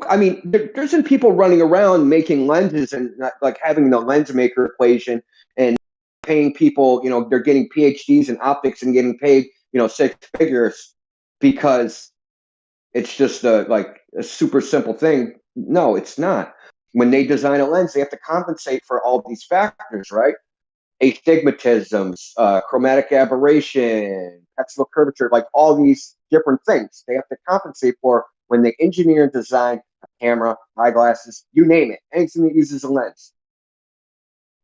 I mean, there's been people running around making lenses and like having the lens maker equation and paying people, they're getting PhDs in optics and getting paid, 6 figures because it's just a super simple thing. No, it's not. When they design a lens, they have to compensate for all these factors, right? Astigmatisms, chromatic aberration, pixel curvature, like all these different things they have to compensate for when they engineer and design a camera, eyeglasses, you name it, anything that uses a lens.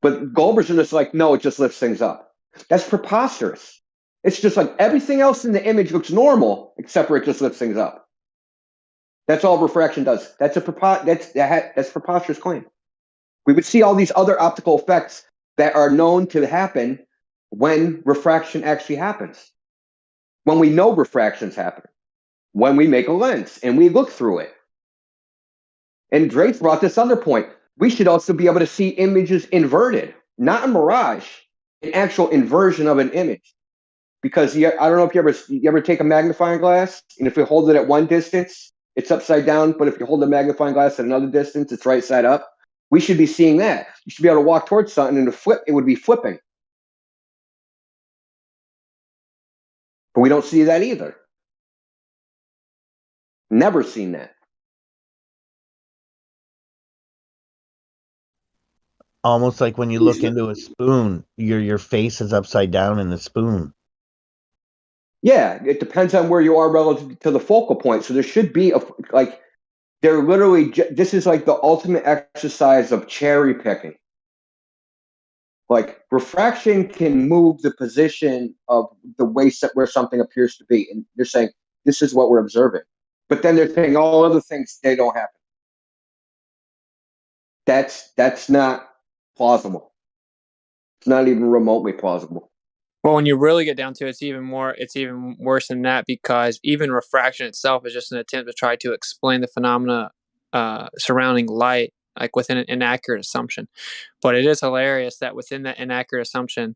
But Goldberg's just like, no, it just lifts things up. That's preposterous. It's just like everything else in the image looks normal, except for it just lifts things up. That's all refraction does. That's a preposterous claim. We would see all these other optical effects that are known to happen when refraction actually happens. When we know refraction's happening. When we make a lens and we look through it. And Drake brought this other point. We should also be able to see images inverted, not a mirage, an actual inversion of an image. Because I don't know if you ever take a magnifying glass, and if you hold it at one distance, it's upside down, but if you hold the magnifying glass at another distance, it's right side up. We should be seeing that. You should be able to walk towards something and it would be flipping. But we don't see that either. Never seen that. Almost like when you look into a spoon, your face is upside down in the spoon. Yeah, it depends on where you are relative to the focal point. So there should be they're literally, this is like the ultimate exercise of cherry picking. Like refraction can move the position of the way where something appears to be. And they're saying, this is what we're observing. But then they're saying all other things, they don't happen. That's not plausible. It's not even remotely plausible. Well, when you really get down to it, it's even worse than that, because even refraction itself is just an attempt to try to explain the phenomena surrounding light, like within an inaccurate assumption. But it is hilarious that within that inaccurate assumption,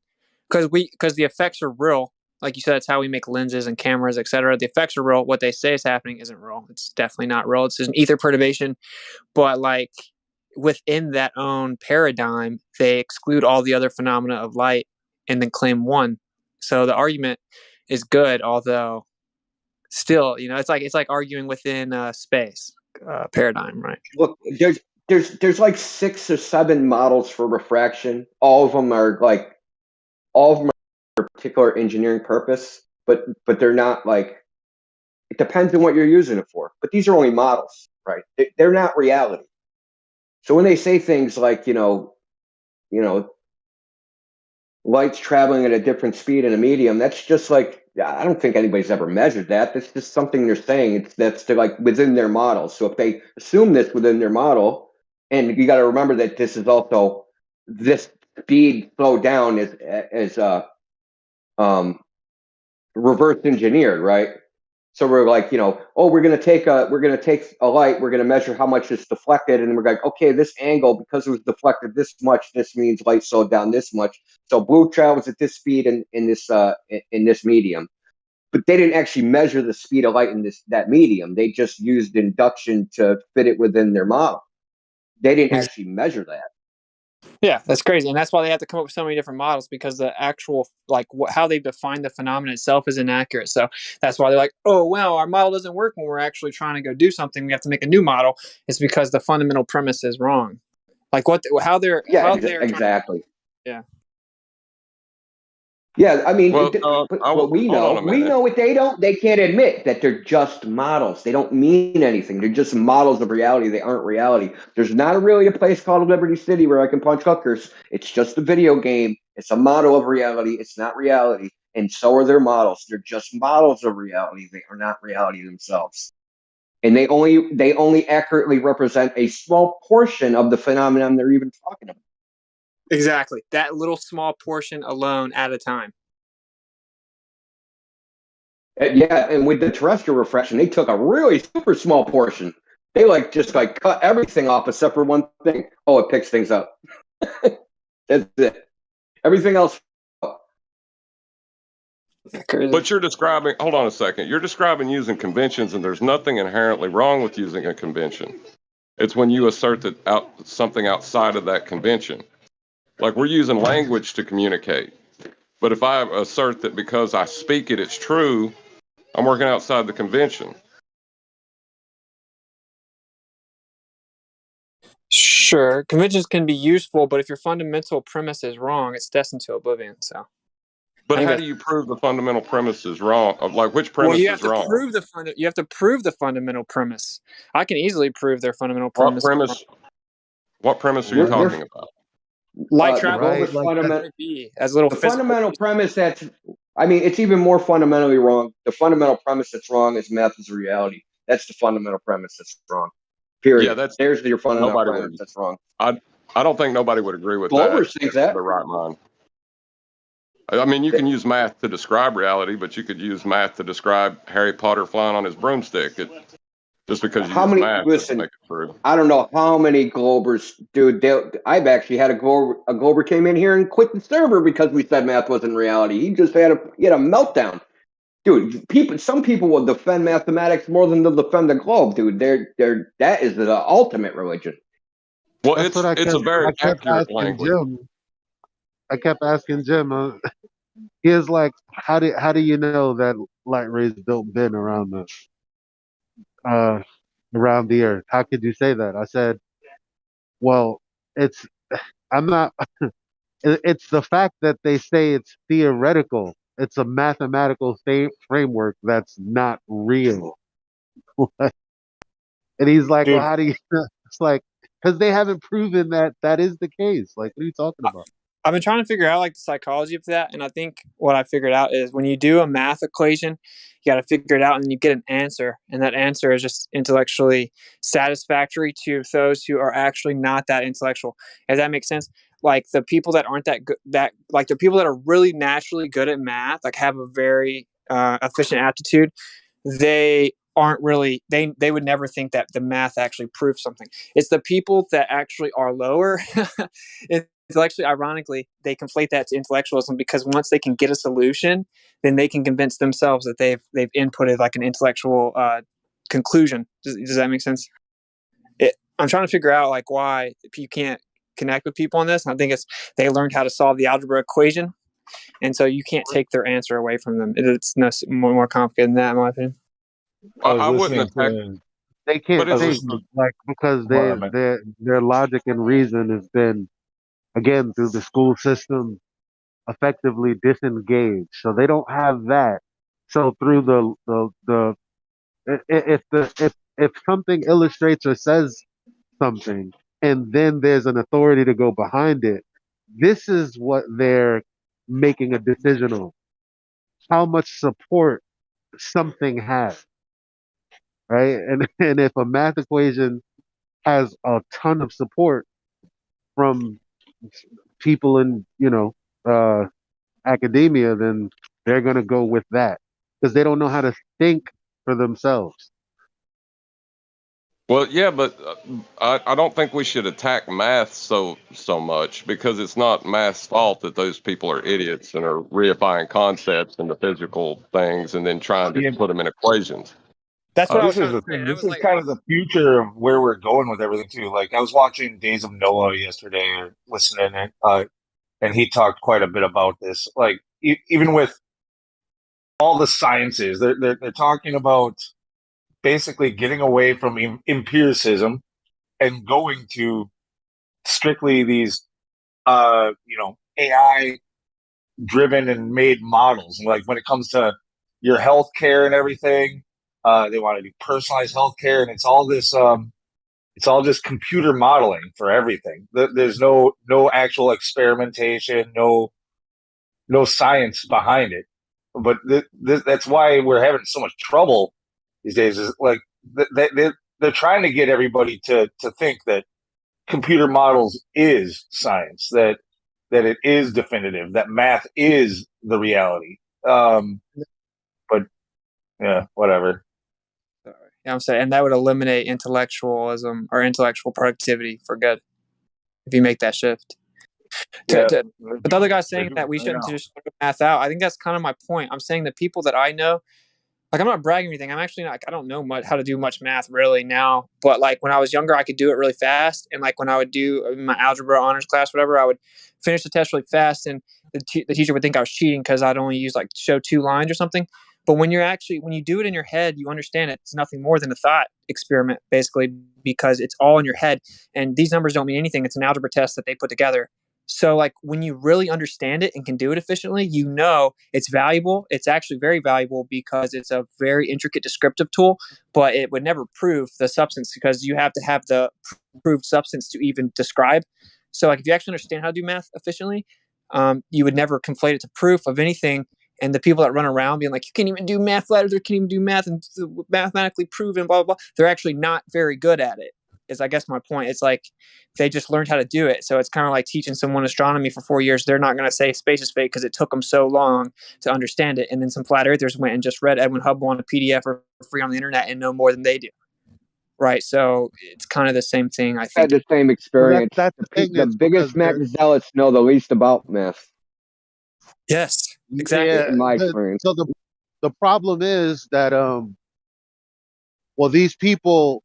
because the effects are real, like you said, it's how we make lenses and cameras, etc. The effects are real. What they say is happening isn't real. It's definitely not real. It's an ether perturbation. But like within that own paradigm, they exclude all the other phenomena of light and then claim one. So the argument is good, although still, it's like arguing within space paradigm, right? Look, there's like 6 or 7 models for refraction. All of them are for a particular engineering purpose, but they're not like, it depends on what you're using it for. But these are only models, right? They're not reality. So when they say things like, light's traveling at a different speed in a medium, that's just like, I don't think anybody's ever measured that. That's just something they're saying. That's like within their model. So if they assume this within their model, and you got to remember that this is also, this speed slowed down is reverse engineered, right? So we're like, we're gonna take a light, we're gonna measure how much it's deflected, and we're like, okay, this angle, because it was deflected this much, this means light slowed down this much. So blue travels at this speed in this medium. But they didn't actually measure the speed of light in that medium. They just used induction to fit it within their model. They didn't actually measure that. Yeah, that's crazy, and that's why they have to come up with so many different models, because the actual how they define the phenomenon itself is inaccurate. So that's why they're like, oh well, our model doesn't work when we're actually trying to go do something. We have to make a new model. It's because the fundamental premise is wrong. Like exactly. Yeah. Yeah, I mean, Well, but we hold on know, a minute. what they can't admit that they're just models. They don't mean anything. They're just models of reality. They aren't reality. There's not really a place called Liberty City where I can punch hookers. It's just a video game. It's a model of reality. It's not reality. And so are their models. They're just models of reality. They are not reality themselves. And they only accurately represent a small portion of the phenomenon they're even talking about. Exactly. That little small portion alone at a time. Yeah, and with the terrestrial refraction, they took a really super small portion. They just cut everything off except for one thing. Oh, it picks things up. That's it. Everything else. But you're describing, hold on a second, you're describing using conventions, and there's nothing inherently wrong with using a convention. It's when you assert that something outside of that convention. Like, we're using language to communicate. But if I assert that because I speak it, it's true, I'm working outside the convention. Sure, conventions can be useful, but if your fundamental premise is wrong, it's destined to oblivion. So. But how do you prove the fundamental premise is wrong? Like, which premise you have is to wrong? you have to prove the fundamental premise. I can easily prove their fundamental What premise. What premise are you talking about? Light travel as little the physical. Fundamental premise it's even more fundamentally wrong. The fundamental premise that's wrong is math is a reality. That's the fundamental premise that's wrong. Period. Yeah, there's your fundamental nobody premise would. That's wrong. I don't think nobody would agree with Glover that. thinks that. The right mind. I mean, you can use math to describe reality, but you could use math to describe Harry Potter flying on his broomstick. Just because you use math doesn't make it true. I don't know how many Globers, dude. I've actually had a Glober came in here and quit the server because we said math wasn't reality. He just had a meltdown. Dude, some people will defend mathematics more than they'll defend the globe, dude. That is the ultimate religion. Well, it's a very accurate language. I kept asking Jim. He was like, "How do you know that light rays don't bend around the Earth? How could you say that?" I said, "Well, I'm not. It's the fact that they say it's theoretical. It's a mathematical framework that's not real." And he's like, Dude. "Well, how do you?" It's like, because they haven't proven that is the case. Like, what are you talking about? I've been trying to figure out the psychology of that, and I think what I figured out is when you do a math equation, you got to figure it out, and you get an answer, and that answer is just intellectually satisfactory to those who are actually not that intellectual. Does that make sense? Like the people that aren't that good, the people that are really naturally good at math, have a very efficient aptitude, they aren't really they would never think that the math actually proves something. It's the people that actually are lower intellectually, ironically, they conflate that to intellectualism, because once they can get a solution, then they can convince themselves that they've inputted an intellectual conclusion. Does that make sense? I'm trying to figure out why you can't connect with people on this. And I think it's they learned how to solve the algebra equation, and so you can't take their answer away from them. It's no more complicated than that, in my opinion. I wouldn't attack. They can't take because their logic and reason has been, again, through the school system, effectively disengaged. So they don't have that. So through if something illustrates or says something, and then there's an authority to go behind it, this is what they're making a decision on. How much support something has, right? And if a math equation has a ton of support from people in academia, then they're going to go with that because they don't know how to think for themselves. Well, yeah, but I don't think we should attack math so much because it's not math's fault that those people are idiots and are reifying concepts into physical things and then trying to put them in equations. That's what I was This is trying the to say. thing. I This was is like, kind of the future of where we're going with everything too. Like I was watching Days of Noah yesterday, or listening, and he talked quite a bit about this. Like even with all the sciences, they're talking about basically getting away from empiricism and going to strictly these AI driven and made models. And like when it comes to your healthcare and everything, they want to do personalized healthcare, and it's all just computer modeling for everything. There's no actual experimentation, no science behind it. But that's why we're having so much trouble these days. Is like they're trying to get everybody to think that computer models is science, that it is definitive, that math is the reality. But yeah, whatever. yeah, I'm saying, and that would eliminate intellectualism or intellectual productivity for good if you make that shift. Yeah, But the other guy's they're saying doing that it we right shouldn't now. just throw math out. I think that's kind of my point. I'm saying the people that I know, like I'm not bragging or anything. I'm actually not. I don't know much how to do much math really now. But like when I was younger, I could do it really fast. And like when I would do my algebra honors class, whatever, I would finish the test really fast, and the teacher would think I was cheating because I'd only use like show 2 lines or something. But when you do it in your head, you understand it. It's nothing more than a thought experiment, basically, because it's all in your head. And these numbers don't mean anything. It's an algebra test that they put together. So like when you really understand it and can do it efficiently, you know it's valuable. It's actually very valuable because it's a very intricate descriptive tool, but it would never prove the substance because you have to have the proved substance to even describe. So like if you actually understand how to do math efficiently, you would never conflate it to proof of anything. And the people that run around being like, you can't even do math letters, or can't even do math and mathematically proven, blah, blah, blah. They're actually not very good at it, is I guess my point. It's like they just learned how to do it. So it's kind of like teaching someone astronomy for 4 years. They're not going to say space is fake because it took them so long to understand it. And then some flat earthers went and just read Edwin Hubble on a PDF for free on the internet and know more than they do. Right. So it's kind of the same thing, I think. Had the same experience. That's the thing. The It's biggest because math zealots know the least about math. Yes, exactly. yeah. In my experience. So the problem is that well, these people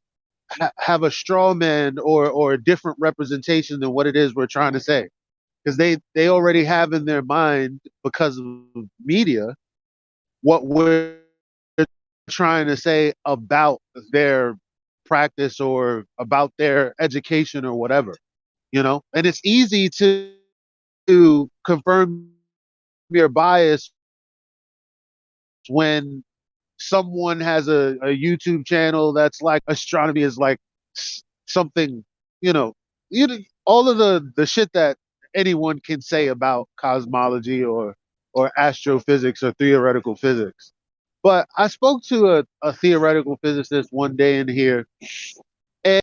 have a straw man or a different representation than what it is we're trying to say, because they already have in their mind, because of media, what we're trying to say about their practice or about their education or whatever, and it's easy to confirm your bias when someone has a YouTube channel that's like astronomy is like something, you know, all of the shit that anyone can say about cosmology or astrophysics or theoretical physics. But I spoke to a theoretical physicist one day in here, and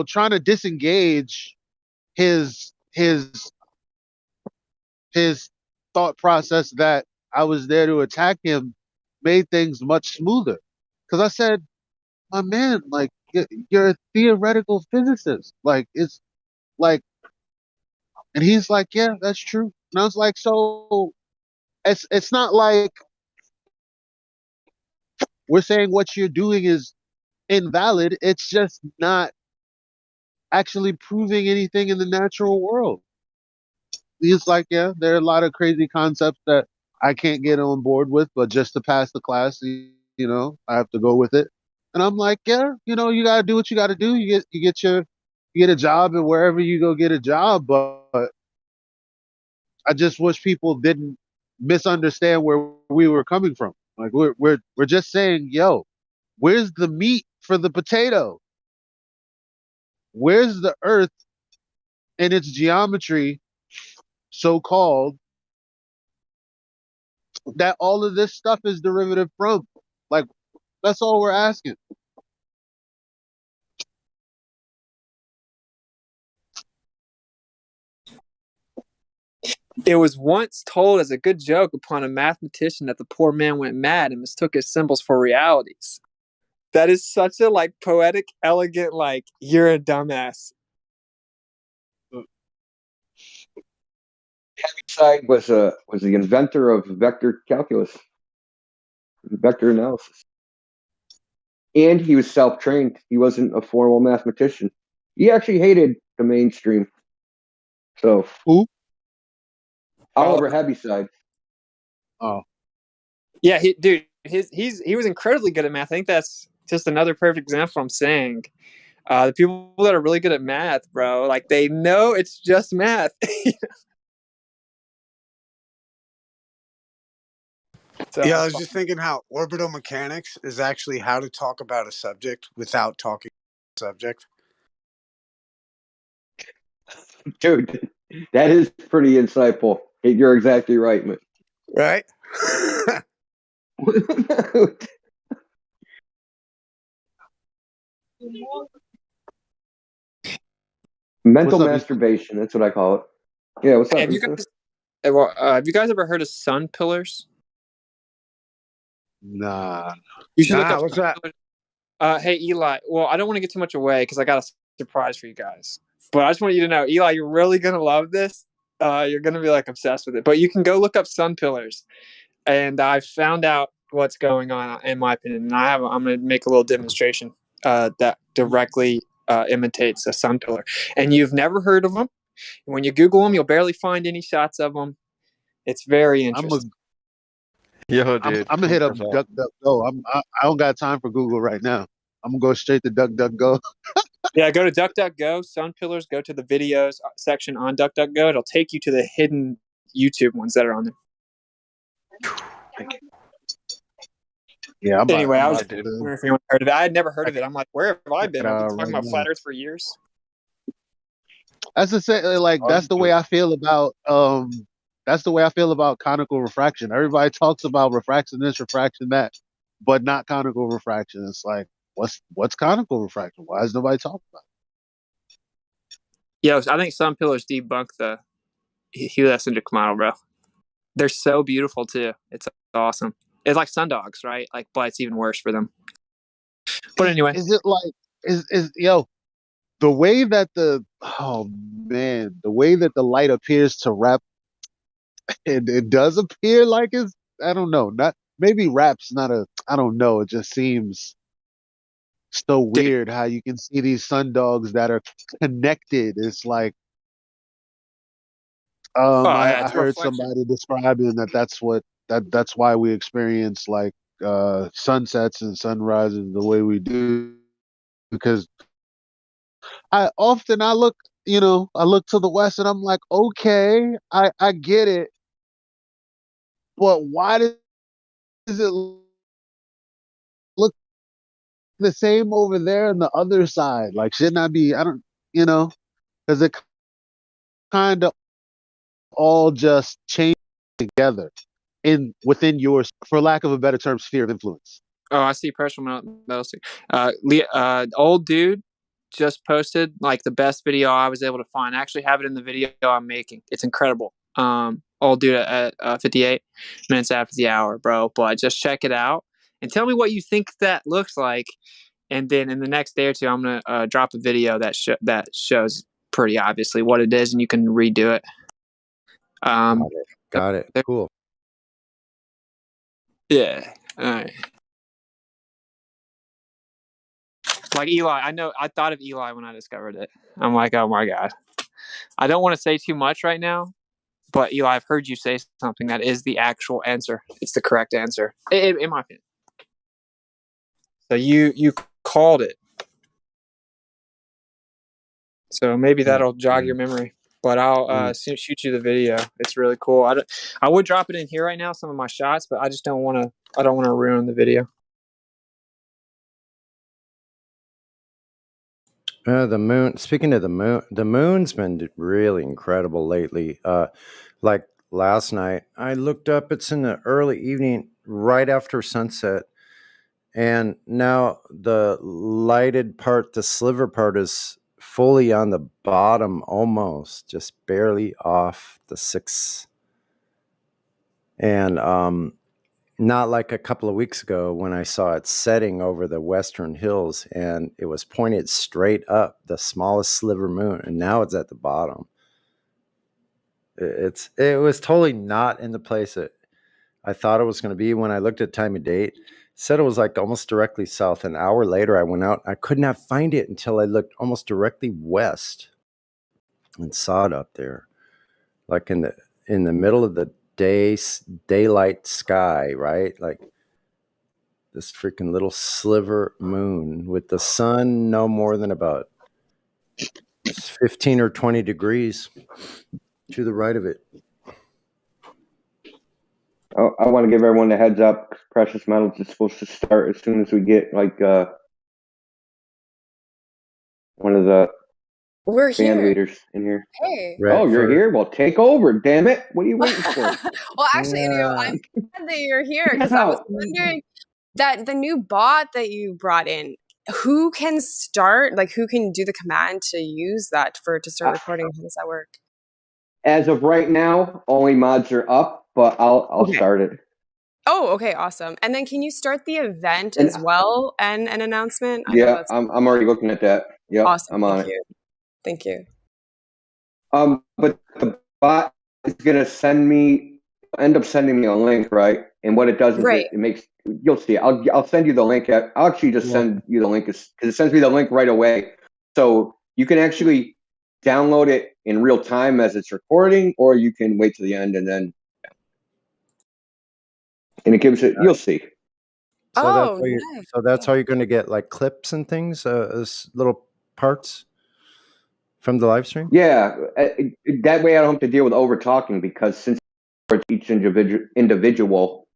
trying to disengage his his his thought process that I was there to attack him made things much smoother. Because I said, my man, like you're a theoretical physicist. Like it's like, and he's like, yeah, that's true. And I was like, so it's not like we're saying what you're doing is invalid. It's just not actually proving anything in the natural world. He's like, yeah, there are a lot of crazy concepts that I can't get on board with, but just to pass the class, I have to go with it. And I'm like, yeah, you gotta do what you gotta do. You get a job, and wherever you go get a job. But I just wish people didn't misunderstand where we were coming from. Like we're just saying, yo, where's the meat for the potato? Where's the earth and its geometry, so called, that all of this stuff is derivative from? Like, that's all we're asking. It was once told as a good joke upon a mathematician that the poor man went mad and mistook his symbols for realities. That is such a like poetic, elegant, like you're a dumbass. Heaviside was the inventor of vector calculus, vector analysis, and he was self-trained. He wasn't a formal mathematician. He actually hated the mainstream. So who? Oliver Heaviside. Oh, yeah, he was incredibly good at math. I think that's just another perfect example I'm saying. The people that are really good at math, bro, like they know it's just math. Yeah, I was just thinking how orbital mechanics is actually how to talk about a subject without talking about a subject. Dude, that is pretty insightful. You're exactly right, man. Right? Mental up, masturbation. That's what I call it. Yeah, what's up? Have you guys ever heard of sun pillars? Nah. You should look up what's sun that? pillars. Hey Eli. Well, I don't want to get too much away because I got a surprise for you guys. But I just want you to know, Eli, you're really gonna love this. You're gonna be like obsessed with it. But you can go look up sun pillars, and I found out what's going on in my opinion. And I'm gonna make a little demonstration that directly imitates a sun pillar. And you've never heard of them. When you Google them, you'll barely find any shots of them. It's very interesting. Yo, dude. I'm gonna hit up DuckDuckGo. I don't got time for Google right now. I'm gonna go straight to DuckDuckGo. Yeah, go to DuckDuckGo, sun pillars, go to the videos section on DuckDuckGo. It'll take you to the hidden YouTube ones that are on there. Yeah, Anyway, I was about to wondering if anyone heard of it. I had never heard of it. I'm like, where have I been? I've been talking right about now. flat Earth for years. That's the say, like that's the way I feel about that's the way I feel about conical refraction. Everybody talks about refraction this, refraction that, but not conical refraction. It's like what's conical refraction? Why is nobody talking about it? Yeah, I think sun pillars debunk the heliocentric model, bro. They're so beautiful too. It's awesome. It's like sundogs, right? Like, but it's even worse for them. But anyway, Is it like is yo the way that the way that the light appears to wrap, it does appear like it's, I don't know, not maybe wrap's not a, I don't know, it just seems so weird how you can see these sundogs that are connected. It's like yeah, I it's a heard reflection. somebody describing that's why we experience like sunsets and sunrises the way we do, because I look, I look to the west and I'm like, okay, I get it, but why does it look the same over there on the other side? Like, shouldn't I be? I don't, because it kind of all just change together within yours, for lack of a better term, sphere of influence. Oh, I see pressure metal. Old dude just posted like the best video I was able to find. I actually have it in the video I'm making. It's incredible. Old dude at 58 minutes after the hour, bro. But just check it out and tell me what you think that looks like. And then in the next day or two, I'm gonna drop a video that shows pretty obviously what it is, and you can redo it. Got it. Cool. Yeah. All right. Like Eli, I thought of Eli when I discovered it. I'm like, oh my God. I don't want to say too much right now, but Eli, I've heard you say something that is the actual answer. It's the correct answer, in my opinion. So you called it. So maybe that'll jog your memory. But I'll shoot you the video. It's really cool. I would drop it in here right now, some of my shots, but I just don't want to. I don't want to ruin the video. The moon. Speaking of the moon's been really incredible lately. Like last night, I looked up. It's in the early evening, right after sunset, and now the lighted part, the sliver part, is fully on the bottom, almost just barely off the 6 And not like a couple of weeks ago when I saw it setting over the western hills and it was pointed straight up, the smallest sliver moon, and now it's at the bottom. It was totally not in the place that I thought it was going to be. When I looked at time of date, it said it was like almost directly south. An hour later, I went out. I could not find it until I looked almost directly west and saw it up there, like in the middle of the daylight sky, right? Like this freaking little sliver moon with the sun no more than about 15 or 20 degrees to the right of it. I want to give everyone a heads up. Precious Metals is supposed to start as soon as we get like one of the We're band here. leaders in here. Hey. Oh, you're here? Well, take over, damn it. What are you waiting for? Well, actually, I'm glad that you're here because I was wondering that the new bot that you brought in, who can start, like who can do the command to use that to start recording? How does that work? As of right now, only mods are up, but I'll start it. Oh, okay, awesome. And then can you start the event And- as well and an announcement? I know Yeah, that's I'm already looking at that. Yep, awesome. I'm on Thank it. you. Thank you. But the bot is gonna end up sending me a link, right? And what it does is Right. it makes, you'll see. I'll send you the link. I'll actually just send you the link because it sends me the link right away. So you can actually download it in real time as it's recording, or you can wait to the end and then, and it gives it. You'll see. So nice. that's how you're going to get like clips and things, as little parts from the live stream. Yeah, that way I don't have to deal with over talking because since each individual,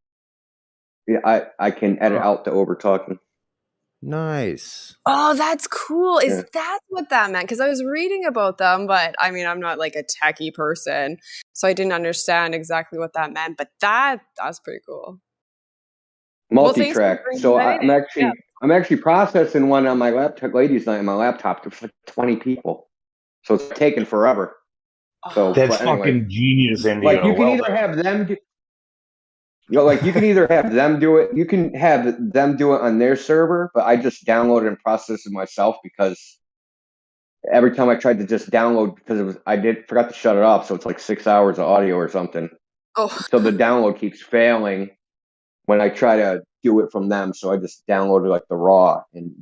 I can edit out the over talking. Nice. Oh, that's cool. Is Yeah. that what that meant? Because I was reading about them, but I mean, I'm not like a techie person, so I didn't understand exactly what that meant. But that's pretty cool. Multi-track. Well, So I'm actually processing one on my laptop, ladies' night on my laptop. There's like 20 people, so it's taking forever. So That's but anyway, fucking genius, Indio. like you can either have them do, like you can either have them do it, you can have them do it on their server, but I just download it and process it myself because every time I tried to just download, because forgot to shut it off, so it's like 6 hours of audio or something. Oh. So the download keeps failing when I try to do it from them. So I just downloaded like the raw, and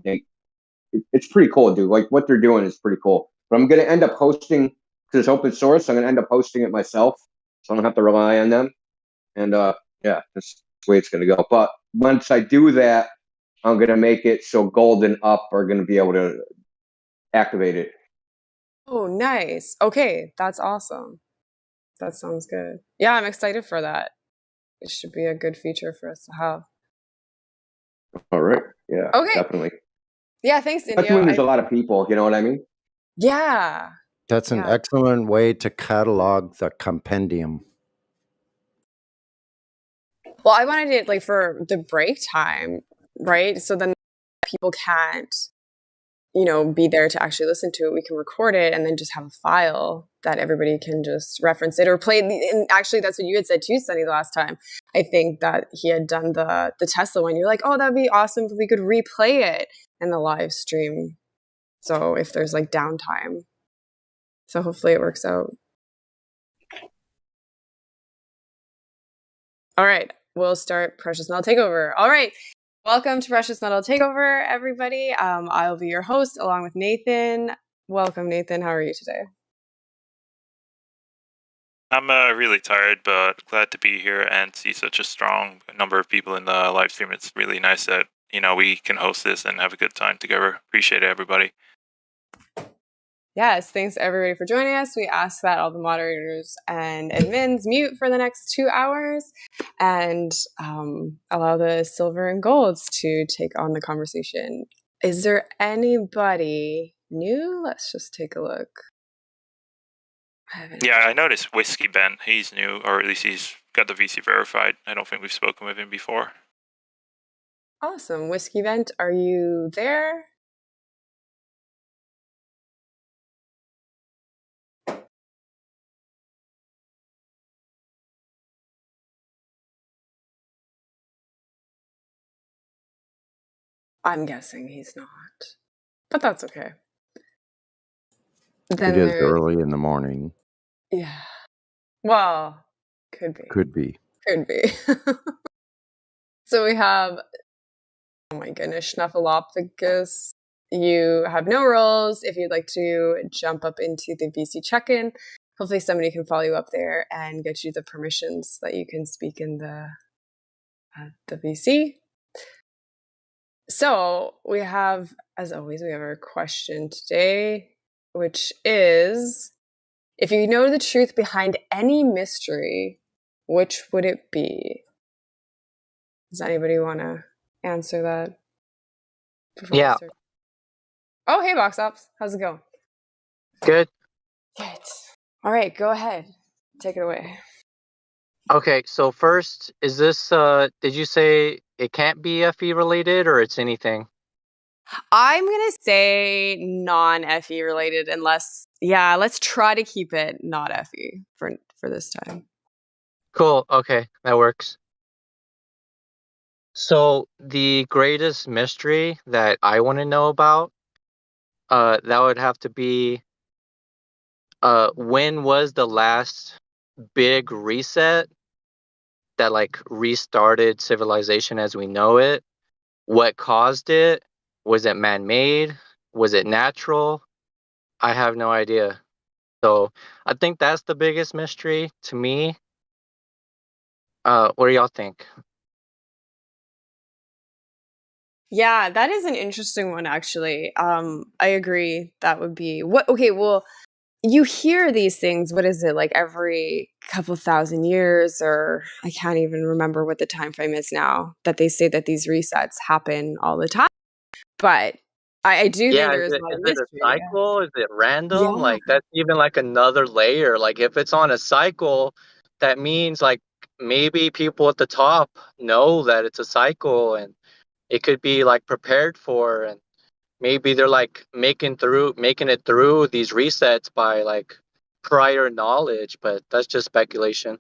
it's pretty cool, dude. Like what they're doing is pretty cool. But I'm gonna end up hosting because it's open source. So I'm gonna end up hosting it myself, so I don't have to rely on them. And yeah, that's the way it's gonna go. But once I do that, I'm gonna make it so Gold and Up are gonna be able to activate it. Oh, nice. Okay, that's awesome. That sounds good. Yeah, I'm excited for that. It should be a good feature for us to have. All right. Yeah. Okay. Definitely. Yeah, thanks, Especially Indio. when there's a lot of people. You know what I mean? Yeah. That's an excellent way to catalog the compendium. Well, I wanted it like for the break time, right? So then people can't, be there to actually listen to it. We can record it and then just have a file that everybody can just reference it or play. And actually, that's what you had said too, Sunny, the last time. I think that he had done the Tesla one. You're like, oh, that'd be awesome if we could replay it in the live stream. So if there's like downtime. So hopefully it works out. All right. We'll start Precious Metal Takeover. All right. Welcome to Precious Metal Takeover, everybody. I'll be your host along with Nathan. Welcome, Nathan. How are you today? I'm really tired, but glad to be here and see such a strong number of people in the live stream. It's really nice that, we can host this and have a good time together. Appreciate it, everybody. Yes, thanks everybody for joining us. We ask that all the moderators and admins mute for the next 2 hours and allow the silver and golds to take on the conversation. Is there anybody new? Let's just take a look. Yeah, I noticed Whiskey Ben. He's new, or at least he's got the VC verified. I don't think we've spoken with him before. Awesome. Whiskey Vent, are you there? I'm guessing he's not. But that's okay. It is early in the morning. Yeah. Well, could be. Could be. Could be. So we have, oh my goodness, Snuffleupagus. You have no roles. If you'd like to jump up into the VC check-in, hopefully somebody can follow you up there and get you the permissions that you can speak in the VC. So we have, as always, we have our question today, which is, if you know the truth behind any mystery, which would it be? Does anybody want to answer that? Yeah. Oh, hey, Box Ops. How's it going? Good. Good. All right, go ahead. Take it away. Okay, so first, is this, did you say it can't be FE related or it's anything? I'm going to say non-FE related unless, yeah, let's try to keep it not FE for this time. Cool, okay, that works. So the greatest mystery that I want to know about, that would have to be, when was the last big reset that like restarted civilization as we know it? What caused it? Was it man-made? Was it natural? I have no idea. So I think that's the biggest mystery to me. What do y'all think? Yeah, that is an interesting one, actually. I agree. That would be what. Okay, well, you hear these things. What is it, like every couple thousand years, or I can't even remember what the time frame is now. That they say that these resets happen all the time. But I do think there is a lot of Is it a mystery. cycle? Is it random? Yeah. Like that's even like another layer. Like if it's on a cycle, that means like maybe people at the top know that it's a cycle and it could be like prepared for, and maybe they're like making it through these resets by like prior knowledge, but that's just speculation.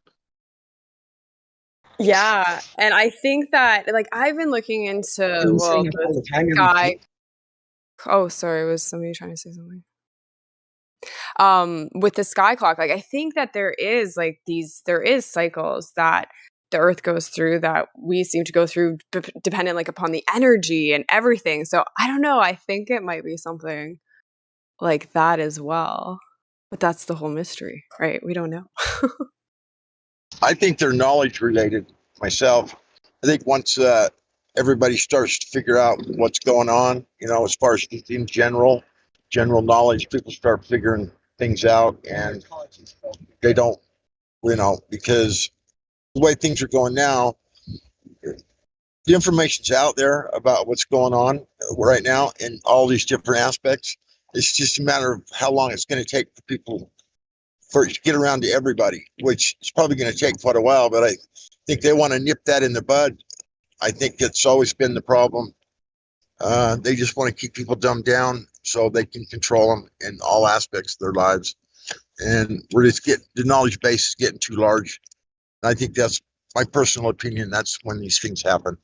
Yeah, and I think that, like, I've been looking into, well, the sky. Oh, sorry, was somebody trying to say something? With the sky clock, like, I think that there is cycles that the Earth goes through that we seem to go through, dependent, like, upon the energy and everything. So I don't know. I think it might be something like that as well. But that's the whole mystery, right? We don't know. I think they're knowledge related myself. I think once everybody starts to figure out what's going on, as far as just in general knowledge, people start figuring things out, and they don't, because the way things are going now, the information's out there about what's going on right now in all these different aspects. It's just a matter of how long it's going to take for people for it to get around to everybody, which is probably going to take quite a while, but I think they want to nip that in the bud. I think it's always been the problem. They just want to keep people dumbed down so they can control them in all aspects of their lives. And the knowledge base is getting too large. I think that's my personal opinion. That's when these things happen.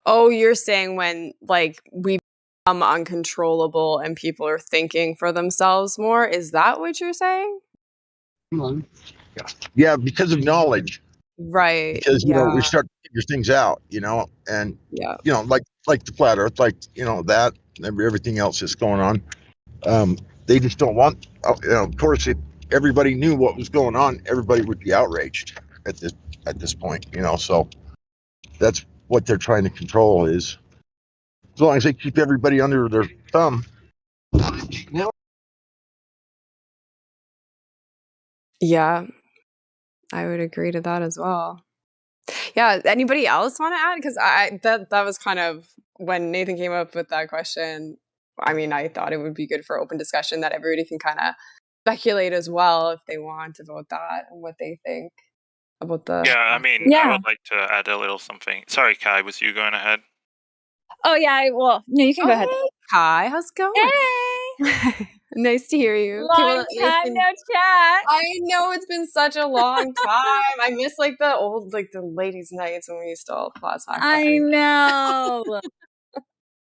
Oh, you're saying when, like, we become uncontrollable and people are thinking for themselves more? Is that what you're saying? Yeah, because of knowledge. Right. Because we start to figure things out, and like the flat Earth, like that, and everything else that's going on. They just don't want. Of course, if everybody knew what was going on, everybody would be outraged at this point. So that's what they're trying to control. Is as long as they keep everybody under their thumb. Yeah, I would agree to that as well. Yeah, anybody else want to add? Because that was kind of when Nathan came up with that question. I mean, I thought it would be good for open discussion that everybody can kind of speculate as well if they want about that and what they think about the. Yeah, I mean, I would like to add a little something. Sorry, Kai, was you going ahead? Oh yeah, well, no, you can go ahead. Hey, Kai, how's it going? Hey. Nice to hear you. Okay, well, Long time Nathan, no chat. I know it's been such a long time. I miss like the old, like the ladies' nights when we used to all plot talk. I know.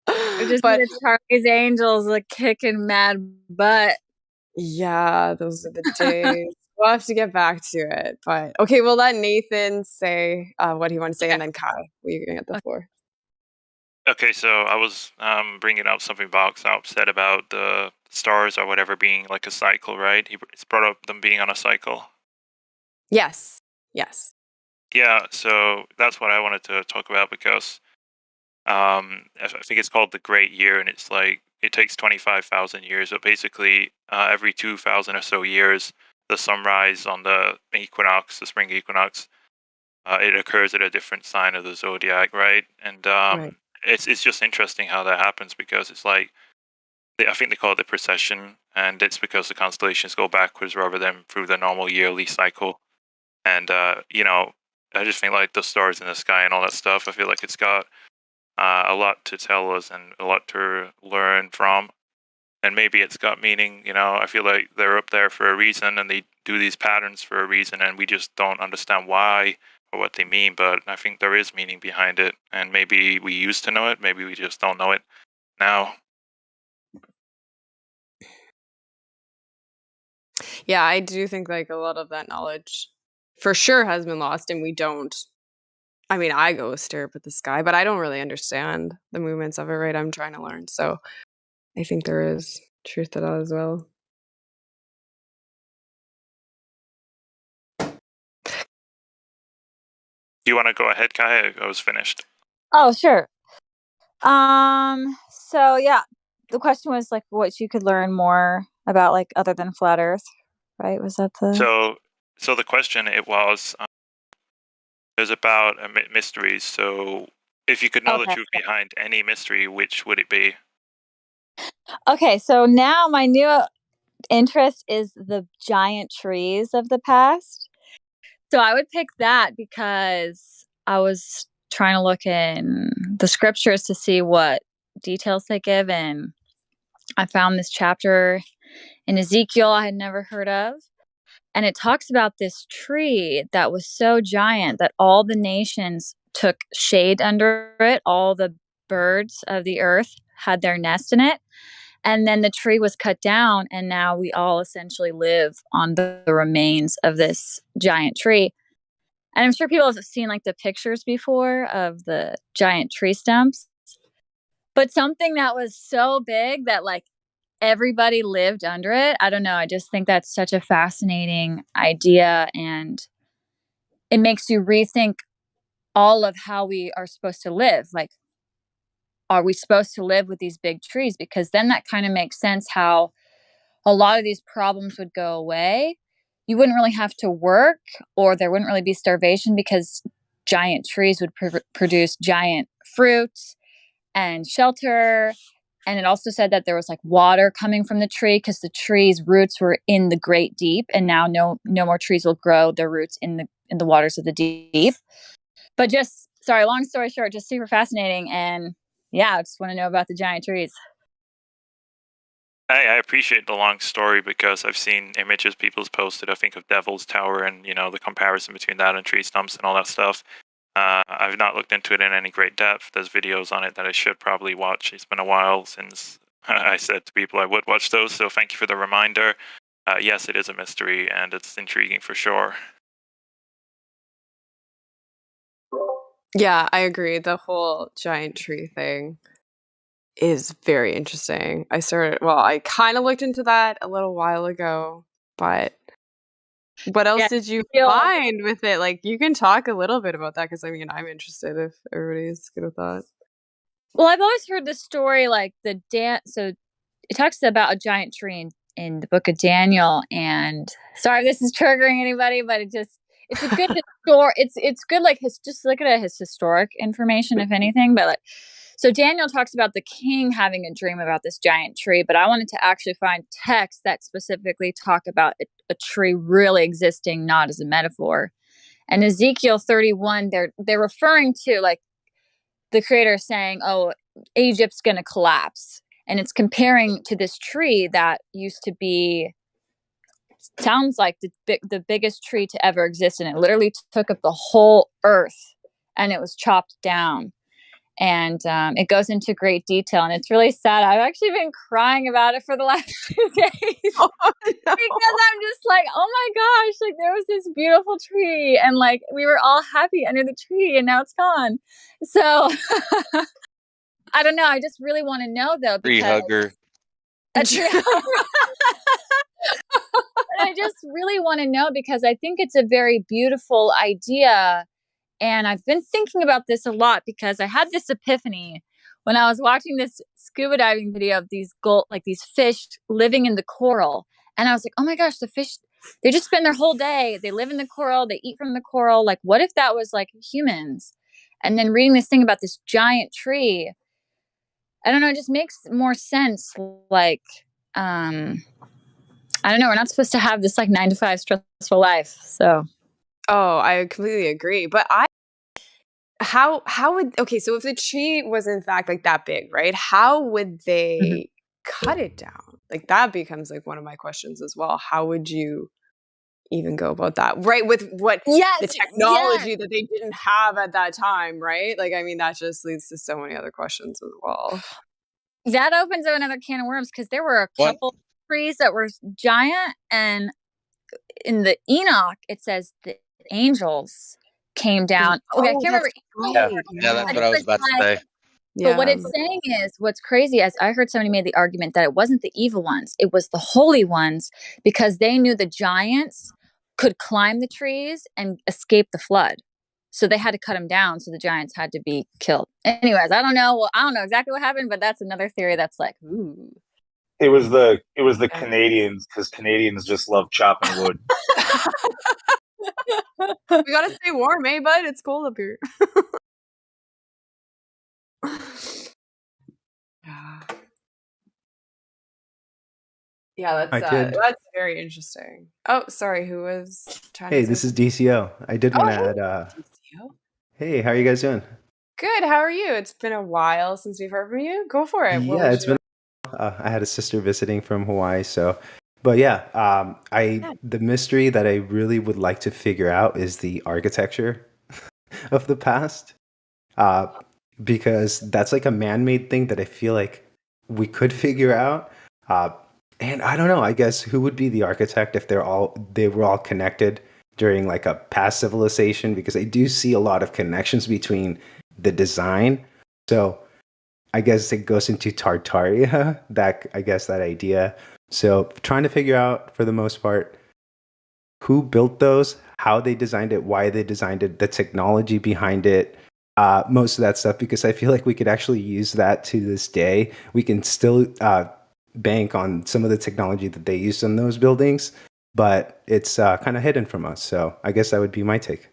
I just But need Charlie's Angels like kicking mad butt. yeah, those are the days. We'll have to get back to it. But okay, we'll let Nathan say what he wants to say, and then Kai, we can get the floor. Okay, so I was bringing up something Vox said about the stars or whatever being like a cycle, right? He's brought up them being on a cycle. Yes. Yes. Yeah, so that's what I wanted to talk about because I think it's called the Great Year, and it's like it takes 25,000 years, but basically every 2,000 or so years, the sunrise on the equinox, the spring equinox, it occurs at a different sign of the zodiac, right? And Right. it's just interesting how that happens because it's like I think they call it the precession, and it's because the constellations go backwards rather than through the normal yearly cycle. And you know, I just think like the stars in the sky and all that stuff. I feel like it's got a lot to tell us and a lot to learn from. And maybe it's got meaning. You know, I feel like they're up there for a reason, and they do these patterns for a reason, and we just don't understand why or what they mean. But I think there is meaning behind it, and maybe we used to know it. Maybe we just don't know it now. Yeah, I do think like a lot of that knowledge for sure has been lost, and we don't. I mean, I go stare up at the sky, but I don't really understand the movements of it, right? I'm trying to learn. So I think there is truth to that as well. Do you want to go ahead, Kai? I was finished. Oh, sure. So yeah, the question was like what you could learn more about, like other than flat Earth, right? Was that the? So the question it was about mysteries. So if you could know the truth behind any mystery, which would it be? Okay, so now my new interest is the giant trees of the past. So I would pick that because I was trying to look in the scriptures to see what details they give, and I found this chapter in Ezekiel I had never heard of. And it talks about this tree that was so giant that all the nations took shade under it. All the birds of the earth had their nest in it. And then the tree was cut down, and now we all essentially live on the remains of this giant tree. And I'm sure people have seen like the pictures before of the giant tree stumps. But something that was so big that like everybody lived under it. I don't know. I just think that's such a fascinating idea, and it makes you rethink all of how we are supposed to live. Like, are we supposed to live with these big trees? Because then that kind of makes sense how a lot of these problems would go away. You wouldn't really have to work, or there wouldn't really be starvation because giant trees would produce giant fruits and shelter. And it also said that there was like water coming from the tree because the tree's roots were in the great deep, and now no more trees will grow their roots in the waters of the deep. But just sorry, long story short, just super fascinating, and yeah, I just want to know about the giant trees. I appreciate the long story because I've seen images people's posted. I think of Devil's Tower and the comparison between that and tree stumps and all that stuff. I've not looked into it in any great depth. There's videos on it that I should probably watch. It's been a while since I said to people I would watch those, so thank you for the reminder. Yes, it is a mystery, and it's intriguing for sure. Yeah, I agree. The whole giant tree thing is very interesting. I kind of looked into that a little while ago, but what else did you find with it? Like, you can talk a little bit about that because I mean, I'm interested if everybody's good with that. Well, I've always heard the story like so it talks about a giant tree in the book of Daniel, and sorry if this is triggering anybody, but it's a good it's good like just look at it as historic information if anything, but like so Daniel talks about the king having a dream about this giant tree, but I wanted to actually find texts that specifically talk about a tree really existing, not as a metaphor. And Ezekiel 31, they're referring to like the creator saying, "Oh, Egypt's going to collapse." And it's comparing to this tree that used to be, sounds like the biggest tree to ever exist, and it literally took up the whole earth, and it was chopped down. And it goes into great detail, and it's really sad. I've actually been crying about it for the last 2 days. Oh, no. Because I'm just like, oh my gosh, like there was this beautiful tree, and like we were all happy under the tree, and now it's gone. So I don't know. I just really want to know though, Tree because hugger. a tree hugger. I just really want to know because I think it's a very beautiful idea. And I've been thinking about this a lot because I had this epiphany when I was watching this scuba diving video of these these fish living in the coral. And I was like, oh my gosh, the fish, they just spend their whole day. They live in the coral. They eat from the coral. Like, what if that was like humans? And then reading this thing about this giant tree, I don't know, it just makes more sense. Like, I don't know. We're not supposed to have this like 9-to-5 stressful life. So. Oh, I completely agree. But how would, okay, so if the tree was in fact like that big, right? How would they cut it down? Like that becomes like one of my questions as well. How would you even go about that? Right, with what the technology that they didn't have at that time, right? Like, I mean, that just leads to so many other questions as well. That opens up another can of worms because there were a couple trees that were giant, and in the Enoch it says the angels came down. Okay, I can't remember. Yeah, that's what I was about to say. But what it's saying is, what's crazy is I heard somebody made the argument that it wasn't the evil ones, it was the holy ones, because they knew the giants could climb the trees and escape the flood. So they had to cut them down. So the giants had to be killed. Anyways, I don't know. Well, I don't know exactly what happened, but that's another theory that's like, ooh. It was the Canadians, because Canadians just love chopping wood. We gotta stay warm, eh, bud? It's cold up here. Yeah, that's very interesting. Oh, sorry, who was trying Hey, to this is DCO. I did want to add. DCO? Hey, how are you guys doing? Good. How are you? It's been a while since we've heard from you. Go for it. What Yeah, would it's been. I had a sister visiting from Hawaii, so. But yeah, the mystery that I really would like to figure out is the architecture of the past, because that's like a man-made thing that I feel like we could figure out. And I don't know. I guess who would be the architect if they were all connected during like a past civilization? Because I do see a lot of connections between the design. So I guess it goes into Tartaria. That idea. So trying to figure out for the most part who built those, how they designed it, why they designed it, the technology behind it. Most of that stuff, because I feel like we could actually use that to this day. We can still bank on some of the technology that they used in those buildings, but it's kind of hidden from us. So I guess that would be my take.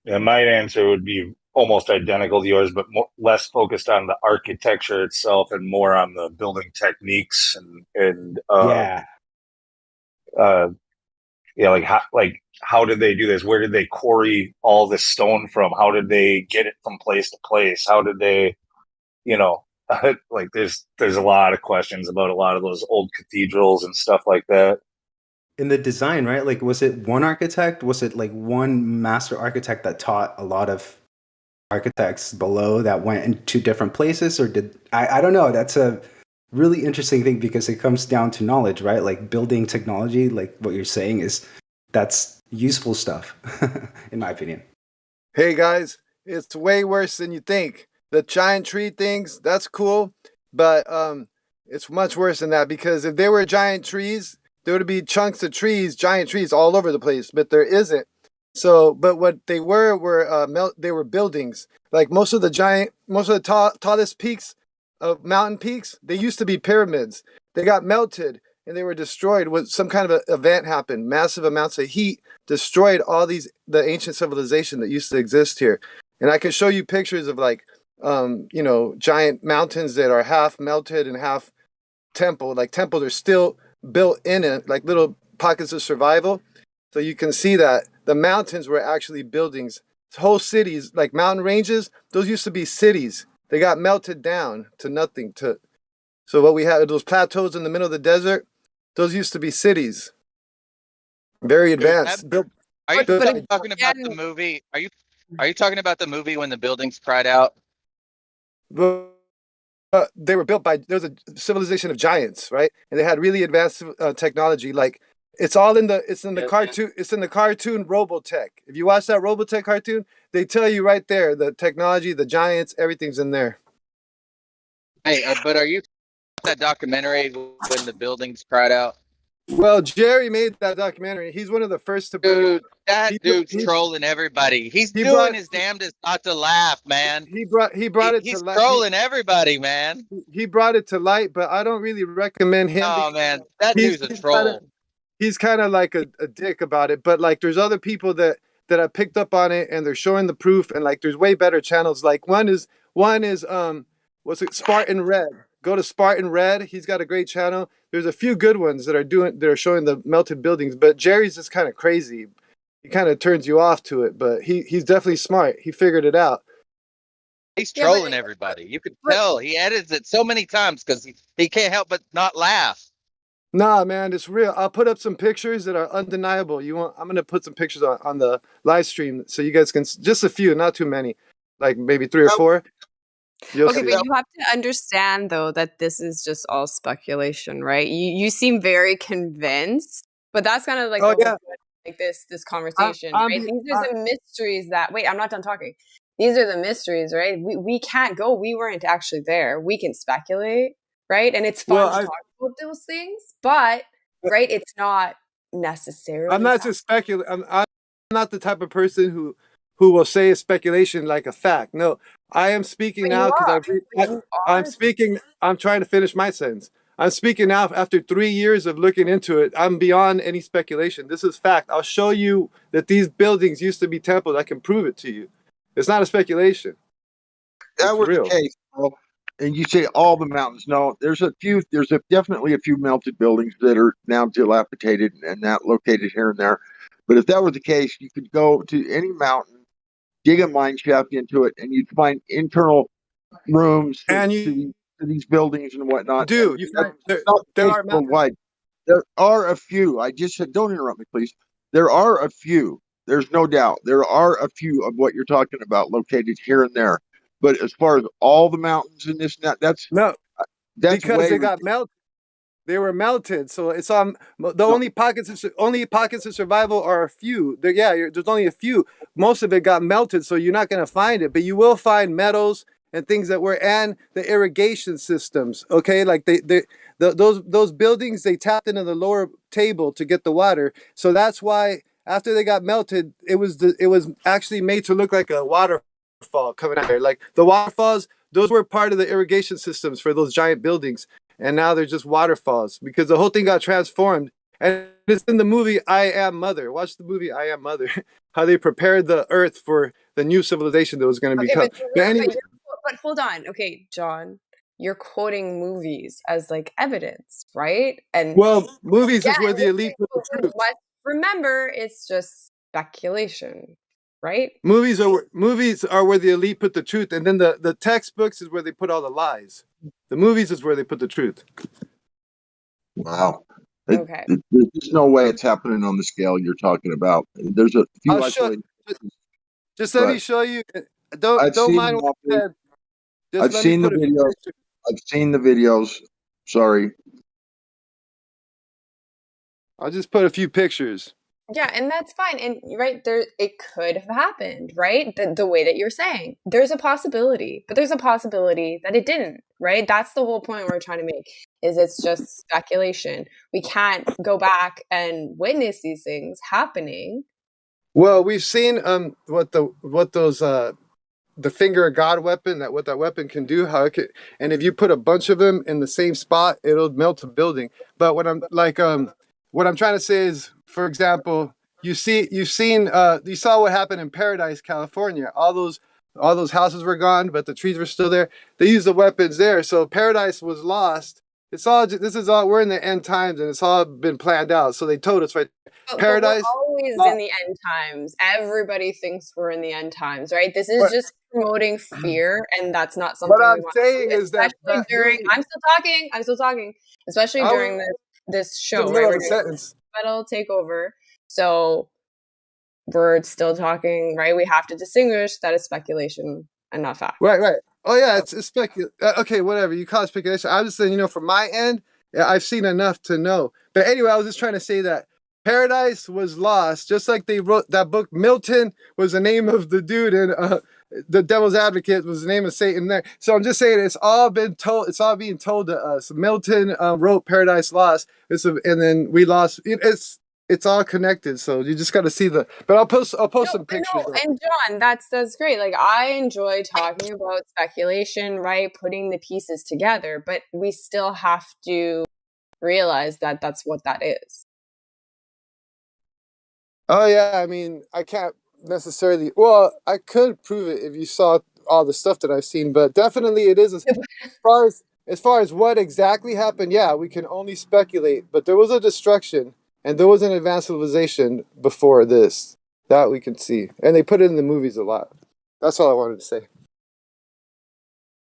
Yeah, my answer would be almost identical to yours, but less focused on the architecture itself and more on the building techniques and how did they do this? Where did they quarry all this stone from? How did they get it from place to place? How did they, like there's a lot of questions about a lot of those old cathedrals and stuff like that. In the design, right? Like, was it one architect? Was it like one master architect that taught a lot of architects below that went into different places? Or I don't know. That's a really interesting thing because it comes down to knowledge, right? Like building technology, like what you're saying that's useful stuff, in my opinion. Hey guys, it's way worse than you think. The giant tree things, that's cool, but it's much worse than that, because if there were giant trees, there would be chunks of trees, giant trees all over the place, but there isn't. So, but what they were they were buildings. Like most of the tallest peaks of mountain peaks, they used to be pyramids. They got melted and they were destroyed when some kind of event happened. Massive amounts of heat destroyed all the ancient civilization that used to exist here. And I can show you pictures of like, giant mountains that are half melted and half temple. Like temples are still built in it, like little pockets of survival. So you can see that the mountains were actually buildings. Whole cities, like mountain ranges, those used to be cities. They got melted down to nothing. So what we have, those plateaus in the middle of the desert, those used to be cities. Very advanced. Are you built talking about the movie? Are you talking about the movie when the buildings cried out? They were built by, there was a civilization of giants, right? And they had really advanced technology. Like it's in the cartoon. It's in the cartoon Robotech. If you watch that Robotech cartoon, they tell you right there the technology, the giants, everything's in there. Hey, but are you that documentary when the buildings cried out? Well, Jerry made that documentary. He's one of the first to bring Dude, that dude's trolling everybody. He's doing his damnedest not to laugh, man. He brought it to light. He's trolling everybody, man. He brought it to light, but I don't really recommend him. Oh man, that dude's a troll. He's kind of like a dick about it, but like there's other people that have picked up on it and they're showing the proof, and like there's way better channels. Like one is what's it, Spartan Red. Go to Spartan Red. He's got a great channel. There's a few good ones that are showing the melted buildings, but Jerry's just kind of crazy. He kind of turns you off to it, but he's definitely smart. He figured it out. He's trolling everybody. You could tell he edits it so many times because he can't help but not laugh. Nah, man, it's real. I'll put up some pictures that are undeniable. I'm gonna put some pictures on the live stream so you guys can, just a few, not too many, like maybe 3 or 4. Okay, but you have to understand though that this is just all speculation, right? You seem very convinced, but that's kind of like like this conversation, right? These are the mysteries that. Wait, I'm not done talking. These are the mysteries, right? We can't go. We weren't actually there. We can speculate, right? And it's fun to talk about those things, but right, it's not necessarily. I'm not just speculating. I'm not the type of person who will say a speculation like a fact. No, I am speaking now because I'm speaking. I'm trying to finish my sentence. I'm speaking now after 3 years of looking into it. I'm beyond any speculation. This is fact. I'll show you that these buildings used to be temples. I can prove it to you. It's not a speculation. That was the case. Well, and you say all the mountains. No, there's definitely a few melted buildings that are now dilapidated and not located here and there. But if that were the case, you could go to any mountain, dig a mine shaft into it, and you'd find internal rooms to these buildings and whatnot. Dude, there are a few. I just said, don't interrupt me, please. There are a few. There's no doubt. There are a few of what you're talking about located here and there. But as far as all the mountains in this, that's because they got melted. They were melted, so it's only pockets of survival are a few. There's only a few. Most of it got melted, so you're not going to find it. But you will find metals and things and the irrigation systems. Okay, like those buildings, they tapped into the lower table to get the water. So that's why after they got melted, it was actually made to look like a waterfall coming out there. Like the waterfalls, those were part of the irrigation systems for those giant buildings. And now they're just waterfalls because the whole thing got transformed. And it's in the movie I Am Mother. Watch the movie I Am Mother. How they prepared the earth for the new civilization that was going to become. But hold on. Okay, John, you're quoting movies as like evidence, right? And movies is where the elite put the truth. Remember, it's just speculation, right? Movies are where the elite put the truth, and then the textbooks is where they put all the lies. The movies is where they put the truth. Wow. Okay. There's no way it's happening on the scale you're talking about. There's a few isolated. Just let me show you. Don't mind what I said. I've seen the videos. I've seen the videos. Sorry. I'll just put a few pictures. Yeah, and that's fine. And right there, it could have happened, right? The way that you're saying, there's a possibility, but there's a possibility that it didn't, right? That's the whole point we're trying to make. Is it's just speculation. We can't go back and witness these things happening. Well, we've seen the finger of God weapon, what that weapon can do, how it can, and if you put a bunch of them in the same spot, it'll melt a building. But what I'm trying to say is, for example, you saw what happened in Paradise, California. All those houses were gone, but the trees were still there. They used the weapons there, so Paradise was lost. We're in the end times, and it's all been planned out. So they told us right. Paradise. But we're always in the end times. Everybody thinks we're in the end times, right? This is just promoting fear, and that's not something What we I'm want to saying do, is that especially during. dude, I'm still talking. Especially I was during this in the show, right? middle of We're a doing sentence. metal takeover, so we're still talking, right? We have to distinguish that is speculation and not fact. Right, right. Oh yeah, it's okay, whatever. You call it speculation. I was just saying, from my end, yeah, I've seen enough to know. But anyway, I was just trying to say that Paradise was lost, just like they wrote that book. Milton was the name of the dude, and the Devil's Advocate was the name of Satan there. So I'm just saying, it's all been told. It's all being told to us. Milton wrote Paradise Lost. And then we lost. It's all connected. So you just got to see the. But I'll post some pictures. And John, that's great. Like, I enjoy talking about speculation, right? Putting the pieces together, but we still have to realize that that's what that is. Oh yeah, I mean, I can't necessarily. Well, I could prove it if you saw all the stuff that I've seen, but definitely it is as far as what exactly happened. Yeah, we can only speculate. But there was a destruction, and there was an advanced civilization before this that we can see, and they put it in the movies a lot. That's all I wanted to say.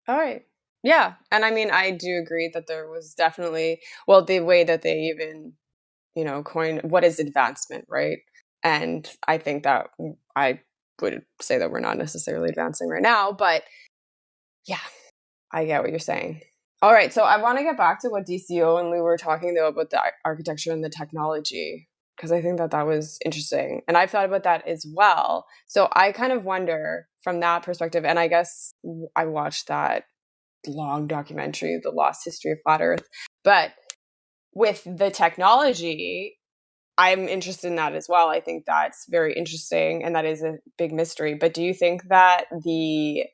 All right. Yeah, and I mean, I do agree that there was definitely, well, the way that they even, coined what is advancement, right? And I think that I would say that we're not necessarily advancing right now, but yeah, I get what you're saying. All right, so I want to get back to what DCO and Lou were talking though about the architecture and the technology, because I think that was interesting, and I've thought about that as well. So I kind of wonder from that perspective, and I guess I watched that long documentary, The Lost History of Flat Earth, but with the technology, I'm interested in that as well. I think that's very interesting, and that is a big mystery. But do you think that the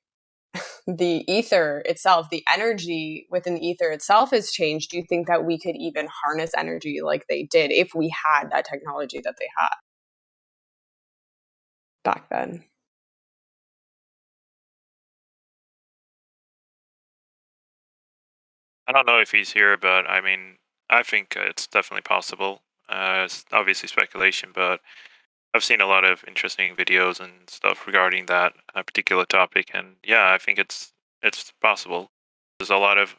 ether itself, the energy within the ether itself has changed? Do you think that we could even harness energy like they did if we had that technology that they had back then? I don't know if he's here, but I mean, I think it's definitely possible. It's obviously speculation, but I've seen a lot of interesting videos and stuff regarding that particular topic, and yeah, I think it's possible. There's a lot of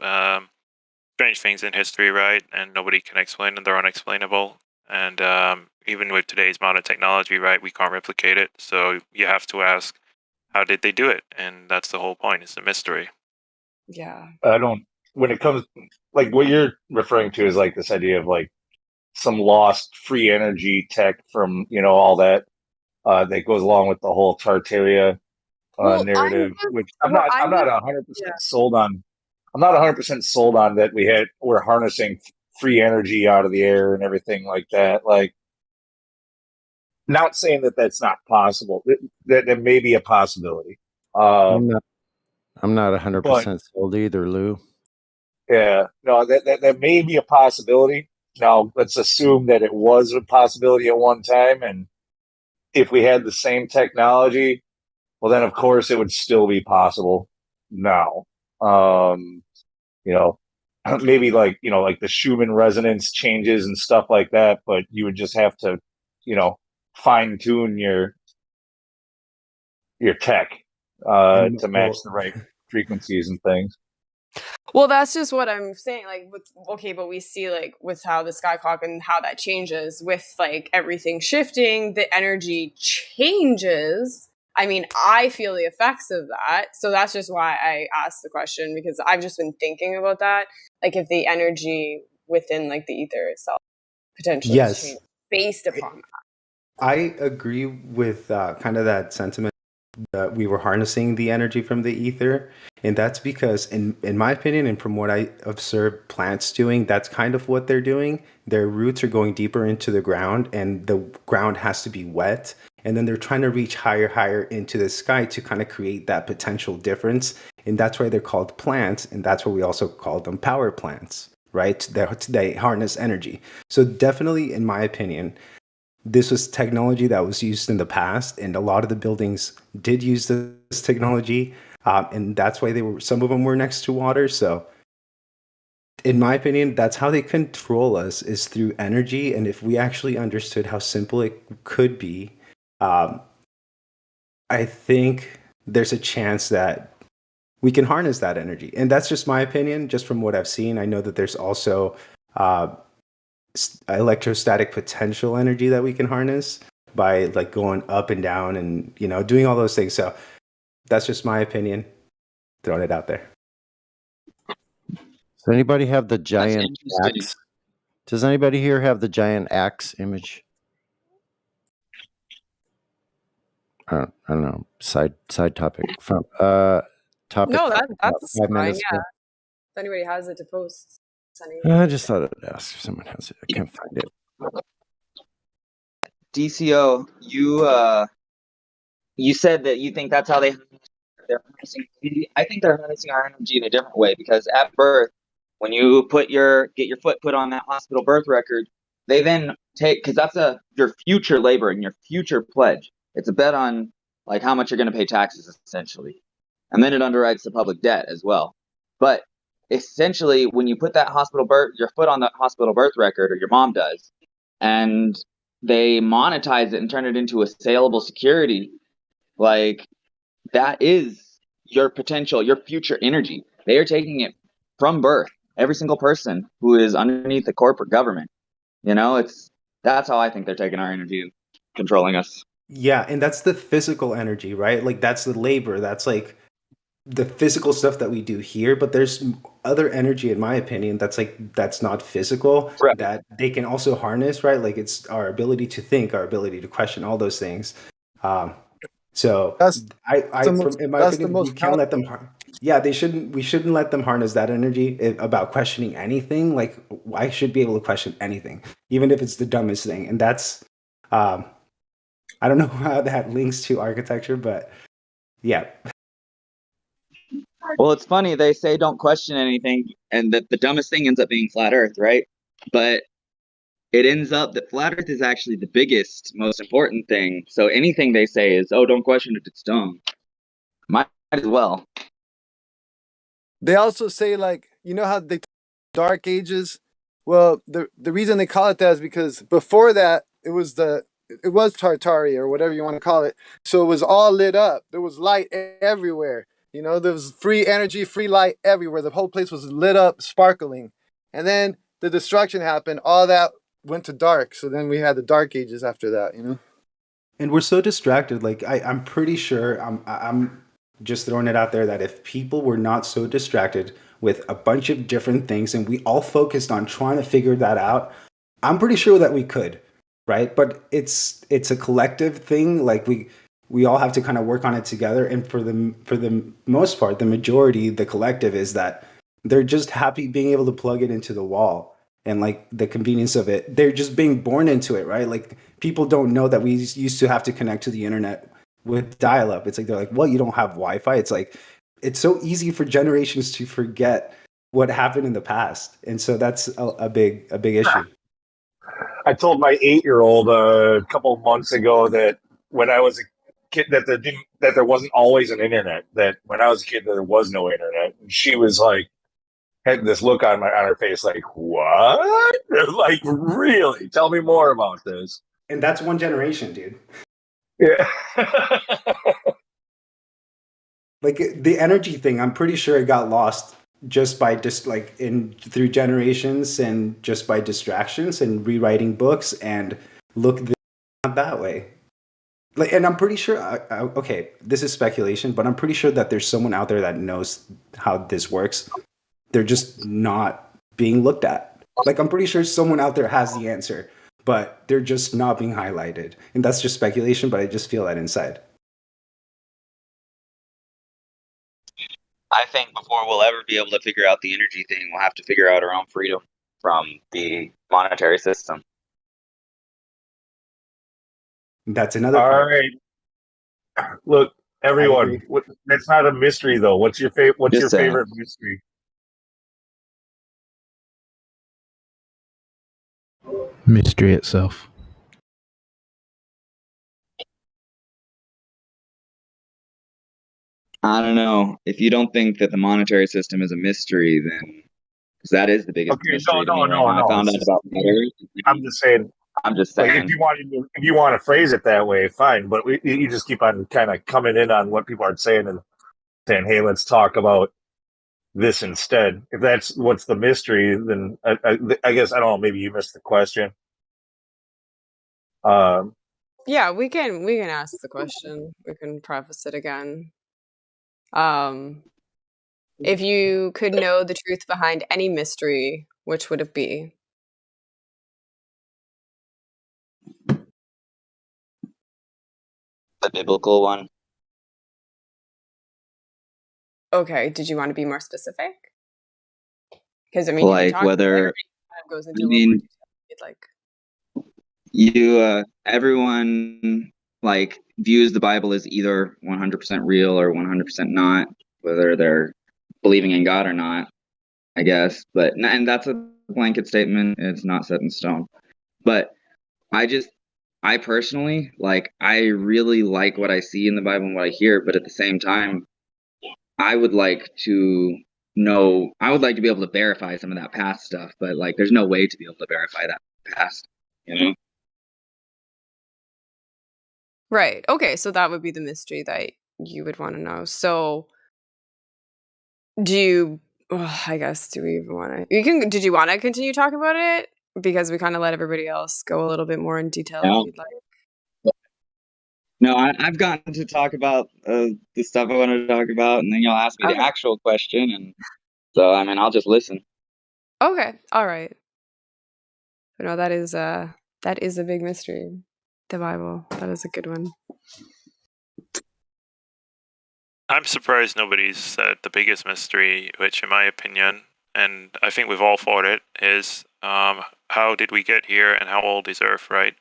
strange things in history, right? And nobody can explain them; they're unexplainable. And even with today's modern technology, right, we can't replicate it. So you have to ask, how did they do it? And that's the whole point. It's a mystery. Yeah. I don't. When it comes, like what you're referring to is like this idea of like some lost free energy tech from all that that goes along with the whole Tartaria narrative, which I'm not 100% sold on. I'm not 100% sold on that we're harnessing free energy out of the air and everything like that. Like, not saying that that's not possible. That may be a possibility. I'm not But 100% sold either, Lou. yeah, no, that may be a possibility. Now, let's assume that it was a possibility at one time, and if we had the same technology, well, then of course it would still be possible now. Maybe like like the Schumann resonance changes and stuff like that, but you would just have to, fine tune your tech to match the right frequencies and things. Well, that's just what I'm saying. Like, but we see like with how the sky clock and how that changes with like everything shifting, the energy changes. I mean, I feel the effects of that. So that's just why I asked the question, because I've just been thinking about that. Like, if the energy within like the ether itself potentially has changed based upon that. I agree with kind of that sentiment that we were harnessing the energy from the ether. And that's because, in my opinion, and from what I observe plants doing, that's kind of what they're doing. Their roots are going deeper into the ground, and the ground has to be wet. And then they're trying to reach higher into the sky to kind of create that potential difference. And that's why they're called plants. And that's why we also call them power plants, right? They harness energy. So definitely, in my opinion, this was technology that was used in the past, and a lot of the buildings did use this technology, and that's why some of them were next to water. So in my opinion, that's how they control us, is through energy. And if we actually understood how simple it could be, I think there's a chance that we can harness that energy. And that's just my opinion, just from what I've seen. I know that there's also electrostatic potential energy that we can harness by like going up and down and, you know, doing all those things. So that's just my opinion. Throwing it out there. Does anybody have the giant axe? Does anybody here have the giant axe image? I don't know. Side topic. Topic. No, from that's 5 fine. minutes Yeah. ago. If anybody has it to post, Sunny. I just thought I'd ask if someone has it. I can't find it. DCO, you said that you think that's how they're harnessing energy. I think they're harnessing our energy in a different way, because at birth, when you get your foot put on that hospital birth record, they then take, because that's your future labor and your future pledge. It's a bet on like how much you're going to pay taxes, essentially, and then it underwrites the public debt as well. But essentially, when you put that your foot on the hospital birth record, or your mom does, and they monetize it and turn it into a saleable security, like, that is your potential, your future energy. They are taking it from birth. Every single person who is underneath the corporate government, that's how I think they're taking our energy, controlling us. Yeah, and that's the physical energy, right? Like that's the labor. That's like the physical stuff that we do here, but there's other energy, in my opinion, that's not physical, right, that they can also harness, right? Like it's our ability to think, our ability to question, all those things. So in my opinion, we can't let them yeah, we shouldn't let them harness that energy about questioning anything. Like I should be able to question anything, even if it's the dumbest thing. And that's I don't know how that links to architecture, but yeah. Well, it's funny, they say don't question anything, and that the dumbest thing ends up being flat Earth, right? But it ends up that flat Earth is actually the biggest, most important thing. So anything they say is, oh, don't question it, it's dumb. Might as well. They also say, like, you know how they Dark Ages? Well, the reason they call it that is because before that it was Tartaria, or whatever you want to call it. So it was all lit up. There was light everywhere. There was free energy, free light everywhere. The whole place was lit up, sparkling. And then the destruction happened. All that went to dark. So then we had the Dark Ages after that. And we're so distracted. Like I'm pretty sure I'm just throwing it out there that if people were not so distracted with a bunch of different things and we all focused on trying to figure that out, I'm pretty sure that we could, right? But it's a collective thing. Like we all have to kind of work on it together. And for the most part, the majority, the collective, is that they're just happy being able to plug it into the wall and like the convenience of it. They're just being born into it, right? Like people don't know that we used to have to connect to the internet with dial-up. It's like they're like, well, you don't have Wi-Fi. It's like it's so easy for generations to forget what happened in the past, and so that's a big issue. I told my 8-year-old a couple of months ago that when I was a kid, that there wasn't always an internet. That when I was a kid, there was no internet. And she was like, had this look on her face, like, what? Like, really? Tell me more about this. And that's one generation, dude. Yeah. Like the energy thing, I'm pretty sure it got lost just by through generations and just by distractions and rewriting books and not that way. Like, and I'm pretty sure. Okay, this is speculation, but I'm pretty sure that there's someone out there that knows how this works. They're just not being looked at. Like I'm pretty sure someone out there has the answer, but they're just not being highlighted. And that's just speculation, but I just feel that inside. I think before we'll ever be able to figure out the energy thing, we'll have to figure out our own freedom from the monetary system. That's another All part. right. Look, everyone, that's not a mystery though. What's your favorite mystery? Mystery itself. I don't know. If you don't think that the monetary system is a mystery, then because that is the biggest mystery to me right now. I found out about I'm just saying, I'm just Like saying. if you want to phrase it that way, fine. But you just keep on kind of coming in on what people are saying and saying, "Hey, let's talk about this instead." If that's what's the mystery, then I guess I don't know. Maybe you missed the question. Yeah, we can ask the question. We can preface it again. If you could know the truth behind any mystery, which would it be? The biblical one. Okay, did you want to be more specific? Because I mean, you can Like talk. whether Everybody kind of goes into I a little more mean detail if you'd like. you everyone like views the Bible as either 100% real or 100% not, whether they're believing in God or not, I guess. But and that's a blanket statement. It's not set in stone. But I personally I really like what I see in the Bible and what I hear. But at the same time, I would like to I would like to be able to verify some of that past stuff. But there's no way to be able to verify that past. You know. Right. Okay, so that would be the mystery that you would want to know. So, do you? I guess do we even want to? Did you want to continue talking about it? Because we kind of let everybody else go a little bit more in detail if No. you'd like. No, I've gotten to talk about the stuff I wanted to talk about, and then you'll ask me the Okay. actual question, and so I mean I'll just listen. Okay. All right. But no, that is a big mystery. The Bible. That is a good one. I'm surprised nobody's said the biggest mystery, which in my opinion, and I think we've all thought it, is how did we get here and how old is Earth, right?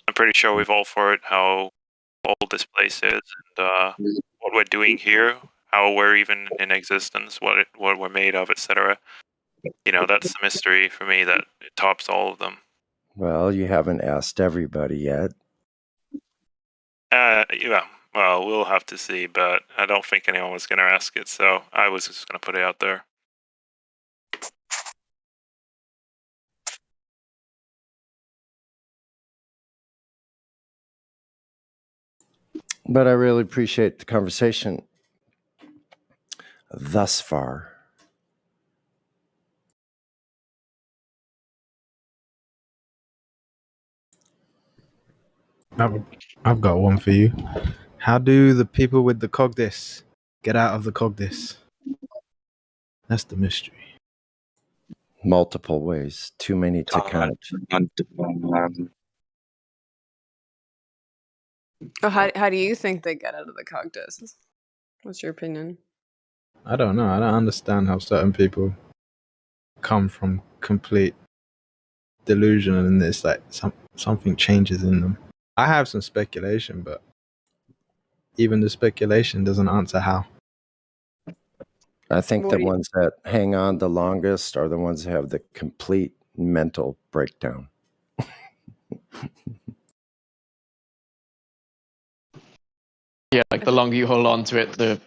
I'm pretty sure we've all thought how old this place is and what we're doing here, how we're even in existence, what we're made of, etc. You know, that's the mystery for me that it tops all of them. Well, you haven't asked everybody yet. Yeah, well, we'll have to see, but I don't think anyone was going to ask it, so I was just going to put it out there. But I really appreciate the conversation thus far. I've got one for you. How do the people with the Cogdis get out of the Cogdis? That's the mystery. Multiple ways, too many to count. How do you think they get out of the Cogdis? What's your opinion? I don't know. I don't understand how certain people come from complete delusion and it's like something changes in them. I have some speculation, but even the speculation doesn't answer how. I think the ones that hang on the longest are the ones that have the complete mental breakdown. Yeah, like the longer you hold on to it, the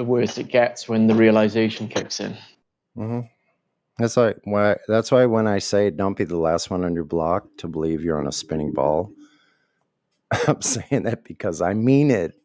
worse it gets when the realization kicks in. Mm-hmm. That's why when I say don't be the last one on your block to believe you're on a spinning ball, I'm saying that because I mean it.